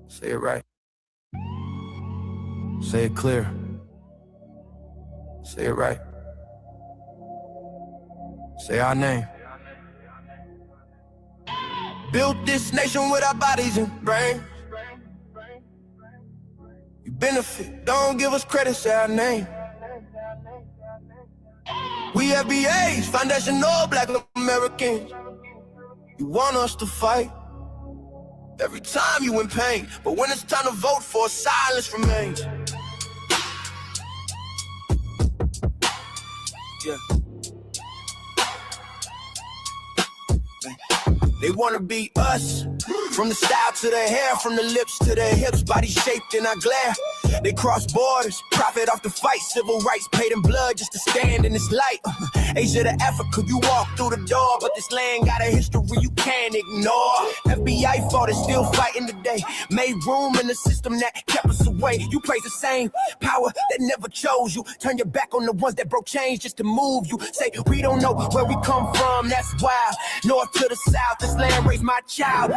Say it right. Say it clear. Say it right. Say our name. Built this nation with our bodies and brains. You benefit, don't give us credit, say our name. We FBAs, foundational Black Americans. You want us to fight every time you in pain, but when it's time to vote for, silence remains. Yeah. They wanna be us, from the style to the hair, from the lips to the hips, body shaped in our glare. They cross borders, profit off the fight, civil rights paid in blood just to stand in this light. Asia to Africa, you walk through the door, but this land got a history you can't ignore. FBI fought and still fighting today, made room in the system that kept us away. You praise the same power that never chose you, turn your back on the ones that broke chains just to move you. Say we don't know where we come from, that's wild. North to the south, this land raised my child.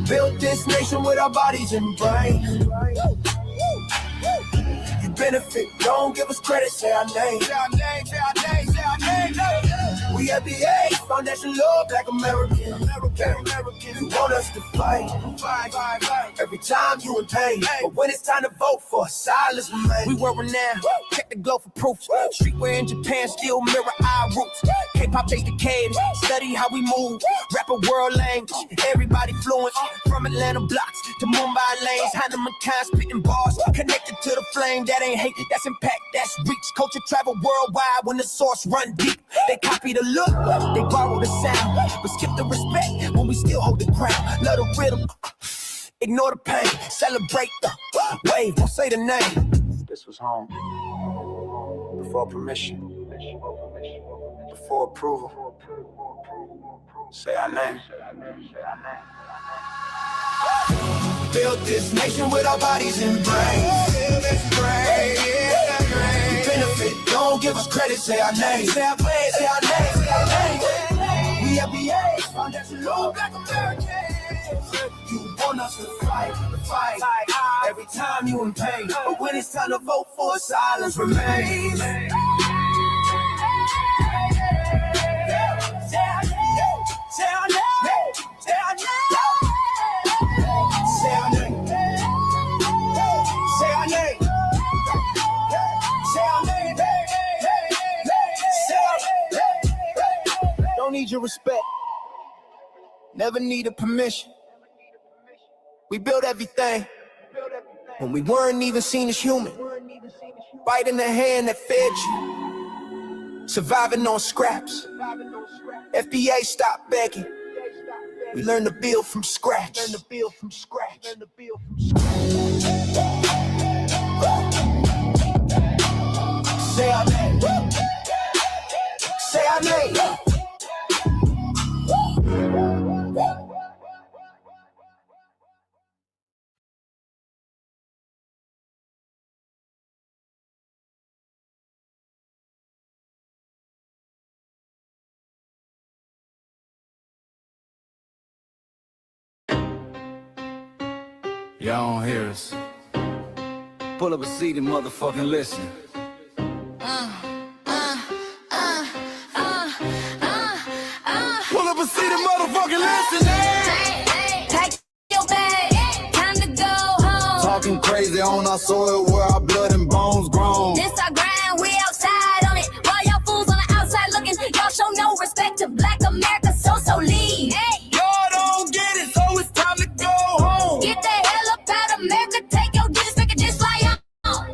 Built this nation with our bodies and brains. You benefit, don't give us credit, say our name. Say our name, say our name, say our name. We FBAs, foundation law, Black Americans. You want us to fight every time you in pain, but when it's time to vote for, silence remains. We were renowned, check the glow for proof. Streetwear in Japan still mirror our roots. K-pop chase the caves, study how we move. Rap a world language, everybody fluent. From Atlanta blocks to Mumbai lanes, Hannah kind spitting bars, connected to the flame. That ain't hate, that's impact, that's reach. Culture travel worldwide when the source run deep. They copy the look, they borrow the sound, but skip the respect when we still hold the ground. Love the rhythm, ignore the pain, celebrate the wave, don't say the name. This was home, before permission, before approval. Say our name. Built this nation with our bodies and brains. You benefit, don't give us credit, say our name. Say our name, say our name, say our name. We FBAs, foundation law, Black Americans. You want us to fight every time you in pain, but when it's time to vote for, silence remains. Say our name, say our name, say our name. Say our name. Say our name. Say our name. Say our name. Don't need your respect. Never needed permission. We built everything when we weren't even seen as human. Right in the hand that fed you. Surviving on scraps. FBA stopped begging. We learn to build from scratch. Learn to build from scratch. Learn to build from scratch. Say our name. Say our name. Y'all don't hear us. Pull up a seat and motherfucking listen. Pull up a seat and motherfucking listen. Take your bag, time to go home. Talking crazy on our soil where our blood and bones grown. This our grind, we outside on it. While y'all fools on the outside looking, y'all show no respect to Black America, so leave. Hey. Y'all don't get it, so it's time to go home. Get the hell up out of America, take your digits, make it just fly on.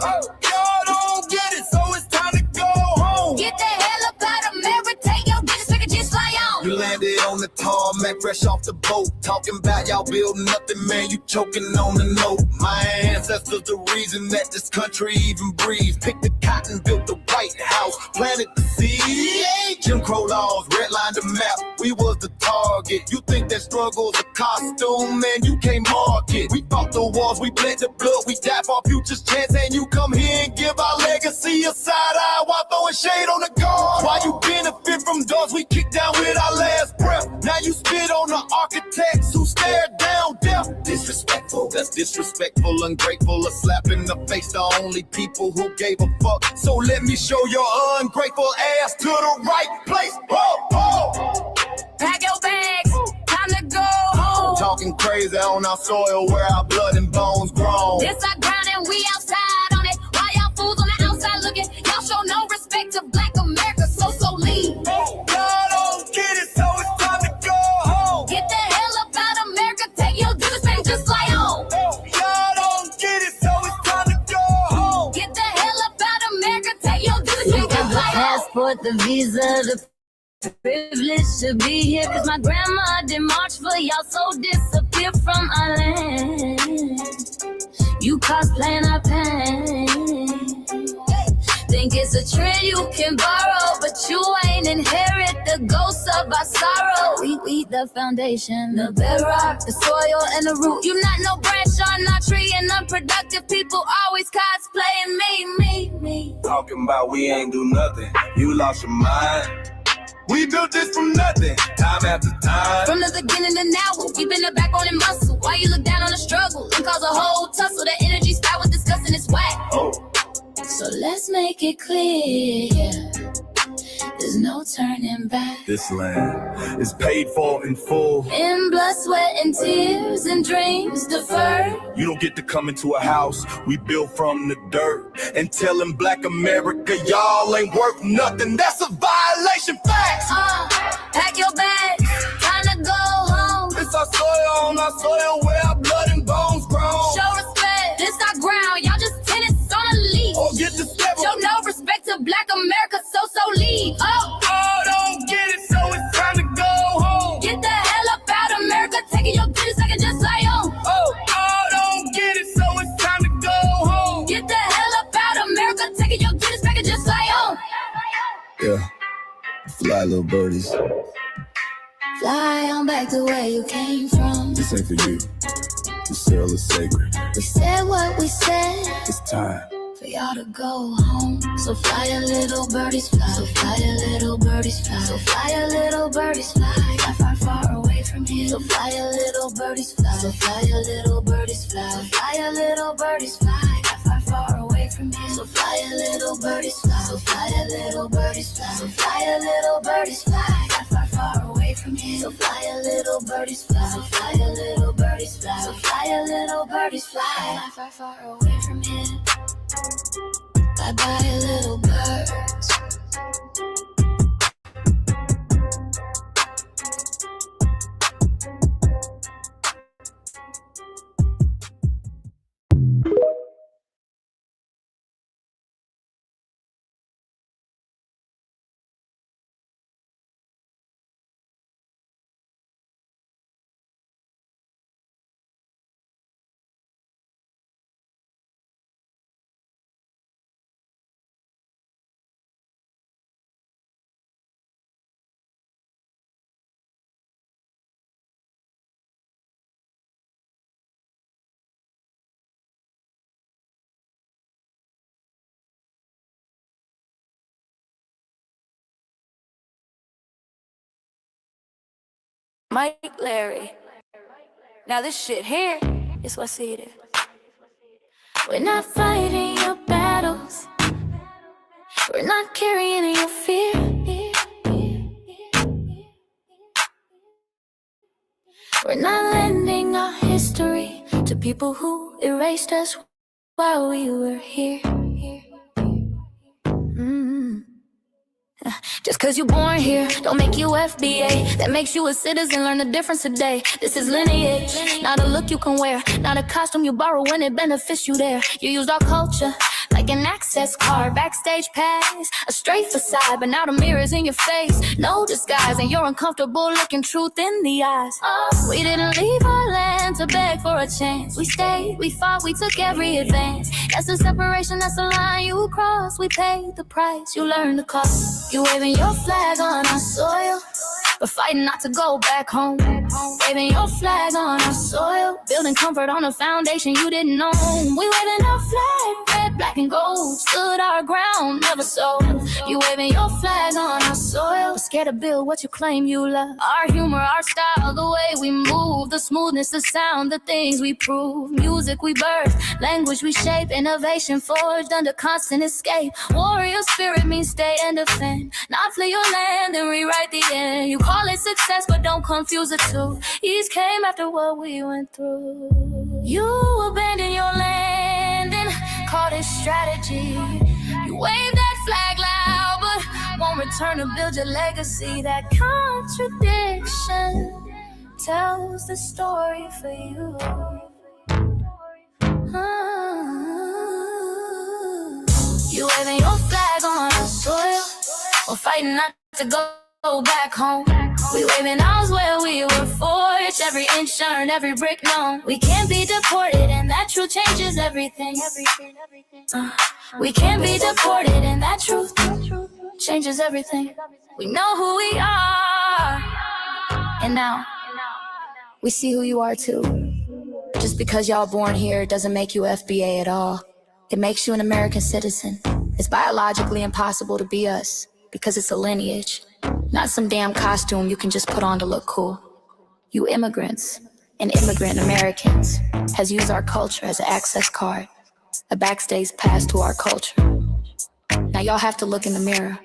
Y'all don't get it, so it's time to go home. Get the hell up out of America, take your business, make it just fly on. You landed on the tarmac, fresh off the boat. Talking about y'all building nothing, man, you choking on the note. My ancestors the reason that this country even breathes. Picked the cotton, built the White House, planted the seed. Jim Crow laws, redlined the map, we was the target. You think that struggle's a costume, man, you can't mark it. We fought the wars, we bled the blood, we died for our future's chance. And you come here and give our legacy a side eye while throwing shade on the guard. Why you benefit from doors we kicked down with our last breath? Now you spit on the architects who stared down death. Disrespectful, that's disrespectful, ungrateful. A slap in the face, the only people who gave a fuck. So let me show your ungrateful ass to the right place. Pack your bags, time to go home. Talking crazy on our soil where our blood and bones grown. This our ground and we outside on it. Why y'all fools on the outside looking? Y'all show no respect to Black America, so leave. Y'all don't get it, so it's time to go home. Get the hell up out of America, take your dues and just fly on. Y'all don't get it, so it's time to go home. Get the hell up out of America, take your dues and just fly on. Passport, the visa, the privilege to be here. Cause my grandma did march for y'all, so disappear from our land. You cosplaying our pain. Think it's a trend you can borrow, but you ain't inherit the ghosts of our sorrow. We the foundation, the bedrock, the soil, and the root. You not no branch on our tree, and unproductive people always cosplaying me. Talking about we ain't do nothing, you lost your mind. We built this from nothing, time after time. From the beginning to now, we've been the backbone and muscle. Why you look down on the struggle and cause a whole tussle? The energy style with discussing is whack. So let's make it clear, there's no turning back. This land is paid for in full. In blood, sweat, and tears, and dreams deferred. You don't get to come into a house we built from the dirt and telling Black America y'all ain't worth nothing. That's a violation, facts. Pack your bags, time to go home. It's our soil on our soil where our blood and bones grown. Show respect, this our ground, y'all just tenants on a leash. Or get the step. Show no respect to Black America, so leave. Oh, don't get it, so it's time to go home. Get the hell up out of America, taking your business, I can just fly on. Oh, don't get it, so it's time to go home. Get the hell up out of America, taking your business, I can just fly on. Yeah, fly little birdies. Fly on back to where you came from. This ain't for you. This cell is sacred. We said what we said, It's time. for y'all to go home. So fly a little birdies fly. So fly a little birdies fly. So fly a little birdies fly. Far, far, far away from here. So fly a little birdies fly. So fly a little birdies fly. So fly a little birdies fly. Far, far, far away from here. So fly a little birdies fly. So fly a little birdies fly. So fly a little birdies fly. Far, far away from here. So fly a little birdies fly. So fly a little birdies fly. So fly a little birdies fly. Far, far away from here. Bye bye, little birds. Mike Larry. Now this shit here is what's needed. We're not fighting your battles. We're not carrying your fear. We're not lending our history to people who erased us while we were here. Just cause you're born here, don't make you FBA. That makes you a citizen, learn the difference today. This is lineage, not a look you can wear, not a costume you borrow when it benefits you there. You used our culture, like an access card, backstage pass, a straight facade, but now the mirror's in your face. No disguise, and you're uncomfortable looking truth in the eyes. We didn't leave our land to beg for a chance. We stayed, we fought, we took every advance. That's the separation, that's the line you cross. We paid the price, you learned the cost. You waving your flag on our soil, but fighting not to go back home. Waving your flag on our soil, building comfort on a foundation you didn't own. We waving our flag, red, black, and gold. Stood our ground, never sold. You waving your flag on our soil, but scared to build what you claim you love. Our humor, our style, the way we move, the smoothness, the sound, the things we prove. Music we birth, language we shape, innovation forged under constant escape. Warrior spirit means stay and defend, not flee your land and rewrite the end. You call it success, but don't confuse the two. Ease came after what we went through. You abandoned your land and called it strategy. You wave that flag loud, but won't return to build your legacy. That contradiction tells the story for you. You waving your flag on the soil, or fighting not to go back home. We waving ours where we were forged, every inch earned, every brick known. We can't be deported, and that truth changes everything. We can't be deported, and that truth changes everything. We know who we are, and now we see who you are too. Just because y'all born here doesn't make you FBA at all. It makes you an American citizen. It's biologically impossible to be us, because it's a lineage, not some damn costume you can just put on to look cool. You immigrants and immigrant Americans has used our culture as an access card, a backstage pass to our culture. Now y'all have to look in the mirror.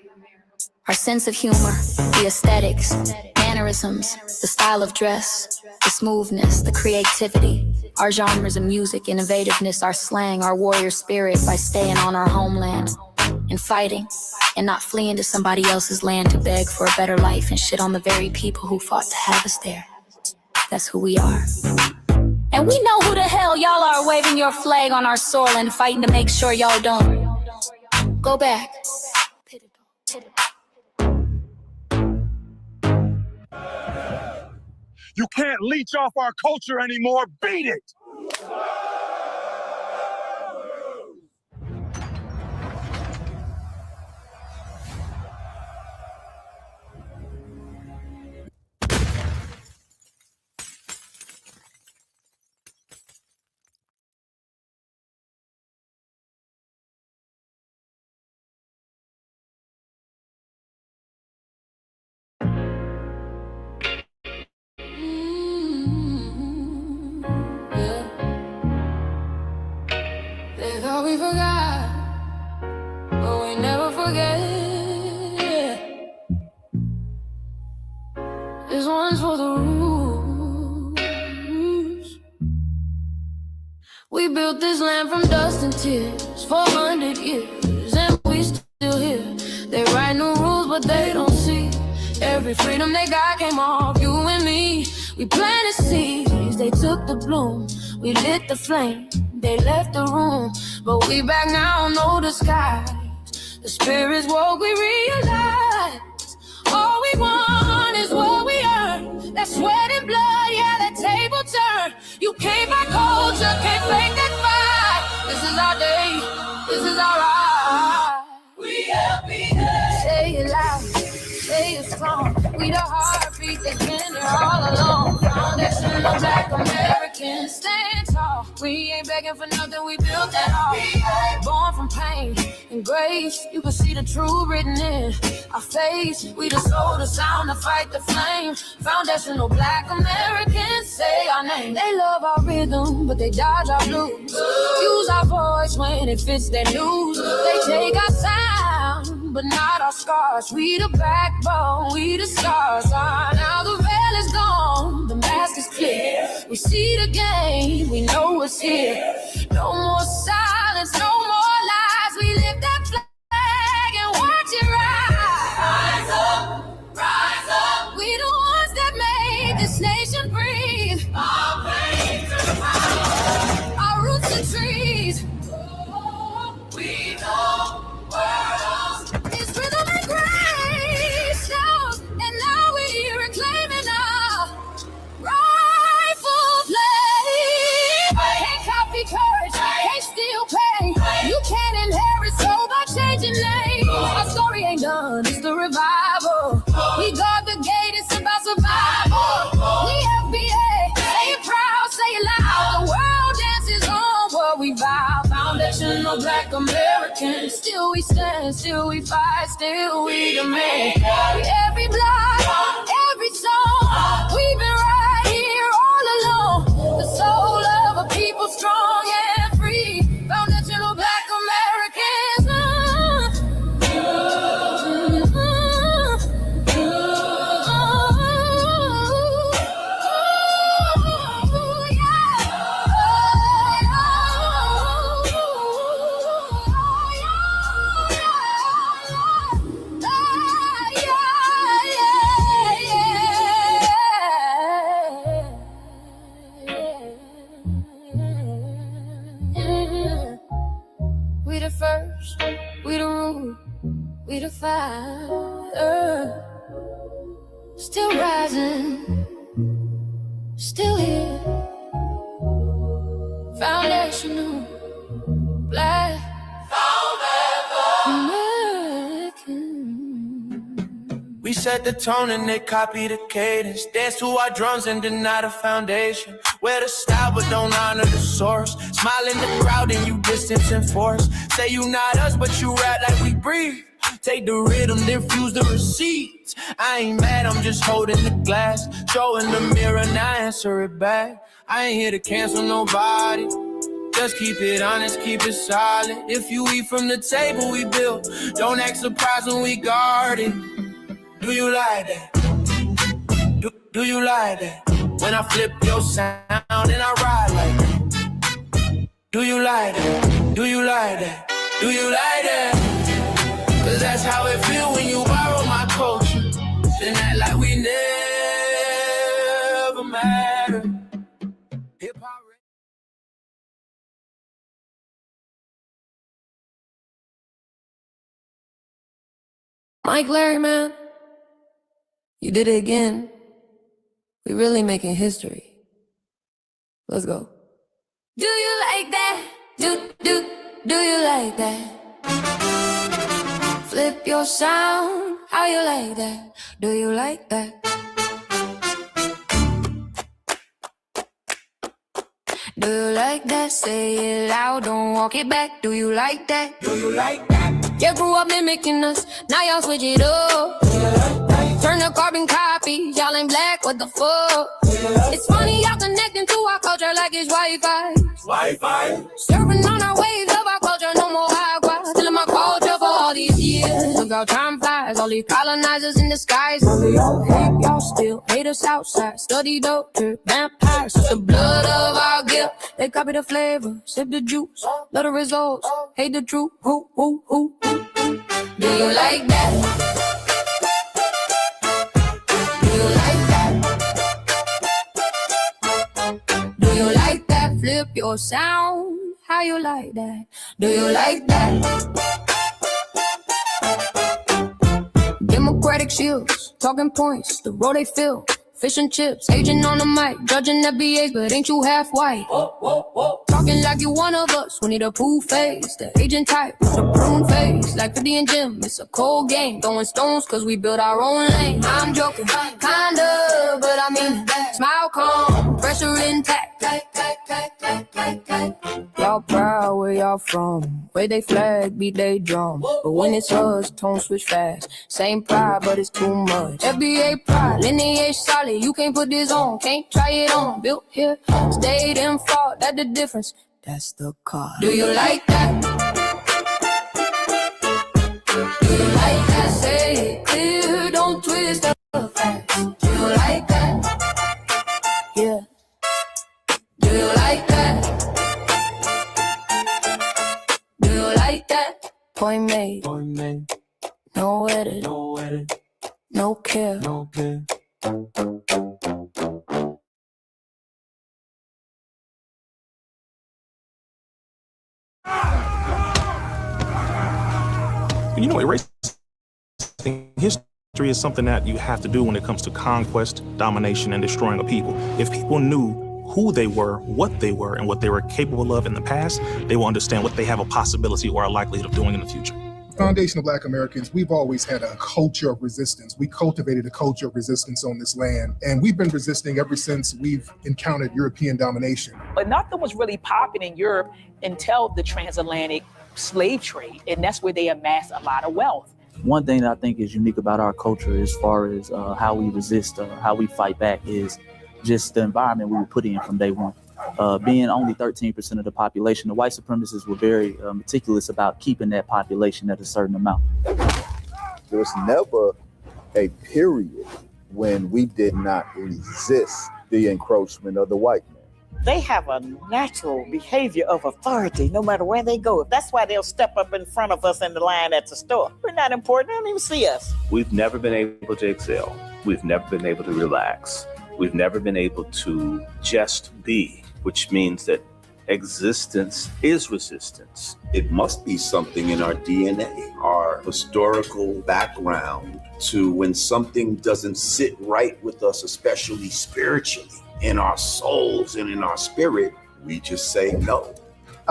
Our sense of humor, the aesthetics, mannerisms, the style of dress, the smoothness, the creativity, our genres of music, innovativeness, our slang, our warrior spirit by staying on our homeland and fighting and not fleeing to somebody else's land to beg for a better life and shit on the very people who fought to have us there. That's who we are. And we know who the hell y'all are waving your flag on our soil and fighting to make sure y'all don't go back. You can't leech off our culture anymore. Beat it! We forgot, but we never forget. This one's for the rules. We built this land from dust and tears, 400 years, and we still here. They write new rules, but they don't see every freedom they got came off you and me. We planted seeds, they took the bloom. We lit the flame, they left the room. But we back now, no disguise. The spirit's woke, we realize all we want is what we earn. That sweat and blood, yeah, that table turn. You can't buy culture, can't fake that fight. This is our day, this is our ride. We FBAs. Say it loud, say it strong. We the heartbeat that's been there all along. Foundation of Black Americans, stand tall. We ain't begging for nothing, we built that all. Born from pain and grace, you can see the truth written in our face. We the soul, the sound, to fight the flame. Foundational Black Americans, say our name. They love our rhythm, but they dodge our blues. Use our voice when it fits their news. They take our sound, but not our scars. We the backbone, we the stars. Now the veil is gone, the mask is clear. We see the game, we know it's here. No more silence, no more lies. We lift that flag and watch it rise. Rise up, rise up. We the ones that made this nation breathe. Our veins are power, our roots are trees. We done, it's the revival. We guard the gate, it's about survival. We FBA, say it proud, say it loud. The world dances on what we vow. Foundational Black Americans. Still we stand, still we fight, still we demand. Every block, every song, we've been right here all along. The soul of a people strong and free. Foundational Black Americans. We the first, we the root, we the fire. Still rising, still here. Foundational Black American. We set the tone and they copy the cadence. Dance to our drums and deny the foundation. Wear the style but don't honor the source. Smile in the crowd and you distance and force. Say you not us but you rap like we breathe. Take the rhythm, then fuse the receipts. I ain't mad, I'm just holding the glass. Showing the mirror, now answer it back. I ain't here to cancel nobody. Just keep it honest, keep it solid. If you eat from the table we built, don't act surprised when we guard it. Do you like that? Do you like that? When I flip your sound and I ride like that. Do you like that? Do you like that? Do you like that? Cause that's how it feel when you borrow my culture. Then act like we never matter. Hip-hop. Mike Larry, man, you did it again. We really making history. Let's go. Do you like that? Do you like that? Flip your sound, how you like that? Do you like that? Do you like that? Say it loud, don't walk it back. Do you like that? Do you like that? You grew up mimicking us, now y'all switch it up. Turn the carbon copy, y'all ain't black, what the fuck? It's funny y'all connecting to our culture like it's Wi-Fi. Wi-Fi? Surfing on our waves of our culture, no more agua. Telling my culture for all these years. Look how time flies, all these colonizers in the skies. All of y'all hate, y'all still hate us outside. Study dope, trip, vampires, it's the blood of our gift. They copy the flavor, sip the juice, love the results, hate the truth. Who? Do you like that? Flip your sound, how you like that? Do you like that? Democratic shields, talking points, the road they fill. Fish and chips, agent on the mic, judging FBAs, but ain't you half white? Talking like you one of us, we need a proof face. The agent type, with a prune face. Like 50 and Jim, it's a cold game. Throwing stones, cause we build our own lane. I'm joking, kinda, but I mean, smile calm, pressure intact. Y'all proud, where y'all from? Where they flag, beat they drum. But when it's us, tone switch fast. Same pride, but it's too much. FBA pride, lineage solid. You can't put this on, can't try it on. Built here, stayed and fought, that's the difference. That's the car. Do you like that? Do you like that? Say it clear, don't twist the facts. Do you like that? Yeah. Do you like that? Do you like that? Point made. No edit. No care. You know, erasing history is something that you have to do when it comes to conquest, domination, and destroying a people. If people knew who they were, what they were, and what they were capable of in the past, they will understand what they have a possibility or a likelihood of doing in the future. Foundation of Black Americans, we've always had a culture of resistance. We cultivated a culture of resistance on this land, and we've been resisting ever since we've encountered European domination. But nothing was really popping in Europe until the transatlantic slave trade, and that's where they amassed a lot of wealth. One thing that I think is unique about our culture as far as how we resist, how we fight back, is just the environment we were put in from day one. Being only 13% of the population, the white supremacists were very meticulous about keeping that population at a certain amount. There was never a period when we did not resist the encroachment of the white man. They have a natural behavior of authority no matter where they go. That's why they'll step up in front of us in the line at the store. We're not important. They don't even see us. We've never been able to excel. We've never been able to relax. We've never been able to just be, which means that existence is resistance. It must be something in our DNA, our historical background, to when something doesn't sit right with us, especially spiritually, in our souls and in our spirit, we just say no.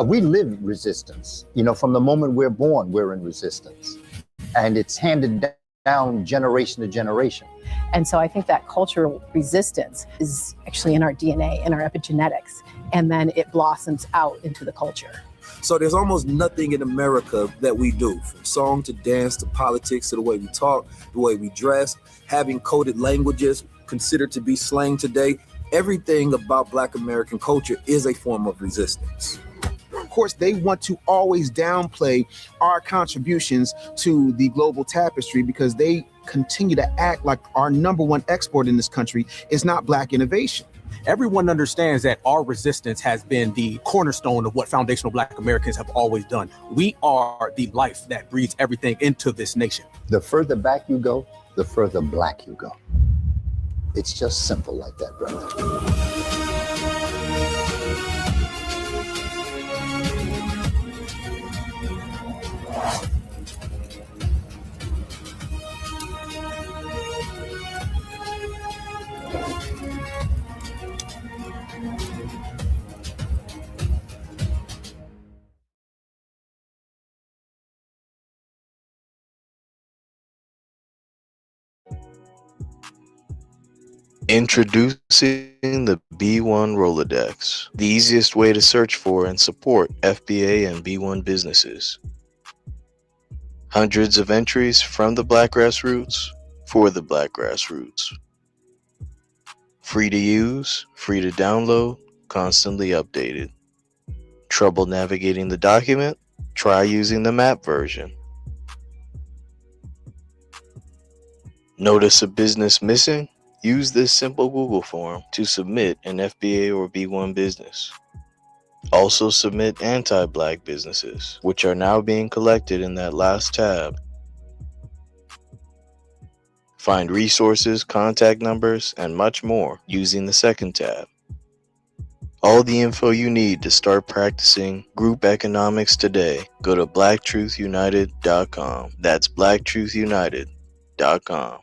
We live resistance. You know, from the moment we're born, we're in resistance. And it's handed down generation to generation. And so I think that cultural resistance is actually in our DNA, in our epigenetics, and then it blossoms out into the culture. So there's almost nothing in America that we do, from song to dance to politics to the way we talk, the way we dress, having coded languages considered to be slang today. Everything about Black American culture is a form of resistance. Of course, they want to always downplay our contributions to the global tapestry because they continue to act like our number one export in this country is not Black innovation. Everyone understands that our resistance has been the cornerstone of what foundational Black Americans have always done. We are the life that breathes everything into this nation. The further back you go, the further Black you go. It's just simple like that, brother. Introducing the B1 Rolodex, the easiest way to search for and support FBA and B1 businesses. Hundreds of entries from the Black grassroots for the Black grassroots. Free to use, free to download, constantly updated. Trouble navigating the document? Try using the map version. Notice a business missing? Use this simple Google form to submit an FBA or B1 business. Also submit anti-Black businesses, which are now being collected in that last tab. Find resources, contact numbers, and much more using the second tab. All the info you need to start practicing group economics today. Go to blacktruthunited.com. That's blacktruthunited.com.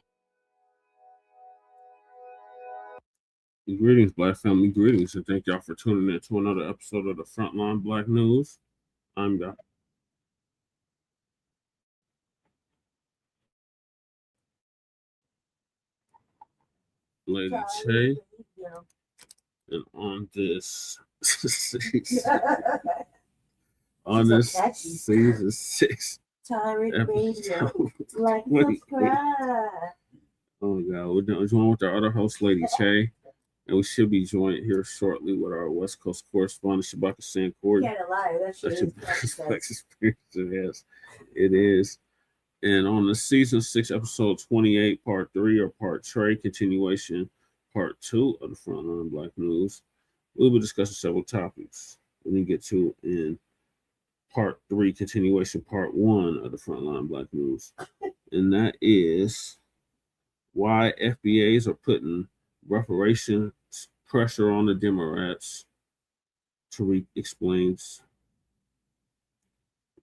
Greetings, Black family. Greetings, and thank y'all for tuning in to another episode of the Frontline Black News. I'm the Lady Che, and on this season 6 Tariq Radio, like subscribe. Oh God, we're joined with our other host, Lady Che. And we should be joined here shortly with our West Coast correspondent, Shabaka Sankordi. Can't lie, that shit is experience. Yes, it is. And on the season 6, episode 28, part 3 or part 3, continuation, part 2 of the Frontline Black News, we'll be discussing several topics. When we get to in part 3, continuation, part 1 of the Frontline Black News, and that is why FBAs are putting reparations pressure on the Democrats. Tariq explains.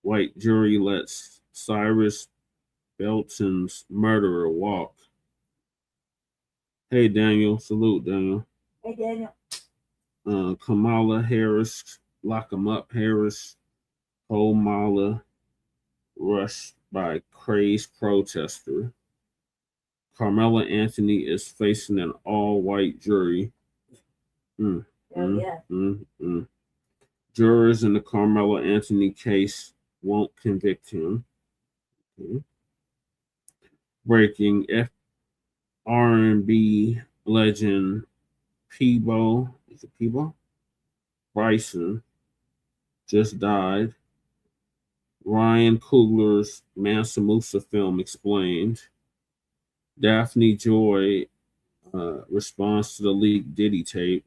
White jury lets Cyrus, Belton's murderer, walk. Hey, Daniel. Salute, Daniel. Hey, Daniel. Kamala Harris, lock him up, Harris. Kamala rushed by crazed protester. Carmelo Anthony is facing an all-white jury. Jurors in the Carmelo Anthony case won't convict him. Breaking R&B legend Peabo, is it Peabo? Bryson just died. Ryan Coogler's Mansa Musa film explained. Daphne Joy responds to the leaked Diddy tape.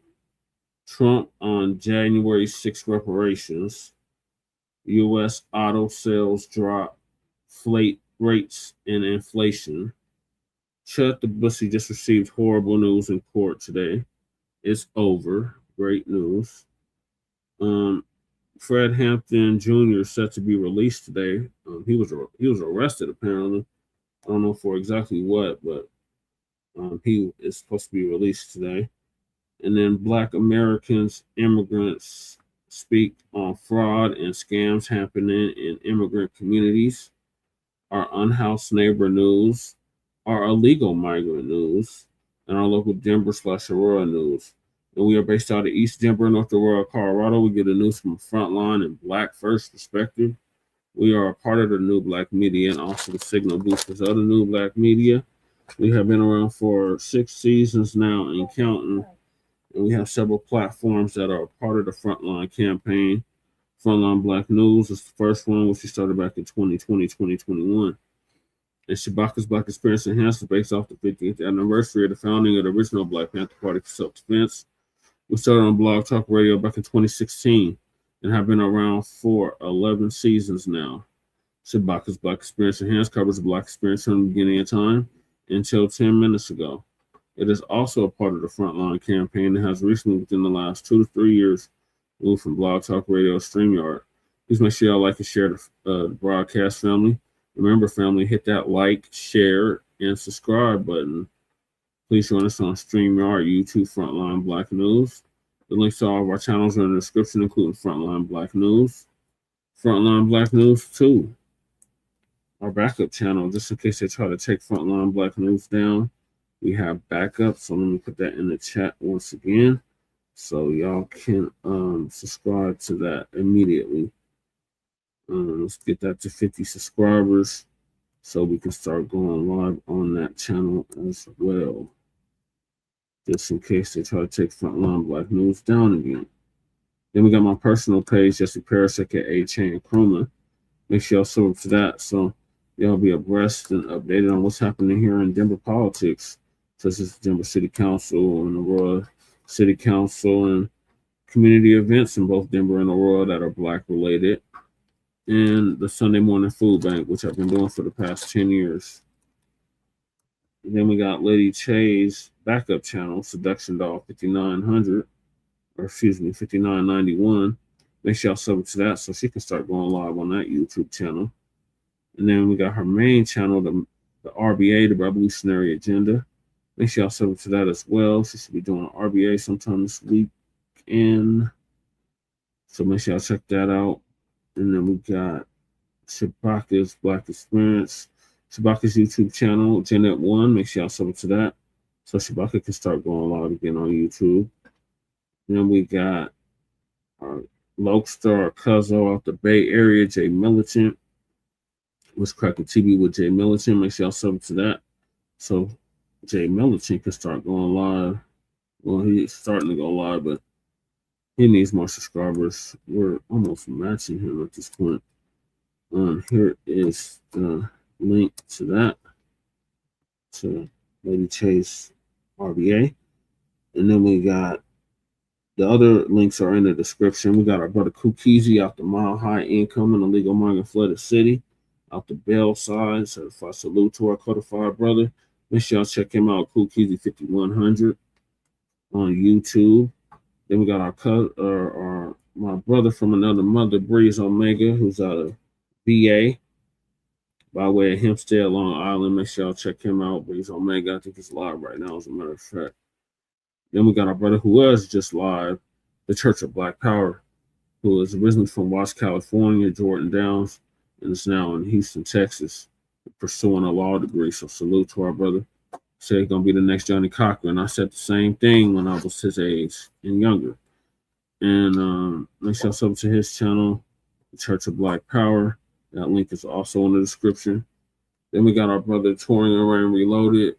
Trump on January 6 reparations. U.S. auto sales drop. Inflate rates and inflation. CHUD the Bussy just received horrible news in court today. It's over. Great news. Fred Hampton Jr. set to be released today. He was arrested apparently. I don't know for exactly what, but he is supposed to be released today. And then BlaccAmericans, immigrants speak on fraud and scams happening in immigrant communities. Our unhoused neighbor news, our illegal migrant news, and our local Denver/Aurora news. And we are based out of East Denver, North Aurora, Colorado. We get the news from a frontline and Black First perspective. We are a part of the New Black Media and also the signal boosters of the New Black Media. We have been around for 6 seasons now and counting. And we have several platforms that are a part of the Frontline campaign. Frontline Black News is the first one, which we started back in 2020, 2021. And Shabaka's Black Experience Enhanced is based off the 50th anniversary of the founding of the original Black Panther Party for Self-Defense. We started on Blog Talk Radio back in 2016 and have been around for 11 seasons now. Shabaka's Black Experience Enhanced covers the Black experience from the beginning of time until 10 minutes ago. It is also a part of the Frontline campaign that has recently, within the last 2 to 3 years, moved from Blog Talk Radio to StreamYard. Please make sure y'all like and share the broadcast, family. Remember, family, hit that like, share, and subscribe button. Please join us on StreamYard, YouTube, Frontline Black News. The links to all of our channels are in the description, including Frontline Black News, Frontline Black News 2, our backup channel, just in case they try to take Frontline Black News down. We have backup, so let me put that in the chat once again, so y'all can subscribe to that immediately. Let's get that to 50 subscribers so we can start going live on that channel as well, just in case they try to take Frontline Black News down again. Then we got my personal page, Jesse Paris, aka Chain Chroma. Make sure y'all sub to that so y'all be abreast and updated on what's happening here in Denver politics, such as Denver City Council and Aurora City Council and community events in both Denver and Aurora that are Black related, and the Sunday morning food bank, which I've been doing for the past 10 years. And then we got Lady Che's backup channel, Seduction Doll 5991. Make sure y'all sub to that so she can start going live on that YouTube channel. And then we got her main channel, the RBA, the Revolutionary Agenda. Make sure y'all sub to that as well. She should be doing an RBA sometime this weekend. So make sure y'all check that out. And then we got Shabaka's Black Experience, Shabaka's YouTube channel, Janet One. Make sure y'all sub to that so Shabaka can start going live again on YouTube. And then we got our Lokestar Cuzzo out the Bay Area, Jay Militant. Was cracking TV with Jay Militant. Make sure y'all sub to that so Jay Militant can start going live. Well, he's starting to go live, but he needs more subscribers. We're almost matching him at this point. Here is the link to that, to Lady Chase RBA. And then we got the other links are in the description. We got our brother Kukizi out the Mile High Income and Illegal Migrant Flooded City, out the Bell side. Certified salute to our codified brother. Make sure y'all check him out, Kukizi 5100 on YouTube. Then we got my brother from another mother, Breeze Omega, who's out of VA by way of Hempstead, Long Island. Make sure y'all check him out, Breeze Omega. I think he's live right now, as a matter of fact. Then we got our brother who was just live, the Church of Black Power, who is originally from Watts, California, Jordan Downs. and is now in Houston, Texas, pursuing a law degree. So salute to our brother. Said he's gonna be the next Johnny Cochran. I said the same thing when I was his age and younger. And make sure sub to his channel, the Church of Black Power. That link is also in the description. Then we got our brother Touring Around Reloaded.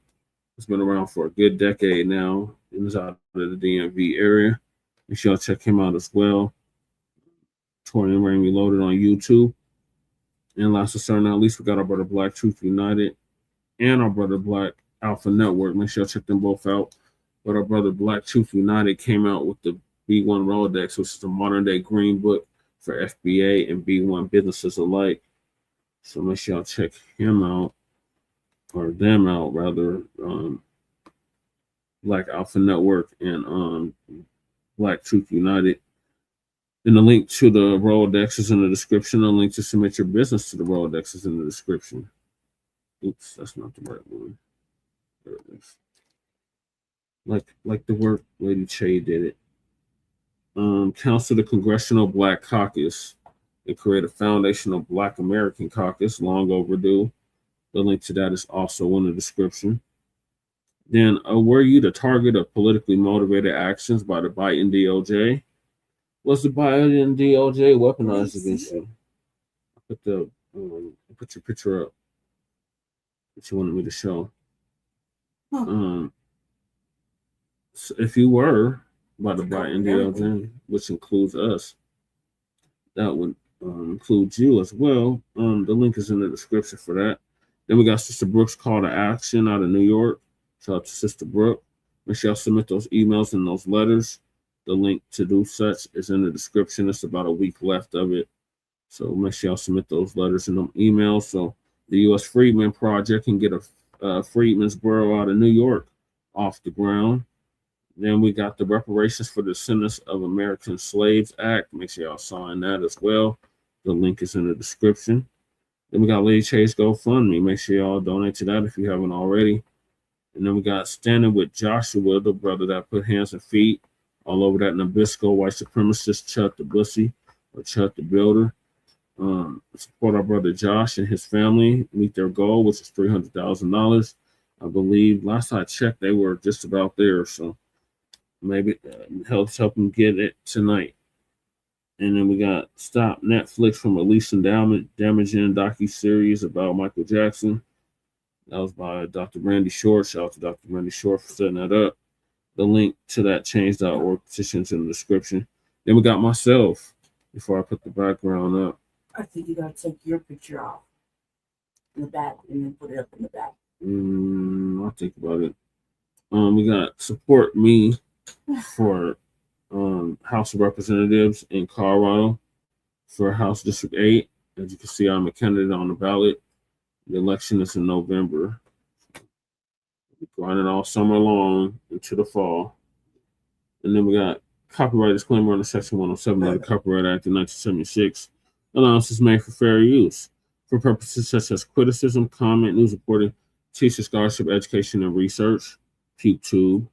It's been around for a good decade now. He was out of the DMV area. Make sure y'all check him out as well. Touring Around Reloaded on YouTube. And last but certainly not least, we got our brother Black Truth United and our brother Black Alpha Network. Make sure y'all check them both out. But our brother Black Truth United came out with the B1 Rolodex, which is the modern day green book for FBA and B1 businesses alike. So make sure y'all check him out, or them out rather. Black Alpha Network and Black Truth United. And the link to the Rolodex is in the description. The link to submit your business to the Rolodex is in the description. Oops, that's not the right one. There it is. Like the work Lady Che did it. Council the Congressional Black Caucus and create a foundational Black American caucus, long overdue. The link to that is also in the description. Then, were you the target of politically motivated actions by the Biden DOJ? Was the Biden DOJ weaponized against you? I put your picture up that you wanted me to show. So if you were by the Biden DOJ, which includes us, that would include you as well. The link is in the description for that. Then we got Sister Brooks' call to action out of New York. Shout out to Sister Brooke. Make sure y'all submit those emails and those letters. The link to do such is in the description. It's about a week left of it. So make sure y'all submit those letters and them emails so the U.S. Freedmen Project can get a Freedmen's Bureau out of New York off the ground. Then we got the Reparations for the Descendants of American Slaves Act. Make sure y'all sign that as well. The link is in the description. Then we got Lady Che's GoFundMe. Make sure y'all donate to that if you haven't already. And then we got Standing with Joshua, the brother that put hands and feet all over that Nabisco white supremacist CHUD the Bussy or CHUD the Builder. Support our brother Josh and his family, meet their goal, which is $300,000. I believe last I checked, they were just about there. So maybe help them get it tonight. And then we got Stop Netflix from releasing damaging docu-series about Michael Jackson. That was by Dr. Randy Short. Shout out to Dr. Randy Short for setting that up. The link to that change.org petition's in the description. Then we got myself before I put the background up. I think you gotta take your picture off in the back and then put it up in the back. I'll think about it. We got Support Me for House of Representatives in Colorado for House District 8. As you can see, I'm a candidate on the ballot. The election is in November. We're grinding all summer long into the fall. And then we got copyright disclaimer under Section 107 of the Copyright Act of 1976. Allowances made for fair use for purposes such as criticism, comment, news reporting, teacher scholarship, education, and research. PeepTube.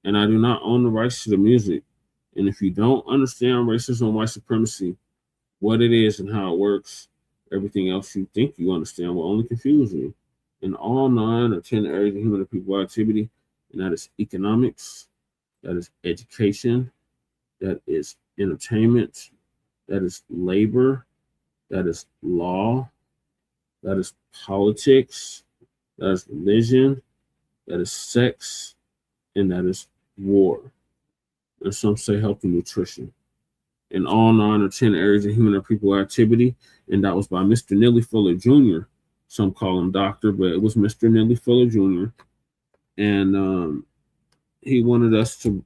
And I do not own the rights to the music. And if you don't understand racism and white supremacy, what it is and how it works, everything else you think you understand will only confuse you. In all 9 or 10 areas of human and people activity, and that is economics, that is education, that is entertainment, that is labor, that is law, that is politics, that is religion, that is sex, and that is war. And some say health and nutrition. In all 9 or 10 areas of human and people activity, and that was by Mr. Neely Fuller Jr. Some call him doctor, but it was Mr. Neely Fuller Jr. And he wanted us to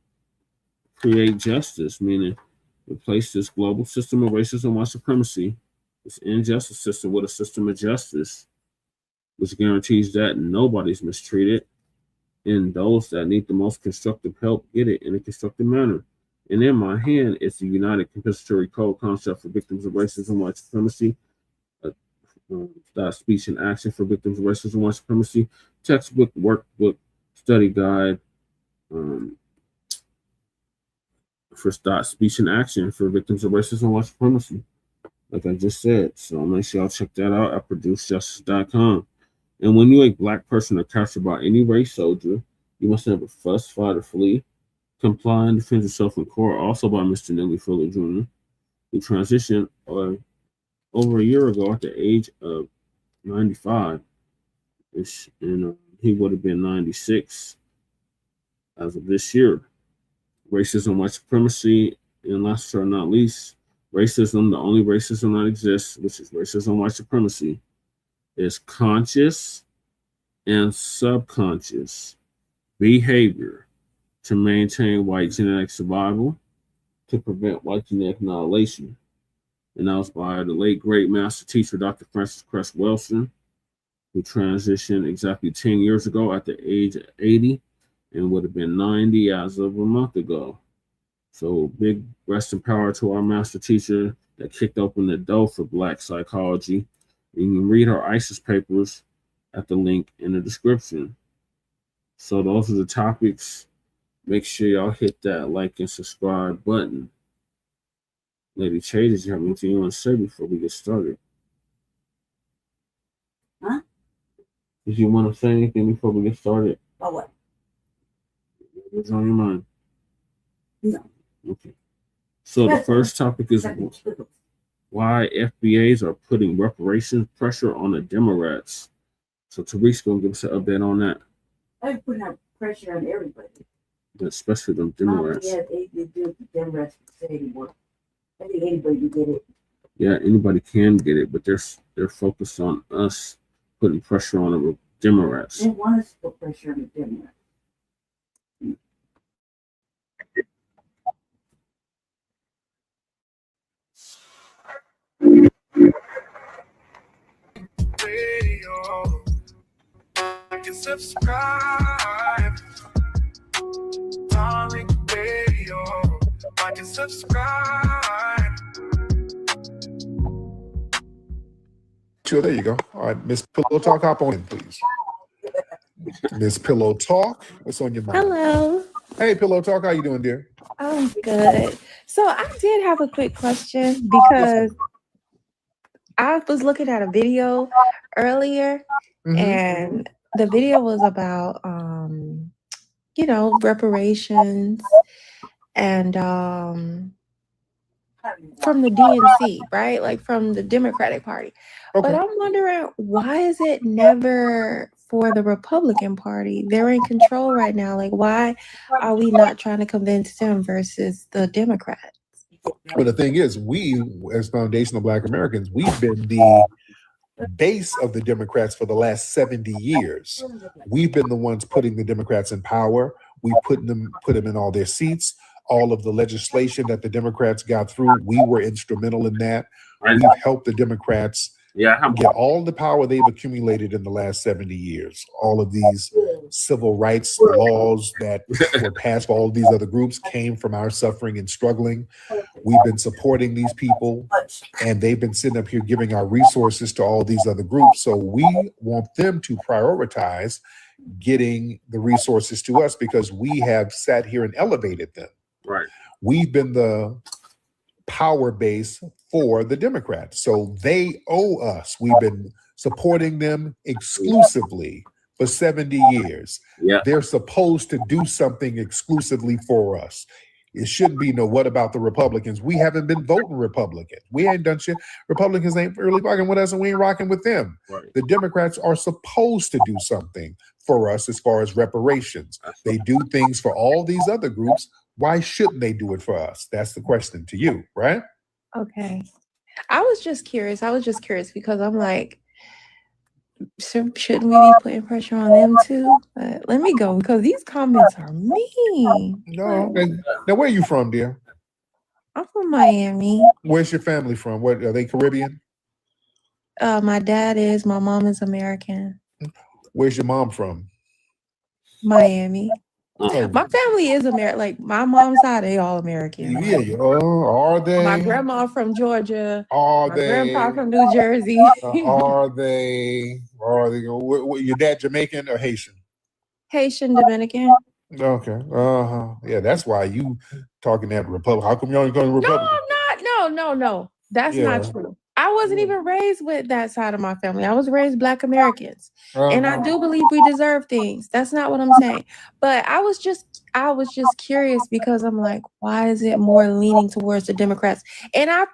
create justice, meaning replace this global system of racism and white supremacy, this injustice system, with a system of justice, which guarantees that nobody's mistreated, and those that need the most constructive help get it in a constructive manner. And in my hand is the United Compensatory Code Concept for Victims of Racism and White Supremacy, Speech and Action for Victims of Racism and White Supremacy, textbook, workbook, study guide for Speech and Action for Victims of Racism and White Supremacy. like I just said. So make sure y'all check that out at producejustice.com. And when you're a black person or captured by any race soldier, you must never fuss, fight, or flee. Comply and defend yourself in court. Also by Mr. Nelly Fuller Jr., who transitioned over a year ago at the age of 95. And he would have been 96 as of this year. Racism, white supremacy, and last but not least, racism, the only racism that exists, which is racism, white supremacy, is conscious and subconscious behavior to maintain white genetic survival, to prevent white genetic annihilation. And that was by the late great master teacher, Dr. Francis Cress Wilson, who transitioned exactly 10 years ago at the age of 80 and would have been 90 as of a month ago. So big rest in power to our master teacher that kicked open the door for black psychology. You can read her ISIS papers at the link in the description. So those are the topics. Make sure y'all hit that like and subscribe button. Lady Che, did you have anything you want to say before we get started? Huh? Did you want to say anything before we get started? About what? What's on your mind? No. Okay. So the first topic is why FBAs are putting reparations pressure on the Democrats. So Tariq's going to give us an update on that. They're putting out pressure on everybody. Especially them Democrats. Yeah, they do the Democrats say anymore. I think anybody can get it. Yeah, anybody can get it, but they're focused on us putting pressure on the Democrats. They want us to put pressure on the Democrats. Radio. Like and subscribe. Darling Radio. Like and subscribe. Sure, there you go. All right, Miss Pillow Talk, hop on in, please. Miss Pillow Talk, what's on your mind? Hello. Hey, Pillow Talk, how you doing, dear? I'm good. So I did have a quick question because I was looking at a video earlier, and the video was about, reparations and from the DNC, right? Like from the Democratic Party. Okay. But I'm wondering, why is it never for the Republican Party? They're in control right now. Like, why are we not trying to convince them versus the Democrats? Well, the thing is, we, as foundational Black Americans, we've been the base of the Democrats for the last 70 years. We've been the ones putting the Democrats in power. We put them in all their seats. All of the legislation that the Democrats got through, we were instrumental in that. We've helped the Democrats get all the power they've accumulated in the last 70 years. All of these civil rights laws that were passed for all of these other groups came from our suffering and struggling. We've been supporting these people, and they've been sitting up here giving our resources to all these other groups. So we want them to prioritize getting the resources to us because we have sat here and elevated them. Right. We've been the power base for the Democrats. So they owe us. We've been supporting them exclusively for 70 years. Yeah. They're supposed to do something exclusively for us. It shouldn't be no, what about the Republicans? We haven't been voting Republican. We ain't done shit. Republicans ain't really rocking with us and we ain't rocking with them. Right. The Democrats are supposed to do something for us as far as reparations. They do things for all these other groups. Why shouldn't they do it for us? That's the question to you, right? Okay. I was just curious because I'm like, shouldn't we be putting pressure on them too? But let me go because these comments are mean. No. Now, where are you from, dear? I'm from Miami. Where's your family from? What are they, Caribbean? My dad is, my mom is American. Where's your mom from? Miami. Oh. My family is American. Like my mom's side, they all American. Yeah. Are they? My grandma from Georgia. Are my they? Grandpa from New Jersey. Are they? Your dad Jamaican or Haitian? Haitian Dominican. Okay. Yeah, that's why you talking that Republican. How come you only going to Republican? No, I'm not. No. That's not true. I wasn't even raised with that side of my family. I was raised Black Americans. And I do believe we deserve things. That's not what I'm saying. But I was just curious because I'm like, why is it more leaning towards the Democrats? And I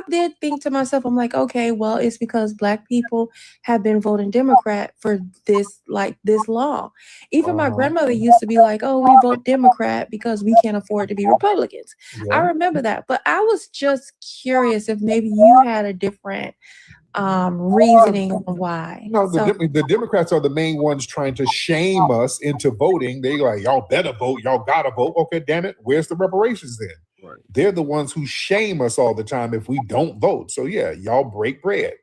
did think to myself, I'm like, okay, well, it's because Black people have been voting Democrat for this long. Even my grandmother used to be like, oh, we vote Democrat because we can't afford to be Republicans. I remember that. But I was just curious if maybe you had a different reasoning on why. No, the Democrats are the main ones trying to shame us into voting. They like, y'all better vote, y'all gotta vote. Okay, damn it, where's the reparations then? Right. They're the ones who shame us all the time if we don't vote. So yeah, y'all break bread.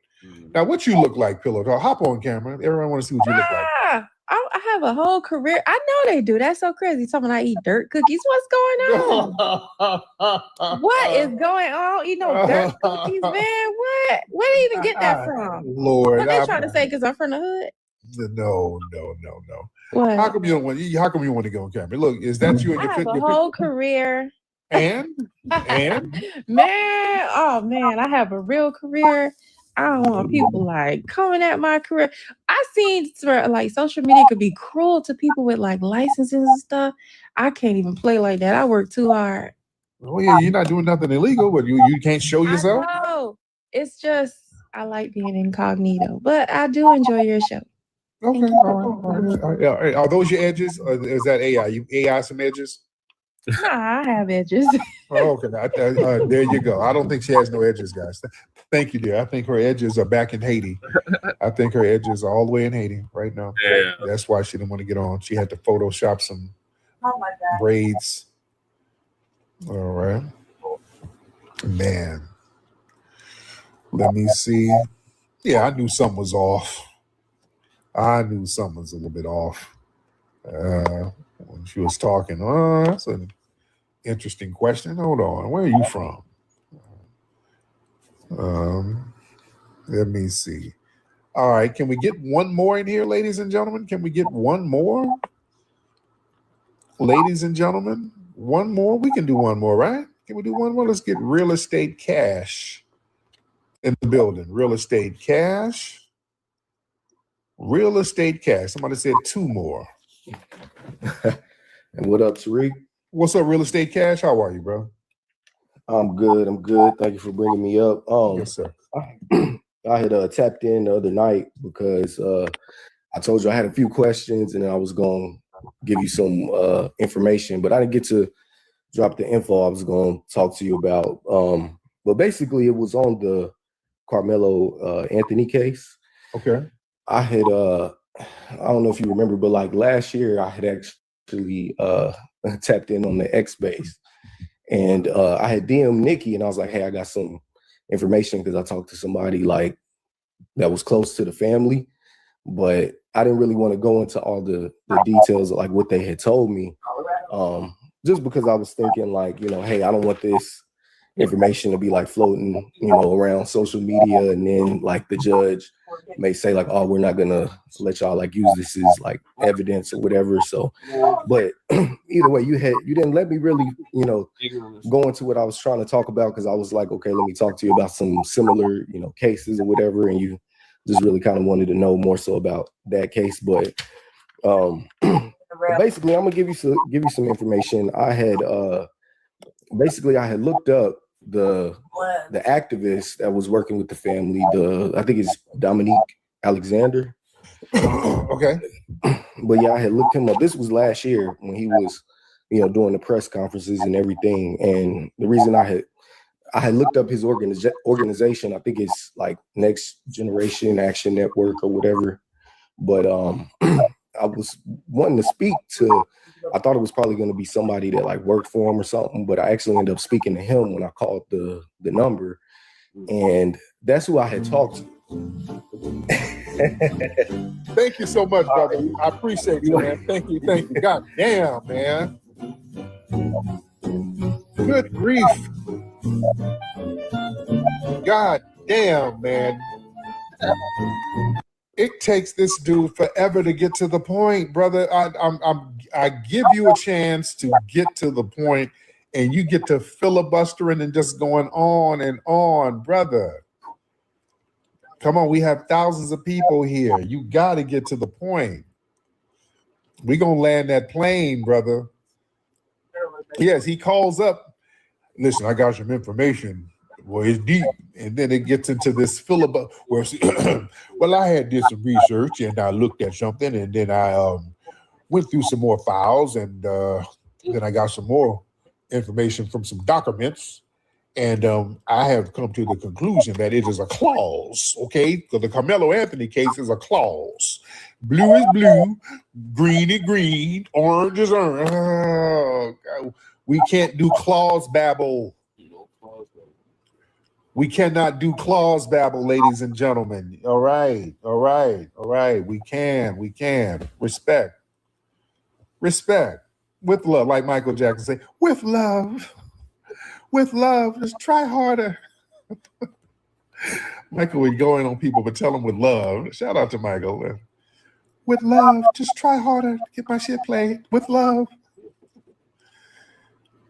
Now, what you look like, Pillow Talk? Hop on camera. Everyone want to see what you look like. I have a whole career. I know they do. That's so crazy. Someone I eat dirt cookies. What's going on? What is going on? You know, dirt cookies, man. What? Where do you even get that from? Lord, What they trying to say? Because I'm from the hood. No. What? How come you don't want? How come you want to go on camera? Look, is that you and your? I have a whole career. And man, oh man, I have a real career. I don't want people like coming at my career. I seen like social media could be cruel to people with like licenses and stuff. I can't even play like that. I work too hard. Oh yeah, you're not doing nothing illegal, but you can't show yourself. No, it's just I like being incognito, but I do enjoy your show. Okay, all right. Are those your edges, or is that AI? You AI some edges? Nah, I have edges. Oh, okay, there you go. I don't think she has no edges, guys. Thank you, dear. I think her edges are back in Haiti. I think her edges are all the way in Haiti right now. Yeah. That's why she didn't want to get on. She had to Photoshop some braids. All right. Man. Let me see. Yeah, I knew something was off. I knew something was a little bit off when she was talking. That's an interesting question. Hold on. Where are you from? Let me see. All right. Can we get one more in here, ladies and gentlemen? Can we get one more? Ladies and gentlemen, one more? We can do one more, right? Can we do one more? Let's get Real Estate Cash in the building. Real Estate Cash. Real Estate Cash. Somebody said two more. And what up, Tariq? What's up, Real Estate Cash? How are you, bro? I'm good. Thank you for bringing me up. Yes, sir. I had tapped in the other night because I told you I had a few questions and I was going to give you some information, but I didn't get to drop the info I was going to talk to you about. But basically, it was on the Karmelo Anthony case. Okay. I had, I don't know if you remember, but like last year, I had actually tapped in on the FBAs. And I had DM'd Nikki and I was like, hey, I got some information because I talked to somebody like that was close to the family, but I didn't really want to go into all the details of like what they had told me, just because I was thinking like, hey, I don't want this information to be like floating, around social media. And then like the judge may say like, oh, we're not going to let y'all like use this as like evidence or whatever. So, but either way, you didn't let me really, go into what I was trying to talk about. Cause I was like, okay, let me talk to you about some similar, cases or whatever. And you just really kind of wanted to know more so about that case. But basically I'm gonna give you some information. I had looked up the activist that was working with the family. I think it's Dominique Alexander. Okay. But yeah, I had looked him up. This was last year when he was, doing the press conferences and everything. And the reason I had looked up his organization, I think it's like Next Generation Action Network or whatever. But I was wanting to speak to, I thought it was probably going to be somebody that like worked for him or something, but I actually ended up speaking to him when I called the number, and that's who I had talked to. Thank you so much, brother. I appreciate you, man. Thank you. God damn, man. Good grief. God damn, man. It takes this dude forever to get to the point, brother. I give you a chance to get to the point, and you get to filibustering and just going on and on, brother. Come on, we have thousands of people here. You got to get to the point. We're going to land that plane, brother. Yes, he calls up. Listen, I got some information. Well, it's deep. And then it gets into this filibuster. Well, I had did some research and I looked at something and then I went through some more files and then I got some more information from some documents. And I have come to the conclusion that it is a clause, okay? Because the Karmelo Anthony case is a clause. Blue is blue, green is green, orange is orange. Oh, God. We can't do clause babble. We cannot do clause babble, ladies and gentlemen. All right. We can. Respect. With love, like Michael Jackson say, with love. With love, just try harder. Michael would go in on people, but tell them with love. Shout out to Michael. With love, just try harder. Get my shit played. With love.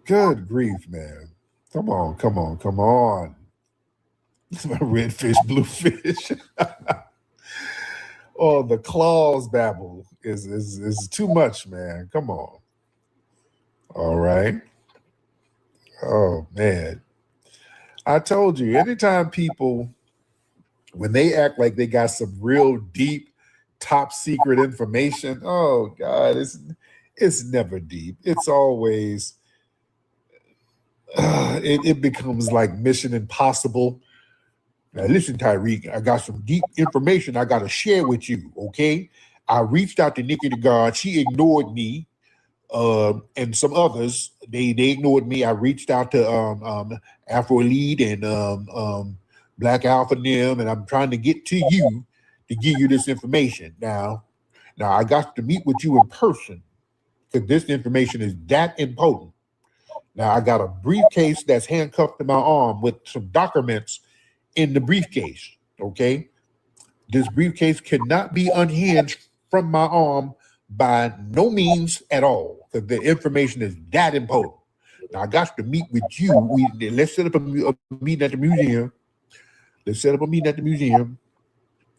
Good grief, man. Come on. It's my red fish, blue fish. Oh, the claws babble is too much, man. Come on. All right. Oh, man. I told you, anytime people, when they act like they got some real deep, top secret information, oh, God, it's never deep. It's always, it becomes like Mission Impossible. Now, listen, Tariq, I got some deep information I got to share with you, okay? I reached out to Nikki the Guard. She ignored me. And some others, they ignored me. I reached out to Afro Elite and Black Alpha Nim, and I'm trying to get to you to give you this information. Now I got to meet with you in person because this information is that important. Now I got a briefcase that's handcuffed to my arm with some documents in the briefcase. Okay, this briefcase cannot be unhinged from my arm by no means at all. Because the information is that important. Now I got to meet with you. Let's set up a meeting at the museum.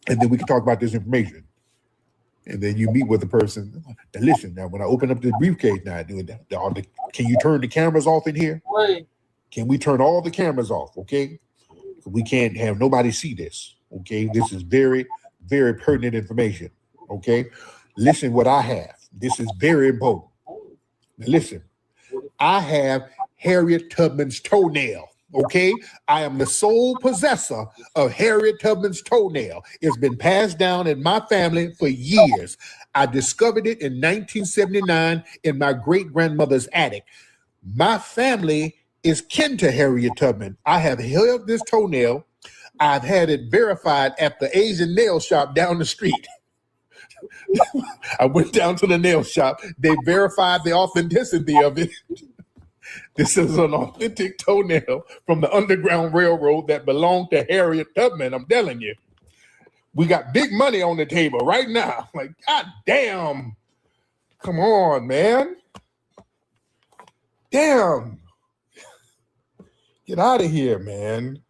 And then we can talk about this information. And then you meet with the person. Now listen, now when I open up this briefcase, now can you turn the cameras off in here? Can we turn all the cameras off? Okay, we can't have nobody see this. Okay, this is very, very pertinent information. Okay, listen what I have. This is very important. Now listen, I have Harriet Tubman's toenail, okay? I am the sole possessor of Harriet Tubman's toenail. It's been passed down in my family for years. I discovered it in 1979 in my great-grandmother's attic. My family is kin to Harriet Tubman. I have held this toenail. I've had it verified at the Asian nail shop down the street. I went down to the nail shop. They verified the authenticity of it. This is an authentic toenail from the Underground Railroad that belonged to Harriet Tubman. I'm telling you. We got big money on the table right now. Like, God damn. Come on, man. Damn. Get out of here, man.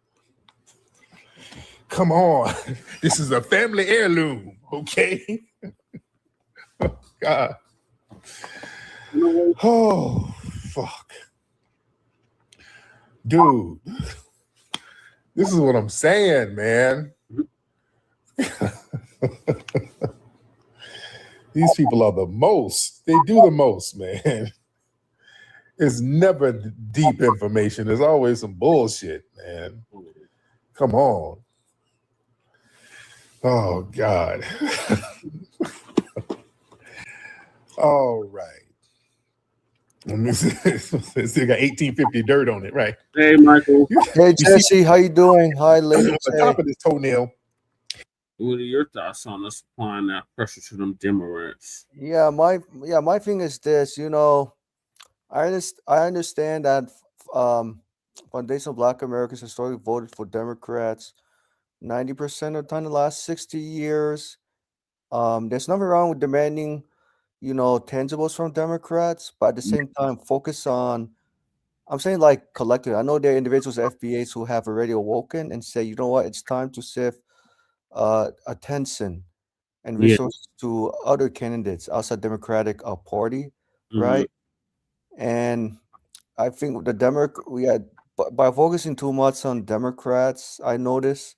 Come on. This is a family heirloom, okay? Oh, God. Oh, fuck. Dude. This is what I'm saying, man. These people are the most. They do the most, man. It's never deep information. There's always some bullshit, man. Come on. Oh, God. All right. It's got 1850 dirt on it, right? Hey, Michael. Hey, Jesse, how you doing? Hi, ladies. On the top of this toenail. What are your thoughts on us applying that pressure to them Democrats? Yeah, my thing is this. You know, I understand that Foundation of Black Americans historically voted for Democrats 90% of the time in the last 60 years. There's nothing wrong with demanding, you know, tangibles from Democrats, but at the same time, focus on, I'm saying like collectively. I know there are individuals, FBAs, who have already awoken and say, you know what, it's time to sift attention and Yeah. resources to other candidates outside Democratic Party, Mhm. right? And I think the we had by focusing too much on Democrats, I noticed,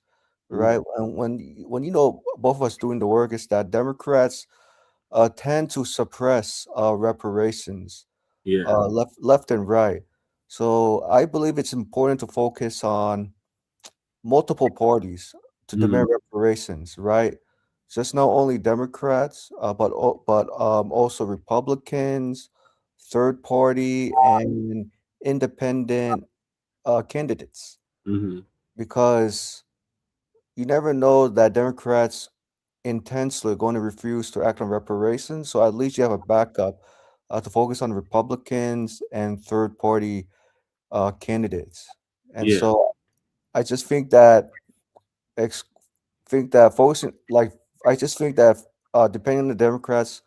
right? And when you know both of us doing the work, is that Democrats tend to suppress reparations, Yeah. left and right. So I believe it's important to focus on multiple parties to demand reparations, right? Just not only Democrats, but also Republicans, third party, and independent candidates, Mm-hmm. because you never know that Democrats intensely are going to refuse to act on reparations. So at least you have a backup to focus on Republicans and third party candidates. And Yeah. so I just think that ex- focusing like I just think that depending on the Democrats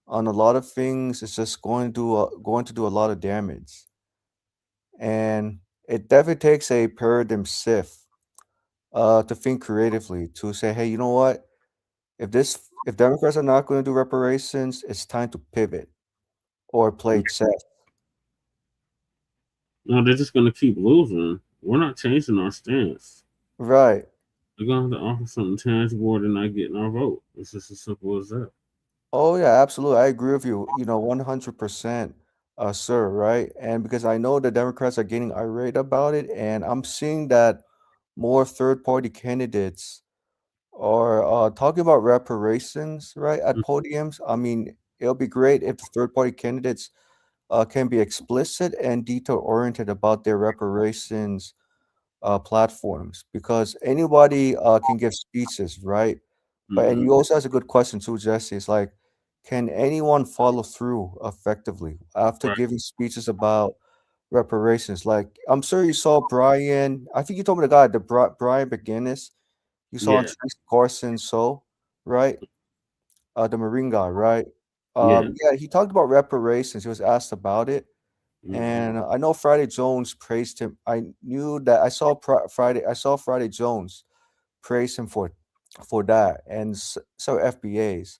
on a lot of things, it's just going to do a lot of damage, and it definitely takes a paradigm shift to think creatively to say, hey, you know what? If Democrats are not going to do reparations, it's time to pivot or play chess. No, they're just gonna keep losing. We're not changing our stance. Right. They're gonna have to offer something tangible or they're not getting our vote. It's just as simple as that. Oh yeah, absolutely. I agree with you. 100%, sir. Right, and because I know the Democrats are getting irate about it, and I'm seeing that more third-party candidates are talking about reparations, right, at podiums. I mean, it'll be great if the third-party candidates can be explicit and detail-oriented about their reparations platforms, because anybody can give speeches, right? But and you also asked a good question too, Jesse. It's like, can anyone follow through effectively after Right. giving speeches about reparations? Like, I'm sure you saw Brian. I think you told me the guy, Brian McGinnis. You saw on Yeah. Tracy Carson's show, right? The Marine guy, right? Yeah. Yeah, he talked about reparations. He was asked about it, Mm-hmm. and I know Friday Jones praised him. I knew that I saw Friday. I saw Friday Jones praise him for that, and so FBAs.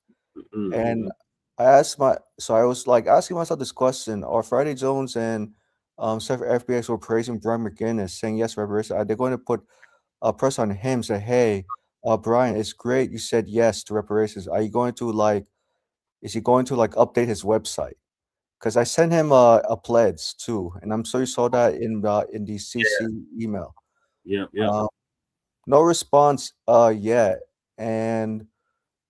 And Mm-hmm. I was like asking myself this question: are Friday Jones and several FBAs were praising Brian McGinnis, saying yes, reparations? Are they going to put pressure on him? Say, hey, Brian, it's great you said yes to reparations. Are you going to like? Is he going to like update his website? Because I sent him a pledge too, and I'm sure you saw that in the CC email. Yep. Yep. Uh, no response yet, and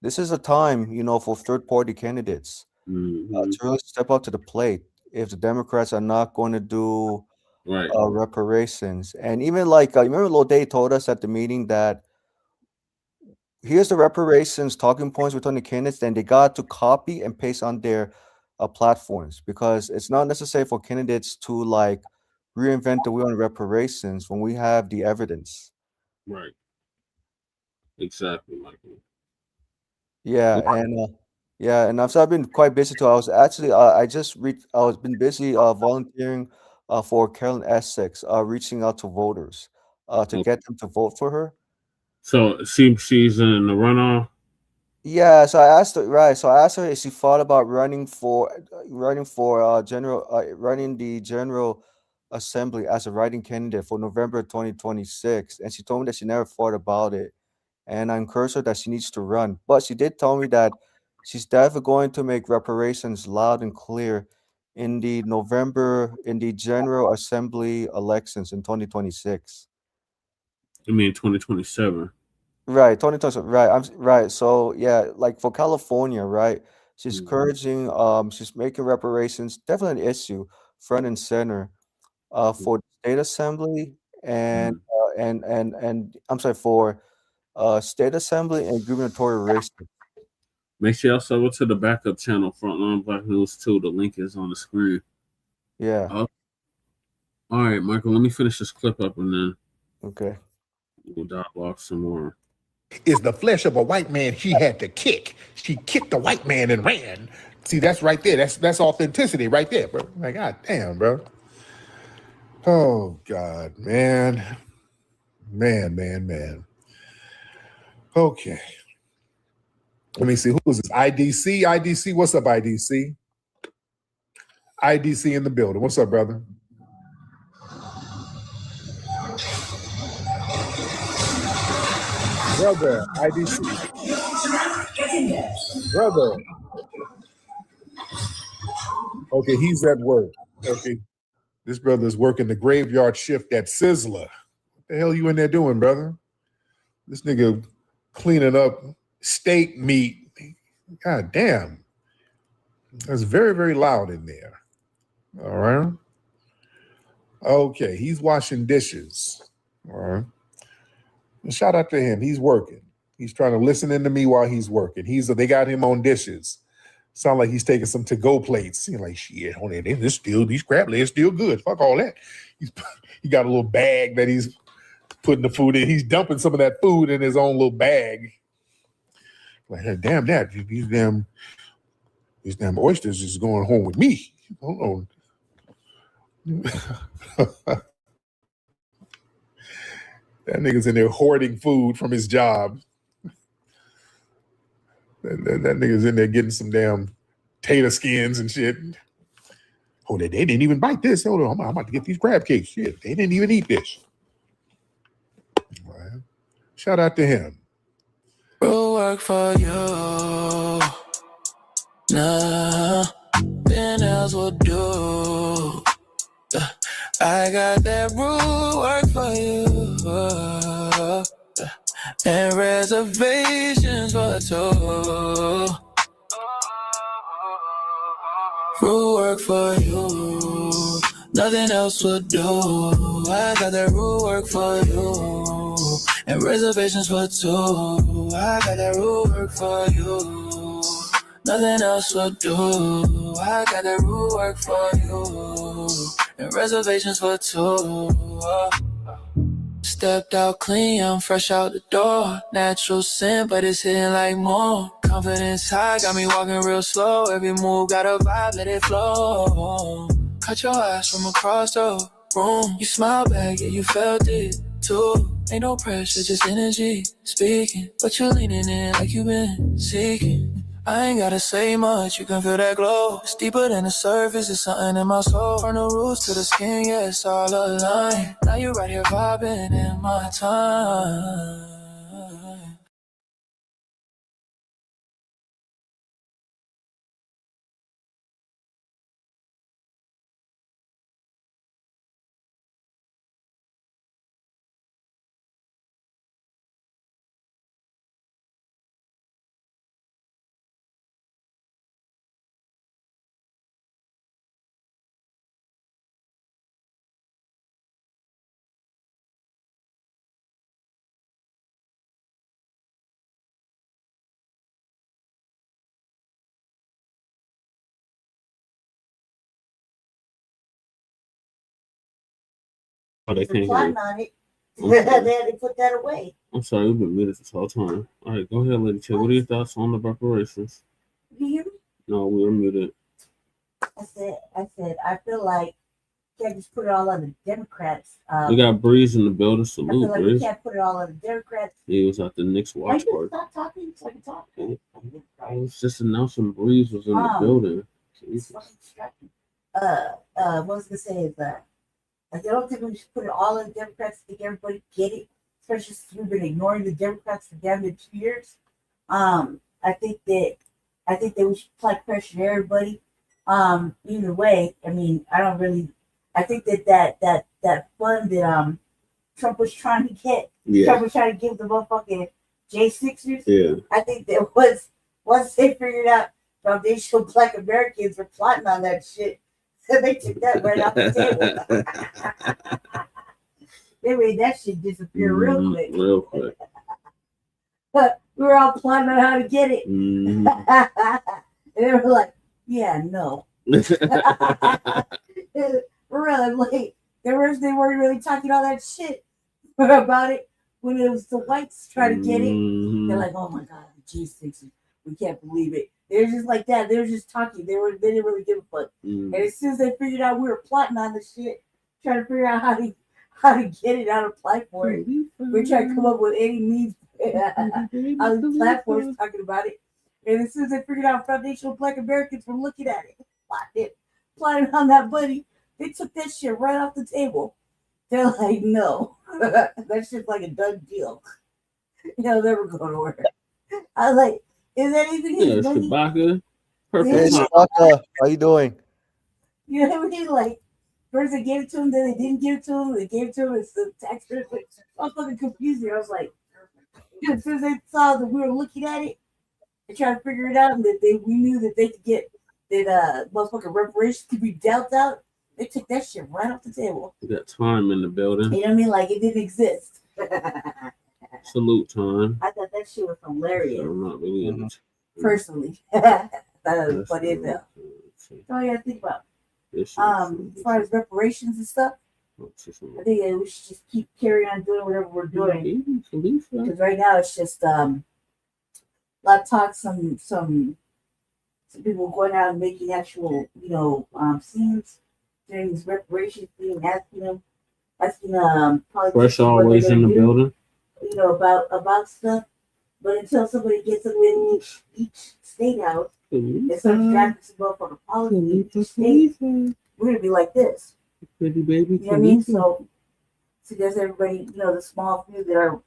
this is a time, for third party candidates Mm-hmm. to really step up to the plate if the Democrats are not going to do Right. reparations. And even like, you remember Lil Day told us at the meeting that here's the reparations talking points within the candidates, then they got to copy and paste on their platforms, because it's not necessary for candidates to like reinvent the wheel on reparations when we have the evidence. Right. Exactly, Michael. Yeah, and I've been quite busy too. I was actually I was been busy volunteering for Carolyn Essex, reaching out to voters to Okay. get them to vote for her. So she's in the runoff. Yeah, so I asked her, right. So I asked her if she thought about running the General Assembly as a writing candidate for November 2026, and she told me that she never thought about it. And I encouraged her that she needs to run. But she did tell me that she's definitely going to make reparations loud and clear in the General Assembly elections in 2026. I mean, 2027. Right, Tony Thompson. Right, right. So yeah, like for California, right? She's making reparations definitely an issue front and center for the state assembly and I'm sorry, for state assembly and gubernatorial races. Make sure y'all sub to the backup channel, Frontline Black News 2. The link is on the screen. Yeah. All right, Michael, let me finish this clip up and then Okay. we'll dialogue some more. Is the flesh of a white man she had to kick. She kicked the white man and ran. See, that's right there. That's authenticity right there, bro. Like, God damn, bro. Oh, God, man. Man. Okay. Let me see. Who is this? IDC? IDC, what's up, IDC? IDC in the building. What's up, brother? Brother, IDC. Brother. Okay, he's at work. Okay. This brother's working the graveyard shift at Sizzler. What the hell you in there doing, brother? This nigga cleaning up steak meat. God damn. That's very, very loud in there. All right. Okay, he's washing dishes. All right. Shout out to him. He's working. He's trying to listen in to me while he's working. They got him on dishes. Sound like he's taking some to-go plates. He's like, shit, on it. These crab legs still good. Fuck all that. He got a little bag that he's putting the food in. He's dumping some of that food in his own little bag. Like, hey, damn that. These damn oysters is going home with me. Hold on. That nigga's in there hoarding food from his job. That nigga's in there getting some damn tater skins and shit. Oh, they didn't even bite this. Hold on, I'm about to get these crab cakes. Shit, they didn't even eat this. Right. Shout out to him. We'll work for you. Nothing else will do. I got that rule work for you. And reservations for two. Rule work for you. Nothing else will do. I got that rule work for you. And reservations for two. I got that rule work for you. Nothing else will do. I got that rule work for you. And reservations for two. Stepped out clean, I'm fresh out the door. Natural sin, but it's hitting like more. Confidence high, got me walking real slow. Every move got a vibe, let it flow. Cut your ass from across the room. You smile back, yeah, you felt it too. Ain't no pressure, just energy speaking. But you're leaning in like you've been seeking. I ain't gotta say much, you can feel that glow. It's deeper than the surface, it's something in my soul. From the roots to the skin, yeah, it's all aligned. Now you're right here vibing in my time. Oh, they can't hear Plotting you. on it. I'm They sorry. had to put that away. I'm sorry, we've been muted this whole time. All right, go ahead, Lady Ch. What are your thoughts on the reparations? You hear me? No, we were muted. I said, I feel like you can't just put it all on the Democrats. We got Breeze in the building. I feel Salute, like we Breeze. can't put it all on the Democrats. He was at the Knicks Why watch you party. stop talking so I can talk? I was just announcing Breeze was in the building. It's fucking distracting. What was I gonna say is I don't think we should put it all on the Democrats. I think everybody get it, especially since we've been ignoring the Democrats for damn near 2 years. I think that we should apply pressure to everybody. Either way, I mean, I think that fund that Trump was trying to get, Trump was trying to give the motherfucking J6ers. Yeah. I think that once they figured out foundational Black Americans were plotting on that shit, they took that right off the table. They made that shit disappear real quick. Real quick. But we were all plotting on how to get it. Mm-hmm. And they were like, yeah, no. Really, like, they weren't really talking all that shit about it when it was the whites trying to get it. They're like, oh my God, the G6, we can't believe it. They're just like that. They were just talking. They didn't really give a fuck. And as soon as they figured out we were plotting on the shit, trying to figure out how to get it, how to apply for it, we're trying to come up with any means on the platforms talking about it. And as soon as they figured out foundational Black Americans were looking at it, plotting on that money, they took that shit right off the table. They're like, no, that shit's like a done deal. It'll never go to work. I was like, is that even his money? Shabaka. Perfect Hey, time. Shabaka, how you doing? You know what I mean? Like, first they gave it to him, then they didn't give it to him, they gave it to him, it's the tax benefit. I was fucking confused. I was like, as soon as they saw that we were looking at it, they tried to figure it out, and that we knew that they could get that motherfucking reparations could be dealt out. They took that shit right off the table. We got time in the building. You know what I mean? Like it didn't exist. Salute time. I thought that shit was hilarious. So I'm not really in it. Personally, that was funny as hell. So yeah, think about. As far as reparations and stuff, I think we should just keep carrying on doing whatever we're doing. Because right now it's just a lot of talk. Some people going out and making actual, scenes during this reparations thing, asking politicians Fresh always in the building. About stuff. But until somebody gets them in each state house, and starts drafting some motherfucking policy in each state, we're gonna be like this. Pretty baby. You know what I mean? So suggest everybody, the small few that are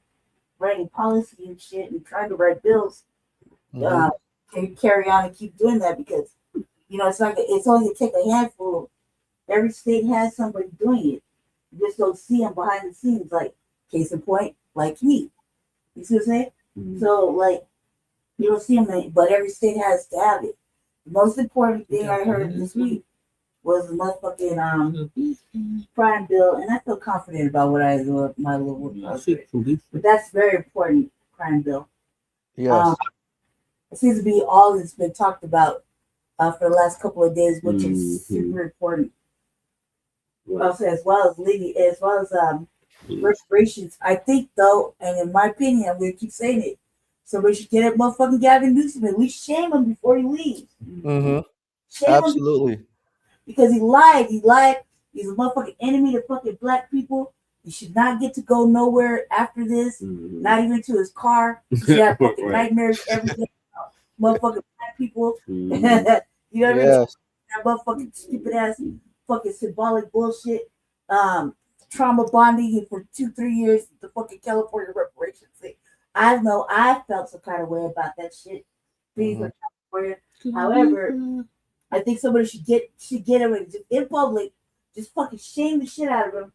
writing policy and shit and trying to write bills, can carry on and keep doing that because it's only gonna take a handful. Every state has somebody doing it. You just don't see them behind the scenes, like case in point, like me. You see what I'm saying? So like you don't see them, but every state has to have it. The most important thing I heard this week was the motherfucking crime bill, and I feel confident about what I do with my little work. But that's very important, crime bill. Yes. It seems to be all that's been talked about for the last couple of days, which is super important. Also, as well as reparations. I think though, and in my opinion, I'm gonna keep saying it. Somebody should get at motherfucking Gavin Newsom, at least shame him before he leaves. Mm-hmm. Shame Absolutely. him because he lied. He lied. He's a motherfucking enemy to fucking black people. He should not get to go nowhere after this. Not even to his car. He should have fucking nightmares every day. Motherfucking black people. You know what I mean? That motherfucking stupid ass fucking symbolic bullshit. Trauma bonding for 2-3 years, the fucking California reparations thing. I know I felt some kind of way about that shit. California. However, I think somebody should get him in public, just fucking shame the shit out of him,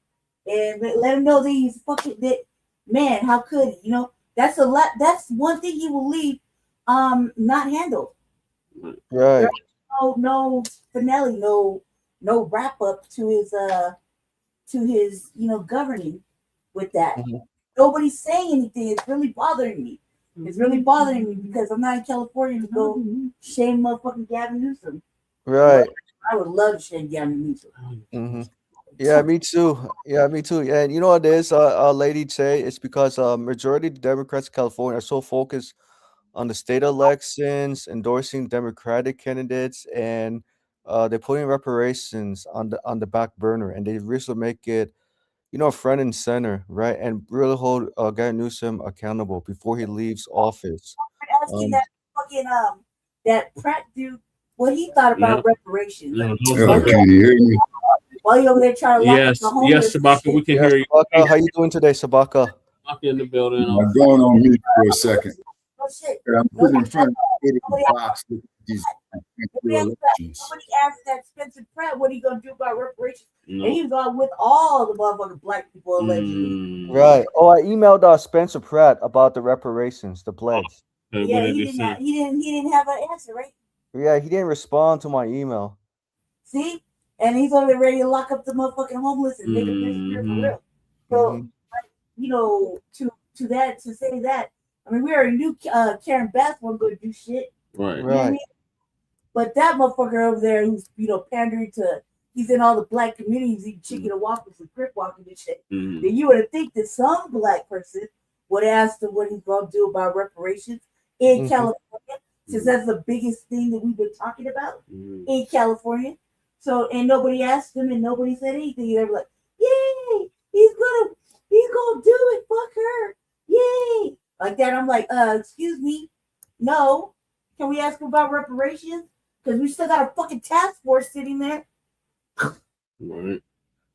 and let him know that he's fucking that man. How could he? That's a lot. That's one thing he will leave not handled. Right. No finale, no wrap up to his governing with that. Nobody's saying anything. It's really bothering me. It's really bothering me because I'm not in California to go shame motherfucking Gavin Newsom. Right. I would love to shame Gavin Newsom. Mm-hmm. Yeah, me too. Yeah, me too. And you know what it is, Lady J? It's because majority of the Democrats in California are so focused on the state elections, endorsing Democratic candidates, and they're putting reparations on the back burner, and they really make it, front and center, right? And really hold Gavin Newsom accountable before he leaves office. Asking that fucking that Pratt dude what he thought about reparations. Can you hear me? While you over there trying to yes, Sabaka, we can hear you. Sabaka, how you doing today, Sabaka? Sabaka in the building. I'm going on mute for a second. Oh shit! I'm putting in front of the box with these elections. Somebody asked that Spencer Pratt what he gonna do about reparations, and he was on with all the motherfucking black people allegedly. Right. Oh, I emailed Spencer Pratt about the reparations, the pledge. Yeah, he didn't have an answer, right? Yeah, he didn't respond to my email. See, and he's already ready to lock up the motherfucking homeless and make them disappear for real. So, to say that, I mean, we already knew Karen Bass wasn't going to do shit. Right. You know what I mean? But that motherfucker over there who's, pandering to, he's in all the black communities, eating chicken and waffles and crip walking and shit. Then you would have think that some black person would ask him what he's going to do about reparations in California, since that's the biggest thing that we've been talking about in California. So, and nobody asked him and nobody said anything. They were like, yay, he's gonna do it, fuck her. Yay. like that. I'm like, excuse me, no. Can we ask about reparations? Because we still got a fucking task force sitting there. Right.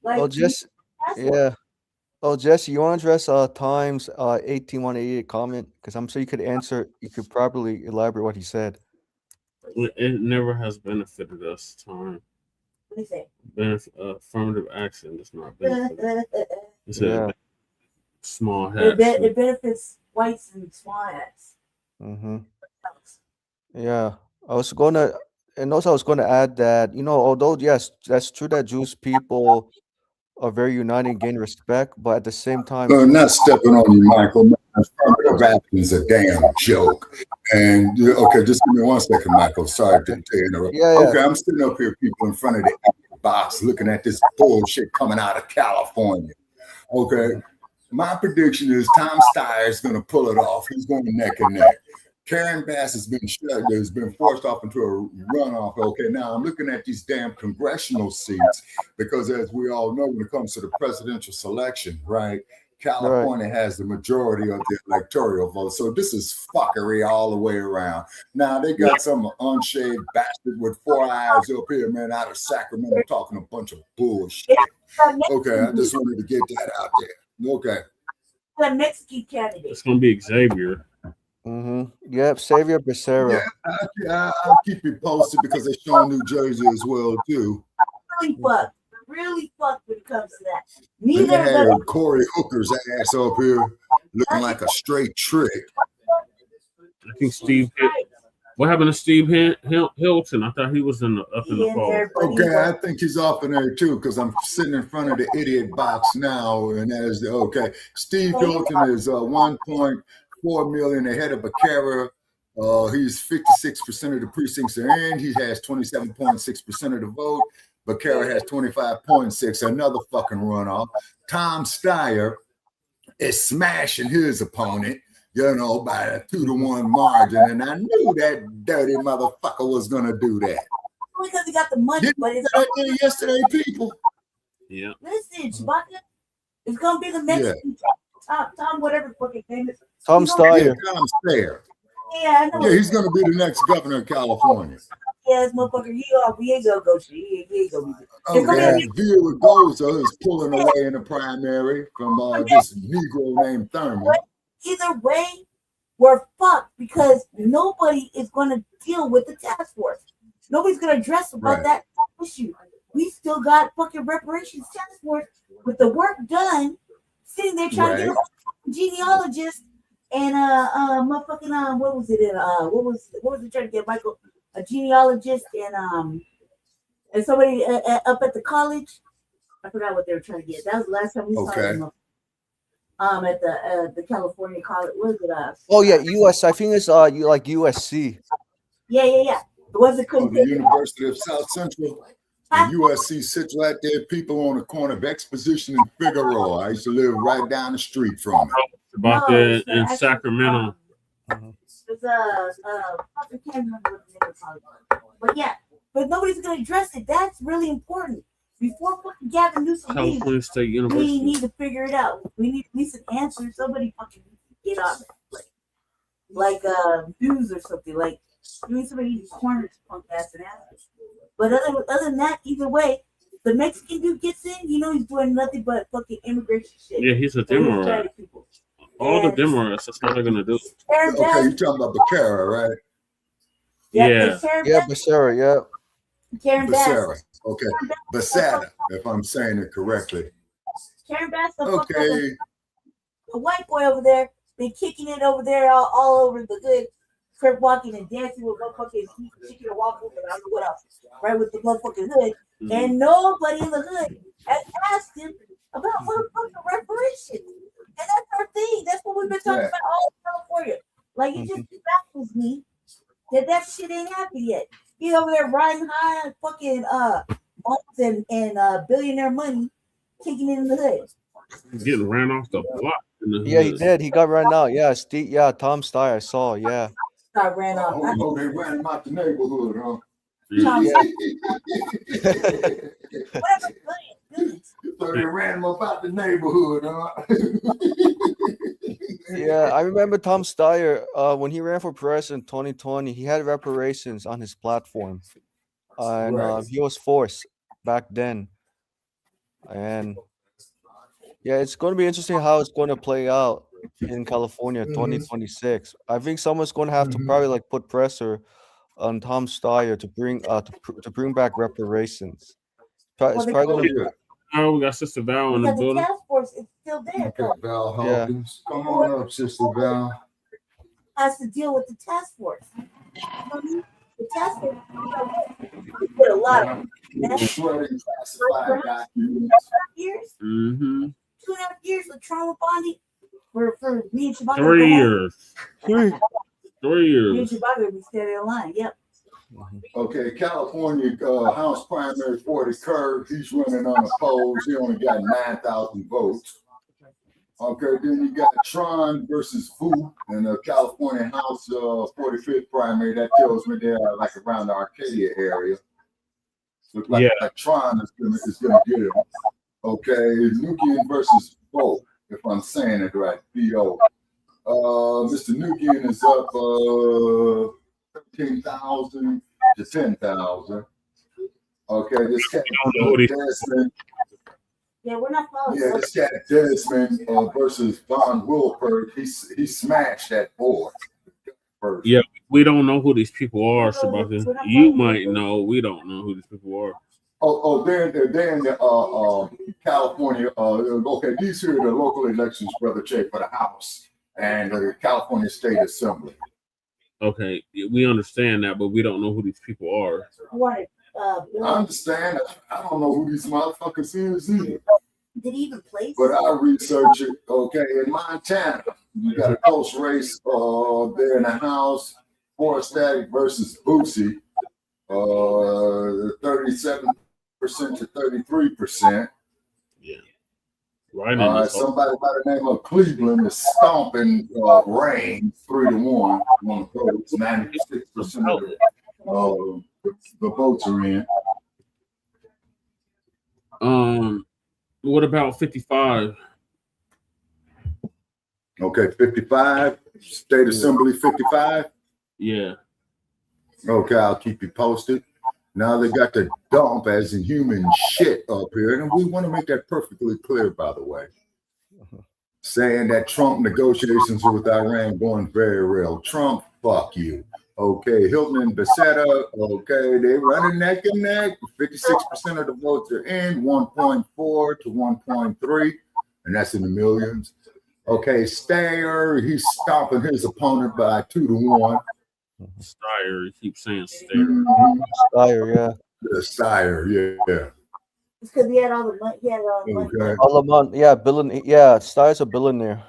Like, Oh, Jesse, yeah. Oh, Jesse, you want to address Times 18188 comment? Because I'm sure you could answer. You could probably elaborate what he said. It never has benefited us. Time. What do you say? Affirmative action does not benefit. It's Yeah. a small hats. It benefits whites and swans. Mm-hmm. Yeah, I was gonna, and also I was gonna add that, although yes, that's true that Jewish people are very united and gain respect, but at the same time, No, Jews not stepping on you, Michael. Affirmative action is a damn joke. And okay, just give me 1 second, Michael. Sorry to interrupt. Yeah. Okay, I'm sitting up here, people in front of the box, looking at this bullshit coming out of California. Okay, my prediction is Tom Steyer is going to pull it off. He's going neck and neck. Karen Bass has been forced off into a runoff. Okay, now I'm looking at these damn congressional seats because, as we all know, when it comes to the presidential selection, right, California has the majority of the electoral vote. So this is fuckery all the way around. Now they got some unshaved bastard with 4 eyes up here, man, out of Sacramento talking a bunch of bullshit. Okay, I just wanted to get that out there. Okay. The Mexican candidate. It's gonna be Xavier. Mm-hmm. Yep, Xavier Becerra. Yeah, I'll keep you posted because they're showing New Jersey as well too. Really fucked when it comes to that. And Neither they of had them. Corey Hooker's ass up here looking like a straight trick. I think Steve. What happened to Steve Hilton? I thought he was up in the poll. Okay, I think he's off in there too because I'm sitting in front of the idiot box now, and that is Steve Hilton is 1.4 million ahead of Becerra. He's 56% of the precincts are in. He has 27.6% of the vote. Becerra has 25.6%. Another fucking runoff. Tom Steyer is smashing his opponent, by a 2-to-1 margin, and I knew that dirty motherfucker was gonna do that. Because he got the money, but it's right there yesterday, people. Yeah. Listen, Chewbacca, it's gonna be the Mexican Tom, whatever fucking name is. Tom Steyer. Tom Steyer. Yeah, I know. Yeah, he's gonna be the next governor of California. Yeah, this motherfucker, we ain't gonna go to. He ain't gonna be Okay, Viewer Goza is pulling away in the primary from this Negro named Thurman. Either way, we're fucked because nobody is going to deal with the task force. Nobody's going to address about that issue. We still got fucking reparations task force with the work done, sitting there trying to get a genealogist and motherfucking what was it in what was it trying to get Michael a genealogist and somebody up at the college. I forgot what they were trying to get. That was the last time we saw them. At the California college, what is it? Oh yeah, US. I think it's like USC. Yeah. The ones that couldn't the University of South Central. The USC sits right there. People on the corner of Exposition and Figueroa. I used to live right down the street from it. About that in Sacramento. It's I can't remember what the name of the college. But yeah, but nobody's gonna address it. That's really important. Before fucking Gavin Newsom leaves, California State University. we need to figure it out. We need at least an answer. Somebody fucking get on it. Like news or something. Like we need somebody to corner this punk ass and ask. But other than that, either way, the Mexican dude gets in, he's doing nothing but fucking immigration shit. Yeah, he's a Democrat. All the Democrats, that's what they're gonna do. Okay, you're talking about Becerra, right? Yeah. Becerra, yeah. Karen Becerra. Bass. Okay, Becerra, if I'm saying it correctly. Karen Bass, okay. A white boy over there, been kicking it over there all over the hood, crip walking and dancing with motherfucking chicken and waffles and I don't know what else, right with the motherfucking hood, and nobody in the hood has asked him about motherfucking reparations, and that's our thing. That's what we've been talking about all in California. Like it just baffles me that shit ain't happened yet. He's over there riding high on fucking homes and billionaire money, kicking it in the hood. He's getting ran off the block. Yeah, he did. He got run out. Yeah, Tom Steyer, I saw. Yeah. Got ran off. Oh, they ran him out the neighborhood, huh? Whatever, So they ran him up out the neighborhood, huh? Yeah, I remember Tom Steyer, when he ran for president in 2020, he had reparations on his platform. And Right. he was forced back then. And yeah, it's going to be interesting how it's going to play out in California 2026. I think someone's going to have to probably like put pressure on Tom Steyer to bring back reparations. It's probably going to Oh, we got Sister Val in the Because the building. task force is still there. Okay, Val Yeah. Hawkins. Come on up, Sister Val. Has to deal with the task force. The task force put a lot of Shredding classified documents. 2.5 years. Mm-hmm. 2.5 years with trauma bonding for me and Shabaka. 3 years. 3 Me and years. Shabaka be standing in line. Yep. Okay, California House primary for the Curve. He's running unopposed. He only got 9,000 votes. Okay, then you got Tron versus Fu in the California House 45th primary. That tells me they're like around the Arcadia area. Looks like, like Tron is gonna get him. Okay, Nukian versus Bo, if I'm saying it right. B.O. Mr. Nukian is up 13,000 to 10,000. Okay, this cat Desmond. Yeah, we're not following. Yeah, this cat Desmond versus Von Wilford. He smashed that board. First. Yeah, we don't know who these people are, Shabaka. You might know. We don't know who these people are. They're in the California. Okay, these here are the local elections, Brother Che, for the House and the California State Assembly. Okay, we understand that, but we don't know who these people are. I understand. I don't know who these motherfuckers is either. Did he even place? But I research it. Okay, in Montana, you got a close race there in the House. Forrest Static versus Boosie. 37% to 33%. Yeah. Right. Somebody by the name of Cleveland is stomping Rain 3-1 on the votes. 96% of the votes are in. What about 55? Okay, 55. State Assembly 55. Yeah. Okay, I'll keep you posted. Now they got the dump as in human shit up here, and we want to make that perfectly clear, by the way. Saying that Trump negotiations with Iran going very real. Trump, fuck you. Okay, Hilton and Becerra, okay, they running neck and neck. 56% of the votes are in, 1.4 to 1.3, and that's in the millions. Okay, Steyer, he's stomping his opponent by 2-1. Steyer, you keep saying Steyer. Steyer, yeah. Steyer, yeah. It's because he had all the money. He had all the money. Okay. All the money, yeah, Steyer's a billionaire.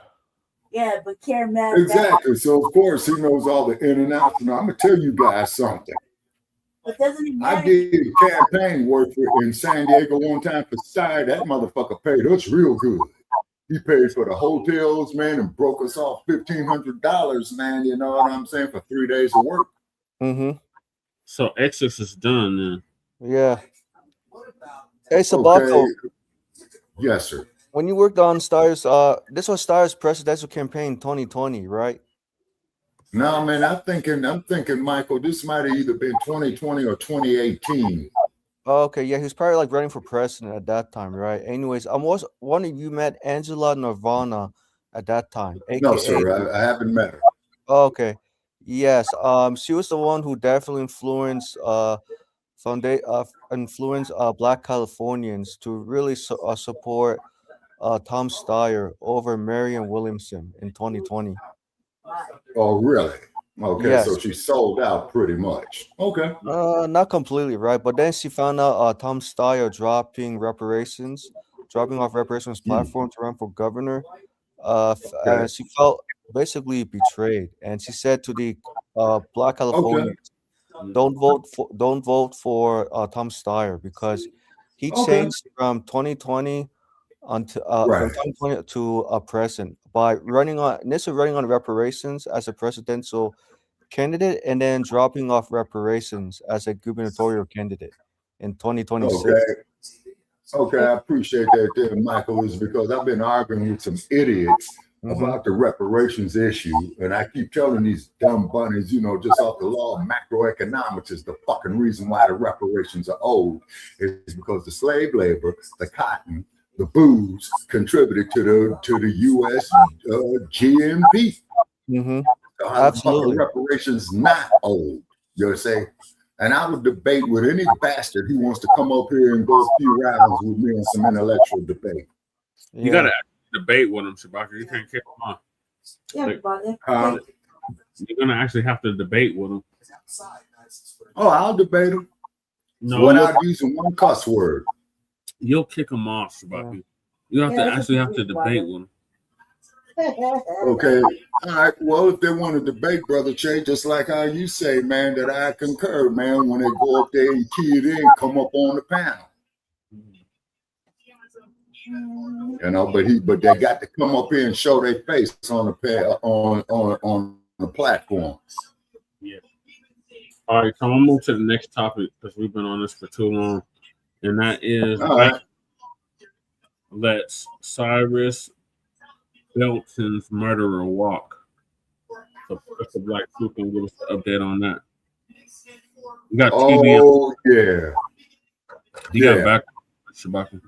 Yeah, but Karmelo. Exactly. So of course he knows all the in and outs. Now I'm gonna tell you guys something. It doesn't even matter. I did campaign work in San Diego one time for Steyer. That motherfucker paid us real good. He paid for the hotels, man, and broke us off $1,500, man. You know what I'm saying, for 3 days of work. Mm-hmm. So Exodus is done then. Yeah. Hey, Sabato. Okay. Yes, sir. When you worked on Steyer's, this was Steyer's presidential campaign 2020, right? No, man, I'm thinking, Michael, this might have either been 2020 or 2018. Oh, okay, yeah, he was probably like running for president at that time, right? Anyways, I was wondering if you met Angela Nirvana at that time. AKA, No, sir, I haven't met her. Oh, okay. Yes. She was the one who definitely influenced Black Californians to really support Tom Steyer over Marianne Williamson in 2020. Oh, really? Okay, Yes. so she sold out pretty much. Okay. Not completely, right? But then she found out Tom Steyer dropping off reparations platform to run for governor. And she felt basically betrayed, and she said to the Black Californians, "Don't vote for Tom Steyer because he changed from 2020 from 2020 to present by initially running on reparations as a presidential candidate and then dropping off reparations as a gubernatorial candidate in 2026." Okay. Okay, I appreciate that there, Michael, is because I've been arguing with some idiots about the reparations issue, and I keep telling these dumb bunnies, you know, just off the law of macroeconomics is the fucking reason why the reparations are owed, is because the slave labor, the cotton, the booze contributed to the U.S. GNP. So how the fucking reparations not owed? You know what I'm saying? And I would debate with any bastard who wants to come up here and go a few rounds with me on some intellectual debate. You gotta debate with him, Shabaka. You can't kick him off. You're gonna actually have to debate with him. Oh, I'll debate him. No, without using one cuss word. You'll kick him off, Shabaka. You have to debate with him. Okay. All right. Well, if they want to debate, Brother Che, just like how you say, man, that I concur, man, when they go up there and key it in, come up on the panel. You know, but they got to come up here and show their face on the platform. Yeah. All right, come on, move to the next topic because we've been on this for too long, and that is let's Cyrus Belton's murderer walk. So Mr. Black Truth can give us an update on that. We got TV. Oh yeah. You got back, Shabaka.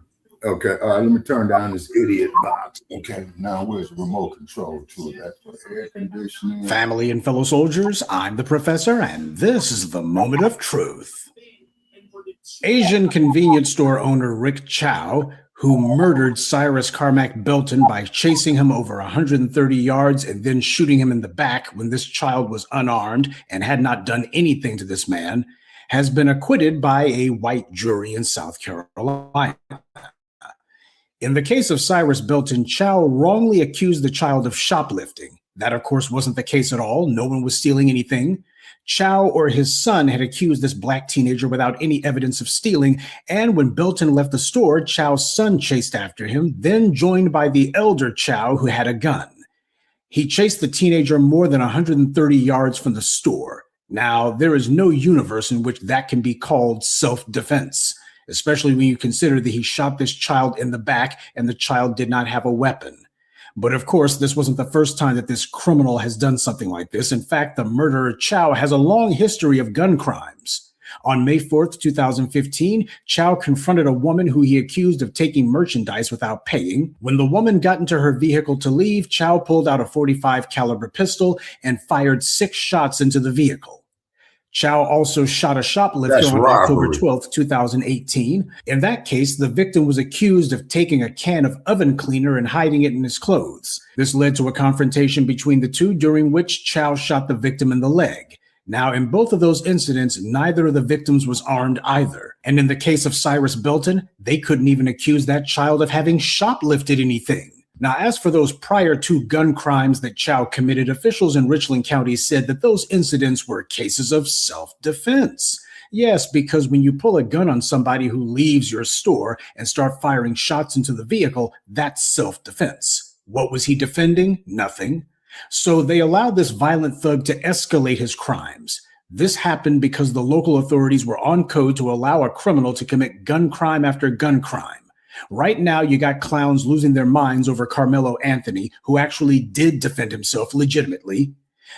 Okay, all right, let me turn down this idiot box. Okay, now where's the remote control to it? That's for air conditioning. Family and fellow soldiers, I'm the professor, and this is the moment of truth. Asian convenience store owner Rick Chow, who murdered Cyrus Carmack Belton by chasing him over 130 yards and then shooting him in the back when this child was unarmed and had not done anything to this man, has been acquitted by a white jury in South Carolina. In the case of Cyrus Belton, Chow wrongly accused the child of shoplifting. That, of course, wasn't the case at all. No one was stealing anything. Chow or his son had accused this black teenager without any evidence of stealing, and when Belton left the store, Chow's son chased after him, then joined by the elder Chow, who had a gun. He chased the teenager more than 130 yards from the store. Now, there is no universe in which that can be called self-defense, especially when you consider that he shot this child in the back and the child did not have a weapon. But of course, this wasn't the first time that this criminal has done something like this. In fact, the murderer Chow has a long history of gun crimes. On May 4th, 2015, Chow confronted a woman who he accused of taking merchandise without paying. When the woman got into her vehicle to leave, Chow pulled out a .45 caliber pistol and fired 6 shots into the vehicle. Chow also shot a shoplifter on October 12th, 2018. In that case, the victim was accused of taking a can of oven cleaner and hiding it in his clothes. This led to a confrontation between the two, during which Chow shot the victim in the leg. Now, in both of those incidents, neither of the victims was armed either. And in the case of Cyrus Belton, they couldn't even accuse that child of having shoplifted anything. Now, as for those prior 2 gun crimes that Chow committed, officials in Richland County said that those incidents were cases of self-defense. Yes, because when you pull a gun on somebody who leaves your store and start firing shots into the vehicle, that's self-defense. What was he defending? Nothing. So they allowed this violent thug to escalate his crimes. This happened because the local authorities were on code to allow a criminal to commit gun crime after gun crime. Right now, you got clowns losing their minds over Karmelo Anthony, who actually did defend himself legitimately.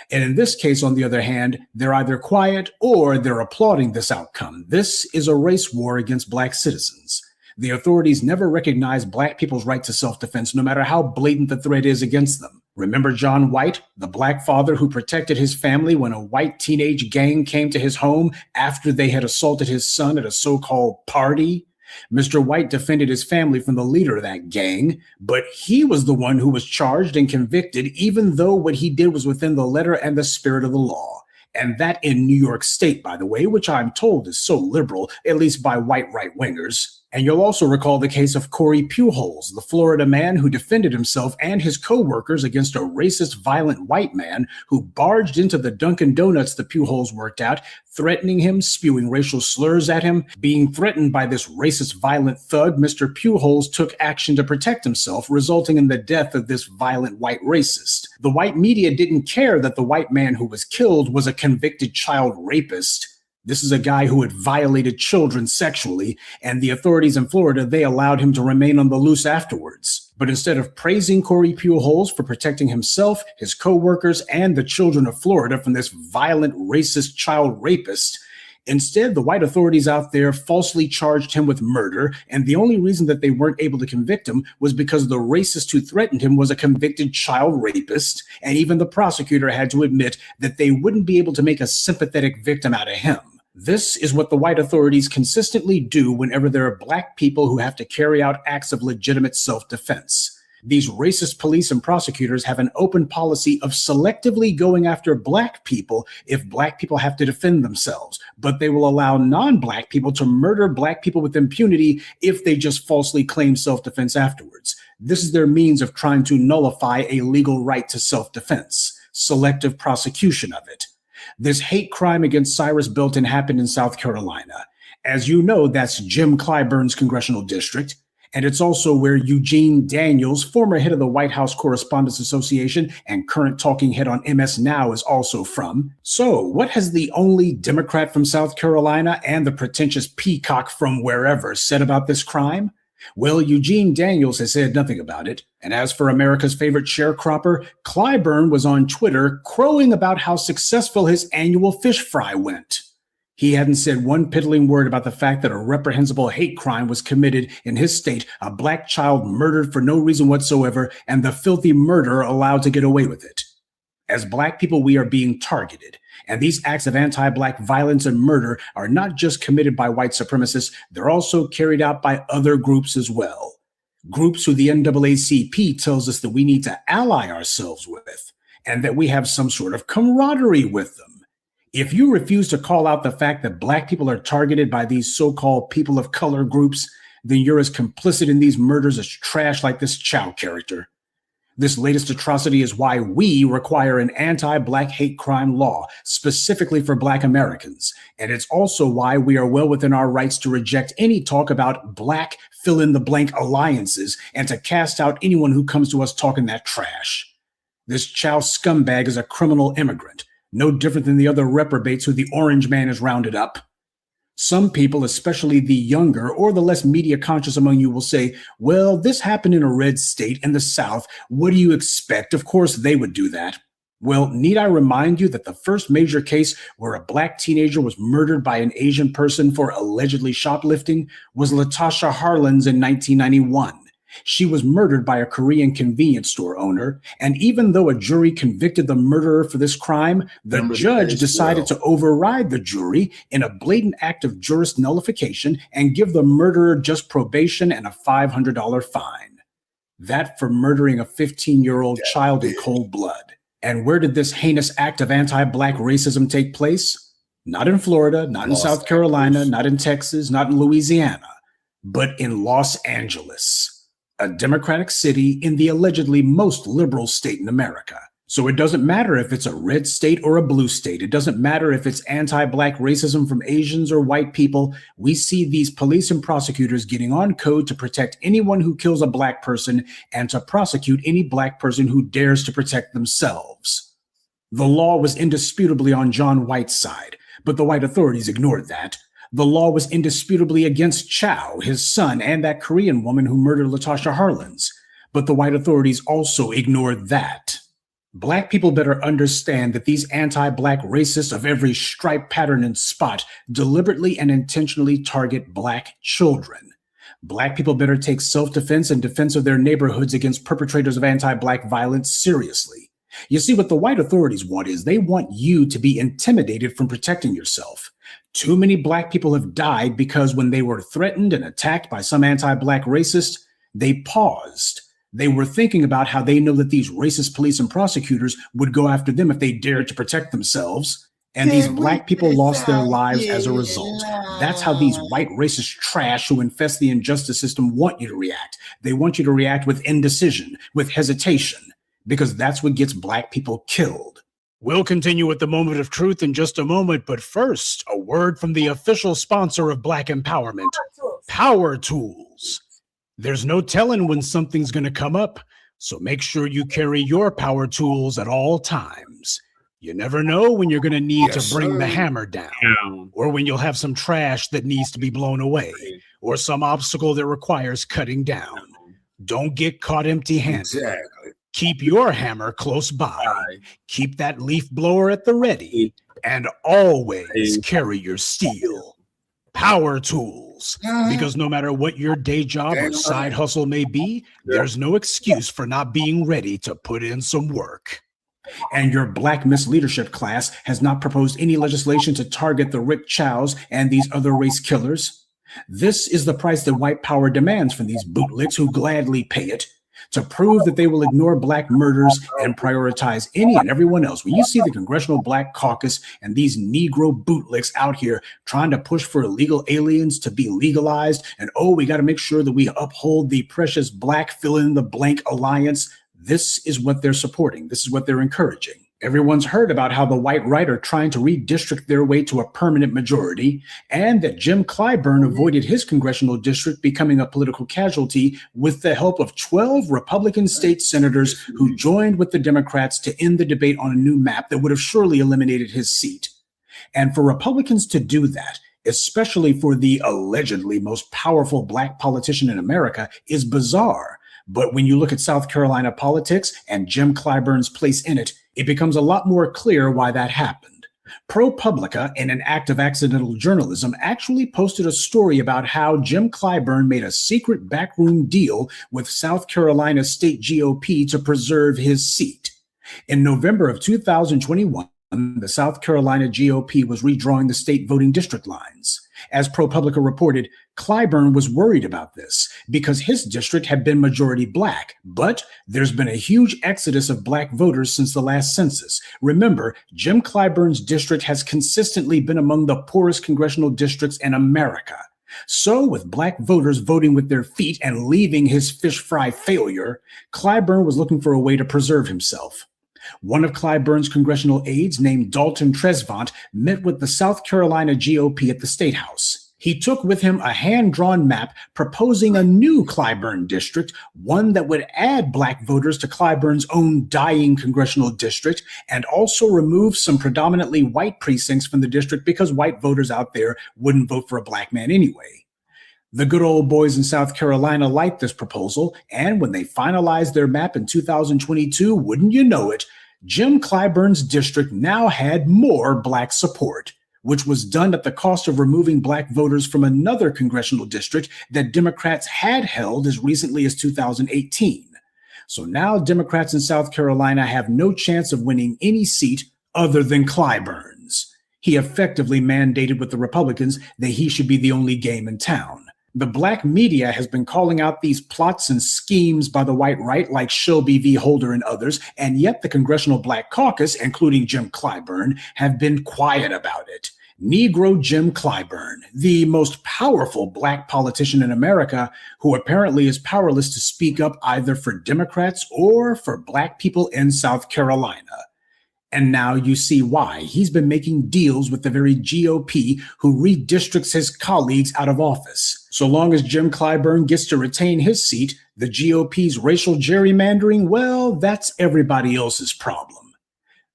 And in this case, on the other hand, they're either quiet or they're applauding this outcome. This is a race war against black citizens. The authorities never recognize black people's right to self-defense, no matter how blatant the threat is against them. Remember John White, the black father who protected his family when a white teenage gang came to his home after they had assaulted his son at a so-called party? Mr. White defended his family from the leader of that gang, but he was the one who was charged and convicted, even though what he did was within the letter and the spirit of the law. And that in New York State, by the way, which I'm told is so liberal, at least by white right-wingers. And you'll also recall the case of Corey Pujols, the Florida man who defended himself and his co-workers against a racist, violent white man who barged into the Dunkin' Donuts the Pujols worked at, threatening him, spewing racial slurs at him. Being threatened by this racist, violent thug, Mr. Pujols took action to protect himself, resulting in the death of this violent white racist. The white media didn't care that the white man who was killed was a convicted child rapist. This is a guy who had violated children sexually, and the authorities in Florida, they allowed him to remain on the loose afterwards. But instead of praising Corey Pujols for protecting himself, his co-workers, and the children of Florida from this violent, racist child rapist, instead, the white authorities out there falsely charged him with murder, and the only reason that they weren't able to convict him was because the racist who threatened him was a convicted child rapist, and even the prosecutor had to admit that they wouldn't be able to make a sympathetic victim out of him. This is what the white authorities consistently do whenever there are black people who have to carry out acts of legitimate self-defense. These racist police and prosecutors have an open policy of selectively going after black people if black people have to defend themselves, but they will allow non-black people to murder black people with impunity if they just falsely claim self-defense afterwards. This is their means of trying to nullify a legal right to self-defense, selective prosecution of it. This hate crime against Cyrus Belton happened in South Carolina. As you know, that's Jim Clyburn's congressional district. And it's also where Eugene Daniels, former head of the White House Correspondents Association and current talking head on MS Now, is also from. So what has the only Democrat from South Carolina and the pretentious peacock from wherever said about this crime? Well, Eugene Daniels has said nothing about it. And as for America's favorite sharecropper, Clyburn was on Twitter crowing about how successful his annual fish fry went. He hadn't said one piddling word about the fact that a reprehensible hate crime was committed in his state, a black child murdered for no reason whatsoever, and the filthy murderer allowed to get away with it. As black people, we are being targeted. And these acts of anti-black violence and murder are not just committed by white supremacists, they're also carried out by other groups as well. Groups who the NAACP tells us that we need to ally ourselves with, and that we have some sort of camaraderie with them. If you refuse to call out the fact that black people are targeted by these so-called people of color groups, then you're as complicit in these murders as trash like this Chow character. This latest atrocity is why we require an anti-black hate crime law, specifically for Black Americans. And it's also why we are well within our rights to reject any talk about black fill-in-the-blank alliances and to cast out anyone who comes to us talking that trash. This Chow scumbag is a criminal immigrant, no different than the other reprobates who the Orange Man has rounded up. Some people, especially the younger or the less media conscious among you, will say, well, this happened in a red state in the South. What do you expect? Of course they would do that. Well, need I remind you that the first major case where a black teenager was murdered by an Asian person for allegedly shoplifting was Latasha Harlins in 1991. She was murdered by a Korean convenience store owner, and even though a jury convicted the murderer for this crime, the judge decided to override the jury in a blatant act of juris nullification and give the murderer just probation and a $500 fine. That for murdering a 15-year-old child in cold blood. And where did this heinous act of anti-black racism take place? Not in Florida, not in South Carolina, not in Texas, not in Louisiana, but in Los Angeles, a Democratic city in the allegedly most liberal state in America. So it doesn't matter if it's a red state or a blue state. It doesn't matter if it's anti-black racism from Asians or white people. We see these police and prosecutors getting on code to protect anyone who kills a black person and to prosecute any black person who dares to protect themselves. The law was indisputably on John White's side, but the white authorities ignored that. The law was indisputably against Chow, his son, and that Korean woman who murdered Latasha Harlins. But the white authorities also ignored that. Black people better understand that these anti-black racists of every stripe, pattern, and spot deliberately and intentionally target black children. Black people better take self-defense and defense of their neighborhoods against perpetrators of anti-black violence seriously. You see, what the white authorities want is they want you to be intimidated from protecting yourself. Too many black people have died because when they were threatened and attacked by some anti-black racist, they paused. They were thinking about how they know that these racist police and prosecutors would go after them if they dared to protect themselves. And these black people lost their lives as a result. That's how these white racist trash who infest the injustice system want you to react. They want you to react with indecision, with hesitation, because that's what gets black people killed. We'll continue with the moment of truth in just a moment, but first, a word from the official sponsor of Black Empowerment, Power Tools. There's no telling when something's going to come up, so make sure you carry your power tools at all times. You never know when you're going to need Yes, to bring the sir. hammer down, or when you'll have some trash that needs to be blown away, or some obstacle that requires cutting down. Don't get caught empty-handed. Exactly. Keep your hammer close by. Keep that leaf blower at the ready, and always carry your steel. Power tools. Because no matter what your day job or side hustle may be, there's no excuse for not being ready to put in some work. And your Black misleadership class has not proposed any legislation to target the Rick Chows and these other race killers. This is the price that white power demands from these bootlicks who gladly pay it, to prove that they will ignore Black murders and prioritize any and everyone else. When you see the Congressional Black Caucus and these Negro bootlicks out here trying to push for illegal aliens to be legalized, and we got to make sure that we uphold the precious Black fill-in-the-blank alliance, this is what they're supporting. This is what they're encouraging. Everyone's heard about how the white right are trying to redistrict their way to a permanent majority, and that Jim Clyburn avoided his congressional district becoming a political casualty with the help of 12 Republican state senators who joined with the Democrats to end the debate on a new map that would have surely eliminated his seat. And for Republicans to do that, especially for the allegedly most powerful Black politician in America, is bizarre. But when you look at South Carolina politics and Jim Clyburn's place in it, it becomes a lot more clear why that happened. ProPublica, in an act of accidental journalism, actually posted a story about how Jim Clyburn made a secret backroom deal with South Carolina state GOP to preserve his seat. In November of 2021, the South Carolina GOP was redrawing the state voting district lines. As ProPublica reported, Clyburn was worried about this because his district had been majority Black, but there's been a huge exodus of Black voters since the last census. Remember, Jim Clyburn's district has consistently been among the poorest congressional districts in America. So with Black voters voting with their feet and leaving his fish fry failure, Clyburn was looking for a way to preserve himself. One of Clyburn's congressional aides, named Dalton Tresvant, met with the South Carolina GOP at the State House. He took with him a hand-drawn map proposing a new Clyburn district, one that would add Black voters to Clyburn's own dying congressional district, and also remove some predominantly white precincts from the district because white voters out there wouldn't vote for a Black man anyway. The good old boys in South Carolina liked this proposal, and when they finalized their map in 2022, wouldn't you know it, Jim Clyburn's district now had more Black support, which was done at the cost of removing Black voters from another congressional district that Democrats had held as recently as 2018. So now Democrats in South Carolina have no chance of winning any seat other than Clyburn's. He effectively mandated with the Republicans that he should be the only game in town. The Black media has been calling out these plots and schemes by the white right like Shelby V. Holder and others, and yet the Congressional Black Caucus, including Jim Clyburn, have been quiet about it. Negro Jim Clyburn, the most powerful Black politician in America, who apparently is powerless to speak up either for Democrats or for Black people in South Carolina. And now you see why. He's been making deals with the very GOP who redistricts his colleagues out of office. So long as Jim Clyburn gets to retain his seat, the GOP's racial gerrymandering, well, that's everybody else's problem.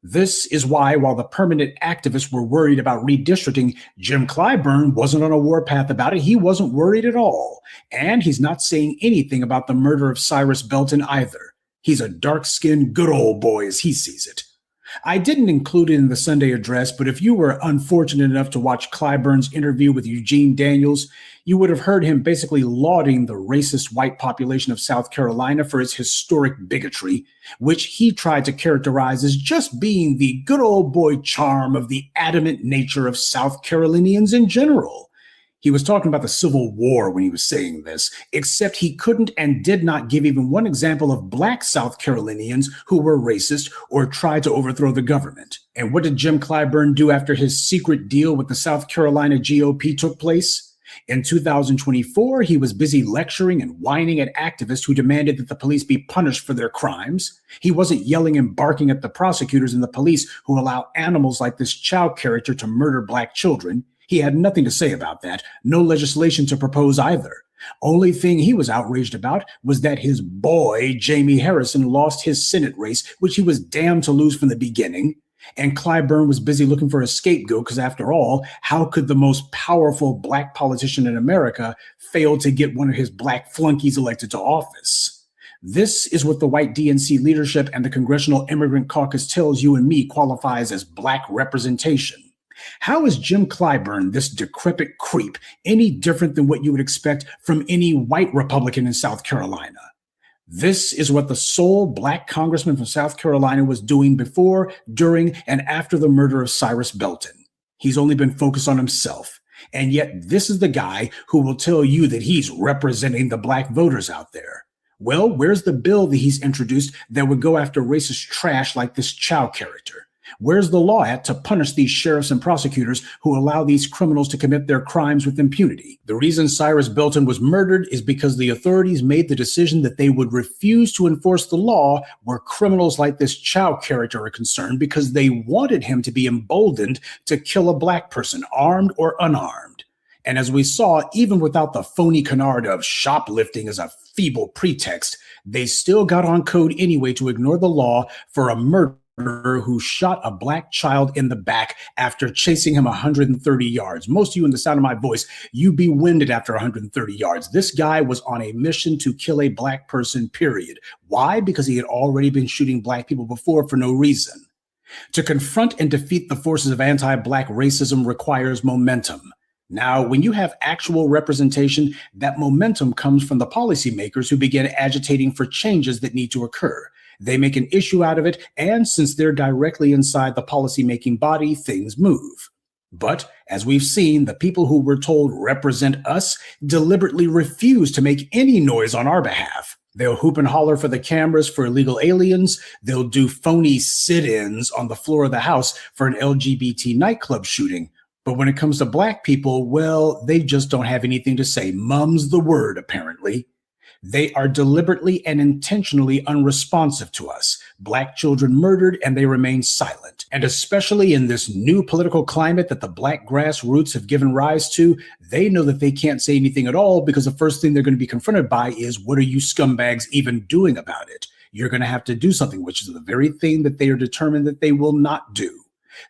This is why, while the permanent activists were worried about redistricting, Jim Clyburn wasn't on a warpath about it. He wasn't worried at all. And he's not saying anything about the murder of Cyrus Belton either. He's a dark-skinned good old boy as he sees it. I didn't include it in the Sunday address, but if you were unfortunate enough to watch Clyburn's interview with Eugene Daniels, you would have heard him basically lauding the racist white population of South Carolina for its historic bigotry, which he tried to characterize as just being the good old boy charm of the adamant nature of South Carolinians in general. He was talking about the Civil War when he was saying this, except he couldn't and did not give even one example of Black South Carolinians who were racist or tried to overthrow the government. And what did Jim Clyburn do after his secret deal with the South Carolina GOP took place? In 2024, he was busy lecturing and whining at activists who demanded that the police be punished for their crimes. He wasn't yelling and barking at the prosecutors and the police who allow animals like this Chow character to murder Black children. He had nothing to say about that, no legislation to propose either. Only thing he was outraged about was that his boy, Jamie Harrison, lost his Senate race, which he was damned to lose from the beginning. And Clyburn was busy looking for a scapegoat because, after all, how could the most powerful black politician in America fail to get one of his black flunkies elected to office? This is what the white DNC leadership and the Congressional Immigrant Caucus tells you and me qualifies as black representation. How is Jim Clyburn, this decrepit creep, any different than what you would expect from any white Republican in South Carolina? This is what the sole black congressman from South Carolina was doing before, during, and after the murder of Cyrus Belton. He's only been focused on himself. And yet this is the guy who will tell you that he's representing the black voters out there. Well, where's the bill that he's introduced that would go after racist trash like this Chow character? Where's the law at to punish these sheriffs and prosecutors who allow these criminals to commit their crimes with impunity? The reason Cyrus Belton was murdered is because the authorities made the decision that they would refuse to enforce the law where criminals like this Chow character are concerned, because they wanted him to be emboldened to kill a black person, armed or unarmed. And as we saw, even without the phony canard of shoplifting as a feeble pretext, they still got on code anyway to ignore the law for a murderer who shot a black child in the back after chasing him 130 yards. Most of you, in the sound of my voice, you be winded after 130 yards. This guy was on a mission to kill a black person, period. Why? Because he had already been shooting black people before for no reason. To confront and defeat the forces of anti-black racism requires momentum. Now, when you have actual representation, that momentum comes from the policymakers who begin agitating for changes that need to occur. They make an issue out of it, and since they're directly inside the policymaking body, things move. But, as we've seen, the people who we're told represent us deliberately refuse to make any noise on our behalf. They'll hoop and holler for the cameras for illegal aliens. They'll do phony sit-ins on the floor of the House for an LGBT nightclub shooting. But when it comes to black people, well, they just don't have anything to say. Mum's the word, apparently. They are deliberately and intentionally unresponsive to us. Black children murdered, and they remain silent. And especially in this new political climate that the black grassroots have given rise to, they know that they can't say anything at all, because the first thing they're going to be confronted by is, what are you scumbags even doing about it? You're going to have to do something, which is the very thing that they are determined that they will not do.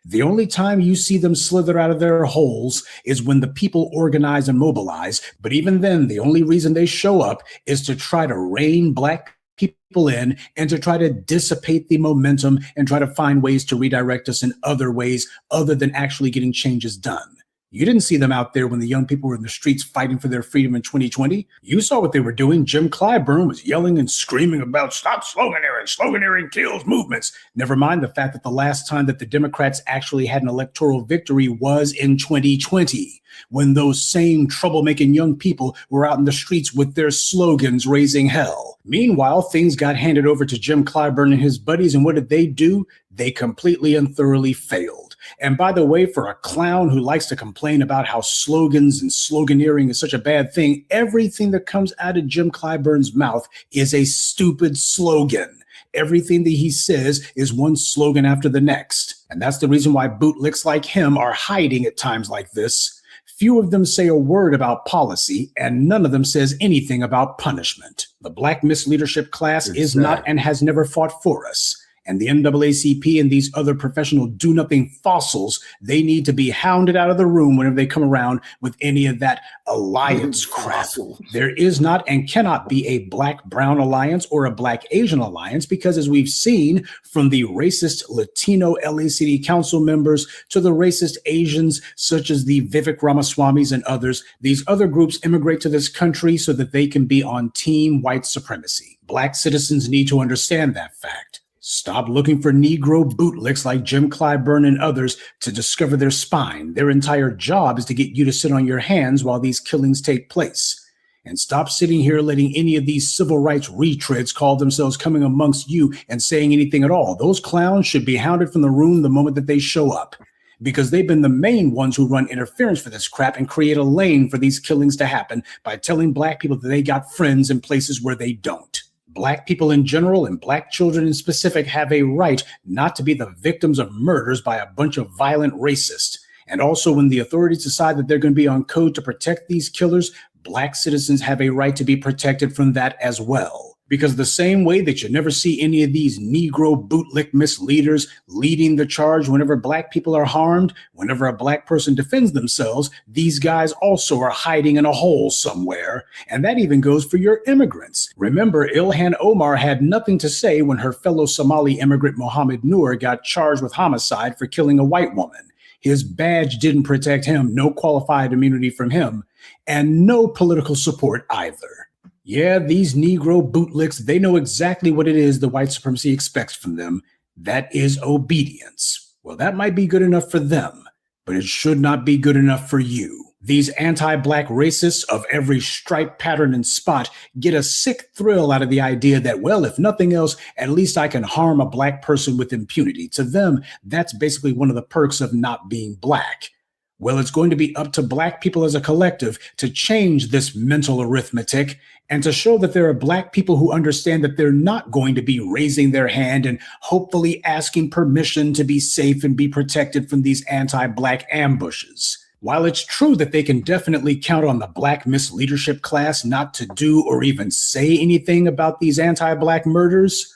The only time you see them slither out of their holes is when the people organize and mobilize. But even then, the only reason they show up is to try to rein black people in and to try to dissipate the momentum and try to find ways to redirect us in other ways other than actually getting changes done. You didn't see them out there when the young people were in the streets fighting for their freedom in 2020. You saw what they were doing. Jim Clyburn was yelling and screaming about stop sloganeering, sloganeering kills movements. Never mind the fact that the last time that the Democrats actually had an electoral victory was in 2020, when those same troublemaking young people were out in the streets with their slogans raising hell. Meanwhile, things got handed over to Jim Clyburn and his buddies, and what did they do? They completely and thoroughly failed. And by the way, for a clown who likes to complain about how slogans and sloganeering is such a bad thing, everything that comes out of Jim Clyburn's mouth is a stupid slogan. Everything that he says is one slogan after the next. And that's the reason why bootlicks like him are hiding at times like this. Few of them say a word about policy, and none of them says anything about punishment. The black misleadership class is not and has never fought for us. And the NAACP and these other professional do-nothing fossils, they need to be hounded out of the room whenever they come around with any of that alliance crap. There is not and cannot be a Black-Brown alliance or a Black-Asian alliance, because as we've seen, from the racist Latino LA City Council members to the racist Asians such as the Vivek Ramaswamis and others, these other groups immigrate to this country so that they can be on team white supremacy. Black citizens need to understand that fact. Stop looking for Negro bootlicks like Jim Clyburn and others to discover their spine. Their entire job is to get you to sit on your hands while these killings take place. And stop sitting here letting any of these civil rights retreads call themselves coming amongst you and saying anything at all. Those clowns should be hounded from the room the moment that they show up, because they've been the main ones who run interference for this crap and create a lane for these killings to happen by telling black people that they got friends in places where they don't. Black people in general and black children in specific have a right not to be the victims of murders by a bunch of violent racists. And also, when the authorities decide that they're going to be on code to protect these killers, black citizens have a right to be protected from that as well. Because the same way that you never see any of these Negro bootlick misleaders leading the charge whenever black people are harmed, whenever a black person defends themselves, these guys also are hiding in a hole somewhere. And that even goes for your immigrants. Remember, Ilhan Omar had nothing to say when her fellow Somali immigrant Mohammed Noor got charged with homicide for killing a white woman. His badge didn't protect him, no qualified immunity from him, and no political support either. Yeah, these Negro bootlicks, they know exactly what it is the white supremacy expects from them. That is obedience. Well, that might be good enough for them, but it should not be good enough for you. These anti-black racists of every stripe, pattern, and spot get a sick thrill out of the idea that, well, if nothing else, at least I can harm a black person with impunity. To them, that's basically one of the perks of not being black. Well, it's going to be up to black people as a collective to change this mental arithmetic and to show that there are black people who understand that they're not going to be raising their hand and hopefully asking permission to be safe and be protected from these anti-black ambushes. While it's true that they can definitely count on the black misleadership class not to do or even say anything about these anti-black murders,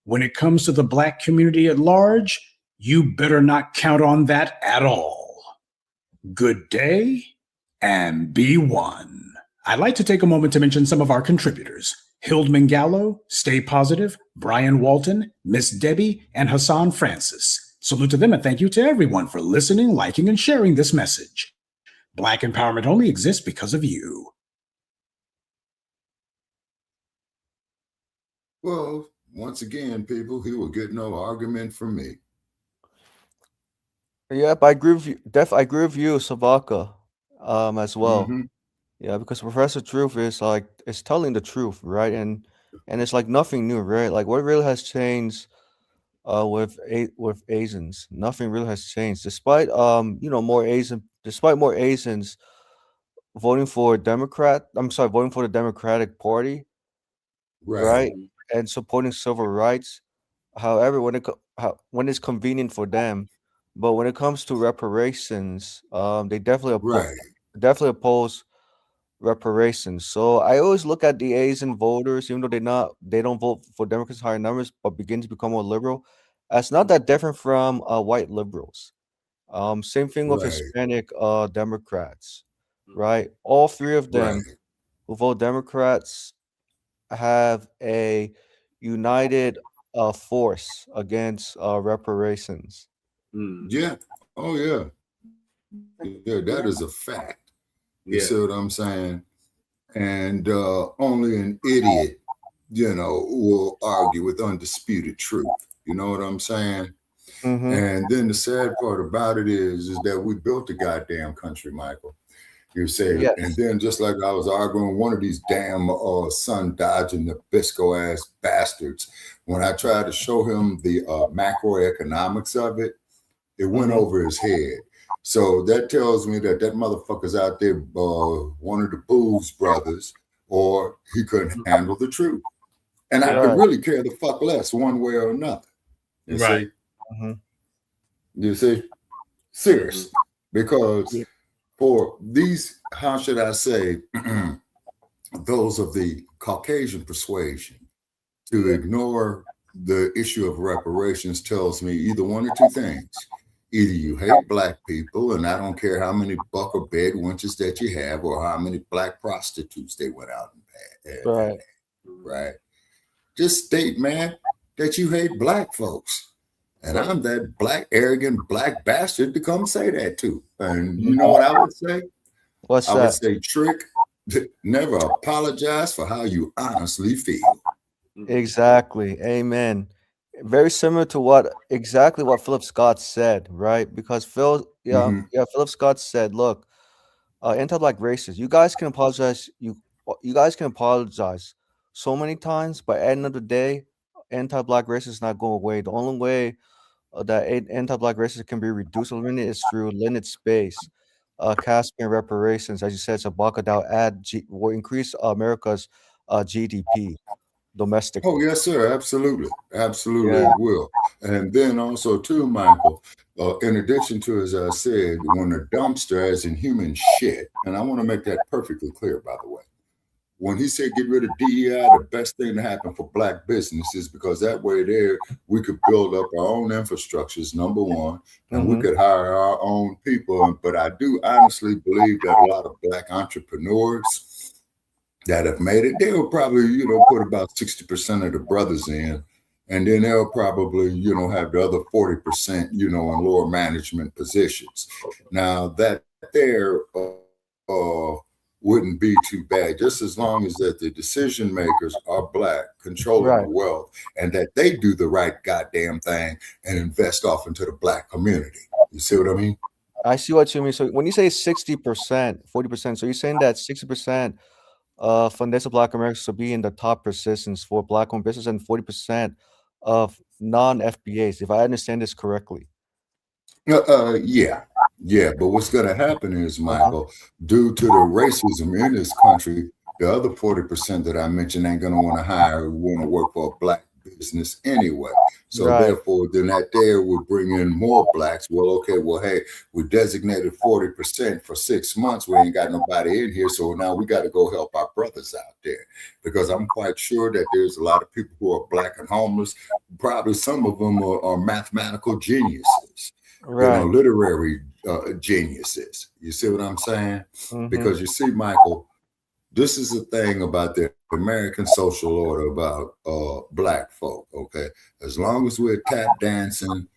when it comes to the black community at large, you better not count on that at all. Good day and be one. I'd like to take a moment to mention some of our contributors. Hildman Gallo, Stay Positive, Brian Walton, Miss Debbie, and Hassan Francis. Salute to them and thank you to everyone for listening, liking, and sharing this message. Black empowerment only exists because of you. Well, once again, people, he will get no argument from me. Yep, I agree with you. I agree with you, Savaka, as well. Yeah, because Professor Truth is like it's telling the truth, right? And it's like nothing new, right? Like what really has changed with Asians? Nothing really has changed, despite despite more Asians voting for voting for the Democratic Party, right? And supporting civil rights. However, when it's convenient for them, but when it comes to reparations, they definitely oppose reparations. So I always look at the Asian voters, even though they don't vote for Democrats higher numbers, but begin to become more liberal. It's not that different from white liberals. Same thing with Hispanic Democrats, right? All three of them who vote Democrats have a united force against reparations. Yeah. Oh, yeah. Yeah, that is a fact. You see what I'm saying? And only an idiot, will argue with undisputed truth. You know what I'm saying? And then the sad part about it is that we built the goddamn country, Michael. You say, and then just like I was arguing, one of these damn sun dodging Nabisco ass bastards, when I tried to show him the macroeconomics of it, it went over his head. So that tells me that motherfucker's out there, one of the Booths brothers, or he couldn't handle the truth. And I could really care the fuck less one way or another. You see? You see? Seriously. Because for these, how should I say, those of the Caucasian persuasion to ignore the issue of reparations tells me either one or two things. Either you hate black people, and I don't care how many buck or bed wenches that you have, or how many black prostitutes they went out and had. Right. Just state, man, that you hate black folks. And I'm that black, arrogant black bastard to come say that too. And you know what I would say? What's that? I would say, Trick, never apologize for how you honestly feel. Exactly. Amen. Very similar to exactly what Philip Scott said, right? Because Philip Scott said, look, anti-black racists, you guys can apologize. You guys can apologize so many times, but at the end of the day, anti-black racism is not going away. The only way that anti-black racism can be reduced or eliminated is through limited space, Caspian reparations, as you said, Sabaka will increase America's GDP. Domestic. Oh, yes, sir. Absolutely. Absolutely, it will. And then also, too, Michael, in addition to, as I said, when a dumpster, as in human shit, and I want to make that perfectly clear, by the way, when he said get rid of DEI, the best thing to happen for Black businesses, because that way there we could build up our own infrastructures, number one, and we could hire our own people. But I do honestly believe that a lot of Black entrepreneurs that have made it, they'll probably, put about 60% of the brothers in, and then they'll probably, have the other 40%, in lower management positions. Now that there wouldn't be too bad, just as long as that the decision makers are Black, controlling the wealth, and that they do the right goddamn thing and invest off into the Black community. You see what I mean? I see what you mean. So when you say 60%, 40%, so you're saying that 60% of Foundational Black Americans will be in the top positions for Black-owned business and 40% of non-FBAs, if I understand this correctly. Yeah. But what's going to happen is, Michael, due to the racism in this country, the other 40% that I mentioned ain't going to want to hire, want to work for a Black business anyway. So therefore, then that there would bring in more Blacks. Well, okay, hey, we designated 40% for 6 months. We ain't got nobody in here. So now we got to go help our brothers out there, because I'm quite sure that there's a lot of people who are Black and homeless. Probably some of them are mathematical geniuses, literary geniuses. You see what I'm saying? Because you see, Michael, this is the thing about the American social order about Black folk, okay? As long as we're tap dancing,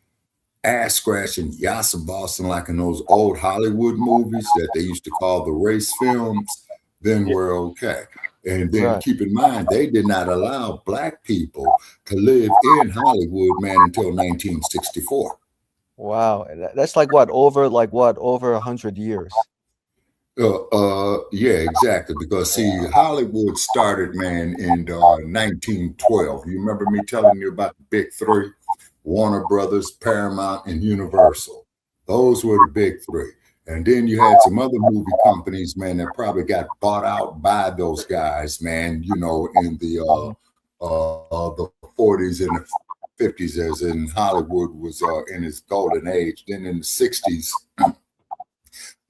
ass scratching, yassa bossing like in those old Hollywood movies that they used to call the race films, then we're okay. And then keep in mind, they did not allow Black people to live in Hollywood, man, until 1964. Wow, that's over 100 years. Yeah, exactly. Because see, Hollywood started, man, in 1912. You remember me telling you about the big three: Warner Brothers, Paramount, and Universal. Those were the big three. And then you had some other movie companies, man, that probably got bought out by those guys, man. In the 40s and the 50s, as in Hollywood was in its golden age. Then in the 60s.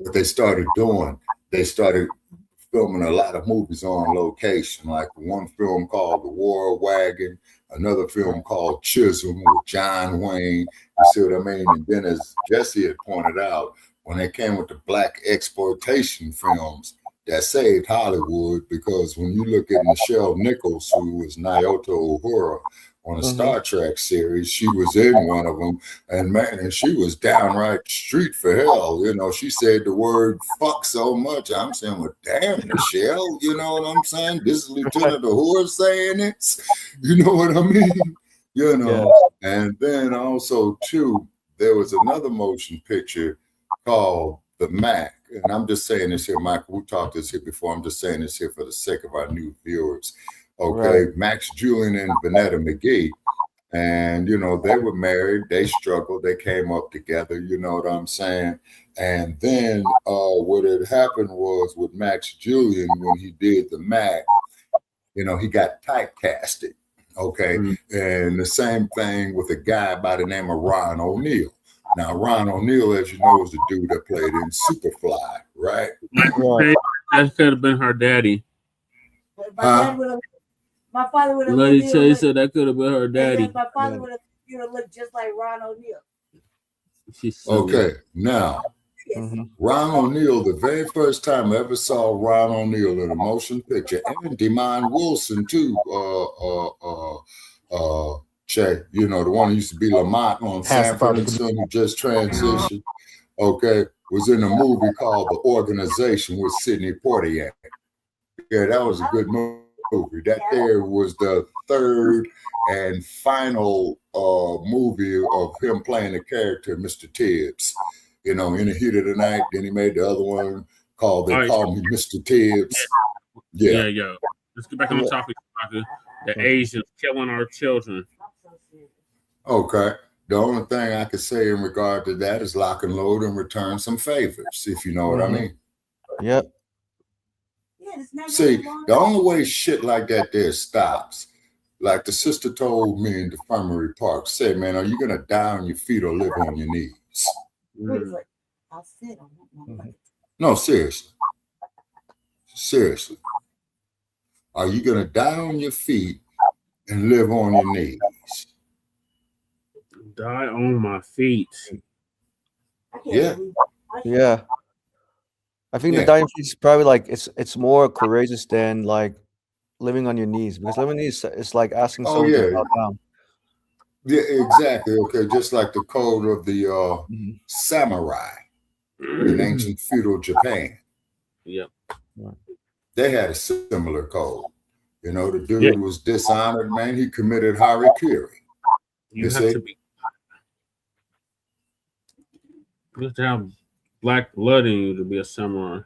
What they started doing, they started filming a lot of movies on location, like one film called The War Wagon, another film called Chisholm with John Wayne. You see what I mean? And then, as Jesse had pointed out, when they came with the Black exploitation films, that saved Hollywood, because when you look at Nichelle Nichols, who was Nyota Uhura on a Star Trek series, she was in one of them, and man, and she was downright street for hell. She said the word fuck so much. I'm saying, well, damn, Nichelle, you know what I'm saying? This is Lieutenant Uhura saying it. You know what I mean? And then also, too, there was another motion picture called The Mac. And I'm just saying this here, Michael, we talked this here before. I'm just saying this here for the sake of our new viewers. Okay, Max Julian and Vanetta McGee, and they were married, they struggled, they came up together, you know what I'm saying? And then what had happened was with Max Julian, when he did The Mac, he got typecasted, okay? And the same thing with a guy by the name of Ron O'Neal. Now, Ron O'Neal, as you know, is the dude that played in Superfly, right? That could have been her daddy. My father would have. Lady Che said that could have been her daddy. My father would have looked just like Ron O'Neal. Okay, now Ron O'Neal, the very first time I ever saw Ron O'Neal in a motion picture, and Demond Wilson too, Che, the one who used to be Lamont on Sanford and Son, who just transitioned, was in a movie called The Organization with Sidney Poitier. Yeah, that was a good movie. That there was the third and final movie of him playing the character Mr. Tibbs. In the Heat of the Night. Then he made the other one called They Call Me Mr. Tibbs. Yeah. Let's get back on the topic. The Asians killing our children. Okay. The only thing I could say in regard to that is lock and load and return some favors, if you know what I mean. Yep. See, the only way shit like that there stops, like the sister told me in Defamatory Park, said, man, are you going to die on your feet or live on your knees? I'll sit on my No, seriously. Seriously. Are you going to die on your feet and live on your knees? Die on my feet. Yeah. Yeah. I think the Yeah. dying feet is probably like it's more courageous than like living on your knees, because living on your knees is like asking Oh, someone to yeah. bow down. Yeah, exactly. Okay, just like the code of the samurai in ancient feudal Japan. Yep. They had a similar code. You know, the dude was dishonored, man. He committed harikiri. You have to have black blood in you to be a samurai.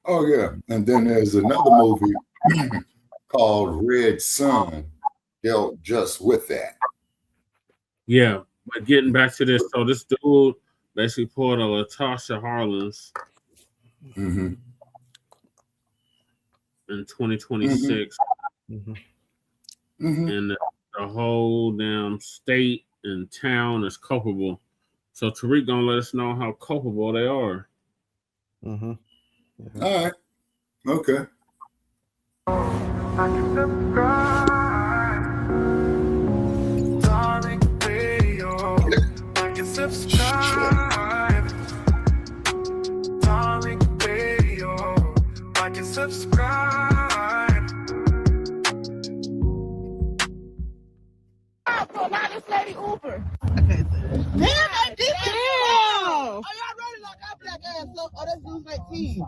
Oh, yeah. And then there's another movie called Red Sun, dealt just with that. Yeah, but getting back to this, so this dude basically pulled a Latasha Harlins Mm-hmm. in 2026, and the whole damn state and town is culpable. So Tariq gonna let us know how culpable they are. All right. Okay.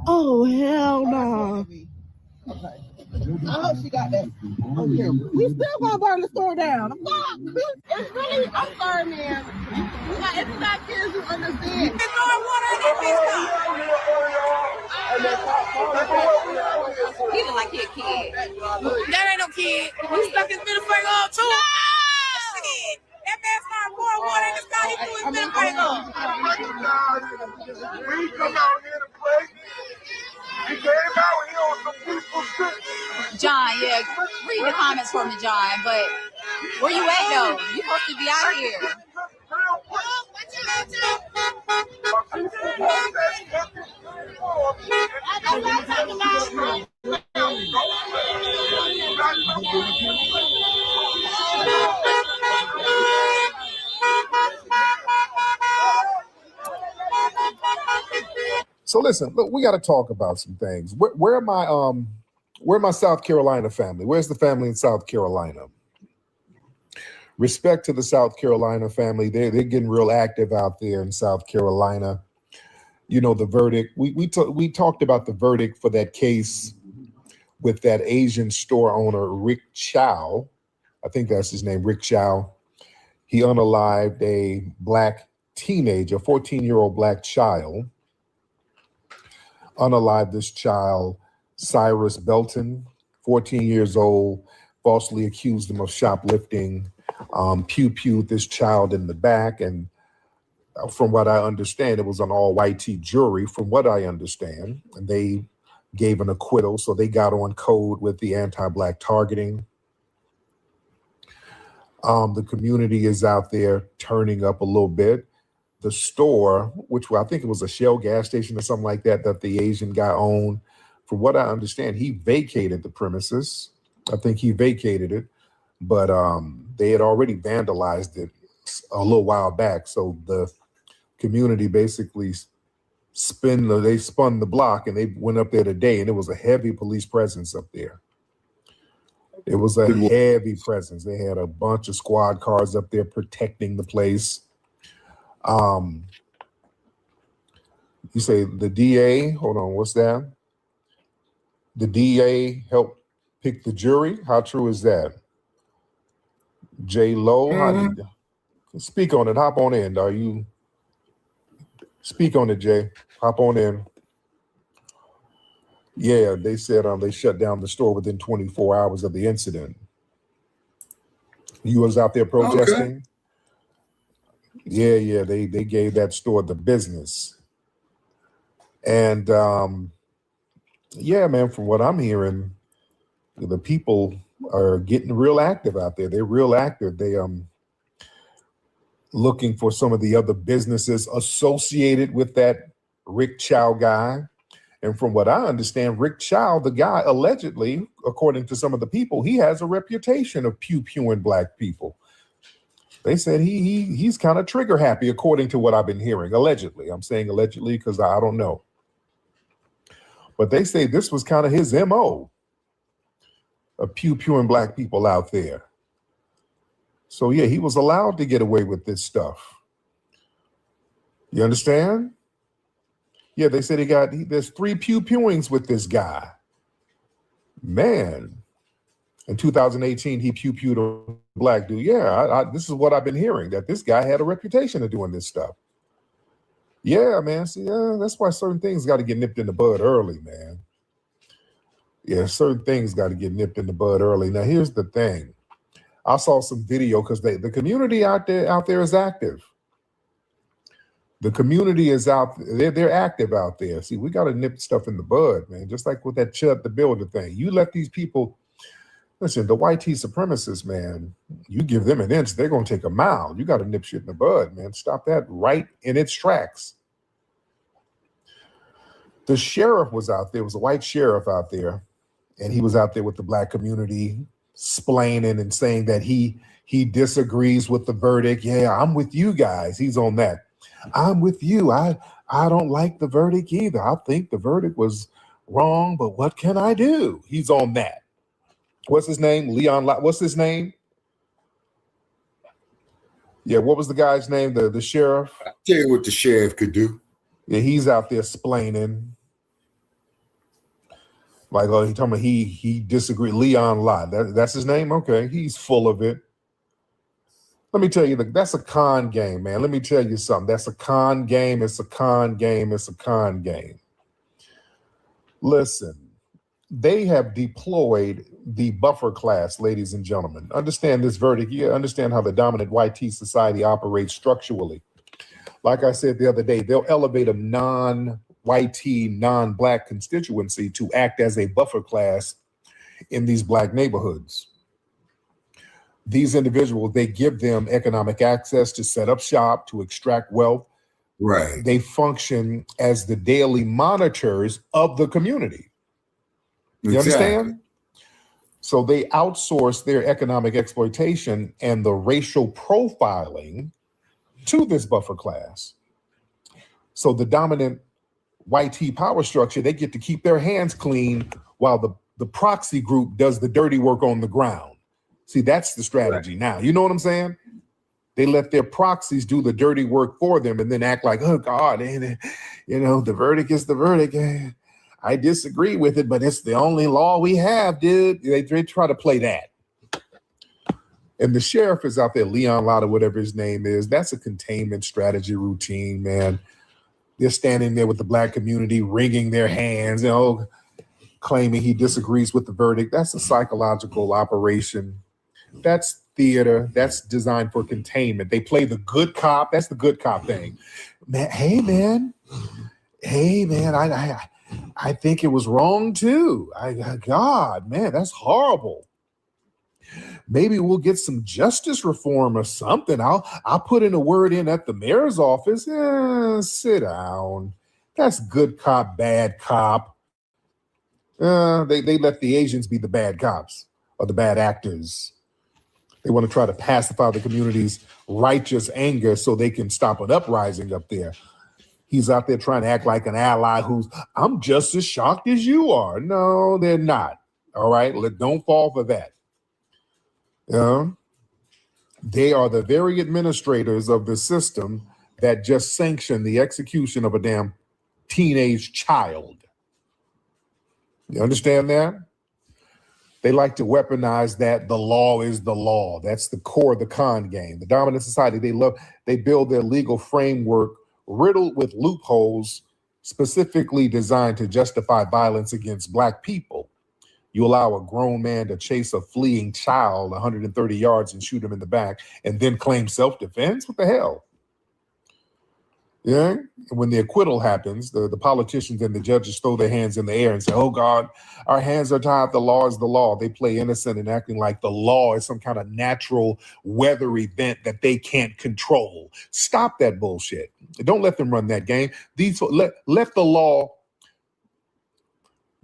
Oh, hell no. Okay. I hope she got that on camera. We still gonna burn the store down. Fuck! It's really, I'm sorry, man. You got everybody kids who understand. There's no water in that bitch. He look like he a kid. That ain't no kid. He stuck his middle finger up too. No! Shit. That man started pouring water in his car. He threw his middle finger up. We come out here to play. He came out here on some peaceful shit. John, yeah. Read the comments for me, John. But where you at though? You supposed to be out here. So listen, look, we got to talk about some things. Where my South Carolina family? Where's the family in South Carolina? Respect to the South Carolina family. They're getting real active out there in South Carolina. You know, the verdict. We talked about the verdict for that case with that Asian store owner, Rick Chow. I think that's his name, Rick Chow. He unalived a black teenager, 14-year-old black child. Unalived this child, Cyrus Belton, 14 years old, falsely accused him of shoplifting, pew-pewed this child in the back. And from what I understand, it was an all-white jury, from what I understand. And they gave an acquittal, so they got on code with the anti-black targeting. The community is out there turning up a little bit. The store, which I think it was a Shell gas station or something like that, that the Asian guy owned, from what I understand, he vacated the premises. I think he vacated it, but they had already vandalized it a little while back. So the community basically spun the block, and they went up there today, and it was a heavy police presence up there. It was a heavy presence. They had a bunch of squad cars up there protecting the place. You say the DA, hold on, what's that? The DA helped pick the jury? How true is that? J. Lo, speak on it, hop on in. Speak on it, Jay, hop on in. Yeah, they said they shut down the store within 24 hours of the incident. You was out there protesting? Okay. Yeah, they gave that store the business. And yeah, man, from what I'm hearing, the people are getting real active out there. They're real active. They looking for some of the other businesses associated with that Rick Chow guy. And from what I understand, Rick Chow, the guy, allegedly, according to some of the people, he has a reputation of pew-pewing black people. They said he's kind of trigger happy, according to what I've been hearing. Allegedly. I'm saying allegedly because I don't know. But they say this was kind of his MO, of pew-pewing black people out there. So yeah, he was allowed to get away with this stuff. You understand? Yeah, they said there's 3 pew-pewings with this guy. Man. In 2018, he pew-pewed a black dude. Yeah, this is what I've been hearing, that this guy had a reputation of doing this stuff. Yeah, man. See, that's why certain things got to get nipped in the bud early, man. Yeah, certain things got to get nipped in the bud early. Now, here's the thing. I saw some video because the community out there is active. The community is out. They're active out there. See, we got to nip stuff in the bud, man. Just like with that CHUD the builder thing. You let these people, listen, the white supremacists, man, you give them an inch, they're going to take a mile. You got to nip shit in the bud, man. Stop that right in its tracks. The sheriff was out there. It was a white sheriff out there. And he was out there with the black community, splaining and saying that he disagrees with the verdict. Yeah, I'm with you guys. He's on that. I'm with you. I don't like the verdict either. I think the verdict was wrong, but what can I do? He's on that. What's his name? Leon. What's his name? Yeah, what was the guy's name? The sheriff? I'll tell you what the sheriff could do. Yeah, he's out there splaining. Like, oh, he talking about he disagreed. Leon Lott. That's his name? Okay, he's full of it. Let me tell you, that's a con game, man. Let me tell you something. That's a con game. It's a con game. It's a con game. Listen, they have deployed the buffer class, ladies and gentlemen. Understand this verdict. You understand how the dominant white society operates structurally. Like I said the other day, they'll elevate a non-white, non-black constituency to act as a buffer class in these black neighborhoods. These individuals, they give them economic access to set up shop, to extract wealth. Right. They function as the daily monitors of the community. You understand? So they outsource their economic exploitation and the racial profiling to this buffer class. So the dominant white power structure, they get to keep their hands clean while the proxy group does the dirty work on the ground. See, that's the strategy now. You know what I'm saying? They let their proxies do the dirty work for them and then act like, oh, God, the verdict is the verdict. I disagree with it, but it's the only law we have, dude. They try to play that. And the sheriff is out there, Leon Lott or whatever his name is. That's a containment strategy routine, man. They're standing there with the black community, wringing their hands, claiming he disagrees with the verdict. That's a psychological operation. That's theater. That's designed for containment. They play the good cop. That's the good cop thing. Man, hey, man, I think it was wrong too. God, man, that's horrible. Maybe we'll get some justice reform or something. I'll put in a word in at the mayor's office. Sit down. That's good cop, bad cop. They let the Asians be the bad cops or the bad actors. They want to try to pacify the community's righteous anger so they can stop an uprising up there. He's out there trying to act like an ally I'm just as shocked as you are. No, they're not. All right? Don't fall for that. They are the very administrators of the system that just sanction the execution of a damn teenage child. You understand that? They like to weaponize that the law is the law. That's the core of the con game. The dominant society, they build their legal framework riddled with loopholes specifically designed to justify violence against black people. You allow a grown man to chase a fleeing child 130 yards and shoot him in the back and then claim self-defense? What the hell? Yeah. When the acquittal happens, the politicians and the judges throw their hands in the air and say, oh, God, our hands are tied. The law is the law. They play innocent and acting like the law is some kind of natural weather event that they can't control. Stop that bullshit. Don't let them run that game. Let the law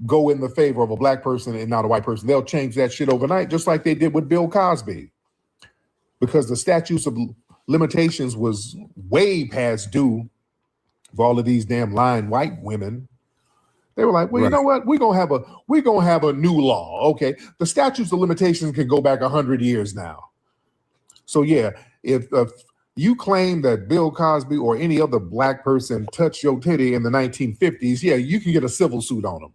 go in the favor of a black person and not a white person. They'll change that shit overnight, just like they did with Bill Cosby, because the statutes of limitations was way past due for all of these damn lying white women. They were like, well, you know what? We're gonna have a new law. Okay, the statutes of limitations can go back 100 years now. So yeah, if you claim that Bill Cosby or any other black person touched your titty in the 1950s, yeah, you can get a civil suit on them.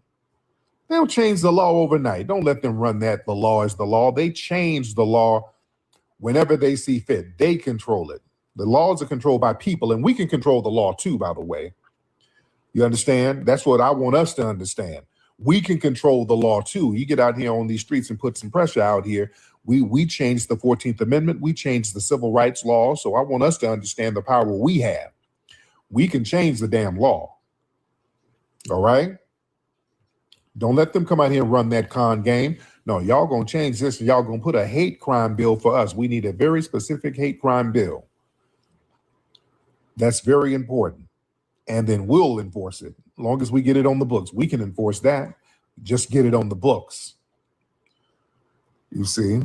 They'll change the law overnight. Don't let them run that. The law is the law. They change the law whenever they see fit. They control it. The laws are controlled by people, and we can control the law too, by the way. You understand? That's what I want us to understand. We can control the law too. You get out here on these streets and put some pressure out here. We changed the 14th Amendment. We changed the civil rights law. So I want us to understand the power we have. We can change the damn law. All right? Don't let them come out here and run that con game. No, y'all gonna change this and y'all gonna put a hate crime bill for us. We need a very specific hate crime bill. That's very important. And then we'll enforce it. As long as we get it on the books, we can enforce that. Just get it on the books. You see?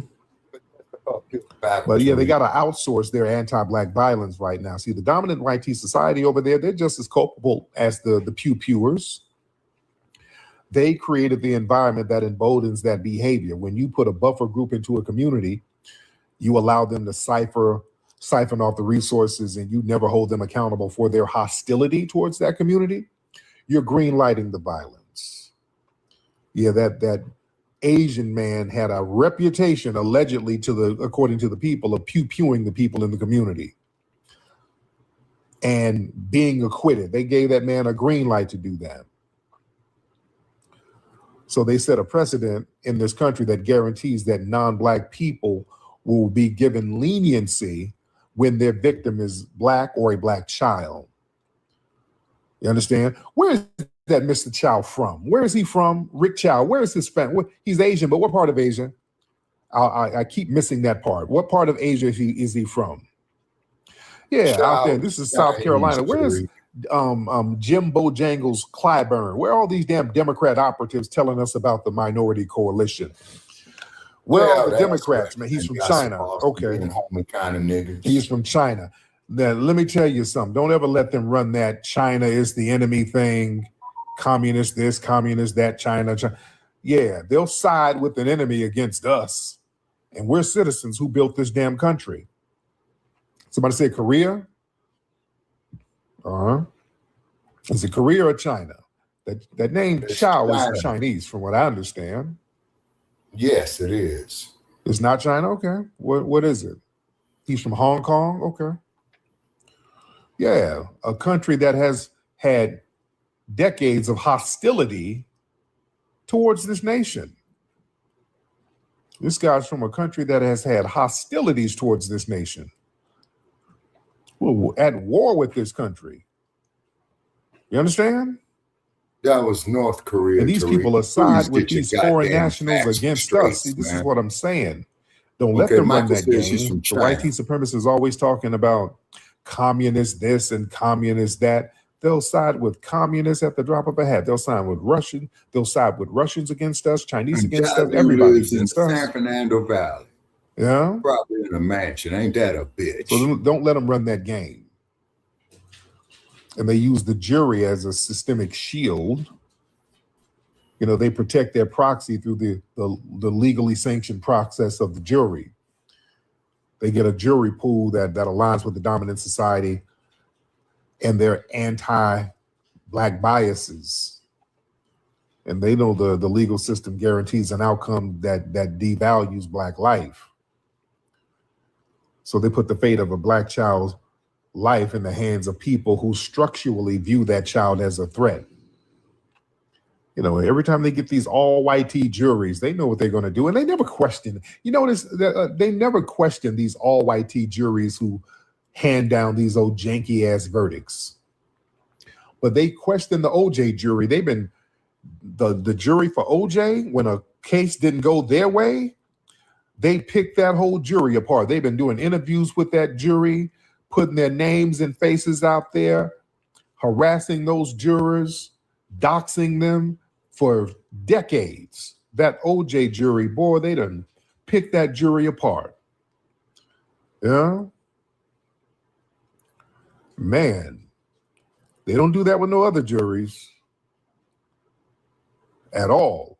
But yeah, they got to outsource their anti-black violence right now. See, the dominant white society over there, they're just as culpable as the pew-pewers. They created the environment that emboldens that behavior. When you put a buffer group into a community, you allow them to siphon off the resources, and you never hold them accountable for their hostility towards that community. You're green lighting the violence. Yeah, that Asian man had a reputation, allegedly, according to the people, of pew-pewing the people in the community and being acquitted. They gave that man a green light to do that. So they set a precedent in this country that guarantees that non-black people will be given leniency when their victim is black or a black child. You understand? Where is that Mr. Chow from? Where is he from? Rick Chow, where is his family? He's Asian, but what part of Asia? I keep missing that part. What part of Asia is he from? Yeah, out there. This is South Carolina. Where is Jim Bojangles Clyburn? Where are all these damn Democrat operatives telling us about the minority coalition? Where are the Democrats, man? He's from China. Okay. Kind of nigga. He's from China. Now, let me tell you something. Don't ever let them run that China is the enemy thing. Communist this, communist that, China. Yeah, they'll side with an enemy against us. And we're citizens who built this damn country. Somebody say Korea? Is it Korea or China? That name Chow is Chinese, from what I understand. Yes, it is. It's not China? Okay. What is it? He's from Hong Kong? Okay. Yeah, a country that has had decades of hostility towards this nation. This guy's from a country that has had hostilities towards this nation. We're at war with this country. You understand? That was North Korea. And these Tariq. people aside Please with get your these foreign goddamn nationals facts against straight, us. See, this man. is what I'm saying. Don't let them run that game. The white supremacists always talking about communist this and communist that. They'll side with communists at the drop of a hat. They'll side with Russian. They'll side with Russians against us, Chinese against us, everybody lives in against us. San Fernando Valley. Yeah, probably in a mansion. Ain't that a bitch? So don't let them run that game. And they use the jury as a systemic shield. You know, they protect their proxy through the legally sanctioned process of the jury. They get a jury pool that aligns with the dominant society and their anti-black biases. And they know the legal system guarantees an outcome that devalues black life. So they put the fate of a black child's life in the hands of people who structurally view that child as a threat. You know, every time they get these all white juries, they know what they're going to do, and they never question. You notice they never question these all white juries who hand down these old janky ass verdicts. But they question the OJ jury. They've been the jury for OJ, when a case didn't go their way, they picked that whole jury apart. They've been doing interviews with that jury, putting their names and faces out there, harassing those jurors, doxing them, for decades. That OJ jury, boy, they done picked that jury apart. Yeah. Man, they don't do that with no other juries at all.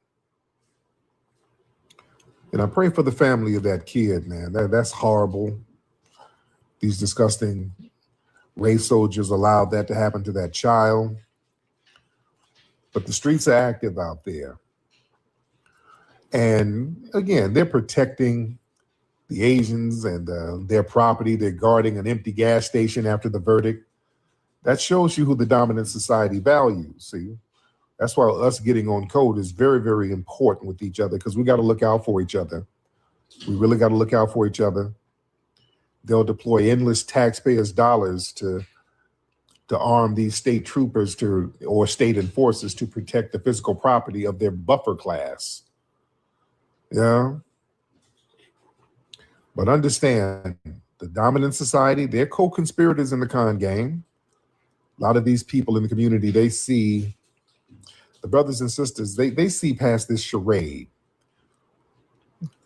And I pray for the family of that kid, man. That's horrible. These disgusting race soldiers allowed that to happen to that child. But the streets are active out there. And again, they're protecting the Asians and their property. They're guarding an empty gas station after the verdict. That shows you who the dominant society values, see? That's why us getting on code is very, very important with each other, because we got to look out for each other. We really got to look out for each other. They'll deploy endless taxpayers' dollars to arm these state troopers or state enforcers to protect the physical property of their buffer class. Yeah. But understand, the dominant society, they're co-conspirators in the con game. A lot of these people in the community, they see, the brothers and sisters, they see past this charade.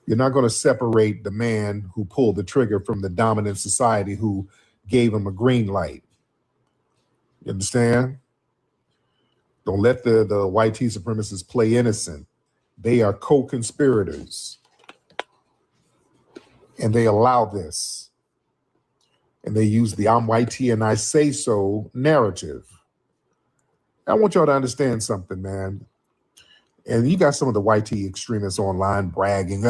You're not going to separate the man who pulled the trigger from the dominant society who gave him a green light. You understand? Don't let the white T supremacists play innocent. They are co-conspirators. And they allow this. And they use the I'm white T and I say so narrative. I want y'all to understand something, man. And you got some of the white T extremists online bragging,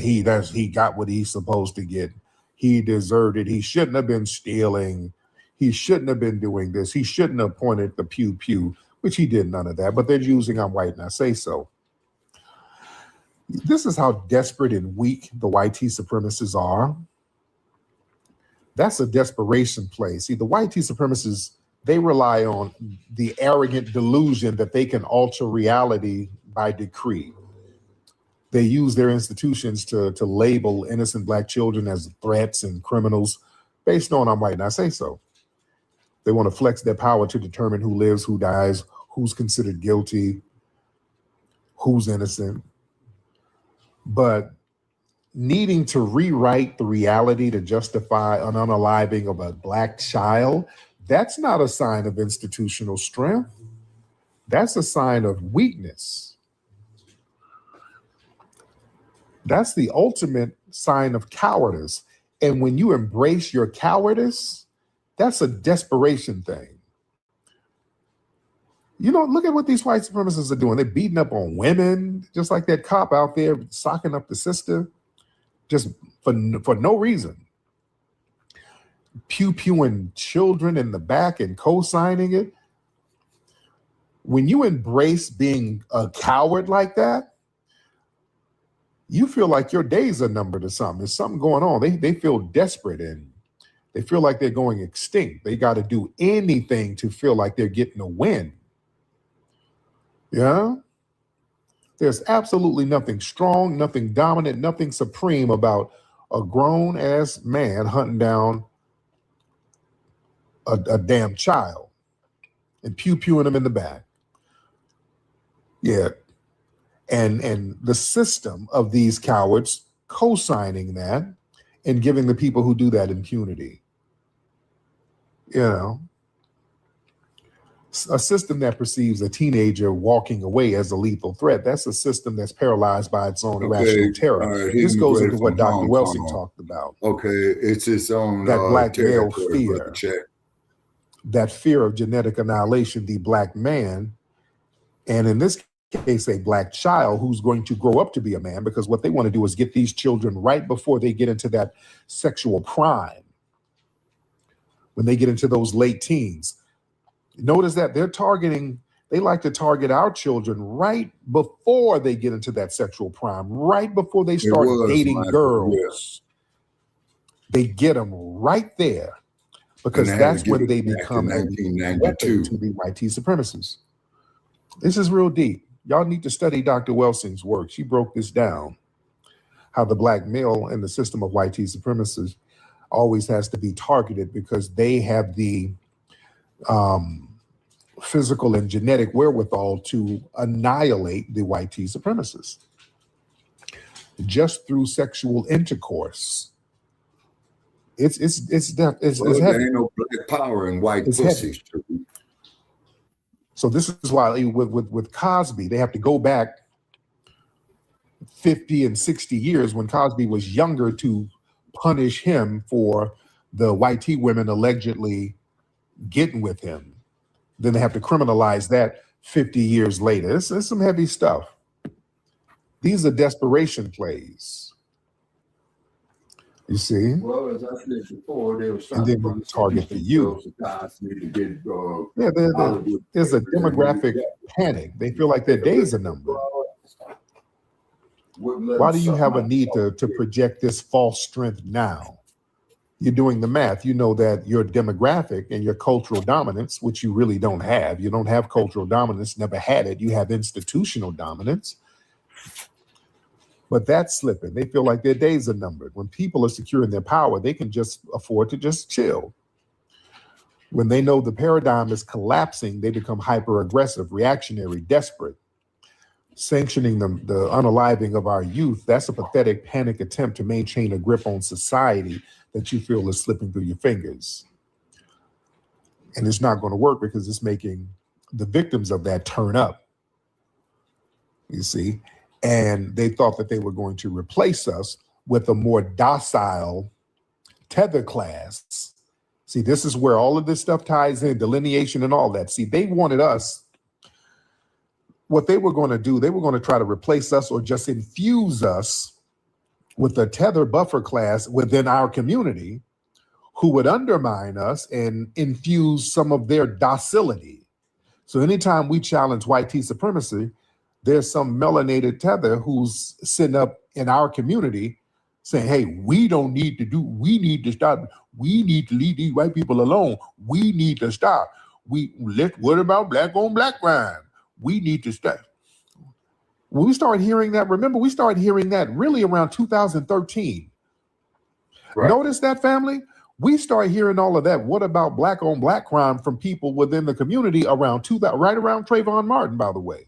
he got what he's supposed to get. He deserved it. He shouldn't have been stealing. He shouldn't have been doing this. He shouldn't have pointed the pew pew, which he did none of that. But they're using I'm white and I say so. This is how desperate and weak the white T supremacists are. That's a desperation play. See, the white T supremacists, they rely on the arrogant delusion that they can alter reality by decree. They use their institutions to label innocent Black children as threats and criminals based on I'm white and I say so. They want to flex their power to determine who lives, who dies, who's considered guilty, who's innocent. But needing to rewrite the reality to justify an unaliving of a Black child, that's not a sign of institutional strength. That's a sign of weakness. That's the ultimate sign of cowardice. And when you embrace your cowardice, that's a desperation thing. You know, look at what these white supremacists are doing. They're beating up on women, just like that cop out there socking up the sister, just for no reason. Pew-pewing children in the back and co-signing it. When you embrace being a coward like that, you feel like your days are numbered or something. There's something going on. They feel desperate and they feel like they're going extinct. They got to do anything to feel like they're getting a win. Yeah? There's absolutely nothing strong, nothing dominant, nothing supreme about a grown-ass man hunting down a damn child and pew-pewing him in the back. Yeah. And the system of these cowards co-signing that and giving the people who do that impunity. You know, a system that perceives a teenager walking away as a lethal threat, that's a system that's paralyzed by its own irrational terror. This goes into what Dr. Welsing talked about. Okay, it's its own that Black male fear. That fear of genetic annihilation, the Black man, and in this case, a Black child who's going to grow up to be a man, because what they want to do is get these children right before they get into that sexual prime. When they get into those late teens. Notice that they like to target our children right before they get into that sexual prime, right before they start dating girls. Yeah. They get them right there because that's when they become a weapon to the white T supremacists. This is real deep. Y'all need to study Dr. Welsing's work. She broke this down, how the Black male in the system of white T supremacists always has to be targeted because they have the physical and genetic wherewithal to annihilate the white tea supremacists just through sexual intercourse. It's Well, there heavy. ain't no black power in white It's pussy. heavy. So this is why with Cosby, they have to go back 50 and 60 years when Cosby was younger to punish him for the white tea women allegedly getting with him. Then they have to criminalize that 50 years later. It's some heavy stuff. These are desperation plays. You see? Well, as I said before, they were And then we target the youth. Yeah, there's a demographic panic. They feel like their days are numbered. Why do you have a need to project this false strength now? You're doing the math. You know that your demographic and your cultural dominance, which you really don't have. You don't have cultural dominance, never had it. You have institutional dominance. But that's slipping. They feel like their days are numbered. When people are secure in their power, they can just afford to just chill. When they know the paradigm is collapsing, they become hyper-aggressive, reactionary, desperate. Sanctioning the unaliving of our youth, that's a pathetic panic attempt to maintain a grip on society that you feel is slipping through your fingers. And it's not going to work because it's making the victims of that turn up. You see? And they thought that they were going to replace us with a more docile tether class. See, this is where all of this stuff ties in, delineation and all that. See, they wanted us. What they were going to do, they were going to try to replace us or just infuse us with a tether buffer class within our community who would undermine us and infuse some of their docility. So anytime we challenge white tea supremacy, there's some melanated tether who's sitting up in our community saying, hey, we need to stop. We need to leave these white people alone. We need to stop. What about black on black crime? We need to stop. When we started hearing that, remember, we started hearing that really around 2013. Right. Notice that, family? We started hearing all of that. What about black on black crime from people within the community around right around Trayvon Martin, by the way.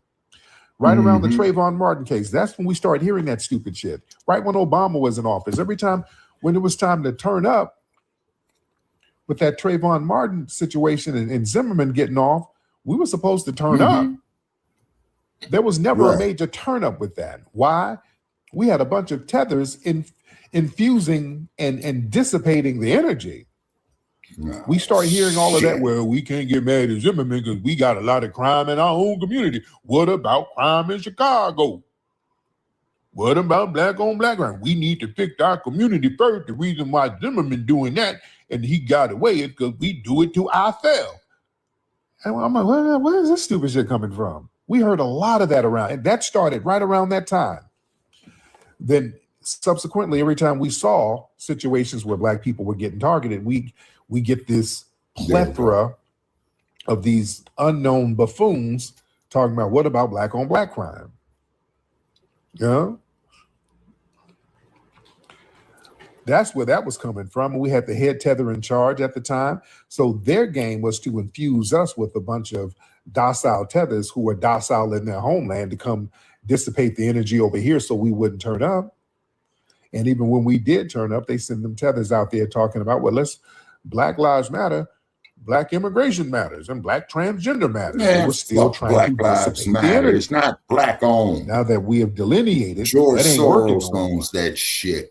Right around the Trayvon Martin case. That's when we started hearing that stupid shit. Right when Obama was in office. Every time when it was time to turn up with that Trayvon Martin situation and Zimmerman getting off, we were supposed to turn up. There was never a major turn up with that. Why? We had a bunch of tethers infusing and dissipating the energy. We start hearing all of that. Well, we can't get mad at Zimmerman because we got a lot of crime in our own community. What about crime in Chicago? What about black on black crime? We need to fix our community first. The reason why Zimmerman doing that and he got away is because we do it to ourselves. And I'm like, where is this stupid shit coming from? We heard a lot of that around, and that started right around that time. Then subsequently, every time we saw situations where black people were getting targeted, we get this plethora of these unknown buffoons talking about what about black on black crime? Yeah. That's where that was coming from. We had the head tether in charge at the time. So their game was to infuse us with a bunch of docile tethers who were docile in their homeland to come dissipate the energy over here so we wouldn't turn up. And even when we did turn up, they send them tethers out there talking about, well, Black Lives Matter, Black immigration matters, and Black transgender matters. Man, they were still trying Black to Lives dissipate the Matter. energy. It's not black owned. Now that we have delineated, George that ain't working Soros no more. owns that shit.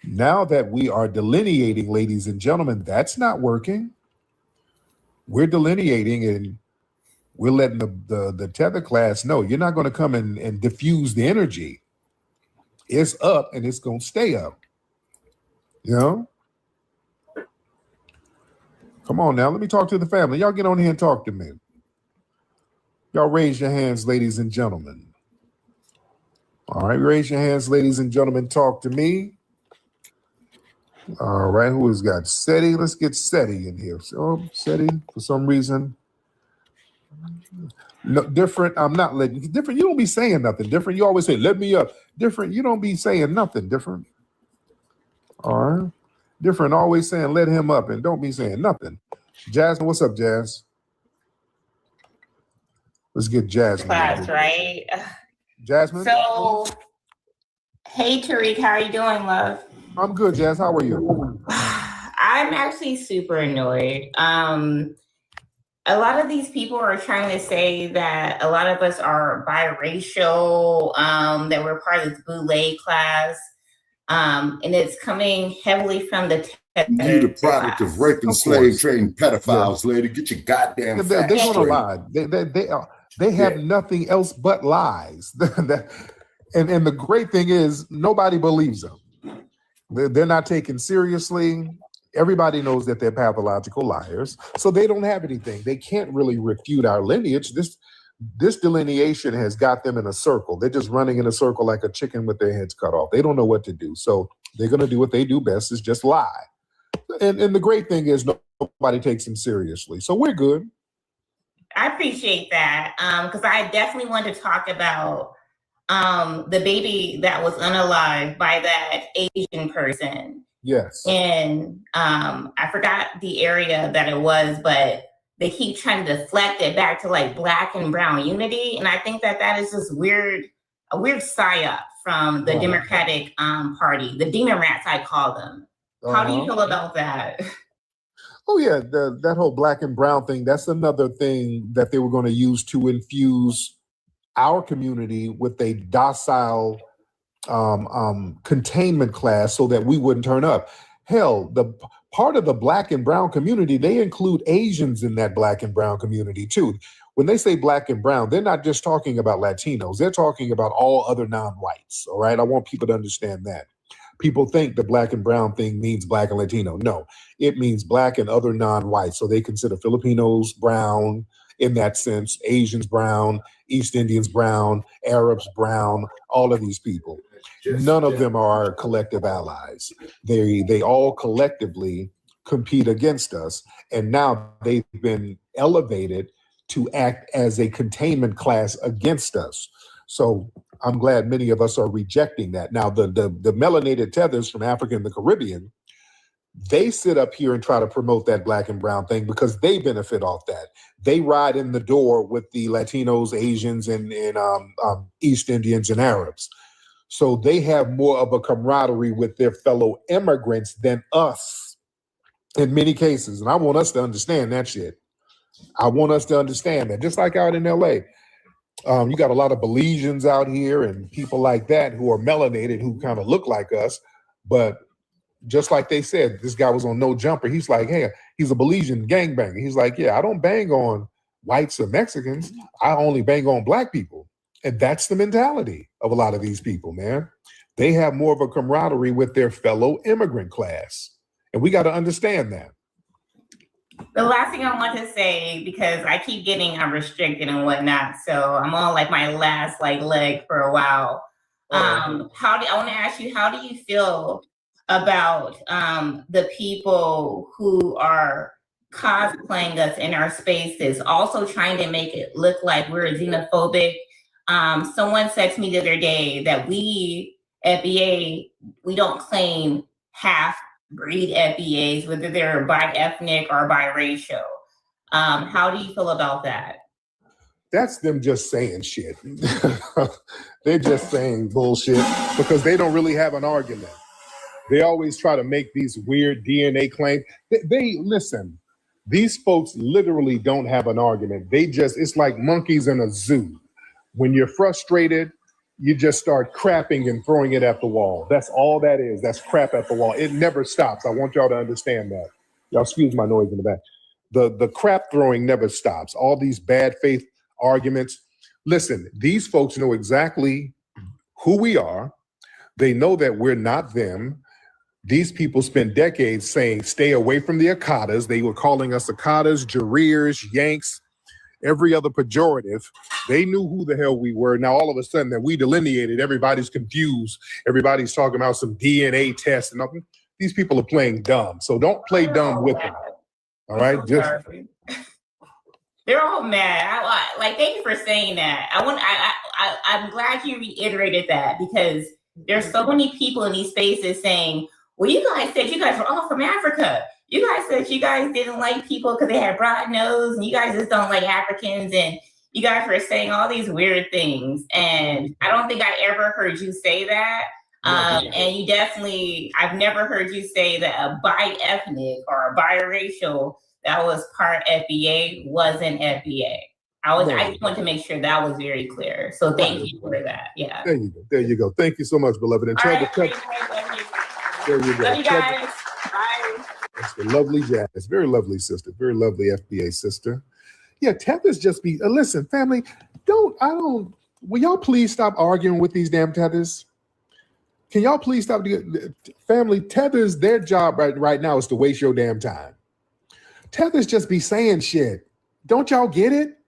Now that we are delineating, ladies and gentlemen, that's not working. We're delineating and we're letting the tether class know you're not going to come and diffuse the energy. It's up and it's going to stay up. You know? Come on now, let me talk to the family. Y'all get on here and talk to me. Y'all raise your hands, ladies and gentlemen. All right, raise your hands, ladies and gentlemen. Talk to me. All right, who has got SETI? Let's get SETI in here. So SETI, for some reason. No, different. I'm not letting you. Different. You don't be saying nothing. Different. You always say, let me up. Different. You don't be saying nothing. Different. All right. Different. Always saying, let him up, and don't be saying nothing. Jasmine, what's up, Jazz? Let's get Jasmine. Class, right? Jasmine? So, hey Tariq, how are you doing, love? I'm good, Jazz. How are you? I'm actually super annoyed. A lot of these people are trying to say that a lot of us are biracial, that we're part of this boule class, and it's coming heavily from the You the product of raping, slave trading, pedophiles, lady. Get your goddamn They're facts gonna straight. lie. They have nothing else but lies. and the great thing is nobody believes them. They're not taken seriously. Everybody knows that they're pathological liars, so they don't have anything. They can't really refute our lineage. This delineation has got them in a circle. They're just running in a circle like a chicken with their heads cut off. They don't know what to do, so they're going to do what they do best, is just lie. And the great thing is nobody takes them seriously, so we're good. I appreciate that, because I definitely want to talk about the baby that was unalived by that Asian person. Yes. And I forgot the area that it was, but they keep trying to deflect it back to like Black and brown unity. And I think that is just a weird psyop from the Democratic Party, the demon rats, I call them. How do you feel about that? Oh yeah, that whole Black and brown thing, that's another thing that they were going to use to infuse our community with a docile containment class so that we wouldn't turn up. Hell, the part of the Black and brown community, they include Asians in that Black and brown community too. When they say Black and brown, they're not just talking about Latinos, they're talking about all other non-whites, all right? I want people to understand that. People think the Black and brown thing means Black and Latino. No, it means Black and other non-whites. So they consider Filipinos brown in that sense, Asians brown, East Indians brown, Arabs brown, all of these people. None of them are our collective allies. They all collectively compete against us. And now they've been elevated to act as a containment class against us. So I'm glad many of us are rejecting that. Now, the melanated tethers from Africa and the Caribbean, they sit up here and try to promote that Black and brown thing because they benefit off that. They ride in the door with the Latinos, Asians, and East Indians and Arabs. So they have more of a camaraderie with their fellow immigrants than us in many cases. And I want us to understand that shit. I want us to understand that. Just like out in LA, you got a lot of Belizeans out here and people like that who are melanated, who kind of look like us. But just like they said, this guy was on No Jumper. He's like, hey, he's a Belizean gangbanger. He's like, yeah, I don't bang on whites or Mexicans. I only bang on Black people. And that's the mentality of a lot of these people, man. They have more of a camaraderie with their fellow immigrant class. And we got to understand that. The last thing I want to say, because I keep getting restricted and whatnot, so I'm on like my last leg for a while. I want to ask you, how do you feel about the people who are cosplaying us in our spaces, also trying to make it look like we're xenophobic? Someone said to me the other day that we, FBA, we don't claim half-breed FBAs, whether they're bi-ethnic or biracial. How do you feel about that? That's them just saying shit. They're just saying bullshit because they don't really have an argument. They always try to make these weird DNA claims. They listen, these folks literally don't have an argument. It's like monkeys in a zoo. When you're frustrated, you just start crapping and throwing it at the wall. That's all that is. That's crap at the wall. It never stops. I want y'all to understand that. Y'all excuse my noise in the back. The crap throwing never stops. All these bad faith arguments. Listen, these folks know exactly who we are. They know that we're not them. These people spent decades saying, stay away from the Akatas. They were calling us Akatas, Jurors, Yanks, every other pejorative. They knew who the hell we were. Now, all of a sudden that we delineated, everybody's confused. Everybody's talking about some DNA test and nothing. These people are playing dumb. So don't play dumb with them. All right? They're all mad. Thank you for saying that. I'm glad you reiterated that because there's so many people in these spaces saying, well, you guys said you guys were all from Africa. You guys said you guys didn't like people because they had broad nose and you guys just don't like Africans. And you guys were saying all these weird things, and I don't think I ever heard you say that. And you definitely, I've never heard you say that a bi-ethnic or a biracial that was part FBA wasn't FBA. I just want to make sure that was very clear. So thank you for that. Yeah. There you go. There you go. Thank you so much, beloved. And All right, there you go. love you guys. Bye. That's the lovely Jazz. Very lovely sister. Very lovely FBA sister. Yeah, tethers just be, listen, family, will y'all please stop arguing with these damn tethers? Can y'all please stop? Family, tethers, their job right now is to waste your damn time. Tethers just be saying shit. Don't y'all get it?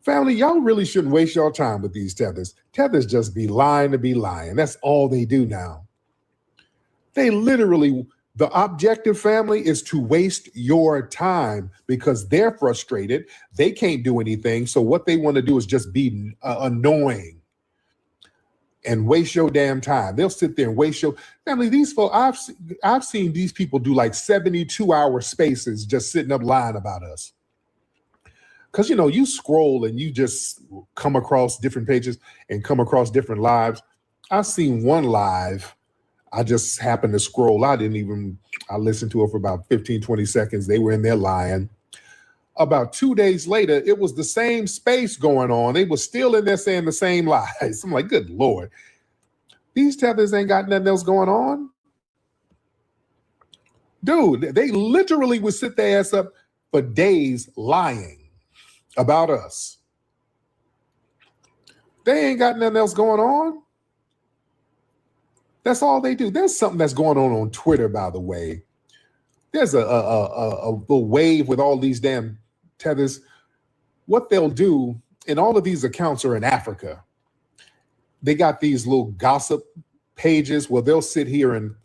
Family, y'all really shouldn't waste your time with these tethers. Tethers just be lying to be lying. That's all they do now. They literally, the objective, family, is to waste your time because they're frustrated. They can't do anything. So what they want to do is just be annoying and waste your damn time. They'll sit there and waste your family. These folks, I've seen these people do like 72-hour spaces just sitting up lying about us. Because, you scroll and you just come across different pages and come across different lives. I've seen one live. I just happened to scroll. I listened to it for about 15, 20 seconds. They were in there lying. About 2 days later, it was the same space going on. They were still in there saying the same lies. I'm like, good Lord. These tethers ain't got nothing else going on. Dude, they literally would sit their ass up for days lying about us. They ain't got nothing else going on. That's all they do. There's something that's going on Twitter, by the way. There's a wave with all these damn tethers. What they'll do, and all of these accounts are in Africa. They got these little gossip pages where they'll sit here and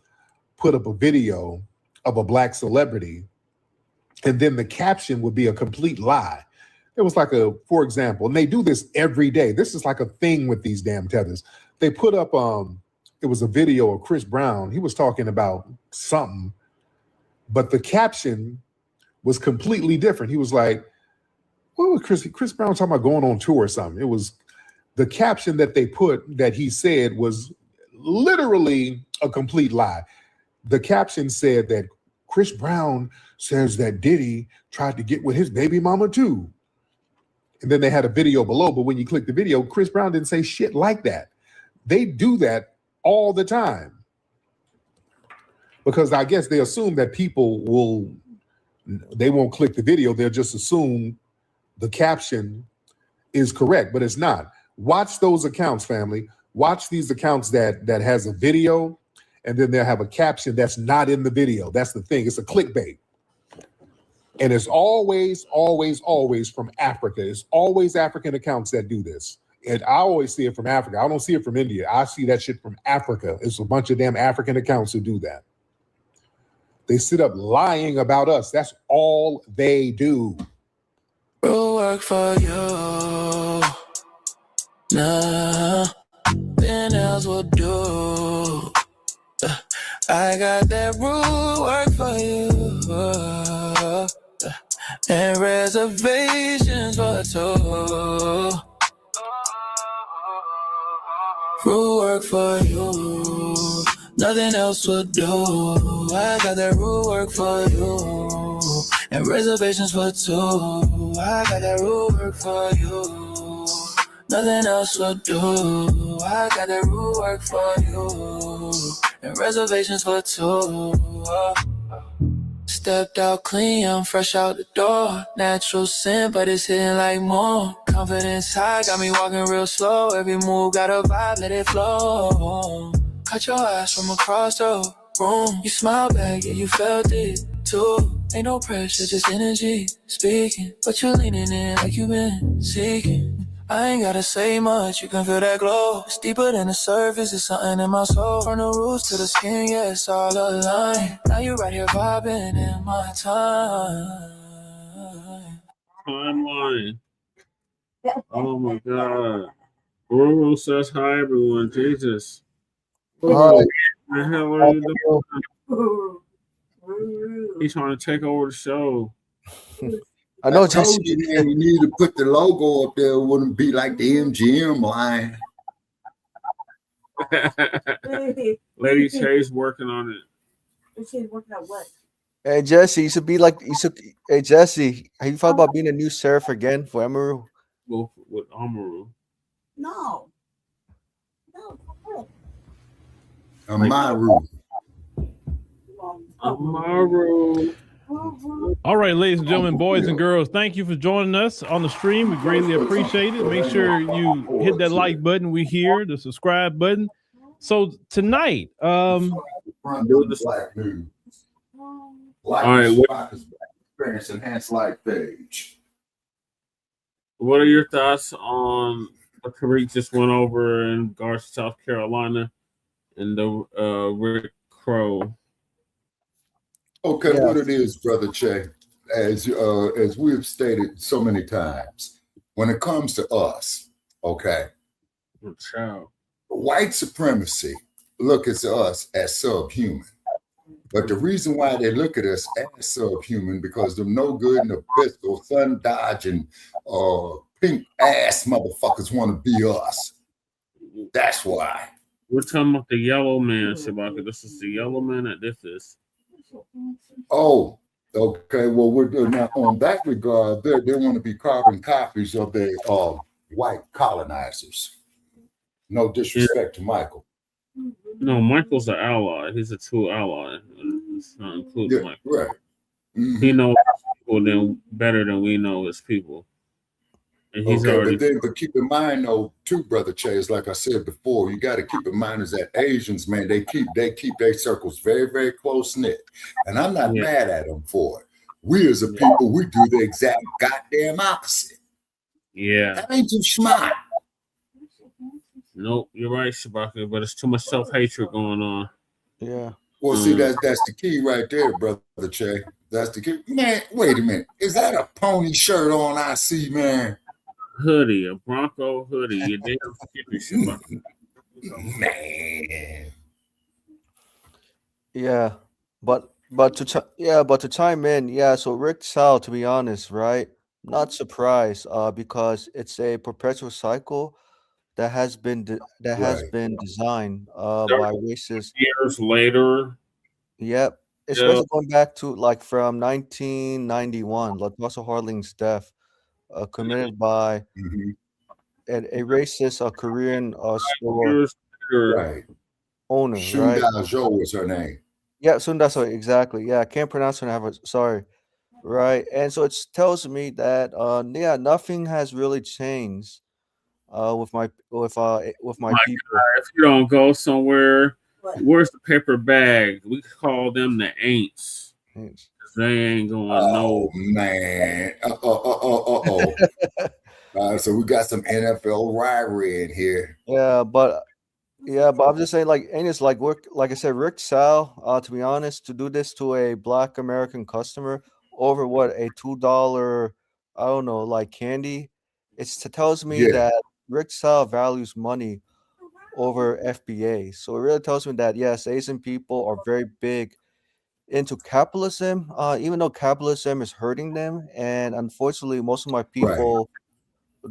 put up a video of a black celebrity, and then the caption would be a complete lie. It was like for example, and they do this every day. This is like a thing with these damn tethers. They put up, it was a video of Chris Brown. He was talking about something, but the caption was completely different. He was like, what was Chris Brown talking about going on tour or something? It was the caption that they put that he said was literally a complete lie. The caption said that Chris Brown says that Diddy tried to get with his baby mama too. And then they had a video below, but when you click the video, Chris Brown didn't say shit like that. They do that all the time because I guess they assume that people they won't click the video. They'll just assume the caption is correct, but it's not. Watch those accounts, family. Watch these accounts that has a video, and then they'll have a caption that's not in the video. That's the thing. It's a clickbait. And it's always, always, always from Africa. It's always African accounts that do this. And I always see it from Africa. I don't see it from India. I see that shit from Africa. It's a bunch of damn African accounts who do that. They sit up lying about us. That's all they do. We'll work for you. Nothing else will do. I got that rule work for you. And reservations for two. Rule work for you. Nothing else will do. I got that rule work for you. And reservations for two. I got that rule work for you. Nothing else will do. I got that rule work for you. And reservations for two. Stepped out clean, I'm fresh out the door. Natural sin, but it's hitting like more. Confidence high, got me walking real slow. Every move got a vibe, let it flow. Cut your ass from across the room. You smile back, yeah, you felt it too. Ain't no pressure, just energy speaking. But you leaning in like you been seeking. I ain't gotta say much, you can feel that glow. It's deeper than the surface, it's something in my soul. From the roots to the skin, yeah, it's all aligned. Now you right here vibing in my time. Timeline. Oh my God. Aurora says hi, everyone. Jesus. Hi. What the hell are you doing? He's trying to take over the show. I know, I told Jesse. you, man, you need to put the logo up there. It wouldn't be like the MGM line. Lady Chase working on it. She's working on what? Hey Jesse, you should be like you should. Hey Jesse, have you thought about being a new sheriff again for Emerald? With Amaru. No. No. Amaru. Amaru. All right, ladies and gentlemen, boys and girls, thank you for joining us on the stream. We greatly appreciate it. Make sure you hit that like button. We here, the subscribe button. So tonight, Black News. Like all right, Black Experience Enhanced Life page. what are your thoughts on what Tariq just went over in regards to South Carolina and the Rick Crow? Okay, Yeah. what it is, Brother Che, as we have stated so many times, when it comes to us, okay, white supremacy look at us as subhuman. But the reason why they look at us as subhuman because they're no good in the pistol, sun dodging, pink ass motherfuckers want to be us. That's why. We're talking about the yellow man, Shabaka. This is the yellow man that this is. Oh, okay. Well, we're doing now on that regard. They want to be carbon copies of the white colonizers. No disrespect to Michael. No, Michael's an ally. He's a true ally. It's not including Michael. Right. Mm-hmm. He knows people better than we know his people. And he's already. But keep in mind, though, too, Brother Chase, like I said before, you got to keep in mind is that Asians, man, they keep their circles very, very close knit, and I'm not mad at them for it. We as a people, we do the exact goddamn opposite. Yeah. That ain't too smart. Nope, you're right, Shabaka, but it's too much self-hatred going on. Yeah. Well, see, that's the key right there, Brother Che. That's the key. Man, wait a minute. Is that a pony shirt on I see, man? Hoodie, a Bronco hoodie. You damn skippy, Shabaka. Man. Yeah, but to chime in, so Rick Sal, to be honest, right? Not surprised, because it's a perpetual cycle that has been designed by racists years later. Yep, especially going back to like from 1991, like Russell Harling's death, committed by a racist Korean store owner, right? Sunda Jo was her name. Yeah, Sunda, exactly. Yeah, I can't pronounce her name. Sorry, right? And so it tells me that nothing has really changed with my people. If you don't go somewhere, where's the paper bag? We call them the ain'ts. They ain't going Oh man. So we got some NFL rivalry in here. But I'm just saying, like, and it's like like I said, Rick Sal, to be honest, to do this to a Black American customer over what a $2, I don't know, like candy, it tells me that Rick Sal values money over FBA. So it really tells me that yes, Asian people are very big into capitalism, even though capitalism is hurting them, and unfortunately, most of my people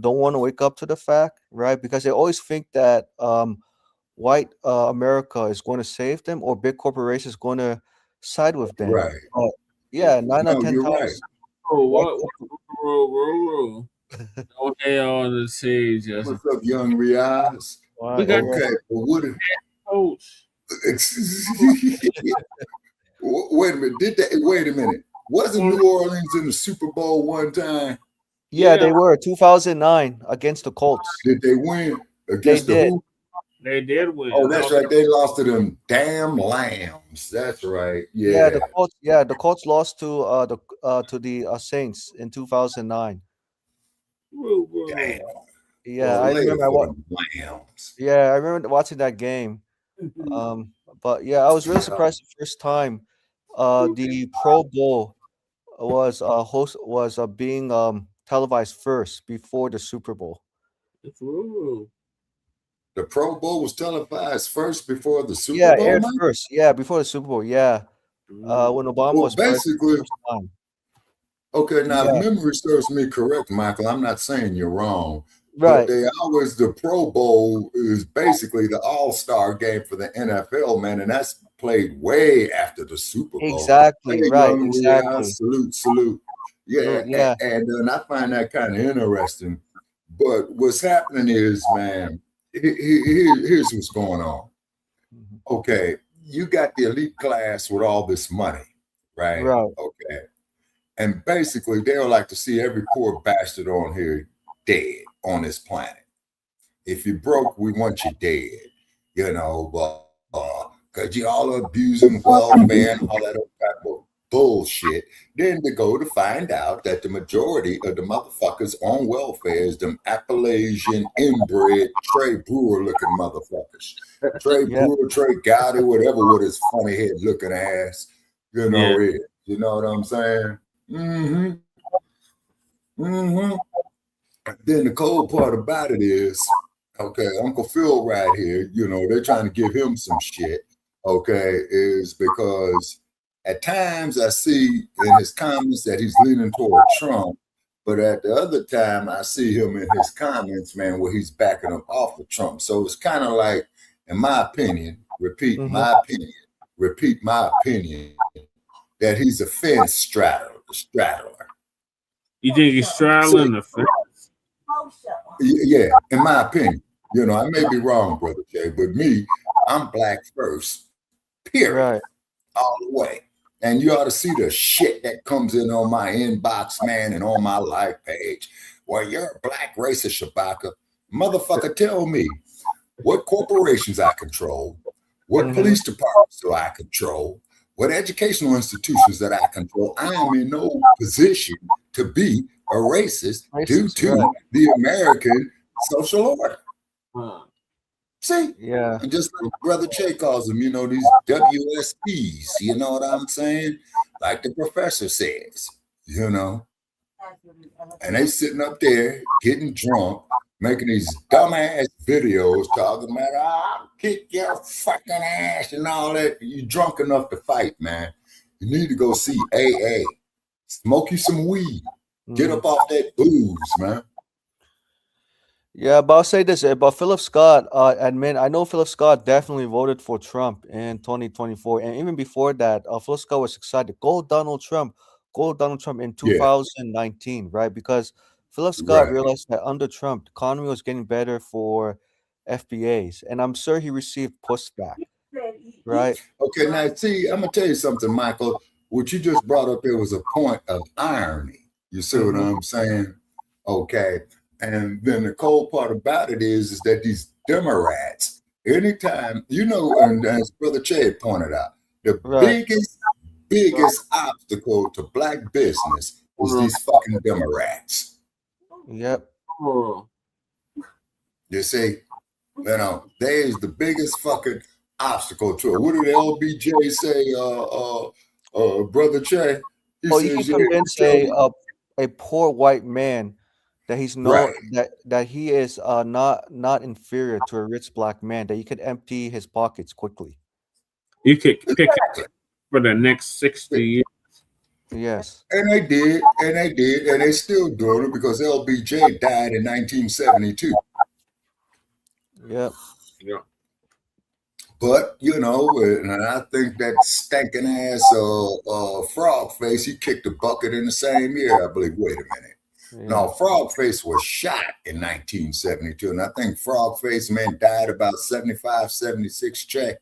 don't want to wake up to the fact, right? Because they always think that white America is going to save them, or big corporations going to side with them. Right. 9 out of 10 you're times. right. Oh, what? Okay, on the stage. What's up, young Riaz? We got okay, well, what if coach? Wait a minute. Wait a minute. Wasn't New Orleans in the Super Bowl one time? Yeah, they were 2009 against the Colts. Did they win against They did. who? They did win. Oh, that's right. They lost to them damn Lambs. That's right. Yeah, the Colts lost to the Saints in 2009. Damn. Yeah, Well, I later remember. for them Lambs. Yeah, I remember watching that game. But yeah, I was really surprised the first time the Pro Bowl was being televised first before the Super Bowl. The Pro Bowl was televised first before the Super Yeah, Bowl. aired man? first. Yeah, before the Super Bowl. Yeah, when Obama was president basically, the first time. Okay, now Yeah. if memory serves me correct, Michael, I'm not saying you're wrong. Right. But the Pro Bowl is basically the all-star game for the NFL, man, and that's played way after the Super Bowl. Exactly. Hey, Right. young Exactly. salute. Yeah, Yeah. and I find that kind of interesting. But what's happening is, man, here's what's going on. Okay, you got the elite class with all this money, right? Right. Okay. And basically, they would like to see every poor bastard on here dead on this planet. If you're broke, we want you dead. You know, because you all are abusing welfare and all that other type of bullshit. Then to go to find out that the majority of the motherfuckers on welfare is them Appalachian inbred Trey Brewer looking motherfuckers. Trey Brewer, Trey Gowdy, whatever, with his funny head looking ass. You know it. You know what I'm saying? Then the cold part about it is, okay, Uncle Phil right here, you know, they're trying to give him some shit, okay, is because at times I see in his comments that he's leaning toward Trump, but at the other time I see him in his comments, man, where he's backing up off of Trump. So it's kind of like, in my opinion, repeat my opinion, that he's a fence straddler. You think he's straddling the fence? Yeah, in my opinion. You know, I may be wrong, Brother Jay, but me, I'm black first, period, Right. all the way. And you ought to see the shit that comes in on my inbox, man, and on my live page. Well, you're a black racist, Shabaka. Motherfucker, tell me what corporations I control, what police departments do I control, what educational institutions that I control. I am in no position to be a racist due to the American social order. See? Yeah. And just like Brother Che calls them, you know, these WSPs, you know what I'm saying? Like the professor says, you know. And they sitting up there getting drunk, making these dumbass videos talking about, I'll kick your fucking ass and all that. You drunk enough to fight, man. You need to go see AA. Smoke you some weed. Get up off that booze, man. Yeah, but I'll say this about Philip Scott. Admit, I know Philip Scott definitely voted for Trump in 2024, and even before that, Philip Scott was excited. Go Donald Trump in 2019, right? Because Philip Scott realized that under Trump, the economy was getting better for FBAs, and I'm sure he received pushback, right? Okay, now see, I'm gonna tell you something, Michael. What you just brought up there was a point of irony. You see what I'm saying? Okay. And then the cold part about it is that these Democrats, anytime, you know, and as Brother Che pointed out, the biggest obstacle to black business is these fucking Democrats. Yep. You see, you know, there's the biggest fucking obstacle to it. What did LBJ say, Brother Che? He You says, can convince a poor white man that he's that he is not inferior to a rich black man, that you could empty his pockets quickly. You could pick it for the next 60 years. Yes. And they did, and they still doing it because LBJ died in 1972. Yep. Yeah. But you know, and I think that stinking ass frog face, he kicked a bucket in the same year, I believe. Wait a minute. No, Frogface was shot in 1972, and I think Frogface, man, died about 75, 76 check.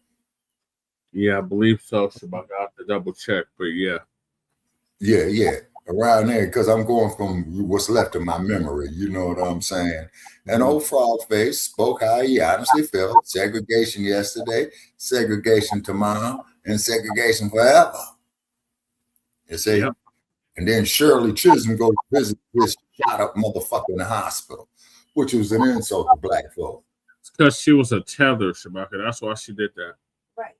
Yeah, I believe so. Shabaka, I have to double check, but yeah. Yeah, around there, because I'm going from what's left of my memory, you know what I'm saying? And old Frogface spoke how he honestly felt. Segregation yesterday, segregation tomorrow, and segregation forever. You see? Yep. And then Shirley Chisholm goes to visit this shot up motherfucker in the hospital, which was an insult to black folk. It's because she was a tether, Shabaka. That's why she did that. Right.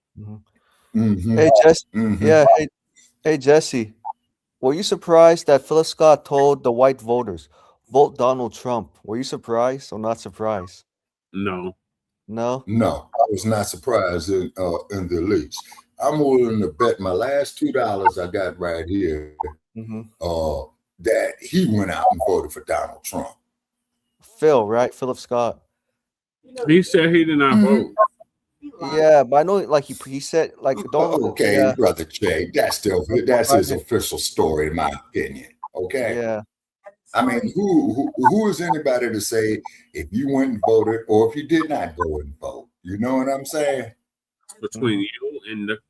Hey, Jesse. Yeah. Hey, Jesse. Were you surprised that Philip Scott told the white voters, vote Donald Trump? Were you surprised or not surprised? No. No? No, I was not surprised in the least. I'm willing to bet my last $2 I got right here that he went out and voted for Donald Trump. Phil, right? Philip Scott. He said he did not vote. Yeah, but I know, like he said, like don't. Okay, Yeah, brother Jay, that's his official story, in my opinion. Okay. yeah. I mean, who is anybody to say if you went and voted or if you did not go and vote? You know what I'm saying? Between you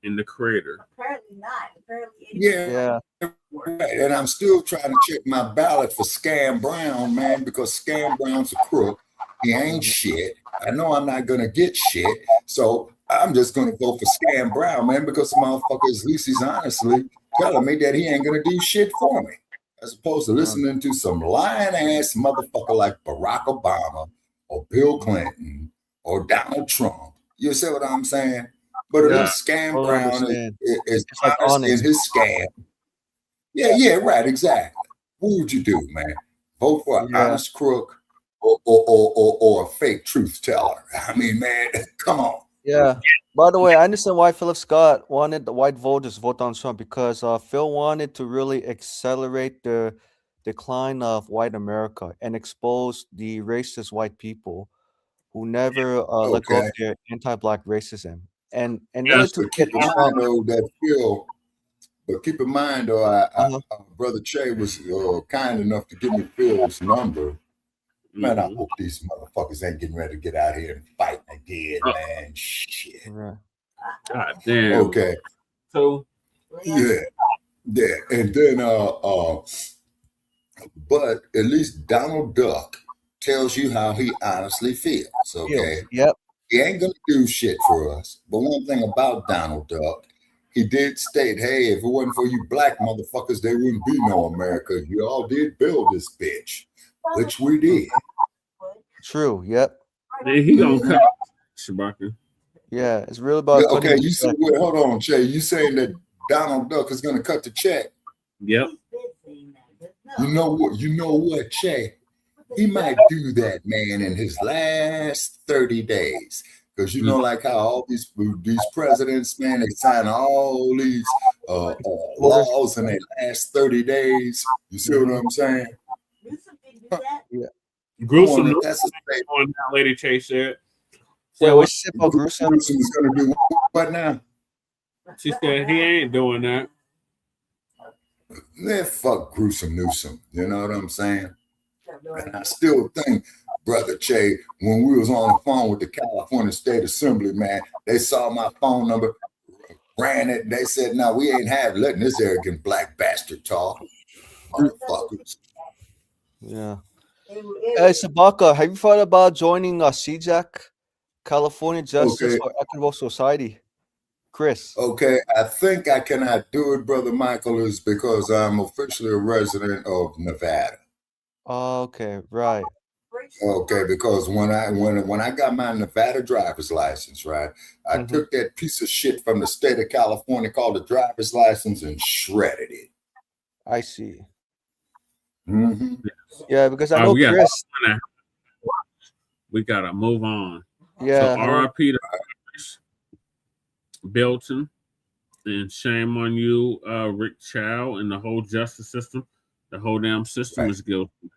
and the creator. Apparently not. Apparently Yeah. Right. And I'm still trying to check my ballot for Scam Brown, man, because Scam Brown's a crook. He ain't shit. I know I'm not gonna get shit, so I'm just gonna vote for Scam Brown, man, because the motherfucker, at least he's honestly telling me that he ain't gonna do shit for me, as opposed to listening to some lying ass motherfucker like Barack Obama or Bill Clinton or Donald Trump. You see what I'm saying? But at least Scam Brown is honest in his scam. Yeah, right, exactly. What would you do, man? Vote for an honest crook or a fake truth teller? I mean, man, come on. Yeah. By the way, I understand why Philip Scott wanted the white voters to vote on Trump, because Phil wanted to really accelerate the decline of white America and expose the racist white people who never let go of their anti-black racism. And really to keep in mind though that Phil. But keep in mind, though, Brother Che was kind enough to give me Phil's number. Man, I hope these motherfuckers ain't getting ready to get out here and fight again, man. Shit. Right. God damn. Okay. So. Yeah. And then, but at least Donald Duck tells you how he honestly feels, okay? Yep. He ain't gonna do shit for us. But one thing about Donald Duck, he did state, hey, if it wasn't for you black motherfuckers, there wouldn't be no America. You all did build this bitch, which we did. True. Yep. Then he gonna cut Shabaka. Yeah, it's really about. Okay, you said, wait, hold on, Che. You saying that Donald Duck is gonna cut the check? Yep. You know what, Che? He might do that, man, in his last 30 days. Because you know, like how all these presidents, man, they sign all these laws in their last 30 days. You see what I'm saying? Yeah. Gruesome. That's a statement. On that Lady Chase said. Yeah, what's shit about Gruesome? Gruesome is going to do what now? She said he ain't doing that. Man, fuck Gruesome Newsome. You know what I'm saying? And I still think, Brother Che, when we was on the phone with the California State Assembly, man, they saw my phone number, ran it, and they said, no, we ain't letting this arrogant black bastard talk. Motherfuckers. Yeah. Hey, Sabaka, have you thought about joining CJAC, California Justice for Equitable Society? Chris. Okay, I think I cannot do it, Brother Michael, is because I'm officially a resident of Nevada. Okay, right. Okay, because when I got my Nevada driver's license, right, I took that piece of shit from the state of California called the driver's license and shredded it. I see. Mm-hmm. Yeah, because I know Chris. We gotta move on. Yeah. So R.I.P. to Belton, and shame on you, Rick Chow, and the whole justice system. The whole damn system is guilty.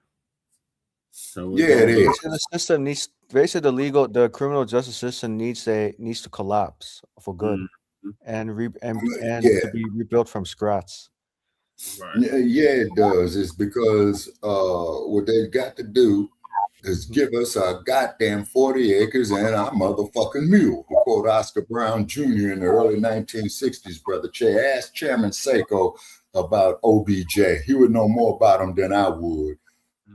So yeah, it is. The system needs, basically the criminal justice system needs to collapse for good, and to be rebuilt from scratch. Right. Yeah, it does. It's because what they've got to do is give us our goddamn 40 acres and our motherfucking mule. To quote Oscar Brown Jr. in the early 1960s, Brother Che. Asked Chairman Seiko about OBJ. He would know more about him than I would,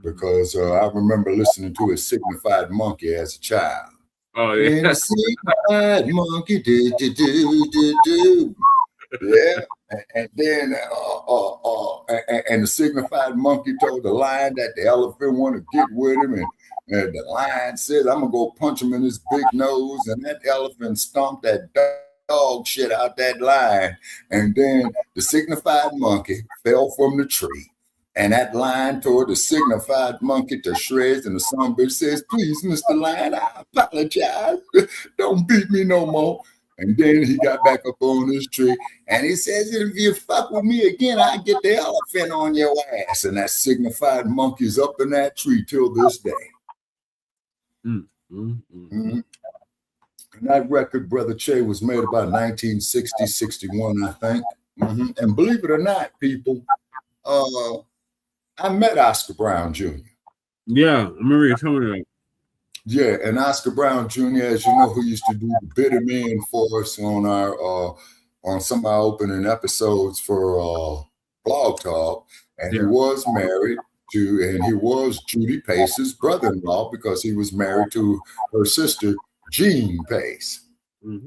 because I remember listening to his Signified Monkey as a child. Oh, yeah. And a Signified Monkey, do. Yeah. And then and the Signified Monkey told the lion that the elephant want to get with him, and the lion said, I'm gonna go punch him in his big nose, and that elephant stomped that dog shit out that lion. And then the Signified Monkey fell from the tree, and that lion tore the Signified Monkey to shreds, and the son bitch says, please, Mr. Lion, I apologize. Don't beat me no more. And then he got back up on his tree and he says, if you fuck with me again, I get the elephant on your ass. And that signified monkey's up in that tree till this day. And that record, Brother Che, was made about 1960, 61, I think. And believe it or not, people, I met Oscar Brown Jr. Yeah, I remember you telling me that. Yeah, and Oscar Brown Jr., as you know, who used to do the bitter man for us on our on some of our opening episodes for Blog Talk, and he was married to, and he was Judy Pace's brother-in-law because he was married to her sister, Jean Pace. Yeah,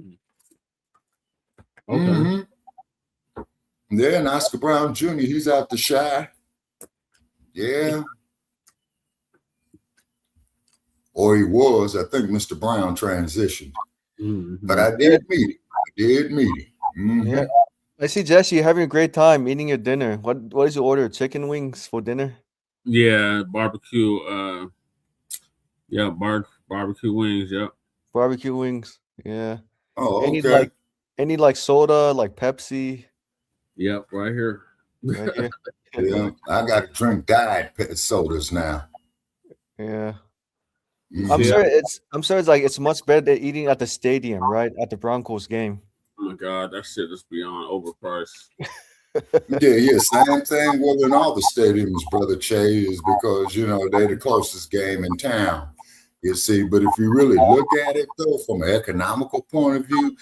and Oscar Brown Jr., he's out the shy. Yeah. Or he was. I think Mr. Brown transitioned. But I did meet him. Yeah. I see, Jesse, you're having a great time eating your dinner. What did you order? Chicken wings for dinner? Yeah, barbecue. Barbecue wings. Yep. Barbecue wings. Yeah. Oh, Any like soda, like Pepsi? Yep, right here. Right here. Yeah, I got to drink diet sodas now. Yeah. I'm sure it's like it's much better than eating at the stadium, right? At the Broncos game. Oh my God, that shit is beyond overpriced. Yeah, same thing within all the stadiums, Brother Che, is because, you know, they're the closest game in town. You see, but if you really look at it, though, from an economical point of view,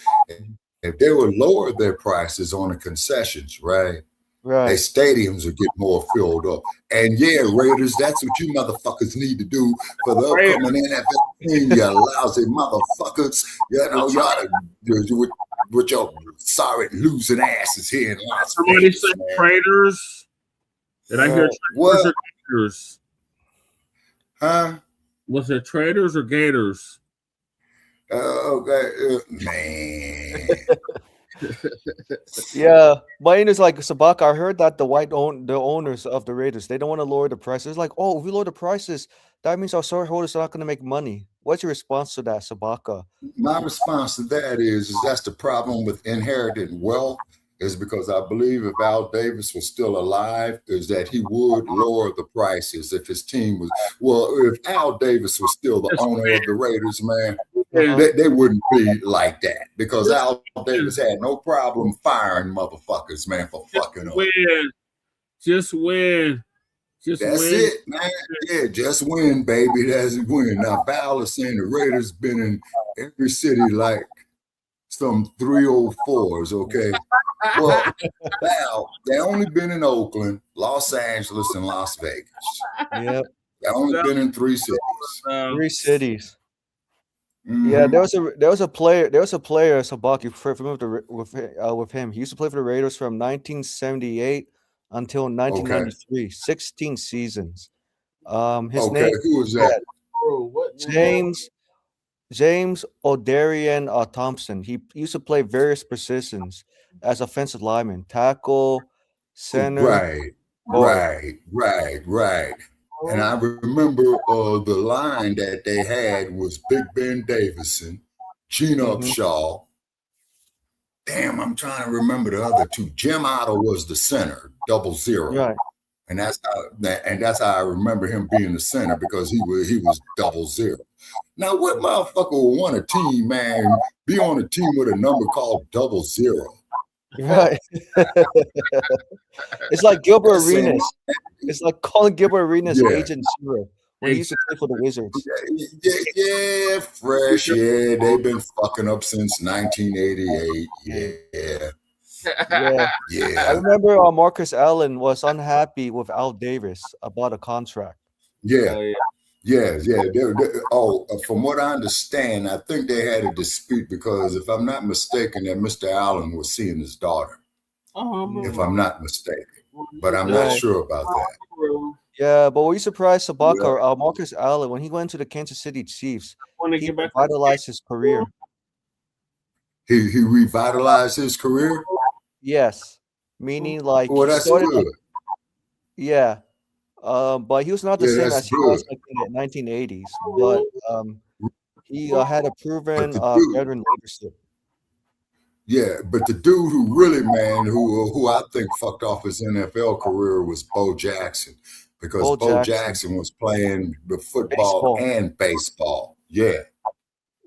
if they would lower their prices on the concessions, right? Their stadiums will get more filled up. And yeah, Raiders, that's what you motherfuckers need to do for the upcoming NFL team, you lousy motherfuckers. You know, y'all with your sorry losing asses here in Las Somebody Vegas. said Traders. Did I hear Traders or Gators? Huh? Was it Traders or Gators? Man. Yeah, mine is like Sabaka. I heard that the owners of the Raiders, they don't want to lower the prices. It's like, oh, if we lower the prices, that means our shareholders are not going to make money. What's your response to that, Sabaka? My response to that is that's the problem with inherited wealth, is because I believe if Al Davis was still alive, is that he would lower the prices if his team was, if Al Davis was still the owner of the Raiders, man, they wouldn't be like that, because Al Davis had no problem firing motherfuckers, man, for fucking up. Just win. That's it, man. Yeah, just win, baby. That's a win. Now, Val is saying the Raiders been in every city like some 304s, okay? Well, Val, they only been in Oakland, Los Angeles, and Las Vegas. Yep. They only been in 3 cities. 3 cities. Yeah, there was a player, Sabaki, you're familiar with him. He used to play for the Raiders from 1978 until 1993, 16 seasons. His name, who was that? James O'Darian Thompson. He used to play various positions as offensive lineman, tackle, center. Right. And I remember the line that they had was Big Ben Davison, Gene Upshaw. Damn, I'm trying to remember the other two. Jim Otto was the center, 00. Right. And that's how I remember him being the center, because he was 00. Now, what motherfucker would want a team, man, be on a team with a number called 00? Right. It's like Gilbert Arenas. It's like calling Gilbert Arenas Agent Zero when he used to play for the Wizards. Yeah, fresh. Yeah, they've been fucking up since 1988. Yeah. I remember Marcus Allen was unhappy with Al Davis about a contract. Yeah. From what I understand, I think they had a dispute because, if I'm not mistaken, that Mr. Allen was seeing his daughter. If I'm not mistaken, but I'm not sure about that. Yeah, but were you surprised, Sabaka? Marcus Allen, when he went to the Kansas City Chiefs, he revitalized his career. He revitalized his career? Yes, meaning like that's good. But he was not the same as he was like in the 1980s. But he had a proven veteran leadership. Yeah, but the dude who really, man, who I think fucked off his NFL career was Bo Jackson, because Bo Jackson was playing the football and baseball. Yeah.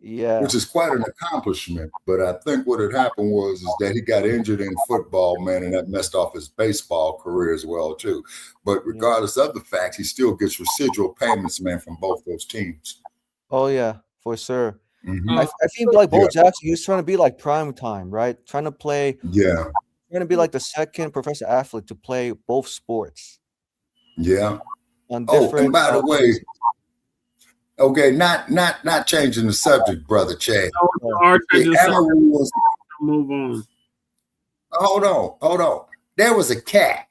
Yeah. Which is quite an accomplishment. But I think what had happened was that he got injured in football, man, and that messed off his baseball career as well, too. But regardless of the fact, he still gets residual payments, man, from both those teams. Oh yeah, for sure. Mhm. I think like Bo Yeah. Jackson, he was trying to be like prime time, right? Trying to play. Yeah. Trying to be like the second professional athlete to play both sports. Yeah. On Oh, different. and by the way, okay, not changing the subject, brother Chad. Move on. Hold on. There was a cat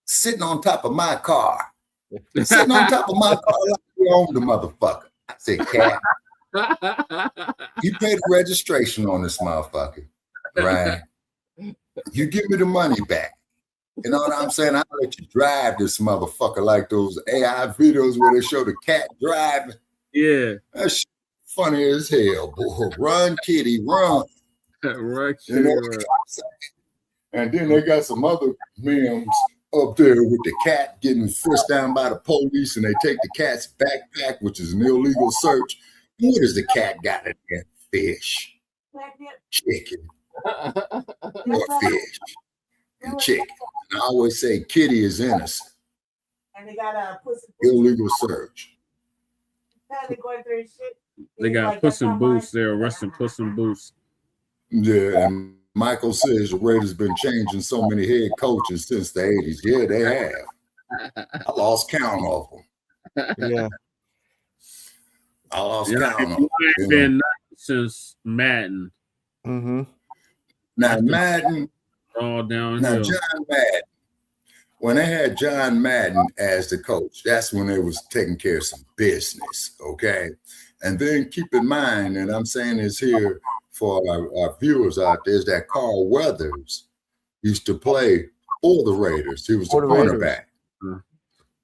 sitting on top of my car. Sitting on top of my car like he owned the motherfucker. I said, cat. You paid the registration on this motherfucker, right? You give me the money back. You know what I'm saying? I'll let you drive this motherfucker like those AI videos where they show the cat driving. Yeah. That's funny as hell, boy. Run, kitty, run. Right, You know what I'm saying? And then they got some other memes up there with the cat getting frisked down by the police, and they take the cat's backpack, which is an illegal search. What does the cat got in there? Fish, chicken, or fish and chicken. And I always say kitty is innocent. And they got a pussy. Illegal search. They going through shit. They got Puss in Boots. They're arresting Puss in Boots. Yeah, and Michael says the Raiders been changing so many head coaches since the 80s. Yeah, they have. I lost count of them. Yeah. I lost count of them. It's been since Madden. Mm-hmm. Now, Madden, all downhill. now John Madden, when they had John Madden as the coach, that's when they was taking care of some business, okay? And then keep in mind, and I'm saying this here for our viewers out there, is that Carl Weathers used to play for the Raiders. He was the cornerback.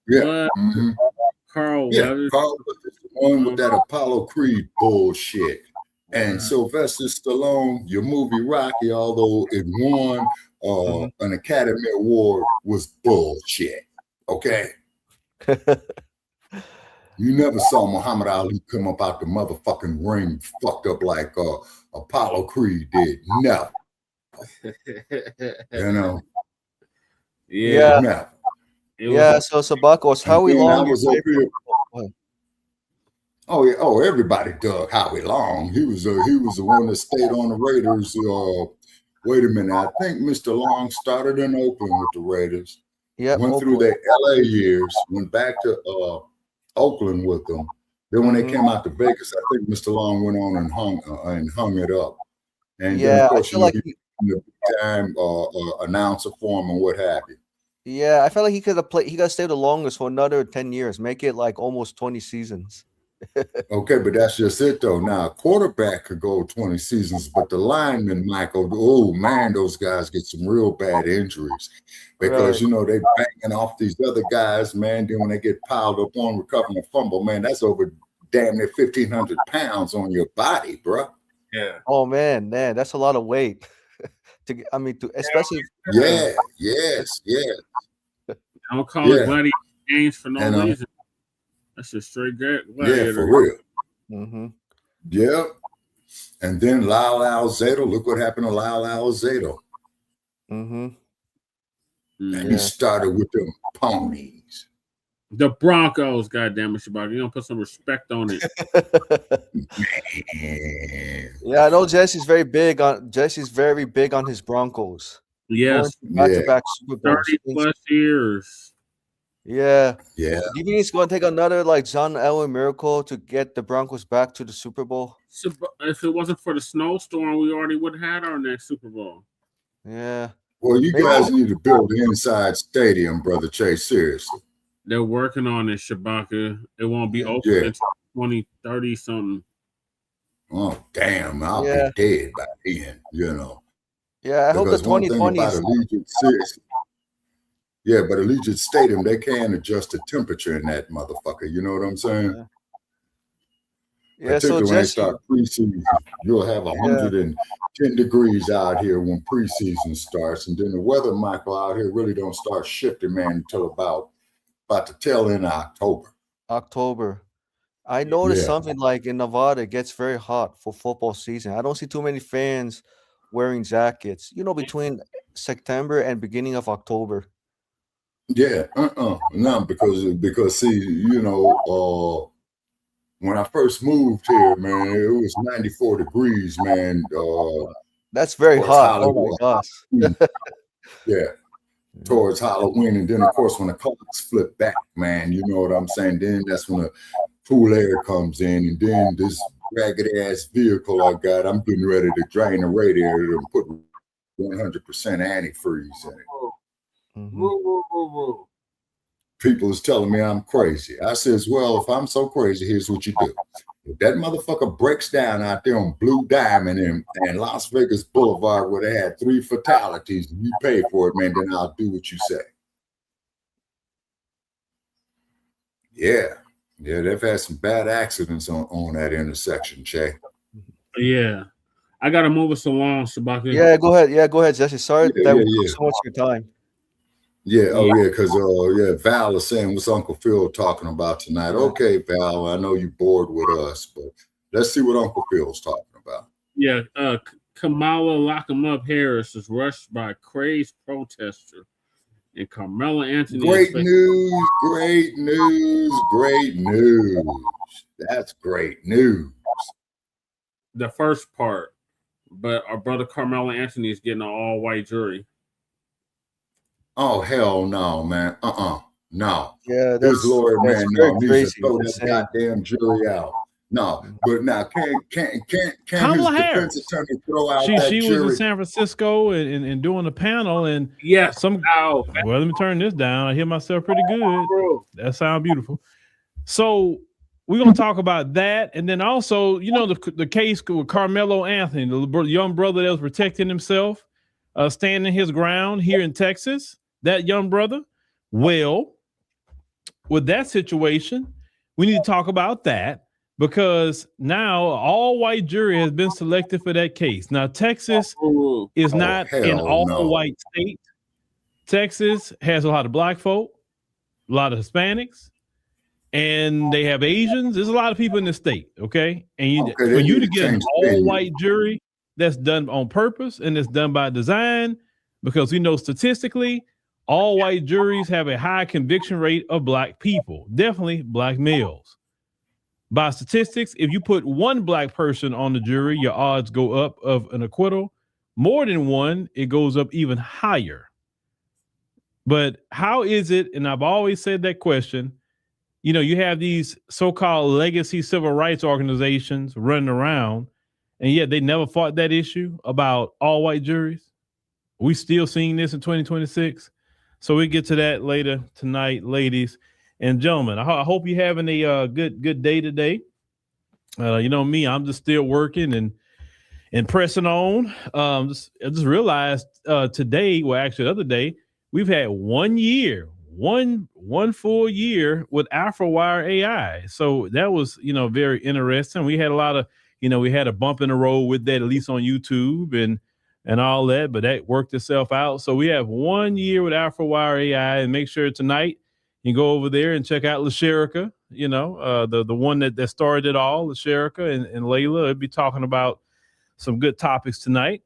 Yeah. Mm-hmm. Carl Yeah, Weathers. Carl Weathers, the one with that Apollo Creed bullshit. And Sylvester Stallone, your movie Rocky, although it won an Academy Award, was bullshit. Okay? You never saw Muhammad Ali come up out the motherfucking ring fucked up like Apollo Creed did. Never. You know? Yeah. Never. Yeah. So Sabacos, Howie Long is Oh yeah, everybody dug Howie Long. He was the one that stayed on the Raiders. Wait a minute, I think Mr. Long started in Oakland with the Raiders. Yeah, went through their LA years, went back to Oakland with them. Then when they came out to Vegas, I think Mr. Long went on and hung it up. And then of course, he became the time announcer for him and what have you. Yeah, I felt like he could have played. He got to stay the longest for another 10 years. Make it like almost 20 seasons. Okay, but that's just it though. Now a quarterback could go 20 seasons, but the linemen, Michael, oh man, those guys get some real bad injuries because you know they banging off these other guys, man. Then when they get piled up on recovering a fumble, man, that's over damn near 1,500 pounds on your body, bro. Yeah. Oh man, that's a lot of weight. Especially. Yeah. Yes. Don't call it bloody games for no reason. That's a straight gladiator. Yeah, for real. Mm-hmm. Yep. And then Lyle Alzado, look what happened to Lyle Alzado. Mm-hmm. And he started with them ponies. The Broncos, goddammit, Shabbat. You don't put some respect on it. Yeah, I know Jesse's very big on his Broncos. Yes. Back-to-back Super Bowls. 30+ years. Yeah. Yeah. Do you think it's going to take another like John Elway miracle to get the Broncos back to the Super Bowl? So, if it wasn't for the snowstorm, we already would have had our next Super Bowl. Yeah. Well, you guys need to build an inside stadium, brother Chase. Seriously. They're working on it, Shabaka. It won't be open until 2030 something. Oh, damn. I'll be dead by then, you know. Yeah, I hope the 2020 Yeah, but Allegiant Stadium, they can adjust the temperature in that motherfucker. You know what I'm saying? Yeah, so particularly when they Jesse, start preseason. You'll have 110 degrees out here when preseason starts, and then the weather, Michael, out here really don't start shifting, man, until about the tail end of October. I noticed Yeah. something like in Nevada, it gets very hot for football season. I don't see too many fans wearing jackets, between September and beginning of October. Yeah, no, because see, when I first moved here, man, it was 94 degrees, man. That's very towards hot. Oh my Halloween. gosh. Yeah, towards Halloween, and then of course when the clocks flip back, man, you know what I'm saying? Then that's when the cool air comes in, and then this ragged ass vehicle I got, I'm getting ready to drain the radiator and put 100% antifreeze in it. People is telling me I'm crazy. I says, well, if I'm so crazy, here's what you do. If that motherfucker breaks down out there on Blue Diamond and Las Vegas Boulevard where they had 3 fatalities and you pay for it, man, then I'll do what you say. Yeah, they've had some bad accidents on that intersection, Che. Yeah. I gotta move us along, Sabaka. Yeah, go ahead. Yeah, go ahead, Jesse. Sorry that we took so much of your time. Yeah, because Val is saying, what's Uncle Phil talking about tonight? Okay, Val, I know you're bored with us, but let's see what Uncle Phil's talking about. Yeah, Kamala lock him up Harris is rushed by a crazed protester. And Carmelo Anthony. Great news. That's great news. The first part, but our brother Carmelo Anthony is getting an all-white jury. Oh, hell no, man. No. Yeah, this lawyer, man, needs to throw That's that goddamn jury out. No, but now can't Kamala his Harris. defense attorney throw out She that was jury? in San Francisco and doing a panel and well, let me turn this down. I hear myself pretty good. That sounds beautiful. So we're gonna talk about that, and then also, the case with Carmelo Anthony, the young brother that was protecting himself, standing his ground here in Texas. That young brother. Well, with that situation, we need to talk about that. Because now all-white jury has been selected for that case. Now, Texas is not an all-white state. Texas has a lot of black folk, a lot of Hispanics, and they have Asians. There's a lot of people in the state, okay? And for you to get an all-white jury, that's done on purpose and it's done by design, because we know statistically, all-white juries have a high conviction rate of black people, definitely black males. By statistics, if you put one black person on the jury, your odds go up of an acquittal. More than one, it goes up even higher. But how is it, and I've always said that question, you have these so-called legacy civil rights organizations running around, and yet they never fought that issue about all-white juries. We still seeing this in 2026. So we get to that later tonight, ladies and gentlemen. I hope you're having a good day today. Me, I'm just still working and pressing on. I just realized today, well, actually the other day, we've had 1 year, one full year with AfroWire AI. So that was, very interesting. We had a lot of, we had a bump in the road with that, at least on YouTube and all that, but that worked itself out. So we have 1 year with AfroWire AI, and make sure tonight you go over there and check out LaSherica, the one that started it all, LaSherica and Layla. I'll be talking about some good topics tonight.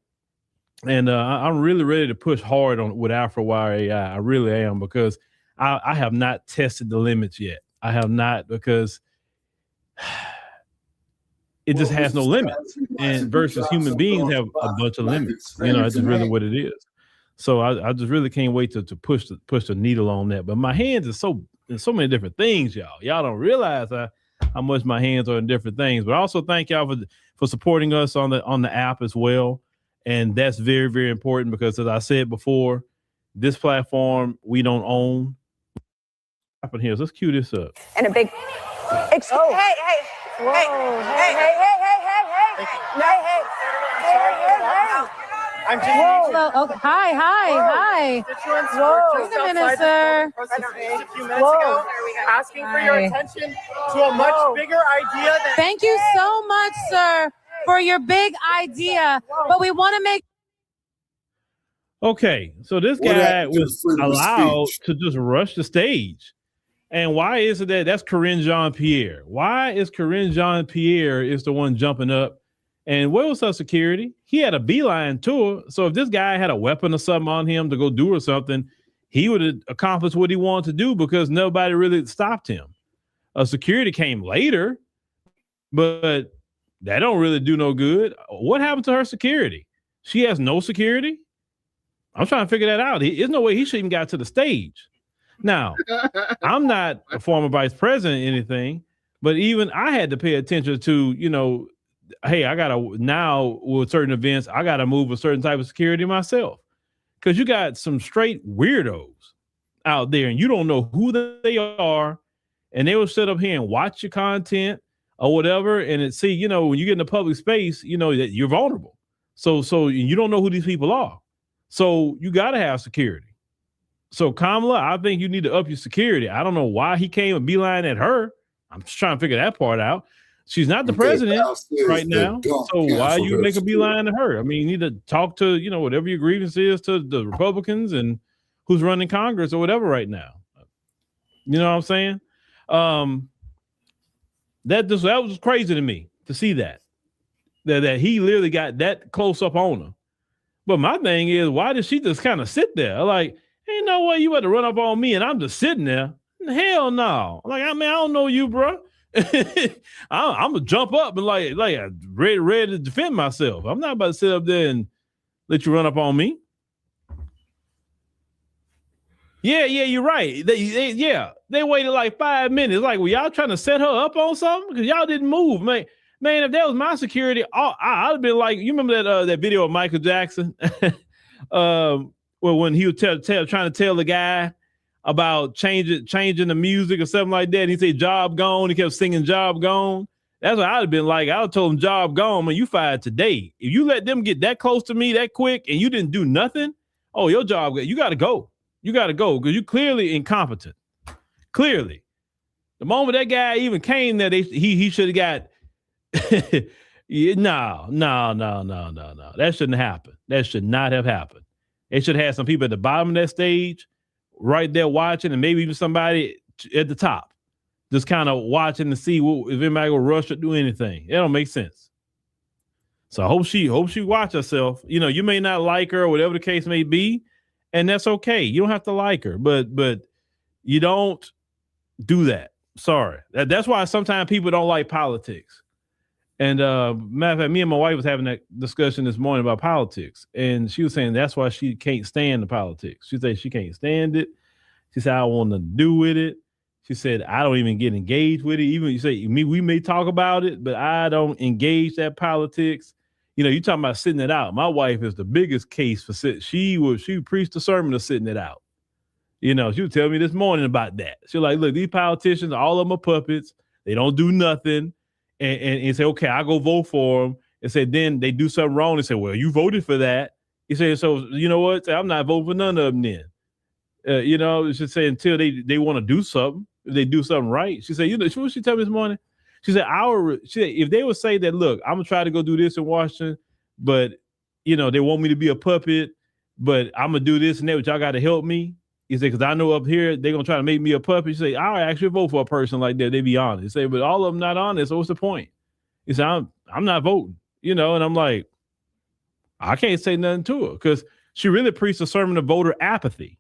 And I'm really ready to push hard with AfroWire AI. I really am, because I have not tested the limits yet. I have not, because it just has no limits. And versus human beings have a bunch of limits. That's just really what it is. So I just really can't wait to push the needle on that. But my hands are so many different things, y'all. Y'all don't realize how much my hands are in different things. But also thank y'all for supporting us on the app as well. And that's very, very important, because as I said before, this platform we don't own. Up in here, so let's cue this up. And a big hey. I'm just Whoa. Okay. Hi. Whoa. Wait a minute, sir. A few minutes ago, asking for your attention to a much bigger idea. Thank you so much, sir, for your big idea. But we want to make. Okay, so this guy was allowed to just rush the stage. And why is it that's Corinne Jean-Pierre? Why is Corinne Jean-Pierre is the one jumping up? And where was her security? He had a beeline to her. So if this guy had a weapon or something on him to go do or something, he would have accomplished what he wanted to do because nobody really stopped him. Security came later, but that don't really do no good. What happened to her security? She has no security? I'm trying to figure that out. There's no way he should even got to the stage. Now, I'm not a former vice president or anything, but even I had to pay attention to, hey, I got to now with certain events, I got to move a certain type of security myself. Because you got some straight weirdos out there and you don't know who they are. And they will sit up here and watch your content or whatever. And when you get in the public space, that you're vulnerable. So you don't know who these people are. So you got to have security. So Kamala, I think you need to up your security. I don't know why he came and beeline at her. I'm just trying to figure that part out. She's not the president right now. So why you make a beeline to her? I mean, you need to talk to, whatever your grievance is to the Republicans and who's running Congress or whatever right now. You know what I'm saying? That was crazy to me to see that he literally got that close up on her. But my thing is, why did she just kind of sit there? Like, ain't no way you had to run up on me and I'm just sitting there. Hell no. Like, I don't know you, bro. I'm gonna jump up and like ready to defend myself. I'm not about to sit up there and let you run up on me. Yeah, you're right. They waited like 5 minutes. Like, were y'all trying to set her up on something? Because y'all didn't move, man. Man, if that was my security, I'd have been like, you remember that video of Michael Jackson? Well, when he was trying to tell the guy about changing the music or something like that. And he said, job gone. He kept singing job gone. That's what I'd have been like. I would have told him job gone, man, you fired today. If you let them get that close to me that quick and you didn't do nothing, your job, you got to go. You got to go because you're clearly incompetent. Clearly. The moment that guy even came there, he should have got, no. That shouldn't happen. That should not have happened. They should have had some people at the bottom of that stage right there watching, and maybe even somebody at the top just kind of watching to see if anybody will rush or do anything. It don't make sense. So I hope she watch herself. You may not like her or whatever the case may be, and that's okay. You don't have to like her, but you don't do that. Sorry. That's why sometimes people don't like politics. And matter of fact, me and my wife was having that discussion this morning about politics. And she was saying that's why she can't stand the politics. She said she can't stand it. She said, I don't want to do with it. She said, I don't even get engaged with it. Even you say we may talk about it, but I don't engage that politics. You talking about sitting it out. My wife is the biggest case for sit. She preached a sermon of sitting it out. She would tell me this morning about that. She's like, look, these politicians, all of them are puppets. They don't do nothing. And say, okay, I'll go vote for them. And say, then they do something wrong. And say, well, you voted for that. He said, so you know what? Say, I'm not voting for none of them then. It should say until they want to do something. If they do something right. She said, what she tell me this morning? She said, if they would say that, look, I'm going to try to go do this in Washington, but, they want me to be a puppet, but I'm going to do this and that, but y'all got to help me. He said, because I know up here, they're going to try to make me a puppet. He said, I'll actually vote for a person like that. They be honest. He said, but all of them not honest. So what's the point? He said, I'm not voting, and I'm like, I can't say nothing to her because she really preached a sermon of voter apathy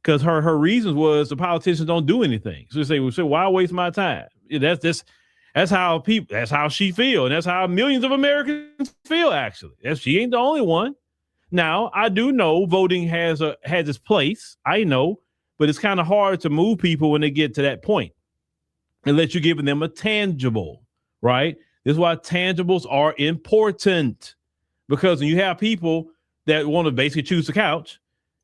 because her reasons was the politicians don't do anything. So she said, why waste my time? That's how she feel. And that's how millions of Americans feel, actually. She ain't the only one. Now, I do know voting has its place. I know, but it's kind of hard to move people when they get to that point unless you're giving them a tangible, right? This is why tangibles are important because when you have people that want to basically choose the couch,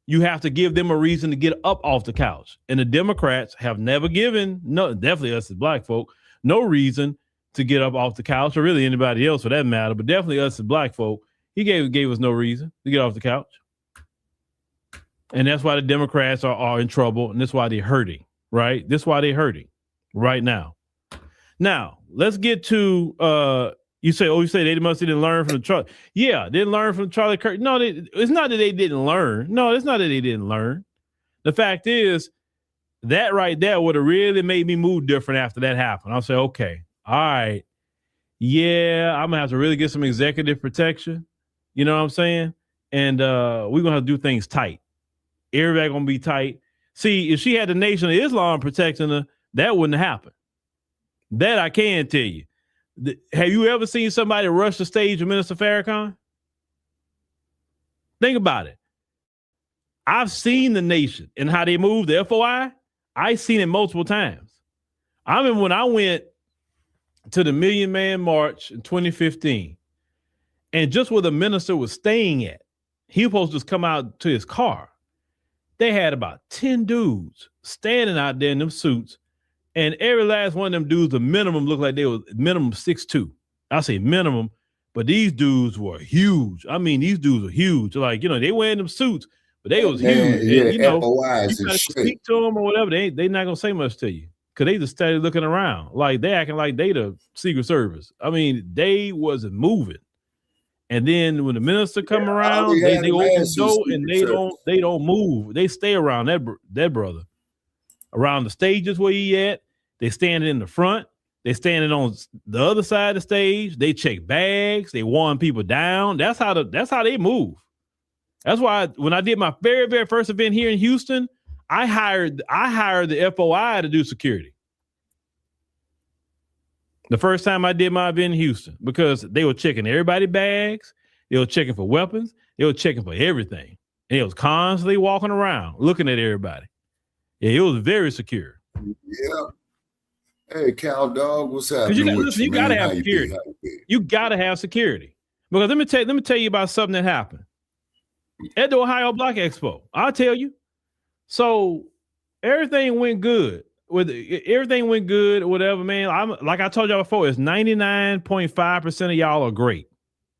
you have to give them a reason to get up off the couch. And the Democrats have never given, definitely us as black folk, no reason to get up off the couch or really anybody else for that matter, but definitely us as black folk. He gave us no reason to get off the couch. And that's why the Democrats are in trouble, and that's why they're hurting, right? That's why they're hurting right now. Now, let's get to you say they must have didn't learn from the Charlie. Yeah, didn't learn from Charlie Kirk. No, it's not that they didn't learn. No, it's not that they didn't learn. The fact is that right there would have really made me move different after that happened. I'll say, okay, all right, yeah, I'm gonna have to really get some executive protection. You know what I'm saying? And we're gonna have to do things tight. Everybody gonna be tight. See, if she had the Nation of Islam protecting her, that wouldn't happen. That I can tell you. Have you ever seen somebody rush the stage of Minister Farrakhan? Think about it. I've seen the Nation and how they move the FOI. I've seen it multiple times. I remember when I went to the Million Man March in 2015, and just where the minister was staying at, he was supposed to just come out to his car. They had about 10 dudes standing out there in them suits, and every last one of them dudes, the minimum looked like they was minimum 6'2". I say minimum, but these dudes were huge. I mean, these dudes were huge. Like, you know, they wearing them suits, but they was huge. Yeah, and, you know, FOIs you and speak to them or whatever, they not gonna say much to you because they just started looking around like they acting like they the Secret Service. I mean, they wasn't moving. And then when the minister come around, they open the door and they don't move. They stay around that brother. Around the stages where he at, they standing in the front, they standing on the other side of the stage, they check bags, they warn people down. That's how they move. That's why when I did my very, very first event here in Houston, I hired the FOI to do security. The first time I did my event in Houston, because they were checking everybody's bags, they were checking for weapons, they were checking for everything. And they was constantly walking around, looking at everybody. Yeah, it was very secure. Yeah. Hey, Cal Dog, what's happening? You gotta have security. You gotta have security. Because let me tell you about something that happened at the Ohio Block Expo. I'll tell you. So everything went good. Everything went good or whatever, man. Like I told y'all before, it's 99.5% of y'all are great.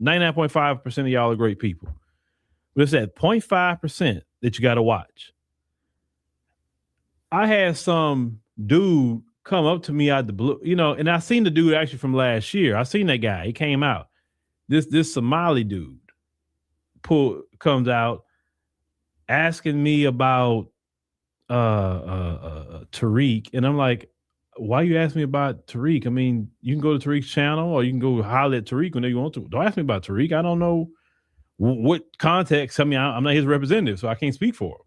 99.5% of y'all are great people. But it's that 0.5% that you got to watch. I had some dude come up to me out the blue, you know, and I seen the dude actually from last year. I seen that guy. He came out. This Somali dude comes out asking me about Tariq, and I'm like, why you ask me about Tariq? I mean, you can go to Tariq's channel or you can go holler at Tariq whenever you want to. Don't ask me about Tariq. I don't know what context. I mean, I'm not his representative, so I can't speak for him.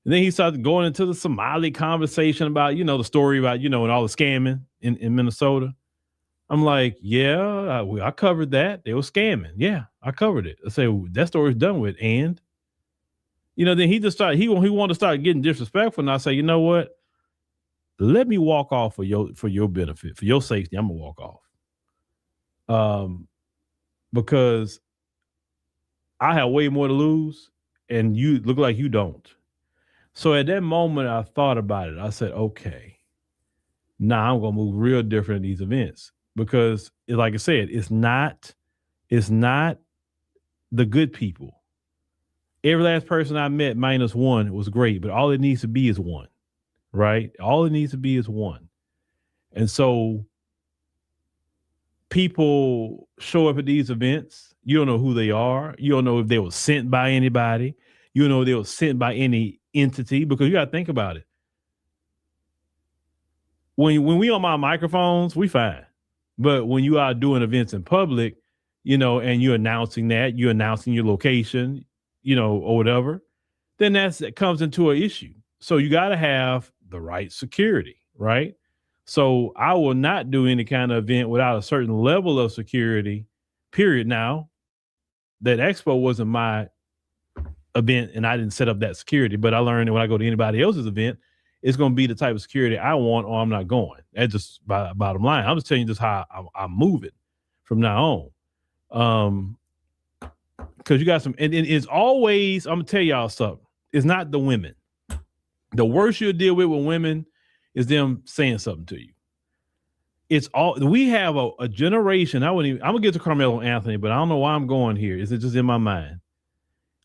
And then he started going into the Somali conversation about, you know, the story about, you know, and all the scamming in Minnesota. I'm like, yeah, I covered that. They were scamming. Yeah, I covered it. I say, well, that story's done with. And, you know, then he just started, he wanted to start getting disrespectful. And I say, you know what? Let me walk off for your benefit, for your safety. I'm gonna walk off. Because I have way more to lose and you look like you don't. So at that moment, I thought about it. I said, okay, now I'm going to move real different in these events because like I said, it's not the good people. Every last person I met minus one was great, but all it needs to be is one, right? All it needs to be is one. And so people show up at these events. You don't know who they are. You don't know if they were sent by anybody. You don't know if they were sent by any entity, because you got to think about it. When we on my microphones, we fine. But when you are doing events in public, you know, and you're announcing your location, you know, or whatever, then that comes into an issue. So you got to have the right security, right? So I will not do any kind of event without a certain level of security, period. Now, that expo wasn't my event and I didn't set up that security, but I learned that when I go to anybody else's event, it's going to be the type of security I want or I'm not going. That's just bottom line. I'm just telling you just how I'm moving from now on. Because you got some, and it's always, I'm going to tell y'all something. It's not the women. The worst you'll deal with women is them saying something to you. it's all we have a generation. I'm gonna get to Karmelo and Anthony, but I don't know why I'm going here. Is it just in my mind?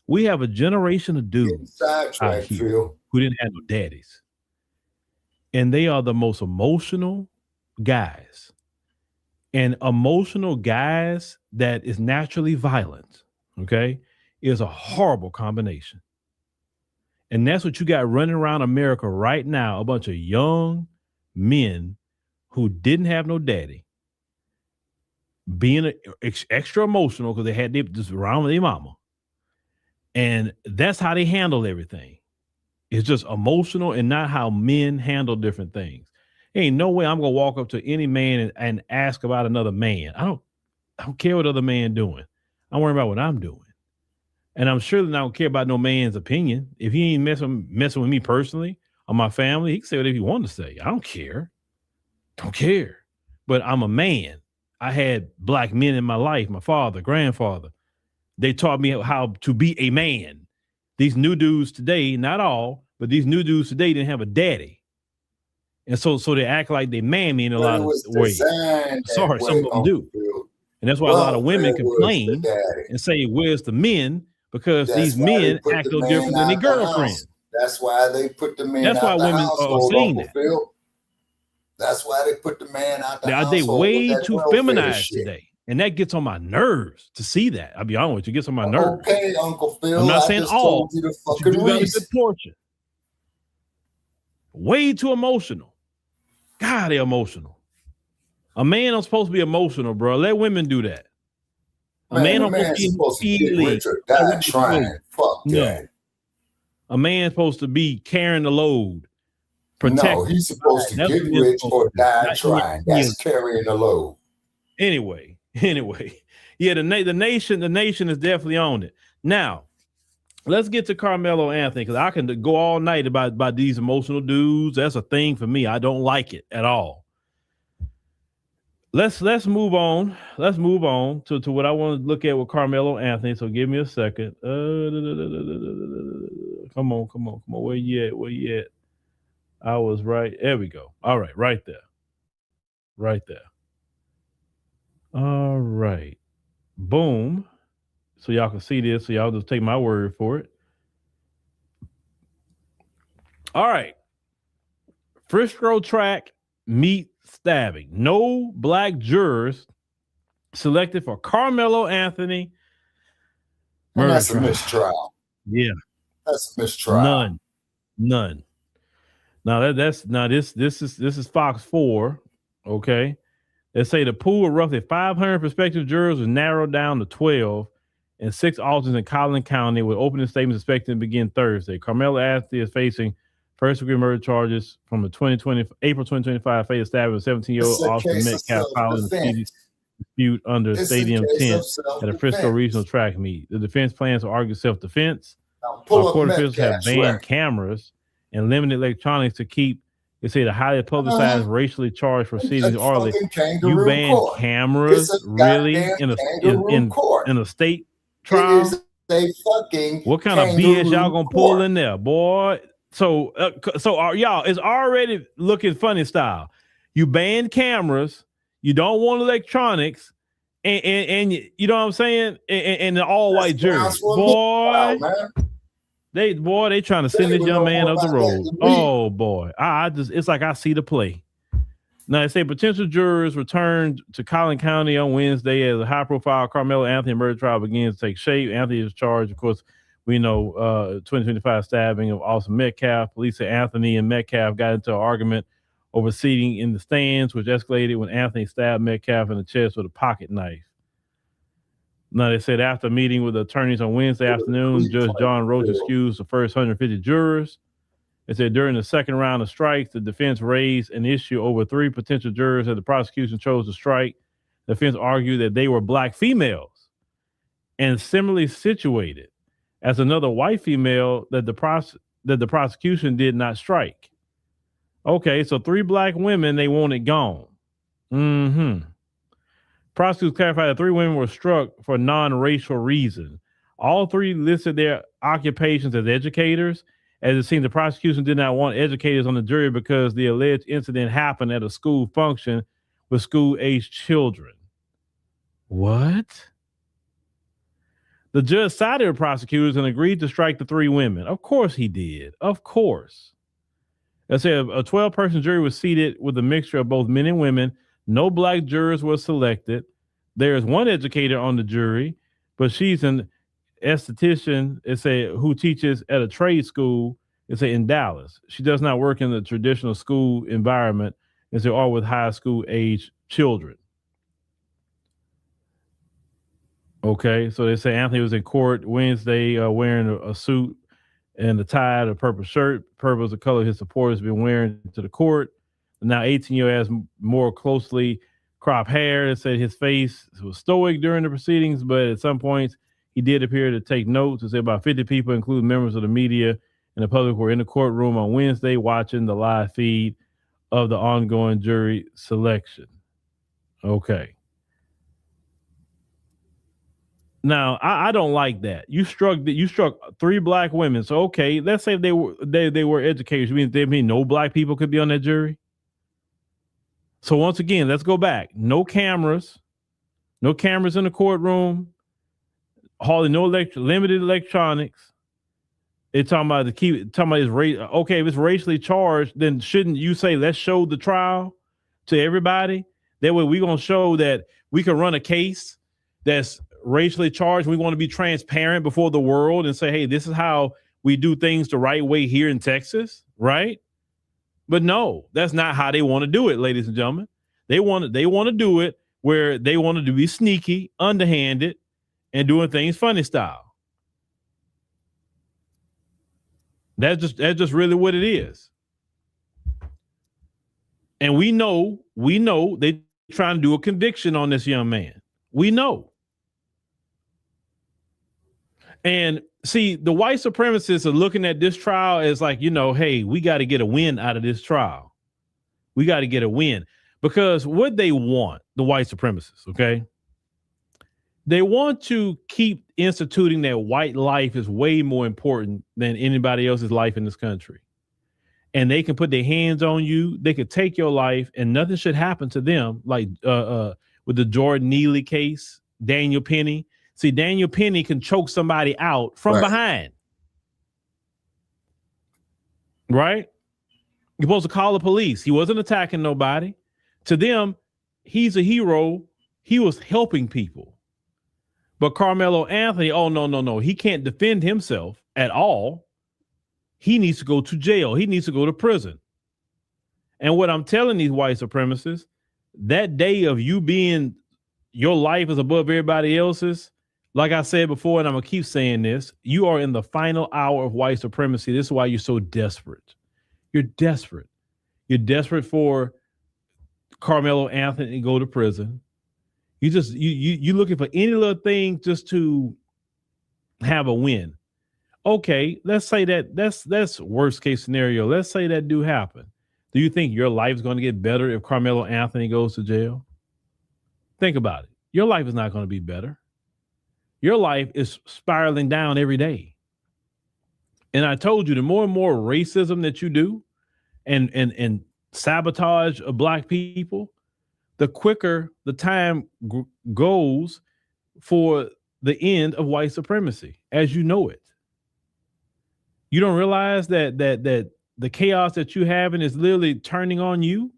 We have a generation of dudes out here who didn't have no daddies. And they are the most emotional guys. And emotional guys that is naturally violent, okay, is a horrible combination. And that's what you got running around America right now, a bunch of young men who didn't have no daddy, being extra emotional because they had just around with their mama. And that's how they handle everything. It's just emotional and not how men handle different things. Ain't no way I'm gonna walk up to any man and ask about another man. I don't care what other man doing. I'm worried about what I'm doing. And I'm sure that I don't care about no man's opinion. If he ain't messing with me personally or my family, he can say whatever he wants to say. I don't care. Don't care. But I'm a man. I had black men in my life, my father, grandfather. They taught me how to be a man. These new dudes today, not all, but these new dudes today didn't have a daddy. And so they act like they man me in a lot of ways. Sorry, some of them do. And that's why a lot of women complain and say, where's the men? Because these men act no different than their girlfriends. That's why they put the men That's why women are saying that. That's why they put the man out the household. They way too feminized today. And that gets on my nerves to see that. I'll be honest with you, it gets on my nerves. Okay, Uncle Phil. I'm not saying all, you but you do got a good portion. Way too emotional. God, they're emotional. A man is supposed to be emotional, bro. Let women do that. A man is supposed to get rich or die trying. Fuck that. A man's supposed to be carrying the load. No, he's supposed to get rich or die trying. That's carrying the load. Anyway, yeah, the nation is definitely on it. Now, let's get to Karmelo Anthony, because I can go all night about these emotional dudes. That's a thing for me. I don't like it at all. Let's move on. Let's move on to what I want to look at with Karmelo Anthony. So give me a second. Come on. Where you at? I was right. There we go. All right, right there. All right. Boom. So y'all can see this. So y'all just take my word for it. All right. Frisco track meet stabbing. No black jurors selected for Karmelo Anthony. That's a mistrial. Yeah. That's a mistrial. None. Now this is Fox 4. Okay. They say the pool of roughly 500 prospective jurors was narrowed down to 12 and 6 alternates in Collin County, with opening statements expected to begin Thursday. Karmelo Anthony is facing first-degree murder charges from the April 2025 fatal stabbing of 17-year-old Austin Metcalf filing a dispute under stadium tent at a Frisco regional track meet. The defense plans to argue self-defense. Court officials have banned cameras and limited electronics to keep, they say, the highly publicized racially charged proceedings orderly. You ban cameras really in a state trial? What kind of BS y'all gonna pull in there, boy? So y'all, it's already looking funny style. You ban cameras, you don't want electronics, and you know what I'm saying? And the all white jury, boy. They trying to send this young man up the road. Oh boy, it's like I see the play. Now they say potential jurors returned to Collin County on Wednesday as a high-profile Karmelo Anthony murder trial begins to take shape. Anthony is charged, of course. We know 2025 stabbing of Austin Metcalf. Police say Anthony and Metcalf got into an argument over seating in the stands, which escalated when Anthony stabbed Metcalf in the chest with a pocket knife. Now, they said after meeting with the attorneys on Wednesday afternoon, Judge John Roach excused the first 150 jurors. They said during the second round of strikes, the defense raised an issue over 3 potential jurors that the prosecution chose to strike. The defense argued that they were black females and similarly situated as another white female that the prosecution did not strike. Okay, so 3 black women they wanted gone. Prosecutors clarified that 3 women were struck for non-racial reasons. All 3 listed their occupations as educators. As it seems, the prosecution did not want educators on the jury because the alleged incident happened at a school function with school-aged children. What? The judge sided with prosecutors and agreed to strike the 3 women. Of course he did. Of course. Let's say a 12-person jury was seated with a mixture of both men and women. No black jurors were selected. There is one educator on the jury, but she's an esthetician, who teaches at a trade school, in Dallas. She does not work in the traditional school environment, or with high school age children. Okay, so they say Anthony was in court Wednesday wearing a suit and a tie, a purple shirt. Purple is the color his supporters have been wearing to the court. Now 18-year-old has more closely cropped hair. They said his face was stoic during the proceedings, but at some points he did appear to take notes. They say about 50 people, including members of the media and the public, were in the courtroom on Wednesday watching the live feed of the ongoing jury selection. Okay. Now, I don't like that. You struck 3 black women. So, okay, let's say they were educators. They mean no black people could be on that jury. So once again, let's go back. No cameras in the courtroom. Hardly no limited electronics. It's talking about his race. Okay, if it's racially charged, then shouldn't you say let's show the trial to everybody? That way we're gonna show that we can run a case that's racially charged. We want to be transparent before the world and say, hey, this is how we do things the right way here in Texas, right? But no, that's not how they want to do it, ladies and gentlemen. They want to do it where they wanted to be sneaky, underhanded, and doing things funny style. That's just really what it is. And we know they trying to do a conviction on this young man. We know. And see, the white supremacists are looking at this trial as like, hey, we got to get a win out of this trial. We got to get a win because what they want, the white supremacists, okay? They want to keep instituting that white life is way more important than anybody else's life in this country. And they can put their hands on you. They could take your life and nothing should happen to them. Like with the Jordan Neely case, Daniel Penny. See, Daniel Penny can choke somebody out from behind. Right? You're supposed to call the police. He wasn't attacking nobody. To them, he's a hero. He was helping people. But Karmelo Anthony, oh, no. He can't defend himself at all. He needs to go to jail. He needs to go to prison. And what I'm telling these white supremacists, that day of you being, your life is above everybody else's, like I said before, and I'm going to keep saying this, you are in the final hour of white supremacy. This is why you're so desperate. You're desperate. You're desperate for Karmelo Anthony to go to prison. You're looking for any little thing just to have a win. Okay, let's say that's worst case scenario. Let's say that do happen. Do you think your life is going to get better if Karmelo Anthony goes to jail? Think about it. Your life is not going to be better. Your life is spiraling down every day. And I told you, the more and more racism that you do and sabotage of black people, the quicker the time goes for the end of white supremacy as you know it. You don't realize that the chaos that you having is literally turning on you?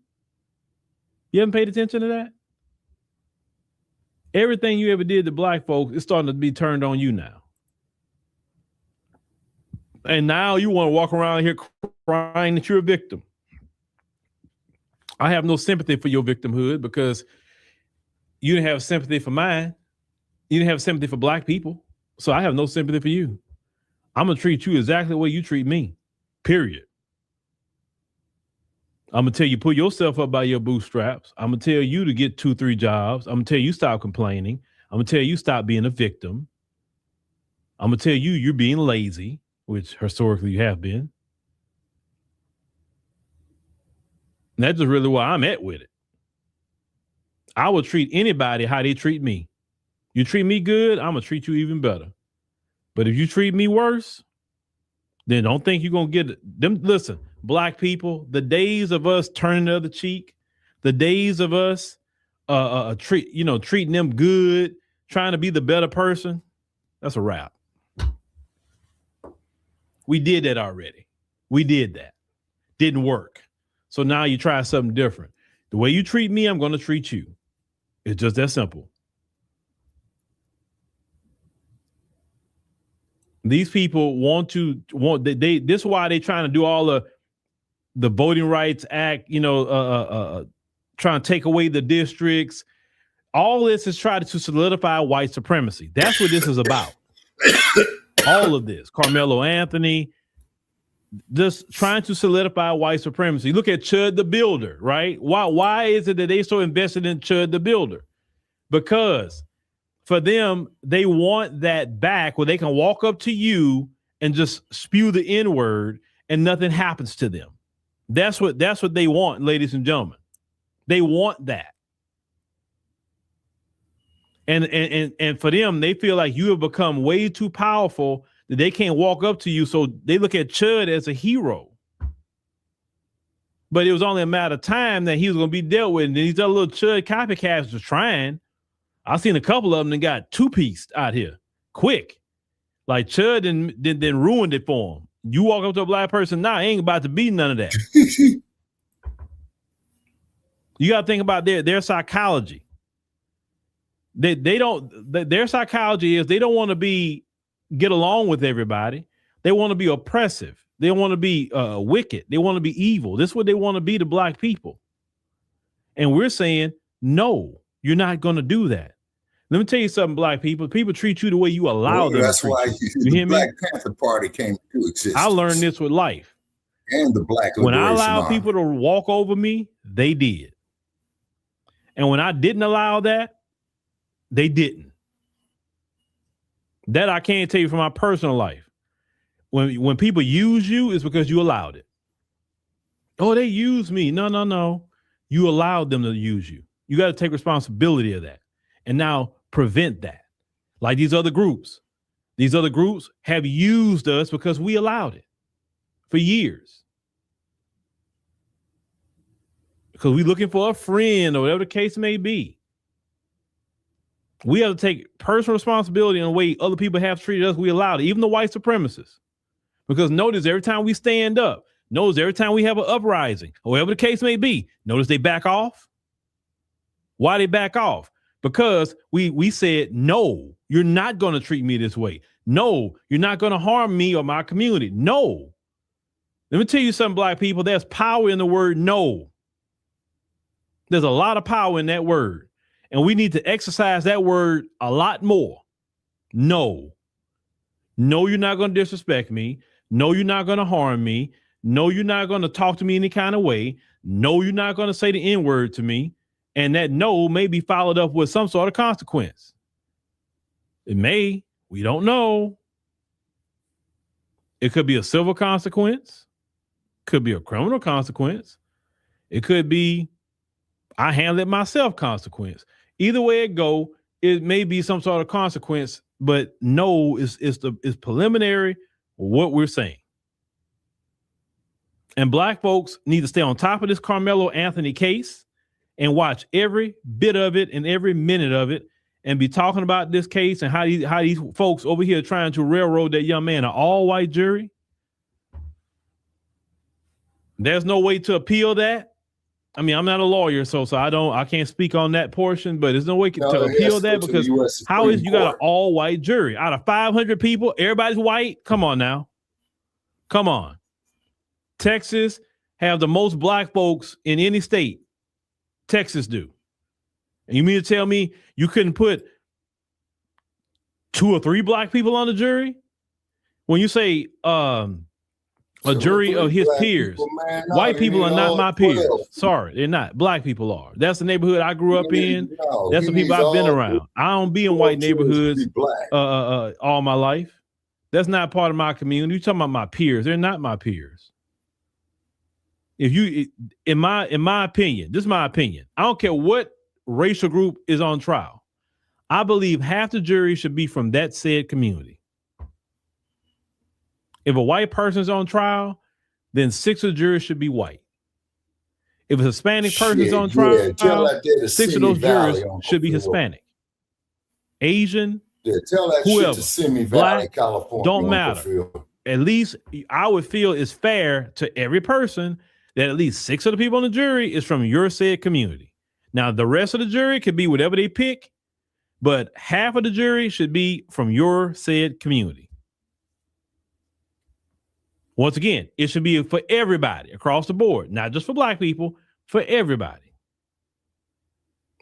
You haven't paid attention to that? Everything you ever did to black folks is starting to be turned on you now. And now you want to walk around here crying that you're a victim. I have no sympathy for your victimhood because you didn't have sympathy for mine. You didn't have sympathy for black people. So I have no sympathy for you. I'm going to treat you exactly the way you treat me, period. I'm going to tell you, pull yourself up by your bootstraps. I'm going to tell you to get 2-3 jobs. I'm going to tell you stop complaining. I'm going to tell you stop being a victim. I'm going to tell you you're being lazy, which historically you have been. And that's just really where I'm at with it. I will treat anybody how they treat me. You treat me good, I'm going to treat you even better. But if you treat me worse, then don't think you're going to get them. Listen, black people, the days of us turning the other cheek, the days of us treating them good, trying to be the better person, that's a wrap. We did that already. We did that. Didn't work. So now you try something different. The way you treat me, I'm going to treat you. It's just that simple. These people this is why they're trying to do all the Voting Rights Act, trying to take away the districts. All this is trying to solidify white supremacy. That's what this is about. All of this, Karmelo Anthony, just trying to solidify white supremacy. Look at CHUD the Builder, right? Why is it that they so invested in CHUD the Builder? Because for them, they want that back where they can walk up to you and just spew the N-word and nothing happens to them. That's what they want, ladies and gentlemen. They want that. And for them, they feel like you have become way too powerful that they can't walk up to you. So they look at CHUD as a hero. But it was only a matter of time that he was going to be dealt with. And these other little CHUD copycats was trying. I've seen a couple of them that got two-pieced out here quick. Like CHUD then ruined it for them. You walk up to a black person now, ain't about to be none of that. You got to think about their psychology. Their psychology is they don't want to get along with everybody. They want to be oppressive. They want to be wicked. They want to be evil. This is what they want to be to black people. And we're saying, no, you're not going to do that. Let me tell you something, black people. People treat you the way you allow them to treat you. You hear me? Black Panther Party came to existence. I learned this with life. And the Black When I Liberation allowed Army. people to walk over me, they did. And when I didn't allow that, they didn't. That I can't tell you from my personal life. When people use you, it's because you allowed it. Oh, they use me. No. You allowed them to use you. You got to take responsibility of that. And now prevent that. Like these other groups. These other groups have used us because we allowed it for years. Because we're looking for a friend or whatever the case may be. We have to take personal responsibility in the way other people have treated us. We allowed it, even the white supremacists. Because notice every time we stand up, notice every time we have an uprising, or whatever the case may be, notice they back off. Why they back off? Because we said, no, you're not going to treat me this way. No, you're not going to harm me or my community. No. Let me tell you something, black people. There's power in the word no. There's a lot of power in that word. And we need to exercise that word a lot more. No. No, you're not going to disrespect me. No, you're not going to harm me. No, you're not going to talk to me any kind of way. No, you're not going to say the N-word to me. And that no may be followed up with some sort of consequence. It may. We don't know. It could be a civil consequence. Could be a criminal consequence. It could be I handle it myself consequence. Either way it go, it may be some sort of consequence, but no is preliminary what we're saying. And black folks need to stay on top of this Karmelo Anthony case and watch every bit of it and every minute of it and be talking about this case and how these folks over here trying to railroad that young man, an all-white jury. There's no way to appeal that. I mean, I'm not a lawyer, so I can't speak on that portion, but there's no way to appeal that because how is you got an all-white jury out of 500 people? Everybody's white. Come on now. Come on. Texas have the most black folks in any state. Texas do. And you mean to tell me you couldn't put 2 or 3 black people on the jury? When you say a jury of his peers. White people are not my peers. Sorry, they're not. Black people are. That's the neighborhood I grew up in. That's the people I've been around. I don't be in white neighborhoods all my life. That's not part of my community. You're talking about my peers. They're not my peers. If you, in my opinion, this is my opinion. I don't care what racial group is on trial. I believe half the jury should be from that said community. If a white person's on trial, then 6 of the jury should be white. If a Hispanic person's Shit, on trial, yeah, tell that there to 6 of Simi those jurors Valley, Uncle should be Phil. Hispanic, Asian, Yeah, tell that shit whoever, to Simi Valley, Black, California, don't Uncle matter. Phil. At least I would feel it's fair to every person that at least 6 of the people on the jury is from your said community. Now, the rest of the jury could be whatever they pick, but half of the jury should be from your said community. Once again, it should be for everybody across the board, not just for Black people, for everybody.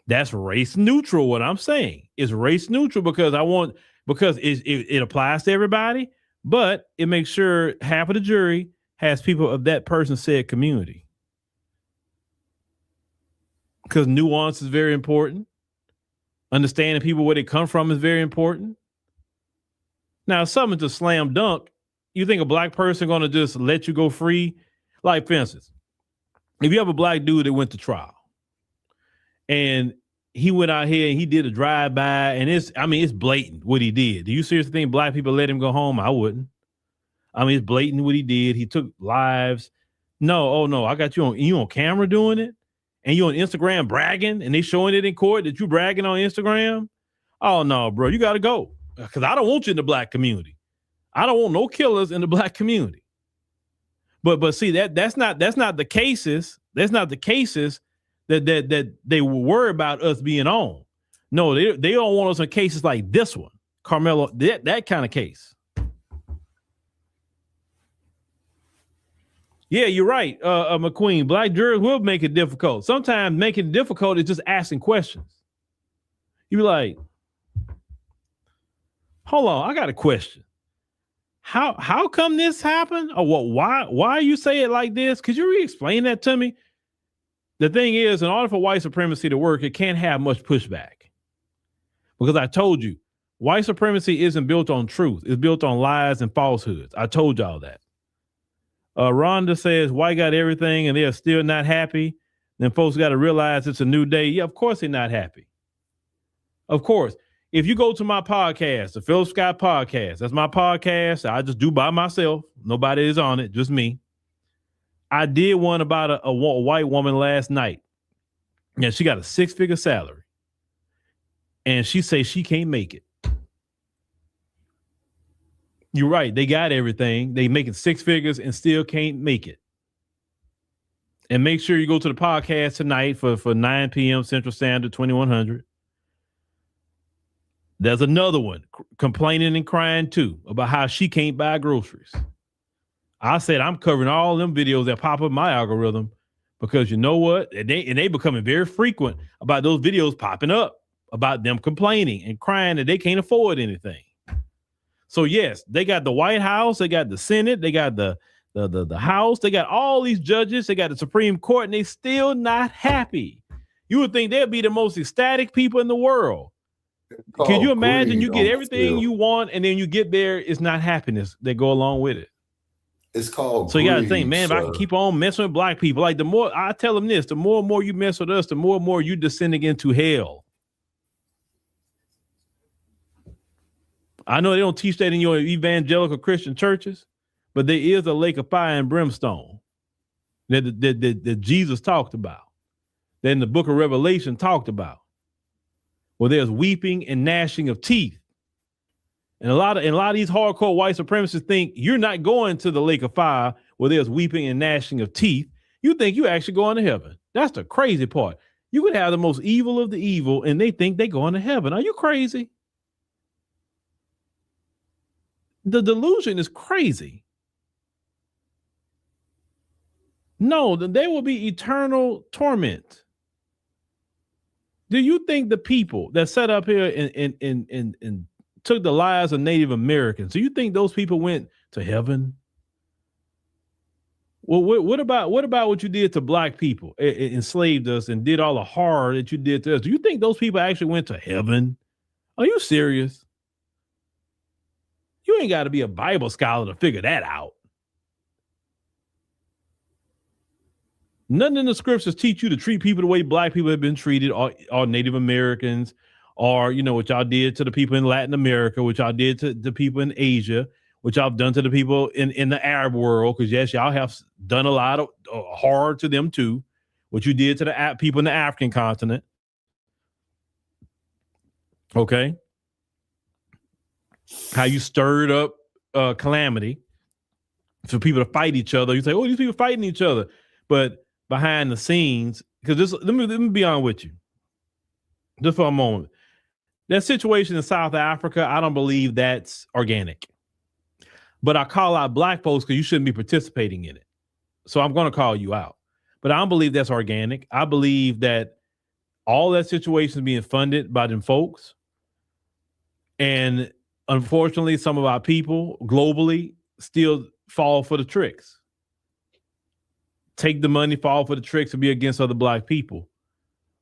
That's race neutral. What I'm saying is race neutral because it applies to everybody, but it makes sure half of the jury has people of that person's said community. Because nuance is very important. Understanding people where they come from is very important. Now, something to slam dunk. You think a Black person going to just let you go free? Like, for instance, if you have a Black dude that went to trial and he went out here and he did a drive-by and it's blatant what he did. Do you seriously think Black people let him go home? I wouldn't. I mean, it's blatant what he did. He took lives. No, oh no, I got you on camera doing it and you on Instagram bragging and they showing it in court that you bragging on Instagram. Oh no, bro, you got to go because I don't want you in the Black community. I don't want no killers in the Black community. But see that's not the cases. That's not the cases that they were worried about us being on. No, they don't want us in cases like this one, Karmelo, that kind of case. Yeah, you're right, McQueen. Black jurors will make it difficult. Sometimes making it difficult is just asking questions. You be like, hold on, I got a question. How come this happened? Or what? Why you say it like this? Could you re-explain that to me? The thing is, in order for white supremacy to work, it can't have much pushback. Because I told you, white supremacy isn't built on truth. It's built on lies and falsehoods. I told y'all that. Rhonda says, white got everything and they're still not happy. Then folks got to realize it's a new day. Yeah, of course they're not happy. Of course. If you go to my podcast, the Philip Scott podcast, that's my podcast. I just do by myself. Nobody is on it, just me. I did one about a white woman last night. And she got a 6-figure salary. And she says she can't make it. You're right. They got everything. They making 6 figures and still can't make it. And make sure you go to the podcast tonight for 9 p.m. Central Standard, 2100. There's another one complaining and crying too about how she can't buy groceries. I said I'm covering all them videos that pop up my algorithm because you know what? And they becoming very frequent about those videos popping up about them complaining and crying that they can't afford anything. So yes, they got the White House, they got the Senate, they got the House, they got all these judges, they got the Supreme Court, and they still not happy. You would think they'd be the most ecstatic people in the world. Can you imagine you get everything you want and then you get there, it's not happiness that go along with it. It's called so you got to greed, think, man, if I can keep on messing with Black people, like the more I tell them this, the more and more you mess with us, the more and more you descending into hell. I know they don't teach that in your evangelical Christian churches, but there is a lake of fire and brimstone that Jesus talked about, that in the book of Revelation talked about, where there's weeping and gnashing of teeth. And a lot of these hardcore white supremacists think you're not going to the lake of fire where there's weeping and gnashing of teeth. You think you actually going to heaven. That's the crazy part. You could have the most evil of the evil and they think they're going to heaven. Are you crazy? The delusion is crazy. No, there will be eternal torment. Do you think the people that sat up here and took the lives of Native Americans, do you think those people went to heaven? Well, what about what you did to Black people, enslaved us and did all the horror that you did to us? Do you think those people actually went to heaven? Are you serious? You ain't got to be a Bible scholar to figure that out. Nothing in the scriptures teach you to treat people the way Black people have been treated, or Native Americans, or, you know, what y'all did to the people in Latin America, what y'all did to the people in Asia, what y'all have done to the people in the Arab world, because yes, y'all have done a lot of horror to them too, what you did to the people in the African continent. Okay. How you stirred up calamity for people to fight each other. You say, oh, these people fighting each other. But behind the scenes, because let me be honest with you, just for a moment. That situation in South Africa, I don't believe that's organic. But I call out black folks because you shouldn't be participating in it. So I'm going to call you out. But I don't believe that's organic. I believe that all that situation is being funded by them folks. And unfortunately, some of our people globally still fall for the tricks. Take the money, fall for the tricks, and be against other black people.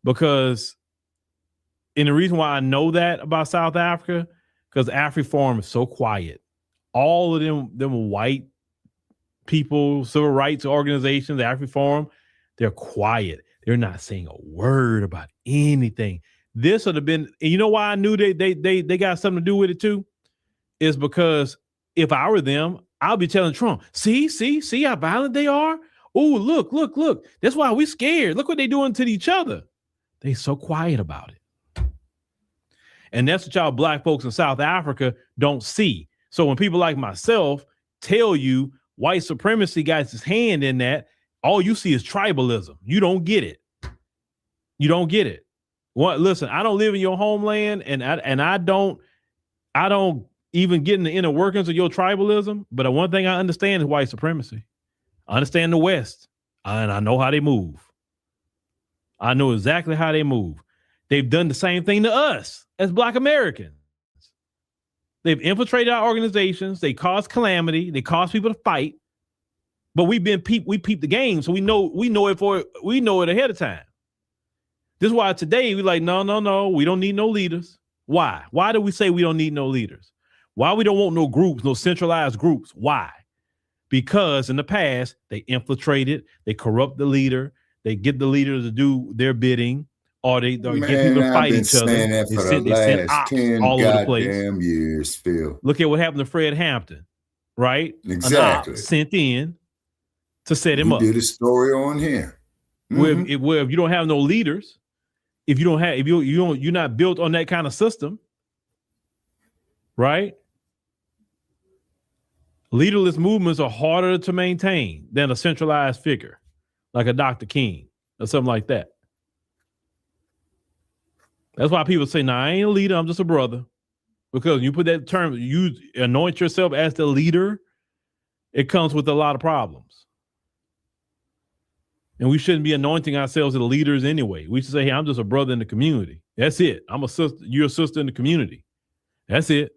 Because, and the reason why I know that about South Africa, because AfriForum is so quiet. All of them white people, civil rights organizations, AfriForum, they're quiet. They're not saying a word about anything. This would have been, and you know why I knew they got something to do with it too? Is because if I were them, I'll be telling Trump, see how violent they are? Oh, look. That's why we scared. Look what they're doing to each other. They so quiet about it. And that's what y'all black folks in South Africa don't see. So when people like myself tell you white supremacy got its hand in that, all you see is tribalism. You don't get it. You don't get it. What? Listen, I don't live in your homeland, and I don't even get in the inner workings of your tribalism. But one thing I understand is white supremacy. I understand the West, and I know how they move. I know exactly how they move. They've done the same thing to us as Black Americans. They've infiltrated our organizations. They cause calamity. They cause people to fight. But we peep the game, so we know it ahead of time. This is why today we're like, no, we don't need no leaders. Why? Why do we say we don't need no leaders? Why we don't want no groups, no centralized groups? Why? Because in the past, they infiltrated, they corrupt the leader, they get the leader to do their bidding, or they get people to fight each other. That for the last 10 all over the place. goddamn years, Phil. Look at what happened to Fred Hampton, right? Exactly. An op sent in to set him up. Did a story on him. Mm-hmm. Where if you don't have no leaders, if you're not built on that kind of system, right? Leaderless movements are harder to maintain than a centralized figure, like a Dr. King or something like that. That's why people say, "Nah, I ain't a leader. I'm just a brother." Because you put that term, you anoint yourself as the leader, it comes with a lot of problems. And we shouldn't be anointing ourselves as leaders anyway. We should say, "Hey, I'm just a brother in the community. That's it. I'm a sister. You're a sister in the community. That's it."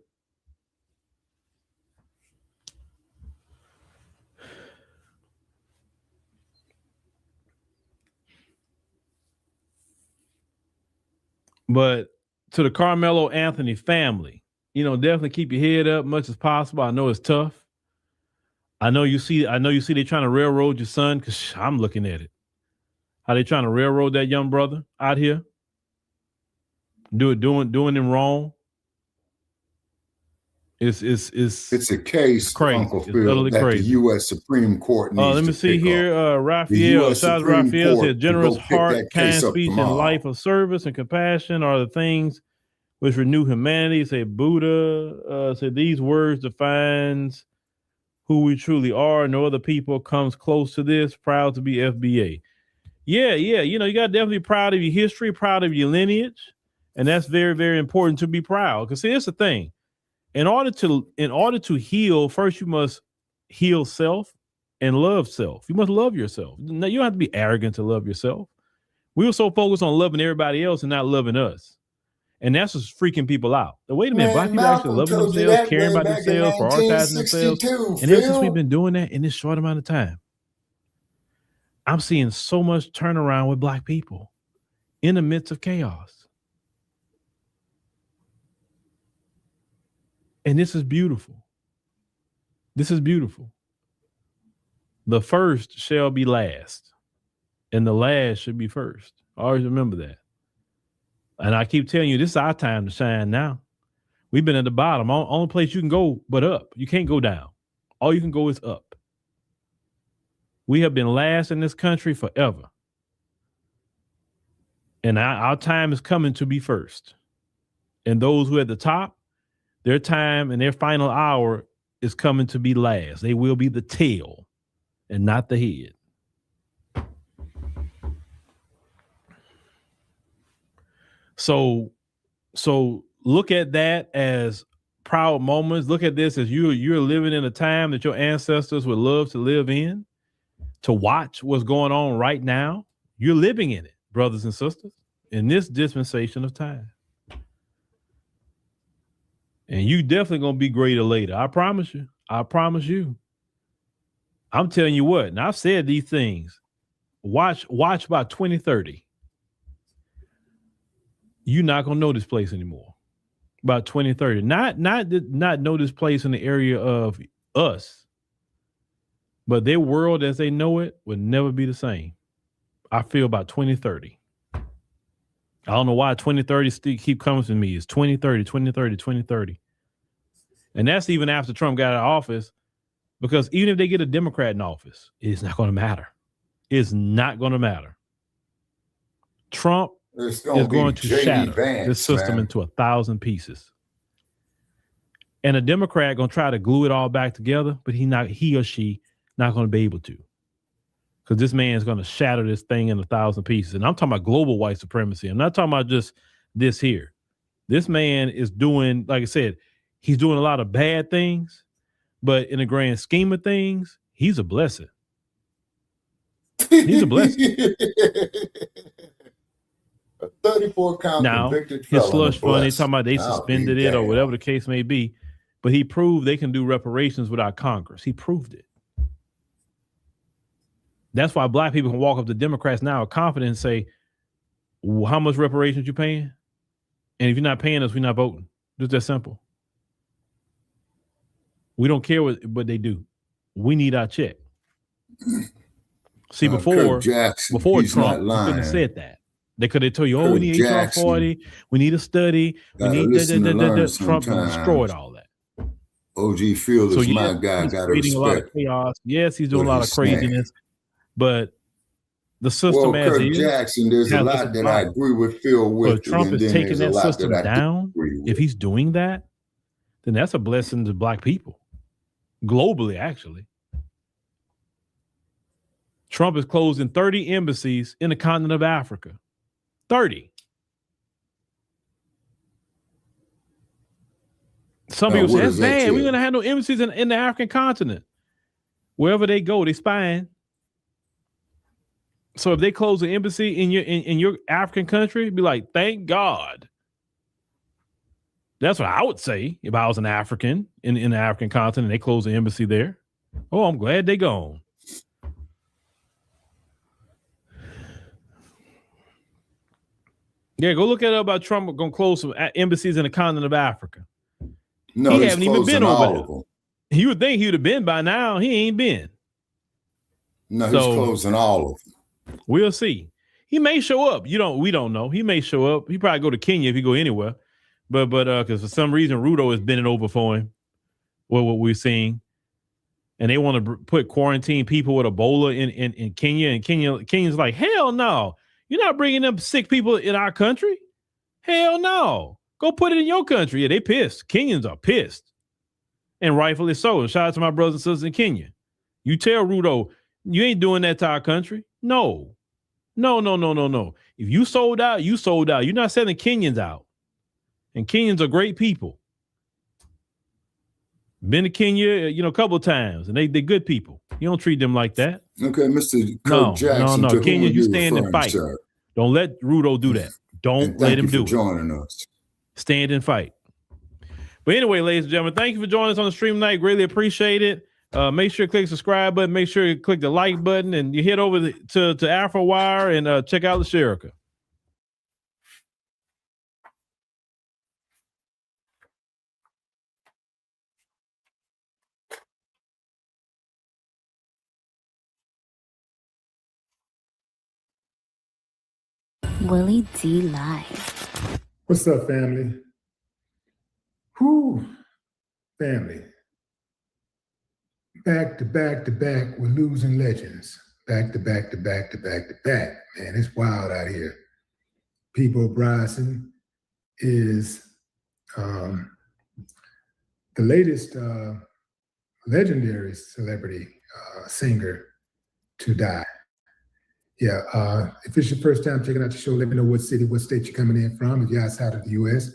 But to the Karmelo Anthony family, definitely keep your head up much as possible. I know it's tough. I know you see they're trying to railroad your son, because I'm looking at it. How they trying to railroad that young brother out here? Doing him wrong. It's a case, crazy. Uncle Phil, that crazy. the U.S. Supreme Court needs let me to see pick here. up. Raphael, Charles Raphael said, "Generous heart, kind case up speech, and tomorrow. life of service and compassion are the things which renew humanity." Say Buddha said, "These words defines who we truly are. No other people comes close to this. Proud to be FBA." Yeah. You got to definitely be proud of your history, proud of your lineage, and that's very, very important to be proud. Because see, here's the thing: in order to heal, first you must heal self and love self. You must love yourself. Now, you don't have to be arrogant to love yourself. We were so focused on loving everybody else and not loving us. And that's what's freaking people out. Wait a minute, black people actually loving themselves, caring about themselves, prioritizing themselves. And ever since we've been doing that in this short amount of time, I'm seeing so much turnaround with black people in the midst of chaos. And this is beautiful. This is beautiful. The first shall be last, and the last should be first. Always remember that. And I keep telling you, this is our time to shine now. We've been at the bottom. Only place you can go but up. You can't go down. All you can go is up. We have been last in this country forever. And our time is coming to be first. And those who are at the top, their time and their final hour is coming to be last. They will be the tail and not the head. So look at that as proud moments. Look at this as you're living in a time that your ancestors would love to live in, to watch what's going on right now. You're living in it, brothers and sisters, in this dispensation of time. And you definitely gonna be greater later. I promise you. I promise you. I'm telling you what, and I've said these things. Watch by 2030. You're not gonna know this place anymore. By 2030. Not know this place in the area of us, but their world as they know it would never be the same. I feel about 2030. I don't know why 2030 still keep coming to me. It's 2030, 2030, 2030. And that's even after Trump got out of office, because even if they get a Democrat in office, it's not going to matter. It's not going to matter. Trump is going to shatter this system into 1,000 pieces. And a Democrat going to try to glue it all back together, but he or she not going to be able to. Because this man is going to shatter this thing in 1,000 pieces. And I'm talking about global white supremacy. I'm not talking about just this here. This man is doing, like I said, he's doing a lot of bad things, but in the grand scheme of things, he's a blessing. He's a blessing. A 34-count convicted felon. His slush fund, they talking about they suspended it or whatever the case may be, but he proved they can do reparations without Congress. He proved it. That's why black people can walk up to Democrats now with confidence and say, well, how much reparations you paying? And if you're not paying us, we're not voting. Just that simple. We don't care what they do. We need our check. See, before Trump, you couldn't have said that. They could have told you, we need HR 40, we need a study, we need Trump destroyed all that. OG Field is my guy, got to respect. A lot of chaos. Yes, he's doing a lot of craziness, but the system as Kirk it is. Jackson, there's a lot that I agree with Phil with. But Trump is taking that system down. If he's doing that, then that's a blessing to black people. Globally, actually. Trump is closing 30 embassies in the continent of Africa. 30. Some people say, that's bad. We're going to have no embassies in the African continent. Wherever they go, they spying. So if they close an embassy in your African country, be like, thank God. That's what I would say if I was an African in the African continent. They close the embassy there. Oh, I'm glad they gone. Yeah, go look at it about Trump going to close some embassies in the continent of Africa. No, he haven't even been over there. You would think he would have been by now. He ain't been. No, he's closing all of them. We'll see. He may show up. We don't know. He may show up. He probably go to Kenya if he go anywhere. But because for some reason Ruto is bending over for him. What we're seeing. And they want to put quarantine people with Ebola in Kenya. And Kenya's like, hell no. You're not bringing them sick people in our country? Hell no. Go put it in your country. Yeah, they pissed. Kenyans are pissed. And rightfully so. And shout out to my brothers and sisters in Kenya. You tell Ruto, you ain't doing that to our country. No. If you sold out, you sold out. You're not sending Kenyans out. And Kenyans are great people. Been to Kenya, a couple of times, and they're good people. You don't treat them like that. Okay, Mr. Kirk Jackson. No. Kenya, you stand and fight. Sir? Don't let Ruto do that. Don't let him do it. Joining us. Stand and fight. But anyway, ladies and gentlemen, thank you for joining us on the stream tonight. Greatly appreciate it. Make sure you click the subscribe button. Make sure you click the like button, and you head over to AfroWire and check out the Sherika. Willie D Live. What's up, family? Whew, family. Back to back to back, we're losing legends. Back to back to back to back to back. Man, it's wild out here. Peabo Bryson is the latest legendary celebrity singer to die. Yeah, if it's your first time checking out the show, let me know what city, what state you're coming in from. If you're outside of the U.S.,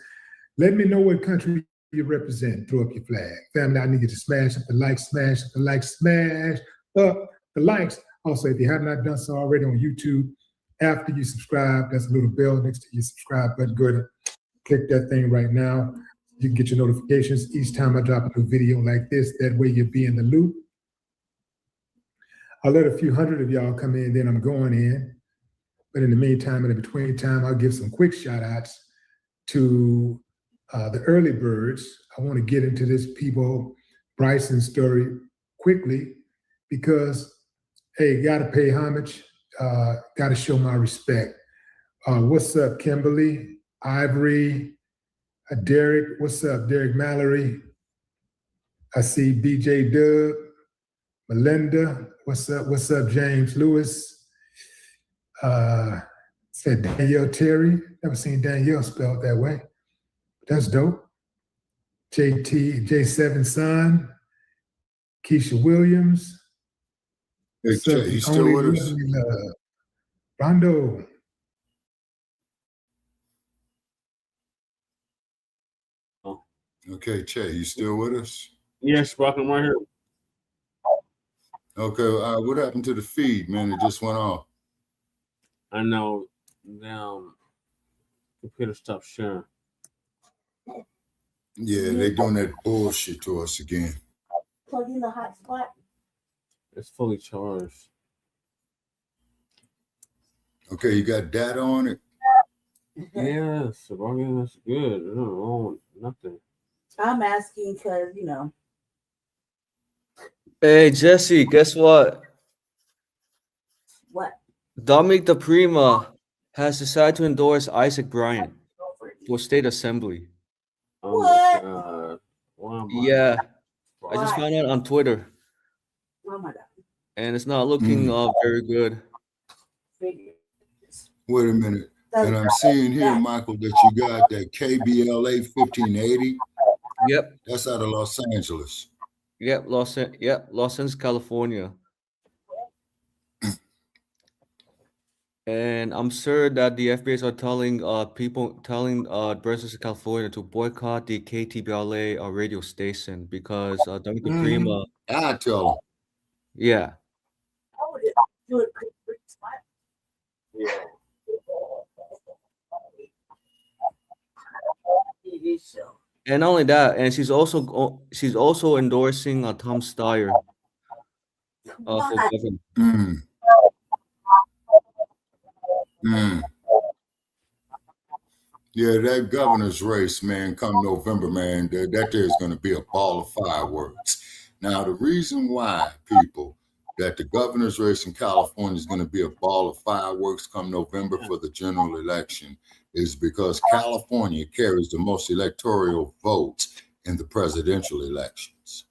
let me know what country you represent. Throw up your flag. Family, I need you to smash up the like, smash up the like, smash up the likes. Also, if you have not done so already on YouTube, after you subscribe, there's a little bell next to your subscribe button. Go ahead and click that thing right now. You can get your notifications each time I drop a new video like this. That way you'll be in the loop. I'll let a few hundred of y'all come in, then I'm going in. But in the meantime, in the between time, I'll give some quick shout outs to the early birds. I want to get into this Peabo Bryson story quickly because, hey, got to pay homage, got to show my respect. What's up, Kimberly, Ivory, Derek? What's up, Derek Mallory? I see BJ Dub, Melinda. What's up? What's up, James Lewis? Said Danielle Terry. Never seen Danielle spelled that way. That's dope. J7 Son, Keisha Williams. Hey, Che, you still with us? Rondo. Okay, Che, you still with us? Yes, Brock, I'm right here. Okay, what happened to the feed, man? It just went off. I know. Computer stopped sharing. Yeah, they doing that bullshit to us again. Plug in the hotspot. It's fully charged. Okay, you got data on it? Yes, Brock, that's good. There's nothing wrong with nothing. I'm asking because, you know. Hey, Jesse, guess what? What? Dominic the Prima has decided to endorse Isaac Bryant for state assembly. Oh my God. Wow, Yeah, I just found out on Twitter, Oh my God. and it's not looking very good. Wait a minute. And I'm seeing here, Michael, that you got that KBLA 1580. Yep. That's out of Los Angeles. Yep, Los Angeles, California. And I'm sure that the FBAs are telling residents of California to boycott the KTBLA radio station because Dominic the Prima. I tell them. Yeah. And not only that, and she's also endorsing Tom Steyer for governor. Yeah, that governor's race, man, come November, man, that there's going to be a ball of fireworks. Now, the reason why, people, that the governor's race in California is going to be a ball of fireworks come November for the general election is because California carries the most electoral votes in the presidential elections.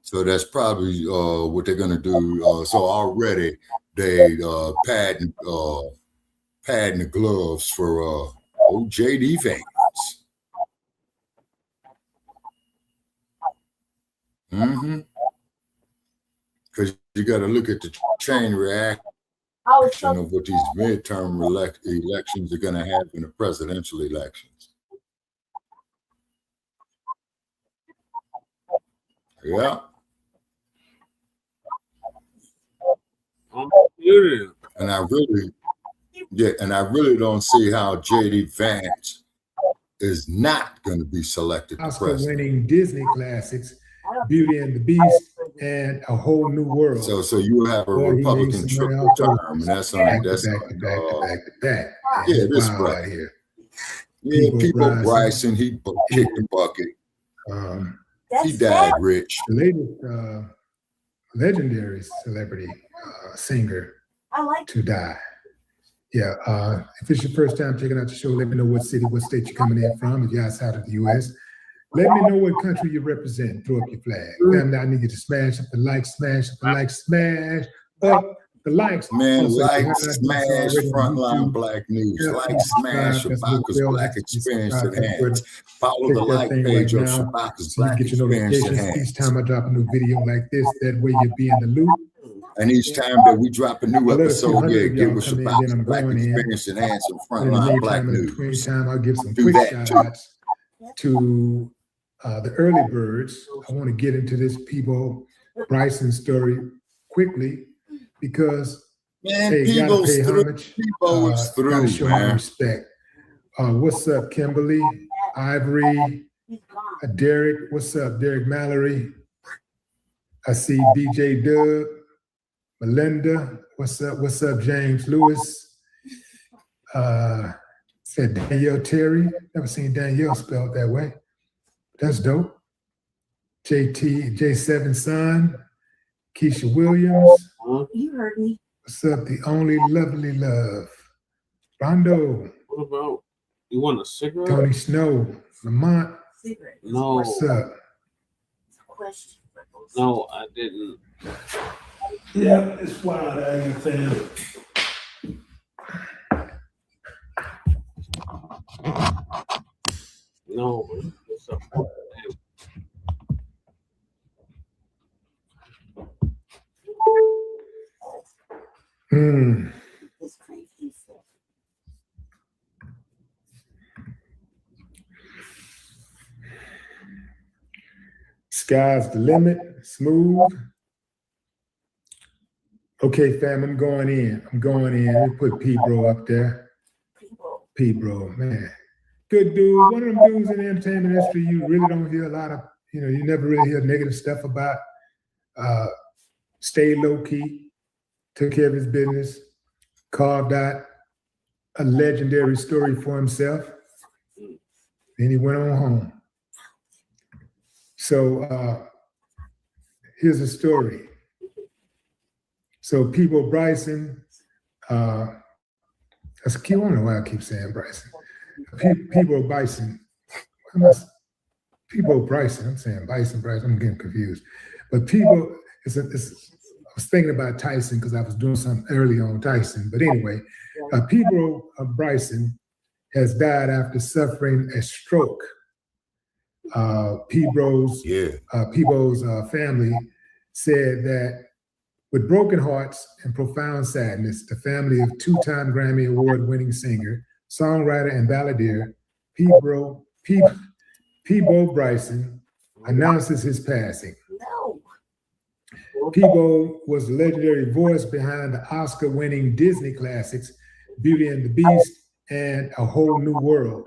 So that's probably what they're going to do. So already they padding the gloves for old JD Vance. Because you got to look at the chain reaction of what these midterm elections are going to have in the presidential elections. Yeah. And I really don't see how JD Vance is not going to be selected to president. Oscar-winning Disney classics, Beauty and the Beast, and A Whole New World. So you have a Republican triple term, and that's on back to back. Yeah, this right here. Yeah, Peabo Bryson, he kicked the bucket. He died rich. The latest legendary celebrity singer to die. Yeah, if it's your first time checking out the show, let me know what city, what state you're coming in from. If you're outside of the U.S., let me know what country you represent. Throw up your flag. Family, I need you to smash up the like, smash up the like, smash up the likes. Man, Also, like, if you have not done so smash, already on Frontline YouTube, Black News. yeah, Like, please smash subscribe. That's what Shabaka's Will Black has to be Experience subscribed. Enhanced. Follow Click the that like thing page right of now Shabaka's so you Black get your Experience notifications Enhanced. each time I drop a new video like this. That way you'll be in the loop. And each time that we drop a new I'll let a few episode, hundred yeah, of get y'all with come in, then Shabaka's I'm Black going in. Experience Enhanced and But in the Frontline Black meantime, in between News. time, I'll give some Do quick that shout too. outs to the early birds. I want to get into this Peabo Bryson story quickly because Man, hey, gotta Peebo's pay through. homage. Peebo is Gotta through, show my man. respect. What's up, Kimberly, Ivory, Derek? What's up, Derek Mallory? I see DJ Dub, Melinda. What's up? What's up, James Lewis? Said Danielle Terry. Never seen Danielle spelled that way. That's dope. J7 Son, Keisha Williams. You heard me. What's up? The only lovely love. Rondo. What about, you want a cigarette? Tony Snow. Lamont. No. What's up? Question. No, I didn't. Yeah, it's wild. I ain't saying. No. What's up? Sky's the limit. Smooth. Okay, fam, I'm going in. Let me put Peabo up there. Peabo, man. Good dude. One of them dudes in the entertainment industry you really don't hear a lot of, you never really hear negative stuff about. Stayed low key, took care of his business, carved out a legendary story for himself. Then he went on home. So here's a story. So Peabo Bryson, that's cute. I don't know why I keep saying Bryson. Peabo Bryson. Peabo Bryson. I'm saying Bryson. I'm getting confused. But Peabo I was thinking about Tyson because I was doing something early on Tyson. But anyway, Peabo Bryson has died after suffering a stroke. Peabo's family said that with broken hearts and profound sadness, the family of two-time Grammy Award-winning singer, songwriter, and balladeer Peabo Bryson announces his passing. Peabo was the legendary voice behind the Oscar-winning Disney classics, Beauty and the Beast and A Whole New World.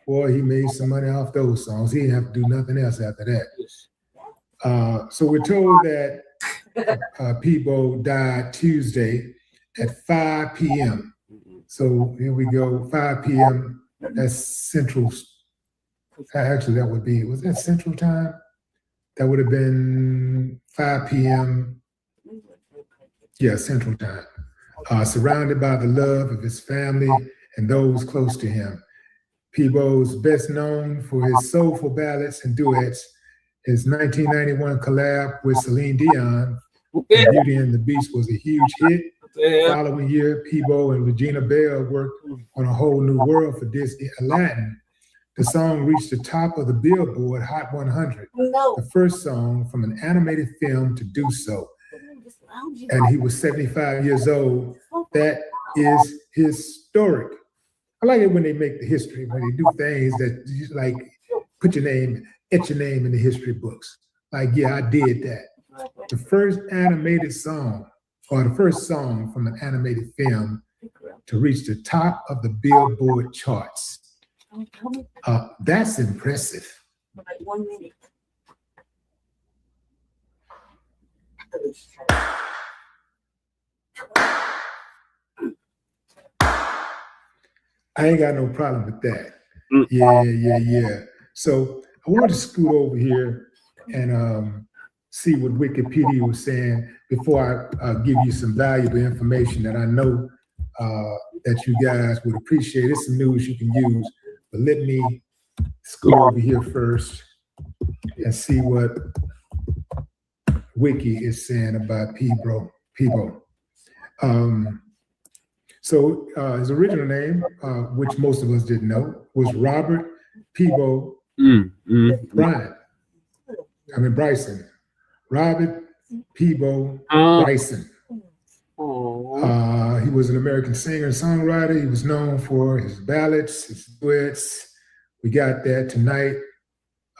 Boy, he made some money off those songs. He didn't have to do nothing else after that. So we're told that Peabo died Tuesday at 5 p.m. So here we go, 5 p.m. That's Central. Actually, that would be, was that Central Time? That would have been 5 p.m. Yeah, Central Time. Surrounded by the love of his family and those close to him. Peabo's best known for his soulful ballads and duets. His 1991 collab with Celine Dion, Beauty and the Beast, was a huge hit. The following year, Peabo and Regina Bell worked on A Whole New World for Disney Aladdin. The song reached the top of the Billboard Hot 100, the first song from an animated film to do so. And he was 75 years old. That is historic. I like it when they make the history, when they do things that you like put your name, etch your name in the history books. Like, yeah, I did that. The first animated song, or the first song from an animated film to reach the top of the Billboard charts. That's impressive. 1 minute. I ain't got no problem with that. Yeah. So I wanted to scoot over here and see what Wikipedia was saying before I give you some valuable information that I know that you guys would appreciate. It's some news you can use, but let me scoot over here first and see what Wiki is saying about Peabo. So his original name, which most of us didn't know, was Robert Peabo Bryson. Robert Peabo Bryson. He was an American singer and songwriter. He was known for his ballads, his duets. We got that tonight.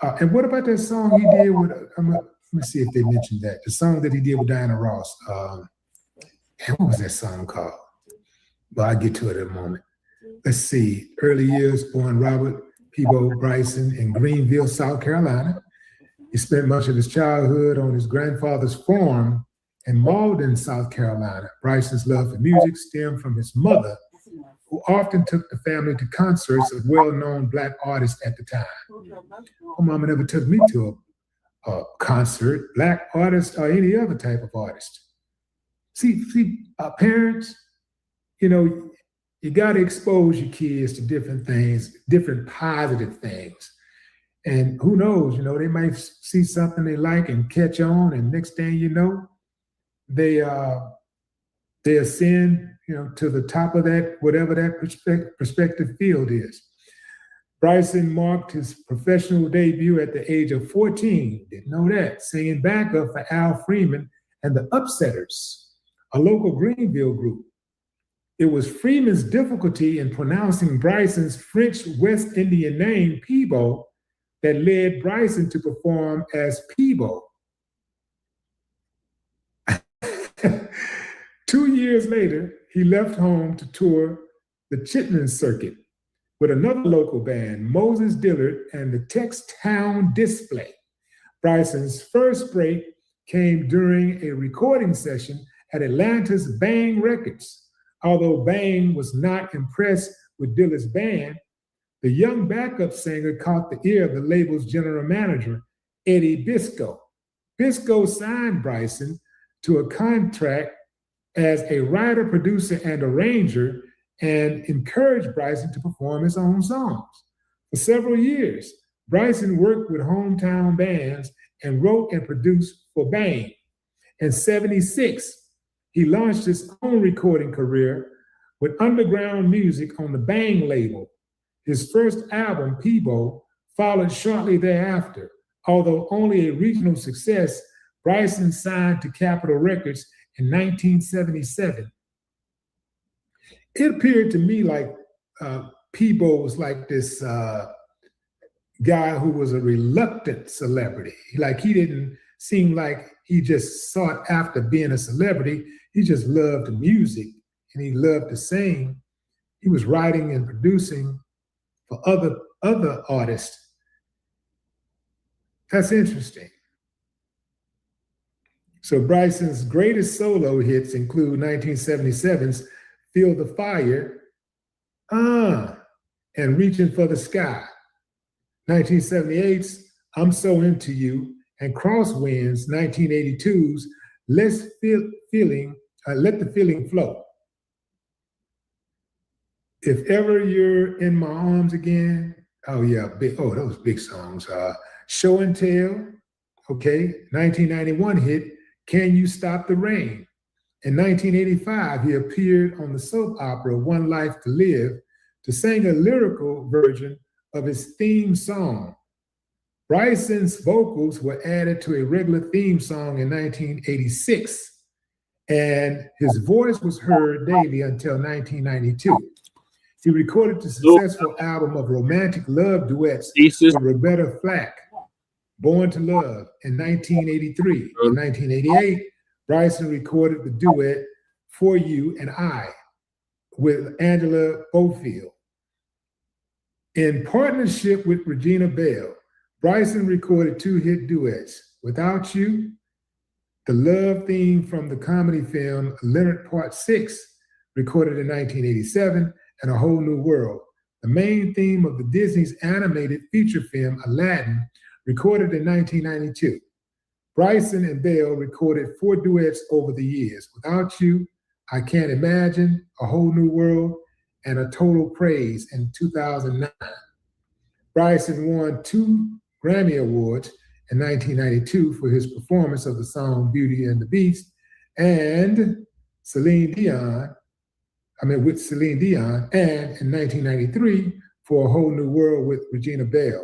And what about that song he did with, let me see if they mentioned that. The song that he did with Diana Ross. What was that song called? Well, I'll get to it in a moment. Let's see. Early years, born Robert Peabo Bryson in Greenville, South Carolina. He spent much of his childhood on his grandfather's farm in Malden, South Carolina. Bryson's love for music stemmed from his mother, who often took the family to concerts of well-known Black artists at the time. My mama never took me to a concert, Black artist or any other type of artist. See, parents, you got to expose your kids to different things, different positive things. And who knows, they might see something they like and catch on, and next thing you know, they ascend, to the top of that, whatever that prospective field is. Bryson marked his professional debut at the age of 14, didn't know that, singing backup for Al Freeman and the Upsetters, a local Greenville group. It was Freeman's difficulty in pronouncing Bryson's French West Indian name, Peabo, that led Bryson to perform as Peabo. 2 years later, he left home to tour the Chitlin Circuit with another local band, Moses Dillard and the Textown Display. Bryson's first break came during a recording session at Atlanta's Bang Records. Although Bang was not impressed with Dillard's band, the young backup singer caught the ear of the label's general manager, Eddie Bisco. Bisco signed Bryson to a contract as a writer, producer, and arranger, and encouraged Bryson to perform his own songs. For several years, Bryson worked with hometown bands and wrote and produced for Bang. In '76, he launched his own recording career with underground music on the Bang label. His first album, Peabo, followed shortly thereafter. Although only a regional success, Bryson signed to Capitol Records in 1977. It appeared to me like Peabo was like this guy who was a reluctant celebrity. Like he didn't seem like he just sought after being a celebrity. He just loved music and he loved to sing. He was writing and producing for other artists. That's interesting. So Bryson's greatest solo hits include 1977's Feel the Fire, and Reaching for the Sky. 1978's I'm So Into You, and Crosswinds 1982's Let the Feeling Flow. If Ever You're in My Arms Again, those big songs. Show and Tell, 1991 hit, Can You Stop the Rain? In 1985, he appeared on the soap opera One Life to Live to sing a lyrical version of his theme song. Bryson's vocals were added to a regular theme song in 1986, and his voice was heard daily until 1992. He recorded the successful album of romantic love duets with Roberta Flack, Born to Love, in 1983. In 1988, Bryson recorded the duet For You and I with Angela Bofield. In partnership with Regina Bell, Bryson recorded 2 hit duets, Without You, the love theme from the comedy film Leonard Part 6, recorded in 1987, and A Whole New World, the main theme of the Disney's animated feature film Aladdin, recorded in 1992. Bryson and Bell recorded 4 duets over the years, Without You, I Can't Imagine, A Whole New World, and A Total Praise in 2009. Bryson won 2 Grammy Awards in 1992 for his performance of the song Beauty and the Beast, and Celine Dion, and in 1993 for A Whole New World with Regina Bell.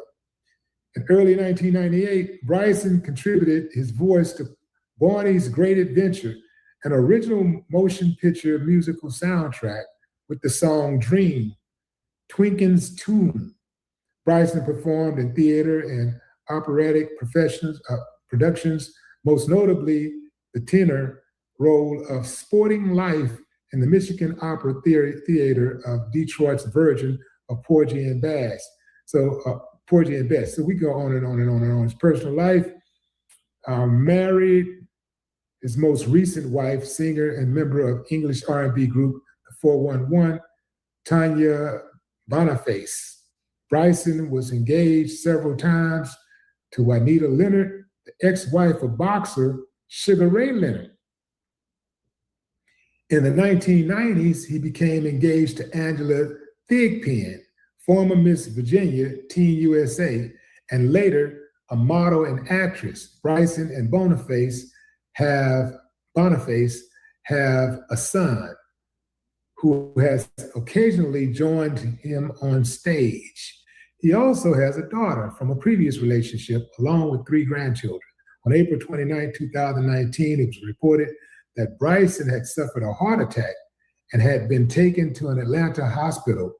In early 1998, Bryson contributed his voice to Barney's Great Adventure, an original motion picture musical soundtrack with the song Dream, Twinken's Tune. Bryson performed in theater and operatic productions, most notably the tenor role of Sporting Life in the Michigan Opera Theater of Detroit's version of Porgy and Bess. So we go on and on and on and on. His personal life, married, his most recent wife, singer and member of English R&B group, the 411, Tanya Boniface. Bryson was engaged several times to Juanita Leonard, the ex-wife of boxer Sugar Ray Leonard. In the 1990s, he became engaged to Angela Thigpen, former Miss Virginia, Teen USA, and later a model and actress. Bryson and Boniface have a son who has occasionally joined him on stage. He also has a daughter from a previous relationship, along with 3 grandchildren. On April 29, 2019, it was reported that Bryson had suffered a heart attack and had been taken to an Atlanta hospital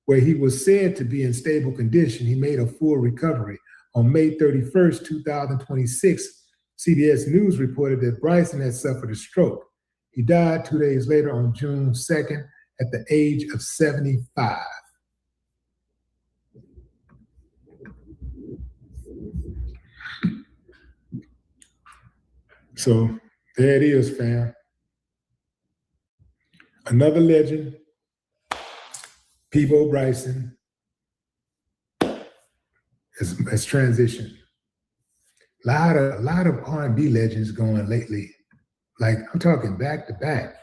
where he was said to be in stable condition. He made a full recovery. On May 31st, 2026, CBS News reported that Bryson had suffered a stroke. He died 2 days later on June 2nd at the age of 75. So there it is, fam. Another legend, Peabo Bryson, has transitioned. A lot of R&B legends going lately. Like, I'm talking back to back.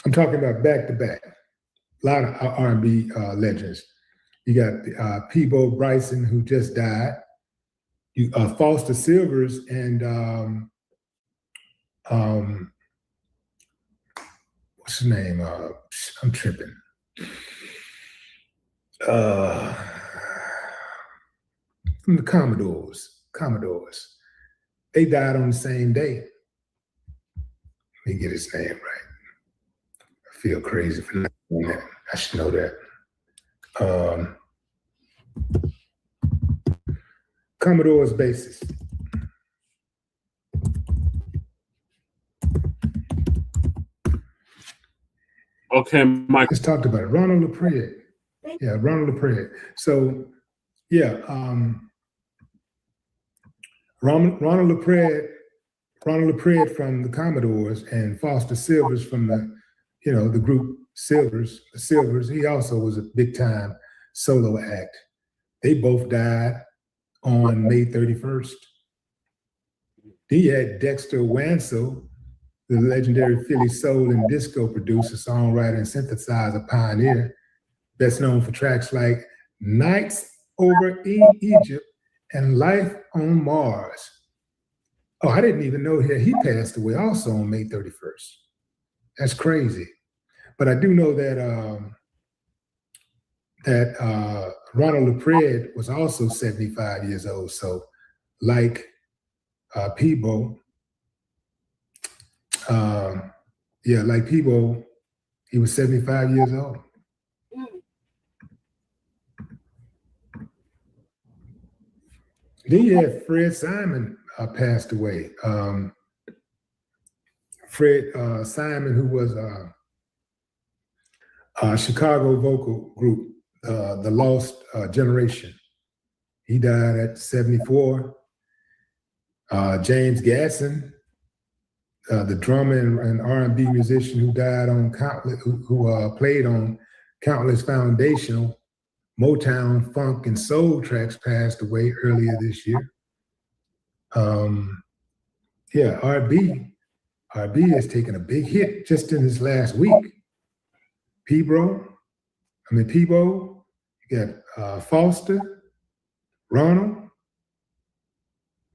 I'm talking about back to back. A lot of R&B legends. You got Peabo Bryson, who just died. You Foster Silvers and what's his name? I'm tripping. From the Commodores. They died on the same day. Let me get his name right. I feel crazy for not knowing that. I should know that. Commodore's bassist. Okay, Mike. Just talked about it. Ronald LaPrade. Yeah, Ronald LaPrade. So, yeah, Ronald LaPrade from the Commodores and Foster Silvers from the group Silvers. He also was a big time solo act. They both died on May 31st. He had Dexter Wansel, the legendary Philly soul and disco producer, songwriter, and synthesizer pioneer, best known for tracks like Nights Over Egypt and Life on Mars. Oh, I didn't even know he passed away also on May 31st. That's crazy. But I do know that Ronald LaPrade was also 75 years old. So like Peabo, like Peabo, he was 75 years old. Then you had Fred Simon passed away. Fred Simon, who was a Chicago vocal group, The Lost Generation. He died at 74. James Gasson, the drummer and R&B musician who died on who played on countless foundational Motown, funk, and soul tracks, passed away earlier this year. R&B has taken a big hit just in this last week. Peabo, you got Foster, Ronald,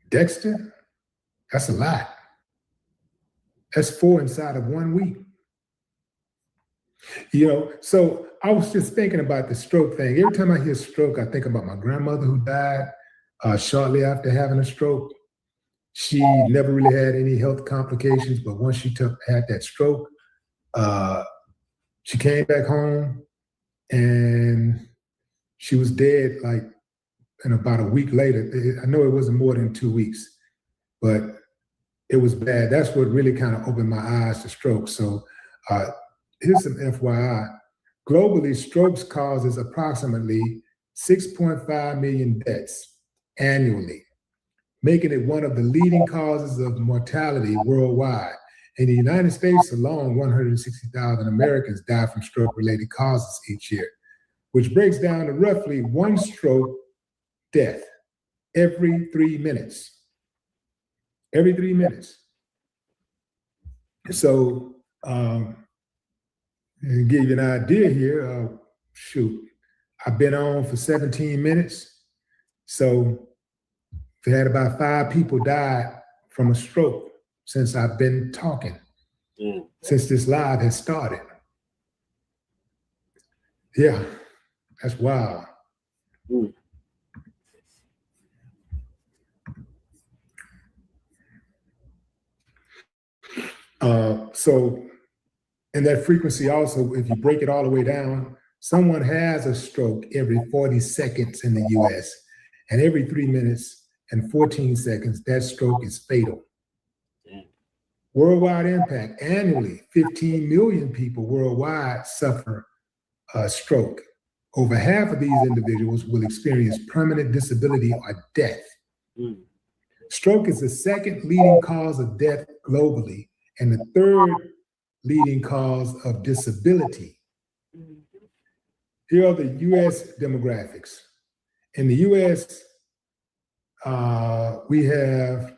Dexter. That's a lot. That's 4 inside of 1 week. You know, so I was just thinking about the stroke thing. Every time I hear stroke, I think about my grandmother who died shortly after having a stroke. She never really had any health complications, but once she had that stroke, she came back home and she was dead like in about a week later. I know it wasn't more than 2 weeks, but it was bad. That's what really kind of opened my eyes to stroke. So here's some FYI. Globally, strokes causes approximately 6.5 million deaths annually, making it one of the leading causes of mortality worldwide. In the United States alone, 160,000 Americans die from stroke-related causes each year, which breaks down to roughly 1 stroke death every 3 minutes. Every 3 minutes. So, to give you an idea here, I've been on for 17 minutes. So we had about 5 people die from a stroke since I've been talking, since this live has started. Yeah, that's wild. And that frequency also, if you break it all the way down, someone has a stroke every 40 seconds in the US, and every 3 minutes and 14 seconds, that stroke is fatal. Worldwide impact, annually, 15 million people worldwide suffer a stroke. Over half of these individuals will experience permanent disability or death. Stroke is the second leading cause of death globally, and the third leading cause of disability. Here are the US demographics. In the US, we have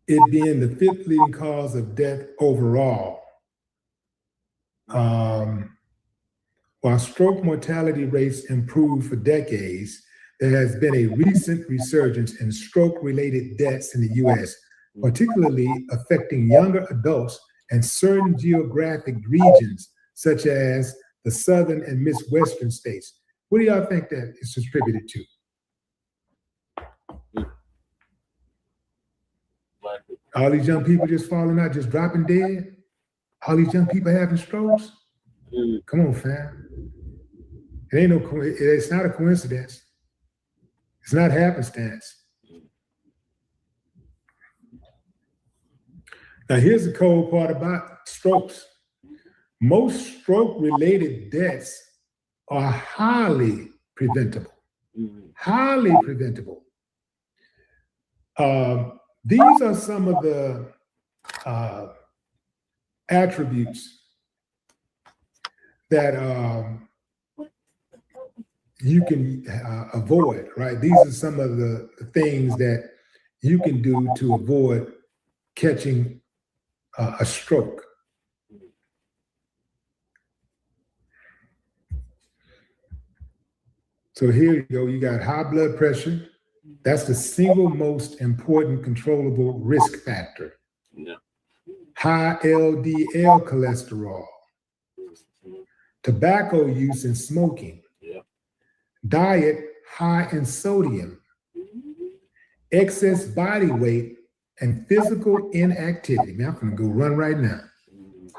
it being the 5th leading cause of death overall. While stroke mortality rates improved for decades, there has been a recent resurgence in stroke-related deaths in the US, particularly affecting younger adults and certain geographic regions, such as the southern and midwestern states. What do y'all think that is attributed to? All these young people just falling out, just dropping dead? All these young people having strokes? Come on, fam. It's not a coincidence. It's not happenstance. Now, here's the cold part about strokes. Most stroke-related deaths are highly preventable. Highly preventable. These are some of the attributes that you can avoid, right? These are some of the things that you can do to avoid catching a stroke. So here you go, you got high blood pressure. That's the single most important controllable risk factor. High LDL cholesterol, tobacco use and smoking, diet high in sodium, excess body weight, and physical inactivity. Now I'm gonna go run right now. I'm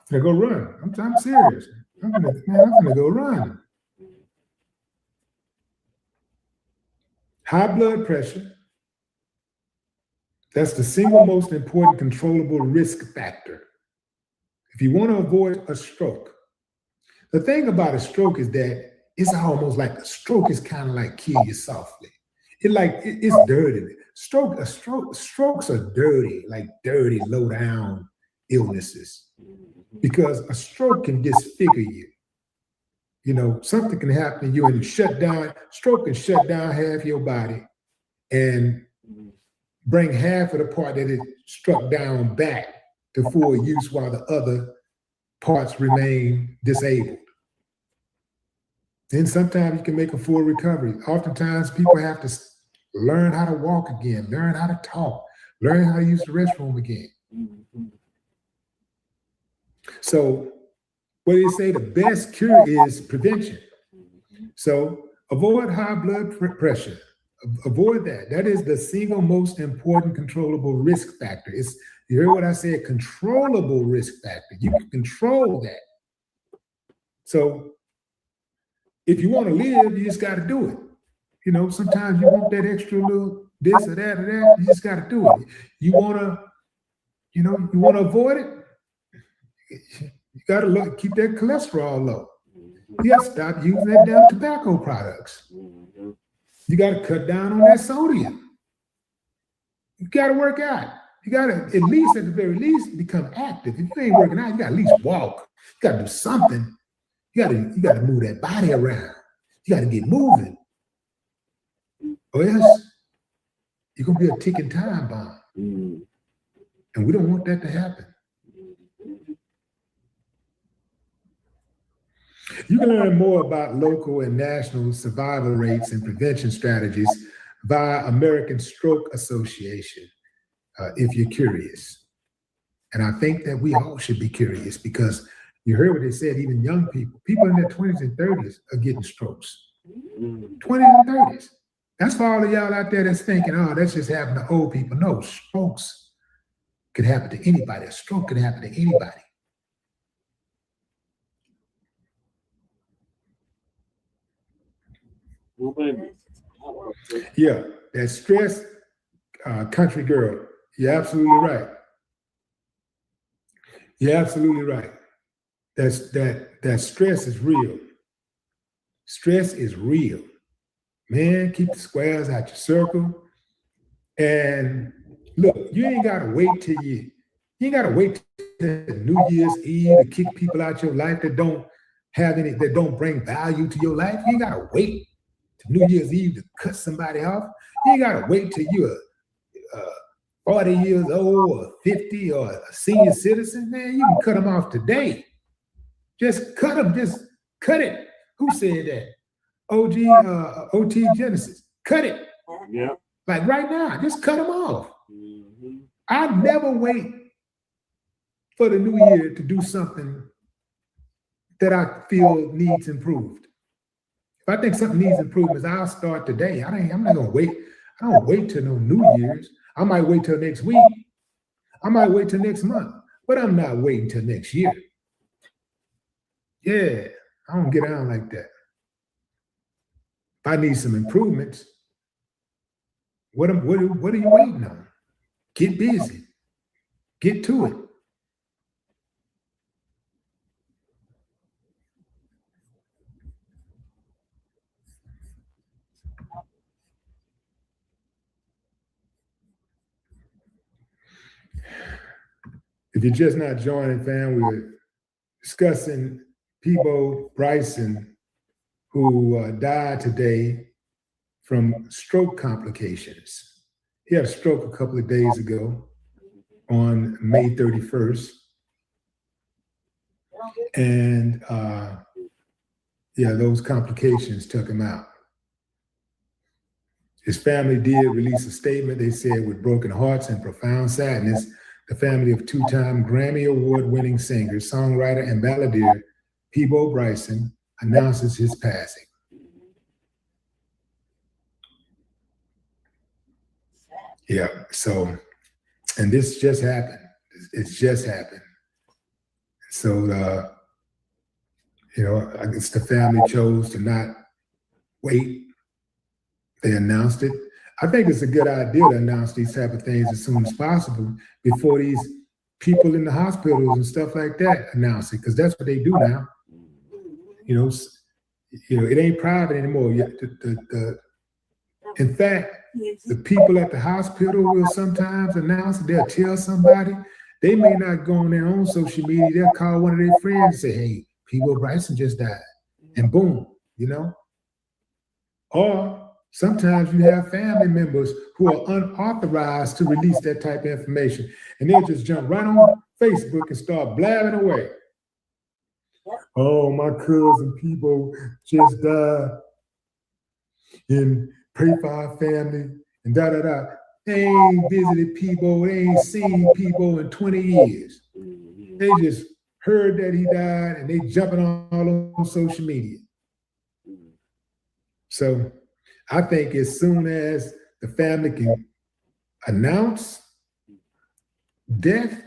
gonna go run. I'm serious. I'm gonna go run. High blood pressure. That's the single most important controllable risk factor. If you want to avoid a stroke, the thing about a stroke is that it's almost like a stroke is kind of like kill you softly. It's dirty. Strokes are dirty, like dirty, low down illnesses, because a stroke can disfigure you. You know, something can happen to you and stroke can shut down half your body and bring half of the part that it struck down back to full use while the other parts remain disabled. Then sometimes you can make a full recovery. Oftentimes people have to learn how to walk again, learn how to talk, learn how to use the restroom again. So what do you say? The best cure is prevention. So avoid high blood pressure. Avoid that. That is the single most important controllable risk factor. You heard what I said? Controllable risk factor. You can control that. So if you want to live, you just got to do it. You know, sometimes you want that extra little this or that or that. You just got to do it. You want to, you know, you want to avoid it. You got to keep that cholesterol low. You got to stop using that damn tobacco products. You got to cut down on that sodium. You got to work out. You got to, at least, at the very least, become active. If you ain't working out, you got to at least walk. You got to do something. You got to move that body around. You got to get moving. Or else you're going to be a ticking time bomb. And we don't want that to happen. You can learn more about local and national survival rates and prevention strategies via American Stroke Association, if you're curious. And I think that we all should be curious, because you heard what they said, even young people in their 20s and 30s are getting strokes. 20s and 30s. That's for all of y'all out there that's thinking, oh, that's just happening to old people. No, strokes could happen to anybody. A stroke could happen to anybody. Yeah, that stress, country girl, you're absolutely right. You're absolutely right. That stress is real. Stress is real. Man, keep the squares out your circle. And look, you ain't gotta wait till New Year's Eve to kick people out your life that don't bring value to your life. You ain't gotta wait to New Year's Eve to cut somebody off. You ain't gotta wait till you're 40 years old or 50 or a senior citizen. Man, you can cut them off today. Just cut them, just cut it. Who said that? OT Genesis. Cut it. Yeah. Like right now, just cut them off. I never wait for the new year to do something that I feel needs improved. If I think something needs improvement, I'll start today. I'm not gonna wait. I don't wait till no New Year's. I might wait till next week. I might wait till next month, but I'm not waiting till next year. Yeah, I don't get down like that. If I need some improvements, what are you waiting on? Get busy. Get to it. If you're just not joining, fam, we're discussing Peabo Bryson, who died today from stroke complications. He had a stroke a couple of days ago on May 31st. And those complications took him out. His family did release a statement. They said, with broken hearts and profound sadness, the family of two-time Grammy Award-winning singer, songwriter, and balladeer Peabo Bryson announces his passing. Yeah, so, and this just happened. It's just happened. So, I guess the family chose to not wait. They announced it. I think it's a good idea to announce these type of things as soon as possible before these people in the hospitals and stuff like that announce it, because that's what they do now. It ain't private anymore. In fact, the people at the hospital will sometimes announce it. They'll tell somebody. They may not go on their own social media. They'll call one of their friends and say, hey, Peabo Bryson just died. And boom, Or sometimes you have family members who are unauthorized to release that type of information. And they'll just jump right on Facebook and start blabbing away. oh, my cousin Peabo just died, and pray for our family, and da da da. They ain't visited Peabo, they ain't seen Peabo in 20 years. They just heard that he died and they jumping all on social media. So I think as soon as the family can announce death,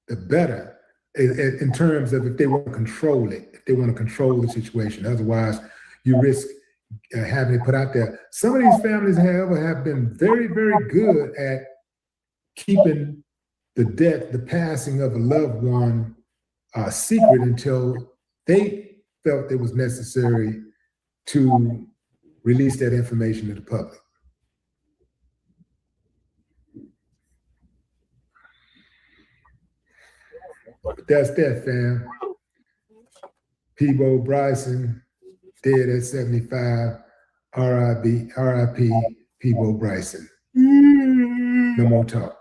the better in terms of if they want to control it, if they want to control the situation. Otherwise, you risk having it put out there. Some of these families, however, have been very, very good at keeping the passing of a loved one secret until they felt it was necessary to release that information to the public. But that's that, fam. Peabo Bryson, dead at 75. R.I.P. Peabo Bryson. No more talk.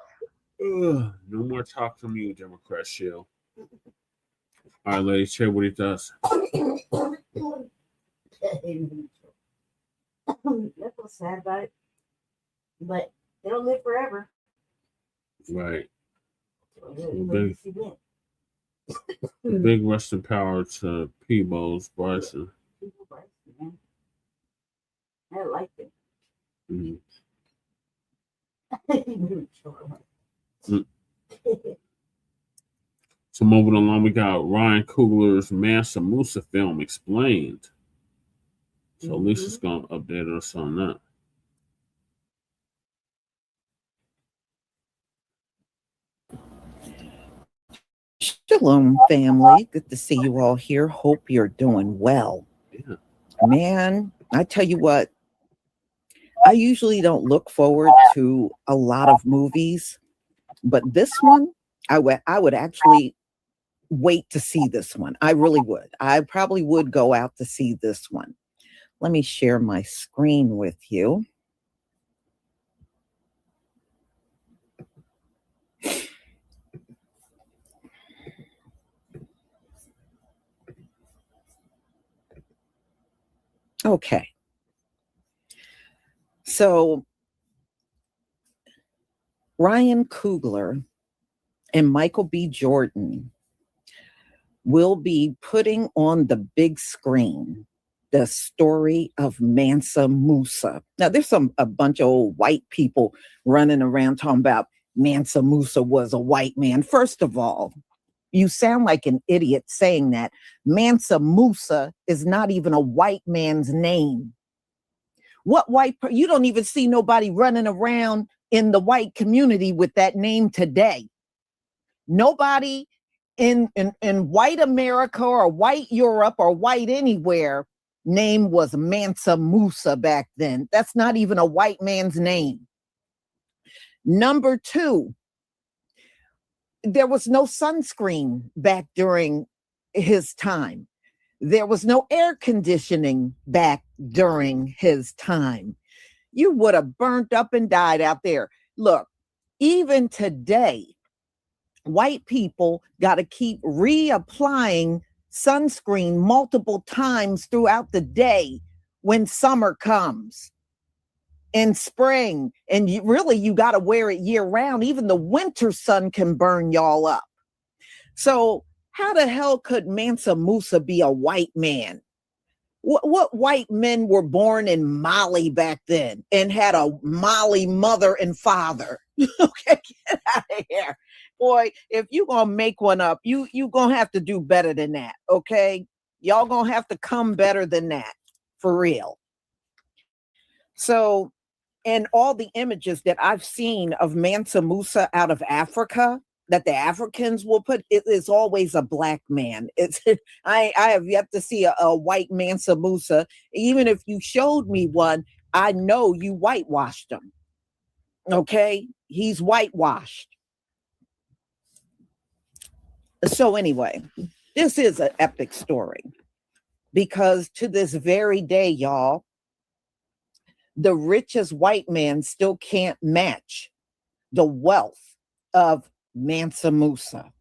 No more talk from you, Democrat Shield. All right, ladies, share what he does. That's what's sad about it. But they don't live forever. Right. Big, big rest in power to Peabo's Bryson. I like it. So moving along, we got Ryan Coogler's Mansa Musa film Explained. So Lisa's going to update us on that. Shalom, family. Good to see you all here. Hope you're doing well. Yeah. Man, I tell you what, I usually don't look forward to a lot of movies, but this one, I would actually wait to see this one. I really would. I probably would go out to see this one. Let me share my screen with you. Okay. So Ryan Coogler and Michael B. Jordan will be putting on the big screen the story of Mansa Musa. Now, there's a bunch of old white people running around talking about Mansa Musa was a white man. First of all, you sound like an idiot saying that. Mansa Musa is not even a white man's name. What you don't even see nobody running around in the white community with that name today. Nobody in white America or white Europe or white anywhere name was Mansa Musa back then. That's not even a white man's name. Number two, there was no sunscreen back during his time. There was no air conditioning back during his time. You would have burnt up and died out there. Look, even today, white people got to keep reapplying sunscreen multiple times throughout the day when summer comes. In spring, and you got to wear it year round. Even the winter sun can burn y'all up. So how the hell could Mansa Musa be a white man? What white men were born in Mali back then and had a Mali mother and father? Okay, get out of here. Boy, if you're going to make one up, you going to have to do better than that, okay? Y'all going to have to come better than that, for real. So, and all the images that I've seen of Mansa Musa out of Africa that the Africans will put, it is always a black man. It's I have yet to see a white Mansa Musa. Even if you showed me one, I know you whitewashed him. Okay? He's whitewashed. So anyway, this is an epic story because to this very day, y'all, the richest white man still can't match the wealth of Mansa Musa.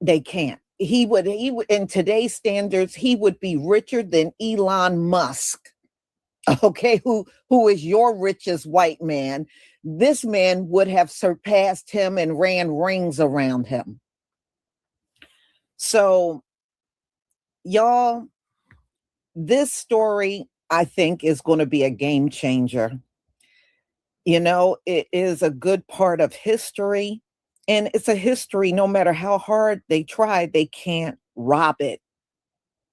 They can't. he would in today's standards, he would be richer than Elon Musk. Okay, who is your richest white man? This man would have surpassed him and ran rings around him. So, y'all, this story, I think, is going to be a game changer. You know, it is a good part of history, and it's a history, no matter how hard they try, they can't rob it.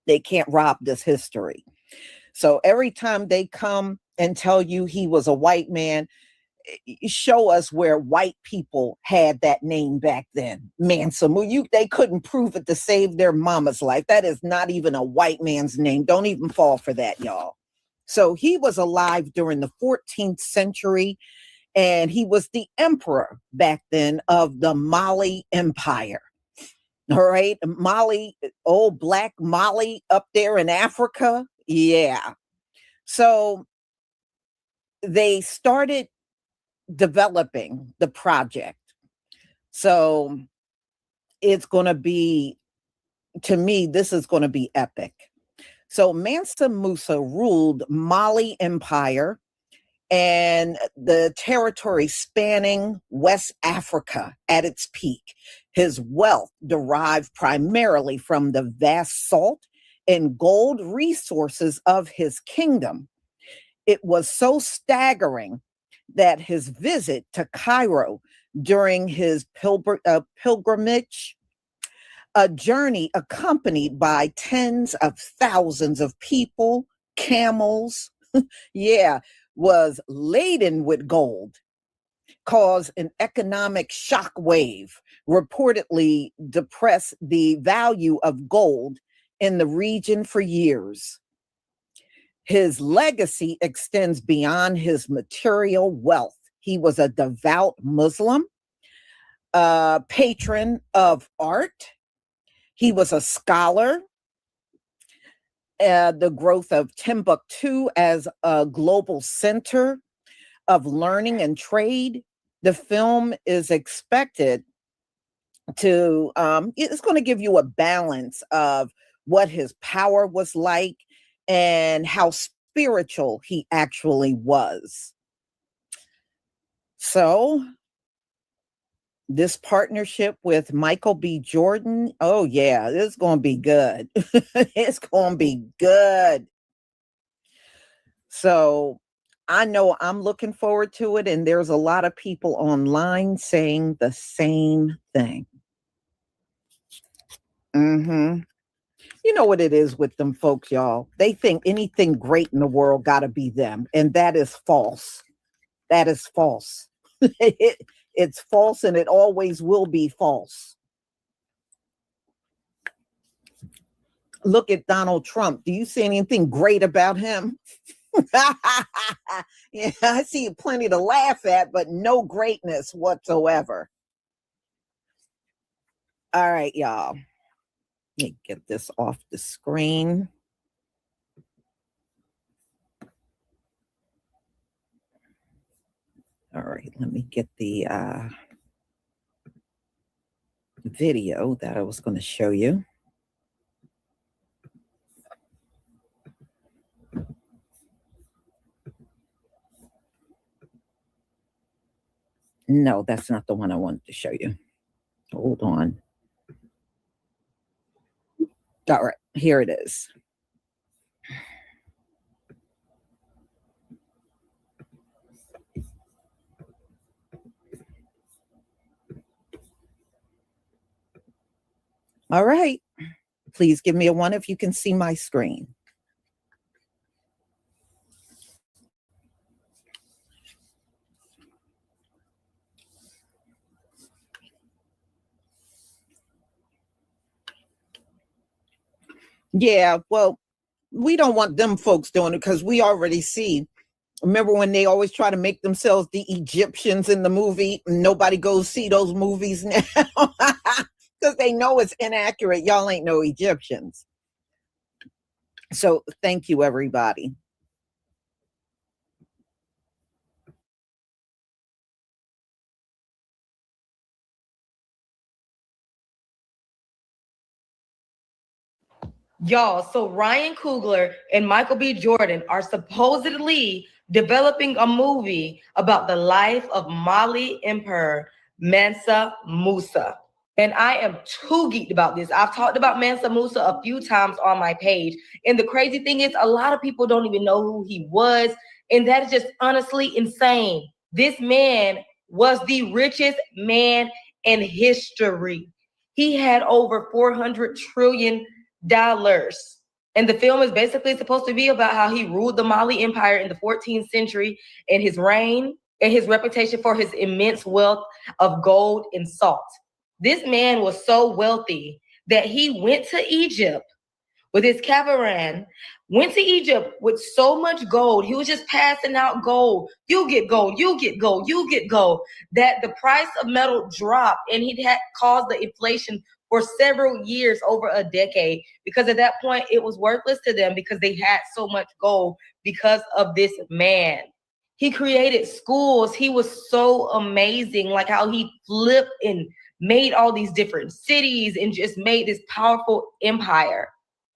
They can't rob this history. So every time they come and tell you he was a white man, show us where white people had that name back then. Mansa. They couldn't prove it to save their mama's life. That is not even a white man's name. Don't even fall for that, y'all. So he was alive during the 14th century, and he was the emperor back then of the Mali Empire. All right, Mali, old Black Mali up there in Africa. Yeah. So they started developing the project. So it's going to be, to me, this is going to be epic. So Mansa Musa ruled Mali Empire and the territory spanning West Africa at its peak. His wealth derived primarily from the vast salt and gold resources of his kingdom. It was so staggering that his visit to Cairo during his pilgrimage, a journey accompanied by tens of thousands of people, camels, was laden with gold, caused an economic shock wave, reportedly depressed the value of gold in the region for years. His legacy extends beyond his material wealth. He was a devout Muslim, patron of art. He was a scholar. The growth of Timbuktu as a global center of learning and trade. The film is expected to, it's going to give you a balance of what his power was like and how spiritual he actually was. So this partnership with Michael B. Jordan, oh yeah, it's going to be good. It's going to be good. So I know I'm looking forward to it, and there's a lot of people online saying the same thing. You know what it is with them folks, y'all. They think anything great in the world got to be them, and that is false. That is false. It's false, and it always will be false. Look at Donald Trump. Do you see anything great about him? Yeah, I see plenty to laugh at, but no greatness whatsoever. All right, y'all. Let me get this off the screen. All right, let me get the video that I was going to show you. No, that's not the one I wanted to show you. Hold on. All right, here it is. All right. Please give me a 1 if you can see my screen. Yeah, well, we don't want them folks doing it because we already see. Remember when they always try to make themselves the Egyptians in the movie? Nobody goes see those movies now because they know it's inaccurate. Y'all ain't no Egyptians. So thank you, everybody. Y'all, so Ryan Coogler and Michael B. Jordan are supposedly developing a movie about the life of Mali Emperor Mansa Musa. And I am too geeked about this. I've talked about Mansa Musa a few times on my page. And the crazy thing is, a lot of people don't even know who he was. And that is just honestly insane. This man was the richest man in history. He had over $400 trillion. And the film is basically supposed to be about how he ruled the Mali Empire in the 14th century and his reign and his reputation for his immense wealth of gold and salt. This man was so wealthy that he went to Egypt with his caravan, went to Egypt with so much gold. He was just passing out gold. You get gold, you get gold, you get gold. That the price of metal dropped and he had caused the inflation for several years, over a decade, because at that point it was worthless to them because they had so much gold because of this man. He created schools. He was so amazing, like how he flipped and made all these different cities and just made this powerful empire.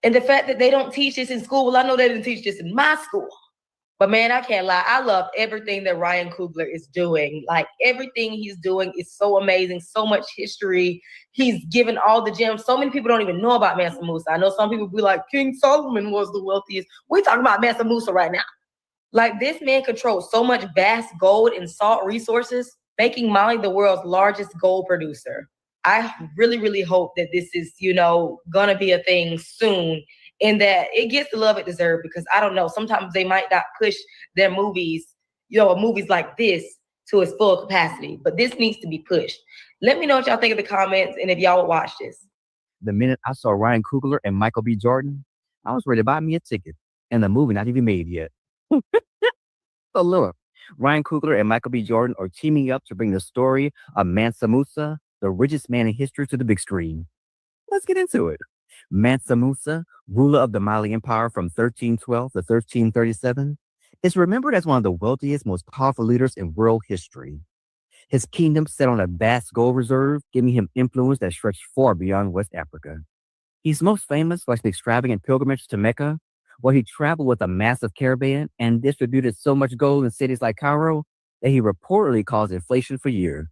And the fact that they don't teach this in school, well, I know they didn't teach this in my school. But man, I can't lie. I love everything that Ryan Coogler is doing. Like everything he's doing is so amazing, so much history. He's given all the gems. So many people don't even know about Mansa Musa. I know some people be like, King Solomon was the wealthiest. We're talking about Mansa Musa right now. Like this man controls so much vast gold and salt resources, making Mali the world's largest gold producer. I really, really hope that this is, gonna be a thing soon and that it gets the love it deserves, because I don't know, sometimes they might not push their movies, movies like this to its full capacity, but this needs to be pushed. Let me know what y'all think in the comments and if y'all would watch this. The minute I saw Ryan Coogler and Michael B. Jordan, I was ready to buy me a ticket, and the movie not even made yet. So look, Ryan Coogler and Michael B. Jordan are teaming up to bring the story of Mansa Musa, the richest man in history, to the big screen. Let's get into it. Mansa Musa, ruler of the Mali Empire from 1312 to 1337, is remembered as one of the wealthiest, most powerful leaders in world history. His kingdom sat on a vast gold reserve, giving him influence that stretched far beyond West Africa. He's most famous for his extravagant pilgrimage to Mecca, where he traveled with a massive caravan and distributed so much gold in cities like Cairo that he reportedly caused inflation for years.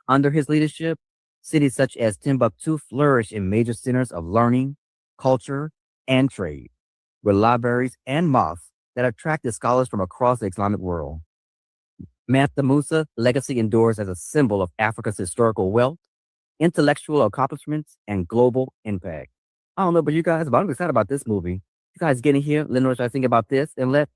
Under his leadership, cities such as Timbuktu flourished in major centers of learning, culture, and trade, with libraries and mosques that attracted scholars from across the Islamic world. Mansa Musa's legacy endures as a symbol of Africa's historical wealth, intellectual accomplishments, and global impact. I don't know about you guys, but I'm excited about this movie. You guys get in here, let me know what I think about this, and let's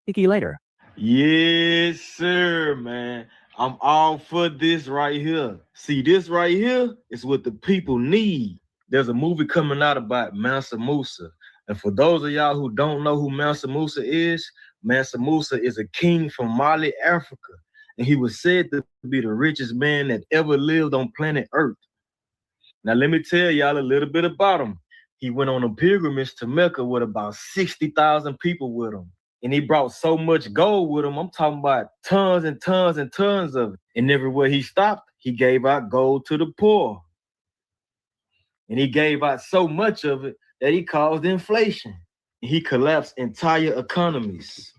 pick you later. Yes, sir, man. I'm all for this right here. See, this right here is what the people need. There's a movie coming out about Mansa Musa. And for those of y'all who don't know who Mansa Musa is a king from Mali, Africa. And he was said to be the richest man that ever lived on planet Earth. Now, let me tell y'all a little bit about him. He went on a pilgrimage to Mecca with about 60,000 people with him. And he brought so much gold with him. I'm talking about tons and tons and tons of it. And everywhere he stopped, he gave out gold to the poor. And he gave out so much of it that he caused inflation. He collapsed entire economies.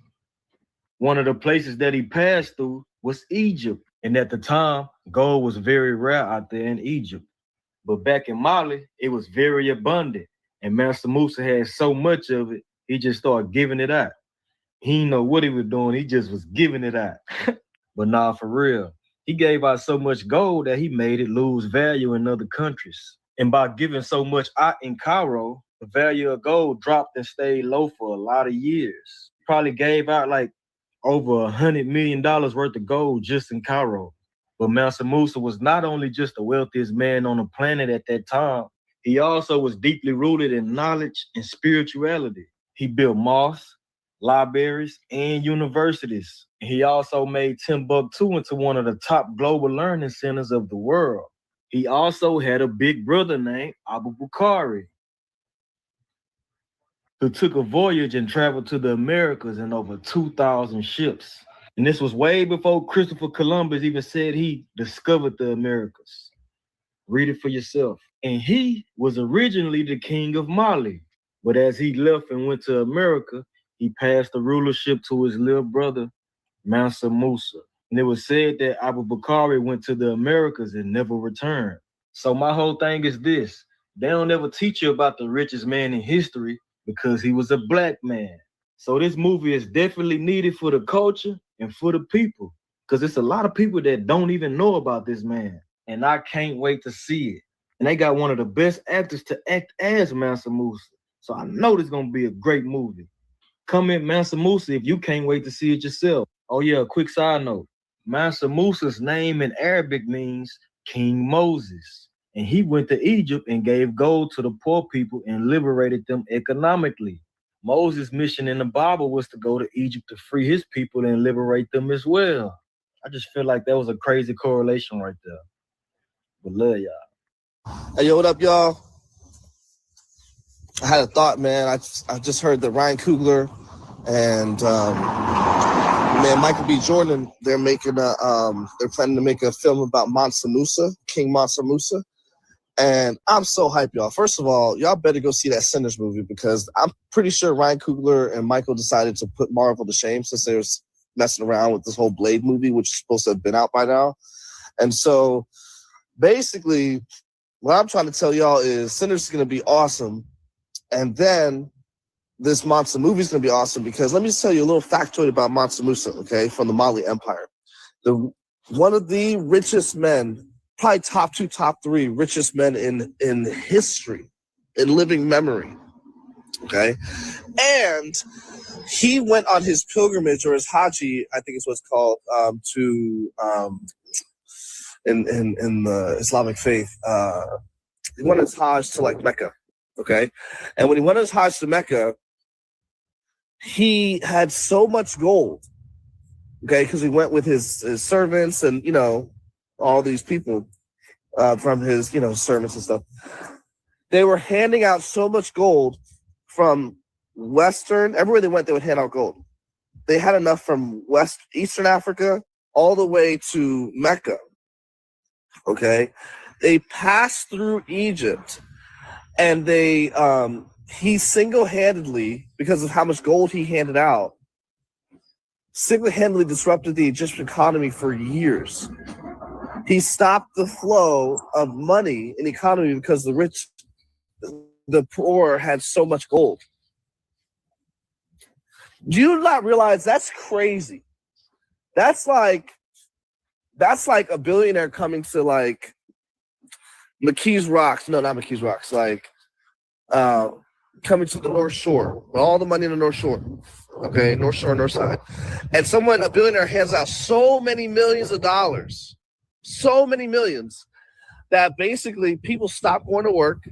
One of the places that he passed through was Egypt. And at the time, gold was very rare out there in Egypt. But back in Mali, it was very abundant. And Mansa Musa had so much of it, he just started giving it out. He didn't know what he was doing. He just was giving it out. But nah, for real. He gave out so much gold that he made it lose value in other countries. And by giving so much out in Cairo, the value of gold dropped and stayed low for a lot of years. Probably gave out like over $100 million worth of gold just in Cairo. But Mansa Musa was not only just the wealthiest man on the planet at that time, he also was deeply rooted in knowledge and spirituality. He built mosques, libraries, and universities. He also made Timbuktu into one of the top global learning centers of the world. He also had a big brother named Abu Bukhari, who took a voyage and traveled to the Americas in over 2,000 ships. And this was way before Christopher Columbus even said he discovered the Americas. Read it for yourself. And he was originally the king of Mali. But as he left and went to America, he passed the rulership to his little brother, Mansa Musa. And it was said that Abu Bakari went to the Americas and never returned. So my whole thing is this. They don't ever teach you about the richest man in history because he was a black man. So this movie is definitely needed for the culture and for the people because it's a lot of people that don't even know about this man. And I can't wait to see it. And they got one of the best actors to act as Mansa Musa. So I know this is going to be a great movie. Comment Mansa Musa if you can't wait to see it yourself. Oh yeah, a quick side note. Mansa Musa's name in Arabic means King Moses. And he went to Egypt and gave gold to the poor people and liberated them economically. Moses' mission in the Bible was to go to Egypt to free his people and liberate them as well. I just feel like that was a crazy correlation right there. But love y'all. Hey, yo, what up, y'all? I had a thought, man. I just heard that Ryan Coogler and Michael B. Jordan, they're planning to make a film about Mansa Musa, King Mansa Musa. And I'm so hyped, y'all. First of all, y'all better go see that Sinners movie because I'm pretty sure Ryan Coogler and Michael decided to put Marvel to shame since they were messing around with this whole Blade movie, which is supposed to have been out by now. And so basically, what I'm trying to tell y'all is Sinners is going to be awesome. And then this Mansa movie is going to be awesome because let me just tell you a little factoid about Mansa Musa, okay, from the Mali Empire. One of the richest men, probably top 2, top 3 richest men in history, in living memory, okay? And he went on his pilgrimage or his Haji, I think is what's called, in the Islamic faith. He went on his Hajj to like Mecca, okay? And when he went on his Hajj to Mecca, he had so much gold, okay, because he went with his servants and, you know, all these people from his, you know, servants and stuff. They were handing out so much gold from everywhere they went, they would hand out gold. They had enough from Eastern Africa all the way to Mecca, okay? They passed through Egypt and he single-handedly, because of how much gold he handed out, single-handedly disrupted the Egyptian economy for years. He stopped the flow of money in the economy because the poor had so much gold. Do you not realize that's crazy? That's like a billionaire coming to like McKees Rocks. No, not McKees Rocks. Like coming to the North Shore with all the money in the North Shore. Okay, North Shore, North Side. And a billionaire hands out so many millions of dollars, so many millions, that basically people stop going to work.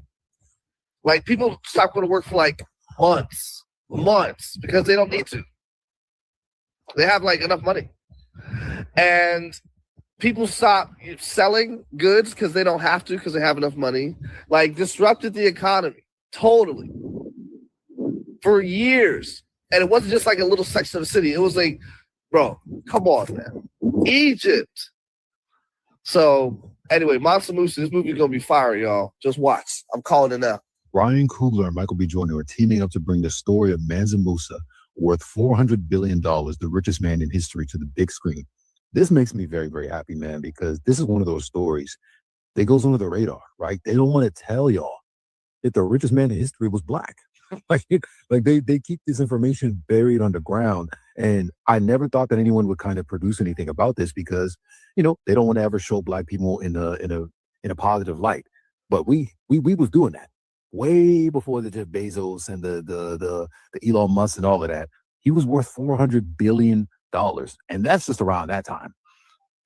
Like people stop going to work for like months because they don't need to. They have like enough money. And people stop selling goods because they don't have to because they have enough money. Like disrupted the economy totally for years. And it wasn't just like a little section of the city. It was like, bro, come on, man. Egypt. So anyway, Mansa Musa, this movie is going to be fire, y'all. Just watch. I'm calling it now. Ryan Coogler and Michael B. Jordan are teaming up to bring the story of Mansa Musa, worth $400 billion, the richest man in history, to the big screen. This makes me very, very happy, man, because this is one of those stories that goes under the radar, right? They don't want to tell y'all that the richest man in history was black. They keep this information buried underground. And I never thought that anyone would kind of produce anything about this because, you know, they don't want to ever show black people in a positive light. But we was doing that way before the Jeff Bezos and the Elon Musk and all of that. He was worth $400 billion. And that's just around that time.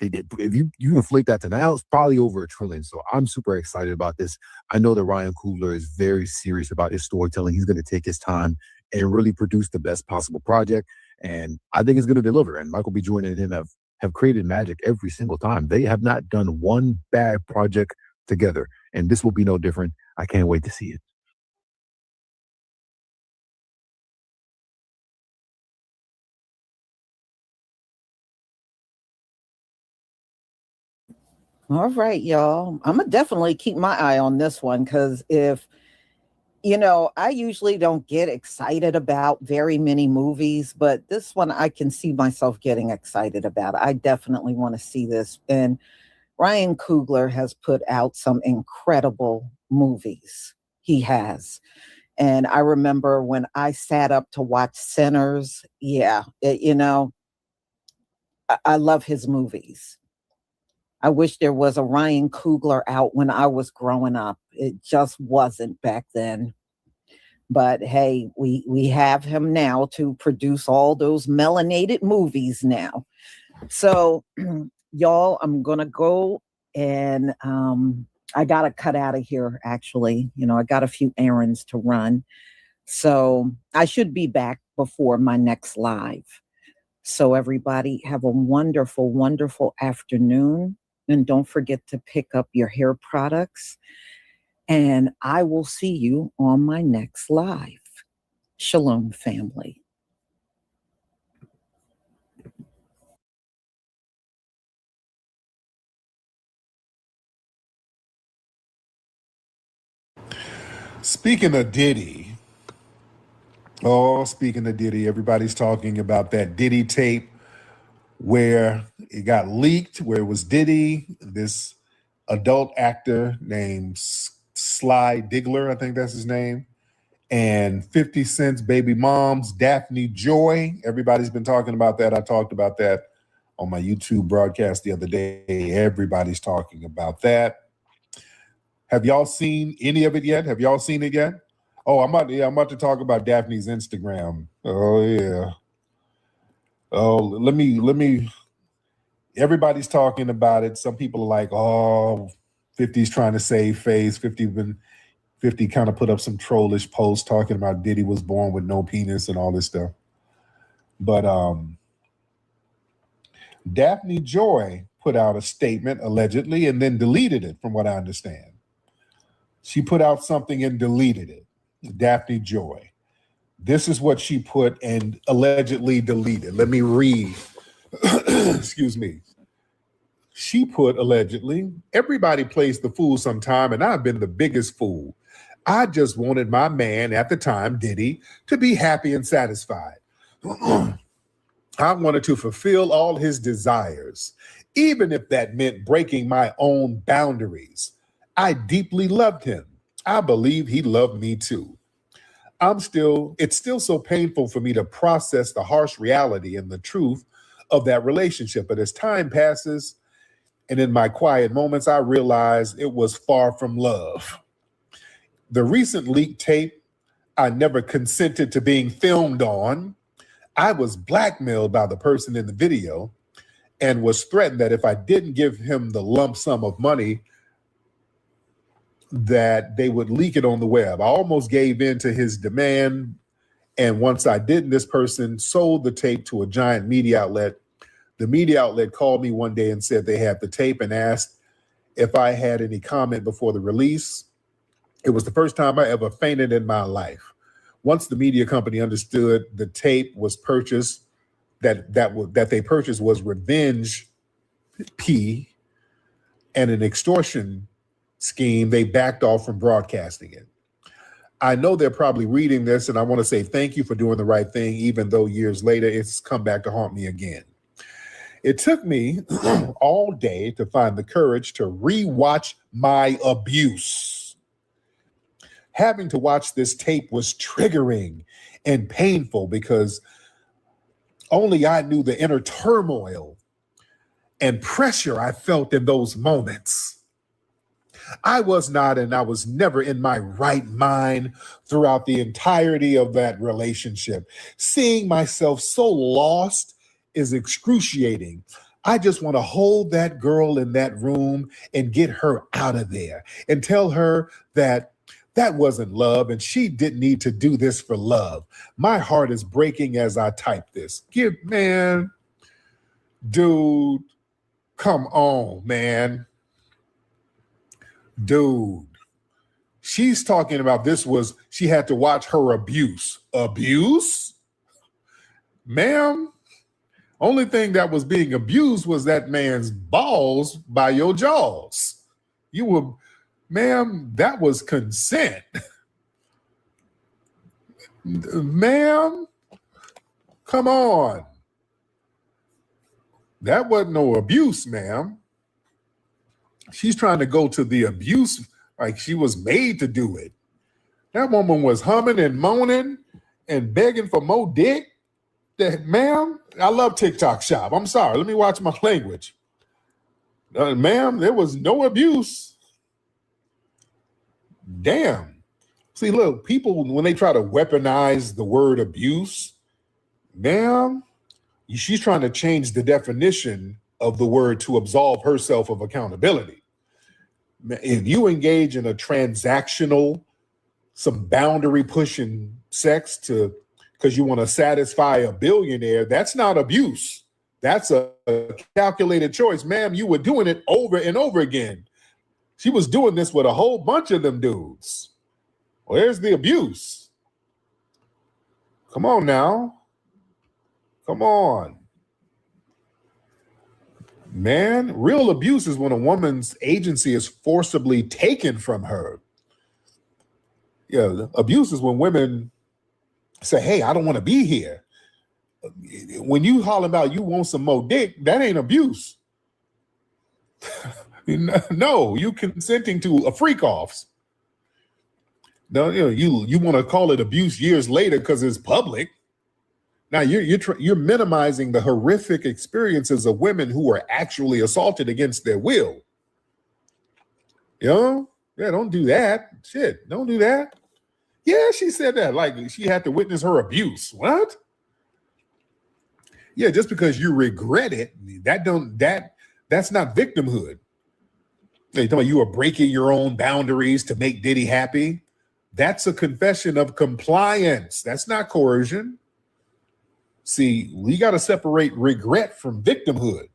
If you inflate that to now, it's probably over $1 trillion. So I'm super excited about this. I know that Ryan Coogler is very serious about his storytelling. He's going to take his time and really produce the best possible project. And I think it's going to deliver. And Michael B. Jordan and him have created magic every single time. They have not done one bad project together. And this will be no different. I can't wait to see it. All right, y'all. I'm gonna definitely keep my eye on this one because if You know, I usually don't get excited about very many movies, but this one I can see myself getting excited about. I definitely want to see this. And Ryan Coogler has put out some incredible movies. He has. And I remember when I sat up to watch Sinners, I love his movies. I wish there was a Ryan Coogler out when I was growing up. It just wasn't back then. But hey, we have him now to produce all those melanated movies now. So y'all, I'm gonna go and I gotta cut out of here actually. You know, I got a few errands to run. So I should be back before my next live. So everybody have a wonderful, wonderful afternoon. And don't forget to pick up your hair products. And I will see you on my next live. Shalom, family. Speaking of Diddy, everybody's talking about that Diddy tape where it got leaked, where it was Diddy, this adult actor named Sly Diggler, I think that's his name, and 50 Cent's baby mom's Daphne Joy. Everybody's been talking about that. I talked about that on my YouTube broadcast the other day. Everybody's talking about that. Have y'all seen any of it yet? Have y'all seen it yet? Oh, I'm about to talk about Daphne's Instagram. Oh yeah. Oh, let me. Everybody's talking about it. Some people are like, oh, 50's trying to save face. 50 kind of put up some trollish posts talking about Diddy was born with no penis and all this stuff. But Daphne Joy put out a statement allegedly and then deleted it, from what I understand. She put out something and deleted it. Daphne Joy. This is what she put and allegedly deleted. Let me read. Excuse me. She put allegedly, everybody plays the fool sometime, and I've been the biggest fool. I just wanted my man at the time, Diddy, to be happy and satisfied. I wanted to fulfill all his desires, even if that meant breaking my own boundaries. I deeply loved him. I believe he loved me too. It's still so painful for me to process the harsh reality and the truth of that relationship. But as time passes, and in my quiet moments, I realize it was far from love. The recent leaked tape, I never consented to being filmed on. I was blackmailed by the person in the video and was threatened that if I didn't give him the lump sum of money, that they would leak it on the web. I almost gave in to his demand. And once I didn't, this person sold the tape to a giant media outlet. The media outlet called me one day and said they had the tape and asked if I had any comment before the release. It was the first time I ever fainted in my life. Once the media company understood the tape was purchased, that they purchased was revenge P and an extortion scheme, they backed off from broadcasting it. I know they're probably reading this, and I want to say thank you for doing the right thing, even though years later it's come back to haunt me again. It took me all day to find the courage to rewatch my abuse. Having to watch this tape was triggering and painful because only I knew the inner turmoil and pressure I felt in those moments. I was not, and I was never in my right mind throughout the entirety of that relationship. Seeing myself so lost is excruciating. I just want to hold that girl in that room and get her out of there and tell her that that wasn't love and she didn't need to do this for love. My heart is breaking as I type this. Man, dude, come on, man. Dude, she's talking about she had to watch her abuse. Abuse? Ma'am, only thing that was being abused was that man's balls by your jaws. Ma'am, that was consent. Ma'am, come on. That wasn't no abuse, ma'am. She's trying to go to the abuse like she was made to do it. That woman was humming and moaning and begging for more dick. That, ma'am, I love TikTok shop. I'm sorry. Let me watch my language. Ma'am, there was no abuse. Damn. See, look, people, when they try to weaponize the word abuse, ma'am, she's trying to change the definition of the word to absolve herself of accountability. If you engage in a transactional, some boundary pushing sex because you want to satisfy a billionaire, that's not abuse. That's a calculated choice. Ma'am, you were doing it over and over again. She was doing this with a whole bunch of them dudes. Where's the abuse? Come on now. Come on. Man, real abuse is when a woman's agency is forcibly taken from her. Yeah, abuse is when women say, hey, I don't want to be here. When you holler about you want some more dick, that ain't abuse. No, you consenting to a freak offs. No, you want to call it abuse years later because it's public. Now you're minimizing the horrific experiences of women who are actually assaulted against their will. Yeah, don't do that. Shit, don't do that. Yeah, she said that like she had to witness her abuse. What? Yeah, just because you regret it, that's not victimhood. They talking about you are breaking your own boundaries to make Diddy happy. That's a confession of compliance. That's not coercion. See, we got to separate regret from victimhood.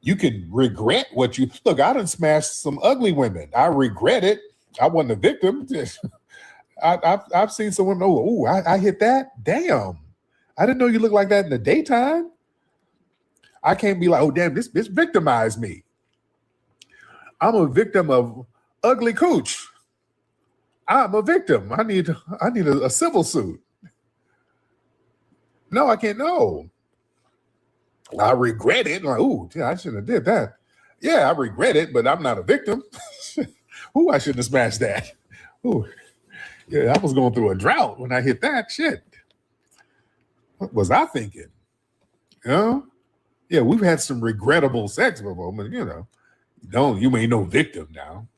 You can regret what you look. I done smashed some ugly women. I regret it. I wasn't a victim. I've seen some women. Oh, I hit that. Damn, I didn't know you looked like that in the daytime. I can't be like, oh damn, this bitch victimized me. I'm a victim of ugly cooch. I'm a victim. I need a civil suit. No, I can't. No, I regret it. Like, ooh, yeah, I shouldn't have did that. Yeah, I regret it, but I'm not a victim. Ooh, I shouldn't have smashed that. Ooh, yeah, I was going through a drought when I hit that shit. What was I thinking? Yeah, we've had some regrettable sex before, but you ain't no victim now.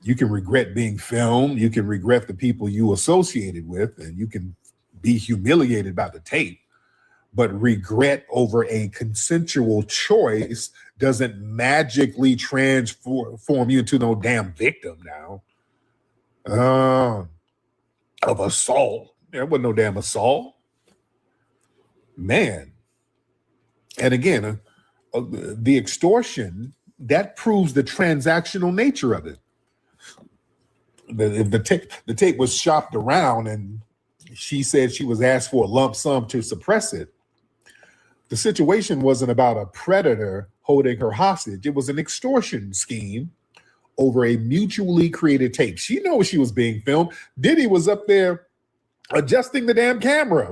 You can regret being filmed. You can regret the people you associated with, and you can be humiliated by the tape. But regret over a consensual choice doesn't magically transform you into no damn victim now. Of assault. There wasn't no damn assault. Man. And again, the extortion, that proves the transactional nature of it. The tape was shopped around and she said she was asked for a lump sum to suppress it. The situation wasn't about a predator holding her hostage. It was an extortion scheme over a mutually created tape. She knows she was being filmed. Diddy was up there adjusting the damn camera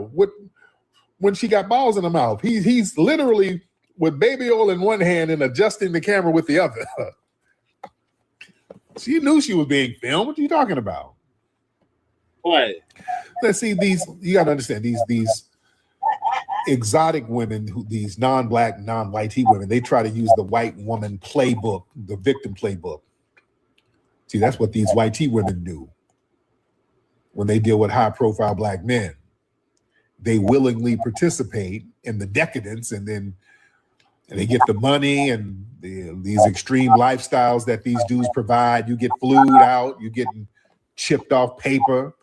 when she got balls in her mouth. He's literally with baby oil in one hand and adjusting the camera with the other. She knew she was being filmed. What are you talking about? What? Let's see, you got to understand, these exotic women, these non-black, non-white women, they try to use the white woman playbook, the victim playbook. See, that's what these white women do when they deal with high-profile black men. They willingly participate in the decadence, and they get the money and these extreme lifestyles that these dudes provide. You get flued out, you get chipped off paper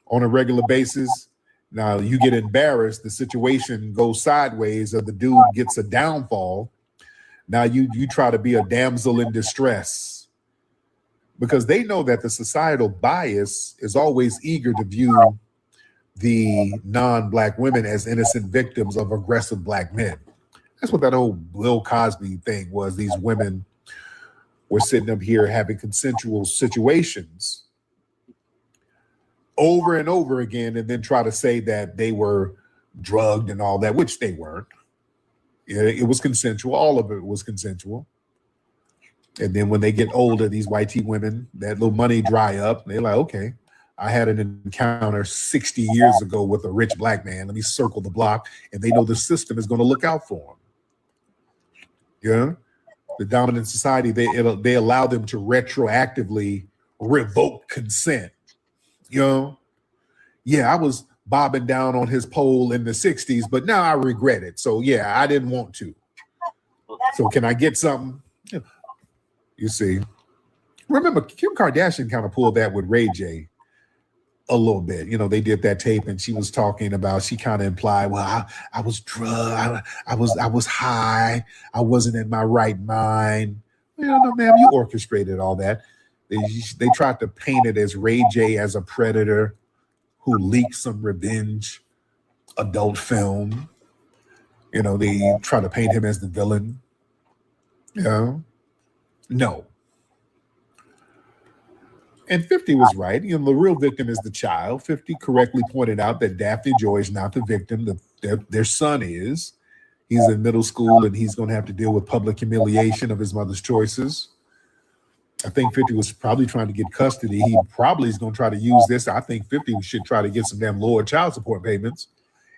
on a regular basis. Now you get embarrassed, the situation goes sideways, or the dude gets a downfall. Now you try to be a damsel in distress because they know that the societal bias is always eager to view the non-black women as innocent victims of aggressive black men. That's what that whole Bill Cosby thing was. These women were sitting up here having consensual situations over and over again, and then try to say that they were drugged and all that, which they weren't. It was consensual. All of it was consensual. And then when they get older, these white tea women, that little money dry up. They're like, okay, I had an encounter 60 years ago with a rich black man. Let me circle the block. And they know the system is going to look out for them. Yeah. The dominant society, they allow them to retroactively revoke consent. You know? Yeah, I was bobbing down on his pole in the 60s, but now I regret it. So yeah, I didn't want to. So can I get something? You see. Remember, Kim Kardashian kind of pulled that with Ray J a little bit. You know, they did that tape and she was talking about, she kind of implied, well, I was drugged, I was high, I wasn't in my right mind. You know, no, ma'am, you orchestrated all that. They tried to paint it as Ray J as a predator who leaked some revenge adult film. You know, they try to paint him as the villain. You know? No. And 50 was right. You know, the real victim is the child. 50 correctly pointed out that Daphne Joy is not the victim. Their son is. He's in middle school and he's going to have to deal with public humiliation of his mother's choices. I think 50 was probably trying to get custody. He probably is going to try to use this. I think 50 should try to get some damn lower child support payments.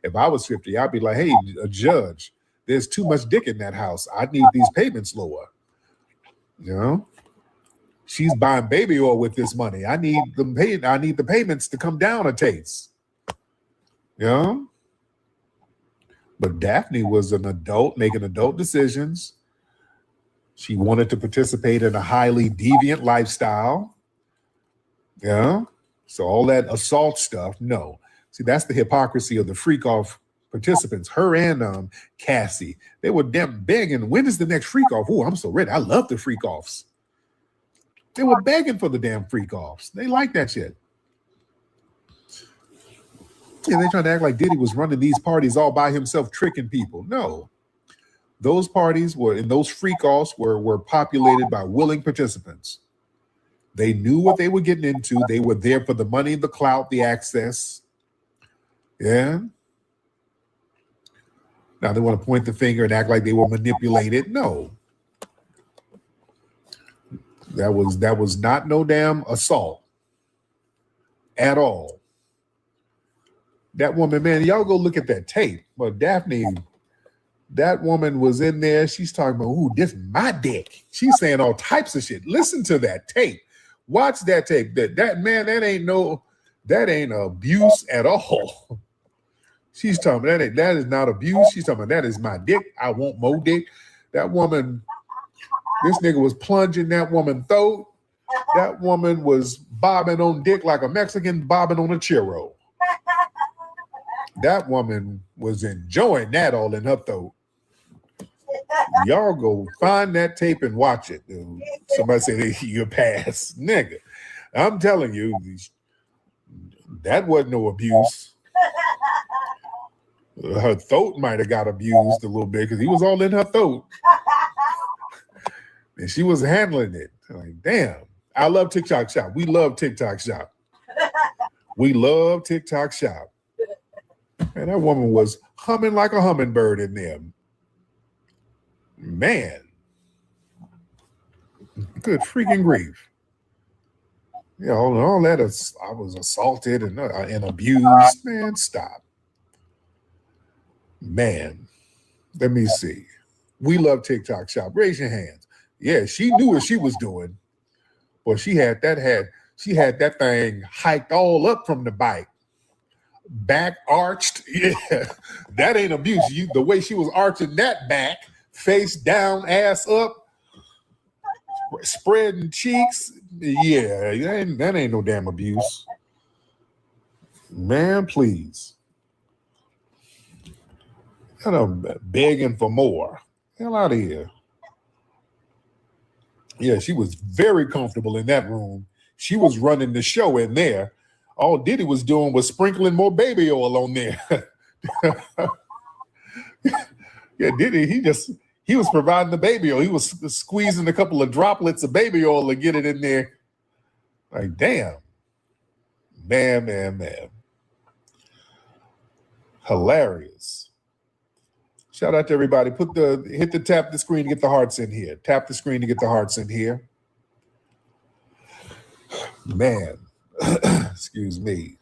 If I was 50, I'd be like, hey, a judge, there's too much dick in that house. I need these payments lower. You know? She's buying baby oil with this money. I need the payments to come down a taste. You know? But Daphne was an adult making adult decisions. She wanted to participate in a highly deviant lifestyle. Yeah. So all that assault stuff, no. See, that's the hypocrisy of the freak off participants. Her and Cassie, they were damn begging, when is the next freak off? Oh, I'm so ready. I love the freak offs. They were begging for the damn freak offs. They like that shit. Yeah, they tried to act like Diddy was running these parties all by himself, tricking people. No. Those parties were, and those freak-offs were populated by willing participants. They knew what they were getting into. They were there for the money, the clout, the access. Yeah. Now they want to point the finger and act like they were manipulated. No. That was not no damn assault at all. That woman, man, y'all go look at that tape. But Daphne, that woman was in there. She's talking about, ooh, this is my dick. She's saying all types of shit. Listen to that tape. Watch that tape. That man, that ain't abuse at all. She's talking about that is not abuse. She's talking about that is my dick. I want more dick. That woman, this nigga was plunging that woman's throat. That woman was bobbing on dick like a Mexican bobbing on a churro. That woman was enjoying that all in her throat. Y'all go find that tape and watch it, dude. Somebody said you pass. Nigga, I'm telling you, that wasn't no abuse. Her throat might have got abused a little bit because he was all in her throat. And she was handling it. Like, damn. I love TikTok Shop. We love TikTok Shop. We love TikTok Shop. And that woman was humming like a hummingbird in there. Man. Good freaking grief. Yeah, all that I was assaulted and abused. Man, stop. Man. Let me see. We love TikTok Shop. Raise your hands. Yeah, she knew what she was doing. Well, she had that thing hiked all up from the bike. Back arched. Yeah, that ain't abuse. The way she was arching that back, face down, ass up, spreading cheeks. Yeah, that ain't no damn abuse. Man, please. I'm begging for more. Hell out of here. Yeah, she was very comfortable in that room. She was running the show in there. All Diddy was doing was sprinkling more baby oil on there. Yeah, Diddy, he was providing the baby oil. He was squeezing a couple of droplets of baby oil to get it in there. Like, damn. Man. Hilarious. Shout out to everybody. Tap the screen to get the hearts in here. Tap the screen to get the hearts in here. Man, excuse me.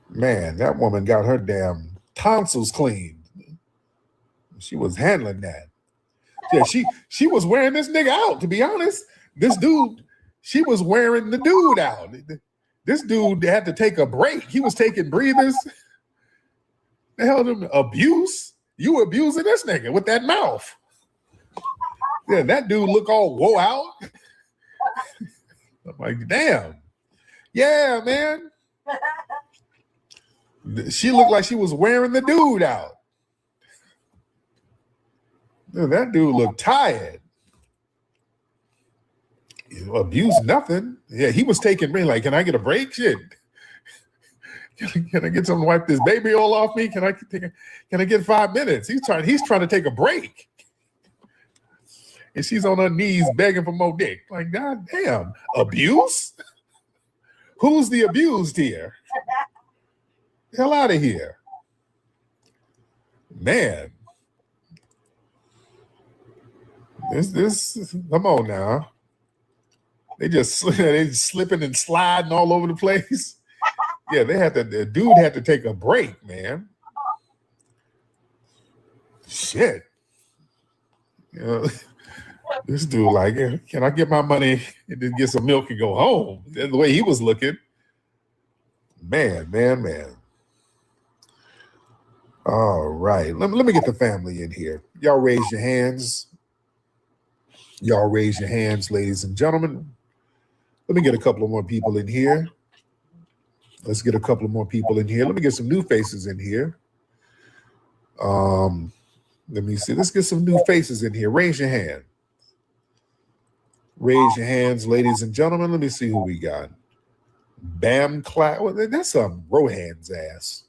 Man, that woman got her damn tonsils cleaned. She was handling that. Yeah, she was wearing this nigga out, to be honest. This dude, she was wearing the dude out. This dude had to take a break. He was taking breathers. The hell, abuse? You abusing this nigga with that mouth. Yeah, that dude look all woe out. I'm like, damn. Yeah, man. She looked like she was wearing the dude out. Yeah, that dude looked tired. Abuse nothing. Yeah, he was taking me like, can I get a break? Shit. Can I get something to wipe this baby oil off me? Can I get 5 minutes? He's trying to take a break. And she's on her knees begging for more dick. Like, God damn, abuse? Who's the abused here? Hell out of here. Man. This come on now. They slipping and sliding all over the place. Yeah, the dude had to take a break, man. Shit. You know, this dude like, can I get my money and then get some milk and go home? That's the way he was looking. Man. All right. Let me get the family in here. Y'all raise your hands. Y'all raise your hands, ladies and gentlemen. Let me get a couple of more people in here. Let's get a couple of more people in here. Let me get some new faces in here. Let me see. Let's get some new faces in here. Raise your hand. Raise your hands, ladies and gentlemen. Let me see who we got. Bam Clap. Well, that's Rohan's ass.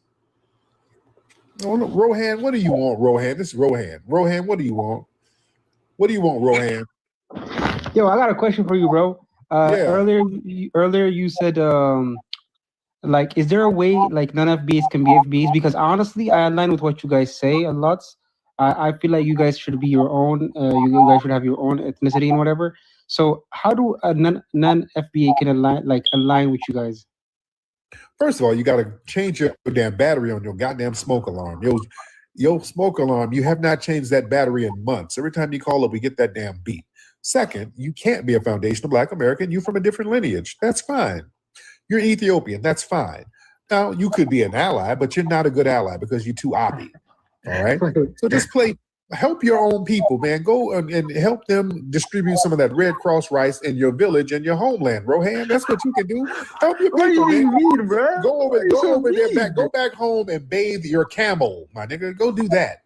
Oh, no, Rohan, what do you want, Rohan? This is Rohan. Rohan, what do you want? What do you want, Rohan? Yo, I got a question for you, bro. Earlier you said, like, is there a way like non-FBAs can be FBAs? Because honestly, I align with what you guys say a lot. I feel like you guys should be your own. You guys should have your own ethnicity and whatever. So how do a non-FBA can align with you guys? First of all, you got to change your damn battery on your goddamn smoke alarm. Your smoke alarm, you have not changed that battery in months. Every time you call up, we get that damn beep. Second, you can't be a foundational Black American. You're from a different lineage. That's fine. You're Ethiopian. That's fine. Now, you could be an ally, but you're not a good ally because you're too oppie. All right? So just help your own people, man. Go and help them distribute some of that Red Cross rice in your village and your homeland, Rohan. That's what you can do. Help your people, man. Go over there, go back home and bathe your camel, my nigga. Go do that.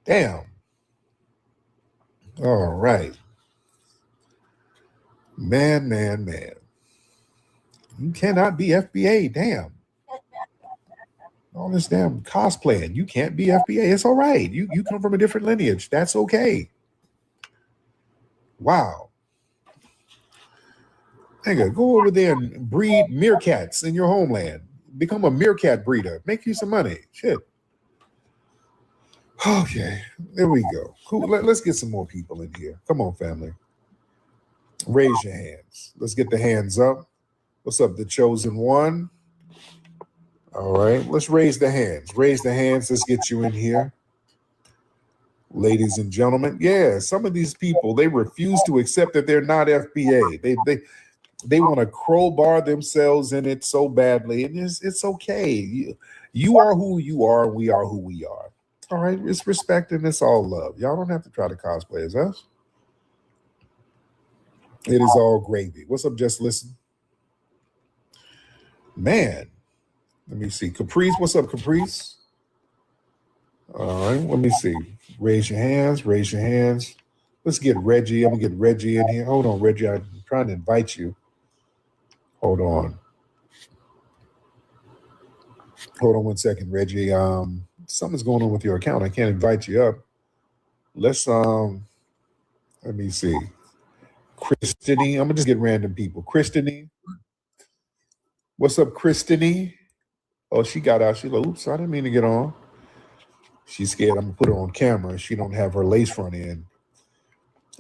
Damn. All right. Man. You cannot be FBA, damn. All this damn cosplaying. You can't be FBA. It's all right. You come from a different lineage. That's okay. Wow. Nigga, go over there and breed meerkats in your homeland. Become a meerkat breeder. Make you some money. Shit. Okay, there we go. Cool. Let's get some more people in here. Come on, family. Raise your hands. Let's get the hands up. What's up, the chosen one? All right, let's raise the hands. Raise the hands. Let's get you in here. Ladies and gentlemen, yeah, some of these people, they refuse to accept that they're not FBA. They want to crowbar themselves in it so badly, and it's okay. You are who you are, and we are who we are. All right, it's respect and it's all love. Y'all don't have to try to cosplay as us. It is all gravy. What's up, Just Listen? Man, let me see. Caprice, what's up, Caprice? All right, let me see. Raise your hands, raise your hands. Let's get Reggie. I'm going to get Reggie in here. Hold on, Reggie. I'm trying to invite you. Hold on. Hold on 1 second, Reggie. Something's going on with your account. I can't invite you up. Let's let me see. Christine. I'm gonna just get random people. Christine. What's up, Christine? Oh, she got out. She's like, oops, I didn't mean to get on. She's scared I'm gonna put her on camera. She don't have her lace front in.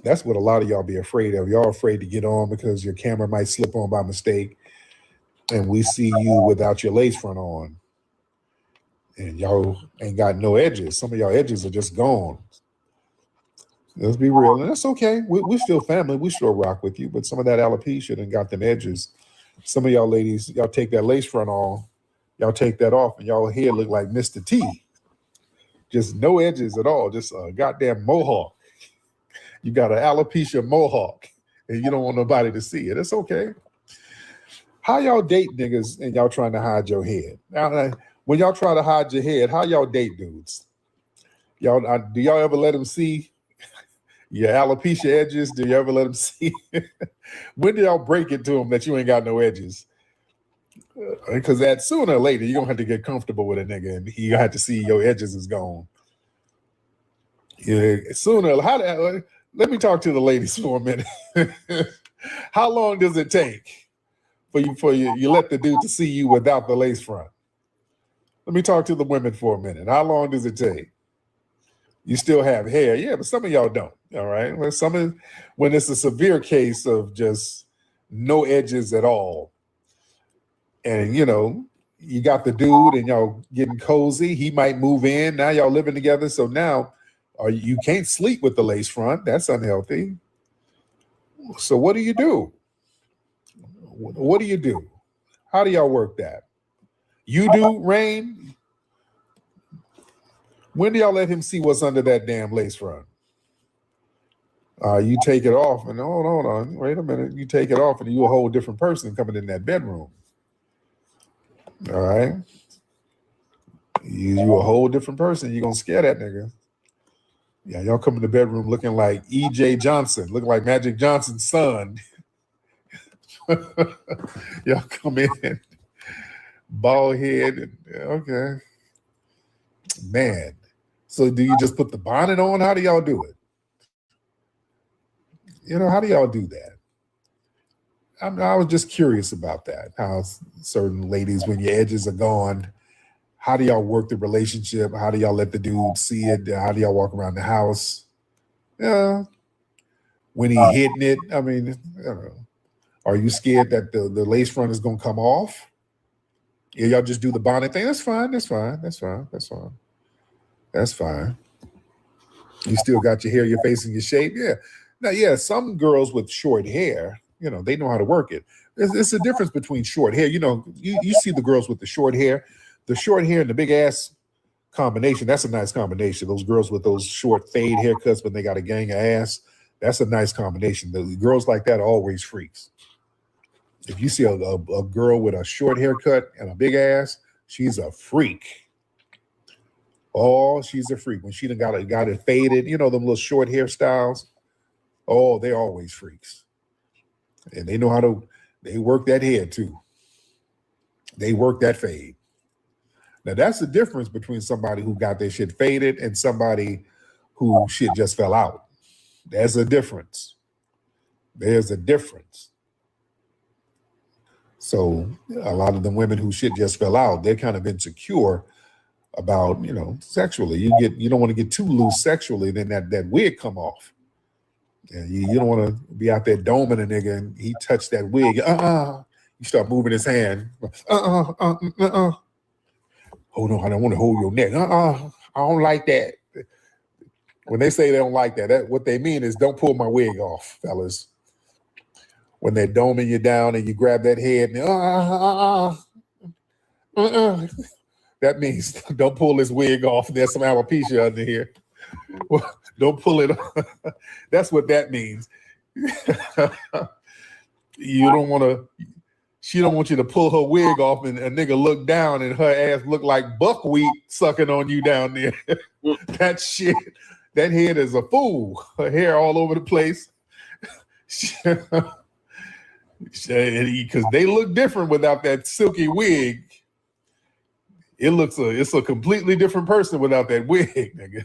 That's what a lot of y'all be afraid of. Y'all afraid to get on because your camera might slip on by mistake, and we see you without your lace front on. And y'all ain't got no edges. Some of y'all edges are just gone. Let's be real. And that's okay. We're still family. We still rock with you. But some of that alopecia done got them edges. Some of y'all ladies, y'all take that lace front on, y'all take that off, and y'all hair look like Mr. T. Just no edges at all. Just a goddamn mohawk. You got an alopecia mohawk, and you don't want nobody to see it. It's okay. How y'all date niggas and y'all trying to hide your head? Now, when y'all try to hide your head, how y'all date dudes? Y'all do y'all ever let them see your alopecia edges? Do you ever let them see? When do y'all break it to them that you ain't got no edges? Because that sooner or later, you're going to have to get comfortable with a nigga and you have to see your edges is gone. Yeah, sooner. Let me talk to the ladies for a minute. How long does it take for you let the dude to see you without the lace front? Let me talk to the women for a minute. How long does it take? You still have hair. Yeah, but some of y'all don't. All right. Well, when it's a severe case of just no edges at all. And, you know, you got the dude and y'all getting cozy. He might move in. Now y'all living together. So now you can't sleep with the lace front. That's unhealthy. So what do you do? What do you do? How do y'all work that? You do, Rain? When do y'all let him see what's under that damn lace front? You take it off and hold on, wait a minute. You take it off and you're a whole different person coming in that bedroom. All right. You a whole different person. You're gonna scare that nigga. Yeah, y'all come in the bedroom looking like E.J. Johnson, looking like Magic Johnson's son. Y'all come in, bald head, and, okay. Man. So do you just put the bonnet on? How do y'all do it? You know, how do y'all do that? I was just curious about that. How certain ladies, when your edges are gone, how do y'all work the relationship? How do y'all let the dude see it? How do y'all walk around the house? Yeah. When he hitting it, I mean, I don't know. Are you scared that the lace front is gonna come off? Yeah, y'all just do the bonnet thing. That's fine. That's fine. That's fine. That's fine. That's fine. You still got your hair, your face, and your shape. Yeah. Now, yeah, some girls with short hair, you know, they know how to work it. There's a difference between short hair. You know, you see the girls with the short hair and the big ass combination. That's a nice combination. Those girls with those short fade haircuts, but they got a gang of ass. That's a nice combination. The girls like that are always freaks. If you see a girl with a short haircut and a big ass, she's a freak. Oh, she's a freak. When she done got it faded, you know, them little short hairstyles. Oh, they're always freaks. And they know they work that head too. They work that fade. Now that's the difference between somebody who got their shit faded and somebody who shit just fell out. There's a difference. There's a difference. So a lot of the women who shit just fell out, they're kind of insecure about, you know, sexually. You don't want to get too loose sexually, then that wig come off. And you don't want to be out there doming a nigga and he touched that wig. You start moving his hand. Hold on, I don't want to hold your neck. I don't like that. When they say they don't like that, what they mean is don't pull my wig off, fellas. When they're doming you down and you grab that head and that means don't pull this wig off. There's some alopecia under here. Don't pull it off. That's what that means. You don't want to. She don't want you to pull her wig off and a nigga look down and her ass look like buckwheat sucking on you down there. That shit. That head is a fool. Her hair all over the place. Because they look different without that silky wig. It's a completely different person without that wig, nigga.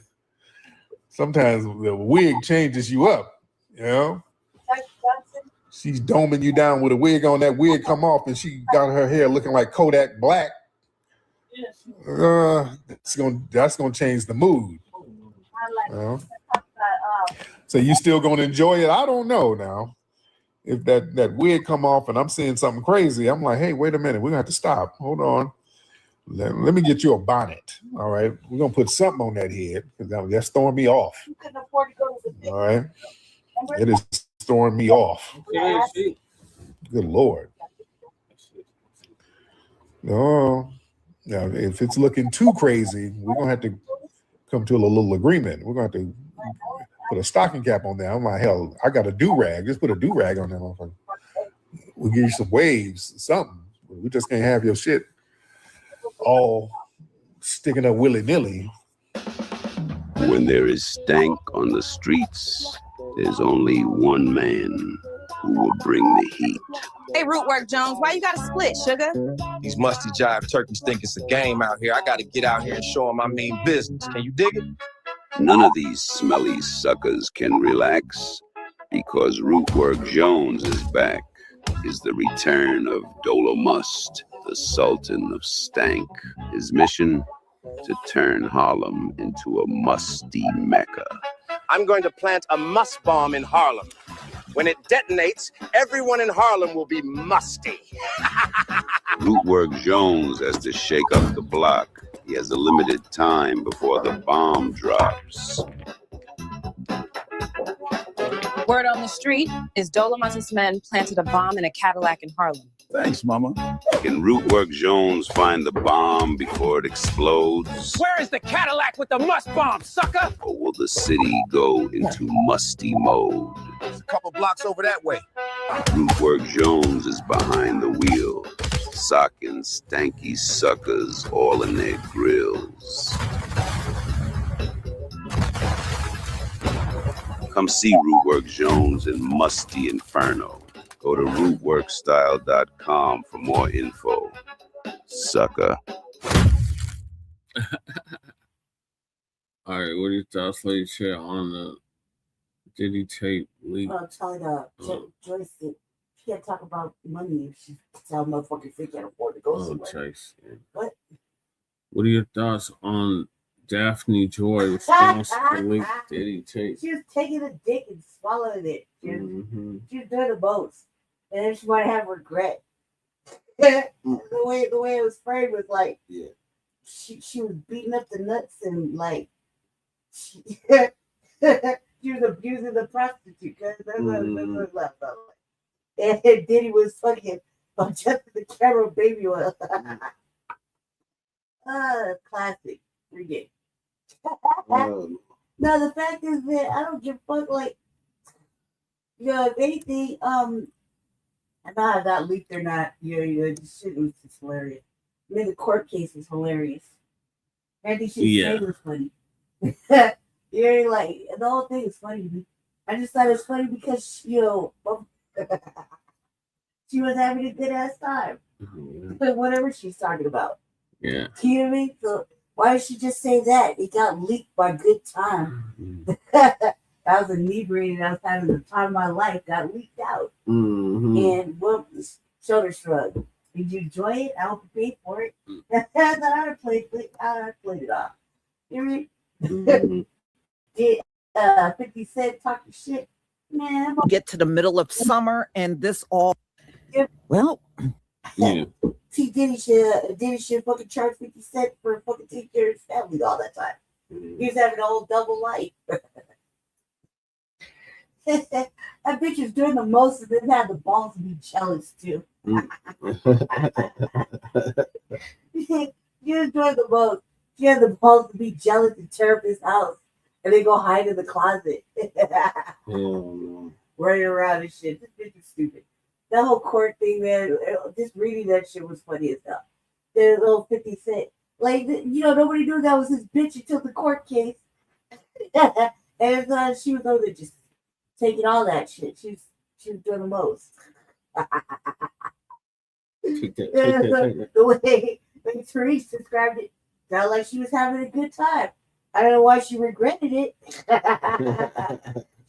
Sometimes the wig changes you up, you know. She's doming you down with a wig on. That wig come off, and she got her hair looking like Kodak Black. That's gonna change the mood. So you still gonna enjoy it? I don't know now. If that wig come off and I'm seeing something crazy, I'm like, hey, wait a minute, we're gonna have to stop. Hold on. Let me get you a bonnet. All right. We're gonna put something on that head because that's throwing me off. All right. It is throwing me off. Good Lord. No. Now, if it's looking too crazy, we're gonna have to come to a little agreement. We're gonna have to put a stocking cap on there. I'm like, hell, I got a do-rag. Just put a do-rag on there. We'll give you some waves, something. We just can't have your shit all sticking up willy-nilly. When there is stank on the streets, there's only one man who will bring the heat. Hey, Rootwork Jones, why you got to split, sugar? These musty jive turkeys think it's a game out here. I got to get out here and show them I mean business. Can you dig it? None of these smelly suckers can relax because Rootwork Jones is back. Is the return of Dolomust, the Sultan of Stank. His mission? To turn Harlem into a musty mecca. I'm going to plant a must bomb in Harlem. When it detonates, everyone in Harlem will be musty. Rootwork Jones has to shake up the block. He has a limited time before the bomb drops. Word on the street is Dolomus's men planted a bomb in a Cadillac in Harlem. Thanks, Mama. Can Rootwork Jones find the bomb before it explodes? Where is the Cadillac with the must bomb, sucker? Or will the city go into musty mode? It's a couple blocks over that way. Rootwork Jones is behind the wheel, socking stanky suckers all in their grills. Come see Rootwork Jones in Musty Inferno. Go to rootworkstyle.com for more info. Sucker. All right, what are your thoughts, lady chair, on the Diddy tape leak? Well, Joyce said she can't talk about money if she tell motherfuckers they can't afford to go somewhere. Chase. What? What are your thoughts on Daphne Joy response to the leak Diddy tape? She was taking a dick and swallowing it. She was doing the most. And then she might have regret. the way it was framed was like, she was beating up the nuts and like she was abusing the prostitute. That's what it left out. And Diddy was fucking adjusting the camera baby oil. Classic. Forget. No, the fact is that I don't give a fuck. Like, if anything, I know I got leaked or not. This shit was just hilarious. I mean, the court case was hilarious. I think she was funny. Like the whole thing is funny to me. I just thought it was funny because she was having a good ass time. Whatever she's talking about. Yeah. You know what I mean? So why did she just say that? It got leaked by good time. I was inebriated. I was having the time of my life. Got leaked out. And shoulder shrug. Did you enjoy it? I hope you paid for it. I played it off. You know what I mean? Did 50 Cent talk shit? Man, get to the middle of summer and this all. Well, see, Diddy should fucking charge 50 Cent for fucking taking care of his family all that time. He was having a whole double life. That bitch was doing the most and then had the balls to be jealous too. She was doing the most. She had the balls to be jealous and tear up his house and then go hide in the closet. Running around and shit. This bitch is stupid. That whole court thing, man, just reading that shit was funny as hell. The little 50 Cent. Like, nobody knew that was his bitch until the court case. And she was over there just taking all that shit. She was doing the most. The way Tariq described it, sounded like she was having a good time. I don't know why she regretted it.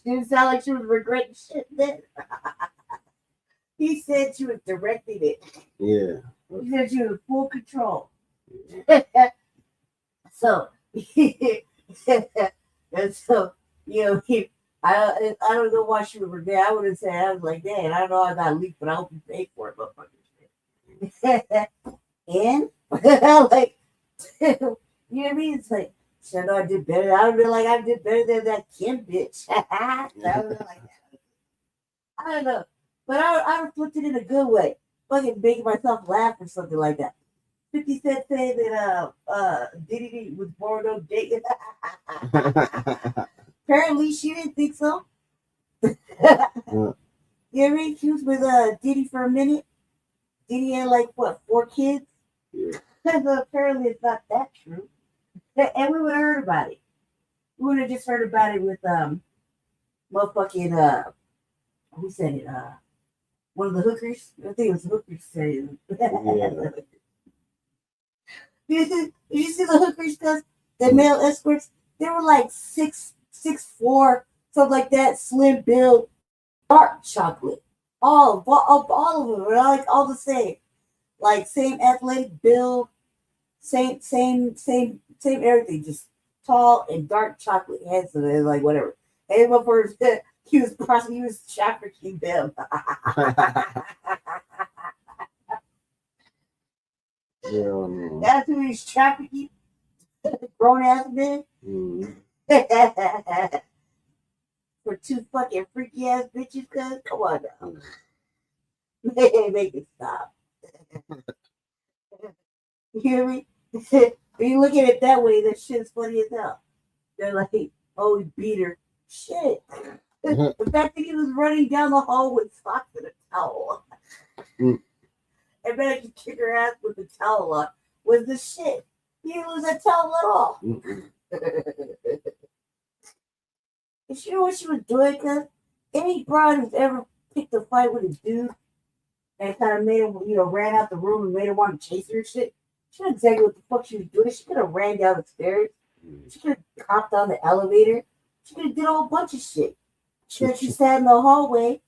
She didn't sound like she was regretting shit then. He said she was directing it. Yeah. He said she was full control. So, and so, I don't know why she would regret. I would have said, I was like, dang, I don't know I got leaked, but I hope you pay for it, motherfucker. And like, you know what I mean? It's like, so I know I did better. I would be like, I did better than that Kim bitch. I would be like, I don't know, but I would put it in a good way, fucking making myself laugh or something like that. 50 Cent saying that Diddy was born on date. Apparently, she didn't think so. You know what I mean? She was with Diddy for a minute. Diddy had like what, 4 kids? Yeah. So apparently, it's not that true. And we would have heard about it. We would have just heard about it with motherfucking who said it? One of the hookers. I think it was hookers said it. Yeah. Did you see the hookers? Cause the male escorts, they were like 6'4", something like that, slim build, dark chocolate. All of them were like all the same, like same athletic build, same everything, just tall and dark chocolate heads and like whatever. And first, he was trafficking them. That's who he's trafficking. Grown ass men. For 2 fucking freaky ass bitches, cuz come on now. Make it stop. You hear me? When you look at it that way, that shit's funny as hell. They're like, oh, he beat her. Shit. The fact that he was running down the hall with socks and a towel. And then you kick her ass with the towel on was the shit. He didn't lose that towel at all. And she know what she was doing? Because any broad who's ever picked a fight with a dude and kind of made him, ran out the room and made him want to chase her and shit, she knew exactly what the fuck she was doing. She could have ran down the stairs. She could have hopped on the elevator. She could have did a whole bunch of shit. She sat in the hallway,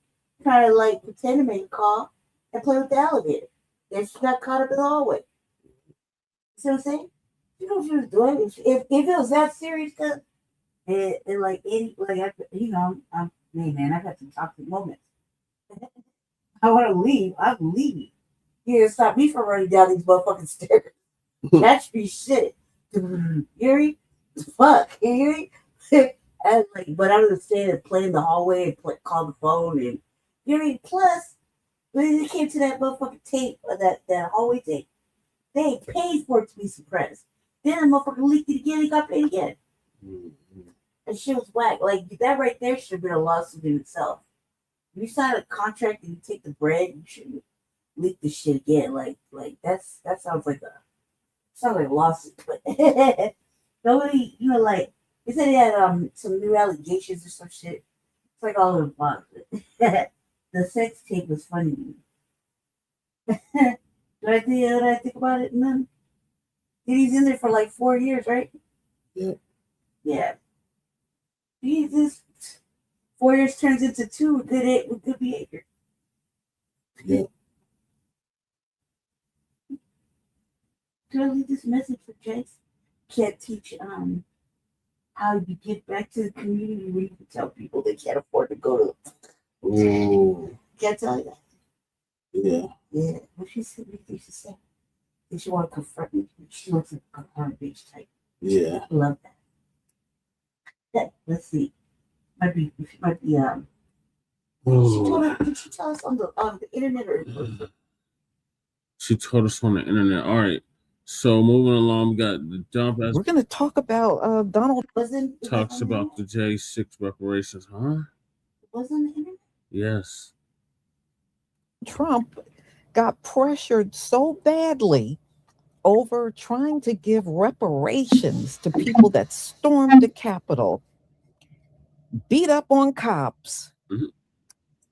kind of like pretend to make a call and play with the elevator. Then she got caught up in the hallway. You see what I'm saying? You know what she was doing? If it was that serious, cause and like any I'm man, I've had some toxic moments. I want to leave. I'm leaving. You can't stop me from running down these motherfucking stairs. Catch me shit. You hear me? Fuck. You hear me? And but I understand and play in the hallway and call the phone and you know. Plus, when it came to that motherfucking tape, that hallway tape, they paid for it to be suppressed. Then the motherfucker leaked it again and got paid again. And shit was whack. Like that right there should have been a lawsuit in itself. If you sign a contract and you take the bread, you shouldn't leak the shit again. Like that sounds like a lawsuit. But nobody, like they said they had some new allegations or some shit. It's like all of them. The sex tape was funny to me. Do I think about it? None. He's in there for like 4 years, right? Yeah. Yeah. Jesus. 4 years turns into 2 with good behavior. Yeah. Can I leave this message for Jace? Can't teach how you get back to the community when you can tell people they can't afford to go to the can't tell you that. Yeah. Yeah. What she said, what she said. She want to confront me. She wants to confront bitch type. Yeah. I love that. Let's see. Might be did she tell us on the internet or in person? She told us on the internet. All right. So moving along, we got the dump. We're going to talk about Donald. Talks about the J6 reparations, huh? Wasn't the internet? Yes. Trump got pressured so badly over trying to give reparations to people that stormed the Capitol, beat up on cops,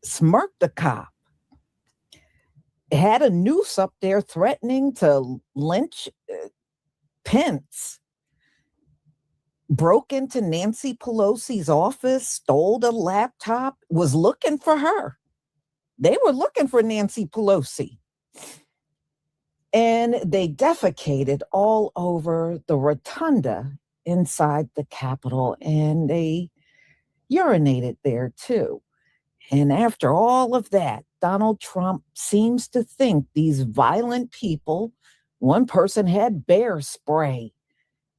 smirked a cop, had a noose up there threatening to lynch Pence, broke into Nancy Pelosi's office, stole the laptop, was looking for her. They were looking for Nancy Pelosi. And they defecated all over the rotunda inside the Capitol, and they urinated there too. And after all of that, Donald Trump seems to think these violent people, one person had bear spray,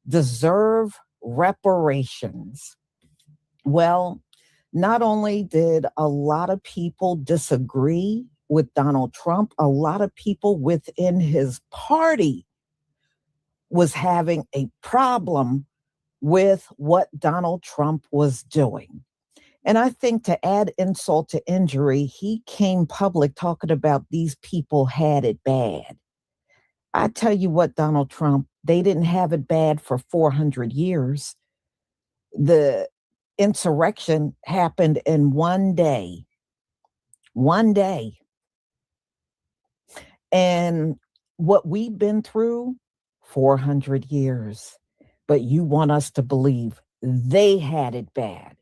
deserve reparations. Well, not only did a lot of people disagree with Donald Trump, a lot of people within his party was having a problem with what Donald Trump was doing. And I think to add insult to injury, he came public talking about these people had it bad. I tell you what, Donald Trump, they didn't have it bad for 400 years. The insurrection happened in one day. One day. And what we've been through, 400 years. But you want us to believe they had it bad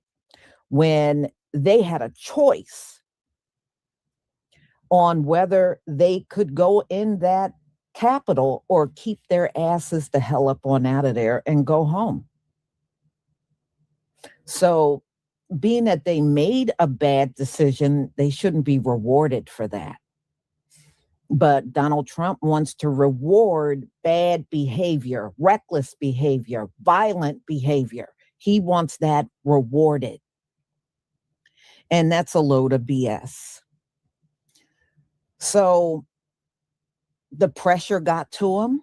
when they had a choice on whether they could go in that Capitol or keep their asses the hell up on out of there and go home. So being that they made a bad decision, they shouldn't be rewarded for that. But Donald Trump wants to reward bad behavior, reckless behavior, violent behavior. He wants that rewarded. And that's a load of BS. So the pressure got to him,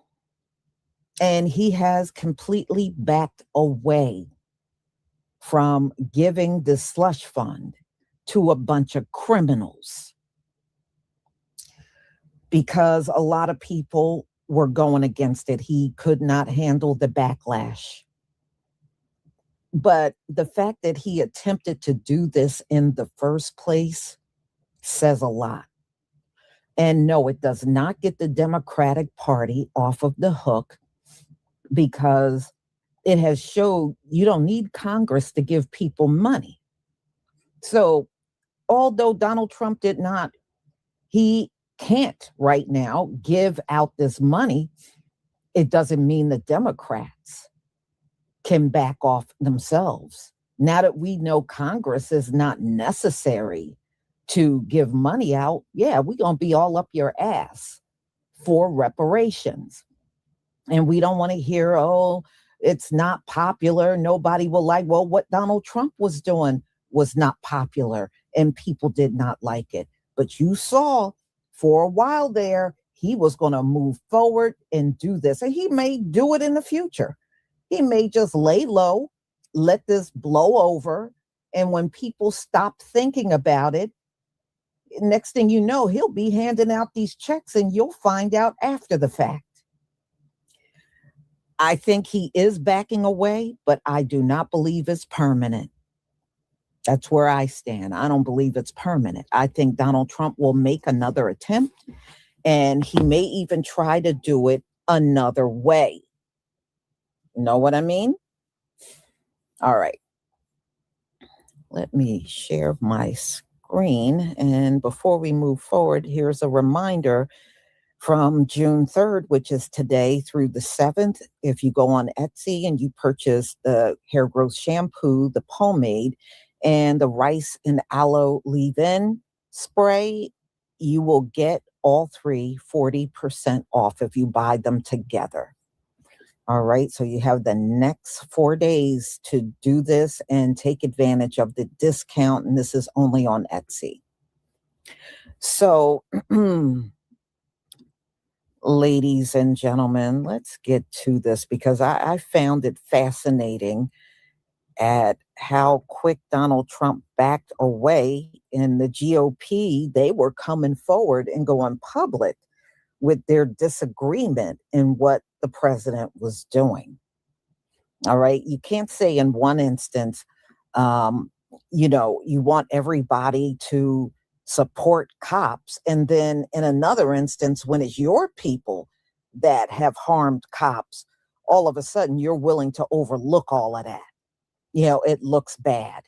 and he has completely backed away from giving the slush fund to a bunch of criminals, because a lot of people were going against it. He could not handle the backlash. But the fact that he attempted to do this in the first place says a lot. And no, it does not get the Democratic Party off of the hook, because it has showed you don't need Congress to give people money. So although Donald Trump he can't right now give out this money, it doesn't mean the Democrats can back off themselves. Now that we know Congress is not necessary to give money out, yeah, we're going to be all up your ass for reparations. And we don't want to hear, oh, it's not popular. Nobody will like, well, what Donald Trump was doing was not popular and people did not like it. But you saw for a while there, he was going to move forward and do this. And he may do it in the future. He may just lay low, let this blow over. And when people stop thinking about it, next thing you know, he'll be handing out these checks and you'll find out after the fact. I think he is backing away, but I do not believe it's permanent. That's where I stand. I don't believe it's permanent. I think Donald Trump will make another attempt, and he may even try to do it another way. Know what I mean? All right. Let me share my screen. And before we move forward, here's a reminder from June 3rd, which is today, through the 7th. If you go on Etsy and you purchase the hair growth shampoo, the pomade, and the rice and aloe leave-in spray, you will get all three 40% off if you buy them together. All right, so you have the next 4 days to do this and take advantage of the discount, and this is only on Etsy. So, ladies and gentlemen, let's get to this, because I found it fascinating at how quick Donald Trump backed away. In the GOP, they were coming forward and going public with their disagreement in what the president was doing. All right. You can't say in one instance, you want everybody to support cops. And then in another instance, when it's your people that have harmed cops, all of a sudden you're willing to overlook all of that. It looks bad.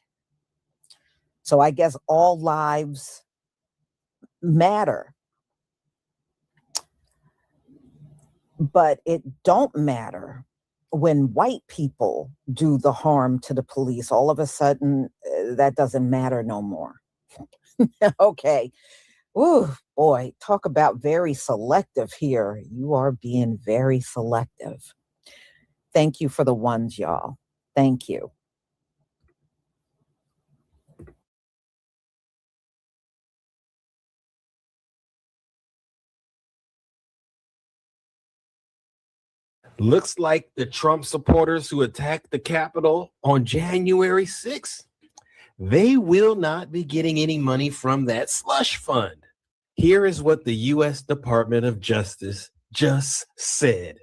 So I guess all lives matter. But it don't matter when white people do the harm to the police. All of a sudden, that doesn't matter no more. Okay. Ooh, boy, talk about very selective here. You are being very selective. Thank you for the ones, y'all. Thank you. Looks like the Trump supporters who attacked the Capitol on January 6th, they will not be getting any money from that slush fund. Here is what the U.S. Department of Justice just said.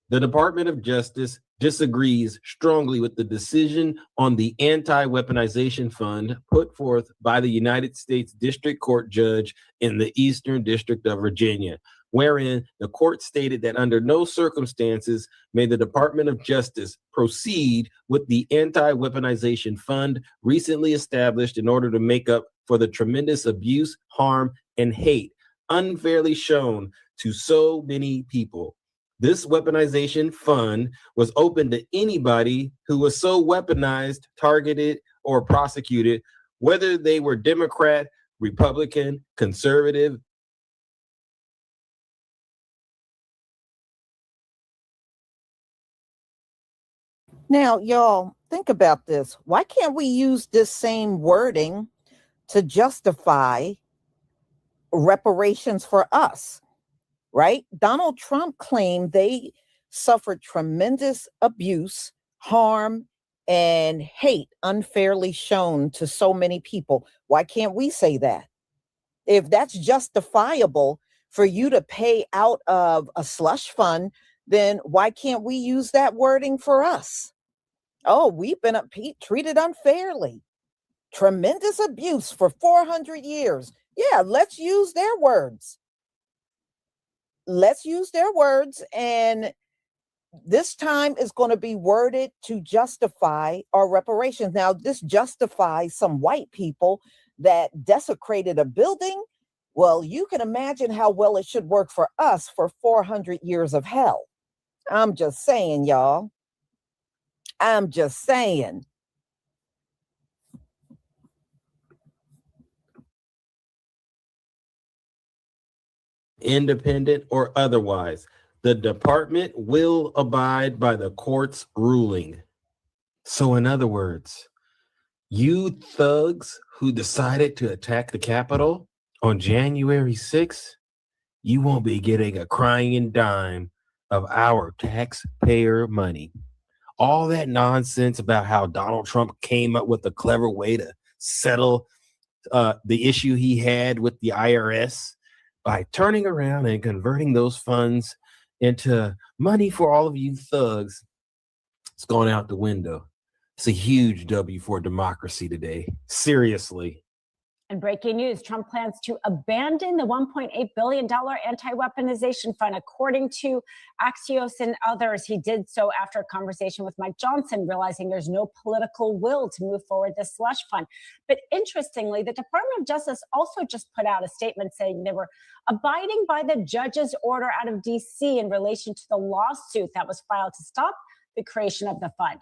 The Department of Justice disagrees strongly with the decision on the anti-weaponization fund put forth by the United States District Court judge in the Eastern District of Virginia, wherein the court stated that under no circumstances may the Department of Justice proceed with the anti-weaponization fund recently established in order to make up for the tremendous abuse, harm, and hate unfairly shown to so many people. This weaponization fund was open to anybody who was so weaponized, targeted, or prosecuted, whether they were Democrat, Republican, conservative. Now, y'all, think about this. Why can't we use this same wording to justify reparations for us, right? Donald Trump claimed they suffered tremendous abuse, harm, and hate unfairly shown to so many people. Why can't we say that? If that's justifiable for you to pay out of a slush fund, then why can't we use that wording for us? Oh, we've been treated unfairly. Tremendous abuse for 400 years. Yeah, let's use their words. Let's use their words. And this time is going to be worded to justify our reparations. Now, this justifies some white people that desecrated a building. Well, you can imagine how well it should work for us for 400 years of hell. I'm just saying, y'all. I'm just saying. Independent or otherwise, the department will abide by the court's ruling. So in other words, you thugs who decided to attack the Capitol on January 6th, you won't be getting a crying dime of our taxpayer money. All that nonsense about how Donald Trump came up with a clever way to settle the issue he had with the IRS by turning around and converting those funds into money for all of you thugs, it's gone out the window. It's a huge W for democracy today. Seriously. And breaking news, Trump plans to abandon the $1.8 billion anti-weaponization fund. According to Axios and others, he did so after a conversation with Mike Johnson, realizing there's no political will to move forward this slush fund. But interestingly, the Department of Justice also just put out a statement saying they were abiding by the judge's order out of D.C. in relation to the lawsuit that was filed to stop the creation of the fund.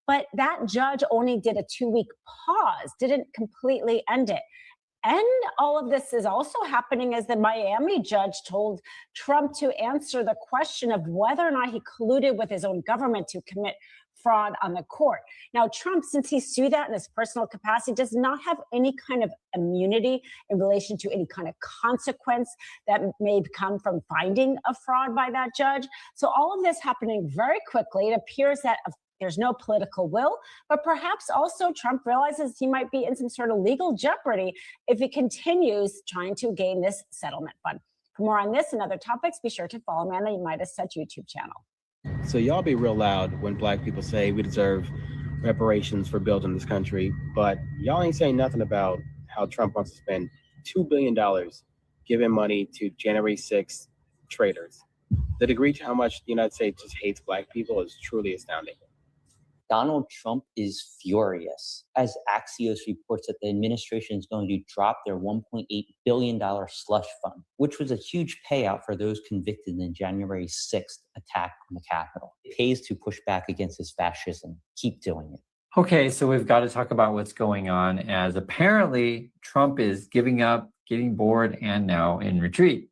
But that judge only did a 2-week pause, didn't completely end it. And all of this is also happening as the Miami judge told Trump to answer the question of whether or not he colluded with his own government to commit fraud on the court. Now, Trump, since he sued that in his personal capacity, does not have any kind of immunity in relation to any kind of consequence that may come from finding a fraud by that judge. So all of this happening very quickly. It appears that there's no political will, but perhaps also Trump realizes he might be in some sort of legal jeopardy if he continues trying to gain this settlement fund. For more on this and other topics, be sure to follow me on the Midas Touch YouTube channel. So y'all be real loud when black people say we deserve reparations for building this country, but y'all ain't saying nothing about how Trump wants to spend $2 billion giving money to January 6th traitors. The degree to how much the United States just hates black people is truly astounding. Donald Trump is furious as Axios reports that the administration is going to drop their $1.8 billion slush fund, which was a huge payout for those convicted in the January 6th attack on the Capitol. It pays to push back against this fascism. Keep doing it. Okay, so we've got to talk about what's going on, as apparently Trump is giving up, getting bored, and now in retreat.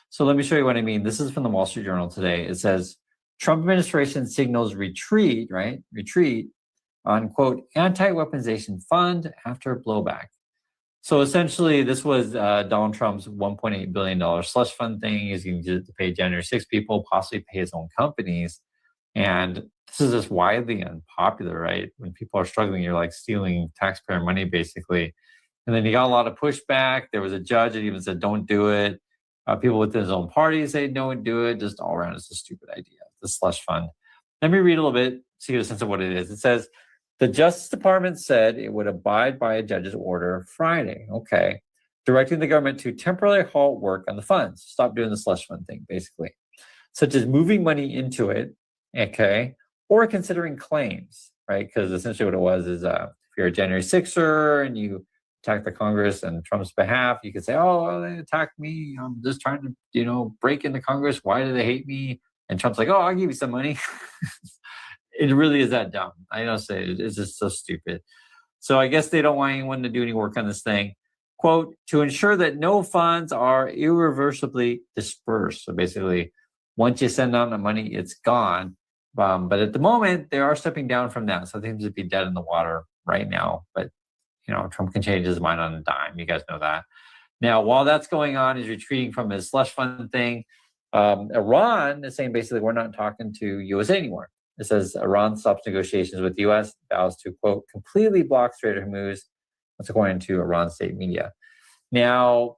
So let me show you what I mean. This is from the Wall Street Journal today. It says, Trump administration signals retreat, right? Retreat on, quote, anti-weaponization fund after blowback. So essentially, this was Donald Trump's $1.8 billion slush fund thing. He's going to use it to pay January 6 people, possibly pay his own companies. And this is just widely unpopular, right? When people are struggling, you're like stealing taxpayer money, basically. And then he got a lot of pushback. There was a judge that even said, don't do it. People within his own party say, don't do it. Just all around, it's a stupid idea, the slush fund. Let me read a little bit, so you get a sense of what it is. It says, the Justice Department said it would abide by a judge's order Friday, okay, directing the government to temporarily halt work on the funds. Stop doing the slush fund thing, basically, such as moving money into it, okay, or considering claims, right? Because essentially what it was is if you're a January 6er and you attack the Congress on Trump's behalf, you could say, oh, they attacked me. I'm just trying to, break into Congress. Why do they hate me? And Trump's like, oh, I'll give you some money. It really is that dumb. I don't say it's just so stupid. So I guess they don't want anyone to do any work on this thing. Quote, to ensure that no funds are irreversibly dispersed. So basically, once you send out the money, it's gone. But at the moment, they are stepping down from that. So things would be dead in the water right now. But Trump can change his mind on a dime. You guys know that. Now, while that's going on, he's retreating from his slush fund thing. Iran is saying basically we're not talking to USA anymore. It says Iran stops negotiations with the U.S., vows to, quote, completely block Strait of Hormuz. That's according to Iran state media. Now,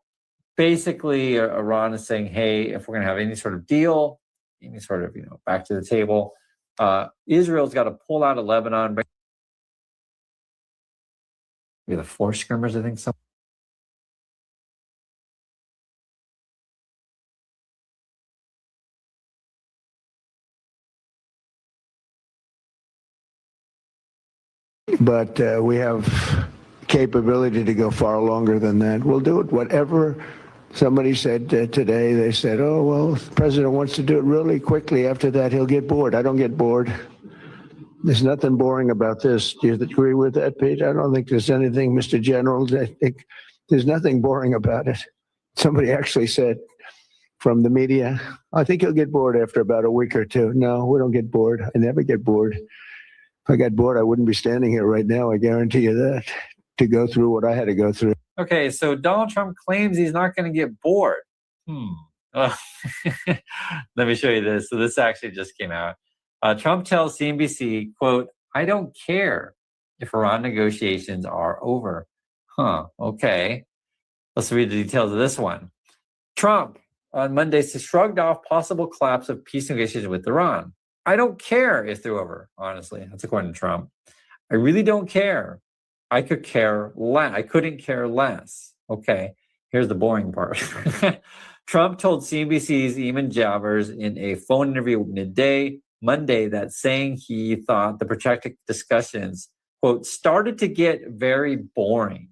basically, Iran is saying, hey, if we're going to have any sort of deal, any sort of, back to the table, Israel's got to pull out of Lebanon. The four skirmers, I think. But we have capability to go far longer than that. We'll do it. Whatever somebody said today, they said, oh, well, if the president wants to do it really quickly. After that, he'll get bored. I don't get bored. There's nothing boring about this. Do you agree with that, Pete? I don't think there's anything, Mr. General. I think there's nothing boring about it. Somebody actually said from the media, I think he'll get bored after about a week or two. No, we don't get bored. I never get bored. If I got bored, I wouldn't be standing here right now. I guarantee you that, to go through what I had to go through. Okay, so Donald Trump claims he's not going to get bored. Let me show you this. So this actually just came out. Trump tells CNBC, quote, I don't care if Iran negotiations are over. Okay. Let's read the details of this one. Trump on Monday shrugged off possible collapse of peace negotiations with Iran. I don't care if they're over, honestly. That's according to Trump. I really don't care. I could care less. I couldn't care less. Okay, here's the boring part. Trump told CNBC's Eamon Javers in a phone interview midday Monday that saying he thought the protracted discussions, quote, started to get very boring.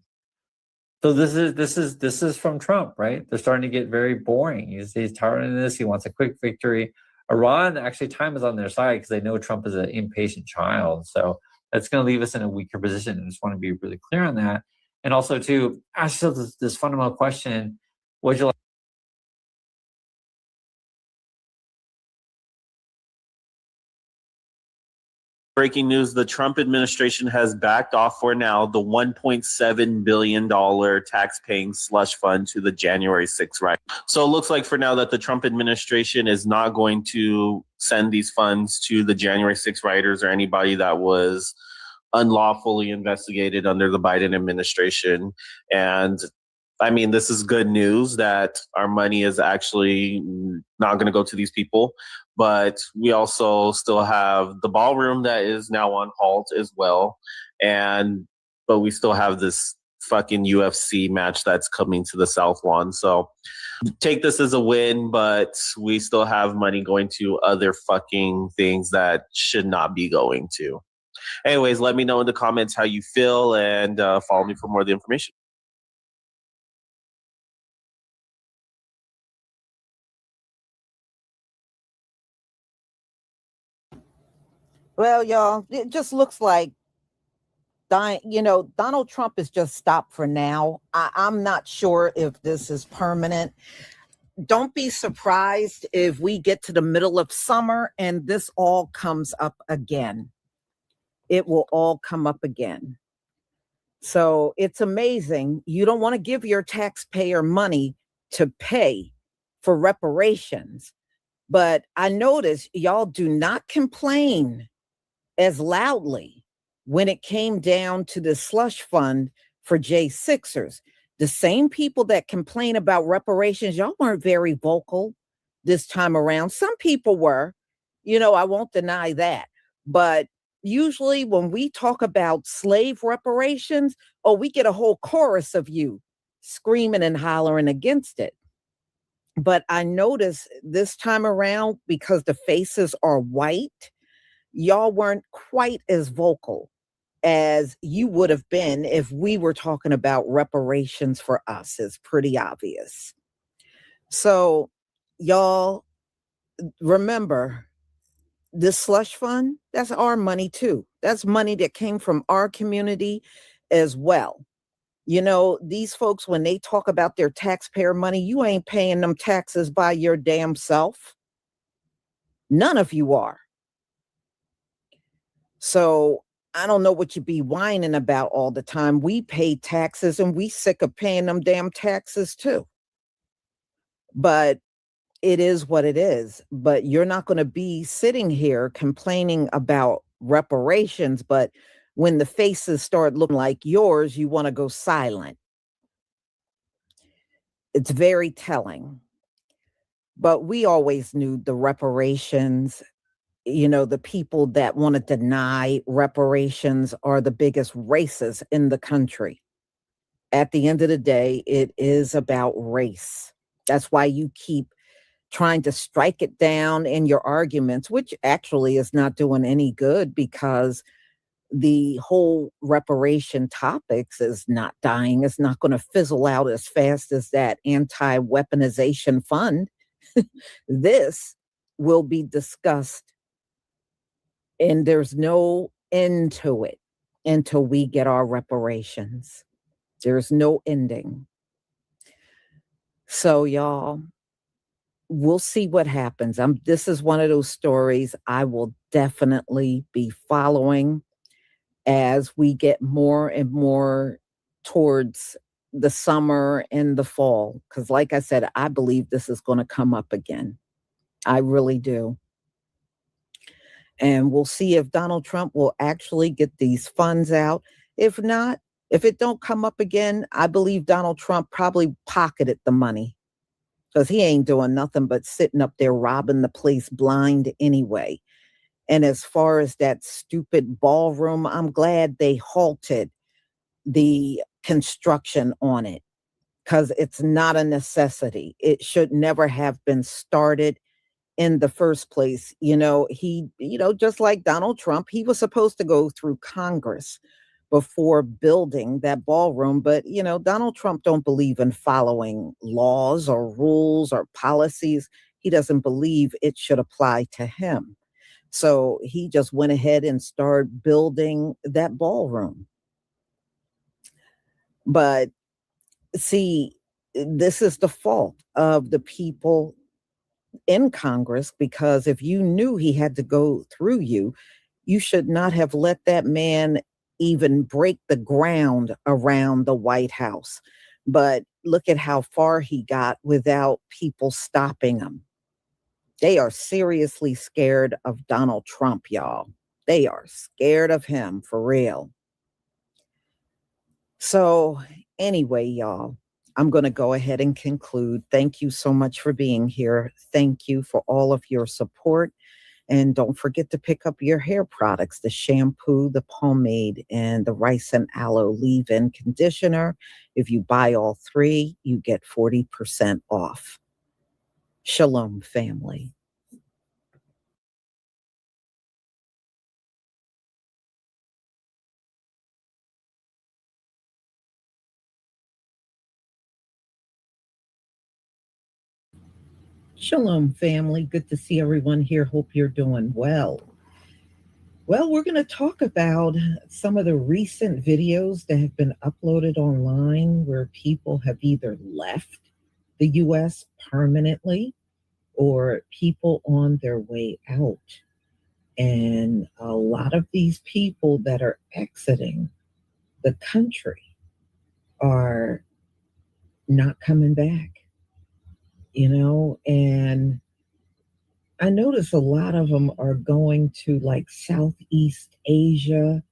So this is from Trump, right? They're starting to get very boring. He's tired of this. He wants a quick victory. Iran, actually, time is on their side because they know Trump is an impatient child. So that's going to leave us in a weaker position. I just want to be really clear on that. And also, to ask yourself this fundamental question, would you like? Breaking news, the Trump administration has backed off for now the $1.7 billion tax-paying slush fund to the January 6th right. So it looks like for now that the Trump administration is not going to send these funds to the January 6th rioters or anybody that was unlawfully investigated under the Biden administration. And I mean, this is good news that our money is actually not going to go to these people. But we also still have the ballroom that is now on halt as well. But we still have this fucking UFC match that's coming to the South Lawn. So take this as a win, but we still have money going to other fucking things that should not be going to. Anyways, let me know in the comments how you feel, and follow me for more of the information. Well, y'all, it just looks like Donald Trump is just stopped for now. I'm not sure if this is permanent. Don't be surprised if we get to the middle of summer and this all comes up again. It will all come up again. So it's amazing. You don't want to give your taxpayer money to pay for reparations. But I notice y'all do not complain as loudly when it came down to the slush fund for J6ers. The same people that complain about reparations, y'all weren't very vocal this time around. Some people were, I won't deny that. But usually when we talk about slave reparations, we get a whole chorus of you screaming and hollering against it. But I notice this time around, because the faces are white, y'all weren't quite as vocal as you would have been if we were talking about reparations for us. It's pretty obvious. So y'all remember, this slush fund, that's our money too. That's money that came from our community as well. These folks, when they talk about their taxpayer money, you ain't paying them taxes by your damn self. None of you are. So I don't know what you be whining about all the time. We pay taxes and we sick of paying them damn taxes too. But it is what it is. But you're not going to be sitting here complaining about reparations, but when the faces start looking like yours, you want to go silent. It's very telling. But we always knew the reparations, the people that want to deny reparations are the biggest racists in the country. At the end of the day, it is about race. That's why you keep trying to strike it down in your arguments, which actually is not doing any good, because the whole reparation topics is not dying. It's not going to fizzle out as fast as that anti-weaponization fund. This will be discussed, and there's no end to it until we get our reparations. There's no ending. So y'all, we'll see what happens. This is one of those stories I will definitely be following as we get more and more towards the summer and the fall. Because like I said, I believe this is going to come up again. I really do. And we'll see if Donald Trump will actually get these funds out. If not, if it don't come up again, I believe Donald Trump probably pocketed the money, because he ain't doing nothing but sitting up there robbing the place blind anyway. And as far as that stupid ballroom, I'm glad they halted the construction on it, because it's not a necessity. It should never have been started in the first place. He, just like Donald Trump, he was supposed to go through Congress before building that ballroom. But, Donald Trump don't believe in following laws or rules or policies. He doesn't believe it should apply to him. So he just went ahead and started building that ballroom. But see, this is the fault of the people in Congress, because if you knew he had to go through you, you should not have let that man even break the ground around the White House. But look at how far he got without people stopping him. They are seriously scared of Donald Trump, y'all. They are scared of him for real. So anyway, y'all, I'm going to go ahead and conclude. Thank you so much for being here. Thank you for all of your support. And don't forget to pick up your hair products, the shampoo, the pomade, and the rice and aloe leave-in conditioner. If you buy all three, you get 40% off. Shalom, family. Shalom, family. Good to see everyone here. Hope you're doing well. Well, we're going to talk about some of the recent videos that have been uploaded online where people have either left the U.S. permanently or people on their way out. And a lot of these people that are exiting the country are not coming back, and I notice a lot of them are going to like Southeast Asia.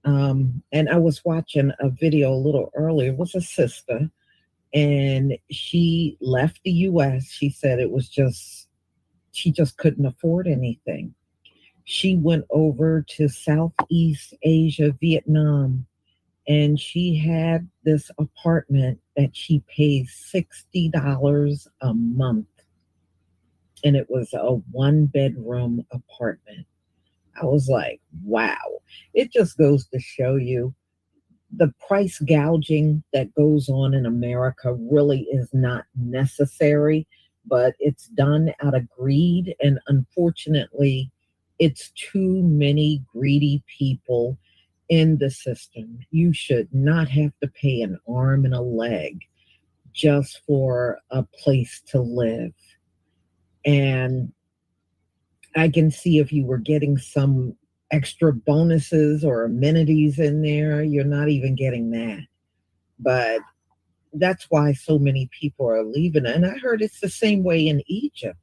And I was watching a video a little earlier. It was a sister, and she left the US. She said she just couldn't afford anything. She went over to Southeast Asia, Vietnam, and she had this apartment that she paid $60 a month. And it was a 1-bedroom apartment. I was like, wow. It just goes to show you the price gouging that goes on in America really is not necessary, but it's done out of greed. And unfortunately, it's too many greedy people in the system. You should not have to pay an arm and a leg just for a place to live. And I can see if you were getting some extra bonuses or amenities in there, you're not even getting that. But that's why so many people are leaving. And I heard it's the same way in Egypt.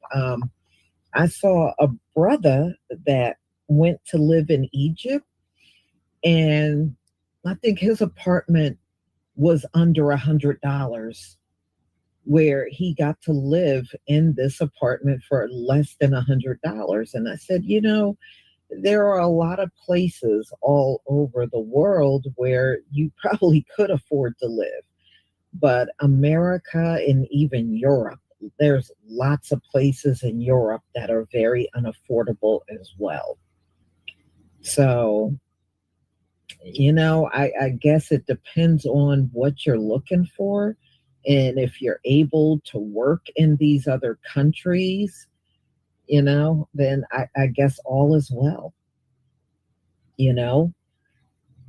I saw a brother that went to live in Egypt, and I think his apartment was under $100, where he got to live in this apartment for less than $100. And I said, there are a lot of places all over the world where you probably could afford to live. But America and even Europe, there's lots of places in Europe that are very unaffordable as well. So, I guess it depends on what you're looking for. And if you're able to work in these other countries, then I guess all is well. Now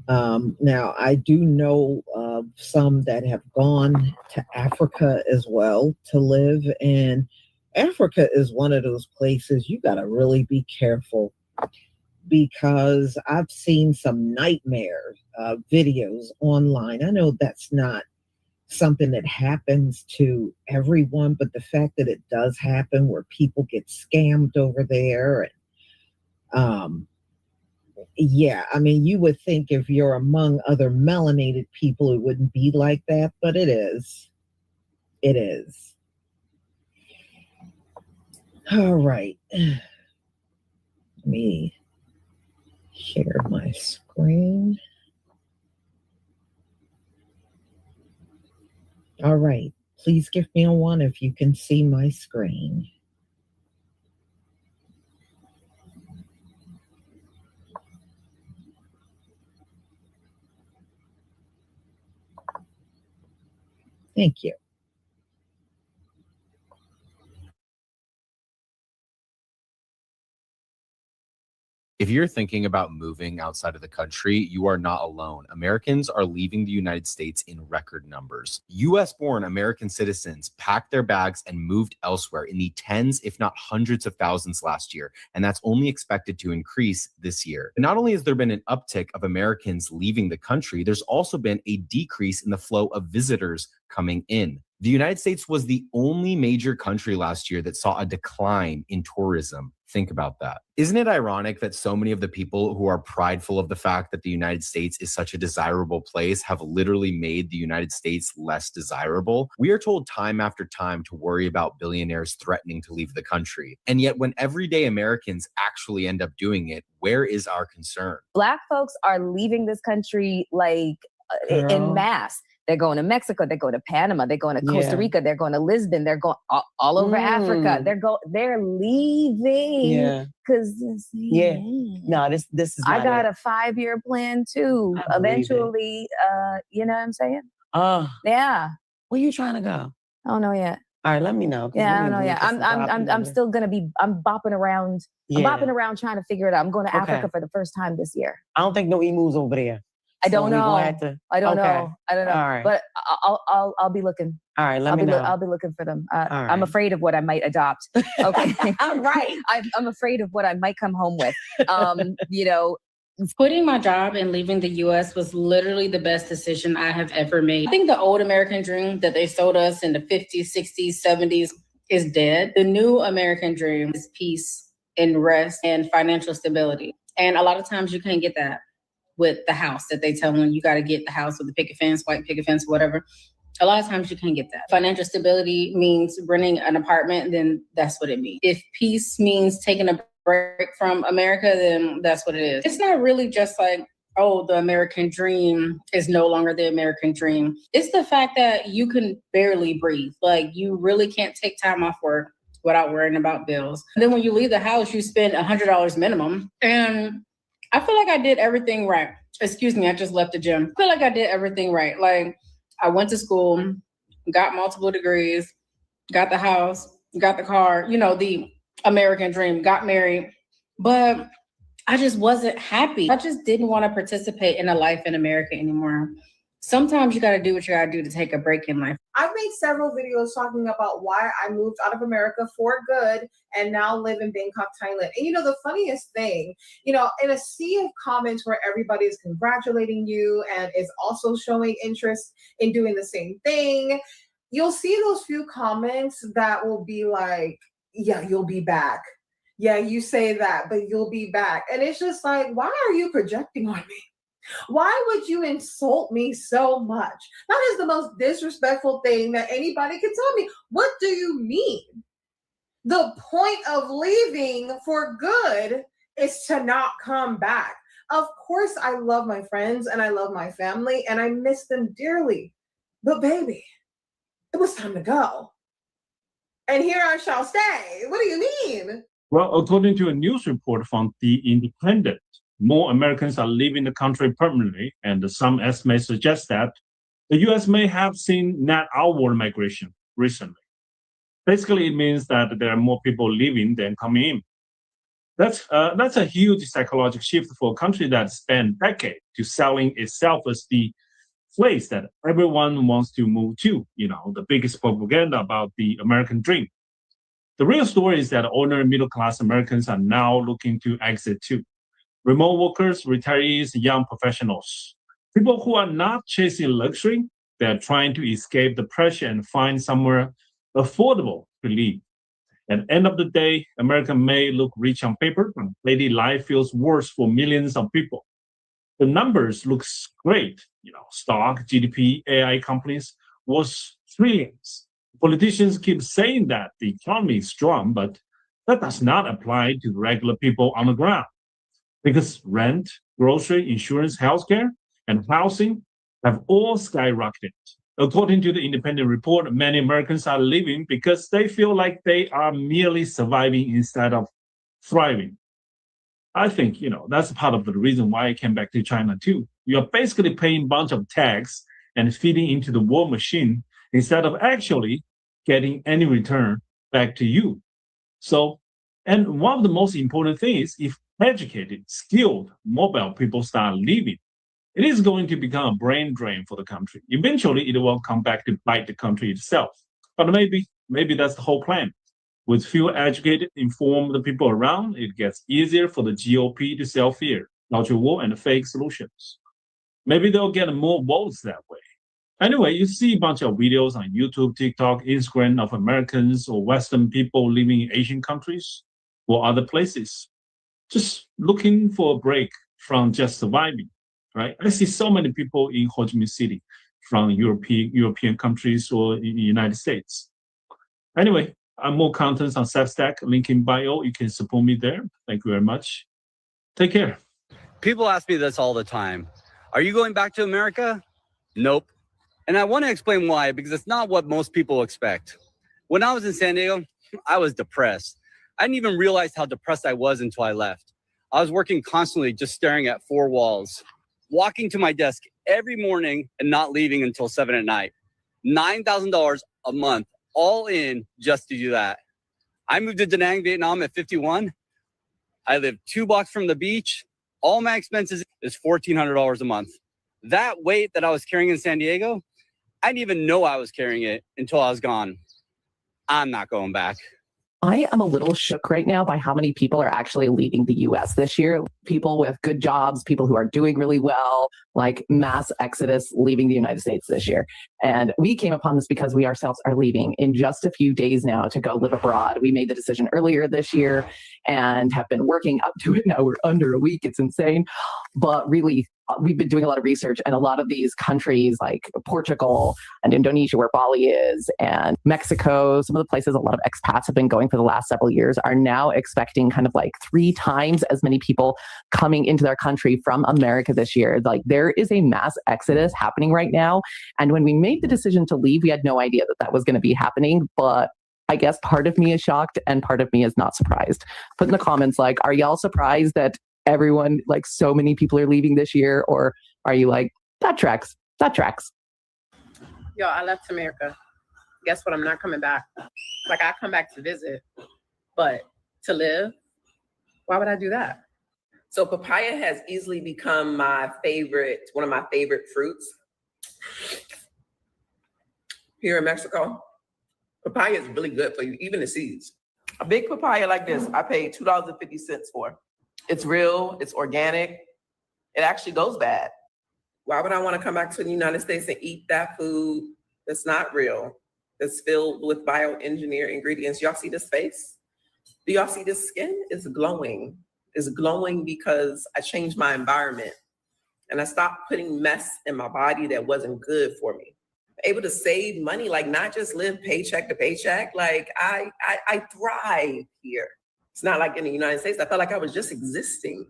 I do know of some that have gone to Africa as well to live. And Africa is one of those places you got to really be careful, because I've seen some nightmare videos online. I know that's not something that happens to everyone, but the fact that it does happen where people get scammed over there. And you would think if you're among other melanated people, it wouldn't be like that, but it is. It is. All right. Let me share my screen. All right. Please give me a 1 if you can see my screen. Thank you. If you're thinking about moving outside of the country, you are not alone. Americans are leaving the United States in record numbers. US-born American citizens packed their bags and moved elsewhere in the tens, if not hundreds of thousands last year, and that's only expected to increase this year. Not only has there been an uptick of Americans leaving the country, there's also been a decrease in the flow of visitors coming in. The United States was the only major country last year that saw a decline in tourism. Think about that. Isn't it ironic that so many of the people who are prideful of the fact that the United States is such a desirable place have literally made the United States less desirable? We are told time after time to worry about billionaires threatening to leave the country. And yet when everyday Americans actually end up doing it, where is our concern? Black folks are leaving this country in mass. They're going to Mexico. They're going to Panama. They're going to Costa Rica. They're going to Lisbon. They're going all over Africa. They're leaving. Because no, this is. I got a 5-year plan too. Eventually, you know what I'm saying? Oh, yeah. Where you trying to go? I don't know yet. All right, let me know. Yeah, I don't know. Yeah, I'm still gonna be. I'm bopping around. Yeah. I'm bopping around trying to figure it out. I'm going to Okay. Africa for the first time this year. I don't think no emus over there. I don't So we know. gonna have to- I don't Okay. know. I don't know. All right. But I'll be looking. All right, let me know. I'll be looking for them. All I'm right. afraid of what I might adopt. Okay. Right. I'm afraid of what I might come home with. You know. Quitting my job and leaving the U.S. was literally the best decision I have ever made. I think the old American dream that they sold us in the 50s, 60s, 70s is dead. The new American dream is peace and rest and financial stability. And a lot of times you can't get that with the house that they tell you got to get the house with the picket fence, white picket fence, whatever. A lot of times you can't get that. Financial stability means renting an apartment, then that's what it means. If peace means taking a break from America, then that's what it is. It's not really just like, oh, the American dream is no longer the American dream. It's the fact that you can barely breathe. Like, you really can't take time off work without worrying about bills. And then when you leave the house, you spend $100 minimum. And I feel like I did everything right. Excuse me, I just left the gym. I feel like I did everything right. Like, I went to school, got multiple degrees, got the house, got the car, you know, the American dream, got married, but I just wasn't happy. I just didn't want to participate in a life in America anymore. Sometimes you got to do what you got to do to take a break in life. I've made several videos talking about why I moved out of America for good and now live in Bangkok, Thailand. And you know, the funniest thing, you know, in a sea of comments where everybody is congratulating you and is also showing interest in doing the same thing, you'll see those few comments that will be like, yeah, you'll be back. Yeah, you say that, but you'll be back. And it's just like, why are you projecting on me? Why would you insult me so much? That is the most disrespectful thing that anybody can tell me. What do you mean? The point of leaving for good is to not come back. Of course, I love my friends and I love my family and I miss them dearly. But baby, it was time to go. And here I shall stay. What do you mean? Well, according to a news report from The Independent, more Americans are leaving the country permanently, and some estimates suggest that the U.S. may have seen net outward migration recently. Basically, it means that there are more people leaving than coming in. That's a huge psychological shift for a country that spent decades to selling itself as the place that everyone wants to move to, you know, the biggest propaganda about the American dream. The real story is that ordinary middle-class Americans are now looking to exit too. Remote workers, retirees, young professionals, people who are not chasing luxury, they're trying to escape the pressure and find somewhere affordable to live. At the end of the day, America may look rich on paper, but daily life feels worse for millions of people. The numbers look great, you know, stock, GDP, AI companies was trillions. Politicians keep saying that the economy is strong, but that does not apply to regular people on the ground. Because rent, grocery, insurance, healthcare, and housing have all skyrocketed. According to the independent report, many Americans are leaving because they feel like they are merely surviving instead of thriving. I think, you know, that's part of the reason why I came back to China too. You're basically paying a bunch of tax and feeding into the war machine instead of actually getting any return back to you. So, and one of the most important things, if educated, skilled, mobile people start leaving, it is going to become a brain drain for the country. Eventually, it will come back to bite the country itself. But maybe that's the whole plan. With fewer educated, informed people around, it gets easier for the GOP to sell fear, culture war, and fake solutions. Maybe they'll get more votes that way. Anyway, you see a bunch of videos on YouTube, TikTok, Instagram of Americans or Western people living in Asian countries or other places, just looking for a break from just surviving, right? I see so many people in Ho Chi Minh City from European countries or in the United States. Anyway, more contents on Substack, link in bio. You can support me there. Thank you very much. Take care. People ask me this all the time. Are you going back to America? Nope. And I want to explain why, because it's not what most people expect. When I was in San Diego, I was depressed. I didn't even realize how depressed I was until I left. I was working constantly just staring at four walls, walking to my desk every morning and not leaving until 7 at night. $9,000 a month all in just to do that. I moved to Da Nang, Vietnam at 51. I live 2 blocks from the beach. All my expenses is $1,400 a month. That weight that I was carrying in San Diego, I didn't even know I was carrying it until I was gone. I'm not going back. I am a little shook right now by how many people are actually leaving the US this year. People with good jobs, people who are doing really well, like mass exodus leaving the United States this year. And we came upon this because we ourselves are leaving in just a few days now to go live abroad. We made the decision earlier this year and have been working up to it now. We're under a week. It's insane. But really, we've been doing a lot of research, and a lot of these countries like Portugal and Indonesia, where Bali is, and Mexico, some of the places a lot of expats have been going for the last several years, are now expecting kind of like 3 times as many people coming into their country from America this year. Like, there is a mass exodus happening right now. And when we made the decision to leave, we had no idea that that was going to be happening. But I guess part of me is shocked and part of me is not surprised. Put in the comments, like, are y'all surprised that everyone, like so many people are leaving this year? Or are you like, that tracks, that tracks? Yo, I left America. Guess what? I'm not coming back. Like, I come back to visit, but to live, why would I do that? So papaya has easily become one of my favorite fruits here in Mexico. Papaya is really good for you, even the seeds. A big papaya like this, I paid $2.50 for. It's real, it's organic. It actually goes bad. Why would I want to come back to the United States and eat that food that's not real, that's filled with bioengineered ingredients? Y'all see this face? Do y'all see this skin? It's glowing. It's glowing because I changed my environment and I stopped putting mess in my body that wasn't good for me. Able to save money, like not just live paycheck to paycheck. Like I thrive here. It's not like in the United States. I felt like I was just existing.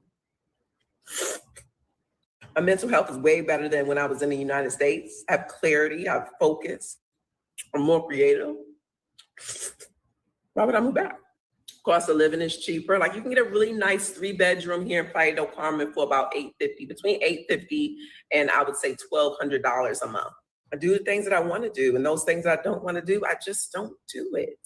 My mental health is way better than when I was in the United States. I have clarity, I have focus. I'm more creative. Why would I move back? Cost of living is cheaper. Like, you can get a really nice 3-bedroom here in Playa del Carmen for about $850, between $850 and I would say $1,200 a month. I do the things that I want to do, and those things I don't want to do, I just don't do it.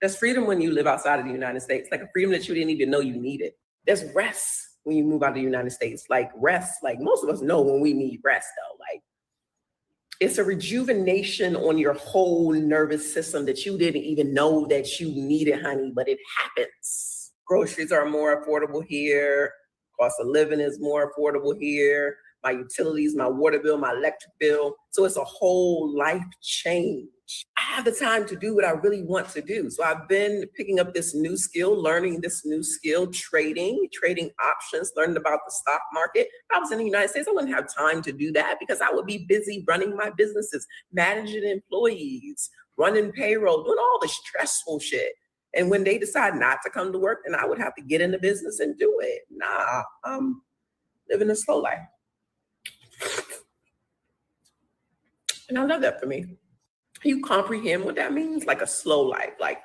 There's freedom when you live outside of the United States, like a freedom that you didn't even know you needed. There's rest when you move out of the United States, like rest, like most of us know when we need rest though. Like, it's a rejuvenation on your whole nervous system that you didn't even know that you needed, honey, but it happens. Groceries are more affordable here. Cost of living is more affordable here. My utilities, my water bill, my electric bill. So it's a whole life change. I have the time to do what I really want to do. So I've been picking up this new skill, learning this new skill, trading options, learning about the stock market. If I was in the United States, I wouldn't have time to do that because I would be busy running my businesses, managing employees, running payroll, doing all the stressful shit. And when they decide not to come to work, then I would have to get in the business and do it. Nah, I'm living a slow life. And I love that for me. You comprehend what that means? Like a slow life. Like,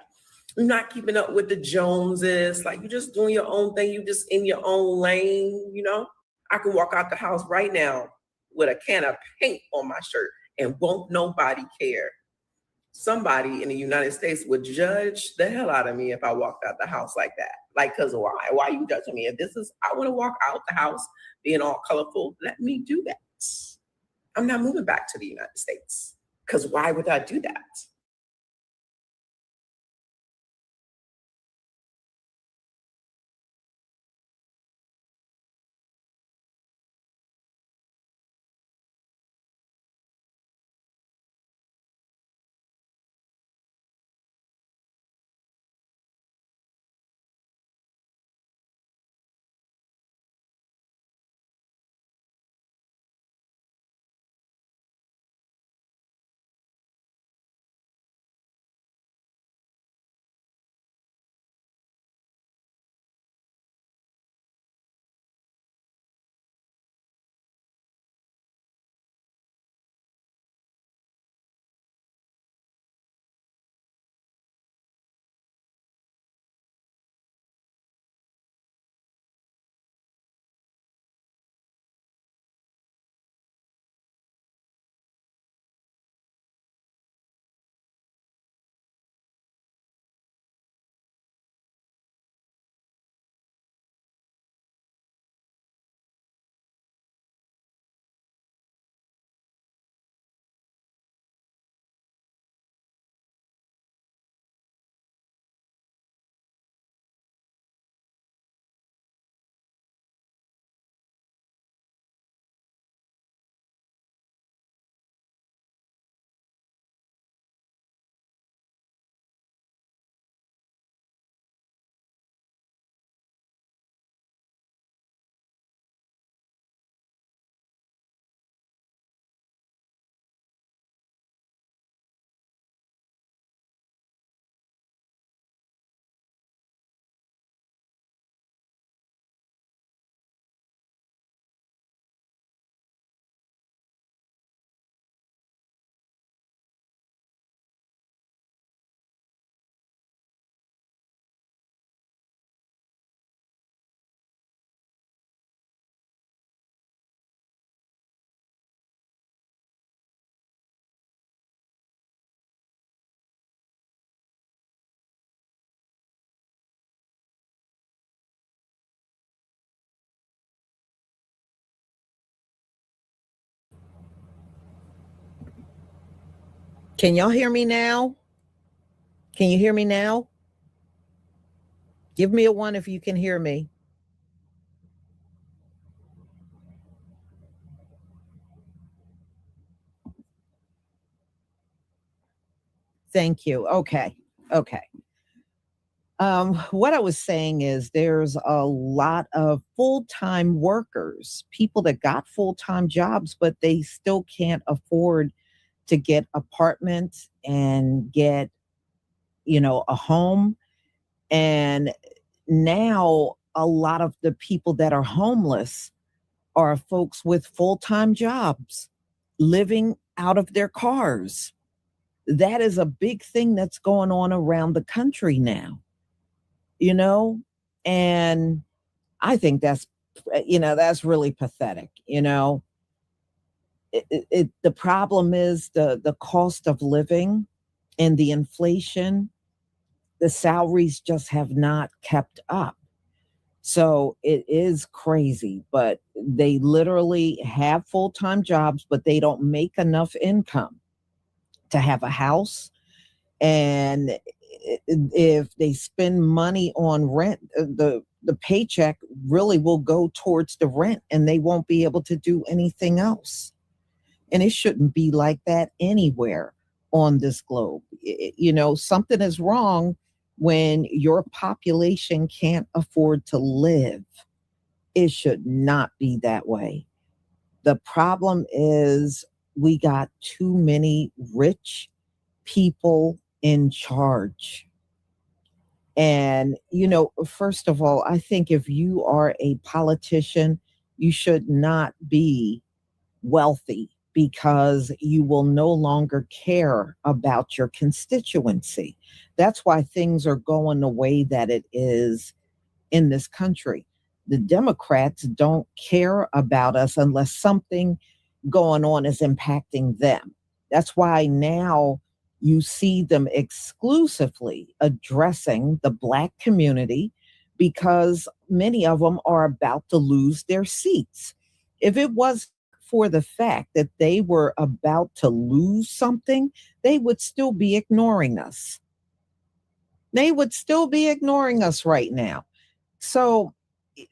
you're not keeping up with the Joneses. Like, you're just doing your own thing. You just in your own lane, you know? I can walk out the house right now with a can of paint on my shirt and won't nobody care. Somebody in the United States would judge the hell out of me if I walked out the house like that. Like, cause why? Why are you judging me? If this is, I want to walk out the house being all colorful, let me do that. I'm not moving back to the United States. Because why would I do that? Can y'all hear me now? Can you hear me now? Give me a 1 if you can hear me. Thank you. Okay. What I was saying is there's a lot of full-time workers, people that got full-time jobs, but they still can't afford to get apartments and get, a home. And now a lot of the people that are homeless are folks with full-time jobs living out of their cars. That is a big thing that's going on around the country now, and I think that's really pathetic. The problem is the cost of living and the inflation. The salaries just have not kept up. So it is crazy, but they literally have full-time jobs, but they don't make enough income to have a house. And if they spend money on rent, the paycheck really will go towards the rent and they won't be able to do anything else. And it shouldn't be like that anywhere on this globe. Something is wrong when your population can't afford to live. It should not be that way. The problem is we got too many rich people in charge. And, first of all, I think if you are a politician, you should not be wealthy because you will no longer care about your constituency. That's why things are going the way that it is in this country. The Democrats don't care about us unless something going on is impacting them. That's why now you see them exclusively addressing the Black community because many of them are about to lose their seats. If it was for the fact that they were about to lose something, they would still be ignoring us. They would still be ignoring us right now. So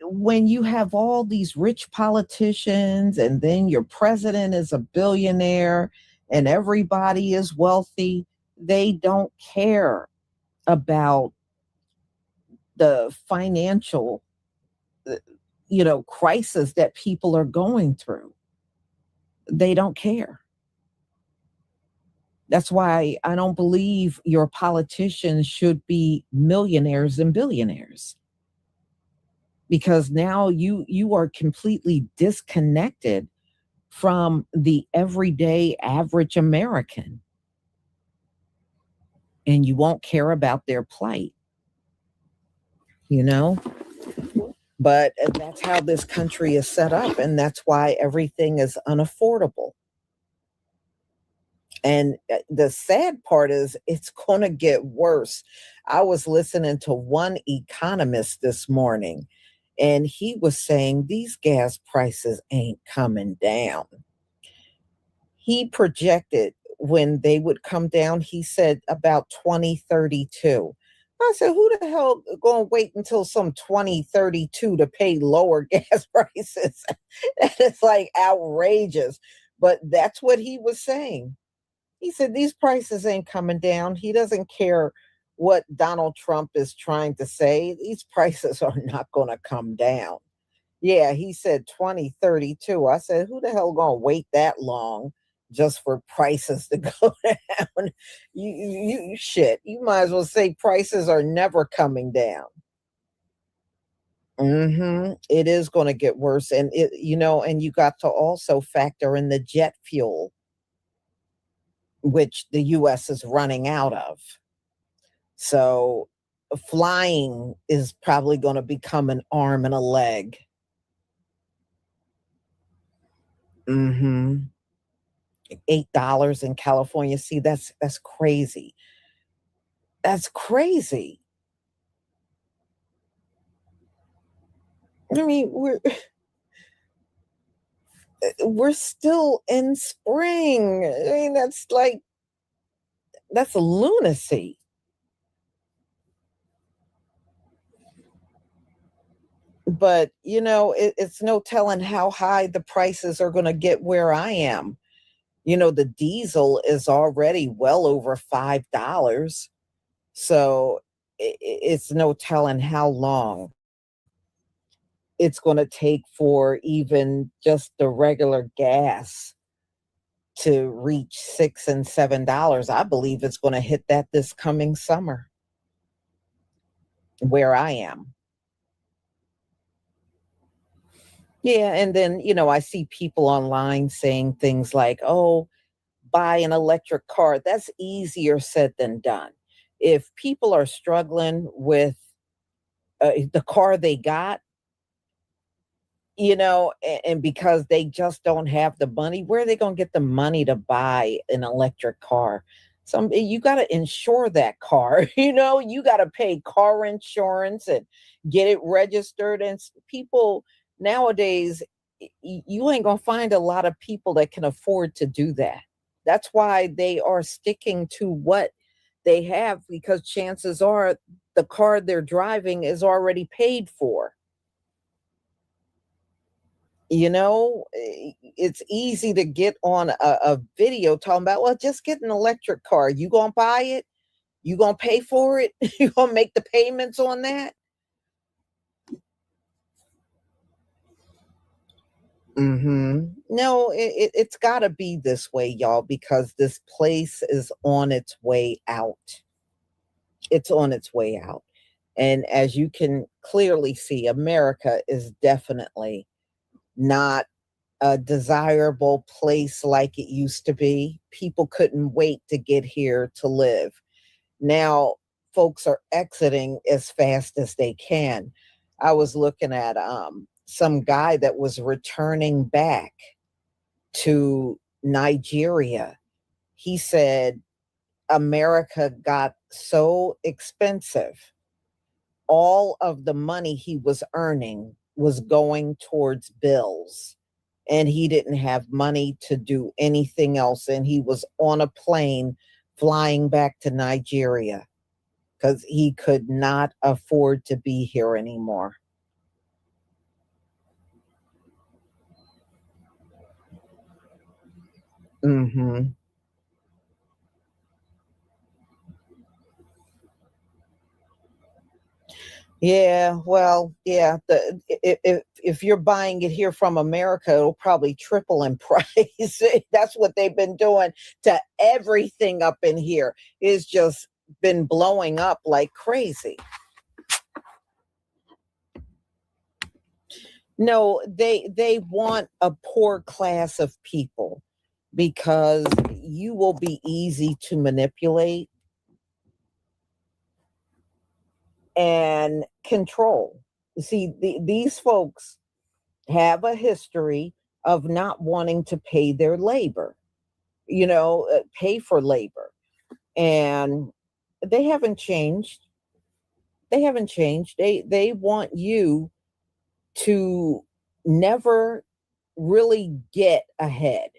when you have all these rich politicians and then your president is a billionaire and everybody is wealthy, they don't care about the financial, crisis that people are going through. They don't care. That's why I don't believe your politicians should be millionaires and billionaires. Because now you are completely disconnected from the everyday average American. And you won't care about their plight. But that's how this country is set up. And that's why everything is unaffordable. And the sad part is it's going to get worse. I was listening to one economist this morning, and he was saying these gas prices ain't coming down. He projected when they would come down, he said about 2032. I said, who the hell going to wait until some 2032 to pay lower gas prices? That is like outrageous. But that's what he was saying. He said, these prices ain't coming down. He doesn't care what Donald Trump is trying to say. These prices are not going to come down. Yeah, he said 2032. I said, who the hell going to wait that long just for prices to go down? You shit. You might as well say prices are never coming down. It is going to get worse. And and you got to also factor in the jet fuel, which the US is running out of. So flying is probably going to become an arm and a leg. $8 in California. See, that's crazy. That's crazy. I mean, we're still in spring. I mean, that's like That's a lunacy. But, it's no telling how high the prices are going to get where I am. The diesel is already well over $5. So it's no telling how long it's going to take for even just the regular gas to reach $6 and $7. I believe it's going to hit that this coming summer where I am. Yeah, and then, I see people online saying things like, oh, buy an electric car. That's easier said than done. If people are struggling with the car they got, and because they just don't have the money, where are they going to get the money to buy an electric car? You got to insure that car. You got to pay car insurance and get it registered. And people nowadays, you ain't going to find a lot of people that can afford to do that. That's why they are sticking to what they have, because chances are the car they're driving is already paid for. It's easy to get on a video talking about, well, just get an electric car. You gonna buy it? You gonna pay for it? You gonna make the payments on that? No, it's got to be this way, y'all, because this place is on its way out. It's on its way out. And as you can clearly see, America is definitely not a desirable place like it used to be. People couldn't wait to get here to live. Now, folks are exiting as fast as they can. I was looking at some guy that was returning back to Nigeria. He said America got so expensive. All of the money he was earning was going towards bills, and he didn't have money to do anything else. And he was on a plane flying back to Nigeria because he could not afford to be here anymore. Yeah, well, yeah. If you're buying it here from America, it'll probably triple in price. That's what they've been doing to everything up in here. It's just been blowing up like crazy. No, they want a poor class of people because you will be easy to manipulate and control. See, these folks have a history of not wanting to pay their labor, pay for labor. And they haven't changed. They haven't changed. They want you to never really get ahead.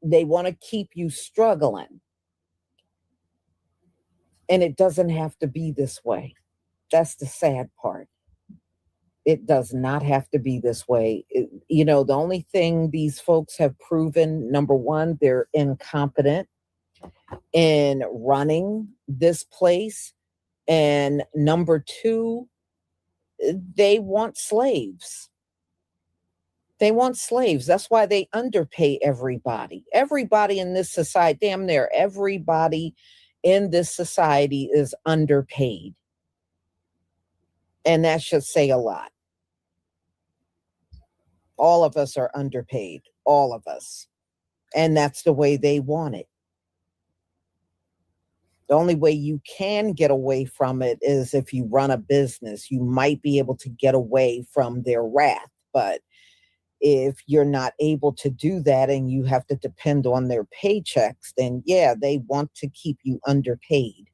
They want to keep you struggling. And it doesn't have to be this way. That's the sad part. It does not have to be this way. The only thing these folks have proven, number one, they're incompetent in running this place. And number two, they want slaves. They want slaves. That's why they underpay everybody. Everybody in this society, damn near everybody in this society is underpaid. And that should say a lot. All of us are underpaid, all of us. And that's the way they want it. The only way you can get away from it is if you run a business. You might be able to get away from their wrath. But if you're not able to do that and you have to depend on their paychecks, then yeah, they want to keep you underpaid.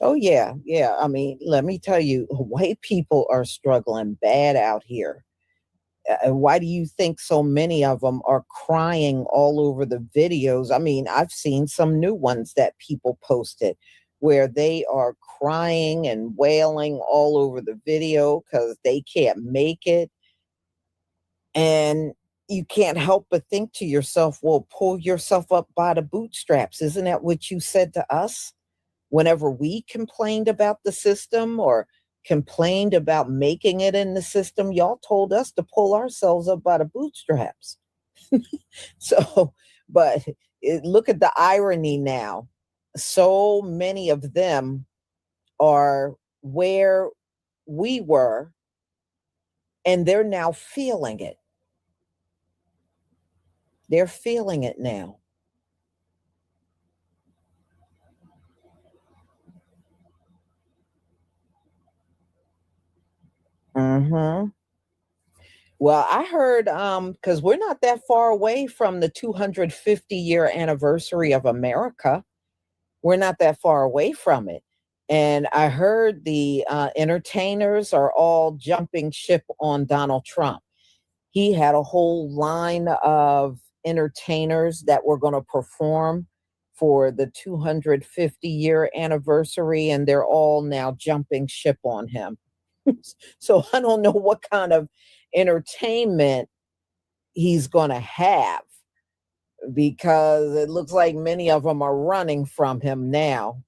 Oh, yeah. Yeah. I mean, let me tell you, white people are struggling bad out here. Why do you think so many of them are crying all over the videos? I mean, I've seen some new ones that people posted where they are crying and wailing all over the video because they can't make it. And you can't help but think to yourself, well, pull yourself up by the bootstraps. Isn't that what you said to us whenever we complained about the system or complained about making it in the system? Y'all told us to pull ourselves up by the bootstraps. So, but look at the irony now. So many of them are where we were, and they're now feeling it. They're feeling it now. Mm-hmm. Well, I heard, because we're not that far away from the 250-year anniversary of America. We're not that far away from it. And I heard the entertainers are all jumping ship on Donald Trump. He had a whole line of entertainers that were going to perform for the 250-year anniversary, and they're all now jumping ship on him. So I don't know what kind of entertainment he's going to have, because it looks like many of them are running from him now.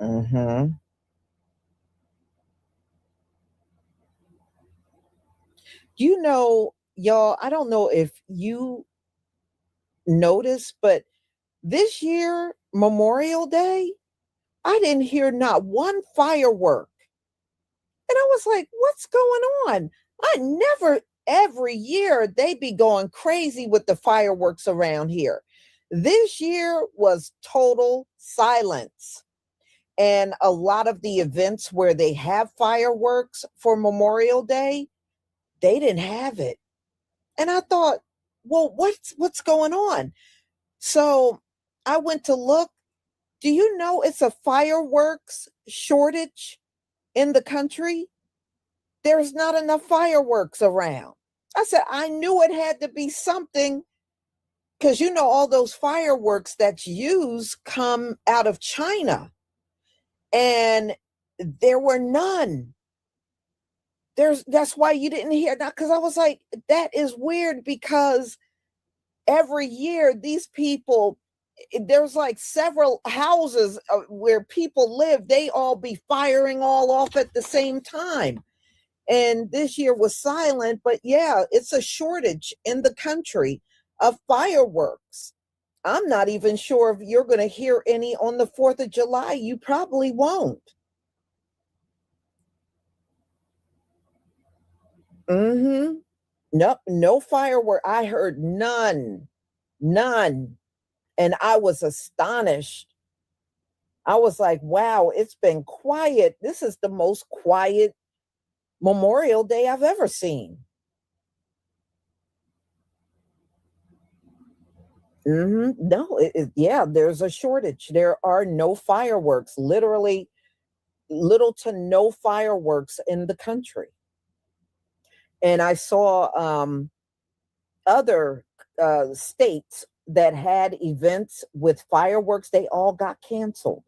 Mm-hmm. You know, y'all, I don't know if you noticed, but this year, Memorial Day, I didn't hear not one firework. And I was like, what's going on? Every year they be going crazy with the fireworks around here. This year was total silence. And a lot of the events where they have fireworks for Memorial Day, they didn't have it. And I thought, well, what's going on? So I went to look. Do you know it's a fireworks shortage in the country? There's not enough fireworks around. I said, I knew it had to be something, because you know all those fireworks that's used come out of China, and there were none. That's why you didn't hear that, because I was like, that is weird, because every year these people, there's like several houses where people live, they all be firing all off at the same time. And this year was silent, but yeah, it's a shortage in the country of fireworks. I'm not even sure if you're going to hear any on the 4th of July. You probably won't. Mm-hmm. No firework. I heard none. And I was astonished. I was like, wow, it's been quiet. This is the most quiet Memorial Day I've ever seen. Mm-hmm. No, yeah, there's a shortage. There are no fireworks, literally little to no fireworks in the country. And I saw other states that had events with fireworks, they all got canceled.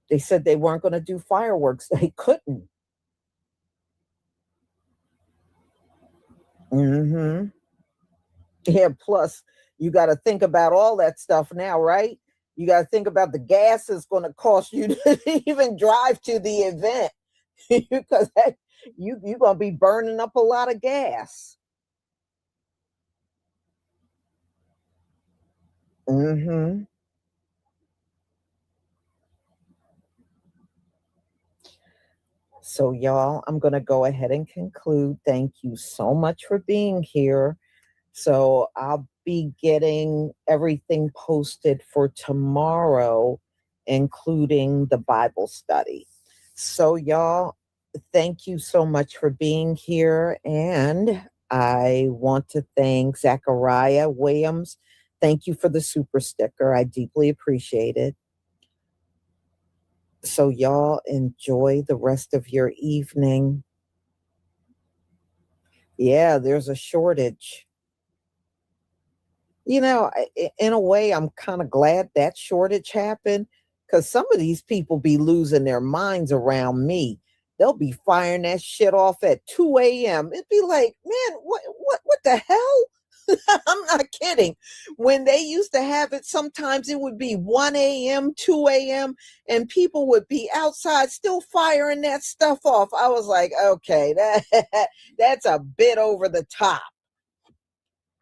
They said they weren't going to do fireworks. They couldn't. Mm-hmm. Yeah, plus you got to think about all that stuff now, right? You got to think about the gas is going to cost you to even drive to the event, because you're going to be burning up a lot of gas. Mm-hmm. So, y'all, I'm going to go ahead and conclude. Thank you so much for being here. So I'll be getting everything posted for tomorrow, including the Bible study. So, y'all, thank you so much for being here, and I want to thank Zachariah Williams. Thank you for the super sticker. I deeply appreciate it. So y'all enjoy the rest of your evening. Yeah, there's a shortage. You know, in a way, I'm kind of glad that shortage happened, because some of these people be losing their minds around me. They'll be firing that shit off at 2 a.m. It'd be like, man, what the hell? I'm not kidding. When they used to have it, sometimes it would be 1 a.m., 2 a.m., and people would be outside still firing that stuff off. I was like, okay, that's a bit over the top.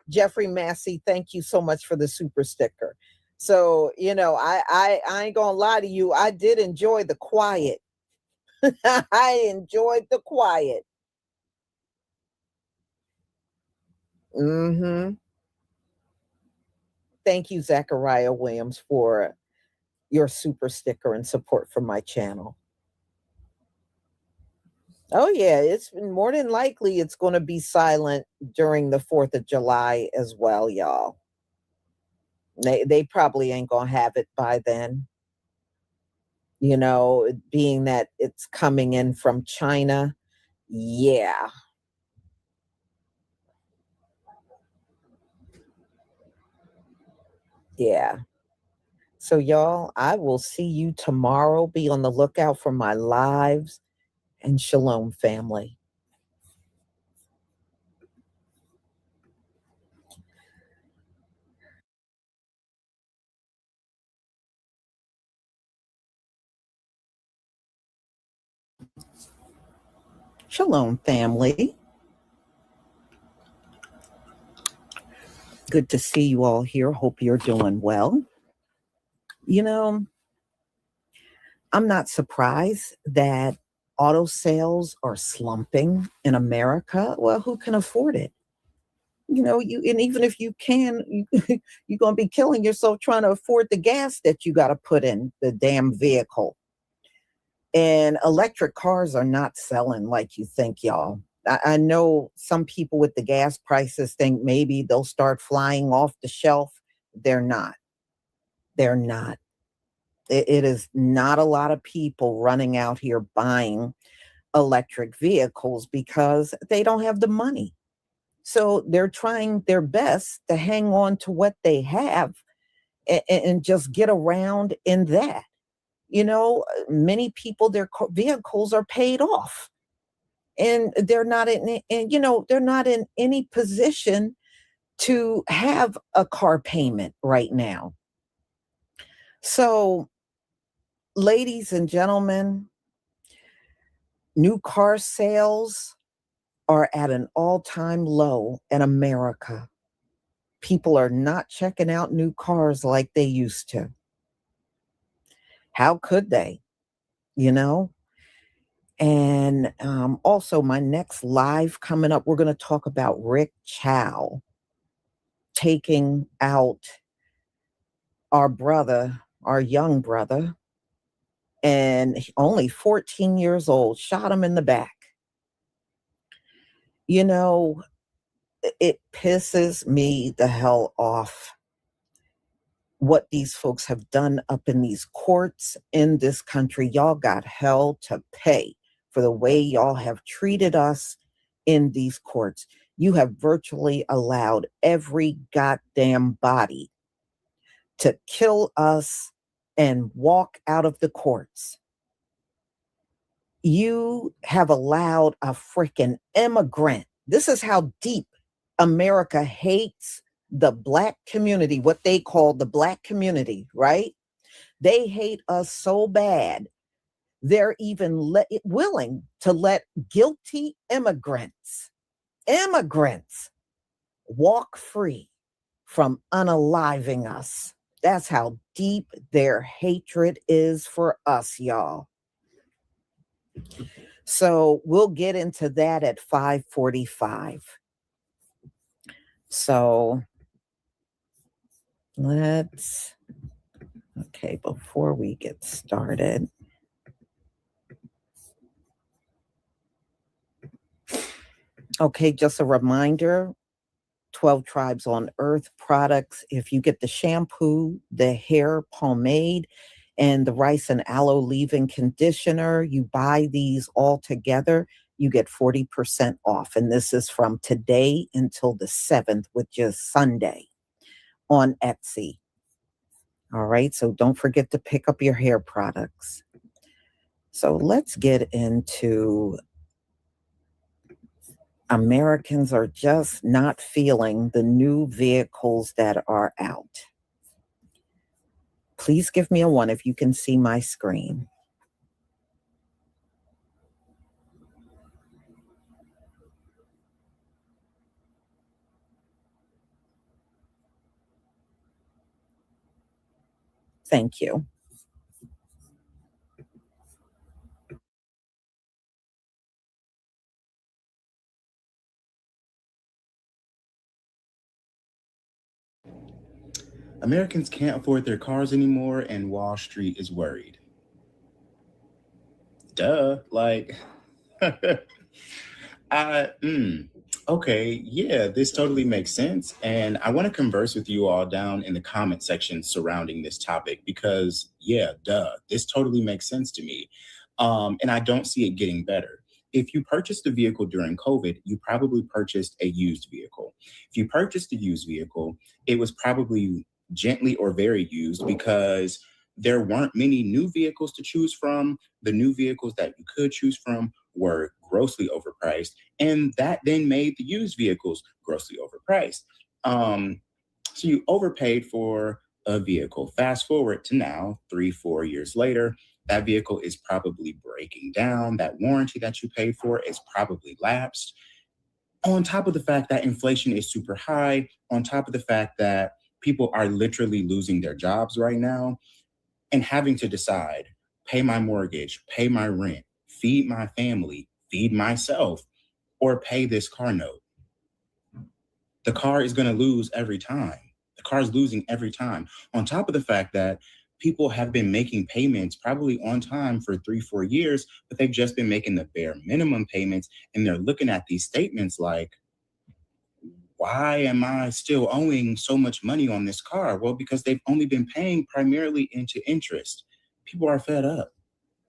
Jeffrey Massey, thank you so much for the super sticker. So, you know, I ain't gonna lie to you. I did enjoy the quiet. I enjoyed the quiet. Mm-hmm. Thank you, Zachariah Williams, for your super sticker and support for my channel. Oh, yeah, it's more than likely it's going to be silent during the 4th of July as well, y'all. They probably ain't going to have it by then. You know, being that it's coming in from China. Yeah. Yeah. So, y'all, I will see you tomorrow. Be on the lookout for my lives, and shalom, family. Shalom, family. Good to see you all here. Hope you're doing well. You know, I'm not surprised that auto sales are slumping in America. Well, who can afford it? You know, and even if you can, you're going to be killing yourself trying to afford the gas that you got to put in the damn vehicle. And electric cars are not selling like you think, y'all. I know some people with the gas prices think maybe they'll start flying off the shelf. They're not. They're not. It is not a lot of people running out here buying electric vehicles because they don't have the money. So they're trying their best to hang on to what they have and just get around in that. You know, many people, their vehicles are paid off. And they're not they're not in any position to have a car payment right now. So, ladies and gentlemen, new car sales are at an all-time low in America. People are not checking out new cars like they used to. How could they? You know? And also, my next live coming up, we're going to talk about Rick Chow taking out our brother, our young brother, and only 14 years old, shot him in the back. You know, it pisses me the hell off what these folks have done up in these courts in this country. Y'all got hell to pay for the way y'all have treated us in these courts. You have virtually allowed every goddamn body to kill us and walk out of the courts. You have allowed a freaking immigrant. This is how deep America hates the Black community, what they call the Black community, right? They hate us so bad, they're even willing to let guilty immigrants walk free from unaliving us. That's how deep their hatred is for us, y'all. So we'll get into that at 5:45. So before we get started, Okay, just a reminder, 12 Tribes on Earth products. If you get the shampoo, the hair pomade, and the rice and aloe leave-in conditioner, you buy these all together, you get 40% off. And this is from today until the 7th, which is Sunday, on Etsy. All right, so don't forget to pick up your hair products. So let's get into Americans are just not feeling the new vehicles that are out. Please give me a 1 if you can see my screen. Thank you. Americans can't afford their cars anymore, and Wall Street is worried. Duh, like, okay, yeah, this totally makes sense. And I want to converse with you all down in the comment section surrounding this topic because, yeah, duh, this totally makes sense to me. And I don't see it getting better. If you purchased a vehicle during COVID, you probably purchased a used vehicle. If you purchased a used vehicle, it was probably gently or very used because there weren't many new vehicles to choose from. The new vehicles that you could choose from were grossly overpriced, and that then made the used vehicles grossly overpriced. So you overpaid for a vehicle. Fast forward to now, 3-4 years later, that vehicle is probably breaking down. That warranty that you paid for is probably lapsed. On top of the fact that inflation is super high, on top of the fact that people are literally losing their jobs right now and having to decide, pay my mortgage, pay my rent, feed my family, feed myself, or pay this car note. The car is going to lose every time. The car is losing every time. On top of the fact that people have been making payments probably on time for 3-4 years, but they've just been making the bare minimum payments, and they're looking at these statements like, why am I still owing so much money on this car? Well, because they've only been paying primarily into interest. People are fed up